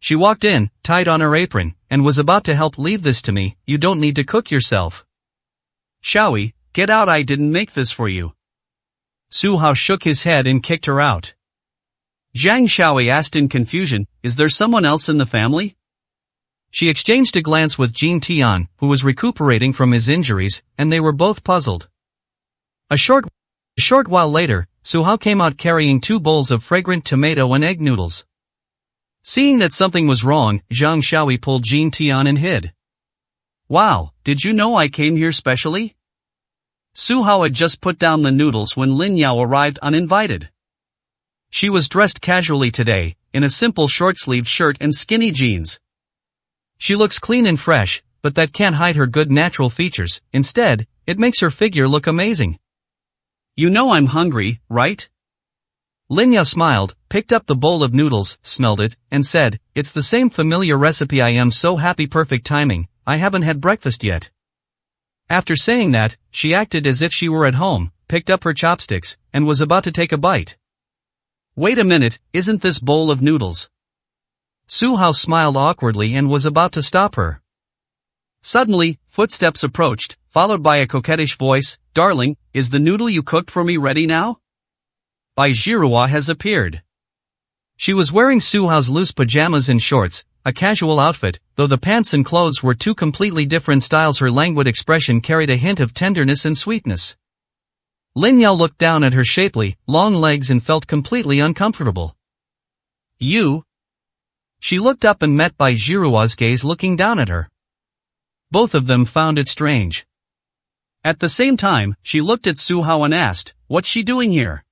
She walked in, tied on her apron, and was about to help. Leave this to me, you don't need to cook yourself. Xiaoyi, get out, I didn't make this for you. Su Hao shook his head and kicked her out. Zhang Xiaoyi asked in confusion, is there someone else in the family? She exchanged a glance with Jin Tian, who was recuperating from his injuries, and they were both puzzled. A short while later, Su Hao came out carrying 2 bowls of fragrant tomato and egg noodles. Seeing that something was wrong, Zhang Xiaoyi pulled Jin Tian and hid. Wow, did you know I came here specially? Su Hao had just put down the noodles when Lin Yao arrived uninvited. She was dressed casually today, in a simple short-sleeved shirt and skinny jeans. She looks clean and fresh, but that can't hide her good natural features. Instead, it makes her figure look amazing. You know I'm hungry, right? Lin Yao smiled, picked up the bowl of noodles, smelled it, and said, it's the same familiar recipe. I am so happy. Perfect timing, I haven't had breakfast yet. After saying that, she acted as if she were at home, picked up her chopsticks, and was about to take a bite. Wait a minute, isn't this bowl of noodles? Su Hao smiled awkwardly and was about to stop her. Suddenly, footsteps approached, followed by a coquettish voice, darling, is the noodle you cooked for me ready now? Bai Zhihua has appeared. She was wearing Su Hao's loose pajamas and shorts, a casual outfit, though the pants and clothes were 2 completely different styles. Her languid expression carried a hint of tenderness and sweetness. Lin Yao looked down at her shapely, long legs and felt completely uncomfortable. You? She looked up and met Bai Zhihua's gaze looking down at her. Both of them found it strange. At the same time, she looked at Su Hao and asked, what's she doing here?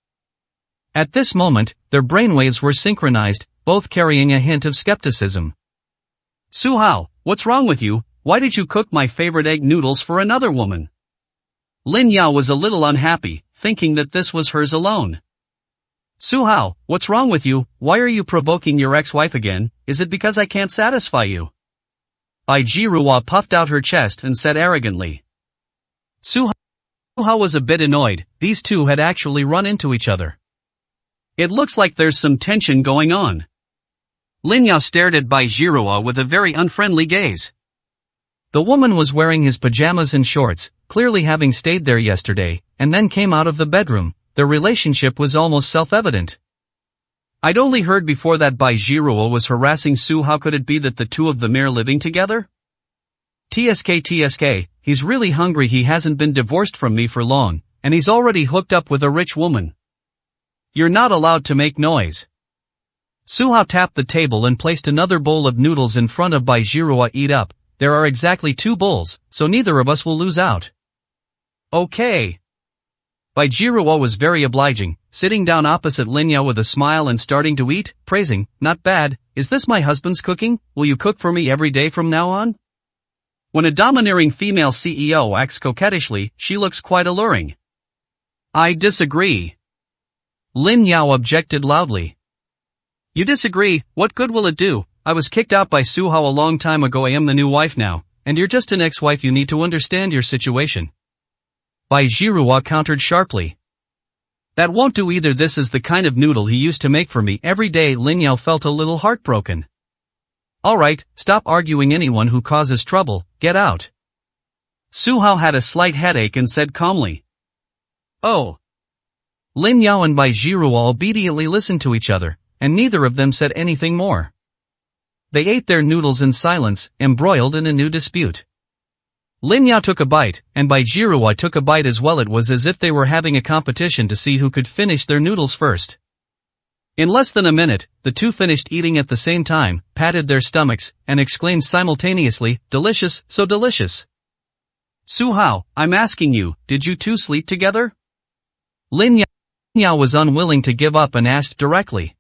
At this moment, their brainwaves were synchronized, both carrying a hint of skepticism. Su Hao, what's wrong with you? Why did you cook my favorite egg noodles for another woman? Lin Yao was a little unhappy, thinking that this was hers alone. Su Hao, what's wrong with you? Why are you provoking your ex-wife again? Is it because I can't satisfy you? Bai Zhihua puffed out her chest and said arrogantly. Su Hao was a bit annoyed, these two had actually run into each other. It looks like there's some tension going on. Lin Yao stared at Bai Zhihua with a very unfriendly gaze. The woman was wearing his pajamas and shorts, clearly having stayed there yesterday, and then came out of the bedroom. Their relationship was almost self-evident. I'd only heard before that Bai Zhihua was harassing Su. How could it be that the two of them are living together? TSK, he's really hungry. He hasn't been divorced from me for long, and he's already hooked up with a rich woman. You're not allowed to make noise. Su Hao tapped the table and placed another bowl of noodles in front of Bai Zhihua. Eat up, there are exactly 2 bowls, so neither of us will lose out. Okay. Bai Zhihua was very obliging, sitting down opposite Lin Yao with a smile and starting to eat, praising, not bad, is this my husband's cooking? Will you cook for me every day from now on? When a domineering female CEO acts coquettishly, she looks quite alluring. I disagree. Lin Yao objected loudly. You disagree? What good will it do? I was kicked out by Su Hao a long time ago. I am the new wife now, and you're just an ex-wife. You need to understand your situation. Bai Zhihua countered sharply. That won't do either. This is the kind of noodle he used to make for me every day. Lin Yao felt a little heartbroken. Alright, stop arguing. Anyone who causes trouble, get out. Su Hao had a slight headache and said calmly. Oh. Lin Yao and Bai Zhihua obediently listened to each other, and neither of them said anything more. They ate their noodles in silence, embroiled in a new dispute. Lin Yao took a bite, and Bai Zhihua took a bite as well. It was as if they were having a competition to see who could finish their noodles first. In less than a minute, the two finished eating at the same time, patted their stomachs, and exclaimed simultaneously, delicious, so delicious. Su Hao, I'm asking you, did you two sleep together? Lin Yao was unwilling to give up and asked directly.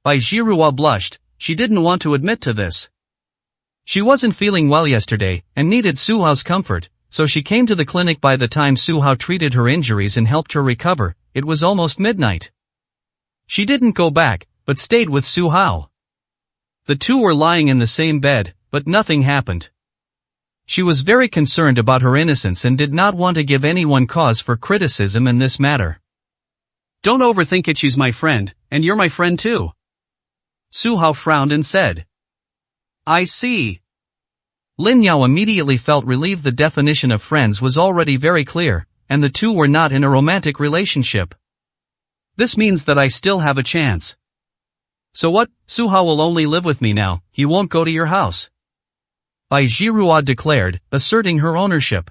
Bai Zhihua blushed. She didn't want to admit to this. She wasn't feeling well yesterday, and needed Su Hao's comfort, so she came to the clinic. By the time Su Hao treated her injuries and helped her recover, it was almost midnight. She didn't go back, but stayed with Su Hao. The two were lying in the same bed, but nothing happened. She was very concerned about her innocence and did not want to give anyone cause for criticism in this matter. Don't overthink it, she's my friend, and you're my friend too. Su Hao frowned and said. I see. Lin Yao immediately felt relieved. The definition of friends was already very clear, and the two were not in a romantic relationship. This means that I still have a chance. So what? Su Hao will only live with me now, he won't go to your house. Bai Zhihua declared, asserting her ownership.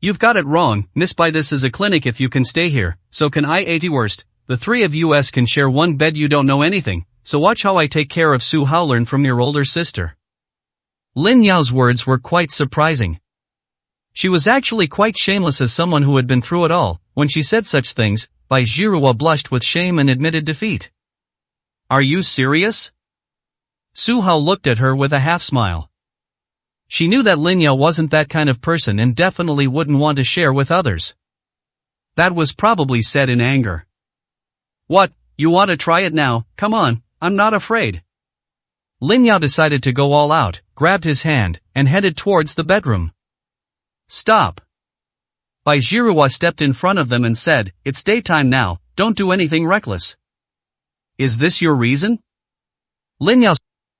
You've got it wrong, Miss Bai. This is a clinic. If you can stay here, so can I. At worst, the three of us can share one bed. You don't know anything, so watch how I take care of Su Hao. Learn from your older sister. Lin Yao's words were quite surprising. She was actually quite shameless as someone who had been through it all. When she said such things, Bai Zhihua blushed with shame and admitted defeat. Are you serious? Su Hao looked at her with a half-smile. She knew that Lin Yao wasn't that kind of person and definitely wouldn't want to share with others. That was probably said in anger. What, you want to try it now? Come on, I'm not afraid. Lin Yao decided to go all out, grabbed his hand, and headed towards the bedroom. Stop. Bai Zhihua stepped in front of them and said, it's daytime now, don't do anything reckless. Is this your reason? Lin Yao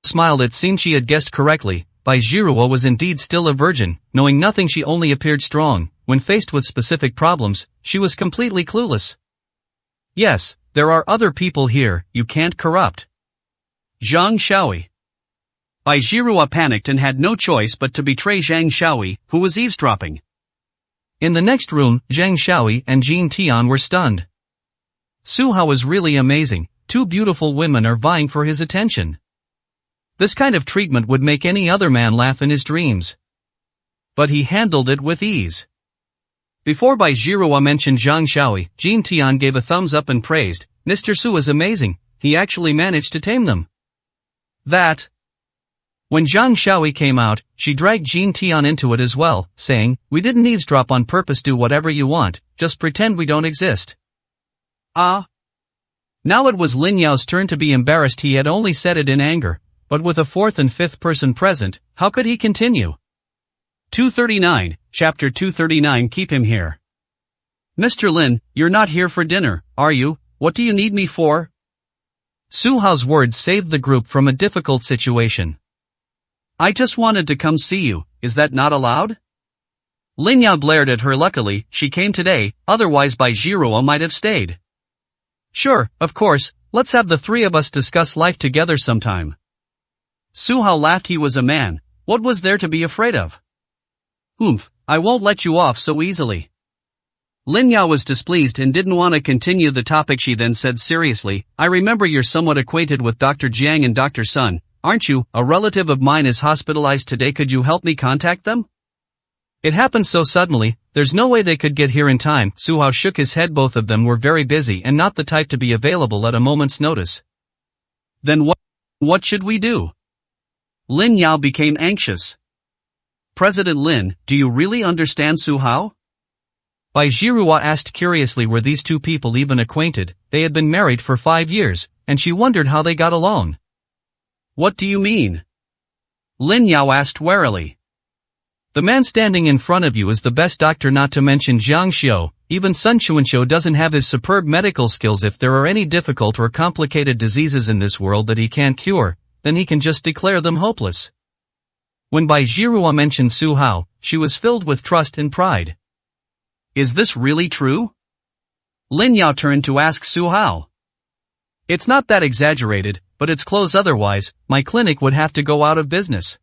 smiled. It seemed she had guessed correctly. Bai Zhihua was indeed still a virgin, knowing nothing. She only appeared strong. When faced with specific problems, she was completely clueless. Yes, there are other people here, you can't corrupt. Zhang Xiaoyi. Bai Zhihua panicked and had no choice but to betray Zhang Xiaoyi, who was eavesdropping. In the next room, Zhang Xiaoyi and Jin Tian were stunned. Su Hao is really amazing. Two beautiful women are vying for his attention. This kind of treatment would make any other man laugh in his dreams. But he handled it with ease. Before Bai Zhihua mentioned Zhang Xiaoyi, Jin Tian gave a thumbs up and praised, Mr. Su is amazing, he actually managed to tame them. That. When Zhang Xiaoyi came out, she dragged Jin Tian into it as well, saying, we didn't eavesdrop on purpose. Do whatever you want, just pretend we don't exist. Ah. Now it was Lin Yao's turn to be embarrassed. He had only said it in anger, but with a fourth and fifth person present, how could he continue? 239, Chapter 239. Keep him here. Mr. Lin, you're not here for dinner, are you? What do you need me for? Su Hao's words saved the group from a difficult situation. I just wanted to come see you, is that not allowed? Lin Yao glared at her. Luckily, she came today, otherwise Bai Zhihua might have stayed. Sure, of course, let's have the three of us discuss life together sometime. Su Hao laughed. He was a man, what was there to be afraid of? I won't let you off so easily. Lin Yao was displeased and didn't want to continue the topic. She then said seriously, I remember you're somewhat acquainted with Dr. Jiang and Dr. Sun, aren't you? A relative of mine is hospitalized today. Could you help me contact them? It happened so suddenly, there's no way they could get here in time. Su Hao shook his head. Both of them were very busy and not the type to be available at a moment's notice. Then what should we do? Lin Yao became anxious. President Lin, do you really understand Su Hao? Bai Zhihua asked curiously. Were these two people even acquainted? They had been married for 5 years, and she wondered how they got along. What do you mean? Lin Yao asked warily. The man standing in front of you is the best doctor, not to mention Zhang Xiao. Even Sun Chuanqiu doesn't have his superb medical skills. If there are any difficult or complicated diseases in this world that he can't cure, then he can just declare them hopeless. When Bai Zhihua mentioned Su Hao, she was filled with trust and pride. Is this really true? Lin Yao turned to ask Su Hao. It's not that exaggerated, but it's close. Otherwise, my clinic would have to go out of business.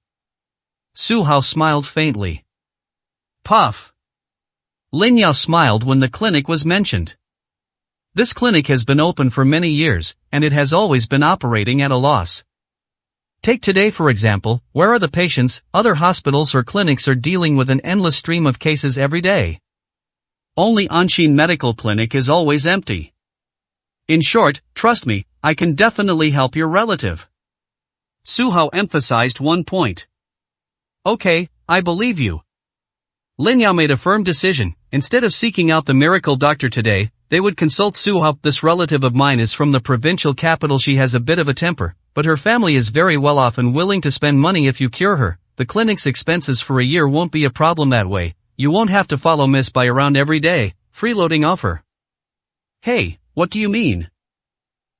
Su Hao smiled faintly. Puff. Lin Yao smiled when the clinic was mentioned. This clinic has been open for many years, and it has always been operating at a loss. Take today for example, where are the patients? Other hospitals or clinics are dealing with an endless stream of cases every day. Only Anshin Medical Clinic is always empty. In short, trust me, I can definitely help your relative. Su-hao emphasized one point. Okay, I believe you. Lin Yao made a firm decision. Instead of seeking out the miracle doctor today, they would consult Su-hao. This relative of mine is from the provincial capital. She has a bit of a temper, but her family is very well off and willing to spend money if you cure her. The clinic's expenses for a year won't be a problem that way. You won't have to follow Miss Bai around every day. Freeloading offer. Hey, what do you mean?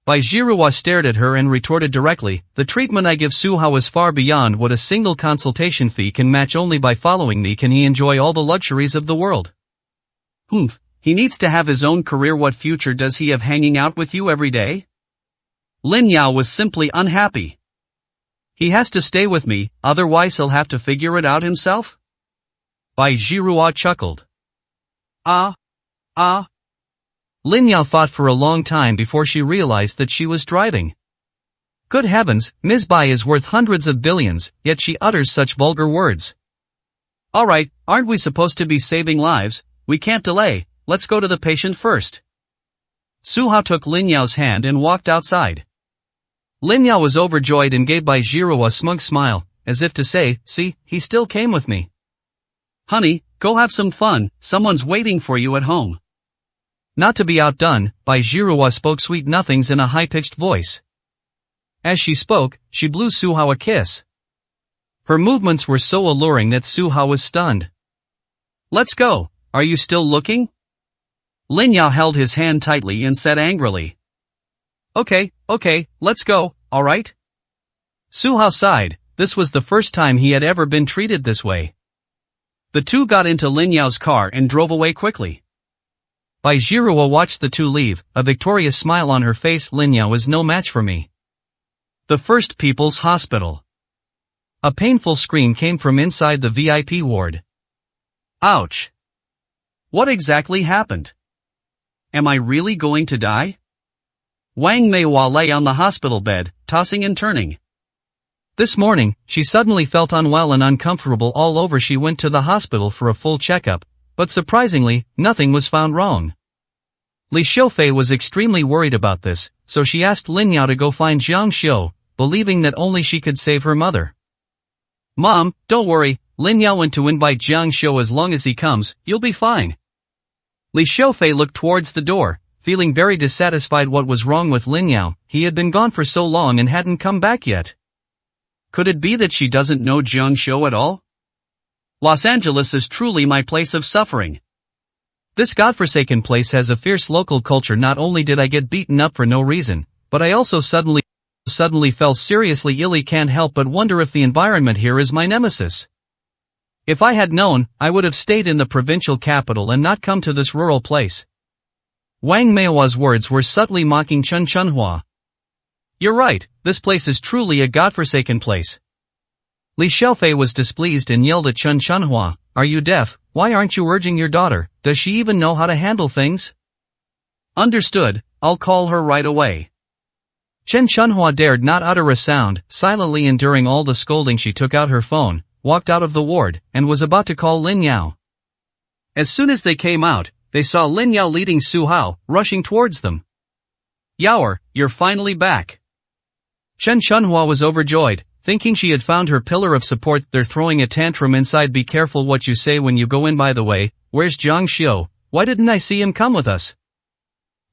Bai Zhihua stared at her and retorted directly, the treatment I give Su-hao is far beyond what a single consultation fee can match. Only by following me can he enjoy all the luxuries of the world. Humph, he needs to have his own career. What future does he have hanging out with you every day? Lin Yao was simply unhappy. He has to stay with me, otherwise he'll have to figure it out himself? Bai Zhihua chuckled. Lin Yao thought for a long time before she realized that she was driving. Good heavens, Ms. Bai is worth hundreds of billions, yet she utters such vulgar words. Alright, aren't we supposed to be saving lives? We can't delay, let's go to the patient first. Su-hao took Lin Yao's hand and walked outside. Lin Yao was overjoyed and gave Bai Zhihua a smug smile, as if to say, see, he still came with me. Honey, go have some fun, someone's waiting for you at home. Not to be outdone, Bai Zhihua spoke sweet nothings in a high-pitched voice. As she spoke, she blew Su-hao a kiss. Her movements were so alluring that Su-hao was stunned. Let's go, are you still looking? Lin Yao held his hand tightly and said angrily. Okay, let's go, alright? Su-hao sighed. This was the first time he had ever been treated this way. The two got into Lin Yao's car and drove away quickly. Bai Zhihua watched the two leave, a victorious smile on her face. Lin Yao is no match for me. The First People's Hospital. A painful scream came from inside the VIP ward. Ouch. What exactly happened? Am I really going to die? Wang Meihua lay on the hospital bed, tossing and turning. This morning, she suddenly felt unwell and uncomfortable all over. She went to the hospital for a full checkup, but surprisingly, nothing was found wrong. Li Xiufei was extremely worried about this, so she asked Lin Yao to go find Jiang Xiu, believing that only she could save her mother. Mom, don't worry, Lin Yao went to invite Jiang Xiu. As long as he comes, you'll be fine. Li Xiufei looked towards the door, feeling very dissatisfied. What was wrong with Lin Yao? He had been gone for so long and hadn't come back yet. Could it be that she doesn't know Jiang Xiu at all? Los Angeles is truly my place of suffering. This godforsaken place has a fierce local culture. Not only did I get beaten up for no reason, but I also suddenly fell seriously ill. I can't help but wonder if the environment here is my nemesis. If I had known, I would have stayed in the provincial capital and not come to this rural place. Wang Meihua's words were subtly mocking Chen Chunhua. You're right, this place is truly a godforsaken place. Li Xiufei was displeased and yelled at Chen Chunhua, are you deaf? Why aren't you urging your daughter? Does she even know how to handle things? Understood, I'll call her right away. Chen Chunhua dared not utter a sound. Silently enduring all the scolding, she took out her phone, walked out of the ward, and was about to call Lin Yao. As soon as they came out, they saw Lin Yao leading Su-hao, rushing towards them. Yaoer, you're finally back. Chen Chunhua was overjoyed, thinking she had found her pillar of support. They're throwing a tantrum inside. Be careful what you say when you go in. By the way, where's Jiang Xiu? Why didn't I see him come with us?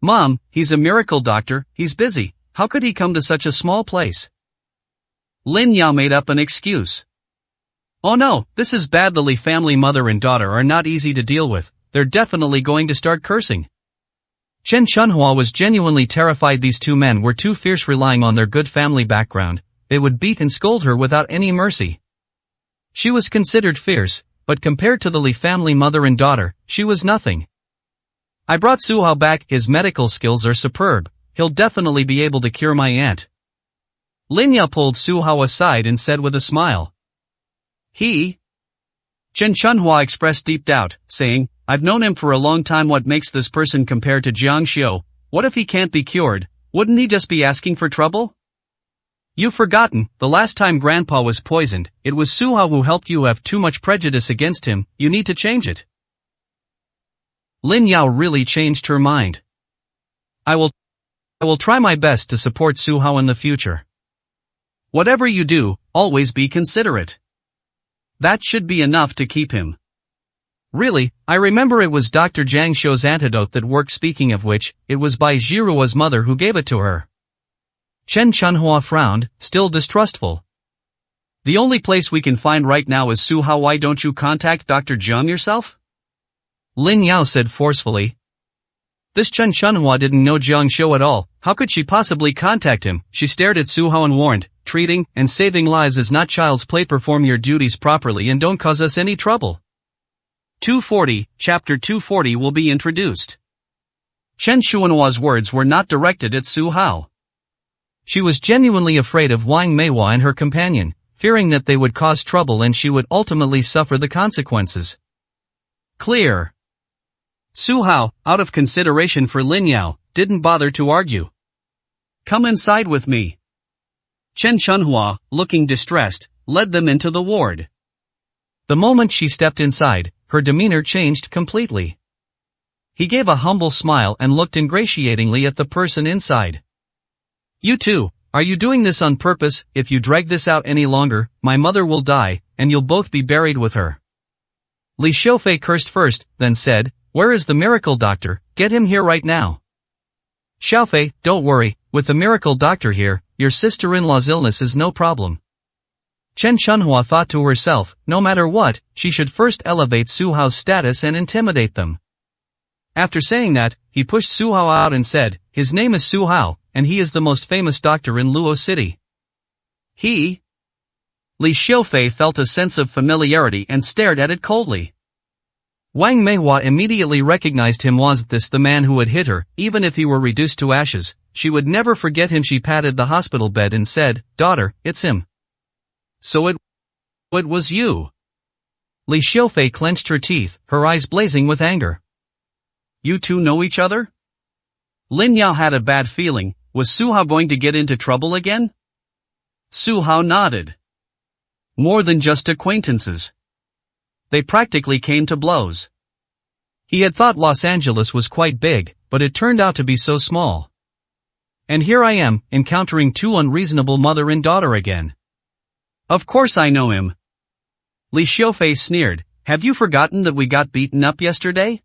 Mom, he's a miracle doctor, he's busy, how could he come to such a small place? Lin Yao made up an excuse. Oh no, this is bad. The Li family mother and daughter are not easy to deal with, they're definitely going to start cursing. Chen Chunhua was genuinely terrified. These two men were too fierce. Relying on their good family background, they would beat and scold her without any mercy. She was considered fierce, but compared to the Li family mother and daughter, she was nothing. I brought Su-hao back. His medical skills are superb, he'll definitely be able to cure my aunt. Lin Yao pulled Su-hao aside and said with a smile. He? Chen Chunhua expressed deep doubt, saying, I've known him for a long time. What makes this person compare to Jiang Xiu? What if he can't be cured? Wouldn't he just be asking for trouble? You've forgotten, the last time Grandpa was poisoned, it was Su Hao who helped you. Have too much prejudice against him, you need to change it. Lin Yao really changed her mind. I will try my best to support Su Hao in the future. Whatever you do, always be considerate. That should be enough to keep him. Really, I remember it was Dr. Jiang Shou's antidote that worked. Speaking of which, it was Bai Jiruo's mother who gave it to her. Chen Chunhua frowned, still distrustful. The only place we can find right now is Su Hao. Why don't you contact Dr. Jiang yourself? Lin Yao said forcefully. This Chen Chunhua didn't know Jiang Shou at all, how could she possibly contact him? She stared at Su Hao and warned, treating and saving lives is not child's play. Perform your duties properly and don't cause us any trouble. 240, Chapter 240 will be introduced. Chen Chunhua's words were not directed at Su Hao. She was genuinely afraid of Wang Meihua and her companion, fearing that they would cause trouble and she would ultimately suffer the consequences. Clear. Su Hao, out of consideration for Lin Yao, didn't bother to argue. Come inside with me. Chen Chunhua, looking distressed, led them into the ward. The moment she stepped inside, her demeanor changed completely. He gave a humble smile and looked ingratiatingly at the person inside. You two, are you doing this on purpose? If you drag this out any longer, my mother will die, and you'll both be buried with her. Li Xiufei cursed first, then said, where is the miracle doctor? Get him here right now. Xiaofei, don't worry, with the miracle doctor here, your sister-in-law's illness is no problem. Chen Chunhua thought to herself, no matter what, she should first elevate Su Hao's status and intimidate them. After saying that, he pushed Su Hao out and said, his name is Su Hao, and he is the most famous doctor in Luo City. He? Li Xiufei felt a sense of familiarity and stared at it coldly. Wang Meihua immediately recognized him. Was this the man who had hit her? Even if he were reduced to ashes, she would never forget him. She patted the hospital bed and said, daughter, it's him. So it was you. Li Xiufei clenched her teeth, her eyes blazing with anger. You two know each other? Lin Yao had a bad feeling. Was Su Hao going to get into trouble again? Su Hao nodded. More than just acquaintances. They practically came to blows. He had thought Los Angeles was quite big, but it turned out to be so small. And here I am, encountering two unreasonable mother and daughter again. Of course I know him. Li Xiufei sneered, have you forgotten that we got beaten up yesterday?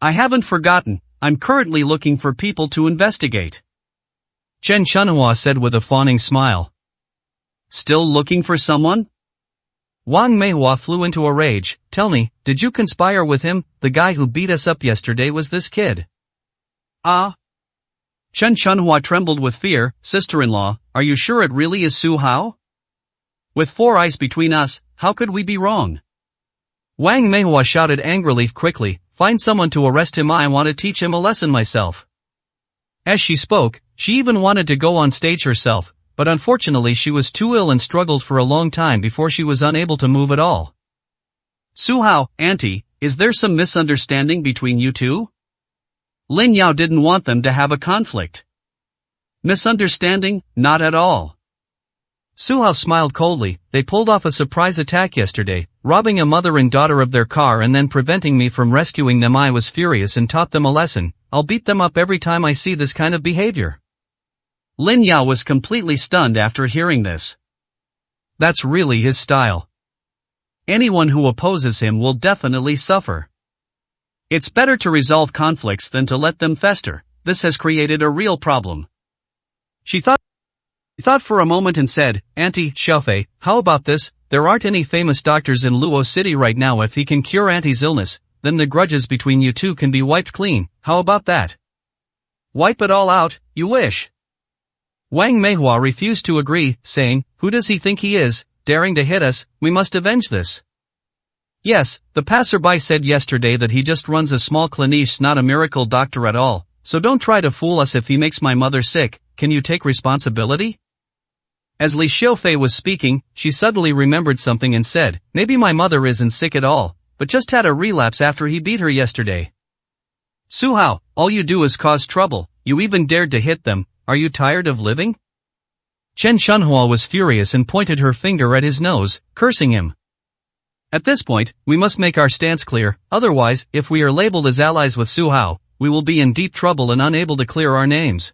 I haven't forgotten, I'm currently looking for people to investigate. Chen Chunhua said with a fawning smile. Still looking for someone? Wang Meihua flew into a rage. Tell me, did you conspire with him? The guy who beat us up yesterday was this kid. Ah. Chen Chunhua trembled with fear. Sister-in-law, are you sure it really is Su Hao? With 4 eyes between us, how could we be wrong? Wang Meihua shouted angrily. Quickly, find someone to arrest him. I want to teach him a lesson myself. As she spoke, she even wanted to go on stage herself, but unfortunately she was too ill and struggled for a long time before she was unable to move at all. Su Hao, auntie, is there some misunderstanding between you two? Lin Yao didn't want them to have a conflict. Misunderstanding? Not at all. Su Hao smiled coldly. They pulled off a surprise attack yesterday, robbing a mother and daughter of their car and then preventing me from rescuing them. I was furious and taught them a lesson. I'll beat them up every time I see this kind of behavior. Lin Yao was completely stunned after hearing this. That's really his style. Anyone who opposes him will definitely suffer. It's better to resolve conflicts than to let them fester. This has created a real problem. She thought for a moment and said, Auntie Xiaofei, how about this? There aren't any famous doctors in Luo City right now. If he can cure Auntie's illness, then the grudges between you two can be wiped clean. How about that? Wipe it all out, you wish? Wang Meihua refused to agree, saying, who does he think he is, daring to hit us? We must avenge this. Yes, the passerby said yesterday that he just runs a small clinique, not a miracle doctor at all, so don't try to fool us. If he makes my mother sick, can you take responsibility? As Li Xiufei was speaking, she suddenly remembered something and said, maybe my mother isn't sick at all, but just had a relapse after he beat her yesterday. Su Hao, all you do is cause trouble, you even dared to hit them. Are you tired of living? Chen Shunhua was furious and pointed her finger at his nose, cursing him. At this point, we must make our stance clear, otherwise, if we are labeled as allies with Su Hao, we will be in deep trouble and unable to clear our names.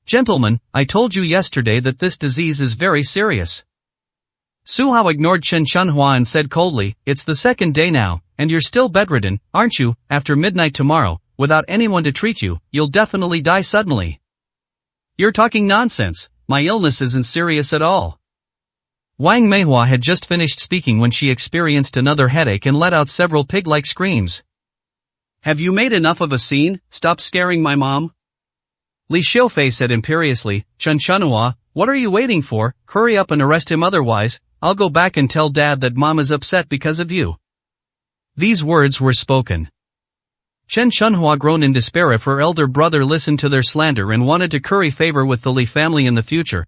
Gentlemen, I told you yesterday that this disease is very serious. Su Hao ignored Chen Shunhua and said coldly, it's the second day now, and you're still bedridden, aren't you? After midnight tomorrow, without anyone to treat you, you'll definitely die suddenly. You're talking nonsense, my illness isn't serious at all. Wang Meihua had just finished speaking when she experienced another headache and let out several pig-like screams. Have you made enough of a scene? Stop scaring my mom. Li Xiufei said imperiously, Chen Shunhua, what are you waiting for? Hurry up and arrest him, otherwise, I'll go back and tell Dad that Mom is upset because of you. These words were spoken. Chen Shunhua groaned in despair if her elder brother listened to their slander and wanted to curry favor with the Li family in the future.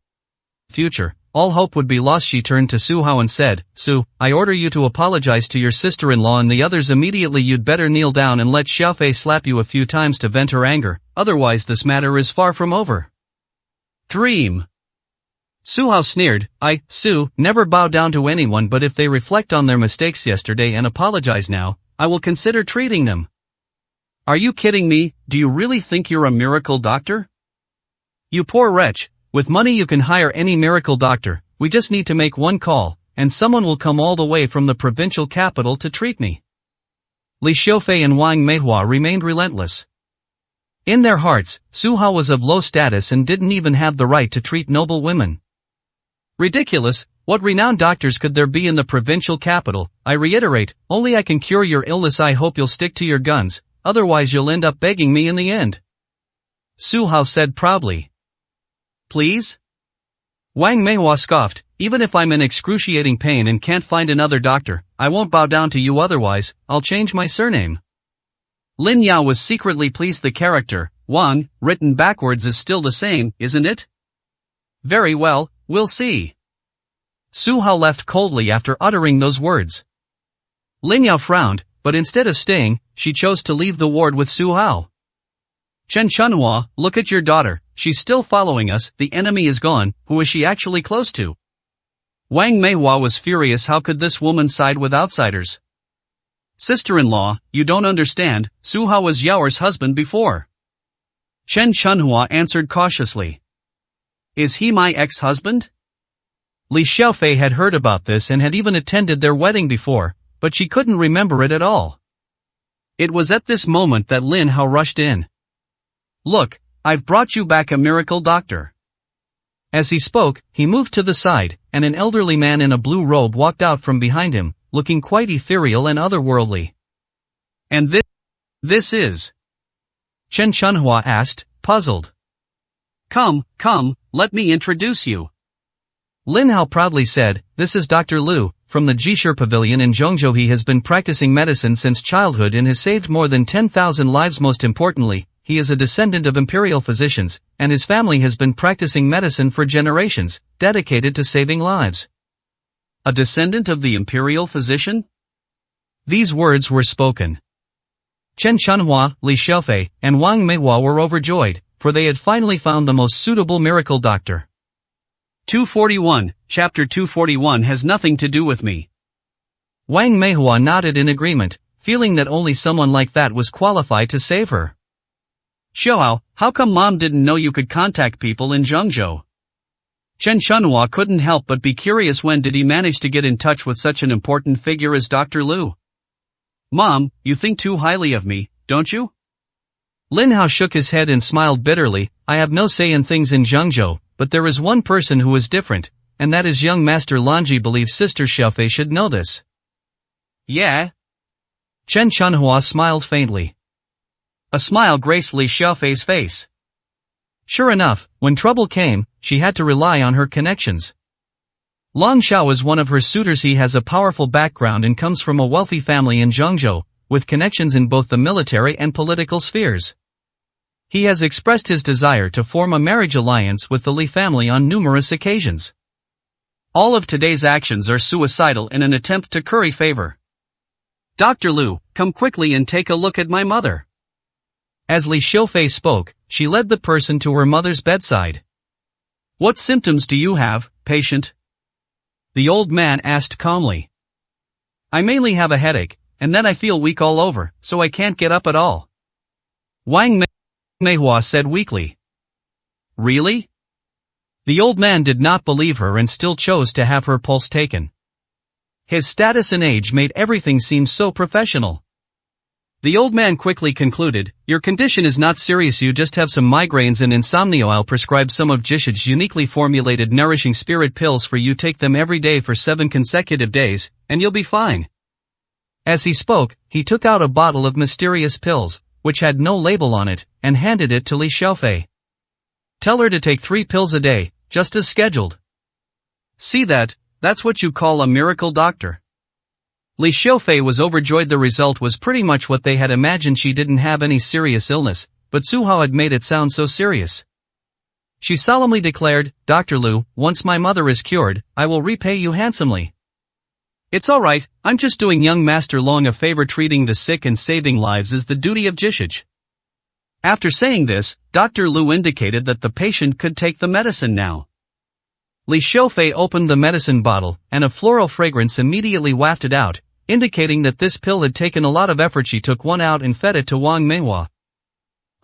All hope would be lost. She turned to Su Hao and said, Su, I order you to apologize to your sister-in-law and the others immediately. You'd better kneel down and let Xiaofei slap you a few times to vent her anger, otherwise this matter is far from over. Dream. Su Hao sneered, Su, never bow down to anyone, but if they reflect on their mistakes yesterday and apologize now, I will consider treating them. Are you kidding me? Do you really think you're a miracle doctor? You poor wretch. With money you can hire any miracle doctor, we just need to make one call, and someone will come all the way from the provincial capital to treat me. Li Xiufei and Wang Meihua remained relentless. In their hearts, Su Hao was of low status and didn't even have the right to treat noble women. Ridiculous, what renowned doctors could there be in the provincial capital? I reiterate, only I can cure your illness. I hope you'll stick to your guns, otherwise you'll end up begging me in the end. Su Hao said proudly. Please? Wang Meihua scoffed, even if I'm in excruciating pain and can't find another doctor, I won't bow down to you, otherwise, I'll change my surname. Lin Yao was secretly pleased. The character, Wang, written backwards is still the same, isn't it? Very well, we'll see. Su Hao left coldly after uttering those words. Lin Yao frowned, but instead of staying, she chose to leave the ward with Su Hao. Chen Shunhua, look at your daughter, she's still following us, the enemy is gone, who is she actually close to? Wang Meihua was furious. How could this woman side with outsiders? Sister-in-law, you don't understand, Su Hao was Yaoer's husband before. Chen Shunhua answered cautiously. Is he my ex-husband? Li Xiufei had heard about this and had even attended their wedding before, but she couldn't remember it at all. It was at this moment that Lin Hao rushed in. Look, I've brought you back a miracle doctor. As he spoke, he moved to the side, and an elderly man in a blue robe walked out from behind him, looking quite ethereal and otherworldly. And this is? Chen Shunhua asked, puzzled. Come, let me introduce you. Lin Hao proudly said, this is Dr. Lu, from the Jishir Pavilion in Zhongzhou. He has been practicing medicine since childhood and has saved more than 10,000 lives. Most importantly, he is a descendant of imperial physicians, and his family has been practicing medicine for generations, dedicated to saving lives. A descendant of the imperial physician? These words were spoken. Chen Shunhua, Li Xiufei, and Wang Meihua were overjoyed, for they had finally found the most suitable miracle doctor. 241, Chapter 241 has nothing to do with me. Wang Meihua nodded in agreement, feeling that only someone like that was qualified to save her. Xiao, how come Mom didn't know you could contact people in Zhongzhou? Chen Shunhua couldn't help but be curious. When did he manage to get in touch with such an important figure as Dr. Lu? Mom, you think too highly of me, don't you? Lin Hao shook his head and smiled bitterly. I have no say in things in Zhongzhou, but there is one person who is different, and that is young Master Lanji. Believes Sister Xiaofei should know this. Yeah? Chen Shunhua smiled faintly. A smile graced Li Xiaofei's face. Sure enough, when trouble came, she had to rely on her connections. Long Xiao is one of her suitors. He has a powerful background and comes from a wealthy family in Zhongzhou, with connections in both the military and political spheres. He has expressed his desire to form a marriage alliance with the Li family on numerous occasions. All of today's actions are suicidal in an attempt to curry favor. Dr. Lu, come quickly and take a look at my mother. As Li Xiufei spoke, she led the person to her mother's bedside. What symptoms do you have, patient? The old man asked calmly. I mainly have a headache, and then I feel weak all over, so I can't get up at all. Wang Meihua said weakly. Really? The old man did not believe her and still chose to have her pulse taken. His status and age made everything seem so professional. The old man quickly concluded, your condition is not serious, you just have some migraines and insomnia. I'll prescribe some of Jishij's uniquely formulated nourishing spirit pills for you. Take them every day for 7 consecutive days, and you'll be fine. As he spoke, he took out a bottle of mysterious pills, which had no label on it, and handed it to Li Xiaofei. Tell her to take 3 pills a day, just as scheduled. See that, that's what you call a miracle doctor. Li Xiaofei was overjoyed. The result was pretty much what they had imagined. She didn't have any serious illness, but Su Hao had made it sound so serious. She solemnly declared, Dr. Lu, once my mother is cured, I will repay you handsomely. It's alright, I'm just doing young Master Long a favor. Treating the sick and saving lives is the duty of Jishij. After saying this, Dr. Lu indicated that the patient could take the medicine now. Li Xiaofei opened the medicine bottle, and a floral fragrance immediately wafted out, indicating that this pill had taken a lot of effort. She took one out and fed it to Wang Meihua.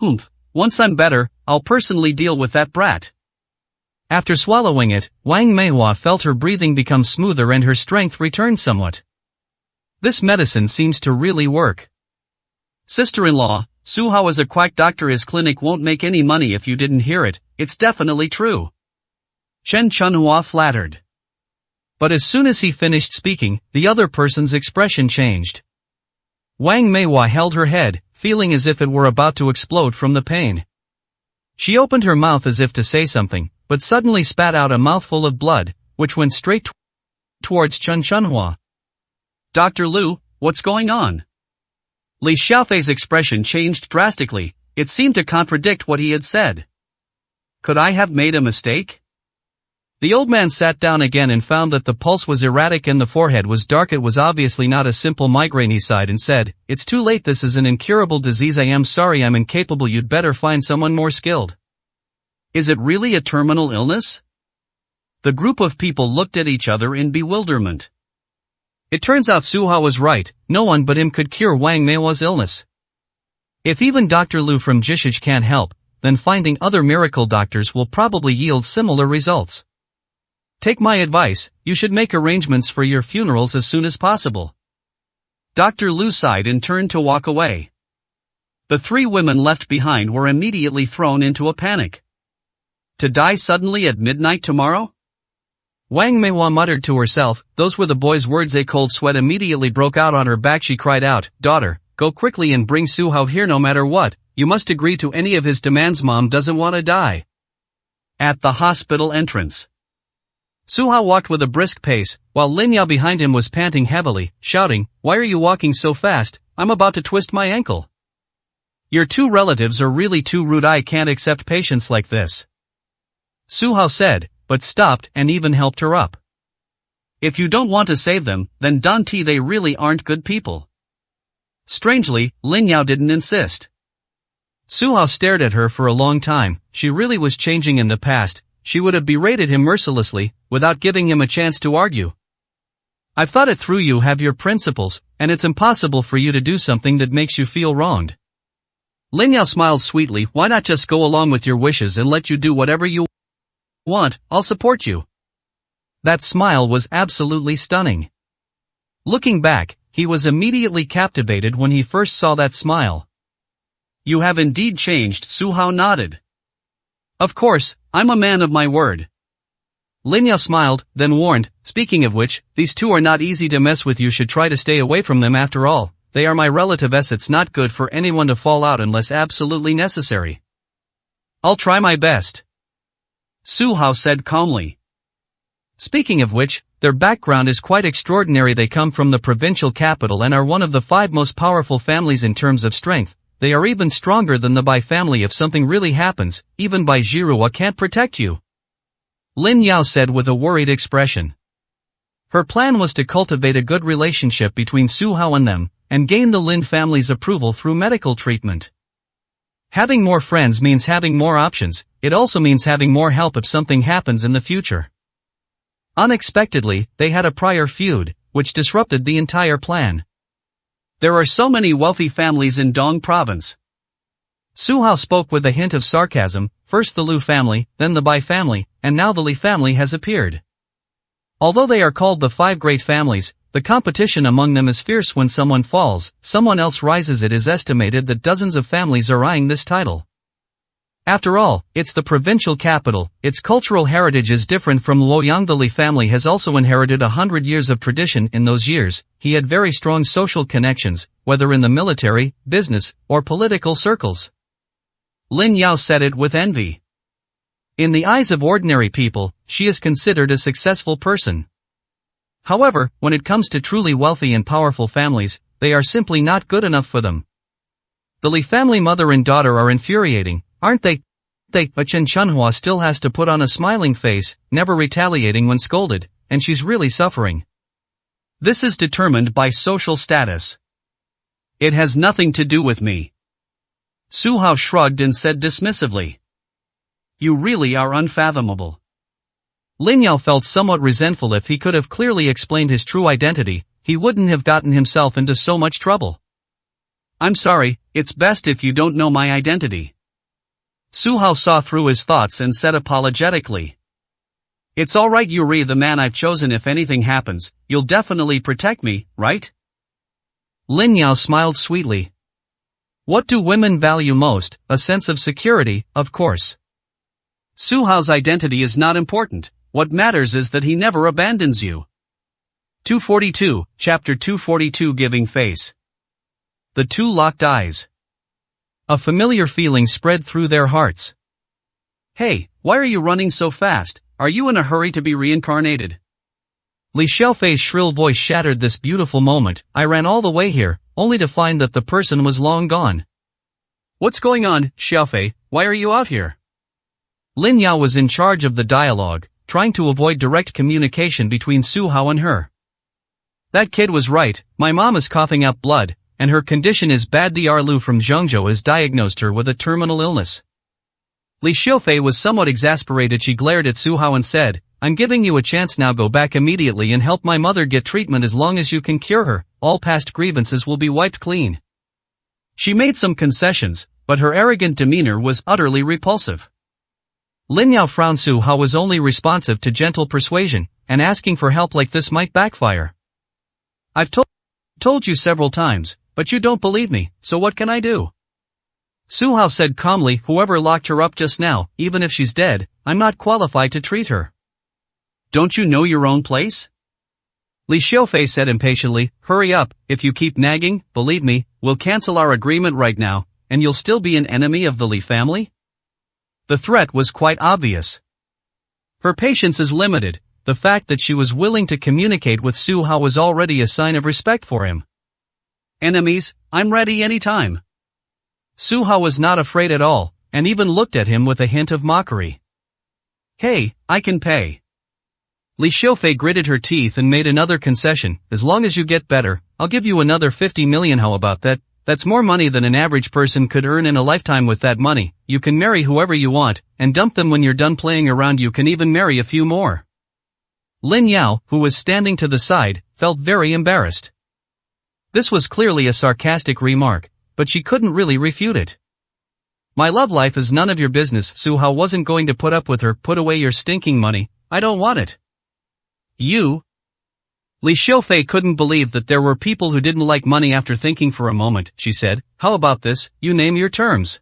Humph, once I'm better, I'll personally deal with that brat. After swallowing it, Wang Meihua felt her breathing become smoother and her strength return somewhat. This medicine seems to really work. Sister-in-law, Su Hao is a quack doctor. His clinic won't make any money. If you didn't hear it, it's definitely true. Chen Chunhua flattered. But as soon as he finished speaking, the other person's expression changed. Wang Meihua held her head, feeling as if it were about to explode from the pain. She opened her mouth as if to say something, but suddenly spat out a mouthful of blood, which went straight towards Chen Chunhua. Dr. Lu, what's going on? Li Xiaofei's expression changed drastically. It seemed to contradict what he had said. Could I have made a mistake? The old man sat down again and found that the pulse was erratic and the forehead was dark. It was obviously not a simple migraine. He sighed and said, It's too late. This is an incurable disease. I am sorry, I'm incapable. You'd better find someone more skilled. Is it really a terminal illness? The group of people looked at each other in bewilderment. It turns out Su Hao was right, no one but him could cure Wang Meihua's illness. If even Dr. Lu from Jishij can't help, then finding other miracle doctors will probably yield similar results. Take my advice, you should make arrangements for your funerals as soon as possible. Dr. Lu sighed and turned to walk away. The 3 women left behind were immediately thrown into a panic. To die suddenly at midnight tomorrow? Wang Meihua muttered to herself. Those were the boy's words. A cold sweat immediately broke out on her back. She cried out, Daughter, go quickly and bring Su Hao here no matter what. You must agree to any of his demands. Mom doesn't want to die. At the hospital entrance, Su Hao walked with a brisk pace, while Lin Yao behind him was panting heavily, shouting, Why are you walking so fast? I'm about to twist my ankle. Your 2 relatives are really too rude. I can't accept patients like this. Su Hao said, but stopped and even helped her up. If you don't want to save them, then don't. They really aren't good people. Strangely, Lin Yao didn't insist. Su Hao stared at her for a long time. She really was changing. In the past, she would have berated him mercilessly, without giving him a chance to argue. I've thought it through. You have your principles, and it's impossible for you to do something that makes you feel wronged. Lin Yao smiled sweetly. Why not just go along with your wishes and let you do whatever you want? I'll support you. That smile was absolutely stunning. Looking back, he was immediately captivated when he first saw that smile. You have indeed changed. Su Hao nodded. Of course, I'm a man of my word. Lin Yao smiled, then warned, Speaking of which, these 2 are not easy to mess with. You should try to stay away from them. After all, they are my relatives. It's not good for anyone to fall out unless absolutely necessary. I'll try my best, Su Hao said calmly. Speaking of which, their background is quite extraordinary. They come from the provincial capital and are one of the 5 most powerful families in terms of strength. They are even stronger than the Bai family. If something really happens, even Bai Zhirua can't protect you, Lin Yao said with a worried expression. Her plan was to cultivate a good relationship between Su Hao and them, and gain the Lin family's approval through medical treatment. Having more friends means having more options, it also means having more help if something happens in the future. Unexpectedly, they had a prior feud, which disrupted the entire plan. There are so many wealthy families in Dong Province. Su Hao spoke with a hint of sarcasm, first the Lu family, then the Bai family, and now the Li family has appeared. Although they are called the five great families, the competition among them is fierce. When someone falls, someone else rises. It is estimated that dozens of families are eyeing this title. After all, it's the provincial capital, its cultural heritage is different from Luoyang. The Li family has also inherited 100 years of tradition. In those years, he had very strong social connections, whether in the military, business, or political circles. Lin Yao said it with envy. In the eyes of ordinary people, she is considered a successful person. However, when it comes to truly wealthy and powerful families, they are simply not good enough for them. The Li family mother and daughter are infuriating, aren't they? But Chen Chunhua still has to put on a smiling face, never retaliating when scolded, and she's really suffering. This is determined by social status. It has nothing to do with me. Su Hao shrugged and said dismissively. You really are unfathomable. Lin Yao felt somewhat resentful. If he could have clearly explained his true identity, he wouldn't have gotten himself into so much trouble. I'm sorry, it's best if you don't know my identity. Su Hao saw through his thoughts and said apologetically. It's alright, Yuri, the man I've chosen. If anything happens, you'll definitely protect me, right? Lin Yao smiled sweetly. What do women value most? A sense of security, of course. Su Hao's identity is not important, what matters is that he never abandons you. 242, Chapter 242, Giving Face. The two locked eyes. A familiar feeling spread through their hearts. Hey, why are you running so fast? Are you in a hurry to be reincarnated? Li Xiaofei's shrill voice shattered this beautiful moment. I ran all the way here, only to find that the person was long gone. What's going on, Xiaofei? Why are you out here? Lin Yao was in charge of the dialogue, trying to avoid direct communication between Su Hao and her. That kid was right, my mom is coughing up blood, and her condition is bad. Dr. Lu from Zhengzhou has diagnosed her with a terminal illness. Li Xiaofei was somewhat exasperated. She glared at Su Hao and said, I'm giving you a chance now. Go back immediately and help my mother get treatment. As long as you can cure her, all past grievances will be wiped clean. She made some concessions, but her arrogant demeanor was utterly repulsive. Lin Yao frowned. Su Hao was only responsive to gentle persuasion, and asking for help like this might backfire. I've told you several times, but you don't believe me, so what can I do? Su Hao said calmly, whoever locked her up just now, even if she's dead, I'm not qualified to treat her. Don't you know your own place? Li Xiaofei said impatiently, hurry up, if you keep nagging, believe me, we'll cancel our agreement right now, and you'll still be an enemy of the Li family? The threat was quite obvious. Her patience is limited. The fact that she was willing to communicate with Su Hao was already a sign of respect for him. Enemies, I'm ready anytime. Su Hao was not afraid at all, and even looked at him with a hint of mockery. Hey, I can pay. Li Xiaofei gritted her teeth and made another concession. As long as you get better, I'll give you another 50 million. How about that? That's more money than an average person could earn in a lifetime. With that money, you can marry whoever you want, and dump them when you're done playing around. You can even marry a few more. Lin Yao, who was standing to the side, felt very embarrassed. This was clearly a sarcastic remark, but she couldn't really refute it. My love life is none of your business. Su Hao wasn't going to put up with her. Put away your stinking money, I don't want it. You? Li Xiaofei couldn't believe that there were people who didn't like money. After thinking for a moment, she said, how about this, you name your terms.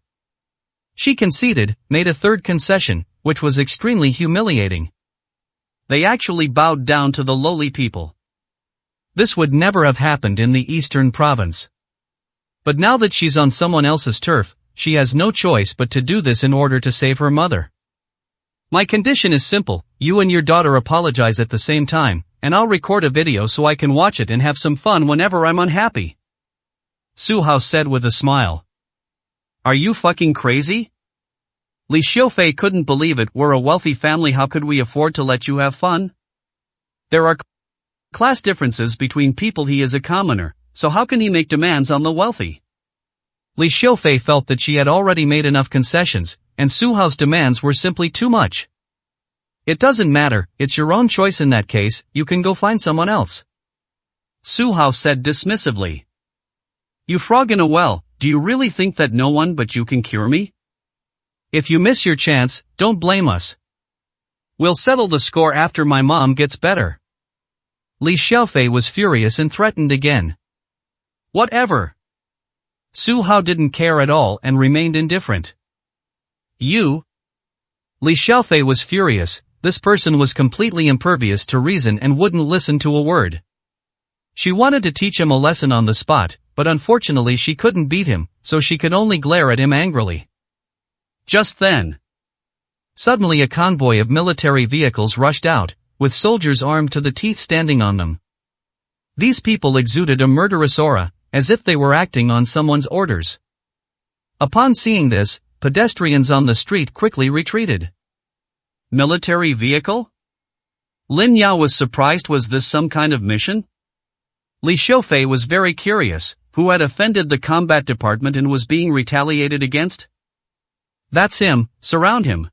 She conceded, made a third concession, which was extremely humiliating. They actually bowed down to the lowly people. This would never have happened in the Eastern Province. But now that she's on someone else's turf, she has no choice but to do this in order to save her mother. My condition is simple, you and your daughter apologize at the same time, and I'll record a video so I can watch it and have some fun whenever I'm unhappy. Su Hao said with a smile. Are you fucking crazy? Li Xiaofei couldn't believe it. We're a wealthy family, how could we afford to let you have fun? There are class differences between people. He is a commoner, so how can he make demands on the wealthy? Li Xiaofei felt that she had already made enough concessions, and Su Hao's demands were simply too much. It doesn't matter, it's your own choice in that case, you can go find someone else. Su Hao said dismissively. You frog in a well, do you really think that no one but you can cure me? If you miss your chance, don't blame us. We'll settle the score after my mom gets better. Li Xiaofei was furious and threatened again. Whatever. Su Hao didn't care at all and remained indifferent. You? Li Xiaofei was furious. This person was completely impervious to reason and wouldn't listen to a word. She wanted to teach him a lesson on the spot, but unfortunately she couldn't beat him, so she could only glare at him angrily. Just then, suddenly a convoy of military vehicles rushed out, with soldiers armed to the teeth standing on them. These people exuded a murderous aura, as if they were acting on someone's orders. Upon seeing this, pedestrians on the street quickly retreated. Military vehicle? Lin Yao was surprised. Was this some kind of mission? Li Xiaofei was very curious, who had offended the combat department and was being retaliated against? That's him, surround him.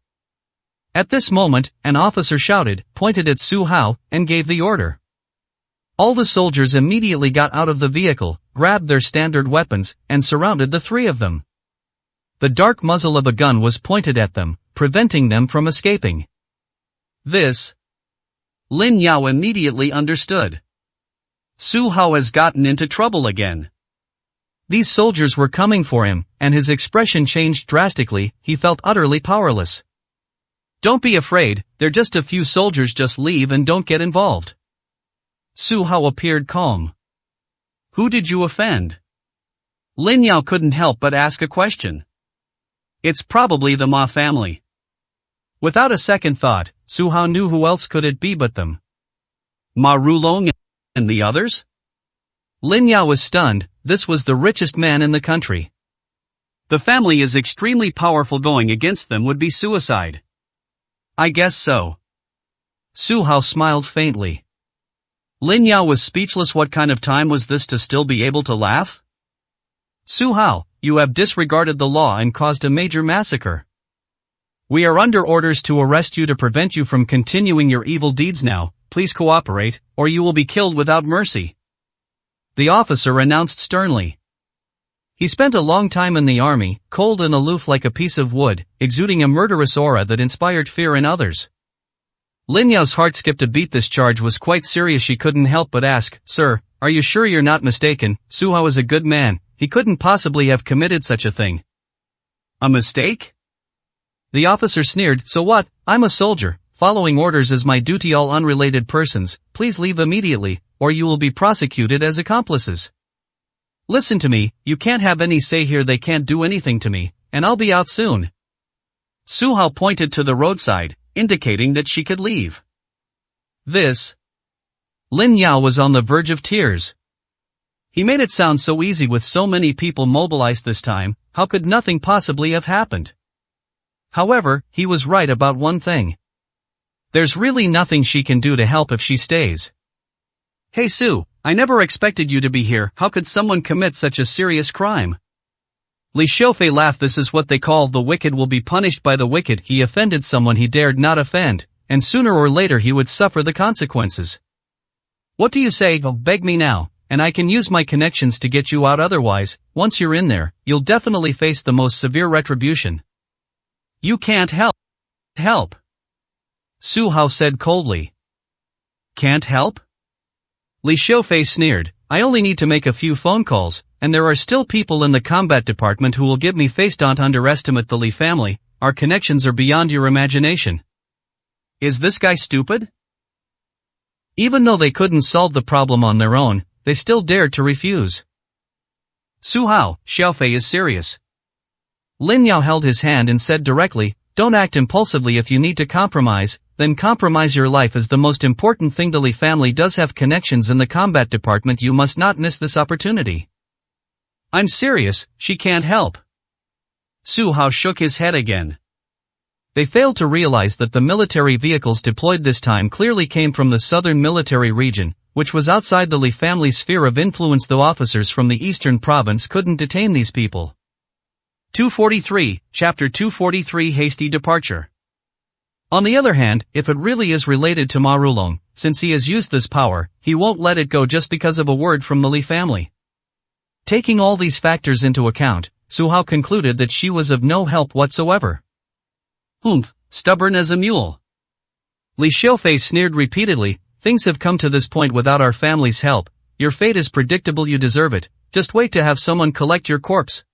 At this moment, an officer shouted, pointed at Su Hao, and gave the order. All the soldiers immediately got out of the vehicle, grabbed their standard weapons, and surrounded the three of them. The dark muzzle of a gun was pointed at them, preventing them from escaping. This, Lin Yao immediately understood. Su Hao has gotten into trouble again. These soldiers were coming for him, and his expression changed drastically. He felt utterly powerless. Don't be afraid, they're just a few soldiers, just leave and don't get involved. Su Hao appeared calm. Who did you offend? Lin Yao couldn't help but ask a question. It's probably the Ma family. Without a second thought, Su Hao knew who else could it be but them. Ma Rulong and the others? Lin Yao was stunned. This was the richest man in the country. The family is extremely powerful. Going against them would be suicide. I guess so. Su Hao smiled faintly. Lin Yao was speechless. What kind of time was this to still be able to laugh? Su Hao, you have disregarded the law and caused a major massacre. We are under orders to arrest you to prevent you from continuing your evil deeds now. Please cooperate, or you will be killed without mercy. The officer announced sternly. He spent a long time in the army, cold and aloof like a piece of wood, exuding a murderous aura that inspired fear in others. Lin Yao's heart skipped a beat. This charge was quite serious. She couldn't help but ask, Sir, are you sure you're not mistaken? Su Hao is a good man, he couldn't possibly have committed such a thing. A mistake? The officer sneered, so what, I'm a soldier, following orders is my duty. All unrelated persons, please leave immediately, or you will be prosecuted as accomplices. Listen to me, you can't have any say here. They can't do anything to me, and I'll be out soon. Su Hao pointed to the roadside, indicating that she could leave. This. Lin Yao was on the verge of tears. He made it sound so easy with so many people mobilized this time. How could nothing possibly have happened? However, he was right about one thing. There's really nothing she can do to help if she stays. Hey Su, I never expected you to be here. How could someone commit such a serious crime? Li Xiaofei laughed. This is what they call the wicked will be punished by the wicked. He offended someone he dared not offend, and sooner or later he would suffer the consequences. What do you say? Oh, beg me now, and I can use my connections to get you out. Otherwise, once you're in there, you'll definitely face the most severe retribution. You can't help. Su Hao said coldly. Can't help? Li Xiaofei sneered. I only need to make a few phone calls, and there are still people in the combat department who will give me face. Don't underestimate the Li family, our connections are beyond your imagination. Is this guy stupid? Even though they couldn't solve the problem on their own, they still dared to refuse. Su Hao, Xiaofei is serious. Lin Yao held his hand and said directly, don't act impulsively. If you need to compromise, then compromise. Your life is the most important thing. The Li family does have connections in the combat department. You must not miss this opportunity. I'm serious, she can't help. Su Hao shook his head again. They failed to realize that the military vehicles deployed this time clearly came from the southern military region, which was outside the Li family's sphere of influence. Though officers from the eastern province couldn't detain these people. 243, Chapter 243 Hasty Departure. On the other hand, if it really is related to Ma Rulong, since he has used this power, he won't let it go just because of a word from the Li family. Taking all these factors into account, Su Hao concluded that she was of no help whatsoever. Humph, stubborn as a mule. Li Xiaofei sneered repeatedly, things have come to this point without our family's help, your fate is predictable, you deserve it, just wait to have someone collect your corpse.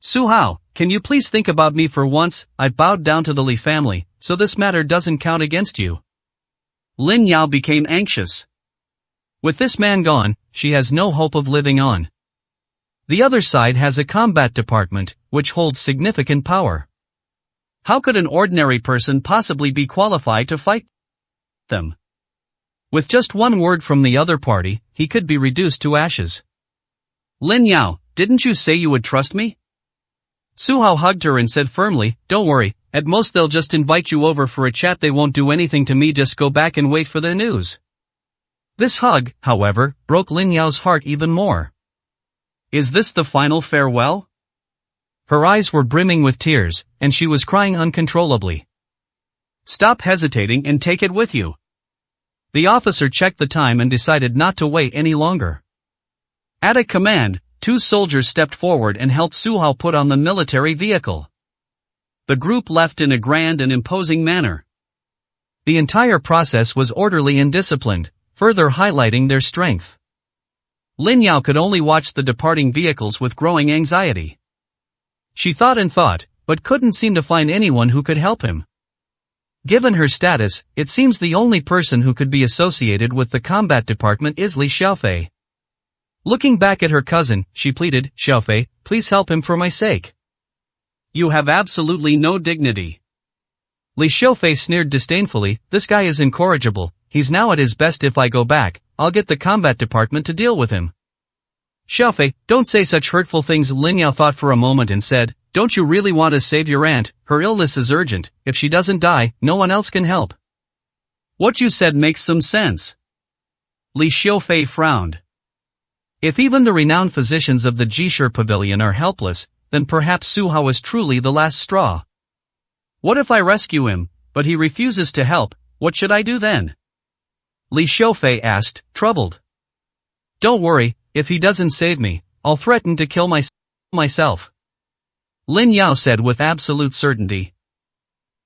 Su Hao, can you please think about me for once? I bowed down to the Li family, so this matter doesn't count against you. Lin Yao became anxious. With this man gone, she has no hope of living on. The other side has a combat department, which holds significant power. How could an ordinary person possibly be qualified to fight them? With just one word from the other party, he could be reduced to ashes. Lin Yao, didn't you say you would trust me? Su Hao hugged her and said firmly, don't worry, at most they'll just invite you over for a chat, they won't do anything to me, just go back and wait for the news. This hug, however, broke Lin Yao's heart even more. Is this the final farewell? Her eyes were brimming with tears, and she was crying uncontrollably. Stop hesitating and take it with you. The officer checked the time and decided not to wait any longer. At a command, 2 soldiers stepped forward and helped Su Hao put on the military vehicle. The group left in a grand and imposing manner. The entire process was orderly and disciplined, further highlighting their strength. Lin Yao could only watch the departing vehicles with growing anxiety. She thought and thought, but couldn't seem to find anyone who could help him. Given her status, it seems the only person who could be associated with the combat department is Li Xiaofei. Looking back at her cousin, she pleaded, Xiaofei, please help him for my sake. You have absolutely no dignity. Li Xiaofei sneered disdainfully, this guy is incorrigible, he's now at his best, if I go back, I'll get the combat department to deal with him. Xiaofei, don't say such hurtful things. Lin Yao thought for a moment and said, don't you really want to save your aunt? Her illness is urgent, if she doesn't die, no one else can help. What you said makes some sense. Li Xiaofei frowned. If even the renowned physicians of the Jishur Pavilion are helpless, then perhaps Su Hao is truly the last straw. What if I rescue him, but he refuses to help, what should I do then? Li Xiaofei asked, troubled. Don't worry, if he doesn't save me, I'll threaten to kill myself. Lin Yao said with absolute certainty.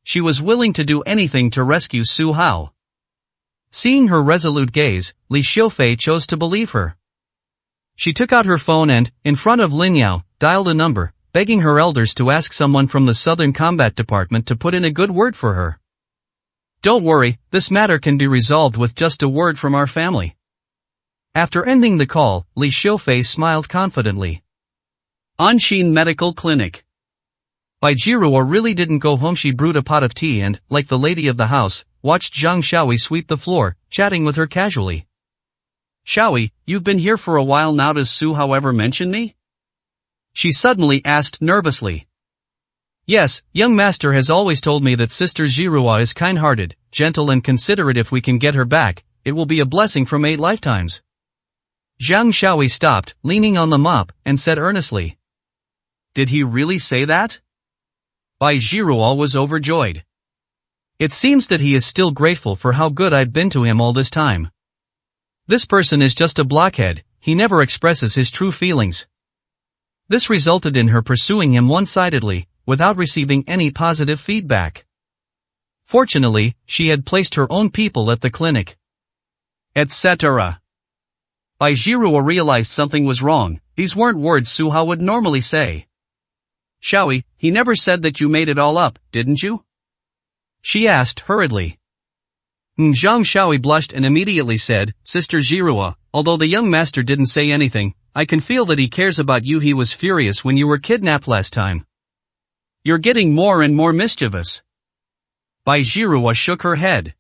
She was willing to do anything to rescue Su Hao. Seeing her resolute gaze, Li Xiaofei chose to believe her. She took out her phone and, in front of Lin Yao, dialed a number, begging her elders to ask someone from the Southern Combat Department to put in a good word for her. Don't worry, this matter can be resolved with just a word from our family. After ending the call, Li Xiaofei smiled confidently. Anshin Medical Clinic. Bai Jiruo really didn't go home. She brewed a pot of tea and, like the lady of the house, watched Zhang Xiaoyi sweep the floor, chatting with her casually. Xiaoyi, you've been here for a while now, does Su Hao ever mention me? She suddenly asked nervously. Yes, young master has always told me that Sister Jiruo is kind-hearted, gentle and considerate. If we can get her back, it will be a blessing from 8 lifetimes. Zhang Xiaoyi stopped, leaning on the mop, and said earnestly. Did he really say that? Bai Jiruo was overjoyed. It seems that he is still grateful for how good I've been to him all this time. This person is just a blockhead, he never expresses his true feelings. This resulted in her pursuing him one-sidedly, without receiving any positive feedback. Fortunately, she had placed her own people at the clinic. Etc. Bai Jiruo realized something was wrong. These weren't words Su Hao would normally say. Xiaoyi, he never said that you made it all up, didn't you? She asked hurriedly. Zhang Xiaoyi blushed and immediately said, Sister Jiruo, although the young master didn't say anything, I can feel that he cares about you. He was furious when you were kidnapped last time. You're getting more and more mischievous. Bai Jiruo shook her head.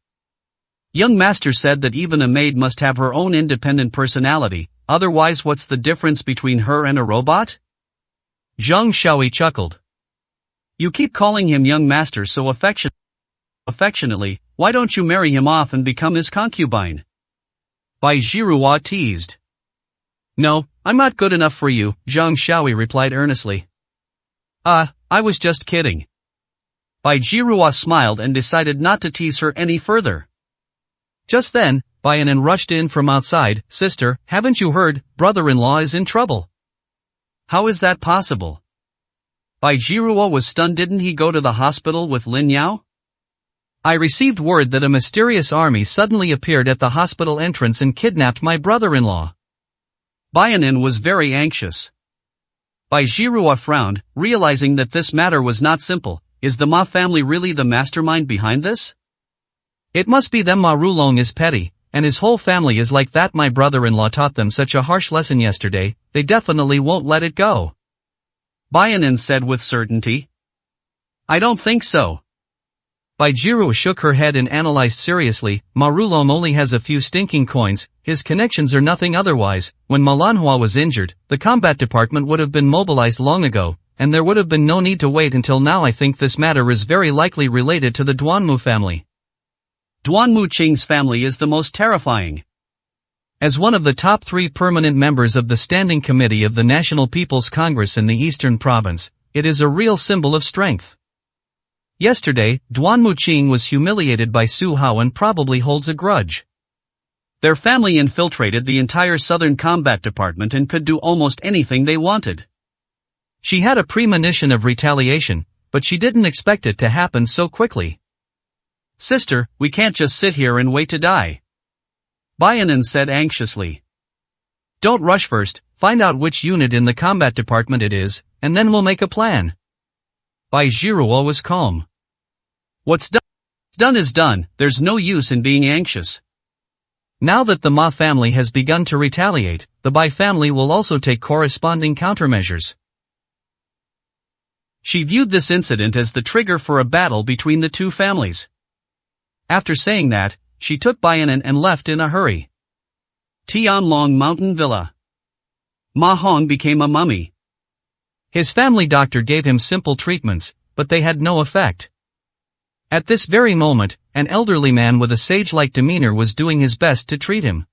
Young master said that even a maid must have her own independent personality, otherwise what's the difference between her and a robot? Zhang Xiaoyi chuckled. You keep calling him young master so affectionately, why don't you marry him off and become his concubine? Bai Jiruo teased. No, I'm not good enough for you, Zhang Xiaoyi replied earnestly. I was just kidding. Bai Jiruo smiled and decided not to tease her any further. Just then, Baianan rushed in from outside. Sister, haven't you heard, brother-in-law is in trouble. How is that possible? Bai Jiruo was stunned. Didn't he go to the hospital with Lin Yao? I received word that a mysterious army suddenly appeared at the hospital entrance and kidnapped my brother-in-law. Baianan was very anxious. Bai Jiruo frowned, realizing that this matter was not simple. Is the Ma family really the mastermind behind this? It must be them. Ma Rulong is petty, and his whole family is like that. My brother-in-law taught them such a harsh lesson yesterday, they definitely won't let it go. Baianan said with certainty. I don't think so. Bai Jiruo shook her head and analyzed seriously. Ma Rulong only has a few stinking coins, his connections are nothing otherwise. When Ma Lanhua was injured, the combat department would have been mobilized long ago, and there would have been no need to wait until now. I think this matter is very likely related to the Duanmu family. Duanmu Qing's family is the most terrifying. As one of the top 3 permanent members of the Standing Committee of the National People's Congress in the Eastern Province, it is a real symbol of strength. Yesterday, Duanmu Qing was humiliated by Su Hao and probably holds a grudge. Their family infiltrated the entire Southern Combat Department and could do almost anything they wanted. She had a premonition of retaliation, but she didn't expect it to happen so quickly. Sister, we can't just sit here and wait to die. Baianan said anxiously. Don't rush. First, find out which unit in the combat department it is, and then we'll make a plan. Bai Jiruo was calm. What's done is done, there's no use in being anxious. Now that the Ma family has begun to retaliate, the Bai family will also take corresponding countermeasures. She viewed this incident as the trigger for a battle between the two families. After saying that, she took Baianan and left in a hurry. Tianlong Mountain Villa. Ma Hong became a mummy. His family doctor gave him simple treatments, but they had no effect. At this very moment, an elderly man with a sage-like demeanor was doing his best to treat him.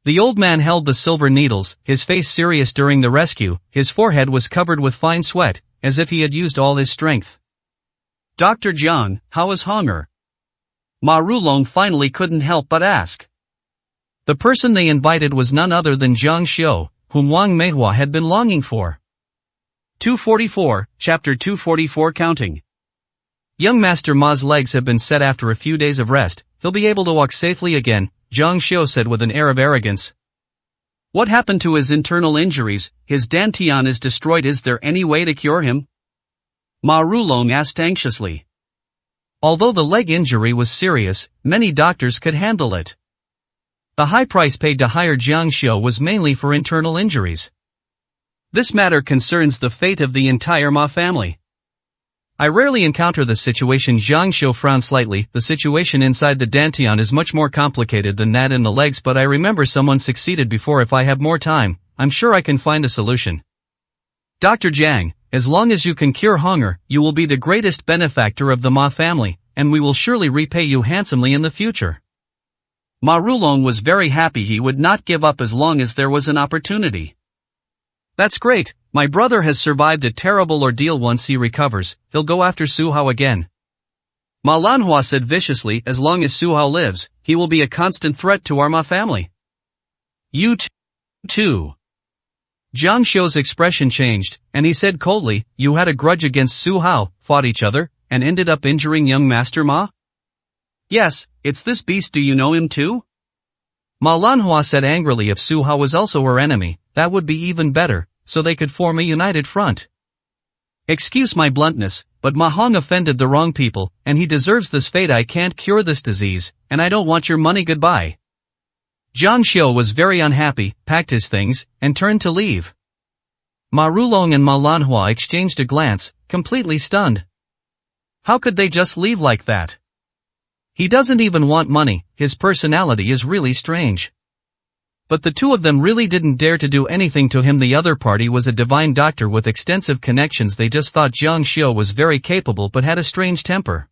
The old man held the silver needles, his face serious during the rescue, his forehead was covered with fine sweat, as if he had used all his strength. Dr. Jiang, how is Honger? Ma Rulong finally couldn't help but ask. The person they invited was none other than Jiang Xiu, whom Wang Meihua had been longing for. 244, Chapter 244 Counting. Young Master Ma's legs have been set after a few days of rest, he'll be able to walk safely again, Jiang Xiu said with an air of arrogance. What happened to his internal injuries? His dantian is destroyed. Is there any way to cure him? Ma Rulong asked anxiously. Although the leg injury was serious, many doctors could handle it. The high price paid to hire Jiang Xiu was mainly for internal injuries. This matter concerns the fate of the entire Ma family. I rarely encounter this situation. Jiang Xiu frowned slightly. The situation inside the dantian is much more complicated than that in the legs, but I remember someone succeeded before. If I have more time, I'm sure I can find a solution. Dr. Jiang, as long as you can cure hunger, you will be the greatest benefactor of the Ma family, and we will surely repay you handsomely in the future. Ma Rulong was very happy. He would not give up as long as there was an opportunity. That's great, my brother has survived a terrible ordeal. Once he recovers, he'll go after Su Hao again. Ma Lanhua said viciously. As long as Su Hao lives, he will be a constant threat to our Ma family. You too. Jiang Xiu's expression changed, and he said coldly, you had a grudge against Su Hao, fought each other, and ended up injuring young Master Ma? Yes, it's this beast. Do you know him too? Ma Lanhua said angrily. If Su Hao was also her enemy, that would be even better, so they could form a united front. Excuse my bluntness, but Ma Hong offended the wrong people, and he deserves this fate. I can't cure this disease, and I don't want your money. Goodbye. Jiang Xiu was very unhappy, packed his things, and turned to leave. Ma Rulong and Ma Lanhua exchanged a glance, completely stunned. How could they just leave like that? He doesn't even want money, his personality is really strange. But the two of them really didn't dare to do anything to him. The other party was a divine doctor with extensive connections. They just thought Jiang Xiu was very capable but had a strange temper.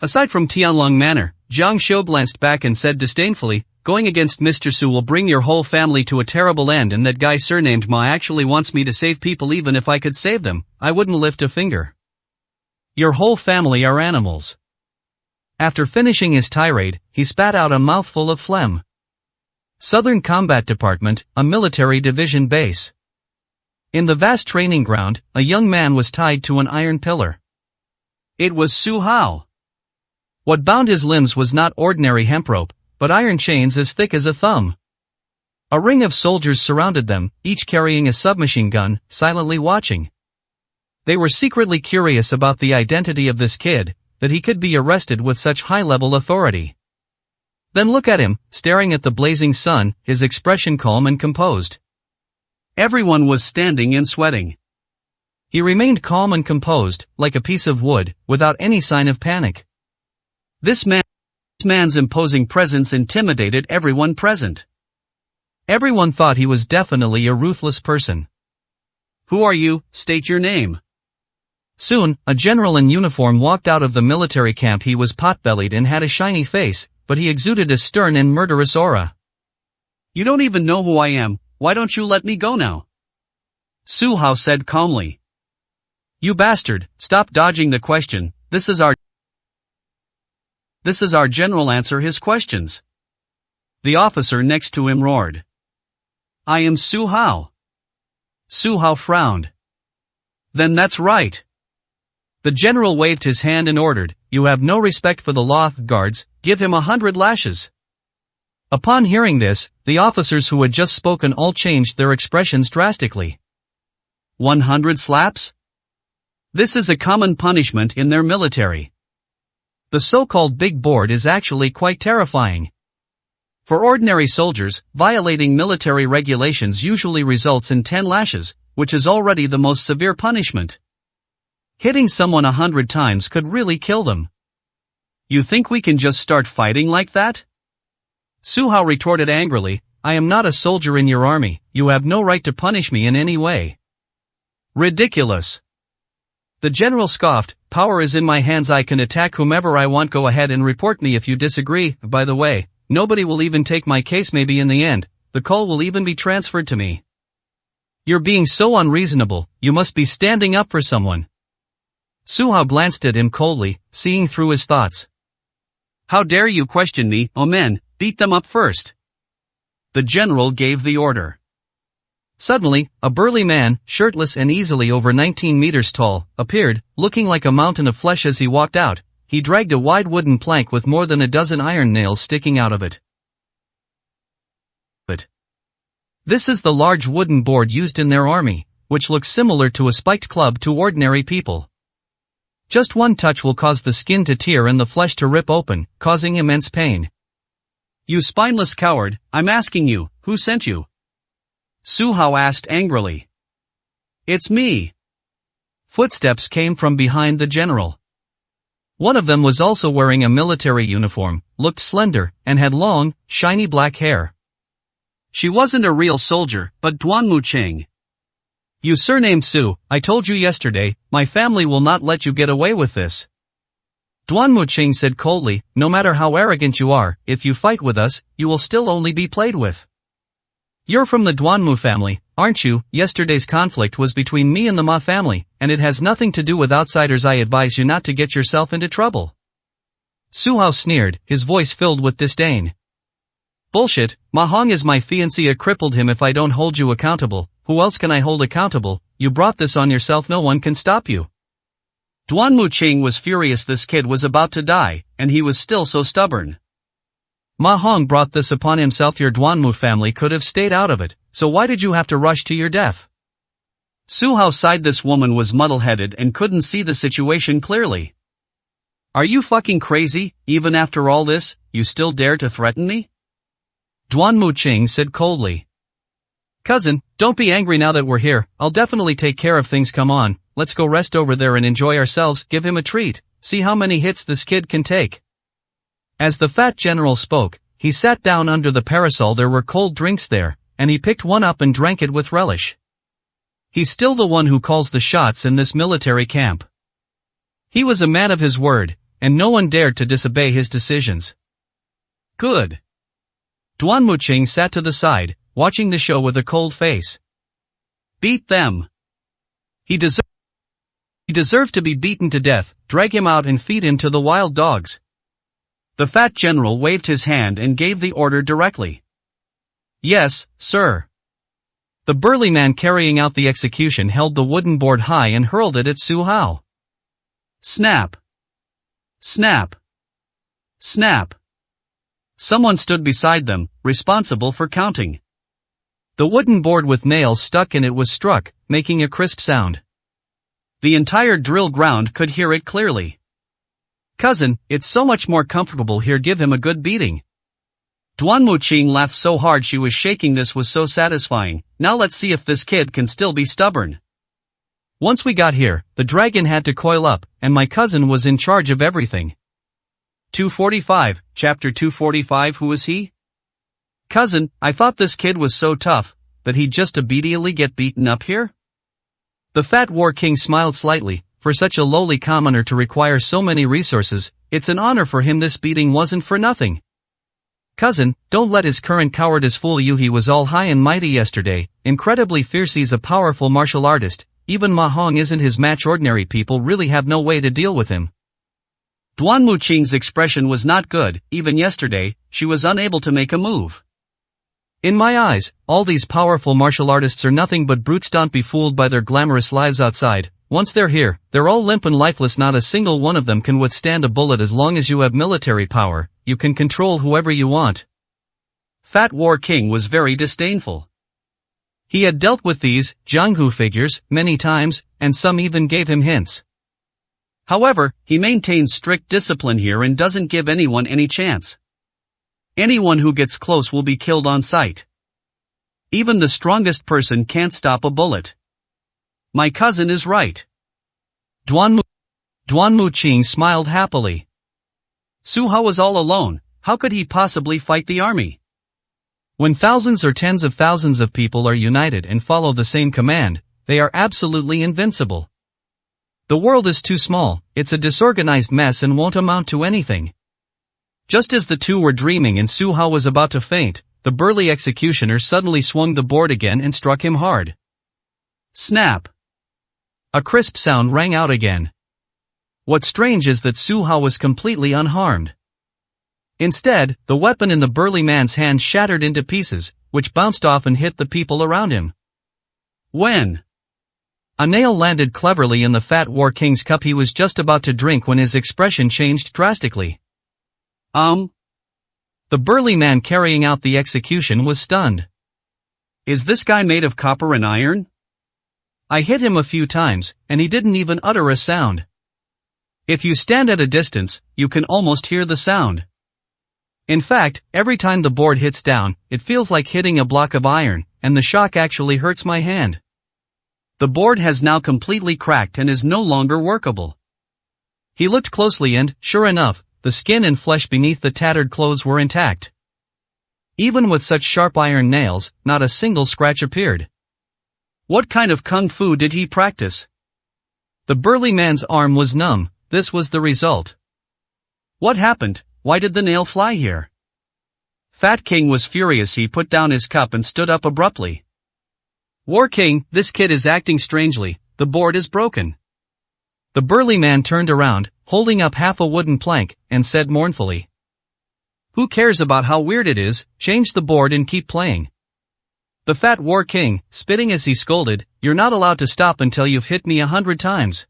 Aside from Tianlong Manor, Jiang Shou glanced back and said disdainfully, going against Mr. Su will bring your whole family to a terrible end, and that guy surnamed Ma actually wants me to save people. Even if I could save them, I wouldn't lift a finger. Your whole family are animals. After finishing his tirade, he spat out a mouthful of phlegm. Southern Combat Department, a military division base. In the vast training ground, a young man was tied to an iron pillar. It was Su Hao. What bound his limbs was not ordinary hemp rope, but iron chains as thick as a thumb. A ring of soldiers surrounded them, each carrying a submachine gun, silently watching. They were secretly curious about the identity of this kid, that he could be arrested with such high-level authority. Then look at him, staring at the blazing sun, his expression calm and composed. Everyone was standing and sweating. He remained calm and composed, like a piece of wood, without any sign of panic. This man's imposing presence intimidated everyone present. Everyone thought he was definitely a ruthless person. Who are you? State your name. Soon, a general in uniform walked out of the military camp. He was pot-bellied and had a shiny face, but he exuded a stern and murderous aura. You don't even know who I am, why don't you let me go now? Su Hao said calmly. You bastard, stop dodging the question, this is our general, answer his questions. The officer next to him roared. I am Su Hao. Su Hao frowned. Then that's right. The general waved his hand and ordered, you have no respect for the law, guards, give him 100 lashes. Upon hearing this, the officers who had just spoken all changed their expressions drastically. 100 slaps? This is a common punishment in their military. The so-called big board is actually quite terrifying. For ordinary soldiers, violating military regulations usually results in 10 lashes, which is already the most severe punishment. Hitting someone 100 times could really kill them. You think we can just start fighting like that? Su Hao retorted angrily, I am not a soldier in your army, you have no right to punish me in any way. Ridiculous. The general scoffed, power is in my hands, I can attack whomever I want, go ahead and report me if you disagree, by the way, nobody will even take my case, maybe in the end, the call will even be transferred to me. You're being so unreasonable, you must be standing up for someone. Su Hao glanced at him coldly, seeing through his thoughts. How dare you question me, oh men, beat them up first. The general gave the order. Suddenly, a burly man, shirtless and easily over 19 meters tall, appeared, looking like a mountain of flesh. As he walked out, he dragged a wide wooden plank with more than a dozen iron nails sticking out of it. This is the large wooden board used in their army, which looks similar to a spiked club to ordinary people. Just one touch will cause the skin to tear and the flesh to rip open, causing immense pain. You spineless coward, I'm asking you, who sent you? Su Hao asked angrily. It's me. Footsteps came from behind the general. One of them was also wearing a military uniform, looked slender, and had long, shiny black hair. She wasn't a real soldier, but Duanmu Cheng. You surnamed Su, I told you yesterday, my family will not let you get away with this. Duanmu Cheng said coldly, no matter how arrogant you are, if you fight with us, you will still only be played with. You're from the Duanmu family, aren't you? Yesterday's conflict was between me and the Ma family, and it has nothing to do with outsiders. I advise you not to get yourself into trouble. Su Hao sneered, his voice filled with disdain. Bullshit, Ma Hong is my fiancé. I crippled him. If I don't hold you accountable, who else can I hold accountable? You brought this on yourself, no one can stop you. Duanmu Cheng was furious. This kid was about to die, and he was still so stubborn. Ma Hong brought this upon himself. Your Duanmu family could have stayed out of it, so why did you have to rush to your death? Su Hao sighed. This woman was muddle-headed and couldn't see the situation clearly. Are you fucking crazy? Even after all this, you still dare to threaten me? Duanmu Cheng said coldly. Cousin, don't be angry now that we're here, I'll definitely take care of things. Come on, let's go rest over there and enjoy ourselves. Give him a treat, see how many hits this kid can take. As the fat general spoke, he sat down under the parasol. There were cold drinks there, and he picked one up and drank it with relish. He's still the one who calls the shots in this military camp. He was a man of his word, and no one dared to disobey his decisions. Good. Duan Muqing sat to the side, watching the show with a cold face. Beat them. He deserved to be beaten to death. Drag him out and feed him to the wild dogs. The fat general waved his hand and gave the order directly. Yes, sir. The burly man carrying out the execution held the wooden board high and hurled it at Su Hao. Snap. Snap. Snap. Someone stood beside them, responsible for counting. The wooden board with nails stuck in it was struck, making a crisp sound. The entire drill ground could hear it clearly. Cousin, it's so much more comfortable here, give him a good beating. Duan Muqing laughed so hard she was shaking. This was so satisfying. Now let's see if this kid can still be stubborn. Once we got here, the dragon had to coil up, and my cousin was in charge of everything. 245, Chapter 245. Who is he? Cousin, I thought this kid was so tough, that he'd just immediately get beaten up here? The fat war king smiled slightly. For such a lowly commoner to require so many resources, it's an honor for him. This beating wasn't for nothing. Cousin, don't let his current cowardice fool you. He was all high and mighty yesterday, incredibly fierce. He's a powerful martial artist. Even Ma Hong isn't his match. Ordinary people really have no way to deal with him. Duan Muqing's expression was not good. Even yesterday, she was unable to make a move. In my eyes, all these powerful martial artists are nothing but brutes. Don't be fooled by their glamorous lives outside. Once they're here, they're all limp and lifeless. Not a single one of them can withstand a bullet. As long as you have military power, you can control whoever you want. Fat War King was very disdainful. He had dealt with these Jianghu figures many times, and some even gave him hints. However, he maintains strict discipline here and doesn't give anyone any chance. Anyone who gets close will be killed on sight. Even the strongest person can't stop a bullet. My cousin is right. Duan Muqing smiled happily. Su Hao was all alone. How could he possibly fight the army? When thousands or tens of thousands of people are united and follow the same command, they are absolutely invincible. The world is too small, it's a disorganized mess and won't amount to anything. Just as the two were dreaming and Su Hao was about to faint, the burly executioner suddenly swung the board again and struck him hard. Snap! A crisp sound rang out again. What's strange is that Su Hao was completely unharmed. Instead, the weapon in the burly man's hand shattered into pieces, which bounced off and hit the people around him. When a nail landed cleverly in the Fat War King's cup he was just about to drink when his expression changed drastically. The burly man carrying out the execution was stunned. Is this guy made of copper and iron? I hit him a few times, and he didn't even utter a sound. If you stand at a distance, you can almost hear the sound. In fact, every time the board hits down, it feels like hitting a block of iron, and the shock actually hurts my hand. The board has now completely cracked and is no longer workable. He looked closely and, sure enough, the skin and flesh beneath the tattered clothes were intact. Even with such sharp iron nails, not a single scratch appeared. What kind of kung fu did he practice? The burly man's arm was numb. This was the result. What happened? Why did the nail fly here? Fat King was furious. He put down his cup and stood up abruptly. War King, this kid is acting strangely. The board is broken. The burly man turned around, holding up half a wooden plank, and said mournfully. Who cares about how weird it is? Change the board and keep playing. The Fat War King, spitting as he scolded, you're not allowed to stop until you've hit me 100 times.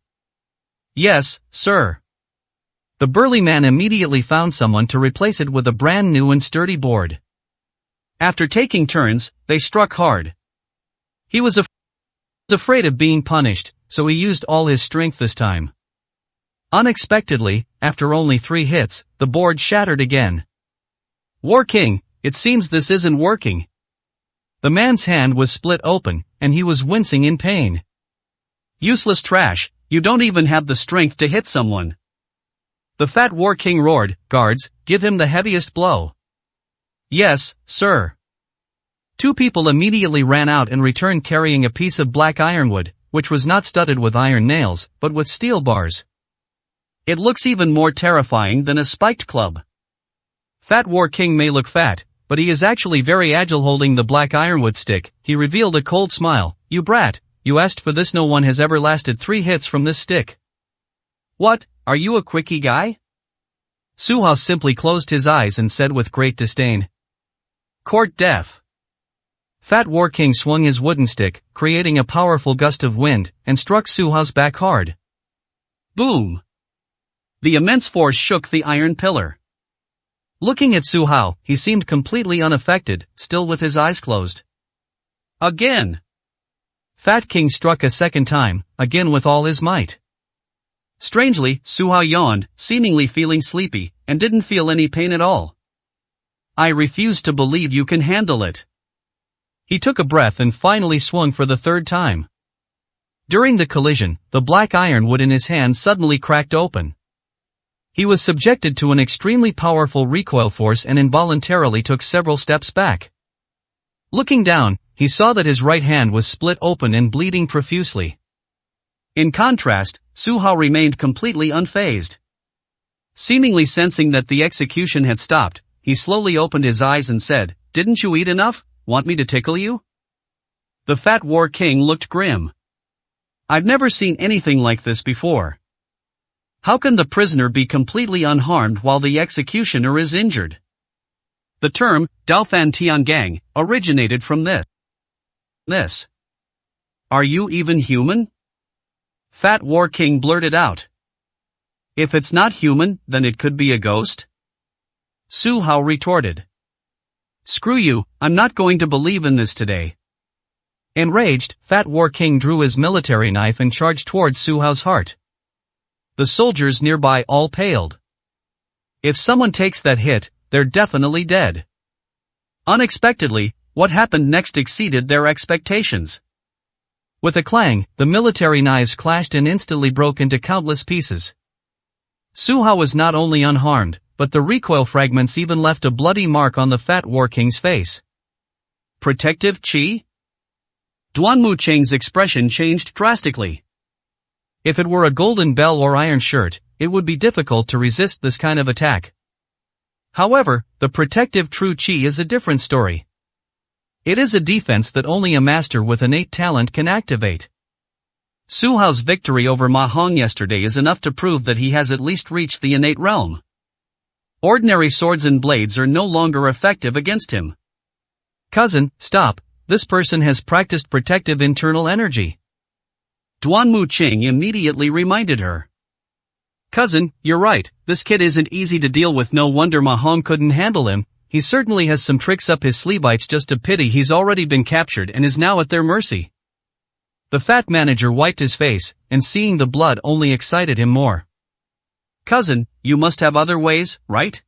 Yes, sir. The burly man immediately found someone to replace it with a brand new and sturdy board. After taking turns, they struck hard. He was afraid of being punished, so he used all his strength this time. Unexpectedly, after only 3 hits, the board shattered again. War King, it seems this isn't working. The man's hand was split open, and he was wincing in pain. Useless trash, you don't even have the strength to hit someone. The Fat War King roared, guards, give him the heaviest blow. Yes, sir. 2 people immediately ran out and returned carrying a piece of black ironwood, which was not studded with iron nails, but with steel bars. It looks even more terrifying than a spiked club. Fat War King may look fat, but he is actually very agile holding the black ironwood stick. He revealed a cold smile. You brat, you asked for this. No one has ever lasted 3 hits from this stick. What, are you a quickie guy? Su Hao simply closed his eyes and said with great disdain. Court death. Fat War King swung his wooden stick, creating a powerful gust of wind, and struck Su Hao's back hard. Boom! The immense force shook the iron pillar. Looking at Su Hao, he seemed completely unaffected, still with his eyes closed. Again! Fat King struck a second time, again with all his might. Strangely, Su Hao yawned, seemingly feeling sleepy, and didn't feel any pain at all. I refuse to believe you can handle it. He took a breath and finally swung for the 3rd time. During the collision, the black ironwood in his hand suddenly cracked open. He was subjected to an extremely powerful recoil force and involuntarily took several steps back. Looking down, he saw that his right hand was split open and bleeding profusely. In contrast, Su Hao remained completely unfazed. Seemingly sensing that the execution had stopped, he slowly opened his eyes and said, "Didn't you eat enough? Want me to tickle you?" The Fat War King looked grim. I've never seen anything like this before. How can the prisoner be completely unharmed while the executioner is injured? The term, Daofan Tiangang, originated from this. Are you even human? Fat War King blurted out. If it's not human, then it could be a ghost? Su Hao retorted. Screw you, I'm not going to believe in this today. Enraged, Fat War King drew his military knife and charged towards Su Hao's heart. The soldiers nearby all paled. If someone takes that hit, they're definitely dead. Unexpectedly, what happened next exceeded their expectations. With a clang, the military knives clashed and instantly broke into countless pieces. Su Hao was not only unharmed, but the recoil fragments even left a bloody mark on the Fat War King's face. Protective Qi? Duan Mucheng's expression changed drastically. If it were a golden bell or iron shirt, it would be difficult to resist this kind of attack. However, the protective true Qi is a different story. It is a defense that only a master with innate talent can activate. Su Hao's victory over Ma Hong yesterday is enough to prove that he has at least reached the innate realm. Ordinary swords and blades are no longer effective against him. Cousin, stop, this person has practiced protective internal energy. Duan Mucheng immediately reminded her. Cousin, you're right, this kid isn't easy to deal with. No wonder Ma Hong couldn't handle him. He certainly has some tricks up his sleeve. It's just a pity he's already been captured and is now at their mercy. The fat manager wiped his face, and seeing the blood only excited him more. Cousin, you must have other ways, right?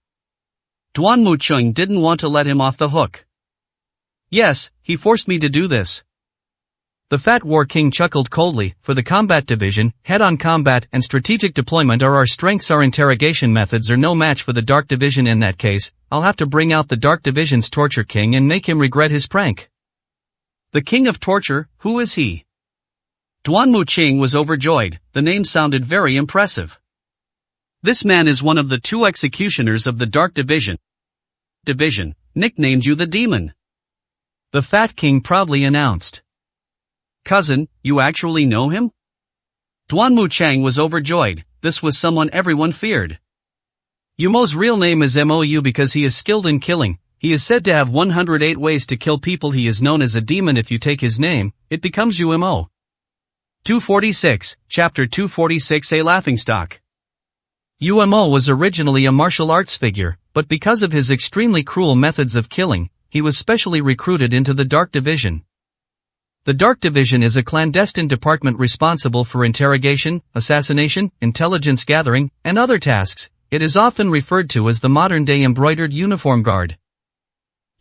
Duan Mucheng didn't want to let him off the hook. Yes, he forced me to do this. The Fat War King chuckled coldly. For the combat division, head-on combat and strategic deployment are our strengths. Our interrogation methods are no match for the Dark Division. In that case, I'll have to bring out the Dark Division's Torture King and make him regret his prank. The King of Torture, who is he? Duan Mucheng was overjoyed. The name sounded very impressive. This man is one of the 2 executioners of the Dark Division. Nicknamed you the Demon. The Fat King proudly announced. Cousin, you actually know him? Duan Mucheng was overjoyed. This was someone everyone feared. Yumo's real name is Mou because he is skilled in killing. He is said to have 108 ways to kill people. He is known as a demon. If you take his name, it becomes Yumo. 246, Chapter 246. A Laughingstock. Yumo was originally a martial arts figure, but because of his extremely cruel methods of killing, he was specially recruited into the Dark Division. The Dark Division is a clandestine department responsible for interrogation, assassination, intelligence gathering, and other tasks. It is often referred to as the modern-day embroidered uniform guard.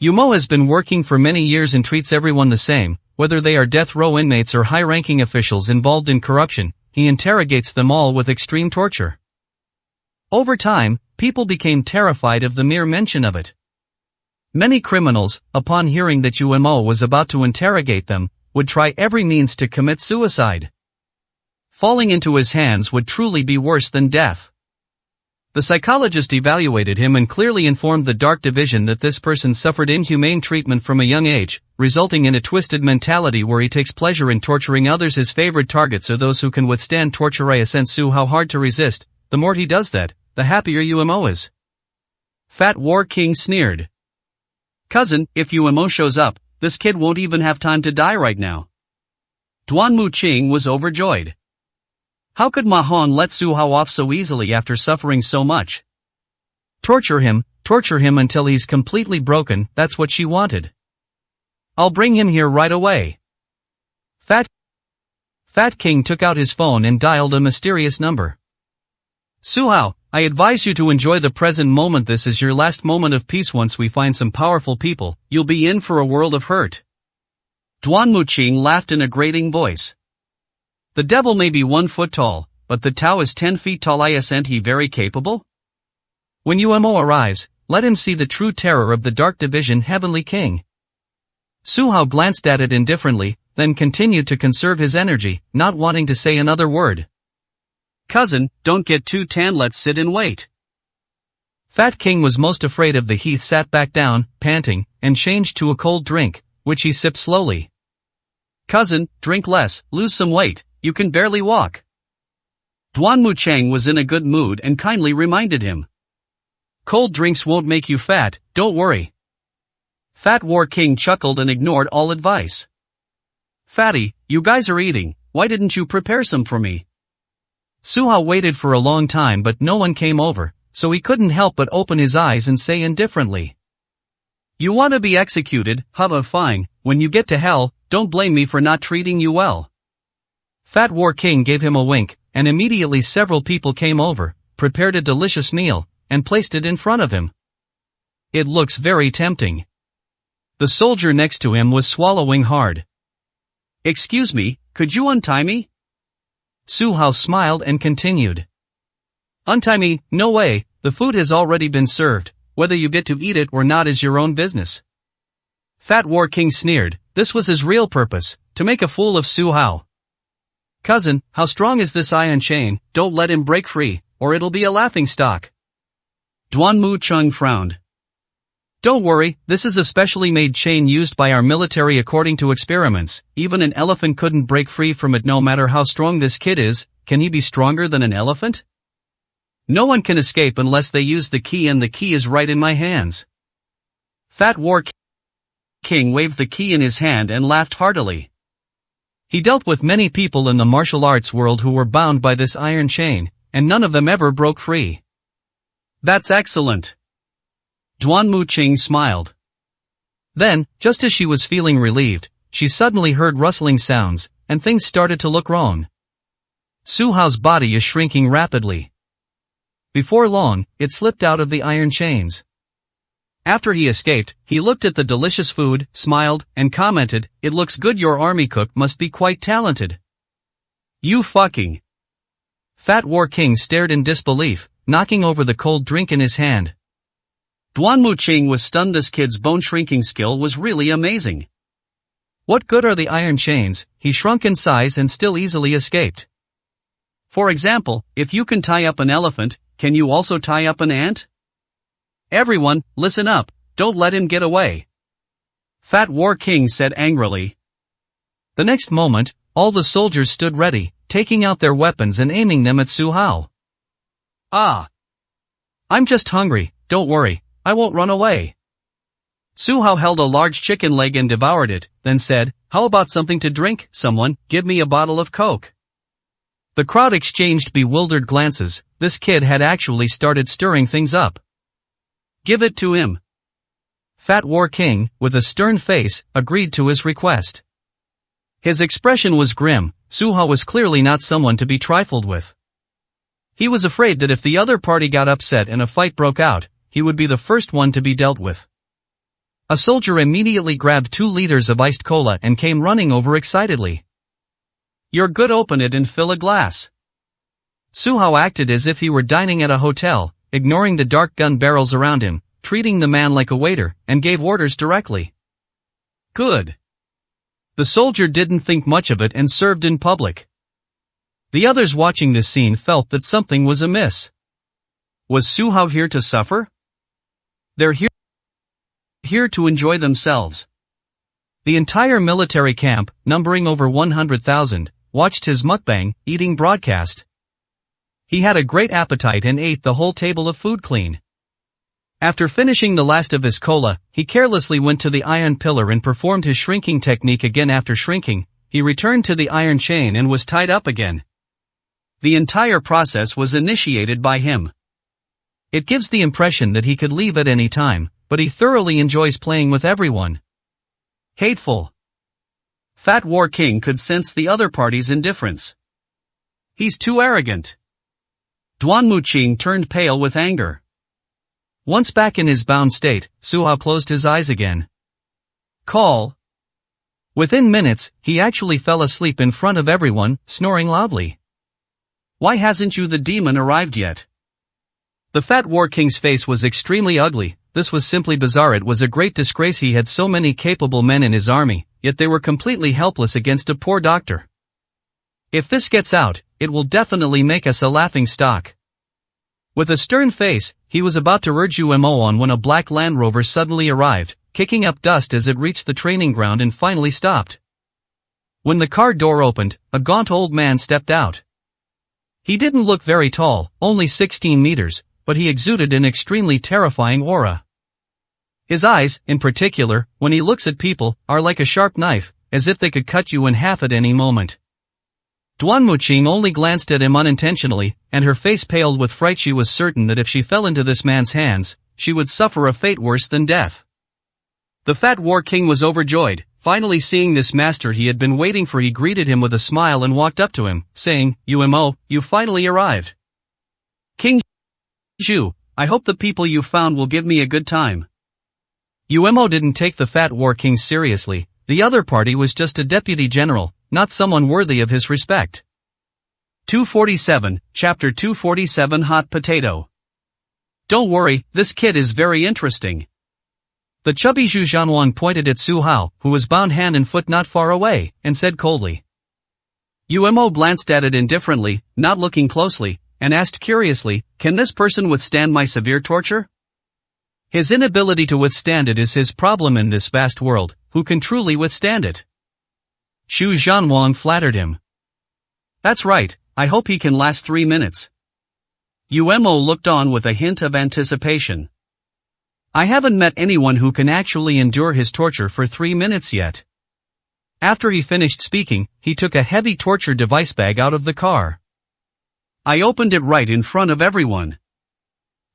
Yumo has been working for many years and treats everyone the same, whether they are death row inmates or high-ranking officials involved in corruption. He interrogates them all with extreme torture. Over time, people became terrified of the mere mention of it. Many criminals, upon hearing that Yumo was about to interrogate them, would try every means to commit suicide. Falling into his hands would truly be worse than death. The psychologist evaluated him and clearly informed the Dark Division that this person suffered inhumane treatment from a young age, resulting in a twisted mentality where he takes pleasure in torturing others. His favorite targets are those who can withstand torture. I sense how hard to resist. The more he does that, the happier UMO is. Fat War King sneered. Cousin, if UMO shows up, this kid won't even have time to die right now. Duan Muqing was overjoyed. How could Ma Hong let Su Hao off so easily after suffering so much? Torture him until he's completely broken, that's what she wanted. I'll bring him here right away. Fat King took out his phone and dialed a mysterious number. Su Hao, I advise you to enjoy the present moment. This is your last moment of peace. Once we find some powerful people, you'll be in for a world of hurt. Duan Muqing laughed in a grating voice. The devil may be 1 foot tall, but the Tao is 10 feet tall. Isn't he very capable? When UMO arrives, let him see the true terror of the Dark Division Heavenly King. Su Hao glanced at it indifferently, then continued to conserve his energy, not wanting to say another word. Cousin, don't get too tan, let's sit and wait. Fat King was most afraid of the heath, sat back down, panting, and changed to a cold drink, which he sipped slowly. Cousin, drink less, lose some weight. You can barely walk. Duan Muqing was in a good mood and kindly reminded him. Cold drinks won't make you fat, don't worry. Fat War King chuckled and ignored all advice. Fatty, you guys are eating, why didn't you prepare some for me? Su Hao waited for a long time but no one came over, so he couldn't help but open his eyes and say indifferently. You want to be executed, huh? Fine, when you get to hell, don't blame me for not treating you well. Fat War King gave him a wink, and immediately several people came over, prepared a delicious meal, and placed it in front of him. It looks very tempting. The soldier next to him was swallowing hard. Excuse me, could you untie me? Su Hao smiled and continued. Untie me? No way, the food has already been served, whether you get to eat it or not is your own business. Fat War King sneered. This was his real purpose, to make a fool of Su Hao. Cousin, how strong is this iron chain? Don't let him break free, or it'll be a laughingstock. Duan Muqing frowned. Don't worry, this is a specially made chain used by our military. According to experiments, even an elephant couldn't break free from it. No matter how strong this kid is, can he be stronger than an elephant? No one can escape unless they use the key, and the key is right in my hands. Fat War King waved the key in his hand and laughed heartily. He dealt with many people in the martial arts world who were bound by this iron chain, and none of them ever broke free. That's excellent. Duan Muqing smiled. Then, just as she was feeling relieved, she suddenly heard rustling sounds, and things started to look wrong. Su Hao's body is shrinking rapidly. Before long, it slipped out of the iron chains. After he escaped, he looked at the delicious food, smiled, and commented, "It looks good. Your army cook must be quite talented." You fucking. Fat War King stared in disbelief, knocking over the cold drink in his hand. Duan Muqing was stunned. This kid's bone-shrinking skill was really amazing. What good are the iron chains? He shrunk in size and still easily escaped. For example, if you can tie up an elephant, can you also tie up an ant? Everyone, listen up, don't let him get away. Fat War King said angrily. The next moment, all the soldiers stood ready, taking out their weapons and aiming them at Su Hao. Ah! I'm just hungry, don't worry, I won't run away. Su Hao held a large chicken leg and devoured it, then said, "How about something to drink? Someone, give me a bottle of Coke." The crowd exchanged bewildered glances. This kid had actually started stirring things up. Give it to him. Fat War King, with a stern face, agreed to his request. His expression was grim. Su Hao was clearly not someone to be trifled with. He was afraid that if the other party got upset and a fight broke out, he would be the first one to be dealt with. A soldier immediately grabbed 2 liters of iced cola and came running over excitedly. You're good, open it and fill a glass. Su Hao acted as if he were dining at a hotel, ignoring the dark gun barrels around him, treating the man like a waiter, and gave orders directly. Good. The soldier didn't think much of it and served in public. The others watching this scene felt that something was amiss. Was Su Hao here to suffer? They're here to enjoy themselves. The entire military camp, numbering over 100,000, watched his mukbang, eating broadcast. He had a great appetite and ate the whole table of food clean. After finishing the last of his cola, he carelessly went to the iron pillar and performed his shrinking technique again. After shrinking, he returned to the iron chain and was tied up again. The entire process was initiated by him. It gives the impression that he could leave at any time, but he thoroughly enjoys playing with everyone. Hateful. Fat War King could sense the other party's indifference. He's too arrogant. Duan Muqing turned pale with anger. Once back in his bound state, Su Hao closed his eyes again. Call. Within minutes, he actually fell asleep in front of everyone, snoring loudly. Why hasn't the demon arrived yet? The Fat War King's face was extremely ugly. This was simply bizarre. It was a great disgrace he had so many capable men in his army, yet they were completely helpless against a poor doctor. If this gets out, it will definitely make us a laughing stock. With a stern face, he was about to urge UMO on when a black Land Rover suddenly arrived, kicking up dust as it reached the training ground and finally stopped. When the car door opened, a gaunt old man stepped out. He didn't look very tall, only 16 meters, but he exuded an extremely terrifying aura. His eyes, in particular, when he looks at people, are like a sharp knife, as if they could cut you in half at any moment. Duan Muqing only glanced at him unintentionally, and her face paled with fright. She was certain that if she fell into this man's hands, she would suffer a fate worse than death. The Fat War King was overjoyed, finally seeing this master he had been waiting for. He greeted him with a smile and walked up to him, saying, UMO, you finally arrived. King Zhu, I hope the people you found will give me a good time. UMO didn't take the Fat War King seriously. The other party was just a deputy general, not someone worthy of his respect. 247, Chapter 247 Hot Potato. Don't worry, this kid is very interesting. The chubby Zhu Zhanwan pointed at Su Hao, who was bound hand and foot not far away, and said coldly. UMO glanced at it indifferently, not looking closely, and asked curiously, can this person withstand my severe torture? His inability to withstand it is his problem in this vast world. Who can truly withstand it? Zhu Zhanwan flattered him. That's right, I hope he can last 3 minutes. UMO looked on with a hint of anticipation. I haven't met anyone who can actually endure his torture for 3 minutes yet. After he finished speaking, he took a heavy torture device bag out of the car. I opened it right in front of everyone.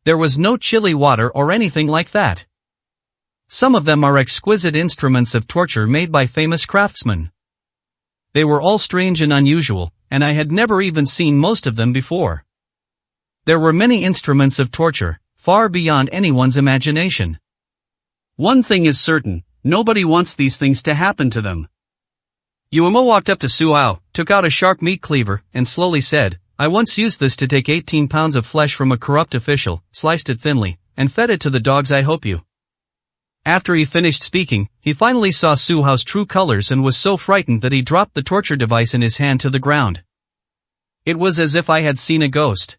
There was no chilly water or anything like that. Some of them are exquisite instruments of torture made by famous craftsmen. They were all strange and unusual, and I had never even seen most of them before. There were many instruments of torture, far beyond anyone's imagination. One thing is certain, nobody wants these things to happen to them. UMO walked up to Su Hao, took out a sharp meat cleaver, and slowly said, I once used this to take 18 pounds of flesh from a corrupt official, sliced it thinly, and fed it to the dogs. I hope you. After he finished speaking, he finally saw Su Hao's true colors and was so frightened that he dropped the torture device in his hand to the ground. It was as if I had seen a ghost.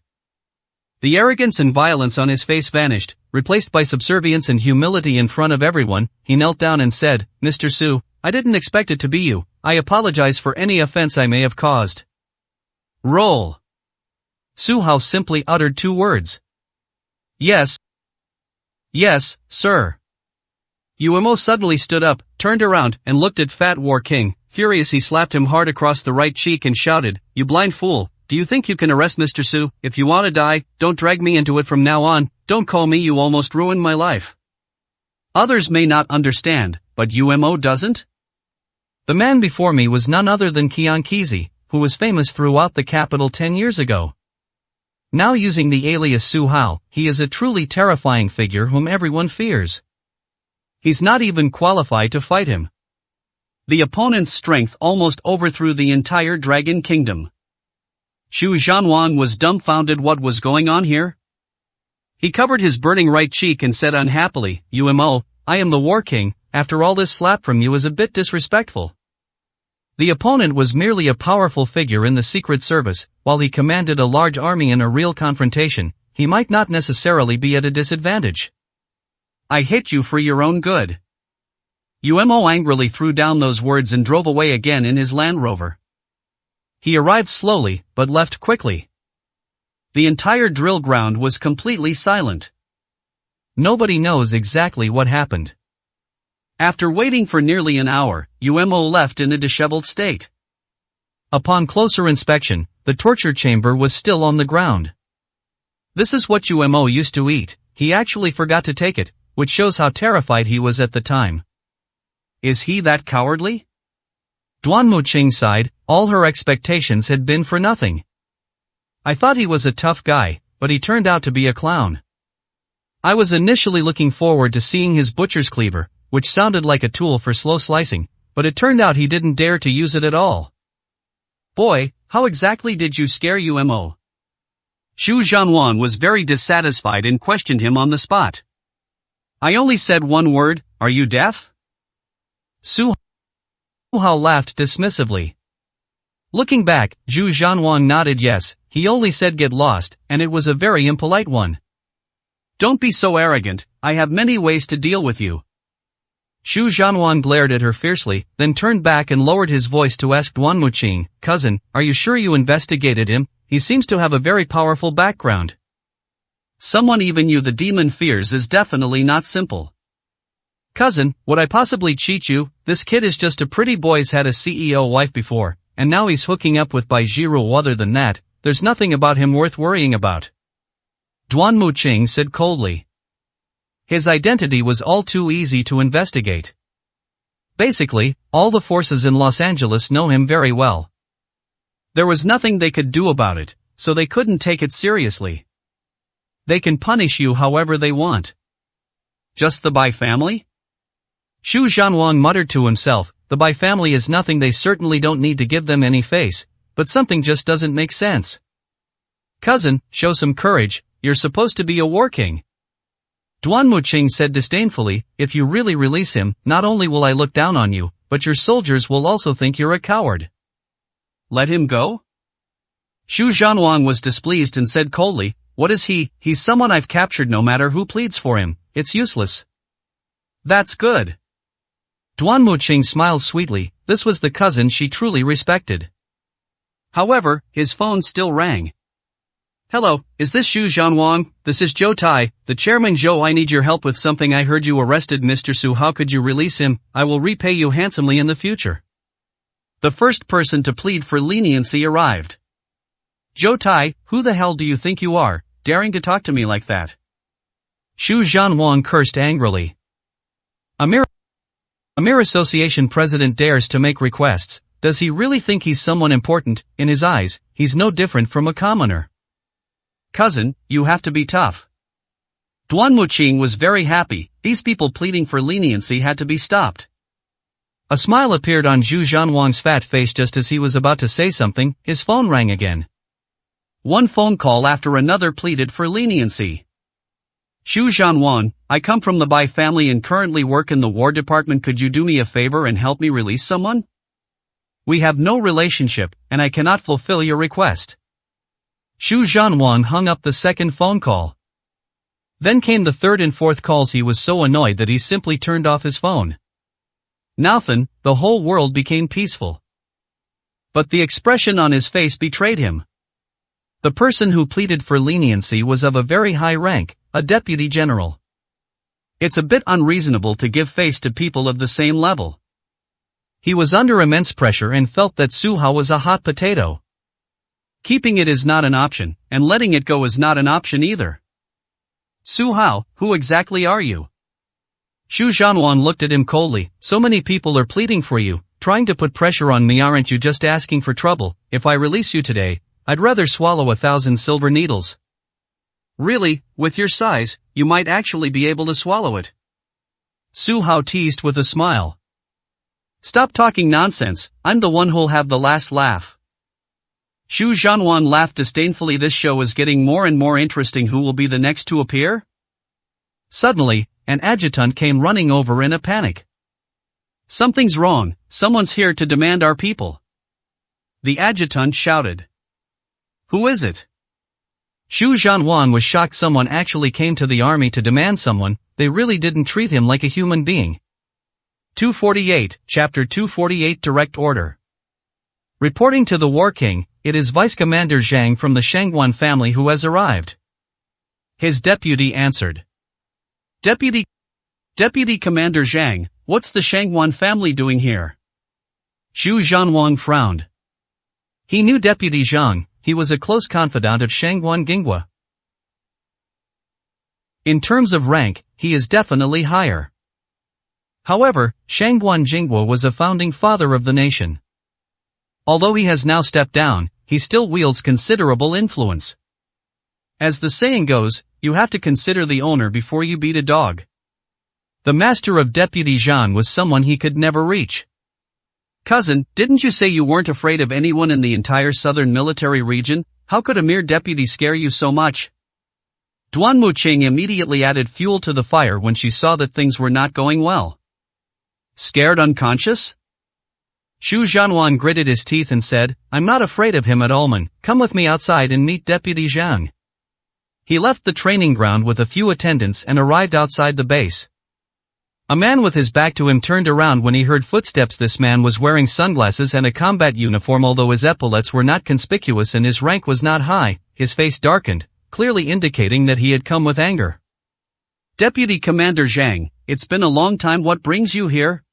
The arrogance and violence on his face vanished, replaced by subservience and humility in front of everyone. He knelt down and said, Mr. Su, I didn't expect it to be you. I apologize for any offense I may have caused. Roll. Su Hao simply uttered 2 words. Yes. Yes, sir. UMO suddenly stood up, turned around, and looked at Fat War King. Furious, he slapped him hard across the right cheek and shouted, You blind fool, do you think you can arrest Mr. Su? If you want to die, don't drag me into it from now on. Don't call me, you almost ruined my life. Others may not understand, but UMO doesn't? The man before me was none other than Qian Qizi, who was famous throughout the capital 10 years ago. Now using the alias Su Hao, he is a truly terrifying figure whom everyone fears. He's not even qualified to fight him. The opponent's strength almost overthrew the entire Dragon Kingdom. Zhu Zhanwan was dumbfounded. What was going on here? He covered his burning right cheek and said unhappily, UMO, I am the War King. After all, this slap from you is a bit disrespectful. The opponent was merely a powerful figure in the Secret Service. While he commanded a large army in a real confrontation, he might not necessarily be at a disadvantage. I hit you for your own good. Umo angrily threw down those words and drove away again in his Land Rover. He arrived slowly, but left quickly. The entire drill ground was completely silent. Nobody knows exactly what happened. After waiting for nearly an hour, Umo left in a disheveled state. Upon closer inspection, the torture chamber was still on the ground. This is what Umo used to eat. He actually forgot to take it, which shows how terrified he was at the time. Is he that cowardly? Duan Muqing sighed. All her expectations had been for nothing. I thought he was a tough guy, but he turned out to be a clown. I was initially looking forward to seeing his butcher's cleaver, which sounded like a tool for slow slicing, but it turned out he didn't dare to use it at all. Boy, how exactly did you scare Umo? Xu Zhanwan was very dissatisfied and questioned him on the spot. I only said one word, are you deaf? Su Hao laughed dismissively. Looking back, Xu Zhanwan nodded yes, he only said get lost, and it was a very impolite one. Don't be so arrogant, I have many ways to deal with you. Xu Zhanwan glared at her fiercely, then turned back and lowered his voice to ask Duan Muqing, cousin, are you sure you investigated him? He seems to have a very powerful background. Someone even you the demon fears is definitely not simple. Cousin, would I possibly cheat you? This kid is just a pretty boy's had a CEO wife before, and now he's hooking up with Bai Zhiru. Other than that, there's nothing about him worth worrying about. Duan Muqing said coldly. His identity was all too easy to investigate. Basically, all the forces in Los Angeles know him very well. There was nothing they could do about it, so they couldn't take it seriously. They can punish you however they want. Just the Bai family? Xu Zhanwan muttered to himself, the Bai family is nothing, they certainly don't need to give them any face, but something just doesn't make sense. Cousin, show some courage, you're supposed to be a war king. Duan Muqing said disdainfully, if you really release him, not only will I look down on you, but your soldiers will also think you're a coward. Let him go? Xu Zhanwan was displeased and said coldly, what is he? He's someone I've captured no matter who pleads for him, it's useless. That's good. Duan Muqing smiled sweetly, this was the cousin she truly respected. However, his phone still rang. Hello, is this Xu Zhanwan? This is Zhou Tai, the chairman. Zhou, I need your help with something. I heard you arrested Mr. Su. How could you release him? I will repay you handsomely in the future. The first person to plead for leniency arrived. Zhou Tai, who the hell do you think you are, daring to talk to me like that? Xu Zhanwan cursed angrily. A mere association president dares to make requests. Does he really think he's someone important? In his eyes, he's no different from a commoner. Cousin, you have to be tough. Duan Muqing was very happy. These people pleading for leniency had to be stopped. A smile appeared on Xu Zhanwan's fat face just as he was about to say something. His phone rang again. One phone call after another pleaded for leniency. Xu Zhanwan, I come from the Bai family and currently work in the War Department. Could you do me a favor and help me release someone? We have no relationship, and I cannot fulfill your request. Xu Zhanwan hung up the second phone call. Then came the third and fourth calls. He was so annoyed that he simply turned off his phone. Now then, the whole world became peaceful. But the expression on his face betrayed him. The person who pleaded for leniency was of a very high rank, a deputy general. It's a bit unreasonable to give face to people of the same level. He was under immense pressure and felt that Su Hao was a hot potato. Keeping it is not an option, and letting it go is not an option either. Su Hao, who exactly are you? Xu Zhanwan looked at him coldly. So many people are pleading for you, trying to put pressure on me. Aren't you just asking for trouble? If I release you today, I'd rather swallow 1,000 silver needles. Really, with your size, you might actually be able to swallow it. Su Hao teased with a smile. Stop talking nonsense, I'm the one who'll have the last laugh. Xu Zhanwan laughed disdainfully. This show is getting more and more interesting. Who will be the next to appear? Suddenly, an adjutant came running over in a panic. Something's wrong, someone's here to demand our people. The adjutant shouted. Who is it? Xu Zhanhuan was shocked someone actually came to the army to demand someone, they really didn't treat him like a human being. 248, Chapter 248 Direct Order. Reporting to the War King, it is Vice Commander Zhang from the Shangguan family who has arrived. His deputy answered. Deputy Commander Zhang, what's the Shangguan family doing here? Xu Zhanhuan frowned. He knew Deputy Zhang, he was a close confidant of Shangguan Jinghua. In terms of rank, he is definitely higher. However, Shangguan Jinghua was a founding father of the nation. Although he has now stepped down, he still wields considerable influence. As the saying goes, you have to consider the owner before you beat a dog. The master of Deputy Zhang was someone he could never reach. Cousin, didn't you say you weren't afraid of anyone in the entire southern military region? How could a mere deputy scare you so much? Duan Muqing immediately added fuel to the fire when she saw that things were not going well. Scared unconscious? Xu Zhanhuan gritted his teeth and said, I'm not afraid of him at all, man. Come with me outside and meet Deputy Zhang. He left the training ground with a few attendants and arrived outside the base. A man with his back to him turned around when he heard footsteps. This man was wearing sunglasses and a combat uniform. Although his epaulets were not conspicuous and his rank was not high, his face darkened, clearly indicating that he had come with anger. Deputy Commander Zhang, it's been a long time. What brings you here?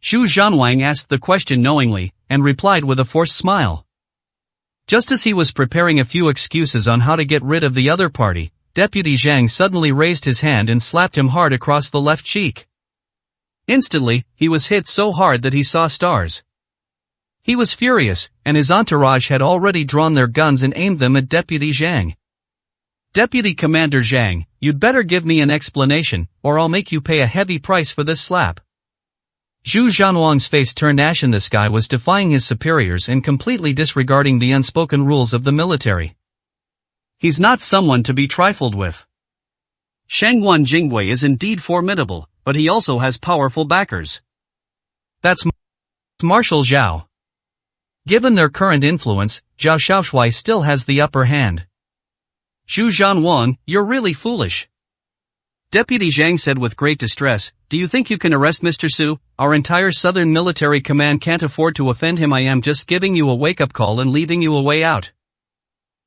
Xu Zhanhuan asked the question knowingly, and replied with a forced smile. Just as he was preparing a few excuses on how to get rid of the other party, Deputy Zhang suddenly raised his hand and slapped him hard across the left cheek. Instantly, he was hit so hard that he saw stars. He was furious, and his entourage had already drawn their guns and aimed them at Deputy Zhang. Deputy Commander Zhang, you'd better give me an explanation, or I'll make you pay a heavy price for this slap. Xu Zhanhuan's face turned ashen. This guy was defying his superiors and completely disregarding the unspoken rules of the military. He's not someone to be trifled with. Shangguan Jinghua is indeed formidable, but he also has powerful backers. That's Marshal Zhao. Given their current influence, Zhao Xiaoshui still has the upper hand. Xu Zhanhuan, you're really foolish. Deputy Zhang said with great distress, do you think you can arrest Mr. Su? Our entire southern military command can't afford to offend him. I am just giving you a wake-up call and leaving you a way out.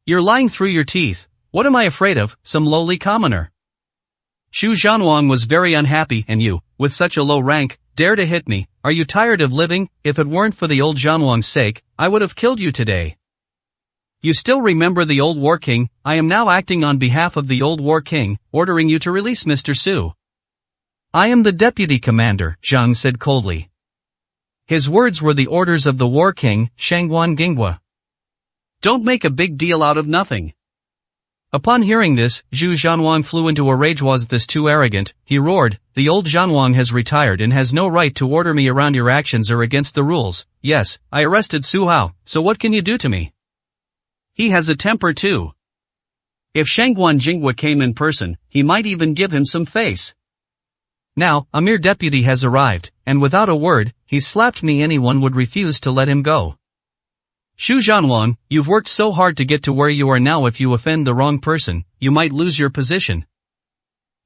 You're lying through your teeth. What am I afraid of, some lowly commoner? Xu Zhanhuan was very unhappy. And you, with such a low rank, dare to hit me? Are you tired of living? If it weren't for the old Zhanhuang's sake, I would have killed you today. You still remember the old War King? I am now acting on behalf of the old War King, ordering you to release Mr. Su. I am the deputy commander, Zhang said coldly. His words were the orders of the War King, Shangguan Jinghua. Don't make a big deal out of nothing. Upon hearing this, Xu Zhanhuan flew into a rage. Was this too arrogant? He roared, the old Zhanhuang has retired and has no right to order me around. Your actions are against the rules. Yes, I arrested Su Hao, so what can you do to me? He has a temper too. If Shangguan Jinghua came in person, he might even give him some face. Now, a mere deputy has arrived, and without a word, he slapped me. Anyone would refuse to let him go. Xu Zhanhuan, you've worked so hard to get to where you are now. If you offend the wrong person, you might lose your position.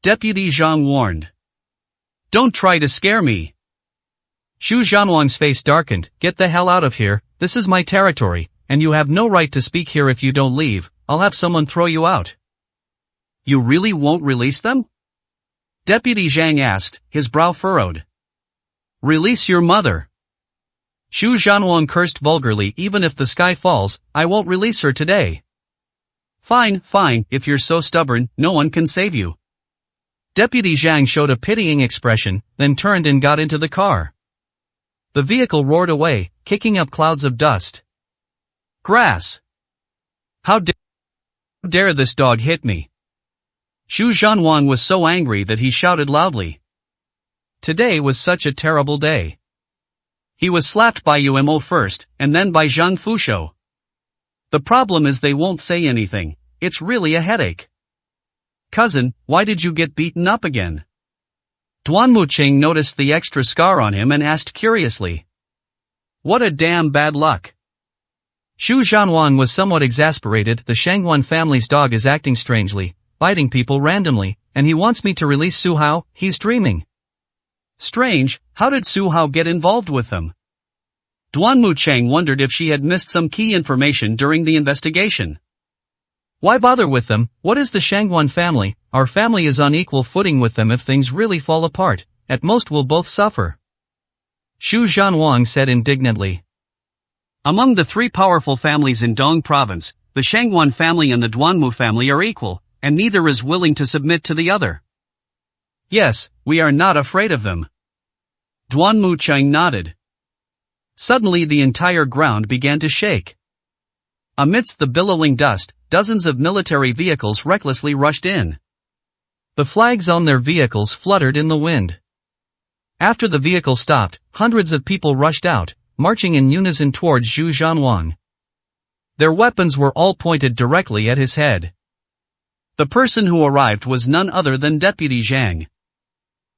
Deputy Zhang warned. Don't try to scare me. Xu Zhanhuan's face darkened. Get the hell out of here, this is my territory, and you have no right to speak here. If you don't leave, I'll have someone throw you out. You really won't release them? Deputy Zhang asked, his brow furrowed. Release your mother. Xu Zhanhuan cursed vulgarly. Even if the sky falls, I won't release her today. Fine, if you're so stubborn, no one can save you. Deputy Zhang showed a pitying expression, then turned and got into the car. The vehicle roared away, kicking up clouds of dust. Grass! How dare this dog hit me? Xu Zhanhuan was so angry that he shouted loudly. Today was such a terrible day. He was slapped by Umo first, and then by Zhang Fushou. The problem is they won't say anything. It's really a headache. Cousin, why did you get beaten up again? Duan Muqing noticed the extra scar on him and asked curiously. What a damn bad luck. Xu Zhanhuang was somewhat exasperated. The Shanghuan family's dog is acting strangely, biting people randomly, and he wants me to release Su Hao. He's dreaming. Strange, how did Su Hao get involved with them? Duanmu Cheng wondered if she had missed some key information during the investigation. Why bother with them? What is the Shanghuan family? Our family is on equal footing with them. If things really fall apart, at most we'll both suffer. Xu Zhanhuang said indignantly. Among the three powerful families in Dong province, the Shanghuan family and the Duanmu family are equal, and neither is willing to submit to the other. Yes, we are not afraid of them. Duanmu Cheng nodded. Suddenly the entire ground began to shake. Amidst the billowing dust, dozens of military vehicles recklessly rushed in. The flags on their vehicles fluttered in the wind. After the vehicle stopped, hundreds of people rushed out, marching in unison towards Xu Zhanhuang. Their weapons were all pointed directly at his head. The person who arrived was none other than Deputy Zhang.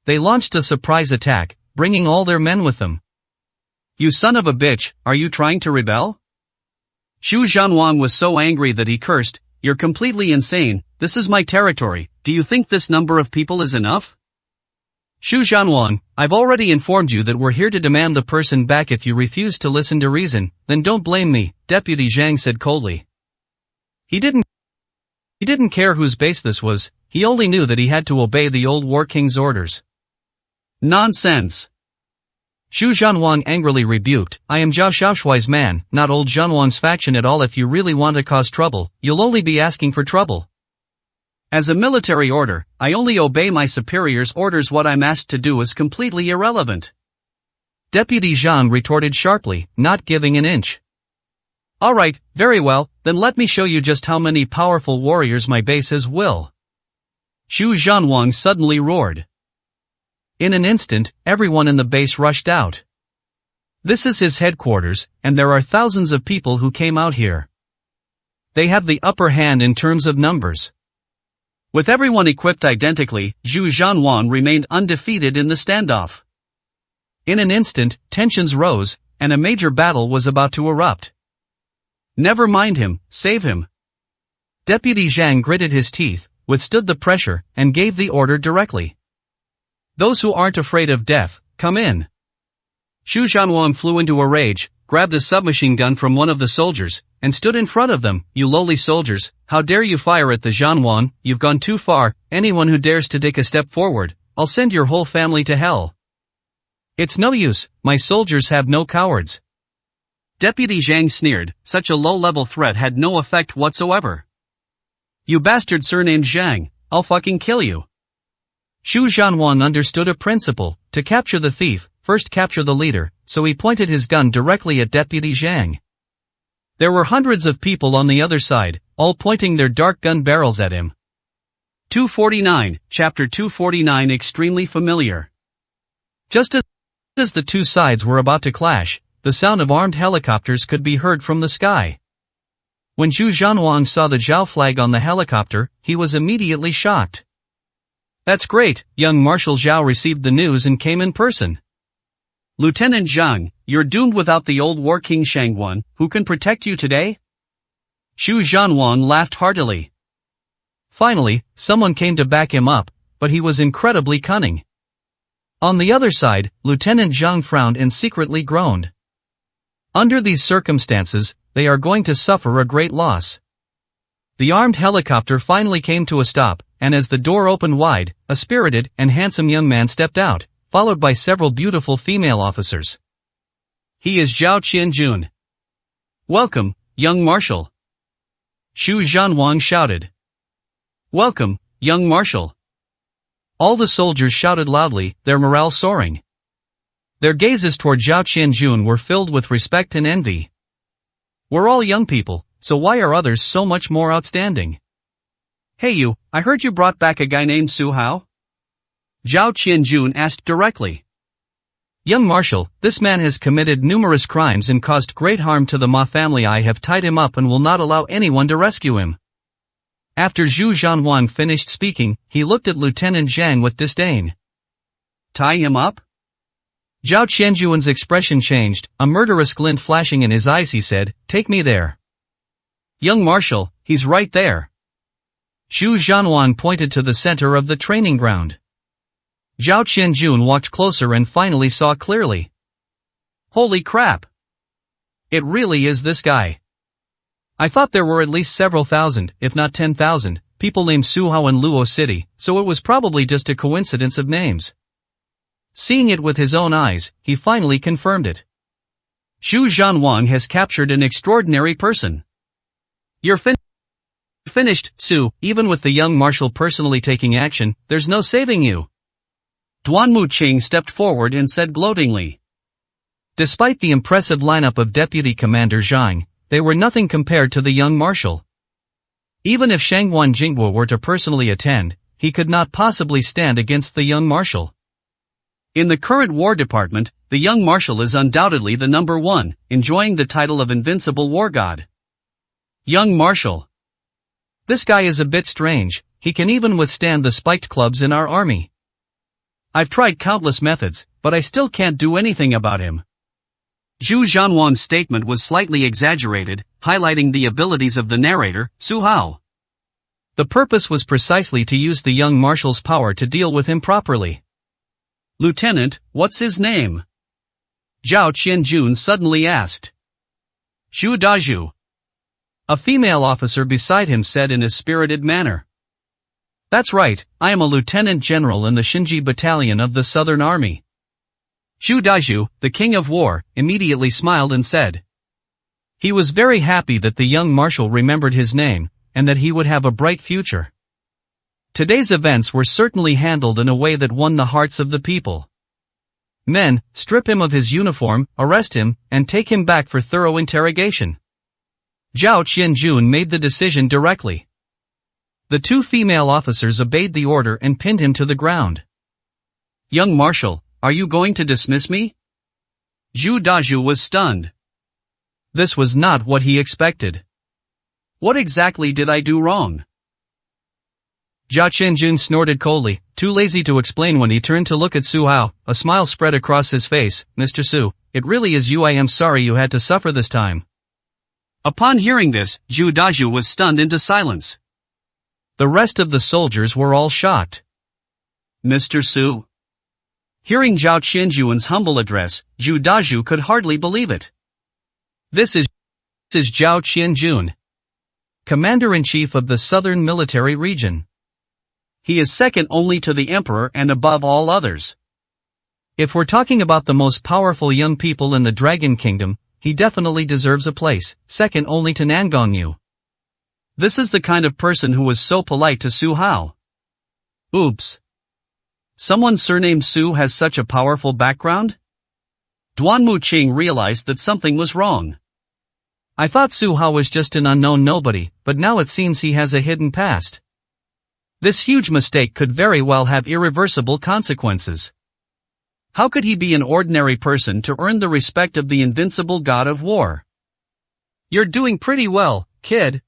They launched a surprise attack, bringing all their men with them. You son of a bitch, are you trying to rebel? Xu Zhanhuang was so angry that he cursed, You're completely insane, this is my territory, do you think this number of people is enough? Xu Zhanhuang, I've already informed you that we're here to demand the person back. If you refuse to listen to reason, then don't blame me, Deputy Zhang said coldly. He didn't care whose base this was, he only knew that he had to obey the old war king's orders. Nonsense! Xu Zhanhuang angrily rebuked, I am Zhao Shaoshuai's man, not old Zhanhuang's faction at all. If you really want to cause trouble, you'll only be asking for trouble. As a military order, I only obey my superior's orders. What I'm asked to do is completely irrelevant. Deputy Zhang retorted sharply, not giving an inch. Alright, very well, then let me show you just how many powerful warriors my base has. Will. Xu Zhanhuang suddenly roared. In an instant, everyone in the base rushed out. This is his headquarters, and there are thousands of people who came out here. They have the upper hand in terms of numbers. With everyone equipped identically, Xu Zhanhuang remained undefeated in the standoff. In an instant, tensions rose, and a major battle was about to erupt. Never mind him, save him. Deputy Zhang gritted his teeth, withstood the pressure, and gave the order directly. Those who aren't afraid of death, come in. Xu Zhanhuang flew into a rage, grabbed a submachine gun from one of the soldiers, and stood in front of them. You lowly soldiers, how dare you fire at the Zhanhuang? You've gone too far. Anyone who dares to take a step forward, I'll send your whole family to hell. It's no use, my soldiers have no cowards. Deputy Zhang sneered, such a low-level threat had no effect whatsoever. You bastard surnamed Zhang, I'll fucking kill you. Xu Zhanhuang understood a principle, to capture the thief, first capture the leader, so he pointed his gun directly at Deputy Zhang. There were hundreds of people on the other side, all pointing their dark gun barrels at him. 249, Chapter 249 extremely familiar. Just as the two sides were about to clash, the sound of armed helicopters could be heard from the sky. When Xu Zhanhuang saw the Zhao flag on the helicopter, he was immediately shocked. That's great, young Marshal Zhao received the news and came in person. Lieutenant Zhang, you're doomed without the old war king Shanghuan, who can protect you today? Xu Zhanhuang laughed heartily. Finally, someone came to back him up, but he was incredibly cunning. On the other side, Lieutenant Zhang frowned and secretly groaned. Under these circumstances, they are going to suffer a great loss. The armed helicopter finally came to a stop, and as the door opened wide, a spirited and handsome young man stepped out, followed by several beautiful female officers. He is Zhao Qianjun. Welcome, young marshal. Xu Zhanhuang shouted. Welcome, young marshal. All the soldiers shouted loudly, their morale soaring. Their gazes toward Zhao Qianjun were filled with respect and envy. We're all young people, so why are others so much more outstanding? Hey you, I heard you brought back a guy named Su Hao? Zhao Qianjun asked directly. Young marshal, this man has committed numerous crimes and caused great harm to the Ma family. I have tied him up and will not allow anyone to rescue him. After Xu Zhanhuang finished speaking, he looked at Lieutenant Zhang with disdain. Tie him up? Zhao Qianjuan's expression changed, a murderous glint flashing in his eyes. He said, "Take me there." "Young Marshal, he's right there." Xu Zhanhuan pointed to the center of the training ground. Zhao Qianjun walked closer and finally saw clearly. Holy crap! It really is this guy. I thought there were at least several thousand, if not 10,000, people named Su Hao in Luo City, so it was probably just a coincidence of names. Seeing it with his own eyes, he finally confirmed it. Xu Zhanhuan has captured an extraordinary person. You're finished, Su. Even with the young marshal personally taking action, there's no saving you. Duan Muqing stepped forward and said gloatingly. Despite the impressive lineup of Deputy Commander Zhang, they were nothing compared to the young marshal. Even if Shangguan Jingguo were to personally attend, he could not possibly stand against the young marshal. In the current War Department, the young marshal is undoubtedly the number one, enjoying the title of Invincible War God. Young Marshal. This guy is a bit strange, he can even withstand the spiked clubs in our army. I've tried countless methods, but I still can't do anything about him. Xu Zhanhuan's statement was slightly exaggerated, highlighting the abilities of the narrator, Su Hao. The purpose was precisely to use the young marshal's power to deal with him properly. Lieutenant, what's his name? Zhao Qianjun suddenly asked. Xu Dazhu. A female officer beside him said in a spirited manner. That's right, I am a lieutenant general in the Xinji Battalion of the Southern Army. Xu Dazhu, the king of war, immediately smiled and said. He was very happy that the young marshal remembered his name, and that he would have a bright future. Today's events were certainly handled in a way that won the hearts of the people. Men, strip him of his uniform, arrest him, and take him back for thorough interrogation. Zhao Qianjun made the decision directly. The two female officers obeyed the order and pinned him to the ground. Young Marshal, are you going to dismiss me? Xu Dazhu was stunned. This was not what he expected. What exactly did I do wrong? Zhao Qianjun snorted coldly, too lazy to explain when he turned to look at Su Hao. A smile spread across his face. Mr. Su, it really is you. I am sorry you had to suffer this time. Upon hearing this, Xu Dazhu was stunned into silence. The rest of the soldiers were all shocked. Mr. Su. Hearing Zhao Qianjun's humble address, Xu Dazhu could hardly believe it. This is Zhao Qianjun, Commander-in-Chief of the Southern Military Region. He is second only to the Emperor and above all others. If we're talking about the most powerful young people in the Dragon Kingdom, he definitely deserves a place, second only to Nangongyu. This is the kind of person who was so polite to Su Hao. Oops. Someone surnamed Su has such a powerful background? Duan Muqing realized that something was wrong. I thought Su Hao was just an unknown nobody, but now it seems he has a hidden past. This huge mistake could very well have irreversible consequences. How could he be an ordinary person to earn the respect of the invincible god of war? You're doing pretty well, kid.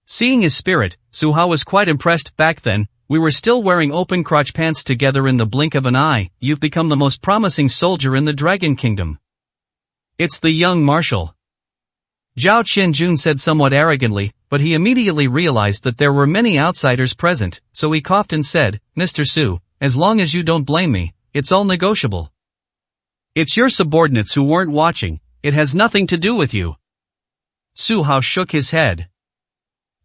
Seeing his spirit, Su Hao was quite impressed. Back then, we were still wearing open crotch pants together. In the blink of an eye, you've become the most promising soldier in the Dragon Kingdom. It's the young marshal. Zhao Qianjun said somewhat arrogantly, but he immediately realized that there were many outsiders present, so he coughed and said, Mr. Su, as long as you don't blame me, it's all negotiable. It's your subordinates who weren't watching, it has nothing to do with you. Su Hao shook his head.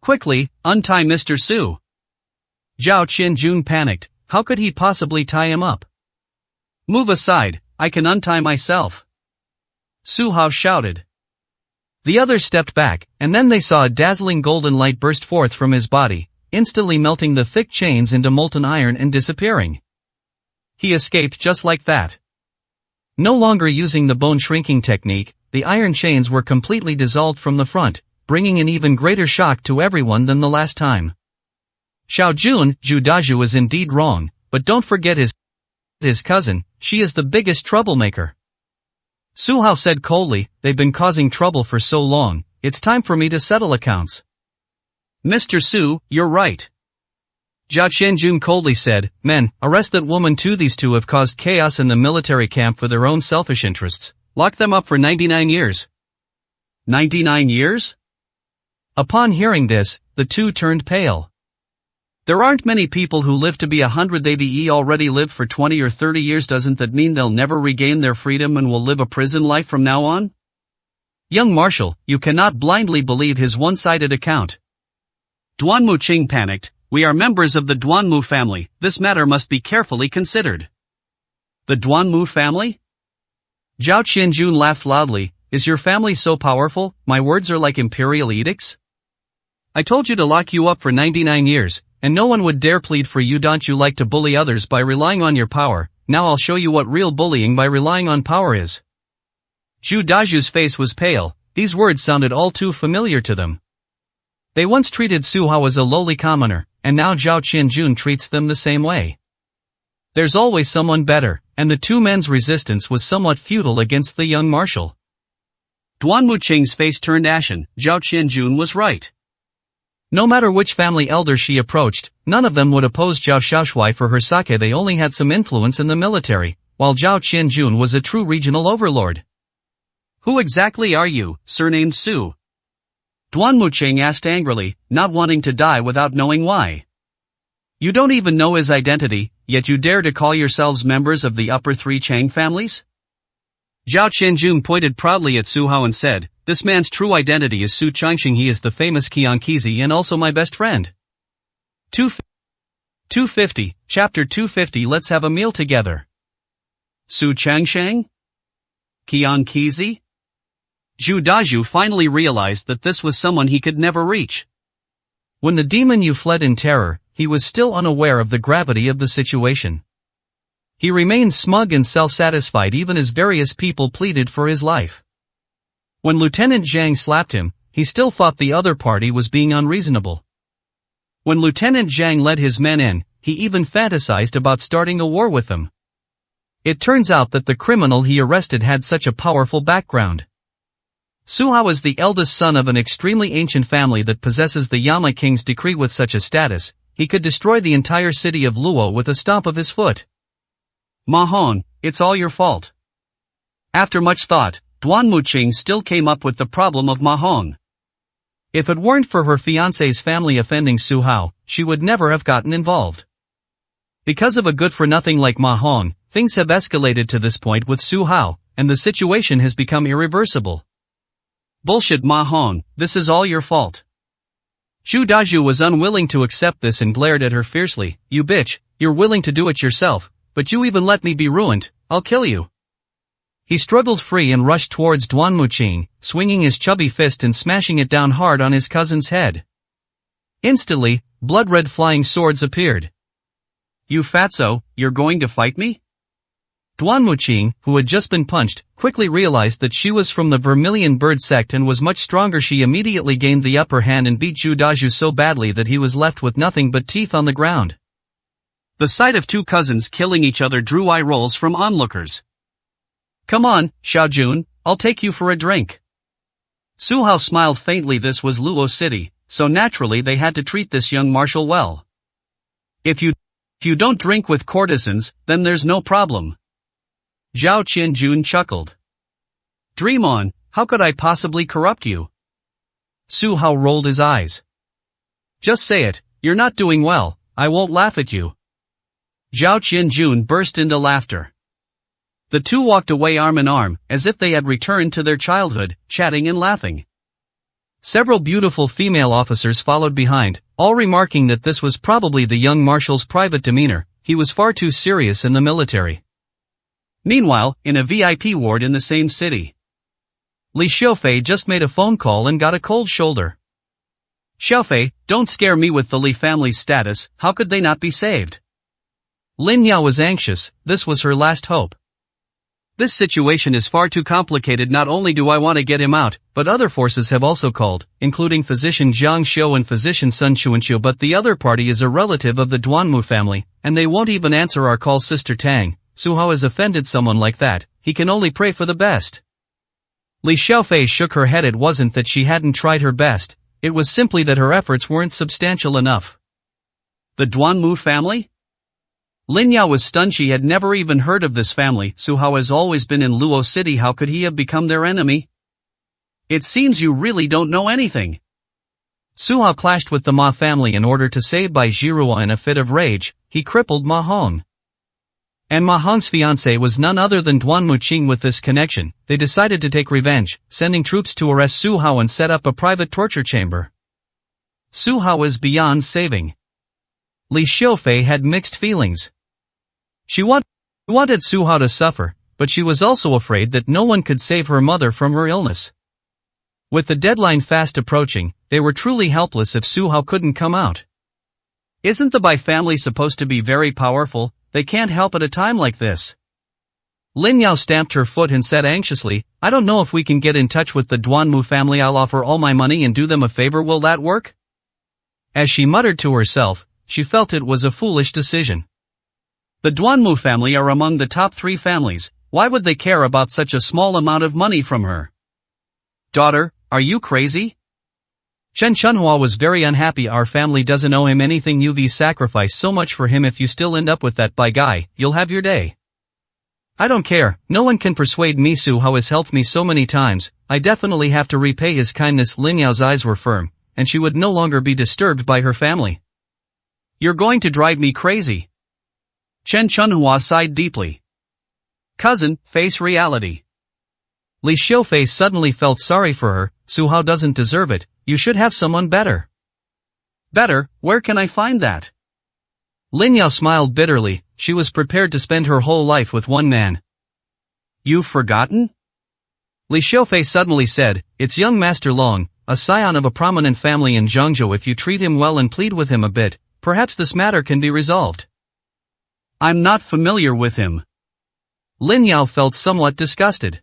Quickly, untie Mr. Su. Zhao Qianjun panicked, how could he possibly tie him up? Move aside, I can untie myself. Su Hao shouted. The others stepped back, and then they saw a dazzling golden light burst forth from his body, instantly melting the thick chains into molten iron and disappearing. He escaped just like that. No longer using the bone shrinking technique, the iron chains were completely dissolved from the front, bringing an even greater shock to everyone than the last time. Xiao Jun, Xu Dazhu is indeed wrong, but don't forget his cousin, she is the biggest troublemaker. Su Hao said coldly, they've been causing trouble for so long, it's time for me to settle accounts. Mr. Su, you're right. Zhao Qianjun coldly said, "Men, arrest that woman too. These two have caused chaos in the military camp for their own selfish interests. Lock them up for 99 years. 99 years? Upon hearing this, the two turned pale. There aren't many people who live to be 100. They've already lived for 20 or 30 years. Doesn't that mean they'll never regain their freedom and will live a prison life from now on? Young Marshal, you cannot blindly believe his one-sided account." Duanmu Qing panicked. "We are members of the Duanmu family. This matter must be carefully considered." The Duanmu family? Zhao Qianjun laughed loudly. "Is your family so powerful? My words are like imperial edicts? I told you to lock you up for 99 years, and no one would dare plead for you. Don't you like to bully others by relying on your power? Now I'll show you what real bullying by relying on power is." Zhu Daju's face was pale. These words sounded all too familiar to them. They once treated Su Hao as a lowly commoner, and now Zhao Qianjun treats them the same way. There's always someone better, and the two men's resistance was somewhat futile against the young marshal. Duanmu Qing's face turned ashen. Zhao Qianjun was right. No matter which family elder she approached, none of them would oppose Zhao Xiaoshui for her sake. They only had some influence in the military, while Zhao Qianjun was a true regional overlord. "Who exactly are you, surnamed Su?" Duanmu Qing asked angrily, not wanting to die without knowing why. "You don't even know his identity, yet you dare to call yourselves members of the upper three Chang families?" Zhao Qianjun pointed proudly at Su Hao and said, "This man's true identity is Su Changxing. He is the famous Qian Qizi and also my best friend." 250, Chapter 250. Let's have a meal together. Su Changsheng? Qian Qizi? Zhu Daju finally realized that this was someone he could never reach. When the demon Yu fled in terror, he was still unaware of the gravity of the situation. He remained smug and self-satisfied even as various people pleaded for his life. When Lieutenant Zhang slapped him, he still thought the other party was being unreasonable. When Lieutenant Zhang led his men in, he even fantasized about starting a war with them. It turns out that the criminal he arrested had such a powerful background. Su Hao is the eldest son of an extremely ancient family that possesses the Yama King's decree. With such a status, he could destroy the entire city of Luo with a stomp of his foot. "Ma Hong, it's all your fault." After much thought, Duanmu Qing still came up with the problem of Ma Hong. If it weren't for her fiancé's family offending Su Hao, she would never have gotten involved. Because of a good-for-nothing like Ma Hong, things have escalated to this point with Su Hao, and the situation has become irreversible. "Bullshit, Ma Hong, this is all your fault." Zhu Daju was unwilling to accept this and glared at her fiercely. "You bitch, you're willing to do it yourself, but you even let me be ruined. I'll kill you." He struggled free and rushed towards Duanmu Qing, swinging his chubby fist and smashing it down hard on his cousin's head. Instantly, blood-red flying swords appeared. "You fatso, you're going to fight me?" Duanmu Qing, who had just been punched, quickly realized that she was from the Vermilion Bird sect and was much stronger. She immediately gained the upper hand and beat Zhu Daju so badly that he was left with nothing but teeth on the ground. The sight of two cousins killing each other drew eye rolls from onlookers. "Come on, Xiaojun, I'll take you for a drink." Su Hao smiled faintly. This was Luo City, so naturally they had to treat this young marshal well. If you don't drink with courtesans, then there's no problem." Zhao Qianjun chuckled. "Dream on, how could I possibly corrupt you?" Su Hao rolled his eyes. "Just say it, you're not doing well, I won't laugh at you." Zhao Qianjun burst into laughter. The two walked away arm in arm, as if they had returned to their childhood, chatting and laughing. Several beautiful female officers followed behind, all remarking that this was probably the young marshal's private demeanor. He was far too serious in the military. Meanwhile, in a VIP ward in the same city, Li Xiaofei just made a phone call and got a cold shoulder. "Xiaofei, don't scare me with the Li family's status. How could they not be saved?" Lin Yao was anxious. This was her last hope. "This situation is far too complicated. Not only do I want to get him out, but other forces have also called, including physician Zhang Xiu and physician Sun Chuanqiu, but the other party is a relative of the Duanmu family, and they won't even answer our call." Sister Tang, Su Hao has offended someone like that, he can only pray for the best. Li Xiaofei shook her head. It wasn't that she hadn't tried her best, it was simply that her efforts weren't substantial enough. The Duanmu family? Lin Yao was stunned. She had never even heard of this family. Su Hao has always been in Luo City. How could he have become their enemy? It seems you really don't know anything. Su Hao clashed with the Ma family in order to save Bai Jiruo. In a fit of rage, he crippled Ma Hong. And Ma Hong's fiancé was none other than Duanmu Qing. With this connection, they decided to take revenge, sending troops to arrest Su Hao and set up a private torture chamber. Su Hao is beyond saving. Li Xiufei had mixed feelings. She wanted Su Hao to suffer, but she was also afraid that no one could save her mother from her illness. With the deadline fast approaching, they were truly helpless if Su Hao couldn't come out. Isn't the Bai family supposed to be very powerful? They can't help at a time like this. Lin Yao stamped her foot and said anxiously, I don't know if we can get in touch with the Duanmu family. I'll offer all my money and do them a favor. Will that work? As she muttered to herself, she felt it was a foolish decision. The Duanmu family are among the top 3 families. Why would they care about such a small amount of money from her? Daughter, are you crazy? Chen Chunhua was very unhappy. Our family doesn't owe him anything. You've sacrificed so much for him. If you still end up with that Bai guy, you'll have your day. I don't care, no one can persuade me. Su Hao has helped me so many times, I definitely have to repay his kindness. Lin Yao's eyes were firm, and she would no longer be disturbed by her family. You're going to drive me crazy. Chen Chunhua sighed deeply. Cousin, face reality. Li Xiufei suddenly felt sorry for her. Su Hao doesn't deserve it. You should have someone better. Better? Where can I find that? Lin Yao smiled bitterly. She was prepared to spend her whole life with one man. You've forgotten? Li Xiufei suddenly said, it's young Master Long, a scion of a prominent family in Zhengzhou. If you treat him well and plead with him a bit, perhaps this matter can be resolved. I'm not familiar with him. Lin Yao felt somewhat disgusted.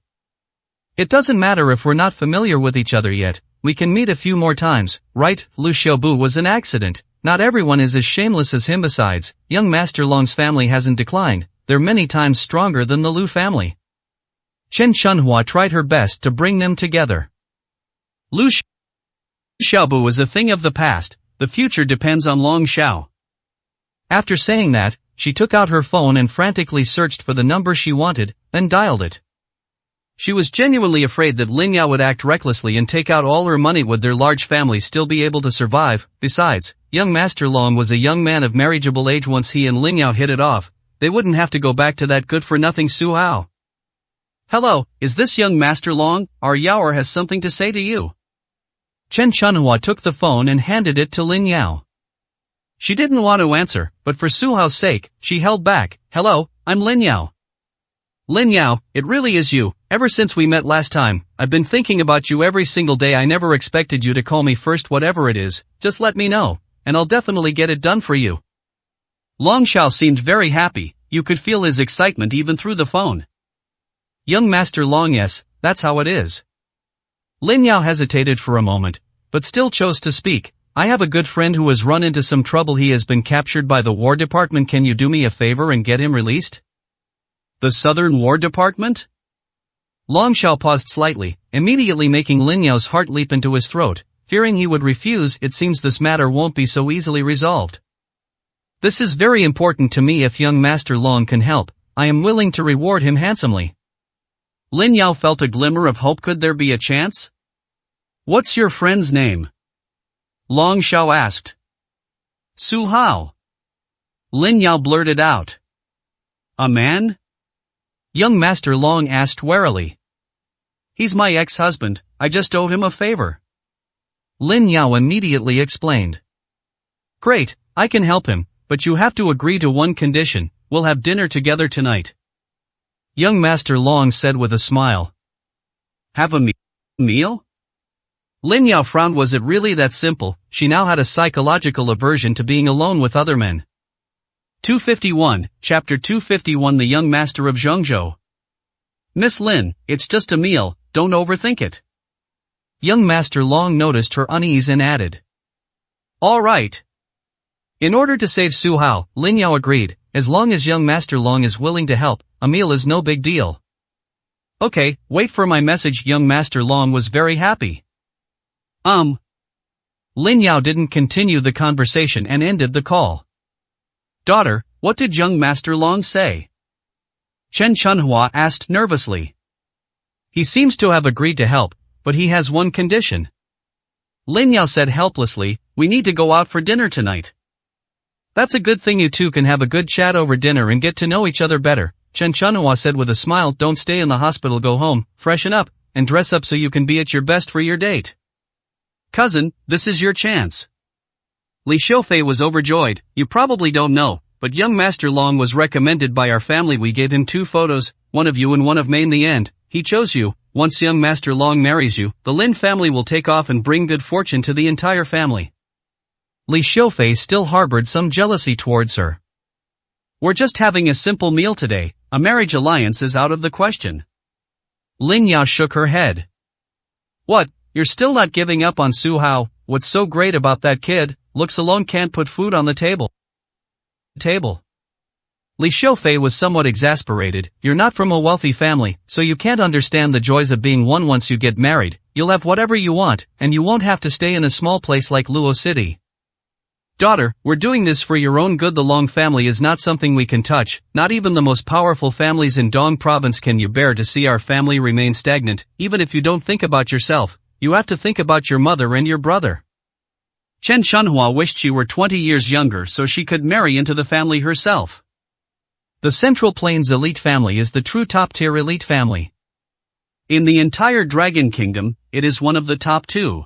It doesn't matter if we're not familiar with each other yet, we can meet a few more times, right? Lu Xiaobu was an accident, not everyone is as shameless as him. Besides, young Master Long's family hasn't declined, they're many times stronger than the Lu family. Chen Chunhua tried her best to bring them together. Lu Xiaobu is a thing of the past, the future depends on Long Xiao. After saying that, she took out her phone and frantically searched for the number she wanted, then dialed it. She was genuinely afraid that Lin Yao would act recklessly and take out all her money. Would their large family still be able to survive? Besides, young Master Long was a young man of marriageable age. Once he and Lin Yao hit it off, they wouldn't have to go back to that good-for-nothing Su Hao. Hello, is this young Master Long? Our Yaoer has something to say to you. Chen Chunhua took the phone and handed it to Lin Yao. She didn't want to answer, but for Su Hao's sake, she held back. Hello, I'm Lin Yao. Lin Yao, it really is you. Ever since we met last time, I've been thinking about you every single day. I never expected you to call me first. Whatever it is, just let me know, and I'll definitely get it done for you. Long Xiao seemed very happy. You could feel his excitement even through the phone. Young Master Long, yes, that's how it is. Lin Yao hesitated for a moment, but still chose to speak. I have a good friend who has run into some trouble. He has been captured by the War Department. Can you do me a favor and get him released? The Southern War Department? Long Xiao paused slightly, immediately making Lin Yao's heart leap into his throat. Fearing he would refuse, it seems this matter won't be so easily resolved. This is very important to me. If young Master Long can help, I am willing to reward him handsomely. Lin Yao felt a glimmer of hope. Could there be a chance? What's your friend's name? Long Xiao asked. Su Hao. Lin Yao blurted out. A man? Young Master Long asked warily. He's my ex-husband, I just owe him a favor. Lin Yao immediately explained. Great, I can help him, but you have to agree to one condition. We'll have dinner together tonight. Young Master Long said with a smile. Have a meal? Lin Yao frowned. Was it really that simple? She now had a psychological aversion to being alone with other men. 251, Chapter 251. The Young Master of Zhengzhou. Miss Lin, it's just a meal, don't overthink it. Young Master Long noticed her unease and added. All right. In order to save Su Hao, Lin Yao agreed. As long as young Master Long is willing to help, a meal is no big deal. Okay, wait for my message. Young Master Long was very happy. Lin Yao didn't continue the conversation and ended the call. Daughter, what did young Master Long say? Chen Chunhua asked nervously. He seems to have agreed to help, but he has one condition. Lin Yao said helplessly, we need to go out for dinner tonight. That's a good thing, you two can have a good chat over dinner and get to know each other better, Chen Chunhua said with a smile. Don't stay in the hospital, go home, freshen up, and dress up so you can be at your best for your date. Cousin, this is your chance. Li Xiufei was overjoyed. You probably don't know, but young Master Long was recommended by our family. We gave him 2 photos, one of you and one of me. In the end, he chose you. Once young Master Long marries you, the Lin family will take off and bring good fortune to the entire family. Li Xiufei still harbored some jealousy towards her. We're just having a simple meal today, a marriage alliance is out of the question. Lin Yao shook her head. What, you're still not giving up on Su Hao? What's so great about that kid? Looks alone can't put food on the table. Li Xiufei was somewhat exasperated. You're not from a wealthy family, so you can't understand the joys of being one. Once you get married, you'll have whatever you want, and you won't have to stay in a small place like Luo City. Daughter, we're doing this for your own good. The Long family is not something we can touch, not even the most powerful families in Dong province. Can you bear to see our family remain stagnant? Even if you don't think about yourself, you have to think about your mother and your brother. Chen Chunhua wished she were 20 years younger so she could marry into the family herself. The Central Plains elite family is the true top-tier elite family. In the entire Dragon Kingdom, it is one of the top 2.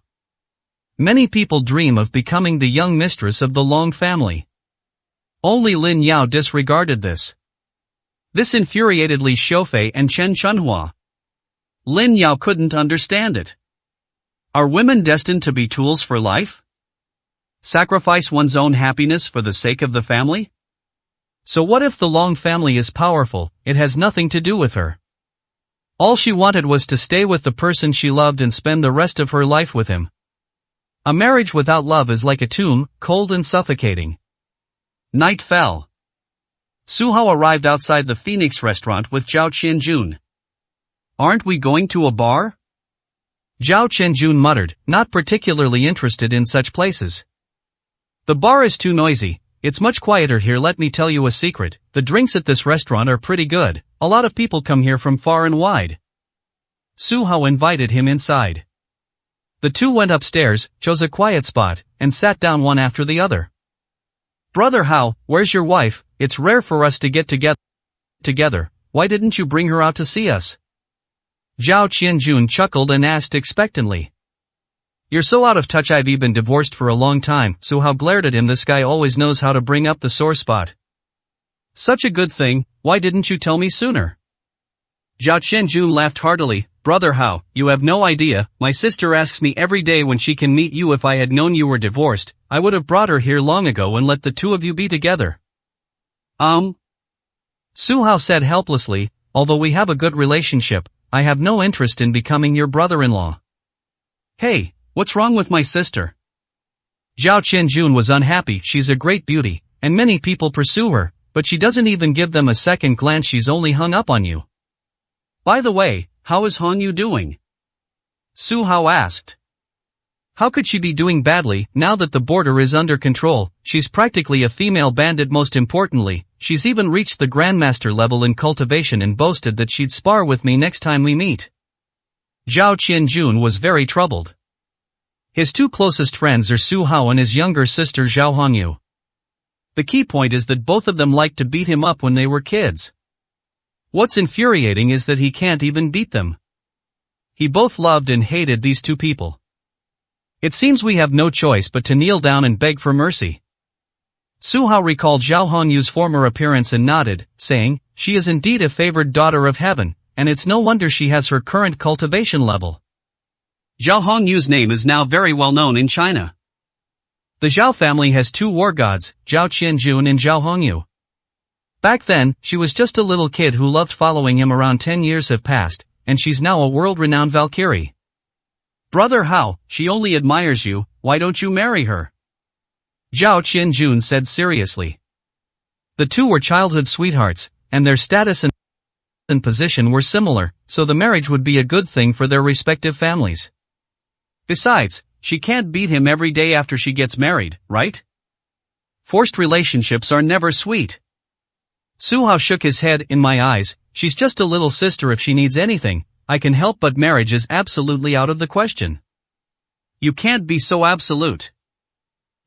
Many people dream of becoming the young mistress of the Long family. Only Lin Yao disregarded this. This infuriated Li Xiufei and Chen Chunhua. Lin Yao couldn't understand it. Are women destined to be tools for life? Sacrifice one's own happiness for the sake of the family? So what if the Long family is powerful? It has nothing to do with her. All she wanted was to stay with the person she loved and spend the rest of her life with him. A marriage without love is like a tomb, cold and suffocating. Night fell. Su Hao arrived outside the Phoenix restaurant with Zhao Qianjun. Aren't we going to a bar? Zhao Qianjun muttered, not particularly interested in such places. The bar is too noisy. It's much quieter here. Let me tell you a secret, the drinks at this restaurant are pretty good. A lot of people come here from far and wide. Su Hao invited him inside. The two went upstairs, chose a quiet spot, and sat down one after the other. Brother Hao, where's your wife? It's rare for us to get together. Why didn't you bring her out to see us? Zhao Qianjun chuckled and asked expectantly. You're so out of touch. I've been divorced for a long time. Su Hao glared at him. This guy always knows how to bring up the sore spot. Such a good thing, why didn't you tell me sooner? Zhao Qianjun laughed heartily. Brother Hao, you have no idea, my sister asks me every day when she can meet you. If I had known you were divorced, I would have brought her here long ago and let the two of you be together. Su Hao said helplessly, although we have a good relationship, I have no interest in becoming your brother-in-law. Hey, what's wrong with my sister? Zhao Qianjun was unhappy. She's a great beauty, and many people pursue her, but she doesn't even give them a second glance. She's only hung up on you. By the way, how is Hong Yu doing? Su Hao asked. How could she be doing badly, now that the border is under control? She's practically a female bandit. Most importantly, she's even reached the Grandmaster level in cultivation and boasted that she'd spar with me next time we meet. Zhao Qianjun was very troubled. His 2 closest friends are Su Hao and his younger sister Zhao Hongyu. The key point is that both of them liked to beat him up when they were kids. What's infuriating is that he can't even beat them. He both loved and hated these 2 people. It seems we have no choice but to kneel down and beg for mercy. Su Hao recalled Zhao Hongyu's former appearance and nodded, saying, she is indeed a favored daughter of heaven, and it's no wonder she has her current cultivation level. Zhao Hongyu's name is now very well known in China. The Zhao family has 2 war gods, Zhao Qianjun and Zhao Hongyu. Back then, she was just a little kid who loved following him around. 10 years have passed, and she's now a world-renowned Valkyrie. Brother Hao, she only admires you, why don't you marry her? Zhao Qianjun said seriously. The 2 were childhood sweethearts, and their status and position were similar, so the marriage would be a good thing for their respective families. Besides, she can't beat him every day after she gets married, right? Forced relationships are never sweet. Su Hao shook his head. In my eyes, she's just a little sister. If she needs anything, I can help, but marriage is absolutely out of the question. You can't be so absolute.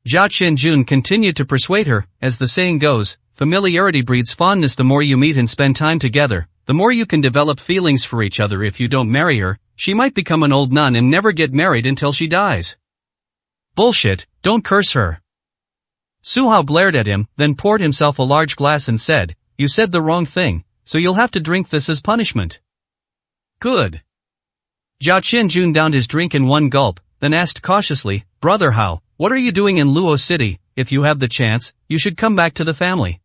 Zhao Qianjun continued to persuade her. As the saying goes, familiarity breeds fondness. The more you meet and spend time together, the more you can develop feelings for each other. If you don't marry her, she might become an old nun and never get married until she dies. Bullshit, don't curse her. Su Hao blared at him, then poured himself a large glass and said, you said the wrong thing, so you'll have to drink this as punishment. Good. Zhao Qianjun downed his drink in one gulp, then asked cautiously, Brother Hao, what are you doing in Luo City? If you have the chance, you should come back to the family.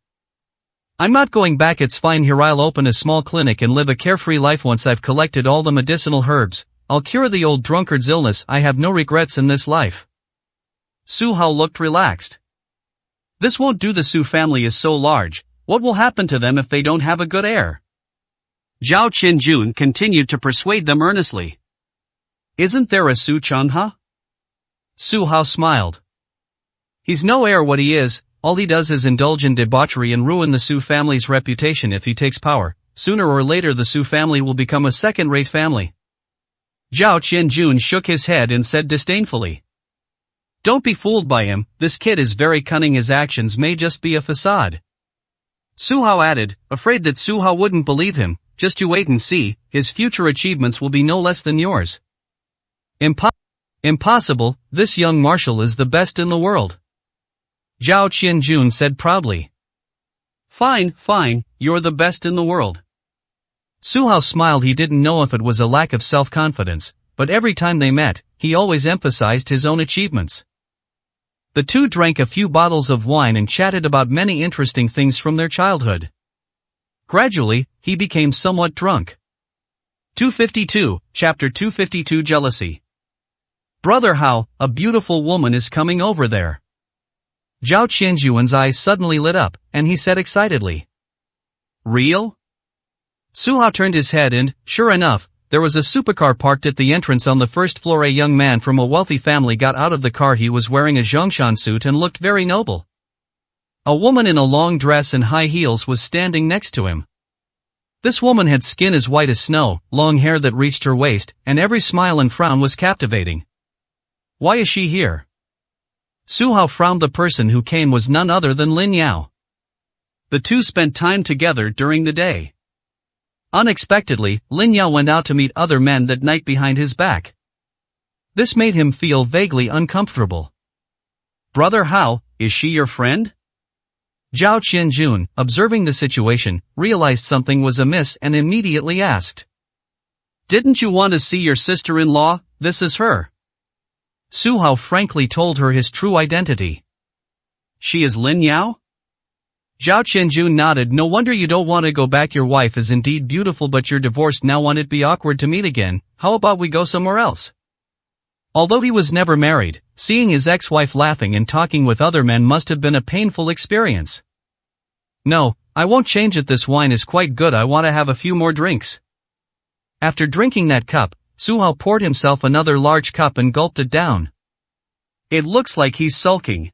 I'm not going back. It's fine here. I'll open a small clinic and live a carefree life. Once I've collected all the medicinal herbs, I'll cure the old drunkard's illness. I have no regrets in this life. Su Hao looked relaxed. This won't do. The Su family is so large. What will happen to them if they don't have a good heir? Zhao Qianjun continued to persuade them earnestly. Isn't there a Su Changhe? Su Hao smiled. He's no heir. What he is, all he does is indulge in debauchery and ruin the Su family's reputation. If he takes power, sooner or later the Su family will become a second-rate family. Zhao Qianjun shook his head and said disdainfully. Don't be fooled by him. This kid is very cunning. His actions may just be a facade. Su Hao added, afraid that Su Hao wouldn't believe him. Just you wait and see, his future achievements will be no less than yours. Impossible, this young marshal is the best in the world. Zhao Qianjun said proudly. Fine, you're the best in the world. Su Hao smiled. He didn't know if it was a lack of self-confidence, but every time they met, he always emphasized his own achievements. The two drank a few bottles of wine and chatted about many interesting things from their childhood. Gradually, he became somewhat drunk. 252, Chapter 252 Jealousy. Brother Hao, a beautiful woman is coming over there. Zhao Qianjun's eyes suddenly lit up, and he said excitedly. Real? Su Hao turned his head and, sure enough, there was a supercar parked at the entrance on the first floor. A young man from a wealthy family got out of the car. He was wearing a Zhongshan suit and looked very noble. A woman in a long dress and high heels was standing next to him. This woman had skin as white as snow, long hair that reached her waist, and every smile and frown was captivating. Why is she here? Su Hao frowned. The person who came was none other than Lin Yao. The two spent time together during the day. Unexpectedly, Lin Yao went out to meet other men that night behind his back. This made him feel vaguely uncomfortable. Brother Hao, is she your friend? Zhao Qianjun, observing the situation, realized something was amiss and immediately asked. Didn't you want to see your sister-in-law? This is her. Su Hao frankly told her his true identity. She is Lin Yao? Zhao Qianjun nodded. No wonder you don't want to go back. Your wife is indeed beautiful, but you're divorced now. Won't it be awkward to meet again? How about we go somewhere else? Although he was never married, seeing his ex-wife laughing and talking with other men must have been a painful experience. No, I won't change it. This wine is quite good. I want to have a few more drinks. After drinking that cup, Su Hao poured himself another large cup and gulped it down. It looks like he's sulking.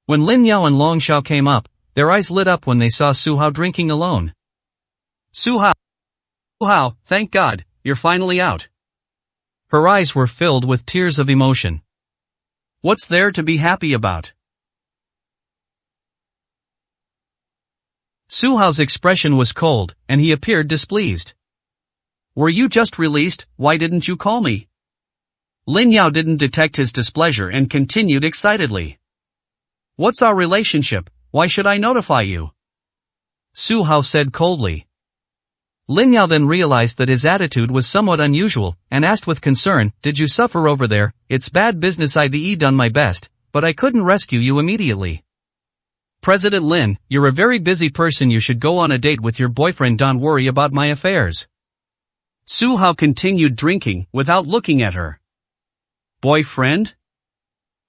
When Lin Yao and Long Xiao came up, their eyes lit up when they saw Su Hao drinking alone. Su Hao, thank God, you're finally out. Her eyes were filled with tears of emotion. What's there to be happy about? Su Hao's expression was cold, and he appeared displeased. Were you just released? Why didn't you call me? Lin Yao didn't detect his displeasure and continued excitedly. What's our relationship? Why should I notify you? Su Hao said coldly. Lin Yao then realized that his attitude was somewhat unusual, and asked with concern, did you suffer over there? It's bad business. I've done my best, but I couldn't rescue you immediately. President Lin, you're a very busy person. You should go on a date with your boyfriend. Don't worry about my affairs. Su Hao continued drinking, without looking at her. Boyfriend?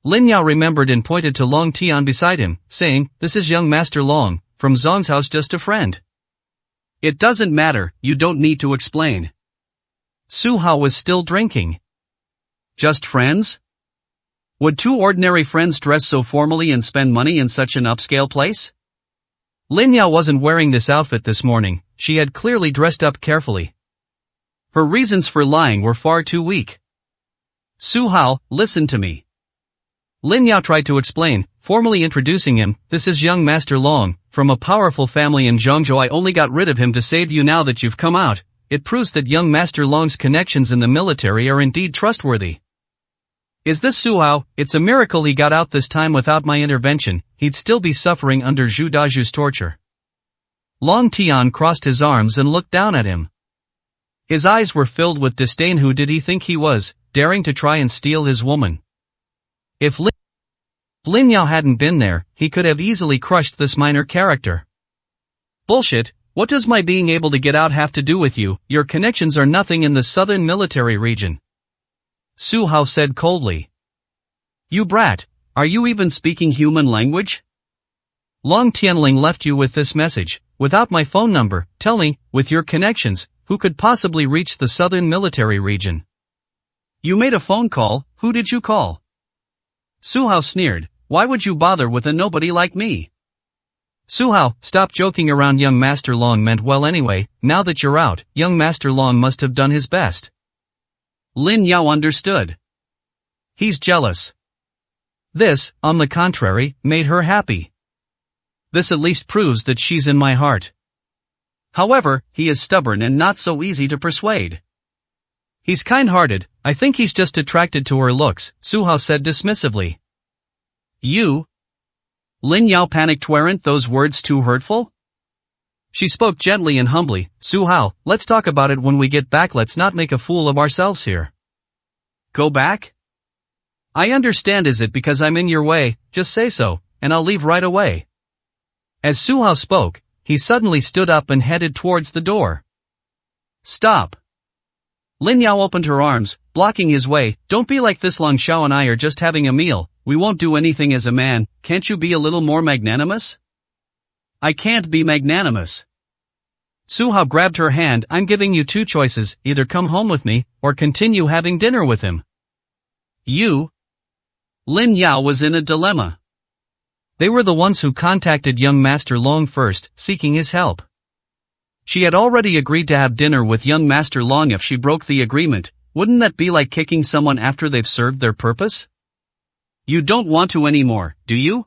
Lin Yao remembered and pointed to Long Tian beside him, saying, this is young Master Long, from Zong's house, just a friend. It doesn't matter, you don't need to explain. Su Hao was still drinking. Just friends? Would two ordinary friends dress so formally and spend money in such an upscale place? Lin Yao wasn't wearing this outfit this morning, she had clearly dressed up carefully. Her reasons for lying were far too weak. Su Hao, listen to me. Lin Yao tried to explain, formally introducing him. This is young Master Long, from a powerful family in Zhongzhou. I only got rid of him to save you. Now that you've come out, it proves that young Master Long's connections in the military are indeed trustworthy. Is this Su Hao? It's a miracle he got out this time without my intervention. He'd still be suffering under Zhu Daju's torture. Long Tian crossed his arms and looked down at him. His eyes were filled with disdain. Who did he think he was, daring to try and steal his woman? If Lin Yao hadn't been there, he could have easily crushed this minor character. Bullshit, what does my being able to get out have to do with you? Your connections are nothing in the southern military region. Su Hao said coldly. You brat, are you even speaking human language? Long Tianling left you with this message, without my phone number. Tell me, with your connections, who could possibly reach the southern military region? You made a phone call. Who did you call? Su Hao sneered, why would you bother with a nobody like me? Su Hao, stop joking around. Young Master Long meant well anyway. Now that you're out, young Master Long must have done his best. Lin Yao understood. He's jealous. This, on the contrary, made her happy. This at least proves that she's in my heart. However, he is stubborn and not so easy to persuade. He's kind-hearted. I think he's just attracted to her looks, Su Hao said dismissively. You? Lin Yao panicked. Weren't those words too hurtful? She spoke gently and humbly. Su Hao, let's talk about it when we get back. Let's not make a fool of ourselves here. Go back? I understand. Is it because I'm in your way? Just say so, and I'll leave right away. As Su Hao spoke, he suddenly stood up and headed towards the door. Stop. Lin Yao opened her arms, blocking his way. Don't be like this. Long Xiao and I are just having a meal. We won't do anything as a man. Can't you be a little more magnanimous? I can't be magnanimous. Su Hao grabbed her hand. I'm giving you two choices, either come home with me, or continue having dinner with him. You? Lin Yao was in a dilemma. They were the ones who contacted young Master Long first, seeking his help. She had already agreed to have dinner with young Master Long. If she broke the agreement, wouldn't that be like kicking someone after they've served their purpose? You don't want to anymore, do you?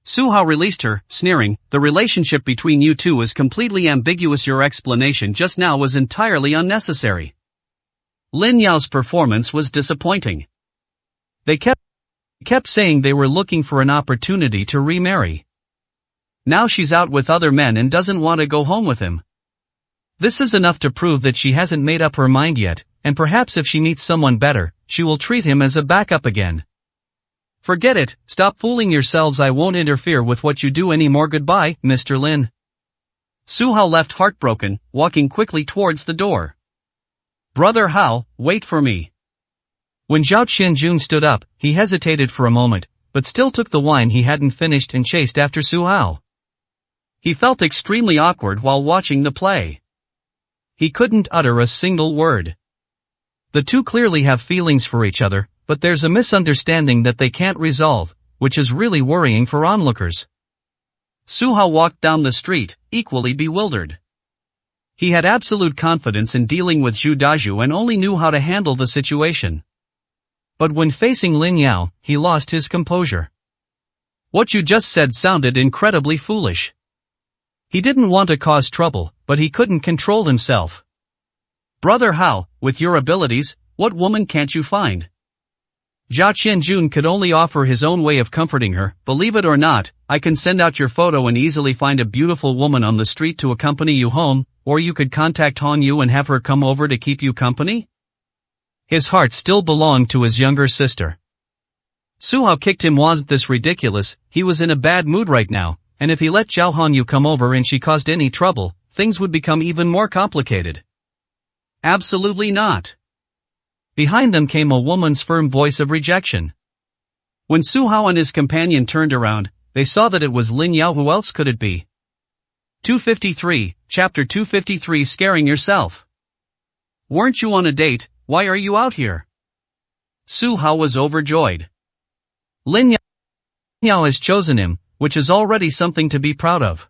Su Hao released her, sneering, the relationship between you two is completely ambiguous. Your explanation just now was entirely unnecessary. Lin Yao's performance was disappointing. They kept saying they were looking for an opportunity to remarry. Now she's out with other men and doesn't want to go home with him. This is enough to prove that she hasn't made up her mind yet, and perhaps if she meets someone better, she will treat him as a backup again. Forget it, stop fooling yourselves. I won't interfere with what you do anymore. Goodbye, Mr. Lin. Su Hao left heartbroken, walking quickly towards the door. Brother Hao, wait for me. When Zhao Qianjun stood up, he hesitated for a moment, but still took the wine he hadn't finished and chased after Su Hao. He felt extremely awkward while watching the play. He couldn't utter a single word. The two clearly have feelings for each other, but there's a misunderstanding that they can't resolve, which is really worrying for onlookers. Su Hao walked down the street, equally bewildered. He had absolute confidence in dealing with Zhu Daju and only knew how to handle the situation. But when facing Lin Yao, he lost his composure. What you just said sounded incredibly foolish. He didn't want to cause trouble, but he couldn't control himself. Brother Hao, with your abilities, what woman can't you find? Zhao Qianjun could only offer his own way of comforting her. Believe it or not, I can send out your photo and easily find a beautiful woman on the street to accompany you home, or you could contact Han Yu and have her come over to keep you company. His heart still belonged to his younger sister. Su Hao kicked him. Wasn't this ridiculous? He was in a bad mood right now, and if he let Zhao Han Yu come over and she caused any trouble, things would become even more complicated. Absolutely not. Behind them came a woman's firm voice of rejection. When Su Hao and his companion turned around, they saw that it was Lin Yao. Who else could it be? 253, Chapter 253. Scaring yourself. Weren't you on a date? Why are you out here? Su Hao was overjoyed. Lin Yao has chosen him, which is already something to be proud of.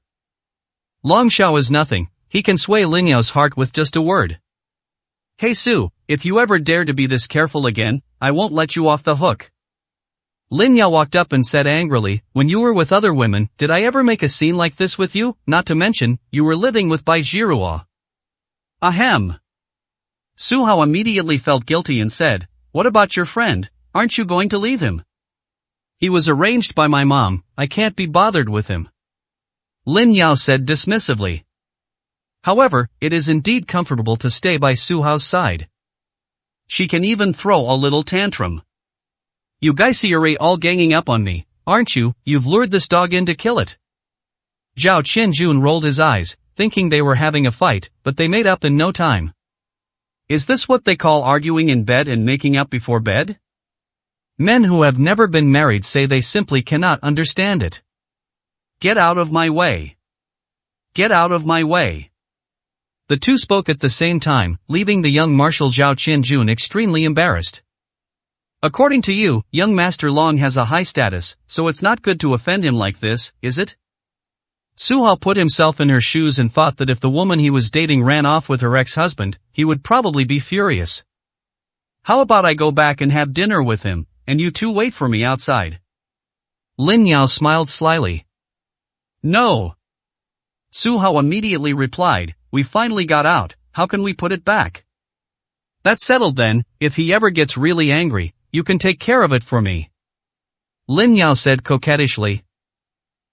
Long Xiao is nothing, he can sway Lin Yao's heart with just a word. Hey Su, if you ever dare to be this careful again, I won't let you off the hook. Lin Yao walked up and said angrily, when you were with other women, did I ever make a scene like this with you? Not to mention, you were living with Bai Jiruo. Ahem. Su Hao immediately felt guilty and said, what about your friend, aren't you going to leave him? He was arranged by my mom, I can't be bothered with him. Lin Yao said dismissively. However, it is indeed comfortable to stay by Su Hao's side. She can even throw a little tantrum. You guys are all ganging up on me, aren't you? You've lured this dog in to kill it. Zhao Qianjun rolled his eyes, thinking they were having a fight, but they made up in no time. Is this what they call arguing in bed and making up before bed? Men who have never been married say they simply cannot understand it. Get out of my way. Get out of my way. The two spoke at the same time, leaving the young Marshal Zhao Qianjun extremely embarrassed. According to you, young Master Long has a high status, so it's not good to offend him like this, is it? Su Hao put himself in her shoes and thought that if the woman he was dating ran off with her ex-husband, he would probably be furious. How about I go back and have dinner with him, and you two wait for me outside? Lin Yao smiled slyly. No. Su Hao immediately replied, we finally got out, how can we put it back? That's settled then, if he ever gets really angry, you can take care of it for me. Lin Yao said coquettishly.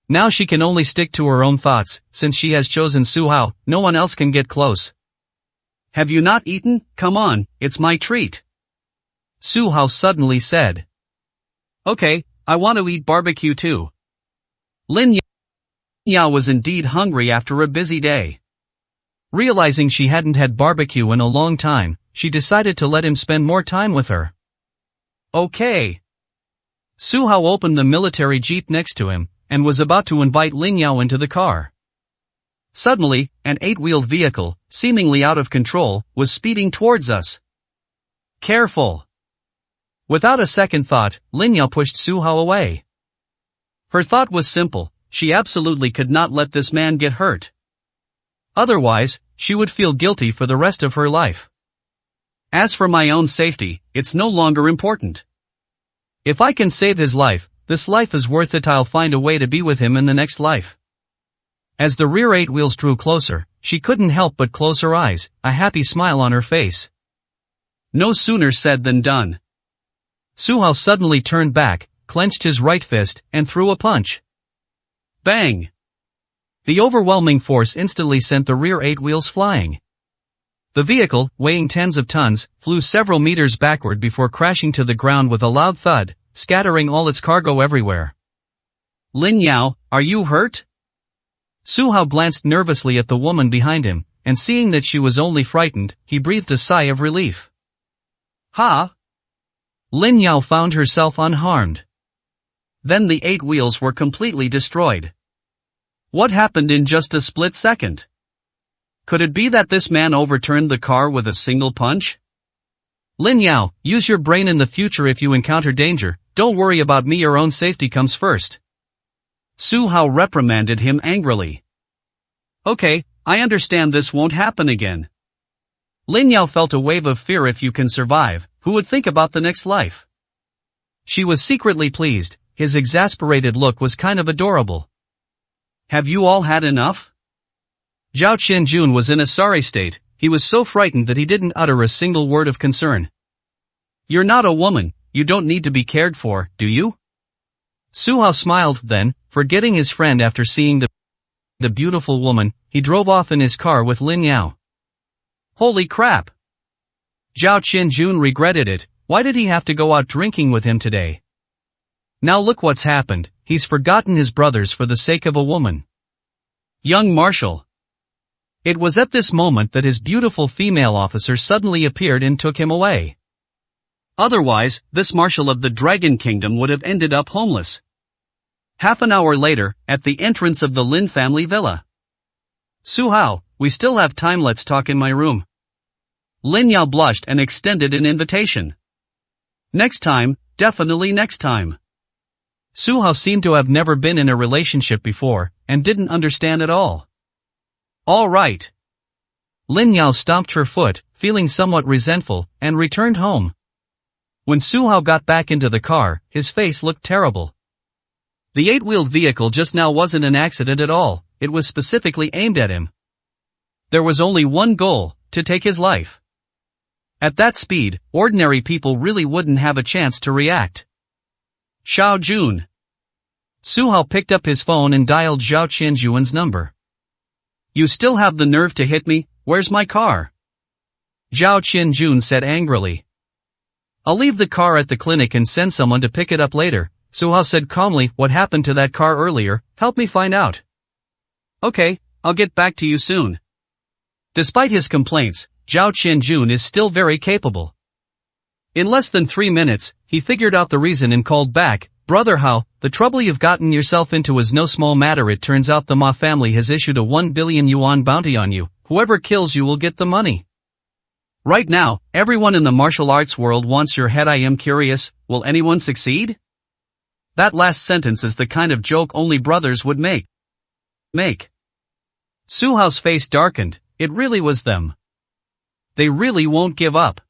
Now she can only stick to her own thoughts, since she has chosen Su Hao, no one else can get close. Have you not eaten? Come on, it's my treat. Su Hao suddenly said. Okay, I want to eat barbecue too. Lin Yao was indeed hungry after a busy day. Realizing she hadn't had barbecue in a long time, she decided to let him spend more time with her. Okay. Su Hao opened the military jeep next to him, and was about to invite Lin Yao into the car. Suddenly, an 8-wheeled vehicle, seemingly out of control, was speeding towards us. Careful. Without a second thought, Lin Yao pushed Su Hao away. Her thought was simple, she absolutely could not let this man get hurt. Otherwise, she would feel guilty for the rest of her life. As for my own safety, it's no longer important. If I can save his life, this life is worth it. I'll find a way to be with him in the next life. As the rear 8 wheels drew closer, she couldn't help but close her eyes, a happy smile on her face. No sooner said than done. Su Hao suddenly turned back, clenched his right fist, and threw a punch. Bang! The overwhelming force instantly sent the rear 8 wheels flying. The vehicle, weighing tens of tons, flew several meters backward before crashing to the ground with a loud thud, scattering all its cargo everywhere. Lin Yao, are you hurt? Su Hao glanced nervously at the woman behind him, and seeing that she was only frightened, he breathed a sigh of relief. Ha! Lin Yao found herself unharmed. Then the 8 wheels were completely destroyed. What happened in just a split second? Could it be that this man overturned the car with a single punch? Lin Yao, use your brain in the future if you encounter danger, don't worry about me, your own safety comes first. Su Hao reprimanded him angrily. Okay, I understand this won't happen again. Lin Yao felt a wave of fear. If you can survive, who would think about the next life? She was secretly pleased, his exasperated look was kind of adorable. Have you all had enough? Zhao Qianjun was in a sorry state, he was so frightened that he didn't utter a single word of concern. You're not a woman, you don't need to be cared for, do you? Su Hao smiled, then, forgetting his friend after seeing the beautiful woman, he drove off in his car with Lin Yao. Holy crap! Zhao Qianjun regretted it, why did he have to go out drinking with him today? Now look what's happened, he's forgotten his brothers for the sake of a woman. Young Marshal. It was at this moment that his beautiful female officer suddenly appeared and took him away. Otherwise, this Marshal of the Dragon Kingdom would have ended up homeless. Half an hour later, at the entrance of the Lin family villa. Su Hao, we still have time, let's talk in my room. Lin Yao blushed and extended an invitation. Next time, definitely next time. Su Hao seemed to have never been in a relationship before, and didn't understand at all. All right. Lin Yao stomped her foot, feeling somewhat resentful, and returned home. When Su Hao got back into the car, his face looked terrible. The 8-wheeled vehicle just now wasn't an accident at all, it was specifically aimed at him. There was only one goal, to take his life. At that speed, ordinary people really wouldn't have a chance to react. Xiao Jun. Su Hao picked up his phone and dialed Zhao Qianjuan's number. You still have the nerve to hit me, where's my car? Zhao Qianjun said angrily. I'll leave the car at the clinic and send someone to pick it up later, Su Hao said calmly. What happened to that car earlier? Help me find out. Okay, I'll get back to you soon. Despite his complaints, Zhao Qianjun is still very capable. In less than 3 minutes, he figured out the reason and called back. Brother Hao, the trouble you've gotten yourself into is no small matter. It turns out the Ma family has issued a 1 billion yuan bounty on you. Whoever kills you will get the money. Right now, everyone in the martial arts world wants your head. I am curious, will anyone succeed? That last sentence is the kind of joke only brothers would make. Su Hao's face darkened. It really was them. They really won't give up.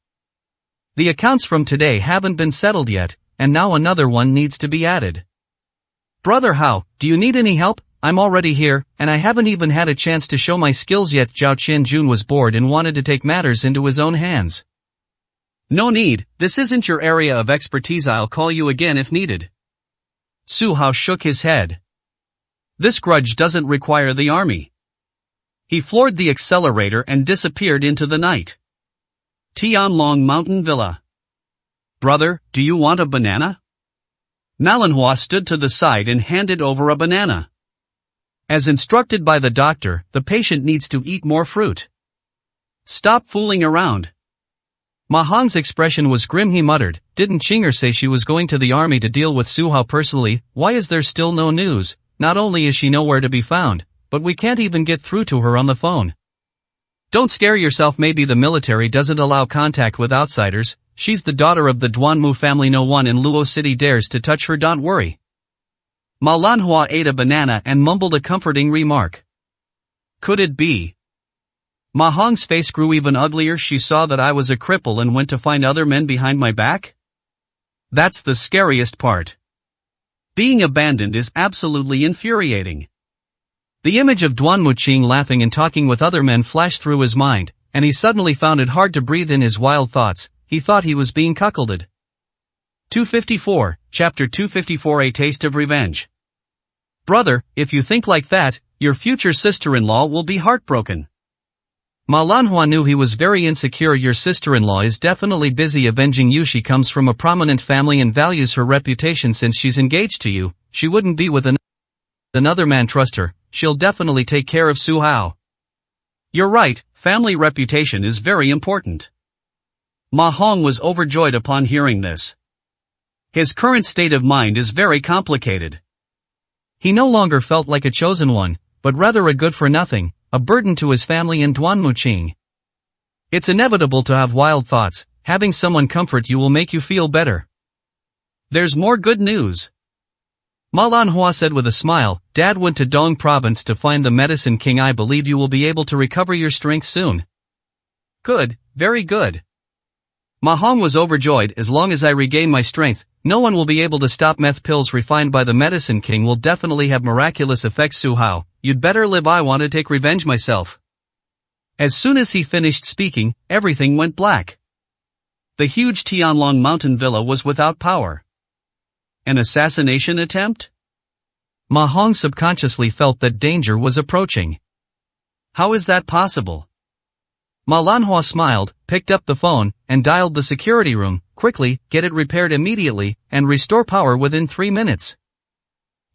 The accounts from today haven't been settled yet, and now another one needs to be added. Brother Hao, do you need any help? I'm already here, and I haven't even had a chance to show my skills yet. Zhao Qianjun was bored and wanted to take matters into his own hands. No need, this isn't your area of expertise. I'll call you again if needed. Su Hao shook his head. This grudge doesn't require the army. He floored the accelerator and disappeared into the night. Tianlong Mountain Villa. Brother, do you want a banana? Malinhua stood to the side and handed over a banana. As instructed by the doctor, the patient needs to eat more fruit. Stop fooling around. Ma Hong's expression was grim. He muttered, didn't Qinger say she was going to the army to deal with Su Hao personally? Why is there still no news? Not only is she nowhere to be found, but we can't even get through to her on the phone. Don't scare yourself. Maybe the military doesn't allow contact with outsiders. She's the daughter of the Duanmu family. No one in Luo City dares to touch her. Don't worry. Ma Lanhua ate a banana and mumbled a comforting remark. Could it be? Ma Hong's face grew even uglier. She saw that I was a cripple and went to find other men behind my back? That's the scariest part. Being abandoned is absolutely infuriating. The image of Duanmu Qing laughing and talking with other men flashed through his mind, and he suddenly found it hard to breathe in his wild thoughts. He thought he was being cuckolded. 254, Chapter 254. A Taste of Revenge. Brother, if you think like that, your future sister-in-law will be heartbroken. Ma Lanhua knew he was very insecure. Your sister-in-law is definitely busy avenging you. She comes from a prominent family and values her reputation. Since she's engaged to you, she wouldn't be with another man. Trust her, she'll definitely take care of Su Hao. You're right, family reputation is very important. Ma Hong was overjoyed upon hearing this. His current state of mind is very complicated. He no longer felt like a chosen one, but rather a good-for-nothing, a burden to his family and Duanmu Qing. It's inevitable to have wild thoughts. Having someone comfort you will make you feel better. There's more good news. Ma Lanhua said with a smile, Dad went to Dong province to find the medicine king. I believe you will be able to recover your strength soon. Good, very good. Ma Hong was overjoyed. As long as I regain my strength, no one will be able to stop. Meth pills refined by the medicine king will definitely have miraculous effects. Su Hao, you'd better live. I want to take revenge myself. As soon as he finished speaking, everything went black. The huge Tianlong Mountain Villa was without power. An assassination attempt? Ma Hong subconsciously felt that danger was approaching. How is that possible? Ma Lanhua smiled, picked up the phone, and dialed the security room. Quickly, get it repaired immediately, and restore power within 3 minutes.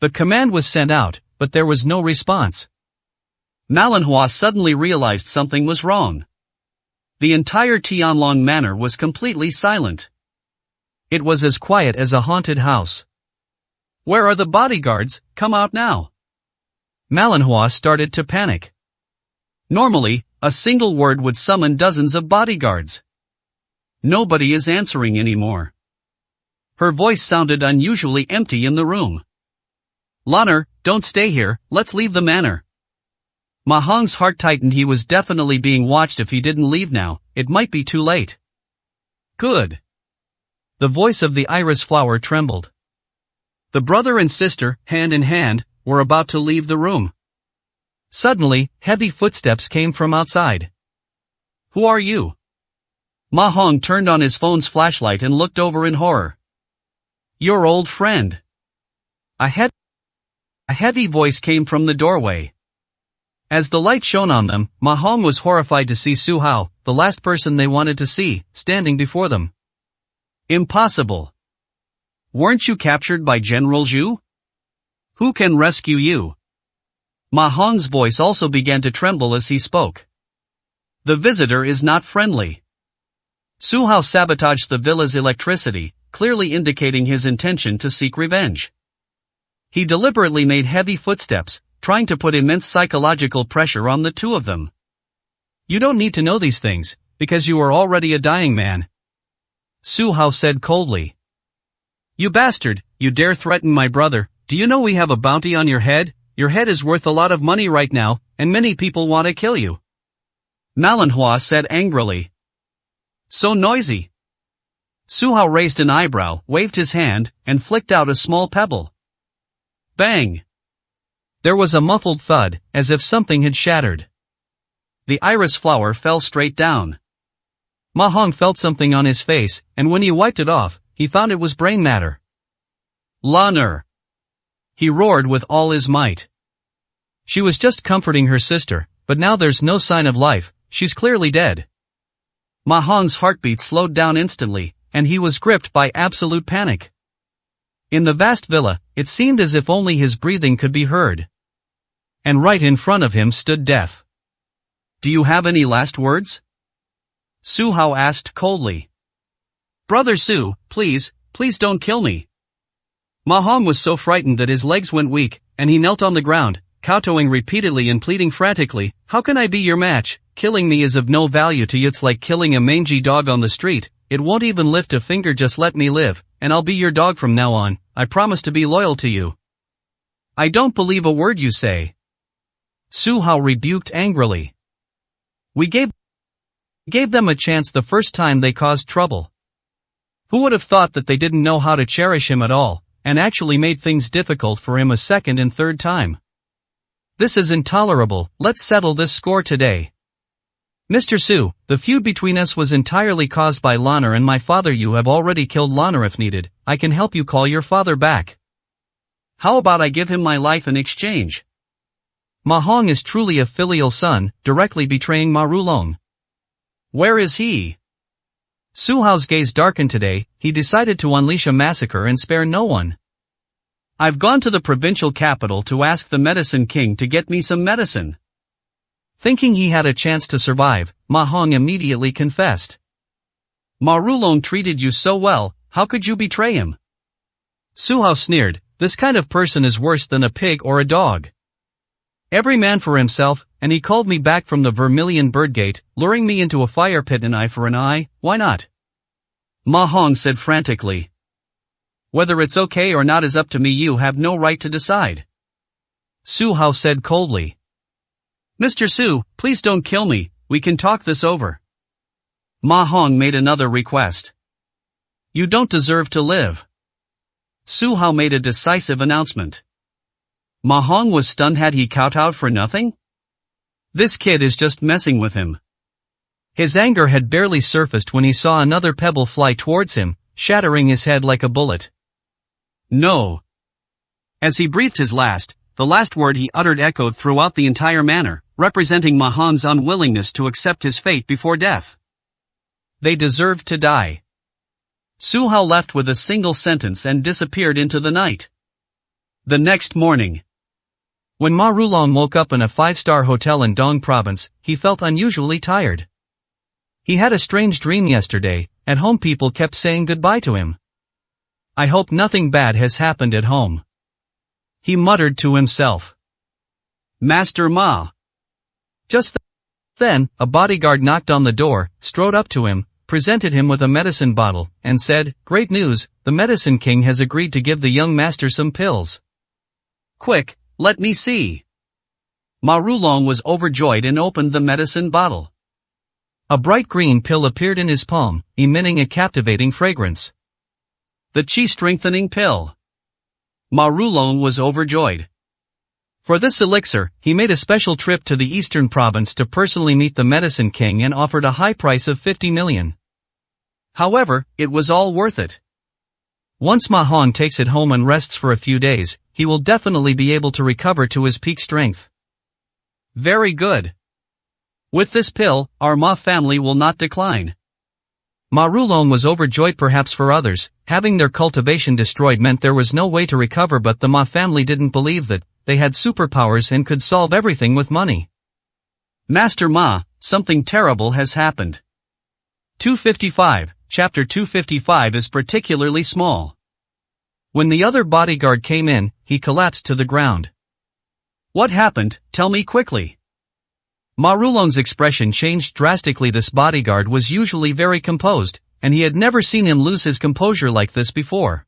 The command was sent out, but there was no response. Ma Lanhua suddenly realized something was wrong. The entire Tianlong Manor was completely silent. It was as quiet as a haunted house. Where are the bodyguards? Come out now. Ma Lanhua started to panic. Normally, a single word would summon dozens of bodyguards. Nobody is answering anymore. Her voice sounded unusually empty in the room. Lanner, don't stay here, let's leave the manor. Ma Hong's heart tightened. He was definitely being watched. If he didn't leave now, it might be too late. Good. The voice of the iris flower trembled. The brother and sister, hand in hand, were about to leave the room. Suddenly, heavy footsteps came from outside. Who are you? Ma Hong turned on his phone's flashlight and looked over in horror. Your old friend. A heavy voice came from the doorway. As the light shone on them, Ma Hong was horrified to see Su Hao, the last person they wanted to see, standing before them. Impossible. Weren't you captured by General Zhu? Who can rescue you? Ma Hong's voice also began to tremble as he spoke. The visitor is not friendly. Su Hao sabotaged the villa's electricity, clearly indicating his intention to seek revenge. He deliberately made heavy footsteps, trying to put immense psychological pressure on the two of them. You don't need to know these things, because you are already a dying man. Su Hao said coldly. You bastard, you dare threaten my brother. Do you know we have a bounty on your head? Your head is worth a lot of money right now, and many people want to kill you. Malinhua said angrily. So noisy. Su Hao raised an eyebrow, waved his hand, and flicked out a small pebble. Bang! There was a muffled thud, as if something had shattered. The iris flower fell straight down. Ma Hong felt something on his face, and when he wiped it off, he found it was brain matter. Lanner! He roared with all his might. She was just comforting her sister, but now there's no sign of life, she's clearly dead. Ma Hong's heartbeat slowed down instantly, and he was gripped by absolute panic. In the vast villa, it seemed as if only his breathing could be heard. And right in front of him stood death. Do you have any last words? Su Hao asked coldly. Brother Su, please don't kill me. Ma Hong was so frightened that his legs went weak, and he knelt on the ground, kowtowing repeatedly and pleading frantically, how can I be your match? Killing me is of no value to you. It's like killing a mangy dog on the street. It won't even lift a finger. Just let me live, and I'll be your dog from now on. I promise to be loyal to you. I don't believe a word you say. Su Hao rebuked angrily. We gave them a chance the first time they caused trouble. Who would have thought that they didn't know how to cherish him at all, and actually made things difficult for him a second and third time? This is intolerable. Let's settle this score today. Mr. Su, the feud between us was entirely caused by Lanner and my father. You have already killed Lanner. If needed, I can help you call your father back. How about I give him my life in exchange? Ma Hong is truly a filial son, directly betraying Ma Rulong. Where is he? Su Hao's gaze darkened today. He decided to unleash a massacre and spare no one. I've gone to the provincial capital to ask the medicine king to get me some medicine. Thinking he had a chance to survive, Ma Hong immediately confessed. Ma Rulong treated you so well, how could you betray him? Su Hao sneered, this kind of person is worse than a pig or a dog. Every man for himself, and he called me back from the Vermilion Birdgate, luring me into a fire pit. An eye for an eye, why not? Ma Hong said frantically. Whether it's okay or not is up to me. You have no right to decide. Su Hao said coldly. Mr. Su, please don't kill me, we can talk this over. Ma Hong made another request. You don't deserve to live. Su Hao made a decisive announcement. Ma Hong was stunned. Had he kowtowed for nothing? This kid is just messing with him. His anger had barely surfaced when he saw another pebble fly towards him, shattering his head like a bullet. No. As he breathed his last, the last word he uttered echoed throughout the entire manor, representing Ma Hong's unwillingness to accept his fate before death. They deserved to die. Su Hao left with a single sentence and disappeared into the night. The next morning, when Ma Rulong woke up in a 5-star hotel in Dong province, he felt unusually tired. He had a strange dream yesterday. At home people kept saying goodbye to him. I hope nothing bad has happened at home. He muttered to himself. Master Ma. Just then, a bodyguard knocked on the door, strode up to him, presented him with a medicine bottle, and said, "Great news, the Medicine King has agreed to give the young master some pills. Quick, let me see." Ma Rulong was overjoyed and opened the medicine bottle. A bright green pill appeared in his palm, emitting a captivating fragrance. The Qi strengthening pill. Ma Rulong was overjoyed. For this elixir, he made a special trip to the eastern province to personally meet the Medicine King and offered a high price of 50 million. However, it was all worth it. Once Ma Hong takes it home and rests for a few days, he will definitely be able to recover to his peak strength. Very good. With this pill, our Ma family will not decline. Ma Rulong was overjoyed. Perhaps for others, having their cultivation destroyed meant there was no way to recover, but the Ma family didn't believe that. They had superpowers and could solve everything with money. Master Ma, something terrible has happened. 255, Chapter 255 is particularly small. When the other bodyguard came in, he collapsed to the ground. What happened? Tell me quickly. Ma Rulong's expression changed drastically. This bodyguard was usually very composed, and he had never seen him lose his composure like this before.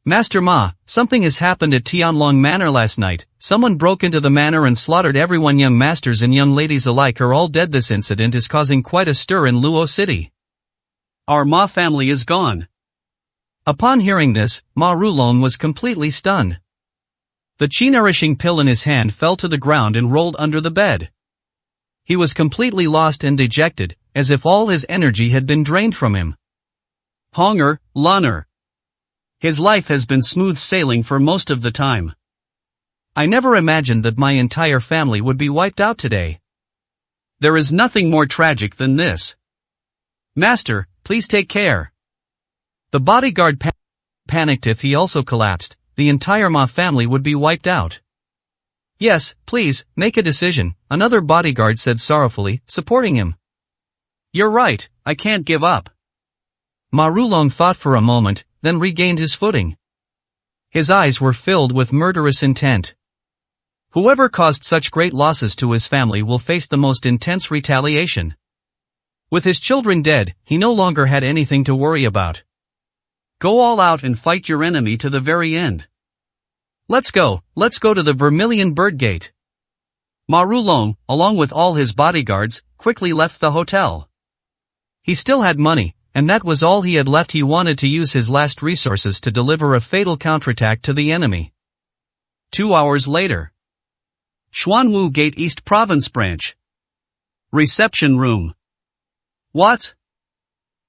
Master Ma, something has happened at Tianlong Manor last night. Someone broke into the manor and slaughtered everyone. Young masters and young ladies alike are all dead. This incident is causing quite a stir in Luo City. Our Ma family is gone. Upon hearing this, Ma Rulong was completely stunned. The qi-nourishing pill in his hand fell to the ground and rolled under the bed. He was completely lost and dejected, as if all his energy had been drained from him. Honger, Lanner. His life has been smooth sailing for most of the time. I never imagined that my entire family would be wiped out today. There is nothing more tragic than this. Master, please take care. The bodyguard panicked. If he also collapsed, the entire Ma family would be wiped out. Yes, please, make a decision, another bodyguard said sorrowfully, supporting him. You're right, I can't give up. Ma Rulong thought for a moment, then regained his footing. His eyes were filled with murderous intent. Whoever caused such great losses to his family will face the most intense retaliation. With his children dead, he no longer had anything to worry about. Go all out and fight your enemy to the very end. Let's go to the Vermilion Bird Gate. Ma Rulong, along with all his bodyguards, quickly left the hotel. He still had money, and that was all he had left. He wanted to use his last resources to deliver a fatal counterattack to the enemy. 2 hours later. Xuanwu Gate East Province Branch. Reception room. What?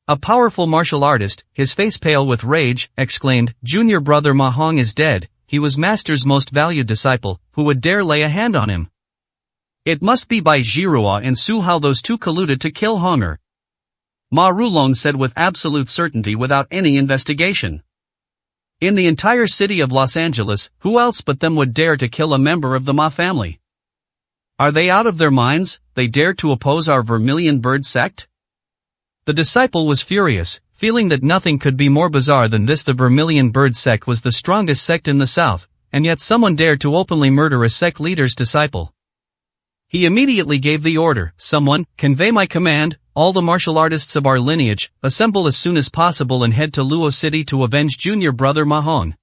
A powerful martial artist, his face pale with rage, exclaimed, Junior brother Ma Hong is dead. He was Master's most valued disciple, who would dare lay a hand on him? It must be Bai Zhihua and Su Hao. Those two colluded to kill Honger. Ma Rulong said with absolute certainty without any investigation. In the entire city of Los Angeles, who else but them would dare to kill a member of the Ma family? Are they out of their minds? They dare to oppose our Vermilion Bird sect? The disciple was furious, feeling that nothing could be more bizarre than this. The Vermilion Bird sect was the strongest sect in the South, and yet someone dared to openly murder a sect leader's disciple. He immediately gave the order, someone, convey my command, all the martial artists of our lineage, assemble as soon as possible and head to Luo City to avenge junior brother Ma Hong.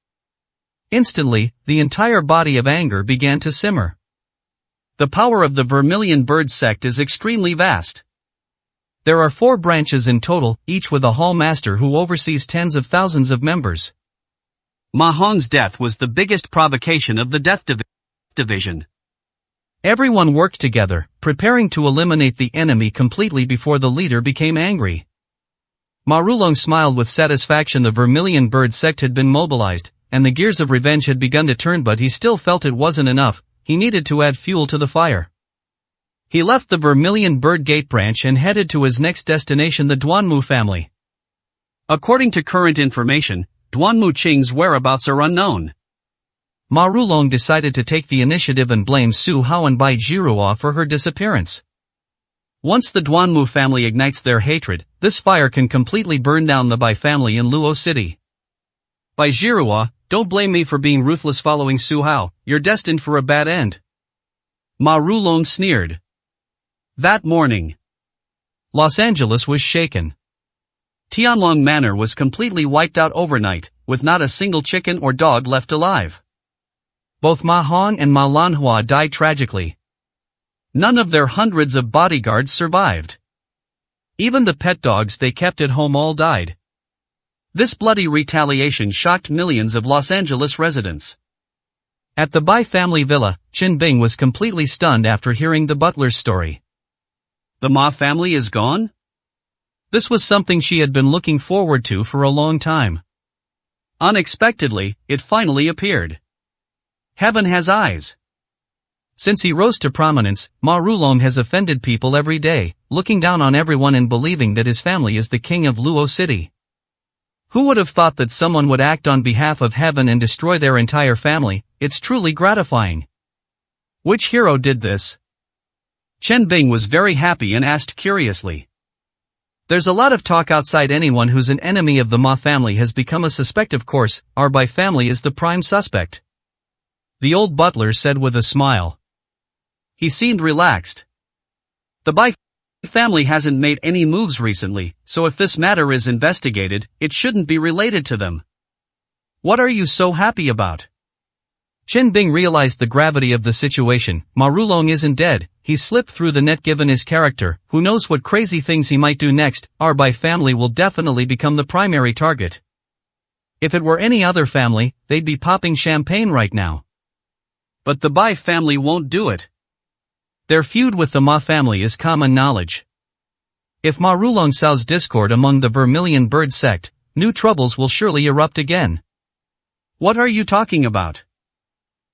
Instantly, the entire body of anger began to simmer. The power of the Vermilion Bird sect is extremely vast. There are 4 branches in total, each with a hall master who oversees tens of thousands of members. Ma Hong's death was the biggest provocation of the Death Division. Everyone worked together, preparing to eliminate the enemy completely before the leader became angry. Ma Rulong smiled with satisfaction. The Vermilion Bird sect had been mobilized, and the gears of revenge had begun to turn, but he still felt it wasn't enough. He needed to add fuel to the fire. He left the Vermilion Bird Gate branch and headed to his next destination, the Duanmu family. According to current information, Duanmu Qing's whereabouts are unknown. Ma Rulong decided to take the initiative and blame Su Hao and Bai Zhihua for her disappearance. Once the Duanmu family ignites their hatred, this fire can completely burn down the Bai family in Luo City. Bai Zhihua, don't blame me for being ruthless following Su Hao. You're destined for a bad end. Ma Rulong sneered. That morning, Los Angeles was shaken. Tianlong Manor was completely wiped out overnight, with not a single chicken or dog left alive. Both Ma Hong and Ma Lanhua died tragically. None of their hundreds of bodyguards survived. Even the pet dogs they kept at home all died. This bloody retaliation shocked millions of Los Angeles residents. At the Bai family villa, Chen Bing was completely stunned after hearing the butler's story. The Ma family is gone? This was something she had been looking forward to for a long time. Unexpectedly, it finally appeared. Heaven has eyes. Since he rose to prominence, Ma Rulong has offended people every day, looking down on everyone and believing that his family is the king of Luo City. Who would have thought that someone would act on behalf of heaven and destroy their entire family? It's truly gratifying. Which hero did this? Chen Bing was very happy and asked curiously. There's a lot of talk outside. Anyone who's an enemy of the Ma family has become a suspect. Of course, our Bai family is the prime suspect. The old butler said with a smile. He seemed relaxed. The Bai family hasn't made any moves recently, so if this matter is investigated, it shouldn't be related to them. What are you so happy about? Chen Bing realized the gravity of the situation. Ma Rulong isn't dead, he slipped through the net. Given his character, who knows what crazy things he might do next. Our Bai family will definitely become the primary target. If it were any other family, they'd be popping champagne right now. But the Bai family won't do it. Their feud with the Ma family is common knowledge. If Ma Rulong sows discord among the Vermilion Bird sect, new troubles will surely erupt again. What are you talking about?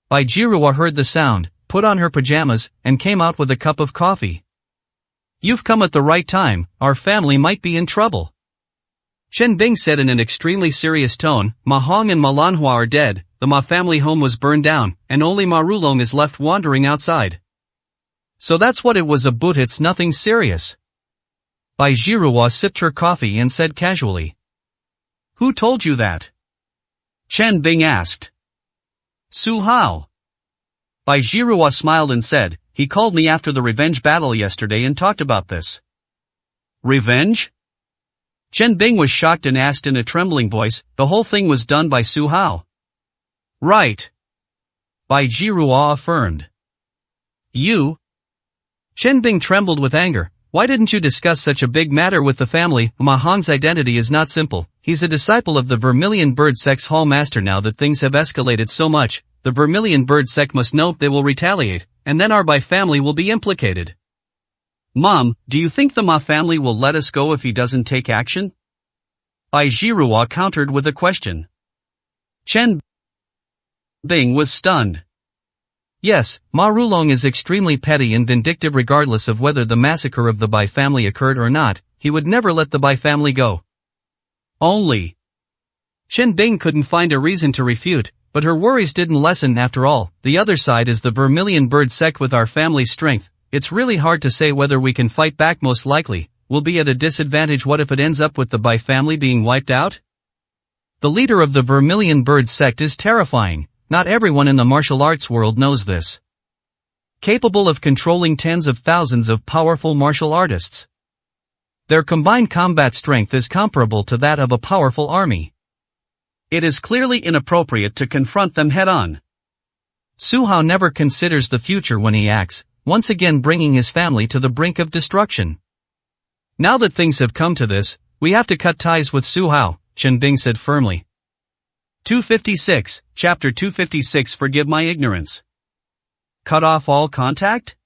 Bai Jirua heard the sound, put on her pajamas, and came out with a cup of coffee. You've come at the right time, our family might be in trouble. Chen Bing said in an extremely serious tone, Ma Hong and Ma Lanhua are dead, the Ma family home was burned down, and only Ma Rulong is left wandering outside. So that's what it was about. It's nothing serious. Bai Jirua sipped her coffee and said casually. Who told you that? Chen Bing asked. Su Hao. Bai Jirua smiled and said, he called me after the revenge battle yesterday and talked about this. Revenge? Chen Bing was shocked and asked in a trembling voice, the whole thing was done by Su Hao. Right. Bai Jirua affirmed. You? Chen Bing trembled with anger. Why didn't you discuss such a big matter with the family? Ma Hong's identity is not simple. He's a disciple of the Vermilion Bird sect's Hall Master. Now that things have escalated so much, the Vermilion Bird sect must know they will retaliate, and then our Bai family will be implicated. Mom, do you think the Ma family will let us go if he doesn't take action? Bai Jirua countered with a question. Chen Bing was stunned. Yes, Ma Rulong is extremely petty and vindictive. Regardless of whether the massacre of the Bai family occurred or not, he would never let the Bai family go. Only. Chen Bing couldn't find a reason to refute, but her worries didn't lessen. After all, the other side is the Vermilion Bird sect. With our family's strength, it's really hard to say whether we can fight back. Most likely, we'll be at a disadvantage. What if it ends up with the Bai family being wiped out? The leader of the Vermilion Bird sect is terrifying. Not everyone in the martial arts world knows this. Capable of controlling tens of thousands of powerful martial artists. Their combined combat strength is comparable to that of a powerful army. It is clearly inappropriate to confront them head-on. Su Hao never considers the future when he acts, once again bringing his family to the brink of destruction. Now that things have come to this, we have to cut ties with Su Hao, Chen Bing said firmly. 256, Chapter 256. Forgive my ignorance. Cut off all contact?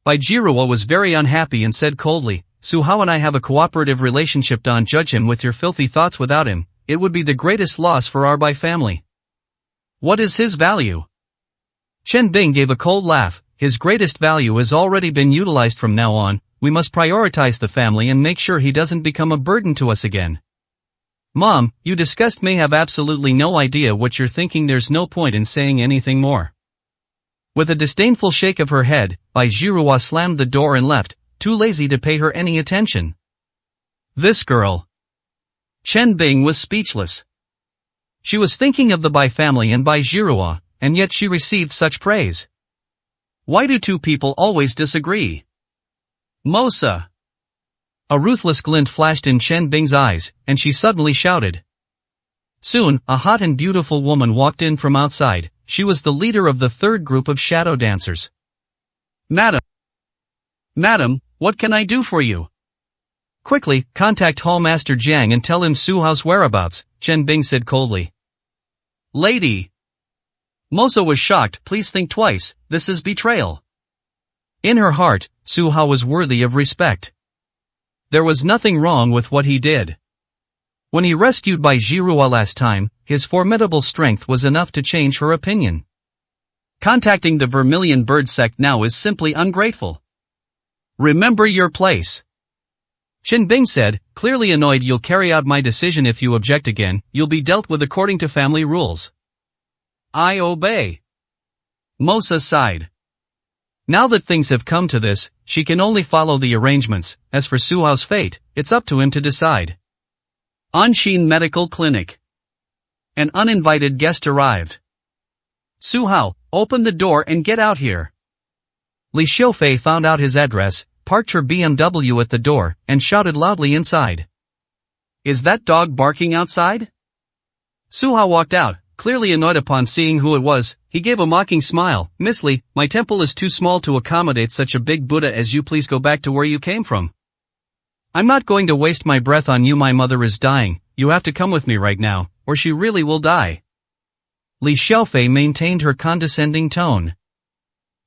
Bai Jirua was very unhappy and said coldly, Su Hao and I have a cooperative relationship. Don't judge him with your filthy thoughts. Without him, it would be the greatest loss for our Bai family. What is his value? Chen Bing gave a cold laugh. His greatest value has already been utilized. From now on, we must prioritize the family and make sure he doesn't become a burden to us again. Mom, you disgust may have absolutely no idea what you're thinking. There's no point in saying anything more. With a disdainful shake of her head, Bai Jirua slammed the door and left, too lazy to pay her any attention. This girl. Chen Bing was speechless. She was thinking of the Bai family and Bai Jirua, and yet she received such praise. Why do two people always disagree? Mosa. A ruthless glint flashed in Chen Bing's eyes, and she suddenly shouted. Soon, a hot and beautiful woman walked in from outside. She was the leader of the third group of shadow dancers. Madam, what can I do for you? Quickly, contact Hallmaster Jiang and tell him Su Hao's whereabouts, Chen Bing said coldly. Lady. Mosa was shocked. Please think twice, this is betrayal. In her heart, Su Hao was worthy of respect. There was nothing wrong with what he did. When he rescued Bai Zhirua last time, his formidable strength was enough to change her opinion. Contacting the Vermilion Bird sect now is simply ungrateful. Remember your place. Chen Bing said, clearly annoyed. You'll carry out my decision. If you object again, you'll be dealt with according to family rules. I obey. Mosa sighed. Now that things have come to this, she can only follow the arrangements. As for Su Hao's fate, it's up to him to decide. Anshin Medical Clinic. An uninvited guest arrived. Su Hao, open the door and get out here. Li Xiufei found out his address, parked her BMW at the door, and shouted loudly inside. Is that dog barking outside? Su Hao walked out, clearly annoyed upon seeing who it was. He gave a mocking smile. Miss Li, my temple is too small to accommodate such a big Buddha as you. Please go back to where you came from. I'm not going to waste my breath on you. My mother is dying. You have to come with me right now, or she really will die. Li Xiufei maintained her condescending tone.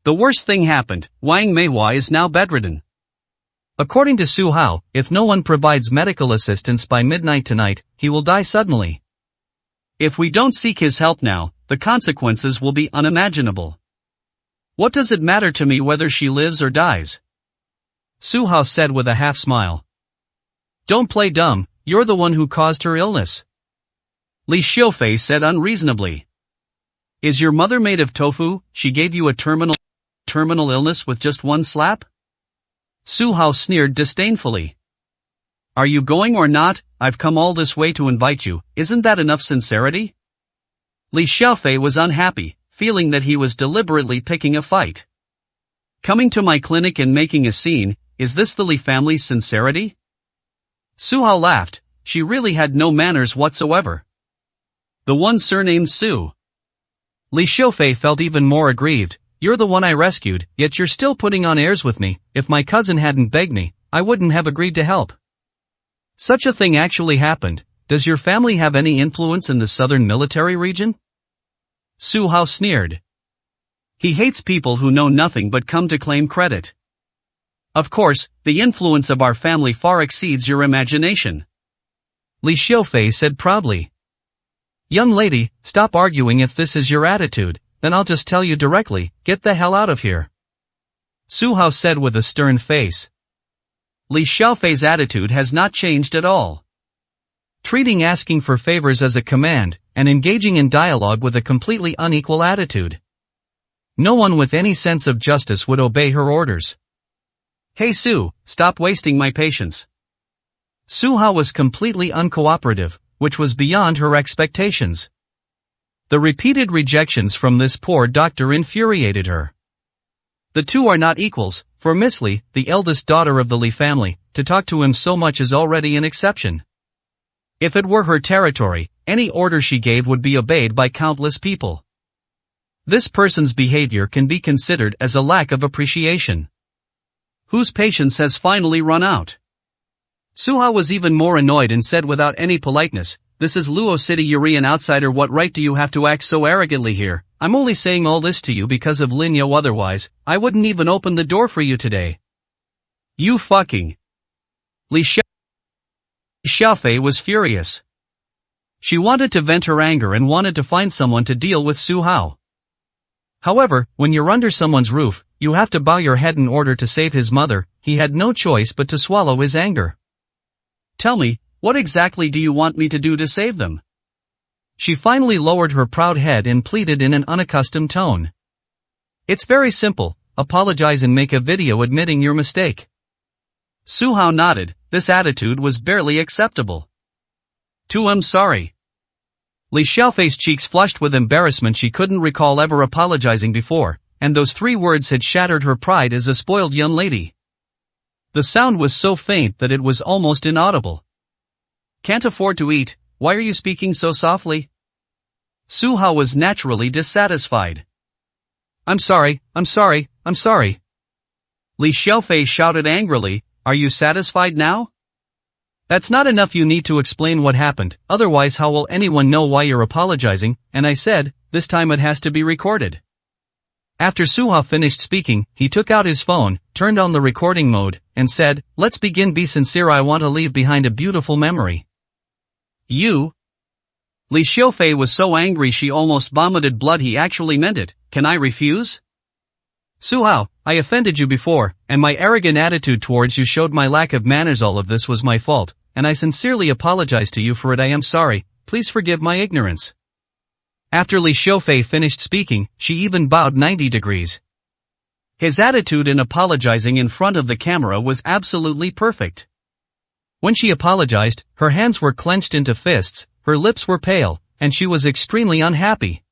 The worst thing happened. Wang Meihua is now bedridden. According to Su Hao, if no one provides medical assistance by midnight tonight, he will die suddenly. If we don't seek his help now, the consequences will be unimaginable. What does it matter to me whether she lives or dies? Su Hao said with a half smile. Don't play dumb, you're the one who caused her illness. Li Xiufei said unreasonably. Is your mother made of tofu? She gave you a terminal illness with just one slap? Su Hao sneered disdainfully. Are you going or not? I've come all this way to invite you. Isn't that enough sincerity? Li Xiufei was unhappy, feeling that he was deliberately picking a fight. Coming to my clinic and making a scene, is this the Li family's sincerity? Su Hao laughed. She really had no manners whatsoever. The one surnamed Su. Li Xiufei felt even more aggrieved. You're the one I rescued, yet you're still putting on airs with me. If my cousin hadn't begged me, I wouldn't have agreed to help. Such a thing actually happened. Does your family have any influence in the southern military region? Su Hao sneered. He hates people who know nothing but come to claim credit. Of course, the influence of our family far exceeds your imagination. Li Xiufei said proudly. Young lady, stop arguing. If this is your attitude, then I'll just tell you directly, get the hell out of here. Su Hao said with a stern face. Li Xiufei's attitude has not changed at all. Treating asking for favors as a command, and engaging in dialogue with a completely unequal attitude. No one with any sense of justice would obey her orders. Hey Su, stop wasting my patience. Su Hao was completely uncooperative, which was beyond her expectations. The repeated rejections from this poor doctor infuriated her. The two are not equals. For Miss Li, the eldest daughter of the Li family, to talk to him so much is already an exception. If it were her territory, any order she gave would be obeyed by countless people. This person's behavior can be considered as a lack of appreciation. Whose patience has finally run out? Su Hao was even more annoyed and said without any politeness, this is Luo City. You're an outsider. What right do you have to act so arrogantly here? I'm only saying all this to you because of Lin Yao. Otherwise, I wouldn't even open the door for you today. You fucking. Li Xiufei was furious. She wanted to vent her anger and wanted to find someone to deal with Su Hao. However, when you're under someone's roof, you have to bow your head in order to save his mother. He had no choice but to swallow his anger. Tell me, what exactly do you want me to do to save them? She finally lowered her proud head and pleaded in an unaccustomed tone. It's very simple, apologize and make a video admitting your mistake. Su Hao nodded. This attitude was barely acceptable. I'm sorry. Li Xiufei's cheeks flushed with embarrassment. She couldn't recall ever apologizing before, and those 3 words had shattered her pride as a spoiled young lady. The sound was so faint that it was almost inaudible. Can't afford to eat, why are you speaking so softly? Su Hao was naturally dissatisfied. I'm sorry. Li Xiaofei shouted angrily, are you satisfied now? That's not enough, you need to explain what happened, otherwise how will anyone know why you're apologizing, and I said, this time it has to be recorded. After Su Hao finished speaking, he took out his phone, turned on the recording mode, and said, let's begin, be sincere, I want to leave behind a beautiful memory. You? Li Xiaofei was so angry she almost vomited blood, he actually meant it, can I refuse? Su Hao, I offended you before, and my arrogant attitude towards you showed my lack of manners. All of this was my fault, and I sincerely apologize to you for it. I am sorry, please forgive my ignorance. After Li Xiaofei finished speaking, she even bowed 90 degrees. His attitude in apologizing in front of the camera was absolutely perfect. When she apologized, her hands were clenched into fists, her lips were pale, and she was extremely unhappy.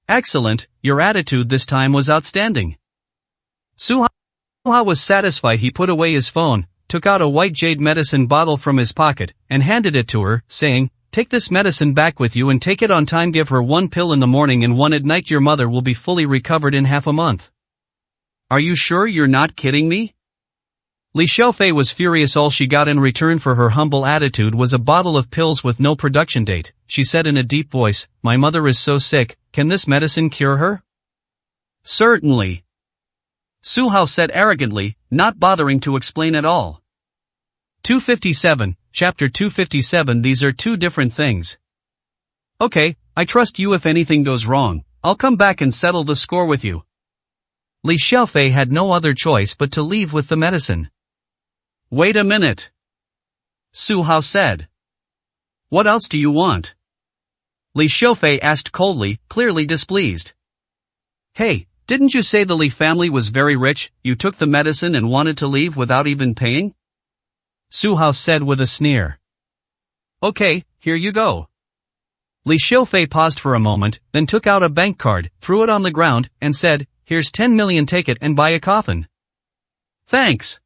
Excellent, your attitude this time was outstanding. Su Hao was satisfied. He put away his phone, took out a white jade medicine bottle from his pocket, and handed it to her, saying, take this medicine back with you and take it on time. Give her 1 pill in the morning and 1 at night. Your mother will be fully recovered in half a month. Are you sure you're not kidding me? Li Xiaofei was furious. All she got in return for her humble attitude was a bottle of pills with no production date. She said in a deep voice, my mother is so sick, can this medicine cure her? Certainly. Su Hao said arrogantly, not bothering to explain at all. 257, Chapter 257. These are two different things. Okay, I trust you. If anything goes wrong, I'll come back and settle the score with you. Li Xiaofei had no other choice but to leave with the medicine. Wait a minute. Su Hao said. What else do you want? Li Xiaofei asked coldly, clearly displeased. Hey, didn't you say the Li family was very rich? You took the medicine and wanted to leave without even paying? Su Hao said with a sneer. Okay, here you go. Li Xiaofei paused for a moment, then took out a bank card, threw it on the ground, and said, here's 10 million, take it and buy a coffin. Thanks.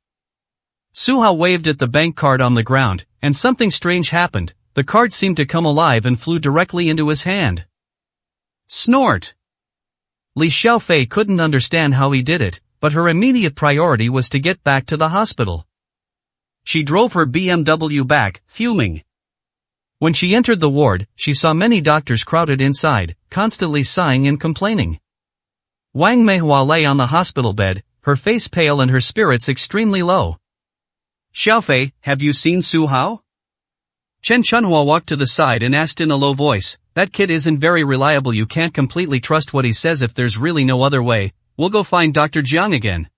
Su Hao waved at the bank card on the ground, and something strange happened. The card seemed to come alive and flew directly into his hand. Snort! Li Xiaofei couldn't understand how he did it, but her immediate priority was to get back to the hospital. She drove her BMW back, fuming. When she entered the ward, she saw many doctors crowded inside, constantly sighing and complaining. Wang Meihua lay on the hospital bed, her face pale and her spirits extremely low. Xiaofei, have you seen Su Hao? Chen Chunhua walked to the side and asked in a low voice, that kid isn't very reliable, you can't completely trust what he says. If there's really no other way, we'll go find Dr. Jiang again.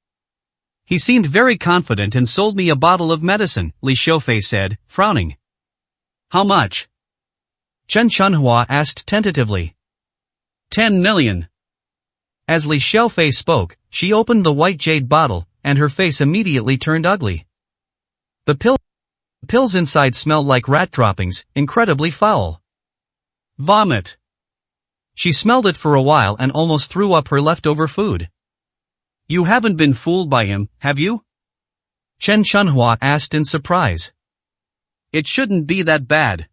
He seemed very confident and sold me a bottle of medicine, Li Xiaofei said, frowning. How much? Chen Chunhua asked tentatively. 10 million. As Li Xiaofei spoke, she opened the white jade bottle, and her face immediately turned ugly. The pills inside smelled like rat droppings, incredibly foul. Vomit. She smelled it for a while and almost threw up her leftover food. You haven't been fooled by him, have you? Chen Chunhua asked in surprise. It shouldn't be that bad.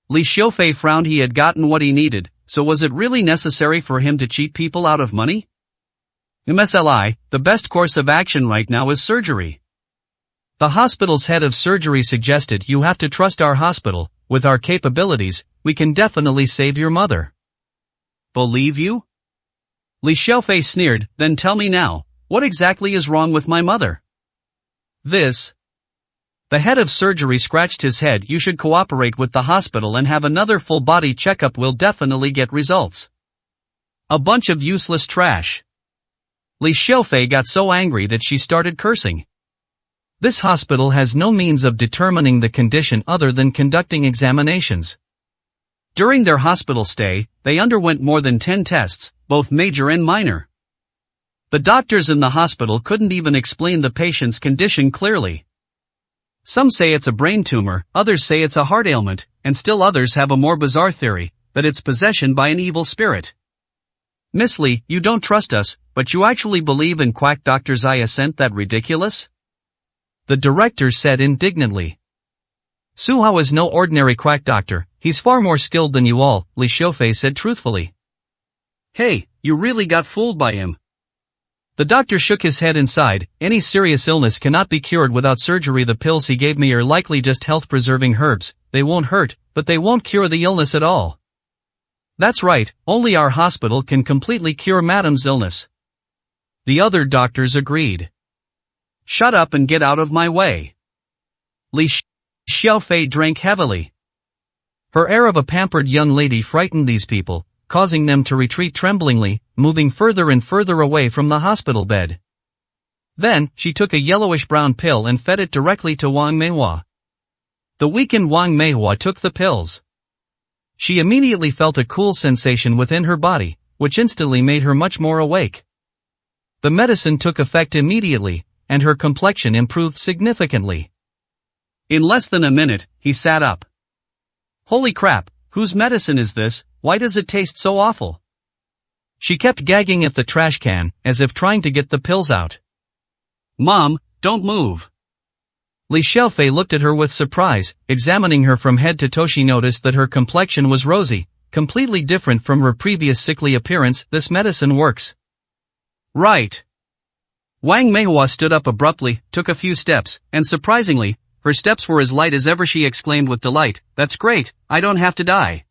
Li Xiaofei frowned. He had gotten what he needed, so was it really necessary for him to cheat people out of money? MSLI, the best course of action right now is surgery. The hospital's head of surgery suggested, you have to trust our hospital, with our capabilities, we can definitely save your mother. Believe you? Li Xiaofei sneered, then tell me now, what exactly is wrong with my mother? This. The head of surgery scratched his head. You should cooperate with the hospital and have another full body checkup, will definitely get results. A bunch of useless trash. Li Xiaofei got so angry that she started cursing. This hospital has no means of determining the condition other than conducting examinations. During their hospital stay, they underwent more than 10 tests, both major and minor. The doctors in the hospital couldn't even explain the patient's condition clearly. Some say it's a brain tumor, others say it's a heart ailment, and still others have a more bizarre theory, that it's possession by an evil spirit. Miss Li, you don't trust us, but you actually believe in quack doctors? I assent. That ridiculous? the director said indignantly. Su Hao is no ordinary quack doctor, he's far more skilled than you all, Li Xiaofei said truthfully. Hey, you really got fooled by him. The doctor shook his head and sighed, any serious illness cannot be cured without surgery. The pills he gave me are likely just health-preserving herbs, they won't hurt, but they won't cure the illness at all. That's right, only our hospital can completely cure Madam's illness. The other doctors agreed. Shut up and get out of my way. Li Xiaofei drank heavily. Her air of a pampered young lady frightened these people, causing them to retreat tremblingly, moving further and further away from the hospital bed. Then, she took a yellowish-brown pill and fed it directly to Wang Meihua. The weakened Wang Meihua took the pills. She immediately felt a cool sensation within her body, which instantly made her much more awake. The medicine took effect immediately, and her complexion improved significantly. In less than a minute, he sat up. Holy crap, whose medicine is this? Why does it taste so awful? She kept gagging at the trash can, as if trying to get the pills out. Mom, don't move. Li Xiaofei looked at her with surprise, examining her from head to toe. She noticed that her complexion was rosy, completely different from her previous sickly appearance. This medicine works. Right. Wang Meihua stood up abruptly, took a few steps, and surprisingly, her steps were as light as ever. She exclaimed with delight, that's great, I don't have to die.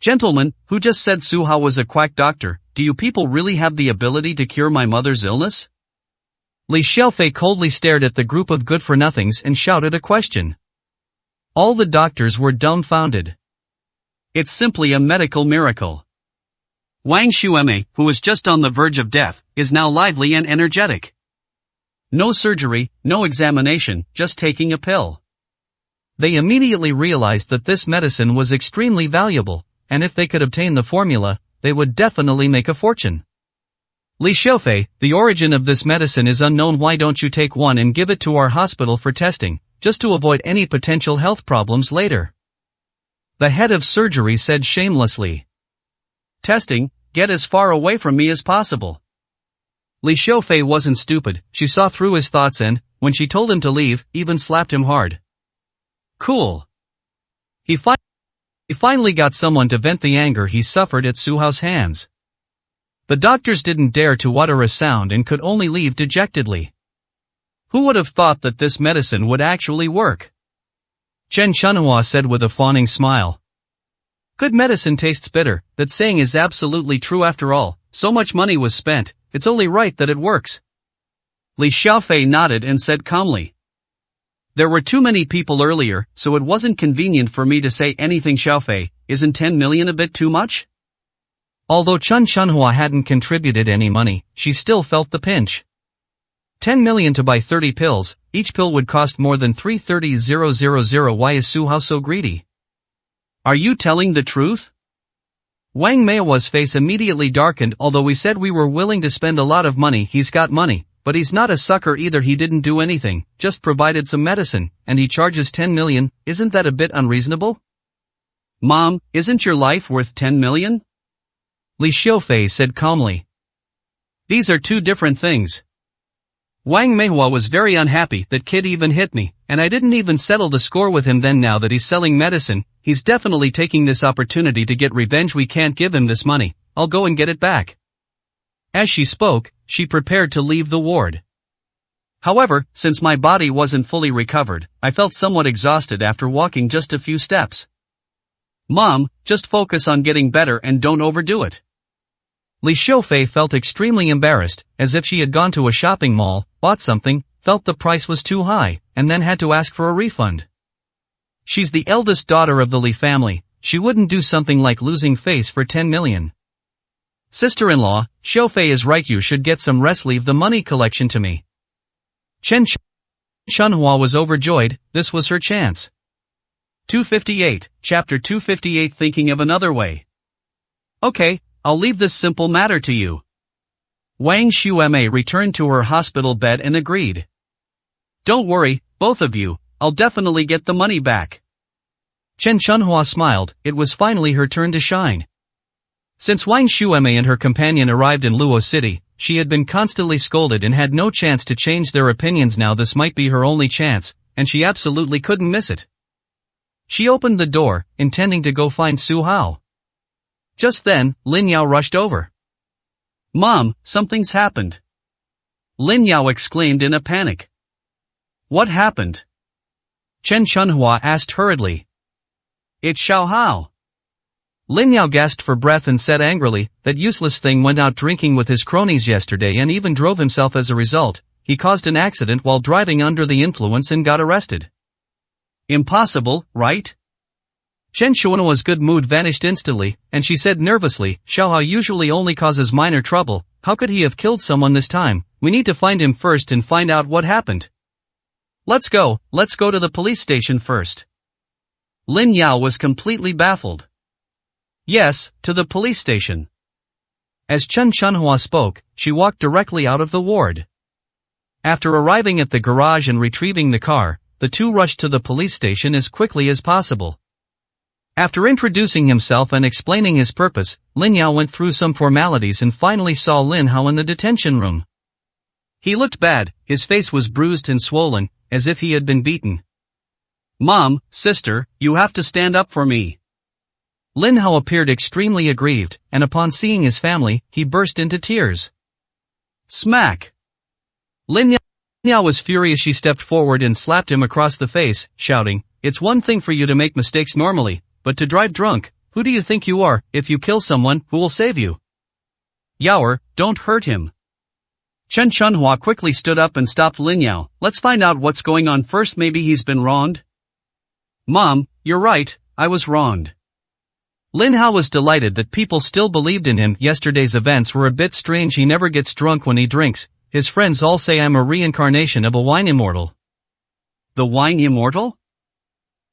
Gentlemen, who just said Su Hao was a quack doctor? Do you people really have the ability to cure my mother's illness? Li Xiaofei coldly stared at the group of good-for-nothings and shouted a question. All the doctors were dumbfounded. It's simply a medical miracle. Wang Xueme, who was just on the verge of death, is now lively and energetic. No surgery, no examination, just taking a pill. They immediately realized that this medicine was extremely valuable, and if they could obtain the formula, they would definitely make a fortune. Li Xiaofei, the origin of this medicine is unknown. Why don't you take one and give it to our hospital for testing, just to avoid any potential health problems later? The head of surgery said shamelessly. Testing? Get as far away from me as possible. Li Xiaofei wasn't stupid, she saw through his thoughts and, when she told him to leave, even slapped him hard. Cool. He finally got someone to vent the anger he suffered at Su Hao's hands. The doctors didn't dare to utter a sound and could only leave dejectedly. Who would have thought that this medicine would actually work? Chen Chunhua said with a fawning smile. Good medicine tastes bitter, that saying is absolutely true. After all, so much money was spent, it's only right that it works. Li Xiaofei nodded and said calmly. There were too many people earlier, so it wasn't convenient for me to say anything. Xiaofei, isn't 10 million a bit too much? Although Chen Chunhua hadn't contributed any money, she still felt the pinch. 10 million to buy 30 pills, each pill would cost more than 330,000. Why is Su Hao so greedy? Are you telling the truth? Wang Meihua's face immediately darkened. Although we said we were willing to spend a lot of money, he's got money, but he's not a sucker either. He didn't do anything, just provided some medicine, and he charges 10 million, isn't that a bit unreasonable? Mom, isn't your life worth 10 million? Li Xiaofei said calmly. These are two different things. Wang Meihua was very unhappy. That kid even hit me, and I didn't even settle the score with him then. Now that he's selling medicine, he's definitely taking this opportunity to get revenge. We can't give him this money, I'll go and get it back. As she spoke, she prepared to leave the ward. However, since my body wasn't fully recovered, I felt somewhat exhausted after walking just a few steps. Mom, just focus on getting better and don't overdo it. Li Xiaofei felt extremely embarrassed, as if she had gone to a shopping mall, bought something, felt the price was too high, and then had to ask for a refund. She's the eldest daughter of the Li family, she wouldn't do something like losing face for 10 million. Sister-in-law, Xiaofei is right, you should get some rest, leave the money collection to me. Chen Chunhua was overjoyed, this was her chance. 258, Chapter 258, Thinking of Another Way. Okay, I'll leave this simple matter to you. Wang Xueme returned to her hospital bed and agreed. Don't worry, both of you, I'll definitely get the money back. Chen Chunhua smiled, it was finally her turn to shine. Since Wang Xueme and her companion arrived in Luo City, she had been constantly scolded and had no chance to change their opinions. Now this might be her only chance, and she absolutely couldn't miss it. She opened the door, intending to go find Su Hao. Just then, Lin Yao rushed over. "Mom, something's happened," Lin Yao exclaimed in a panic. "What happened?" Chen Chunhua asked hurriedly. "It's Xiao Hao." Lin Yao gasped for breath and said angrily, "That useless thing went out drinking with his cronies yesterday and even drove himself as a result. He caused an accident while driving under the influence and got arrested." "Impossible, right?" Chen Chuanhua's good mood vanished instantly, and she said nervously, "Xiao Hao usually only causes minor trouble. How could he have killed someone this time? We need to find him first and find out what happened." Let's go to the police station first." Lin Yao was completely baffled. "Yes, to the police station." As Chen Chunhua spoke, she walked directly out of the ward. After arriving at the garage and retrieving the car, the two rushed to the police station as quickly as possible. After introducing himself and explaining his purpose, Lin Yao went through some formalities and finally saw Lin Hao in the detention room. He looked bad, his face was bruised and swollen, as if he had been beaten. "Mom, sister, you have to stand up for me." Lin Hao appeared extremely aggrieved, and upon seeing his family, he burst into tears. Smack! Lin Yao was furious. She stepped forward and slapped him across the face, shouting, "It's one thing for you to make mistakes normally, but to drive drunk, who do you think you are? If you kill someone, who will save you?" "Yaoer, don't hurt him." Chen Chunhua quickly stood up and stopped Lin Yao. "Let's find out what's going on first. Maybe he's been wronged." "Mom, you're right, I was wronged." Lin Hao was delighted that people still believed in him. Yesterday's events were a bit strange. He never gets drunk when he drinks. His friends all say I'm a reincarnation of a wine immortal. The wine immortal?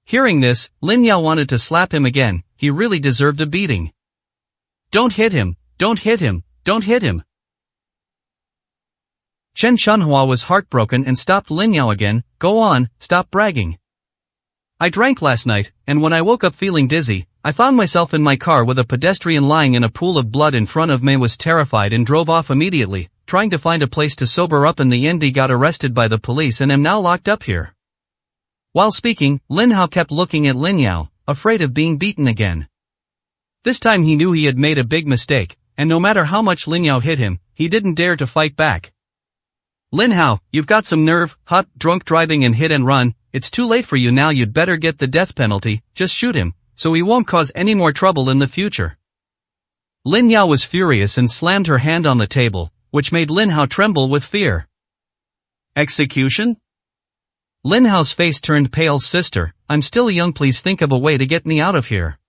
Hearing this, Lin Yao wanted to slap him again. He really deserved a beating. "Don't hit him, don't hit him, don't hit him." Chen Chunhua was heartbroken and stopped Lin Yao again. "Go on, stop bragging. I drank last night, and when I woke up feeling dizzy, I found myself in my car with a pedestrian lying in a pool of blood in front of me. Was terrified and drove off immediately, trying to find a place to sober up. In the end, he got arrested by the police and am now locked up here." While speaking, Lin Hao kept looking at Lin Yao, afraid of being beaten again. This time he knew he had made a big mistake, and no matter how much Lin Yao hit him, he didn't dare to fight back. "Lin Hao, you've got some nerve, hot, drunk driving and hit and run. It's too late for you now. You'd better get the death penalty. Just shoot him, so he won't cause any more trouble in the future." Lin Yao was furious and slammed her hand on the table, which made Lin Hao tremble with fear. "Execution?" Lin Hao's face turned pale. "Sister, I'm still young. Please think of a way to get me out of here.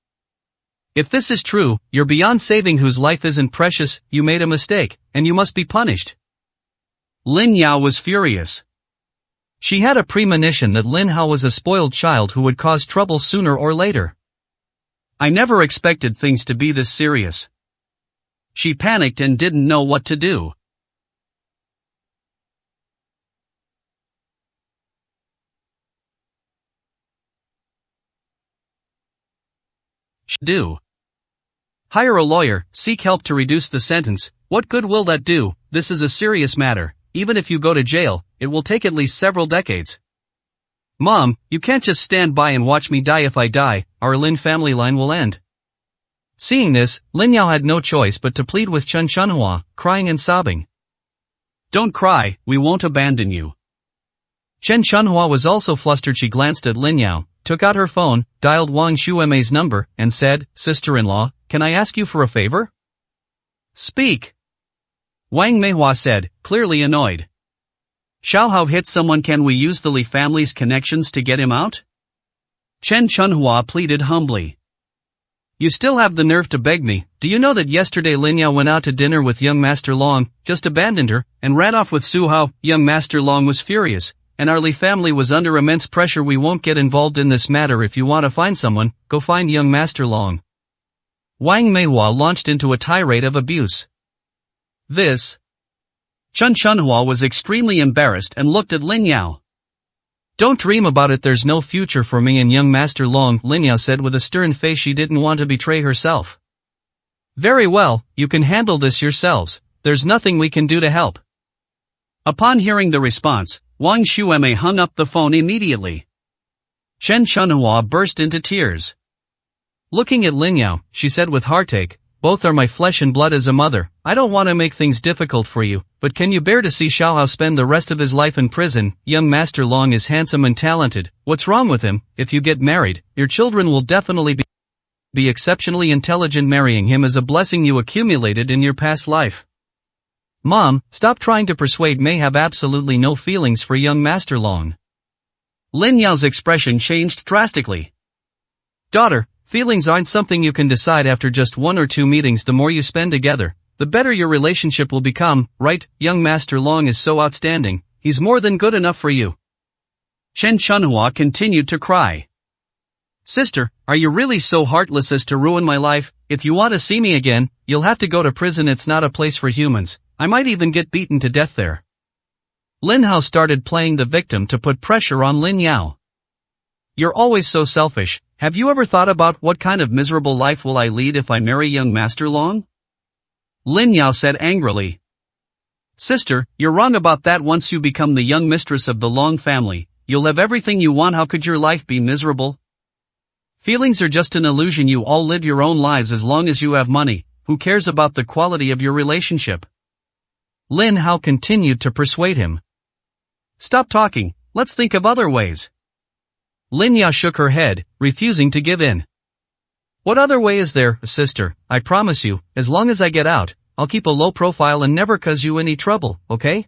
If this is true, you're beyond saving. Whose life isn't precious. You made a mistake, and you must be punished." Lin Yao was furious. She had a premonition that Lin Hao was a spoiled child who would cause trouble sooner or later. "I never expected things to be this serious." She panicked and didn't know what to do. Hire a lawyer, seek help to reduce the sentence. What good will that do? This is a serious matter. Even if you go to jail, it will take at least several decades. "Mom, you can't just stand by and watch me die. If I die, our Lin family line will end." Seeing this, Lin Yao had no choice but to plead with Chen Chunhua, crying and sobbing. "Don't cry, we won't abandon you." Chen Chunhua was also flustered. She glanced at Lin Yao, took out her phone, dialed Wang Xuemei's number, and said, "Sister-in-law, can I ask you for a favor?" "Speak." Wang Meihua said, clearly annoyed. "Xiao Hao hit someone. Can we use the Li family's connections to get him out?" Chen Chunhua pleaded humbly. "You still have the nerve to beg me. Do you know that yesterday Lin Yao went out to dinner with young Master Long, just abandoned her, and ran off with Su Hao? Young Master Long was furious, and our Li family was under immense pressure. We won't get involved in this matter. If you want to find someone, go find young Master Long." Wang Meihua launched into a tirade of abuse. Chen Chunhua was extremely embarrassed and looked at Lin Yao. "Don't dream about it. There's no future for me and young Master Long," Lin Yao said with a stern face. She didn't want to betray herself. "Very well, you can handle this yourselves. there's nothing we can do to help. Upon hearing the response, Wang Xuemei hung up the phone immediately. Chen Chunhua burst into tears. Looking at Lin Yao, she said with heartache, "Both are my flesh and blood as a mother. I don't want to make things difficult for you, but can you bear to see Xiaohao spend the rest of his life in prison? Young Master Long is handsome and talented. What's wrong with him? If you get married, your children will definitely be exceptionally intelligent. Marrying him is a blessing you accumulated in your past life." Mom, stop trying to persuade May. Have absolutely no feelings for young Master Long. Lin Yao's expression changed drastically. Daughter, feelings aren't something you can decide after just 1 or 2 meetings. The more you spend together, the better your relationship will become, right? Young Master Long is so outstanding, he's more than good enough for you. Chen Chunhua continued to cry. Sister, are you really so heartless as to ruin my life? If you want to see me again, you'll have to go to prison. It's not a place for humans. I might even get beaten to death there. Lin Hao started playing the victim to put pressure on Lin Yao. You're always so selfish. Have you ever thought about what kind of miserable life will I lead if I marry young Master Long? Lin Yao said angrily. Sister, you're wrong about that. Once you become the young mistress of the Long family, you'll have everything you want. How could your life be miserable? Feelings are just an illusion. You all live your own lives as long as you have money. Who cares about the quality of your relationship? Lin Hao continued to persuade him. Stop talking, let's think of other ways. Lin Yao shook her head, refusing to give in. What other way is there, sister? I promise you, as long as I get out, I'll keep a low profile and never cause you any trouble, okay?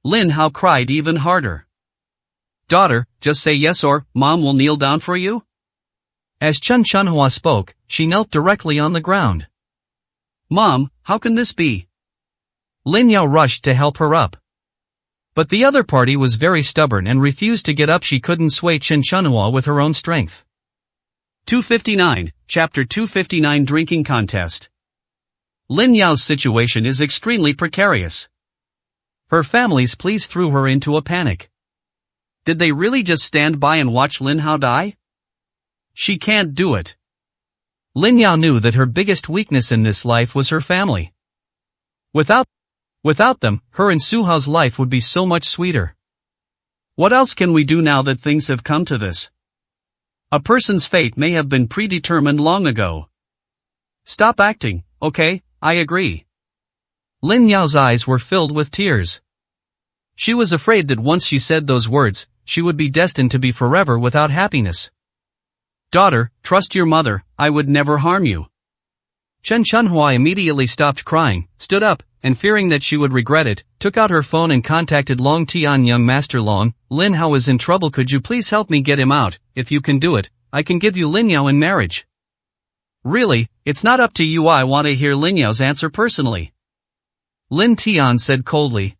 Lin Hao cried even harder. Daughter, just say yes or Mom will kneel down for you? As Chen Chunhua spoke, she knelt directly on the ground. Mom, how can this be? Lin Yao rushed to help her up. But the other party was very stubborn and refused to get up. She couldn't sway Chen Chunhua with her own strength. 259, Chapter 259 Drinking Contest. Lin Yao's situation is extremely precarious. Her family's pleas threw her into a panic. Did they really just stand by and watch Lin Hao die? She can't do it. Lin Yao knew that her biggest weakness in this life was her family. Without them, her and Su Hao's life would be so much sweeter. What else can we do now that things have come to this? A person's fate may have been predetermined long ago. Stop acting, okay? I agree. Lin Yao's eyes were filled with tears. She was afraid that once she said those words, she would be destined to be forever without happiness. Daughter, trust your mother, I would never harm you. Chen Chunhua immediately stopped crying, stood up, and fearing that she would regret it, took out her phone and contacted Long Tian. Young Master Long, Lin Hao is in trouble. Could you please help me get him out? If you can do it, I can give you Lin Yao in marriage. Really, it's not up to you. I want to hear Lin Yao's answer personally. Lin Tian said coldly.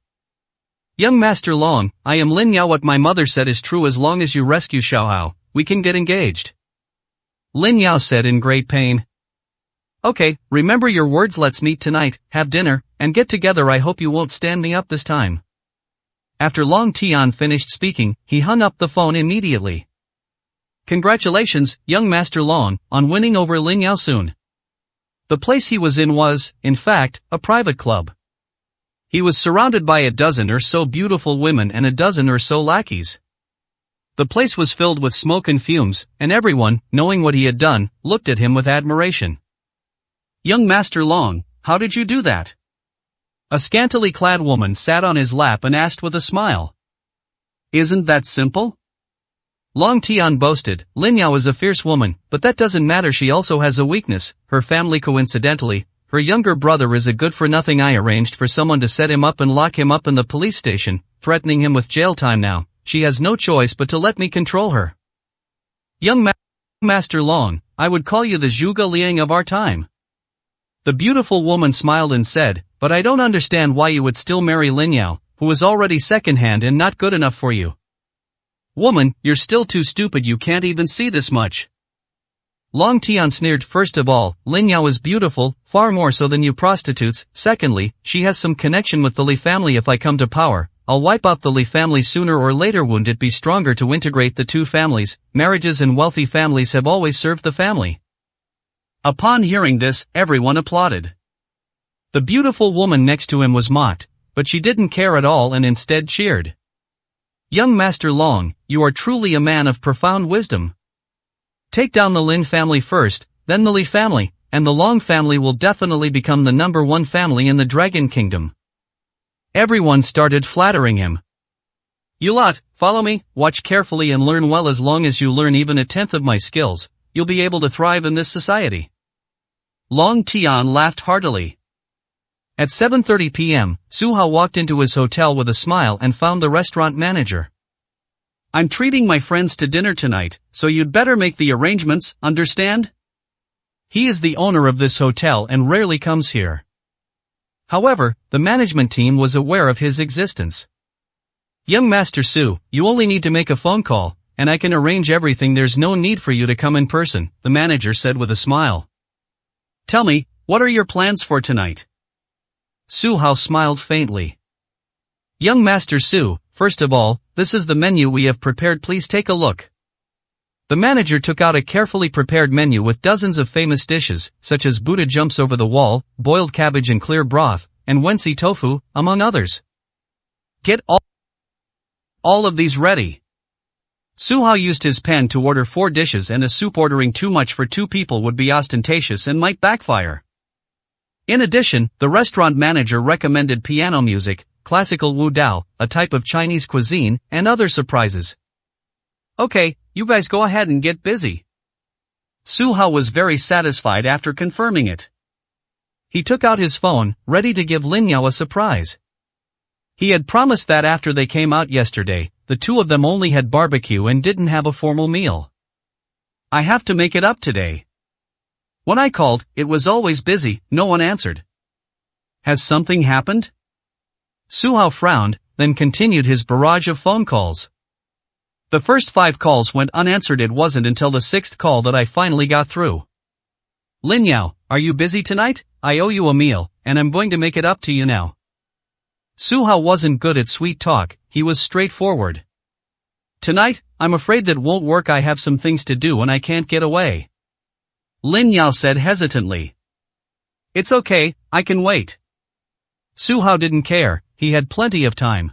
Young Master Long, I am Lin Yao. What my mother said is true. As long as you rescue Xiaohao, we can get engaged. Lin Yao said in great pain. Okay, remember your words. Let's meet tonight, have dinner, and get together. I hope you won't stand me up this time. After Long Tian finished speaking, he hung up the phone immediately. Congratulations, young Master Long, on winning over Lin Yao soon. The place he was in was, in fact, a private club. He was surrounded by a dozen or so beautiful women and a dozen or so lackeys. The place was filled with smoke and fumes, and everyone, knowing what he had done, looked at him with admiration. Young Master Long, how did you do that? A scantily clad woman sat on his lap and asked with a smile. Isn't that simple? Long Tian boasted, Lin Yao is a fierce woman, but that doesn't matter. She also has a weakness, her family. Coincidentally, her younger brother is a good-for-nothing. I arranged for someone to set him up and lock him up in the police station, threatening him with jail time now. She has no choice but to let me control her. Young Master Long, I would call you the Zhuge Liang of our time. The beautiful woman smiled and said, but I don't understand why you would still marry Lin Yao, who is already second-hand and not good enough for you. Woman, you're still too stupid. You can't even see this much. Long Tian sneered. First of all, Lin Yao is beautiful, far more so than you prostitutes. Secondly, she has some connection with the Li family. If I come to power, I'll wipe out the Li family sooner or later. Wouldn't it be stronger to integrate the two families? Marriages and wealthy families have always served the family. Upon hearing this, everyone applauded. The beautiful woman next to him was mocked, but she didn't care at all and instead cheered. Young Master Long, you are truly a man of profound wisdom. Take down the Lin family first, then the Li family, and the Long family will definitely become the #1 family in the Dragon Kingdom. Everyone started flattering him. You lot, follow me, watch carefully and learn well. As long as you learn even a tenth of my skills, you'll be able to thrive in this society. Long Tian laughed heartily. At 7:30 p.m., Su Hao walked into his hotel with a smile and found the restaurant manager. I'm treating my friends to dinner tonight, so you'd better make the arrangements, understand? He is the owner of this hotel and rarely comes here. However, the management team was aware of his existence. Young Master Su, you only need to make a phone call, and I can arrange everything. There's no need for you to come in person, the manager said with a smile. Tell me, what are your plans for tonight? Su Hao smiled faintly. Young Master Su, first of all, this is the menu we have prepared. Please take a look. The manager took out a carefully prepared menu with dozens of famous dishes, such as Buddha jumps over the wall, boiled cabbage and clear broth, and Wensi tofu, among others. Get all of these ready. Su Hao used his pen to order 4 dishes and a soup. Ordering too much for 2 people would be ostentatious and might backfire. In addition, the restaurant manager recommended piano music, classical Wu Dao, a type of Chinese cuisine, and other surprises. Okay, you guys go ahead and get busy. Su Hao was very satisfied after confirming it. He took out his phone, ready to give Lin Yao a surprise. He had promised that after they came out yesterday, the two of them only had barbecue and didn't have a formal meal. I have to make it up today. When I called, it was always busy, no one answered. Has something happened? Su Hao frowned, then continued his barrage of phone calls. The first 5 calls went unanswered. It wasn't until the 6th call that I finally got through. Lin Yao, are you busy tonight? I owe you a meal, and I'm going to make it up to you now. Su Hao wasn't good at sweet talk, he was straightforward. Tonight, I'm afraid that won't work. I have some things to do and I can't get away. Lin Yao said hesitantly. It's okay, I can wait. Su Hao didn't care, he had plenty of time.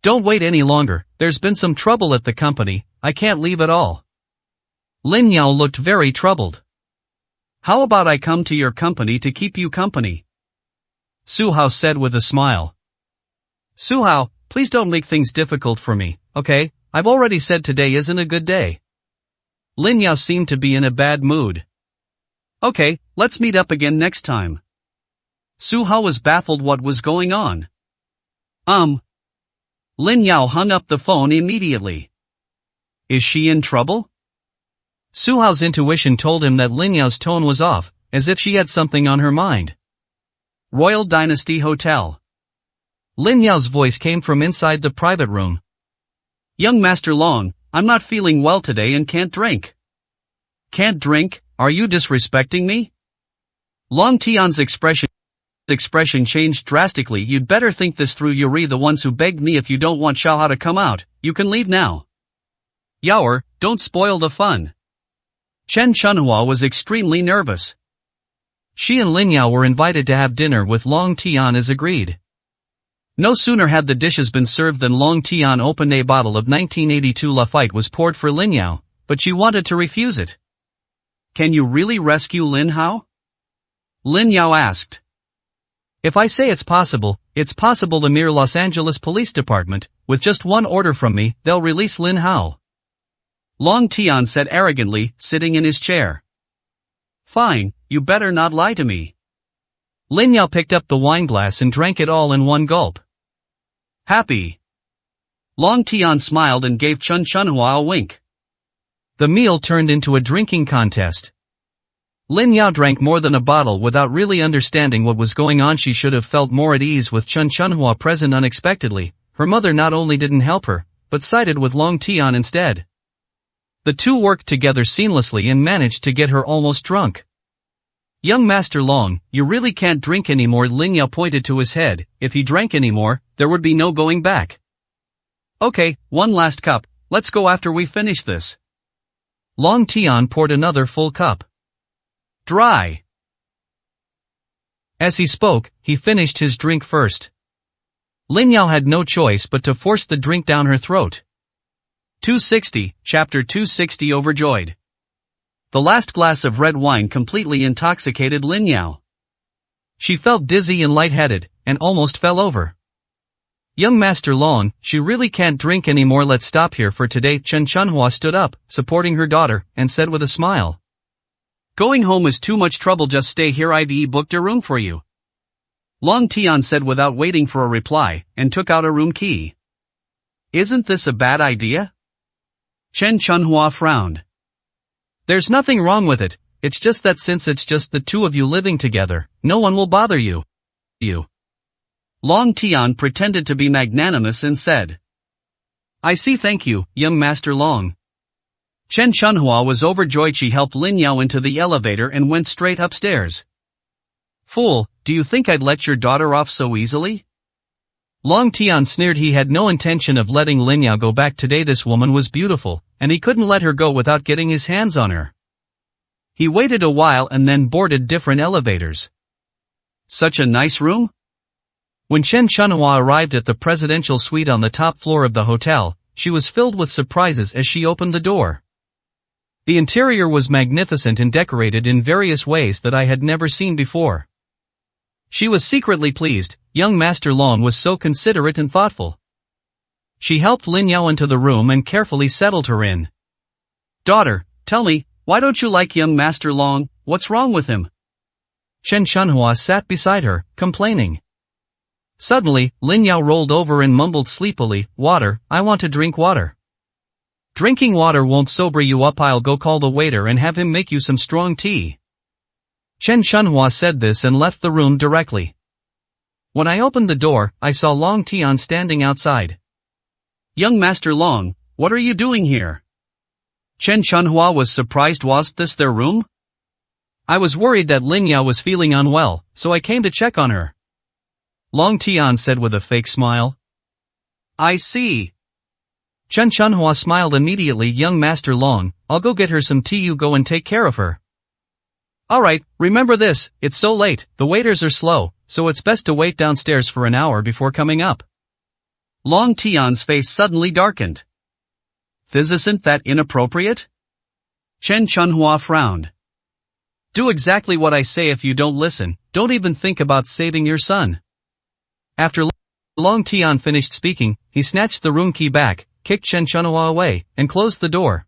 Don't wait any longer, there's been some trouble at the company, I can't leave at all. Lin Yao looked very troubled. How about I come to your company to keep you company? Su Hao said with a smile. Su Hao, please don't make things difficult for me, okay? I've already said today isn't a good day. Lin Yao seemed to be in a bad mood. Okay, let's meet up again next time. Su Hao was baffled what was going on. Lin Yao hung up the phone immediately. Is she in trouble? Su Hao's intuition told him that Lin Yao's tone was off, as if she had something on her mind. Royal Dynasty Hotel. Lin Yao's voice came from inside the private room. Young Master Long, I'm not feeling well today and can't drink. Can't drink? Are you disrespecting me? Long Tian's expression changed drastically. You'd better think this through. You're the ones who begged me. If you don't want Xiao Hao to come out, you can leave now. Yaoer, don't spoil the fun. Chen Chunhua was extremely nervous. She and Lin Yao were invited to have dinner with Long Tian as agreed. No sooner had the dishes been served than Long Tian opened a bottle of 1982 Lafite was poured for Lin Yao, but she wanted to refuse it. Can you really rescue Lin Hao? Lin Yao asked. If I say it's possible. The mere Los Angeles Police Department, with just one order from me, they'll release Lin Hao. Long Tian said arrogantly, sitting in his chair. Fine, you better not lie to me. Lin Yao picked up the wine glass and drank it all in one gulp. Happy. Long Tian smiled and gave Chen Chunhua a wink. The meal turned into a drinking contest. Lin Yao drank more than a bottle without really understanding what was going on. She should have felt more at ease with Chen Chunhua present. Unexpectedly, her mother not only didn't help her, but sided with Long Tian instead. The two worked together seamlessly and managed to get her almost drunk. Young Master Long, you really can't drink anymore. Lin Yao pointed to his head. If he drank anymore, there would be no going back. Okay, one last cup, let's go after we finish this. Long Tian poured another full cup. Dry. As he spoke, he finished his drink first. Lin Yao had no choice but to force the drink down her throat. 260, Chapter 260 Overjoyed. The last glass of red wine completely intoxicated Lin Yao. She felt dizzy and lightheaded, and almost fell over. Young Master Long, she really can't drink anymore. Let's stop here for today. Chen Chunhua stood up, supporting her daughter, and said with a smile. Going home is too much trouble. Just stay here. I've booked a room for you. Long Tian said without waiting for a reply, and took out a room key. Isn't this a bad idea? Chen Chunhua frowned. There's nothing wrong with it, it's just that since it's just the two of you living together, no one will bother you. Long Tian pretended to be magnanimous and said. I see. Thank you, young Master Long. Chen Chunhua was overjoyed. She helped Lin Yao into the elevator and went straight upstairs. Fool, do you think I'd let your daughter off so easily? Long Tian sneered. He had no intention of letting Lin Yao go back today. This woman was beautiful, and he couldn't let her go without getting his hands on her. He waited a while and then boarded different elevators. Such a nice room? When Chen Chunhua arrived at the presidential suite on the top floor of the hotel, she was filled with surprises as she opened the door. The interior was magnificent and decorated in various ways that I had never seen before. She was secretly pleased. Young Master Long was so considerate and thoughtful. She helped Lin Yao into the room and carefully settled her in. Daughter, tell me, why don't you like young Master Long? What's wrong with him? Chen Chunhua sat beside her, complaining. Suddenly, Lin Yao rolled over and mumbled sleepily, Water, I want to drink water. Drinking water won't sober you up. I'll go call the waiter and have him make you some strong tea. Chen Chunhua said this and left the room directly. When I opened the door, I saw Long Tian standing outside. Young Master Long, what are you doing here? Chen Chunhua was surprised. Was this their room? I was worried that Lin Yao was feeling unwell, so I came to check on her. Long Tian said with a fake smile. I see. Chen Chunhua smiled immediately. Young Master Long, I'll go get her some tea. You go and take care of her. Alright, remember this, it's so late, the waiters are slow, so it's best to wait downstairs for an hour before coming up. Long Tian's face suddenly darkened. Isn't that inappropriate? Chen Chunhua frowned. Do exactly what I say. If you don't listen, don't even think about saving your son. After Long Tian finished speaking, he snatched the room key back, kicked Chen Chunhua away, and closed the door.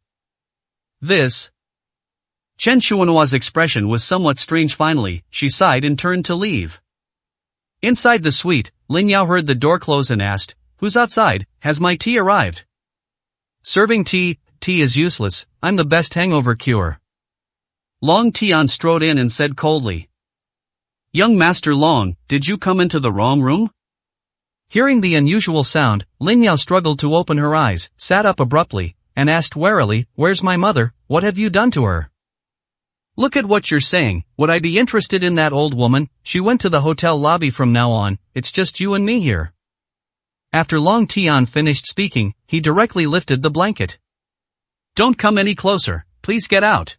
Chen Chuanhua's expression was somewhat strange. Finally, she sighed and turned to leave. Inside the suite, Lin Yao heard the door close and asked, Who's outside? Has my tea arrived? Serving tea is useless, I'm the best hangover cure. Long Tian strode in and said coldly. Young Master Long, did you come into the wrong room? Hearing the unusual sound, Lin Yao struggled to open her eyes, sat up abruptly, and asked warily, Where's my mother? What have you done to her? Look at what you're saying. Would I be interested in that old woman? She went to the hotel lobby. From now on, it's just you and me here. After Long Tian finished speaking, he directly lifted the blanket. Don't come any closer, please get out.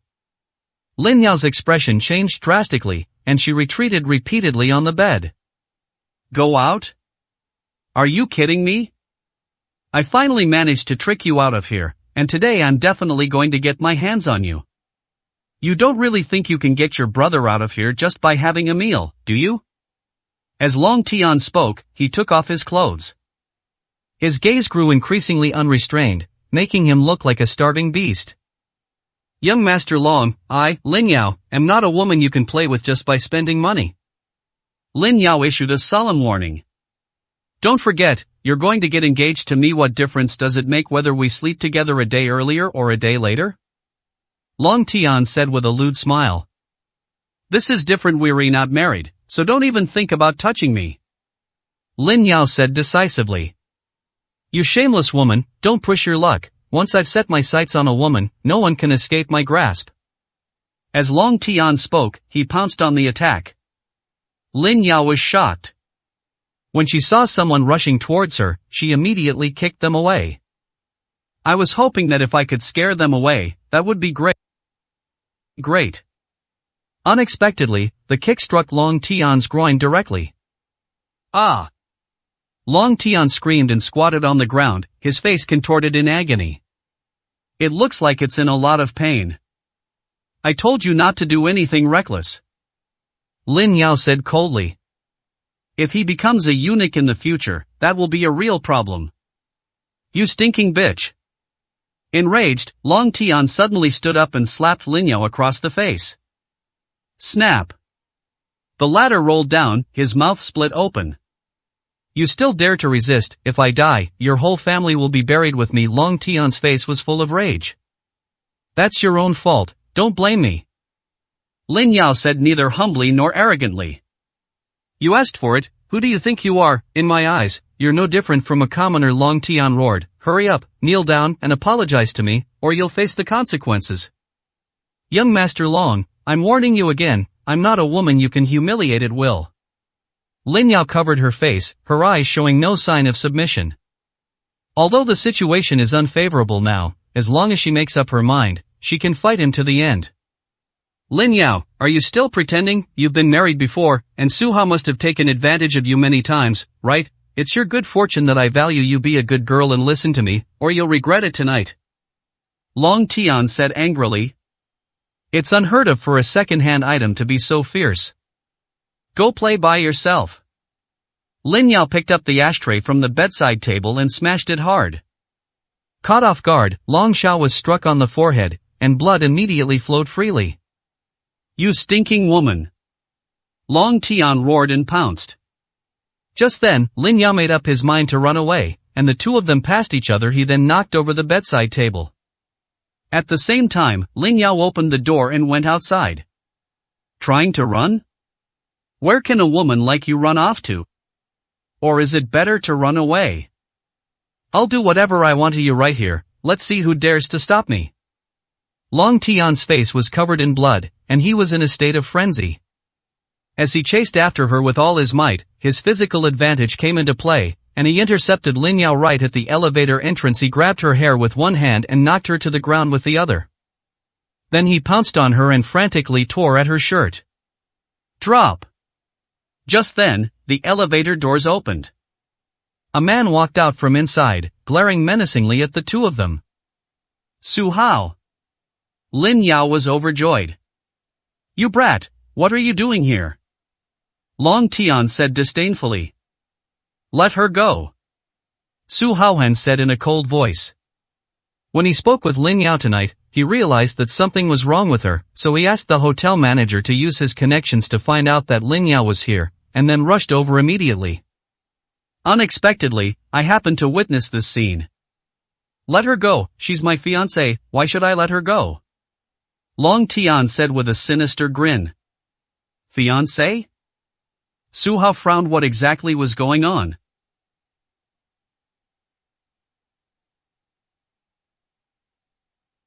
Lin Yao's expression changed drastically, and she retreated repeatedly on the bed. Go out? Are you kidding me? I finally managed to trick you out of here, and today I'm definitely going to get my hands on you. You don't really think you can get your brother out of here just by having a meal, do you? As Long Tian spoke, he took off his clothes. His gaze grew increasingly unrestrained, making him look like a starving beast. Young Master Long, I, Lin Yao, am not a woman you can play with just by spending money. Lin Yao issued a solemn warning. Don't forget, you're going to get engaged to me. What difference does it make whether we sleep together a day earlier or a day later? Long Tian said with a lewd smile. This is different. We're not married, so don't even think about touching me. Lin Yao said decisively. You shameless woman, don't push your luck. Once I've set my sights on a woman, no one can escape my grasp. As Long Tian spoke, he pounced on the attack. Lin Yao was shocked. When she saw someone rushing towards her, she immediately kicked them away. I was hoping that if I could scare them away, that would be great. Unexpectedly, the kick struck Long Tian's groin directly. Ah! Long Tian screamed and squatted on the ground, his face contorted in agony. It looks like it's in a lot of pain. I told you not to do anything reckless. Lin Yao said coldly. If he becomes a eunuch in the future, that will be a real problem. You stinking bitch. Enraged, Long Tian suddenly stood up and slapped Lin Yao across the face. Snap. The latter rolled down, his mouth split open. You still dare to resist? If I die, your whole family will be buried with me. Long Tian's face was full of rage. That's your own fault, don't blame me. Lin Yao said neither humbly nor arrogantly. You asked for it, who do you think you are? In my eyes, you're no different from a commoner. Long Tian roared. Hurry up, kneel down and apologize to me, or you'll face the consequences. Young Master Long, I'm warning you again, I'm not a woman you can humiliate at will. Lin Yao covered her face, her eyes showing no sign of submission. Although the situation is unfavorable now, as long as she makes up her mind, she can fight him to the end. Lin Yao, are you still pretending? You've been married before, and Su Hao must have taken advantage of you many times, right? It's your good fortune that I value you. Be a good girl and listen to me, or you'll regret it tonight. Long Tian said angrily. It's unheard of for a second-hand item to be so fierce. Go play by yourself. Lin Yao picked up the ashtray from the bedside table and smashed it hard. Caught off guard, Long Xiao was struck on the forehead, and blood immediately flowed freely. You stinking woman! Long Tian roared and pounced. Just then, Lin Yao made up his mind to run away, and the two of them passed each other. He then knocked over the bedside table. At the same time, Lin Yao opened the door and went outside. Trying to run? Where can a woman like you run off to? Or is it better to run away? I'll do whatever I want to you right here, let's see who dares to stop me. Long Tian's face was covered in blood, and he was in a state of frenzy. As he chased after her with all his might, his physical advantage came into play, and he intercepted Lin Yao right at the elevator entrance. He grabbed her hair with one hand and knocked her to the ground with the other. Then he pounced on her and frantically tore at her shirt. Drop! Just then, the elevator doors opened. A man walked out from inside, glaring menacingly at the two of them. Su Hao! Lin Yao was overjoyed. You brat, what are you doing here? Long Tian said disdainfully. Let her go. Su Haohan said in a cold voice. When he spoke with Lin Yao tonight, he realized that something was wrong with her, so he asked the hotel manager to use his connections to find out that Lin Yao was here, and then rushed over immediately. Unexpectedly, I happened to witness this scene. Let her go, she's my fiancée, why should I let her go? Long Tian said with a sinister grin. Fiancé? Su Hao frowned. What exactly was going on?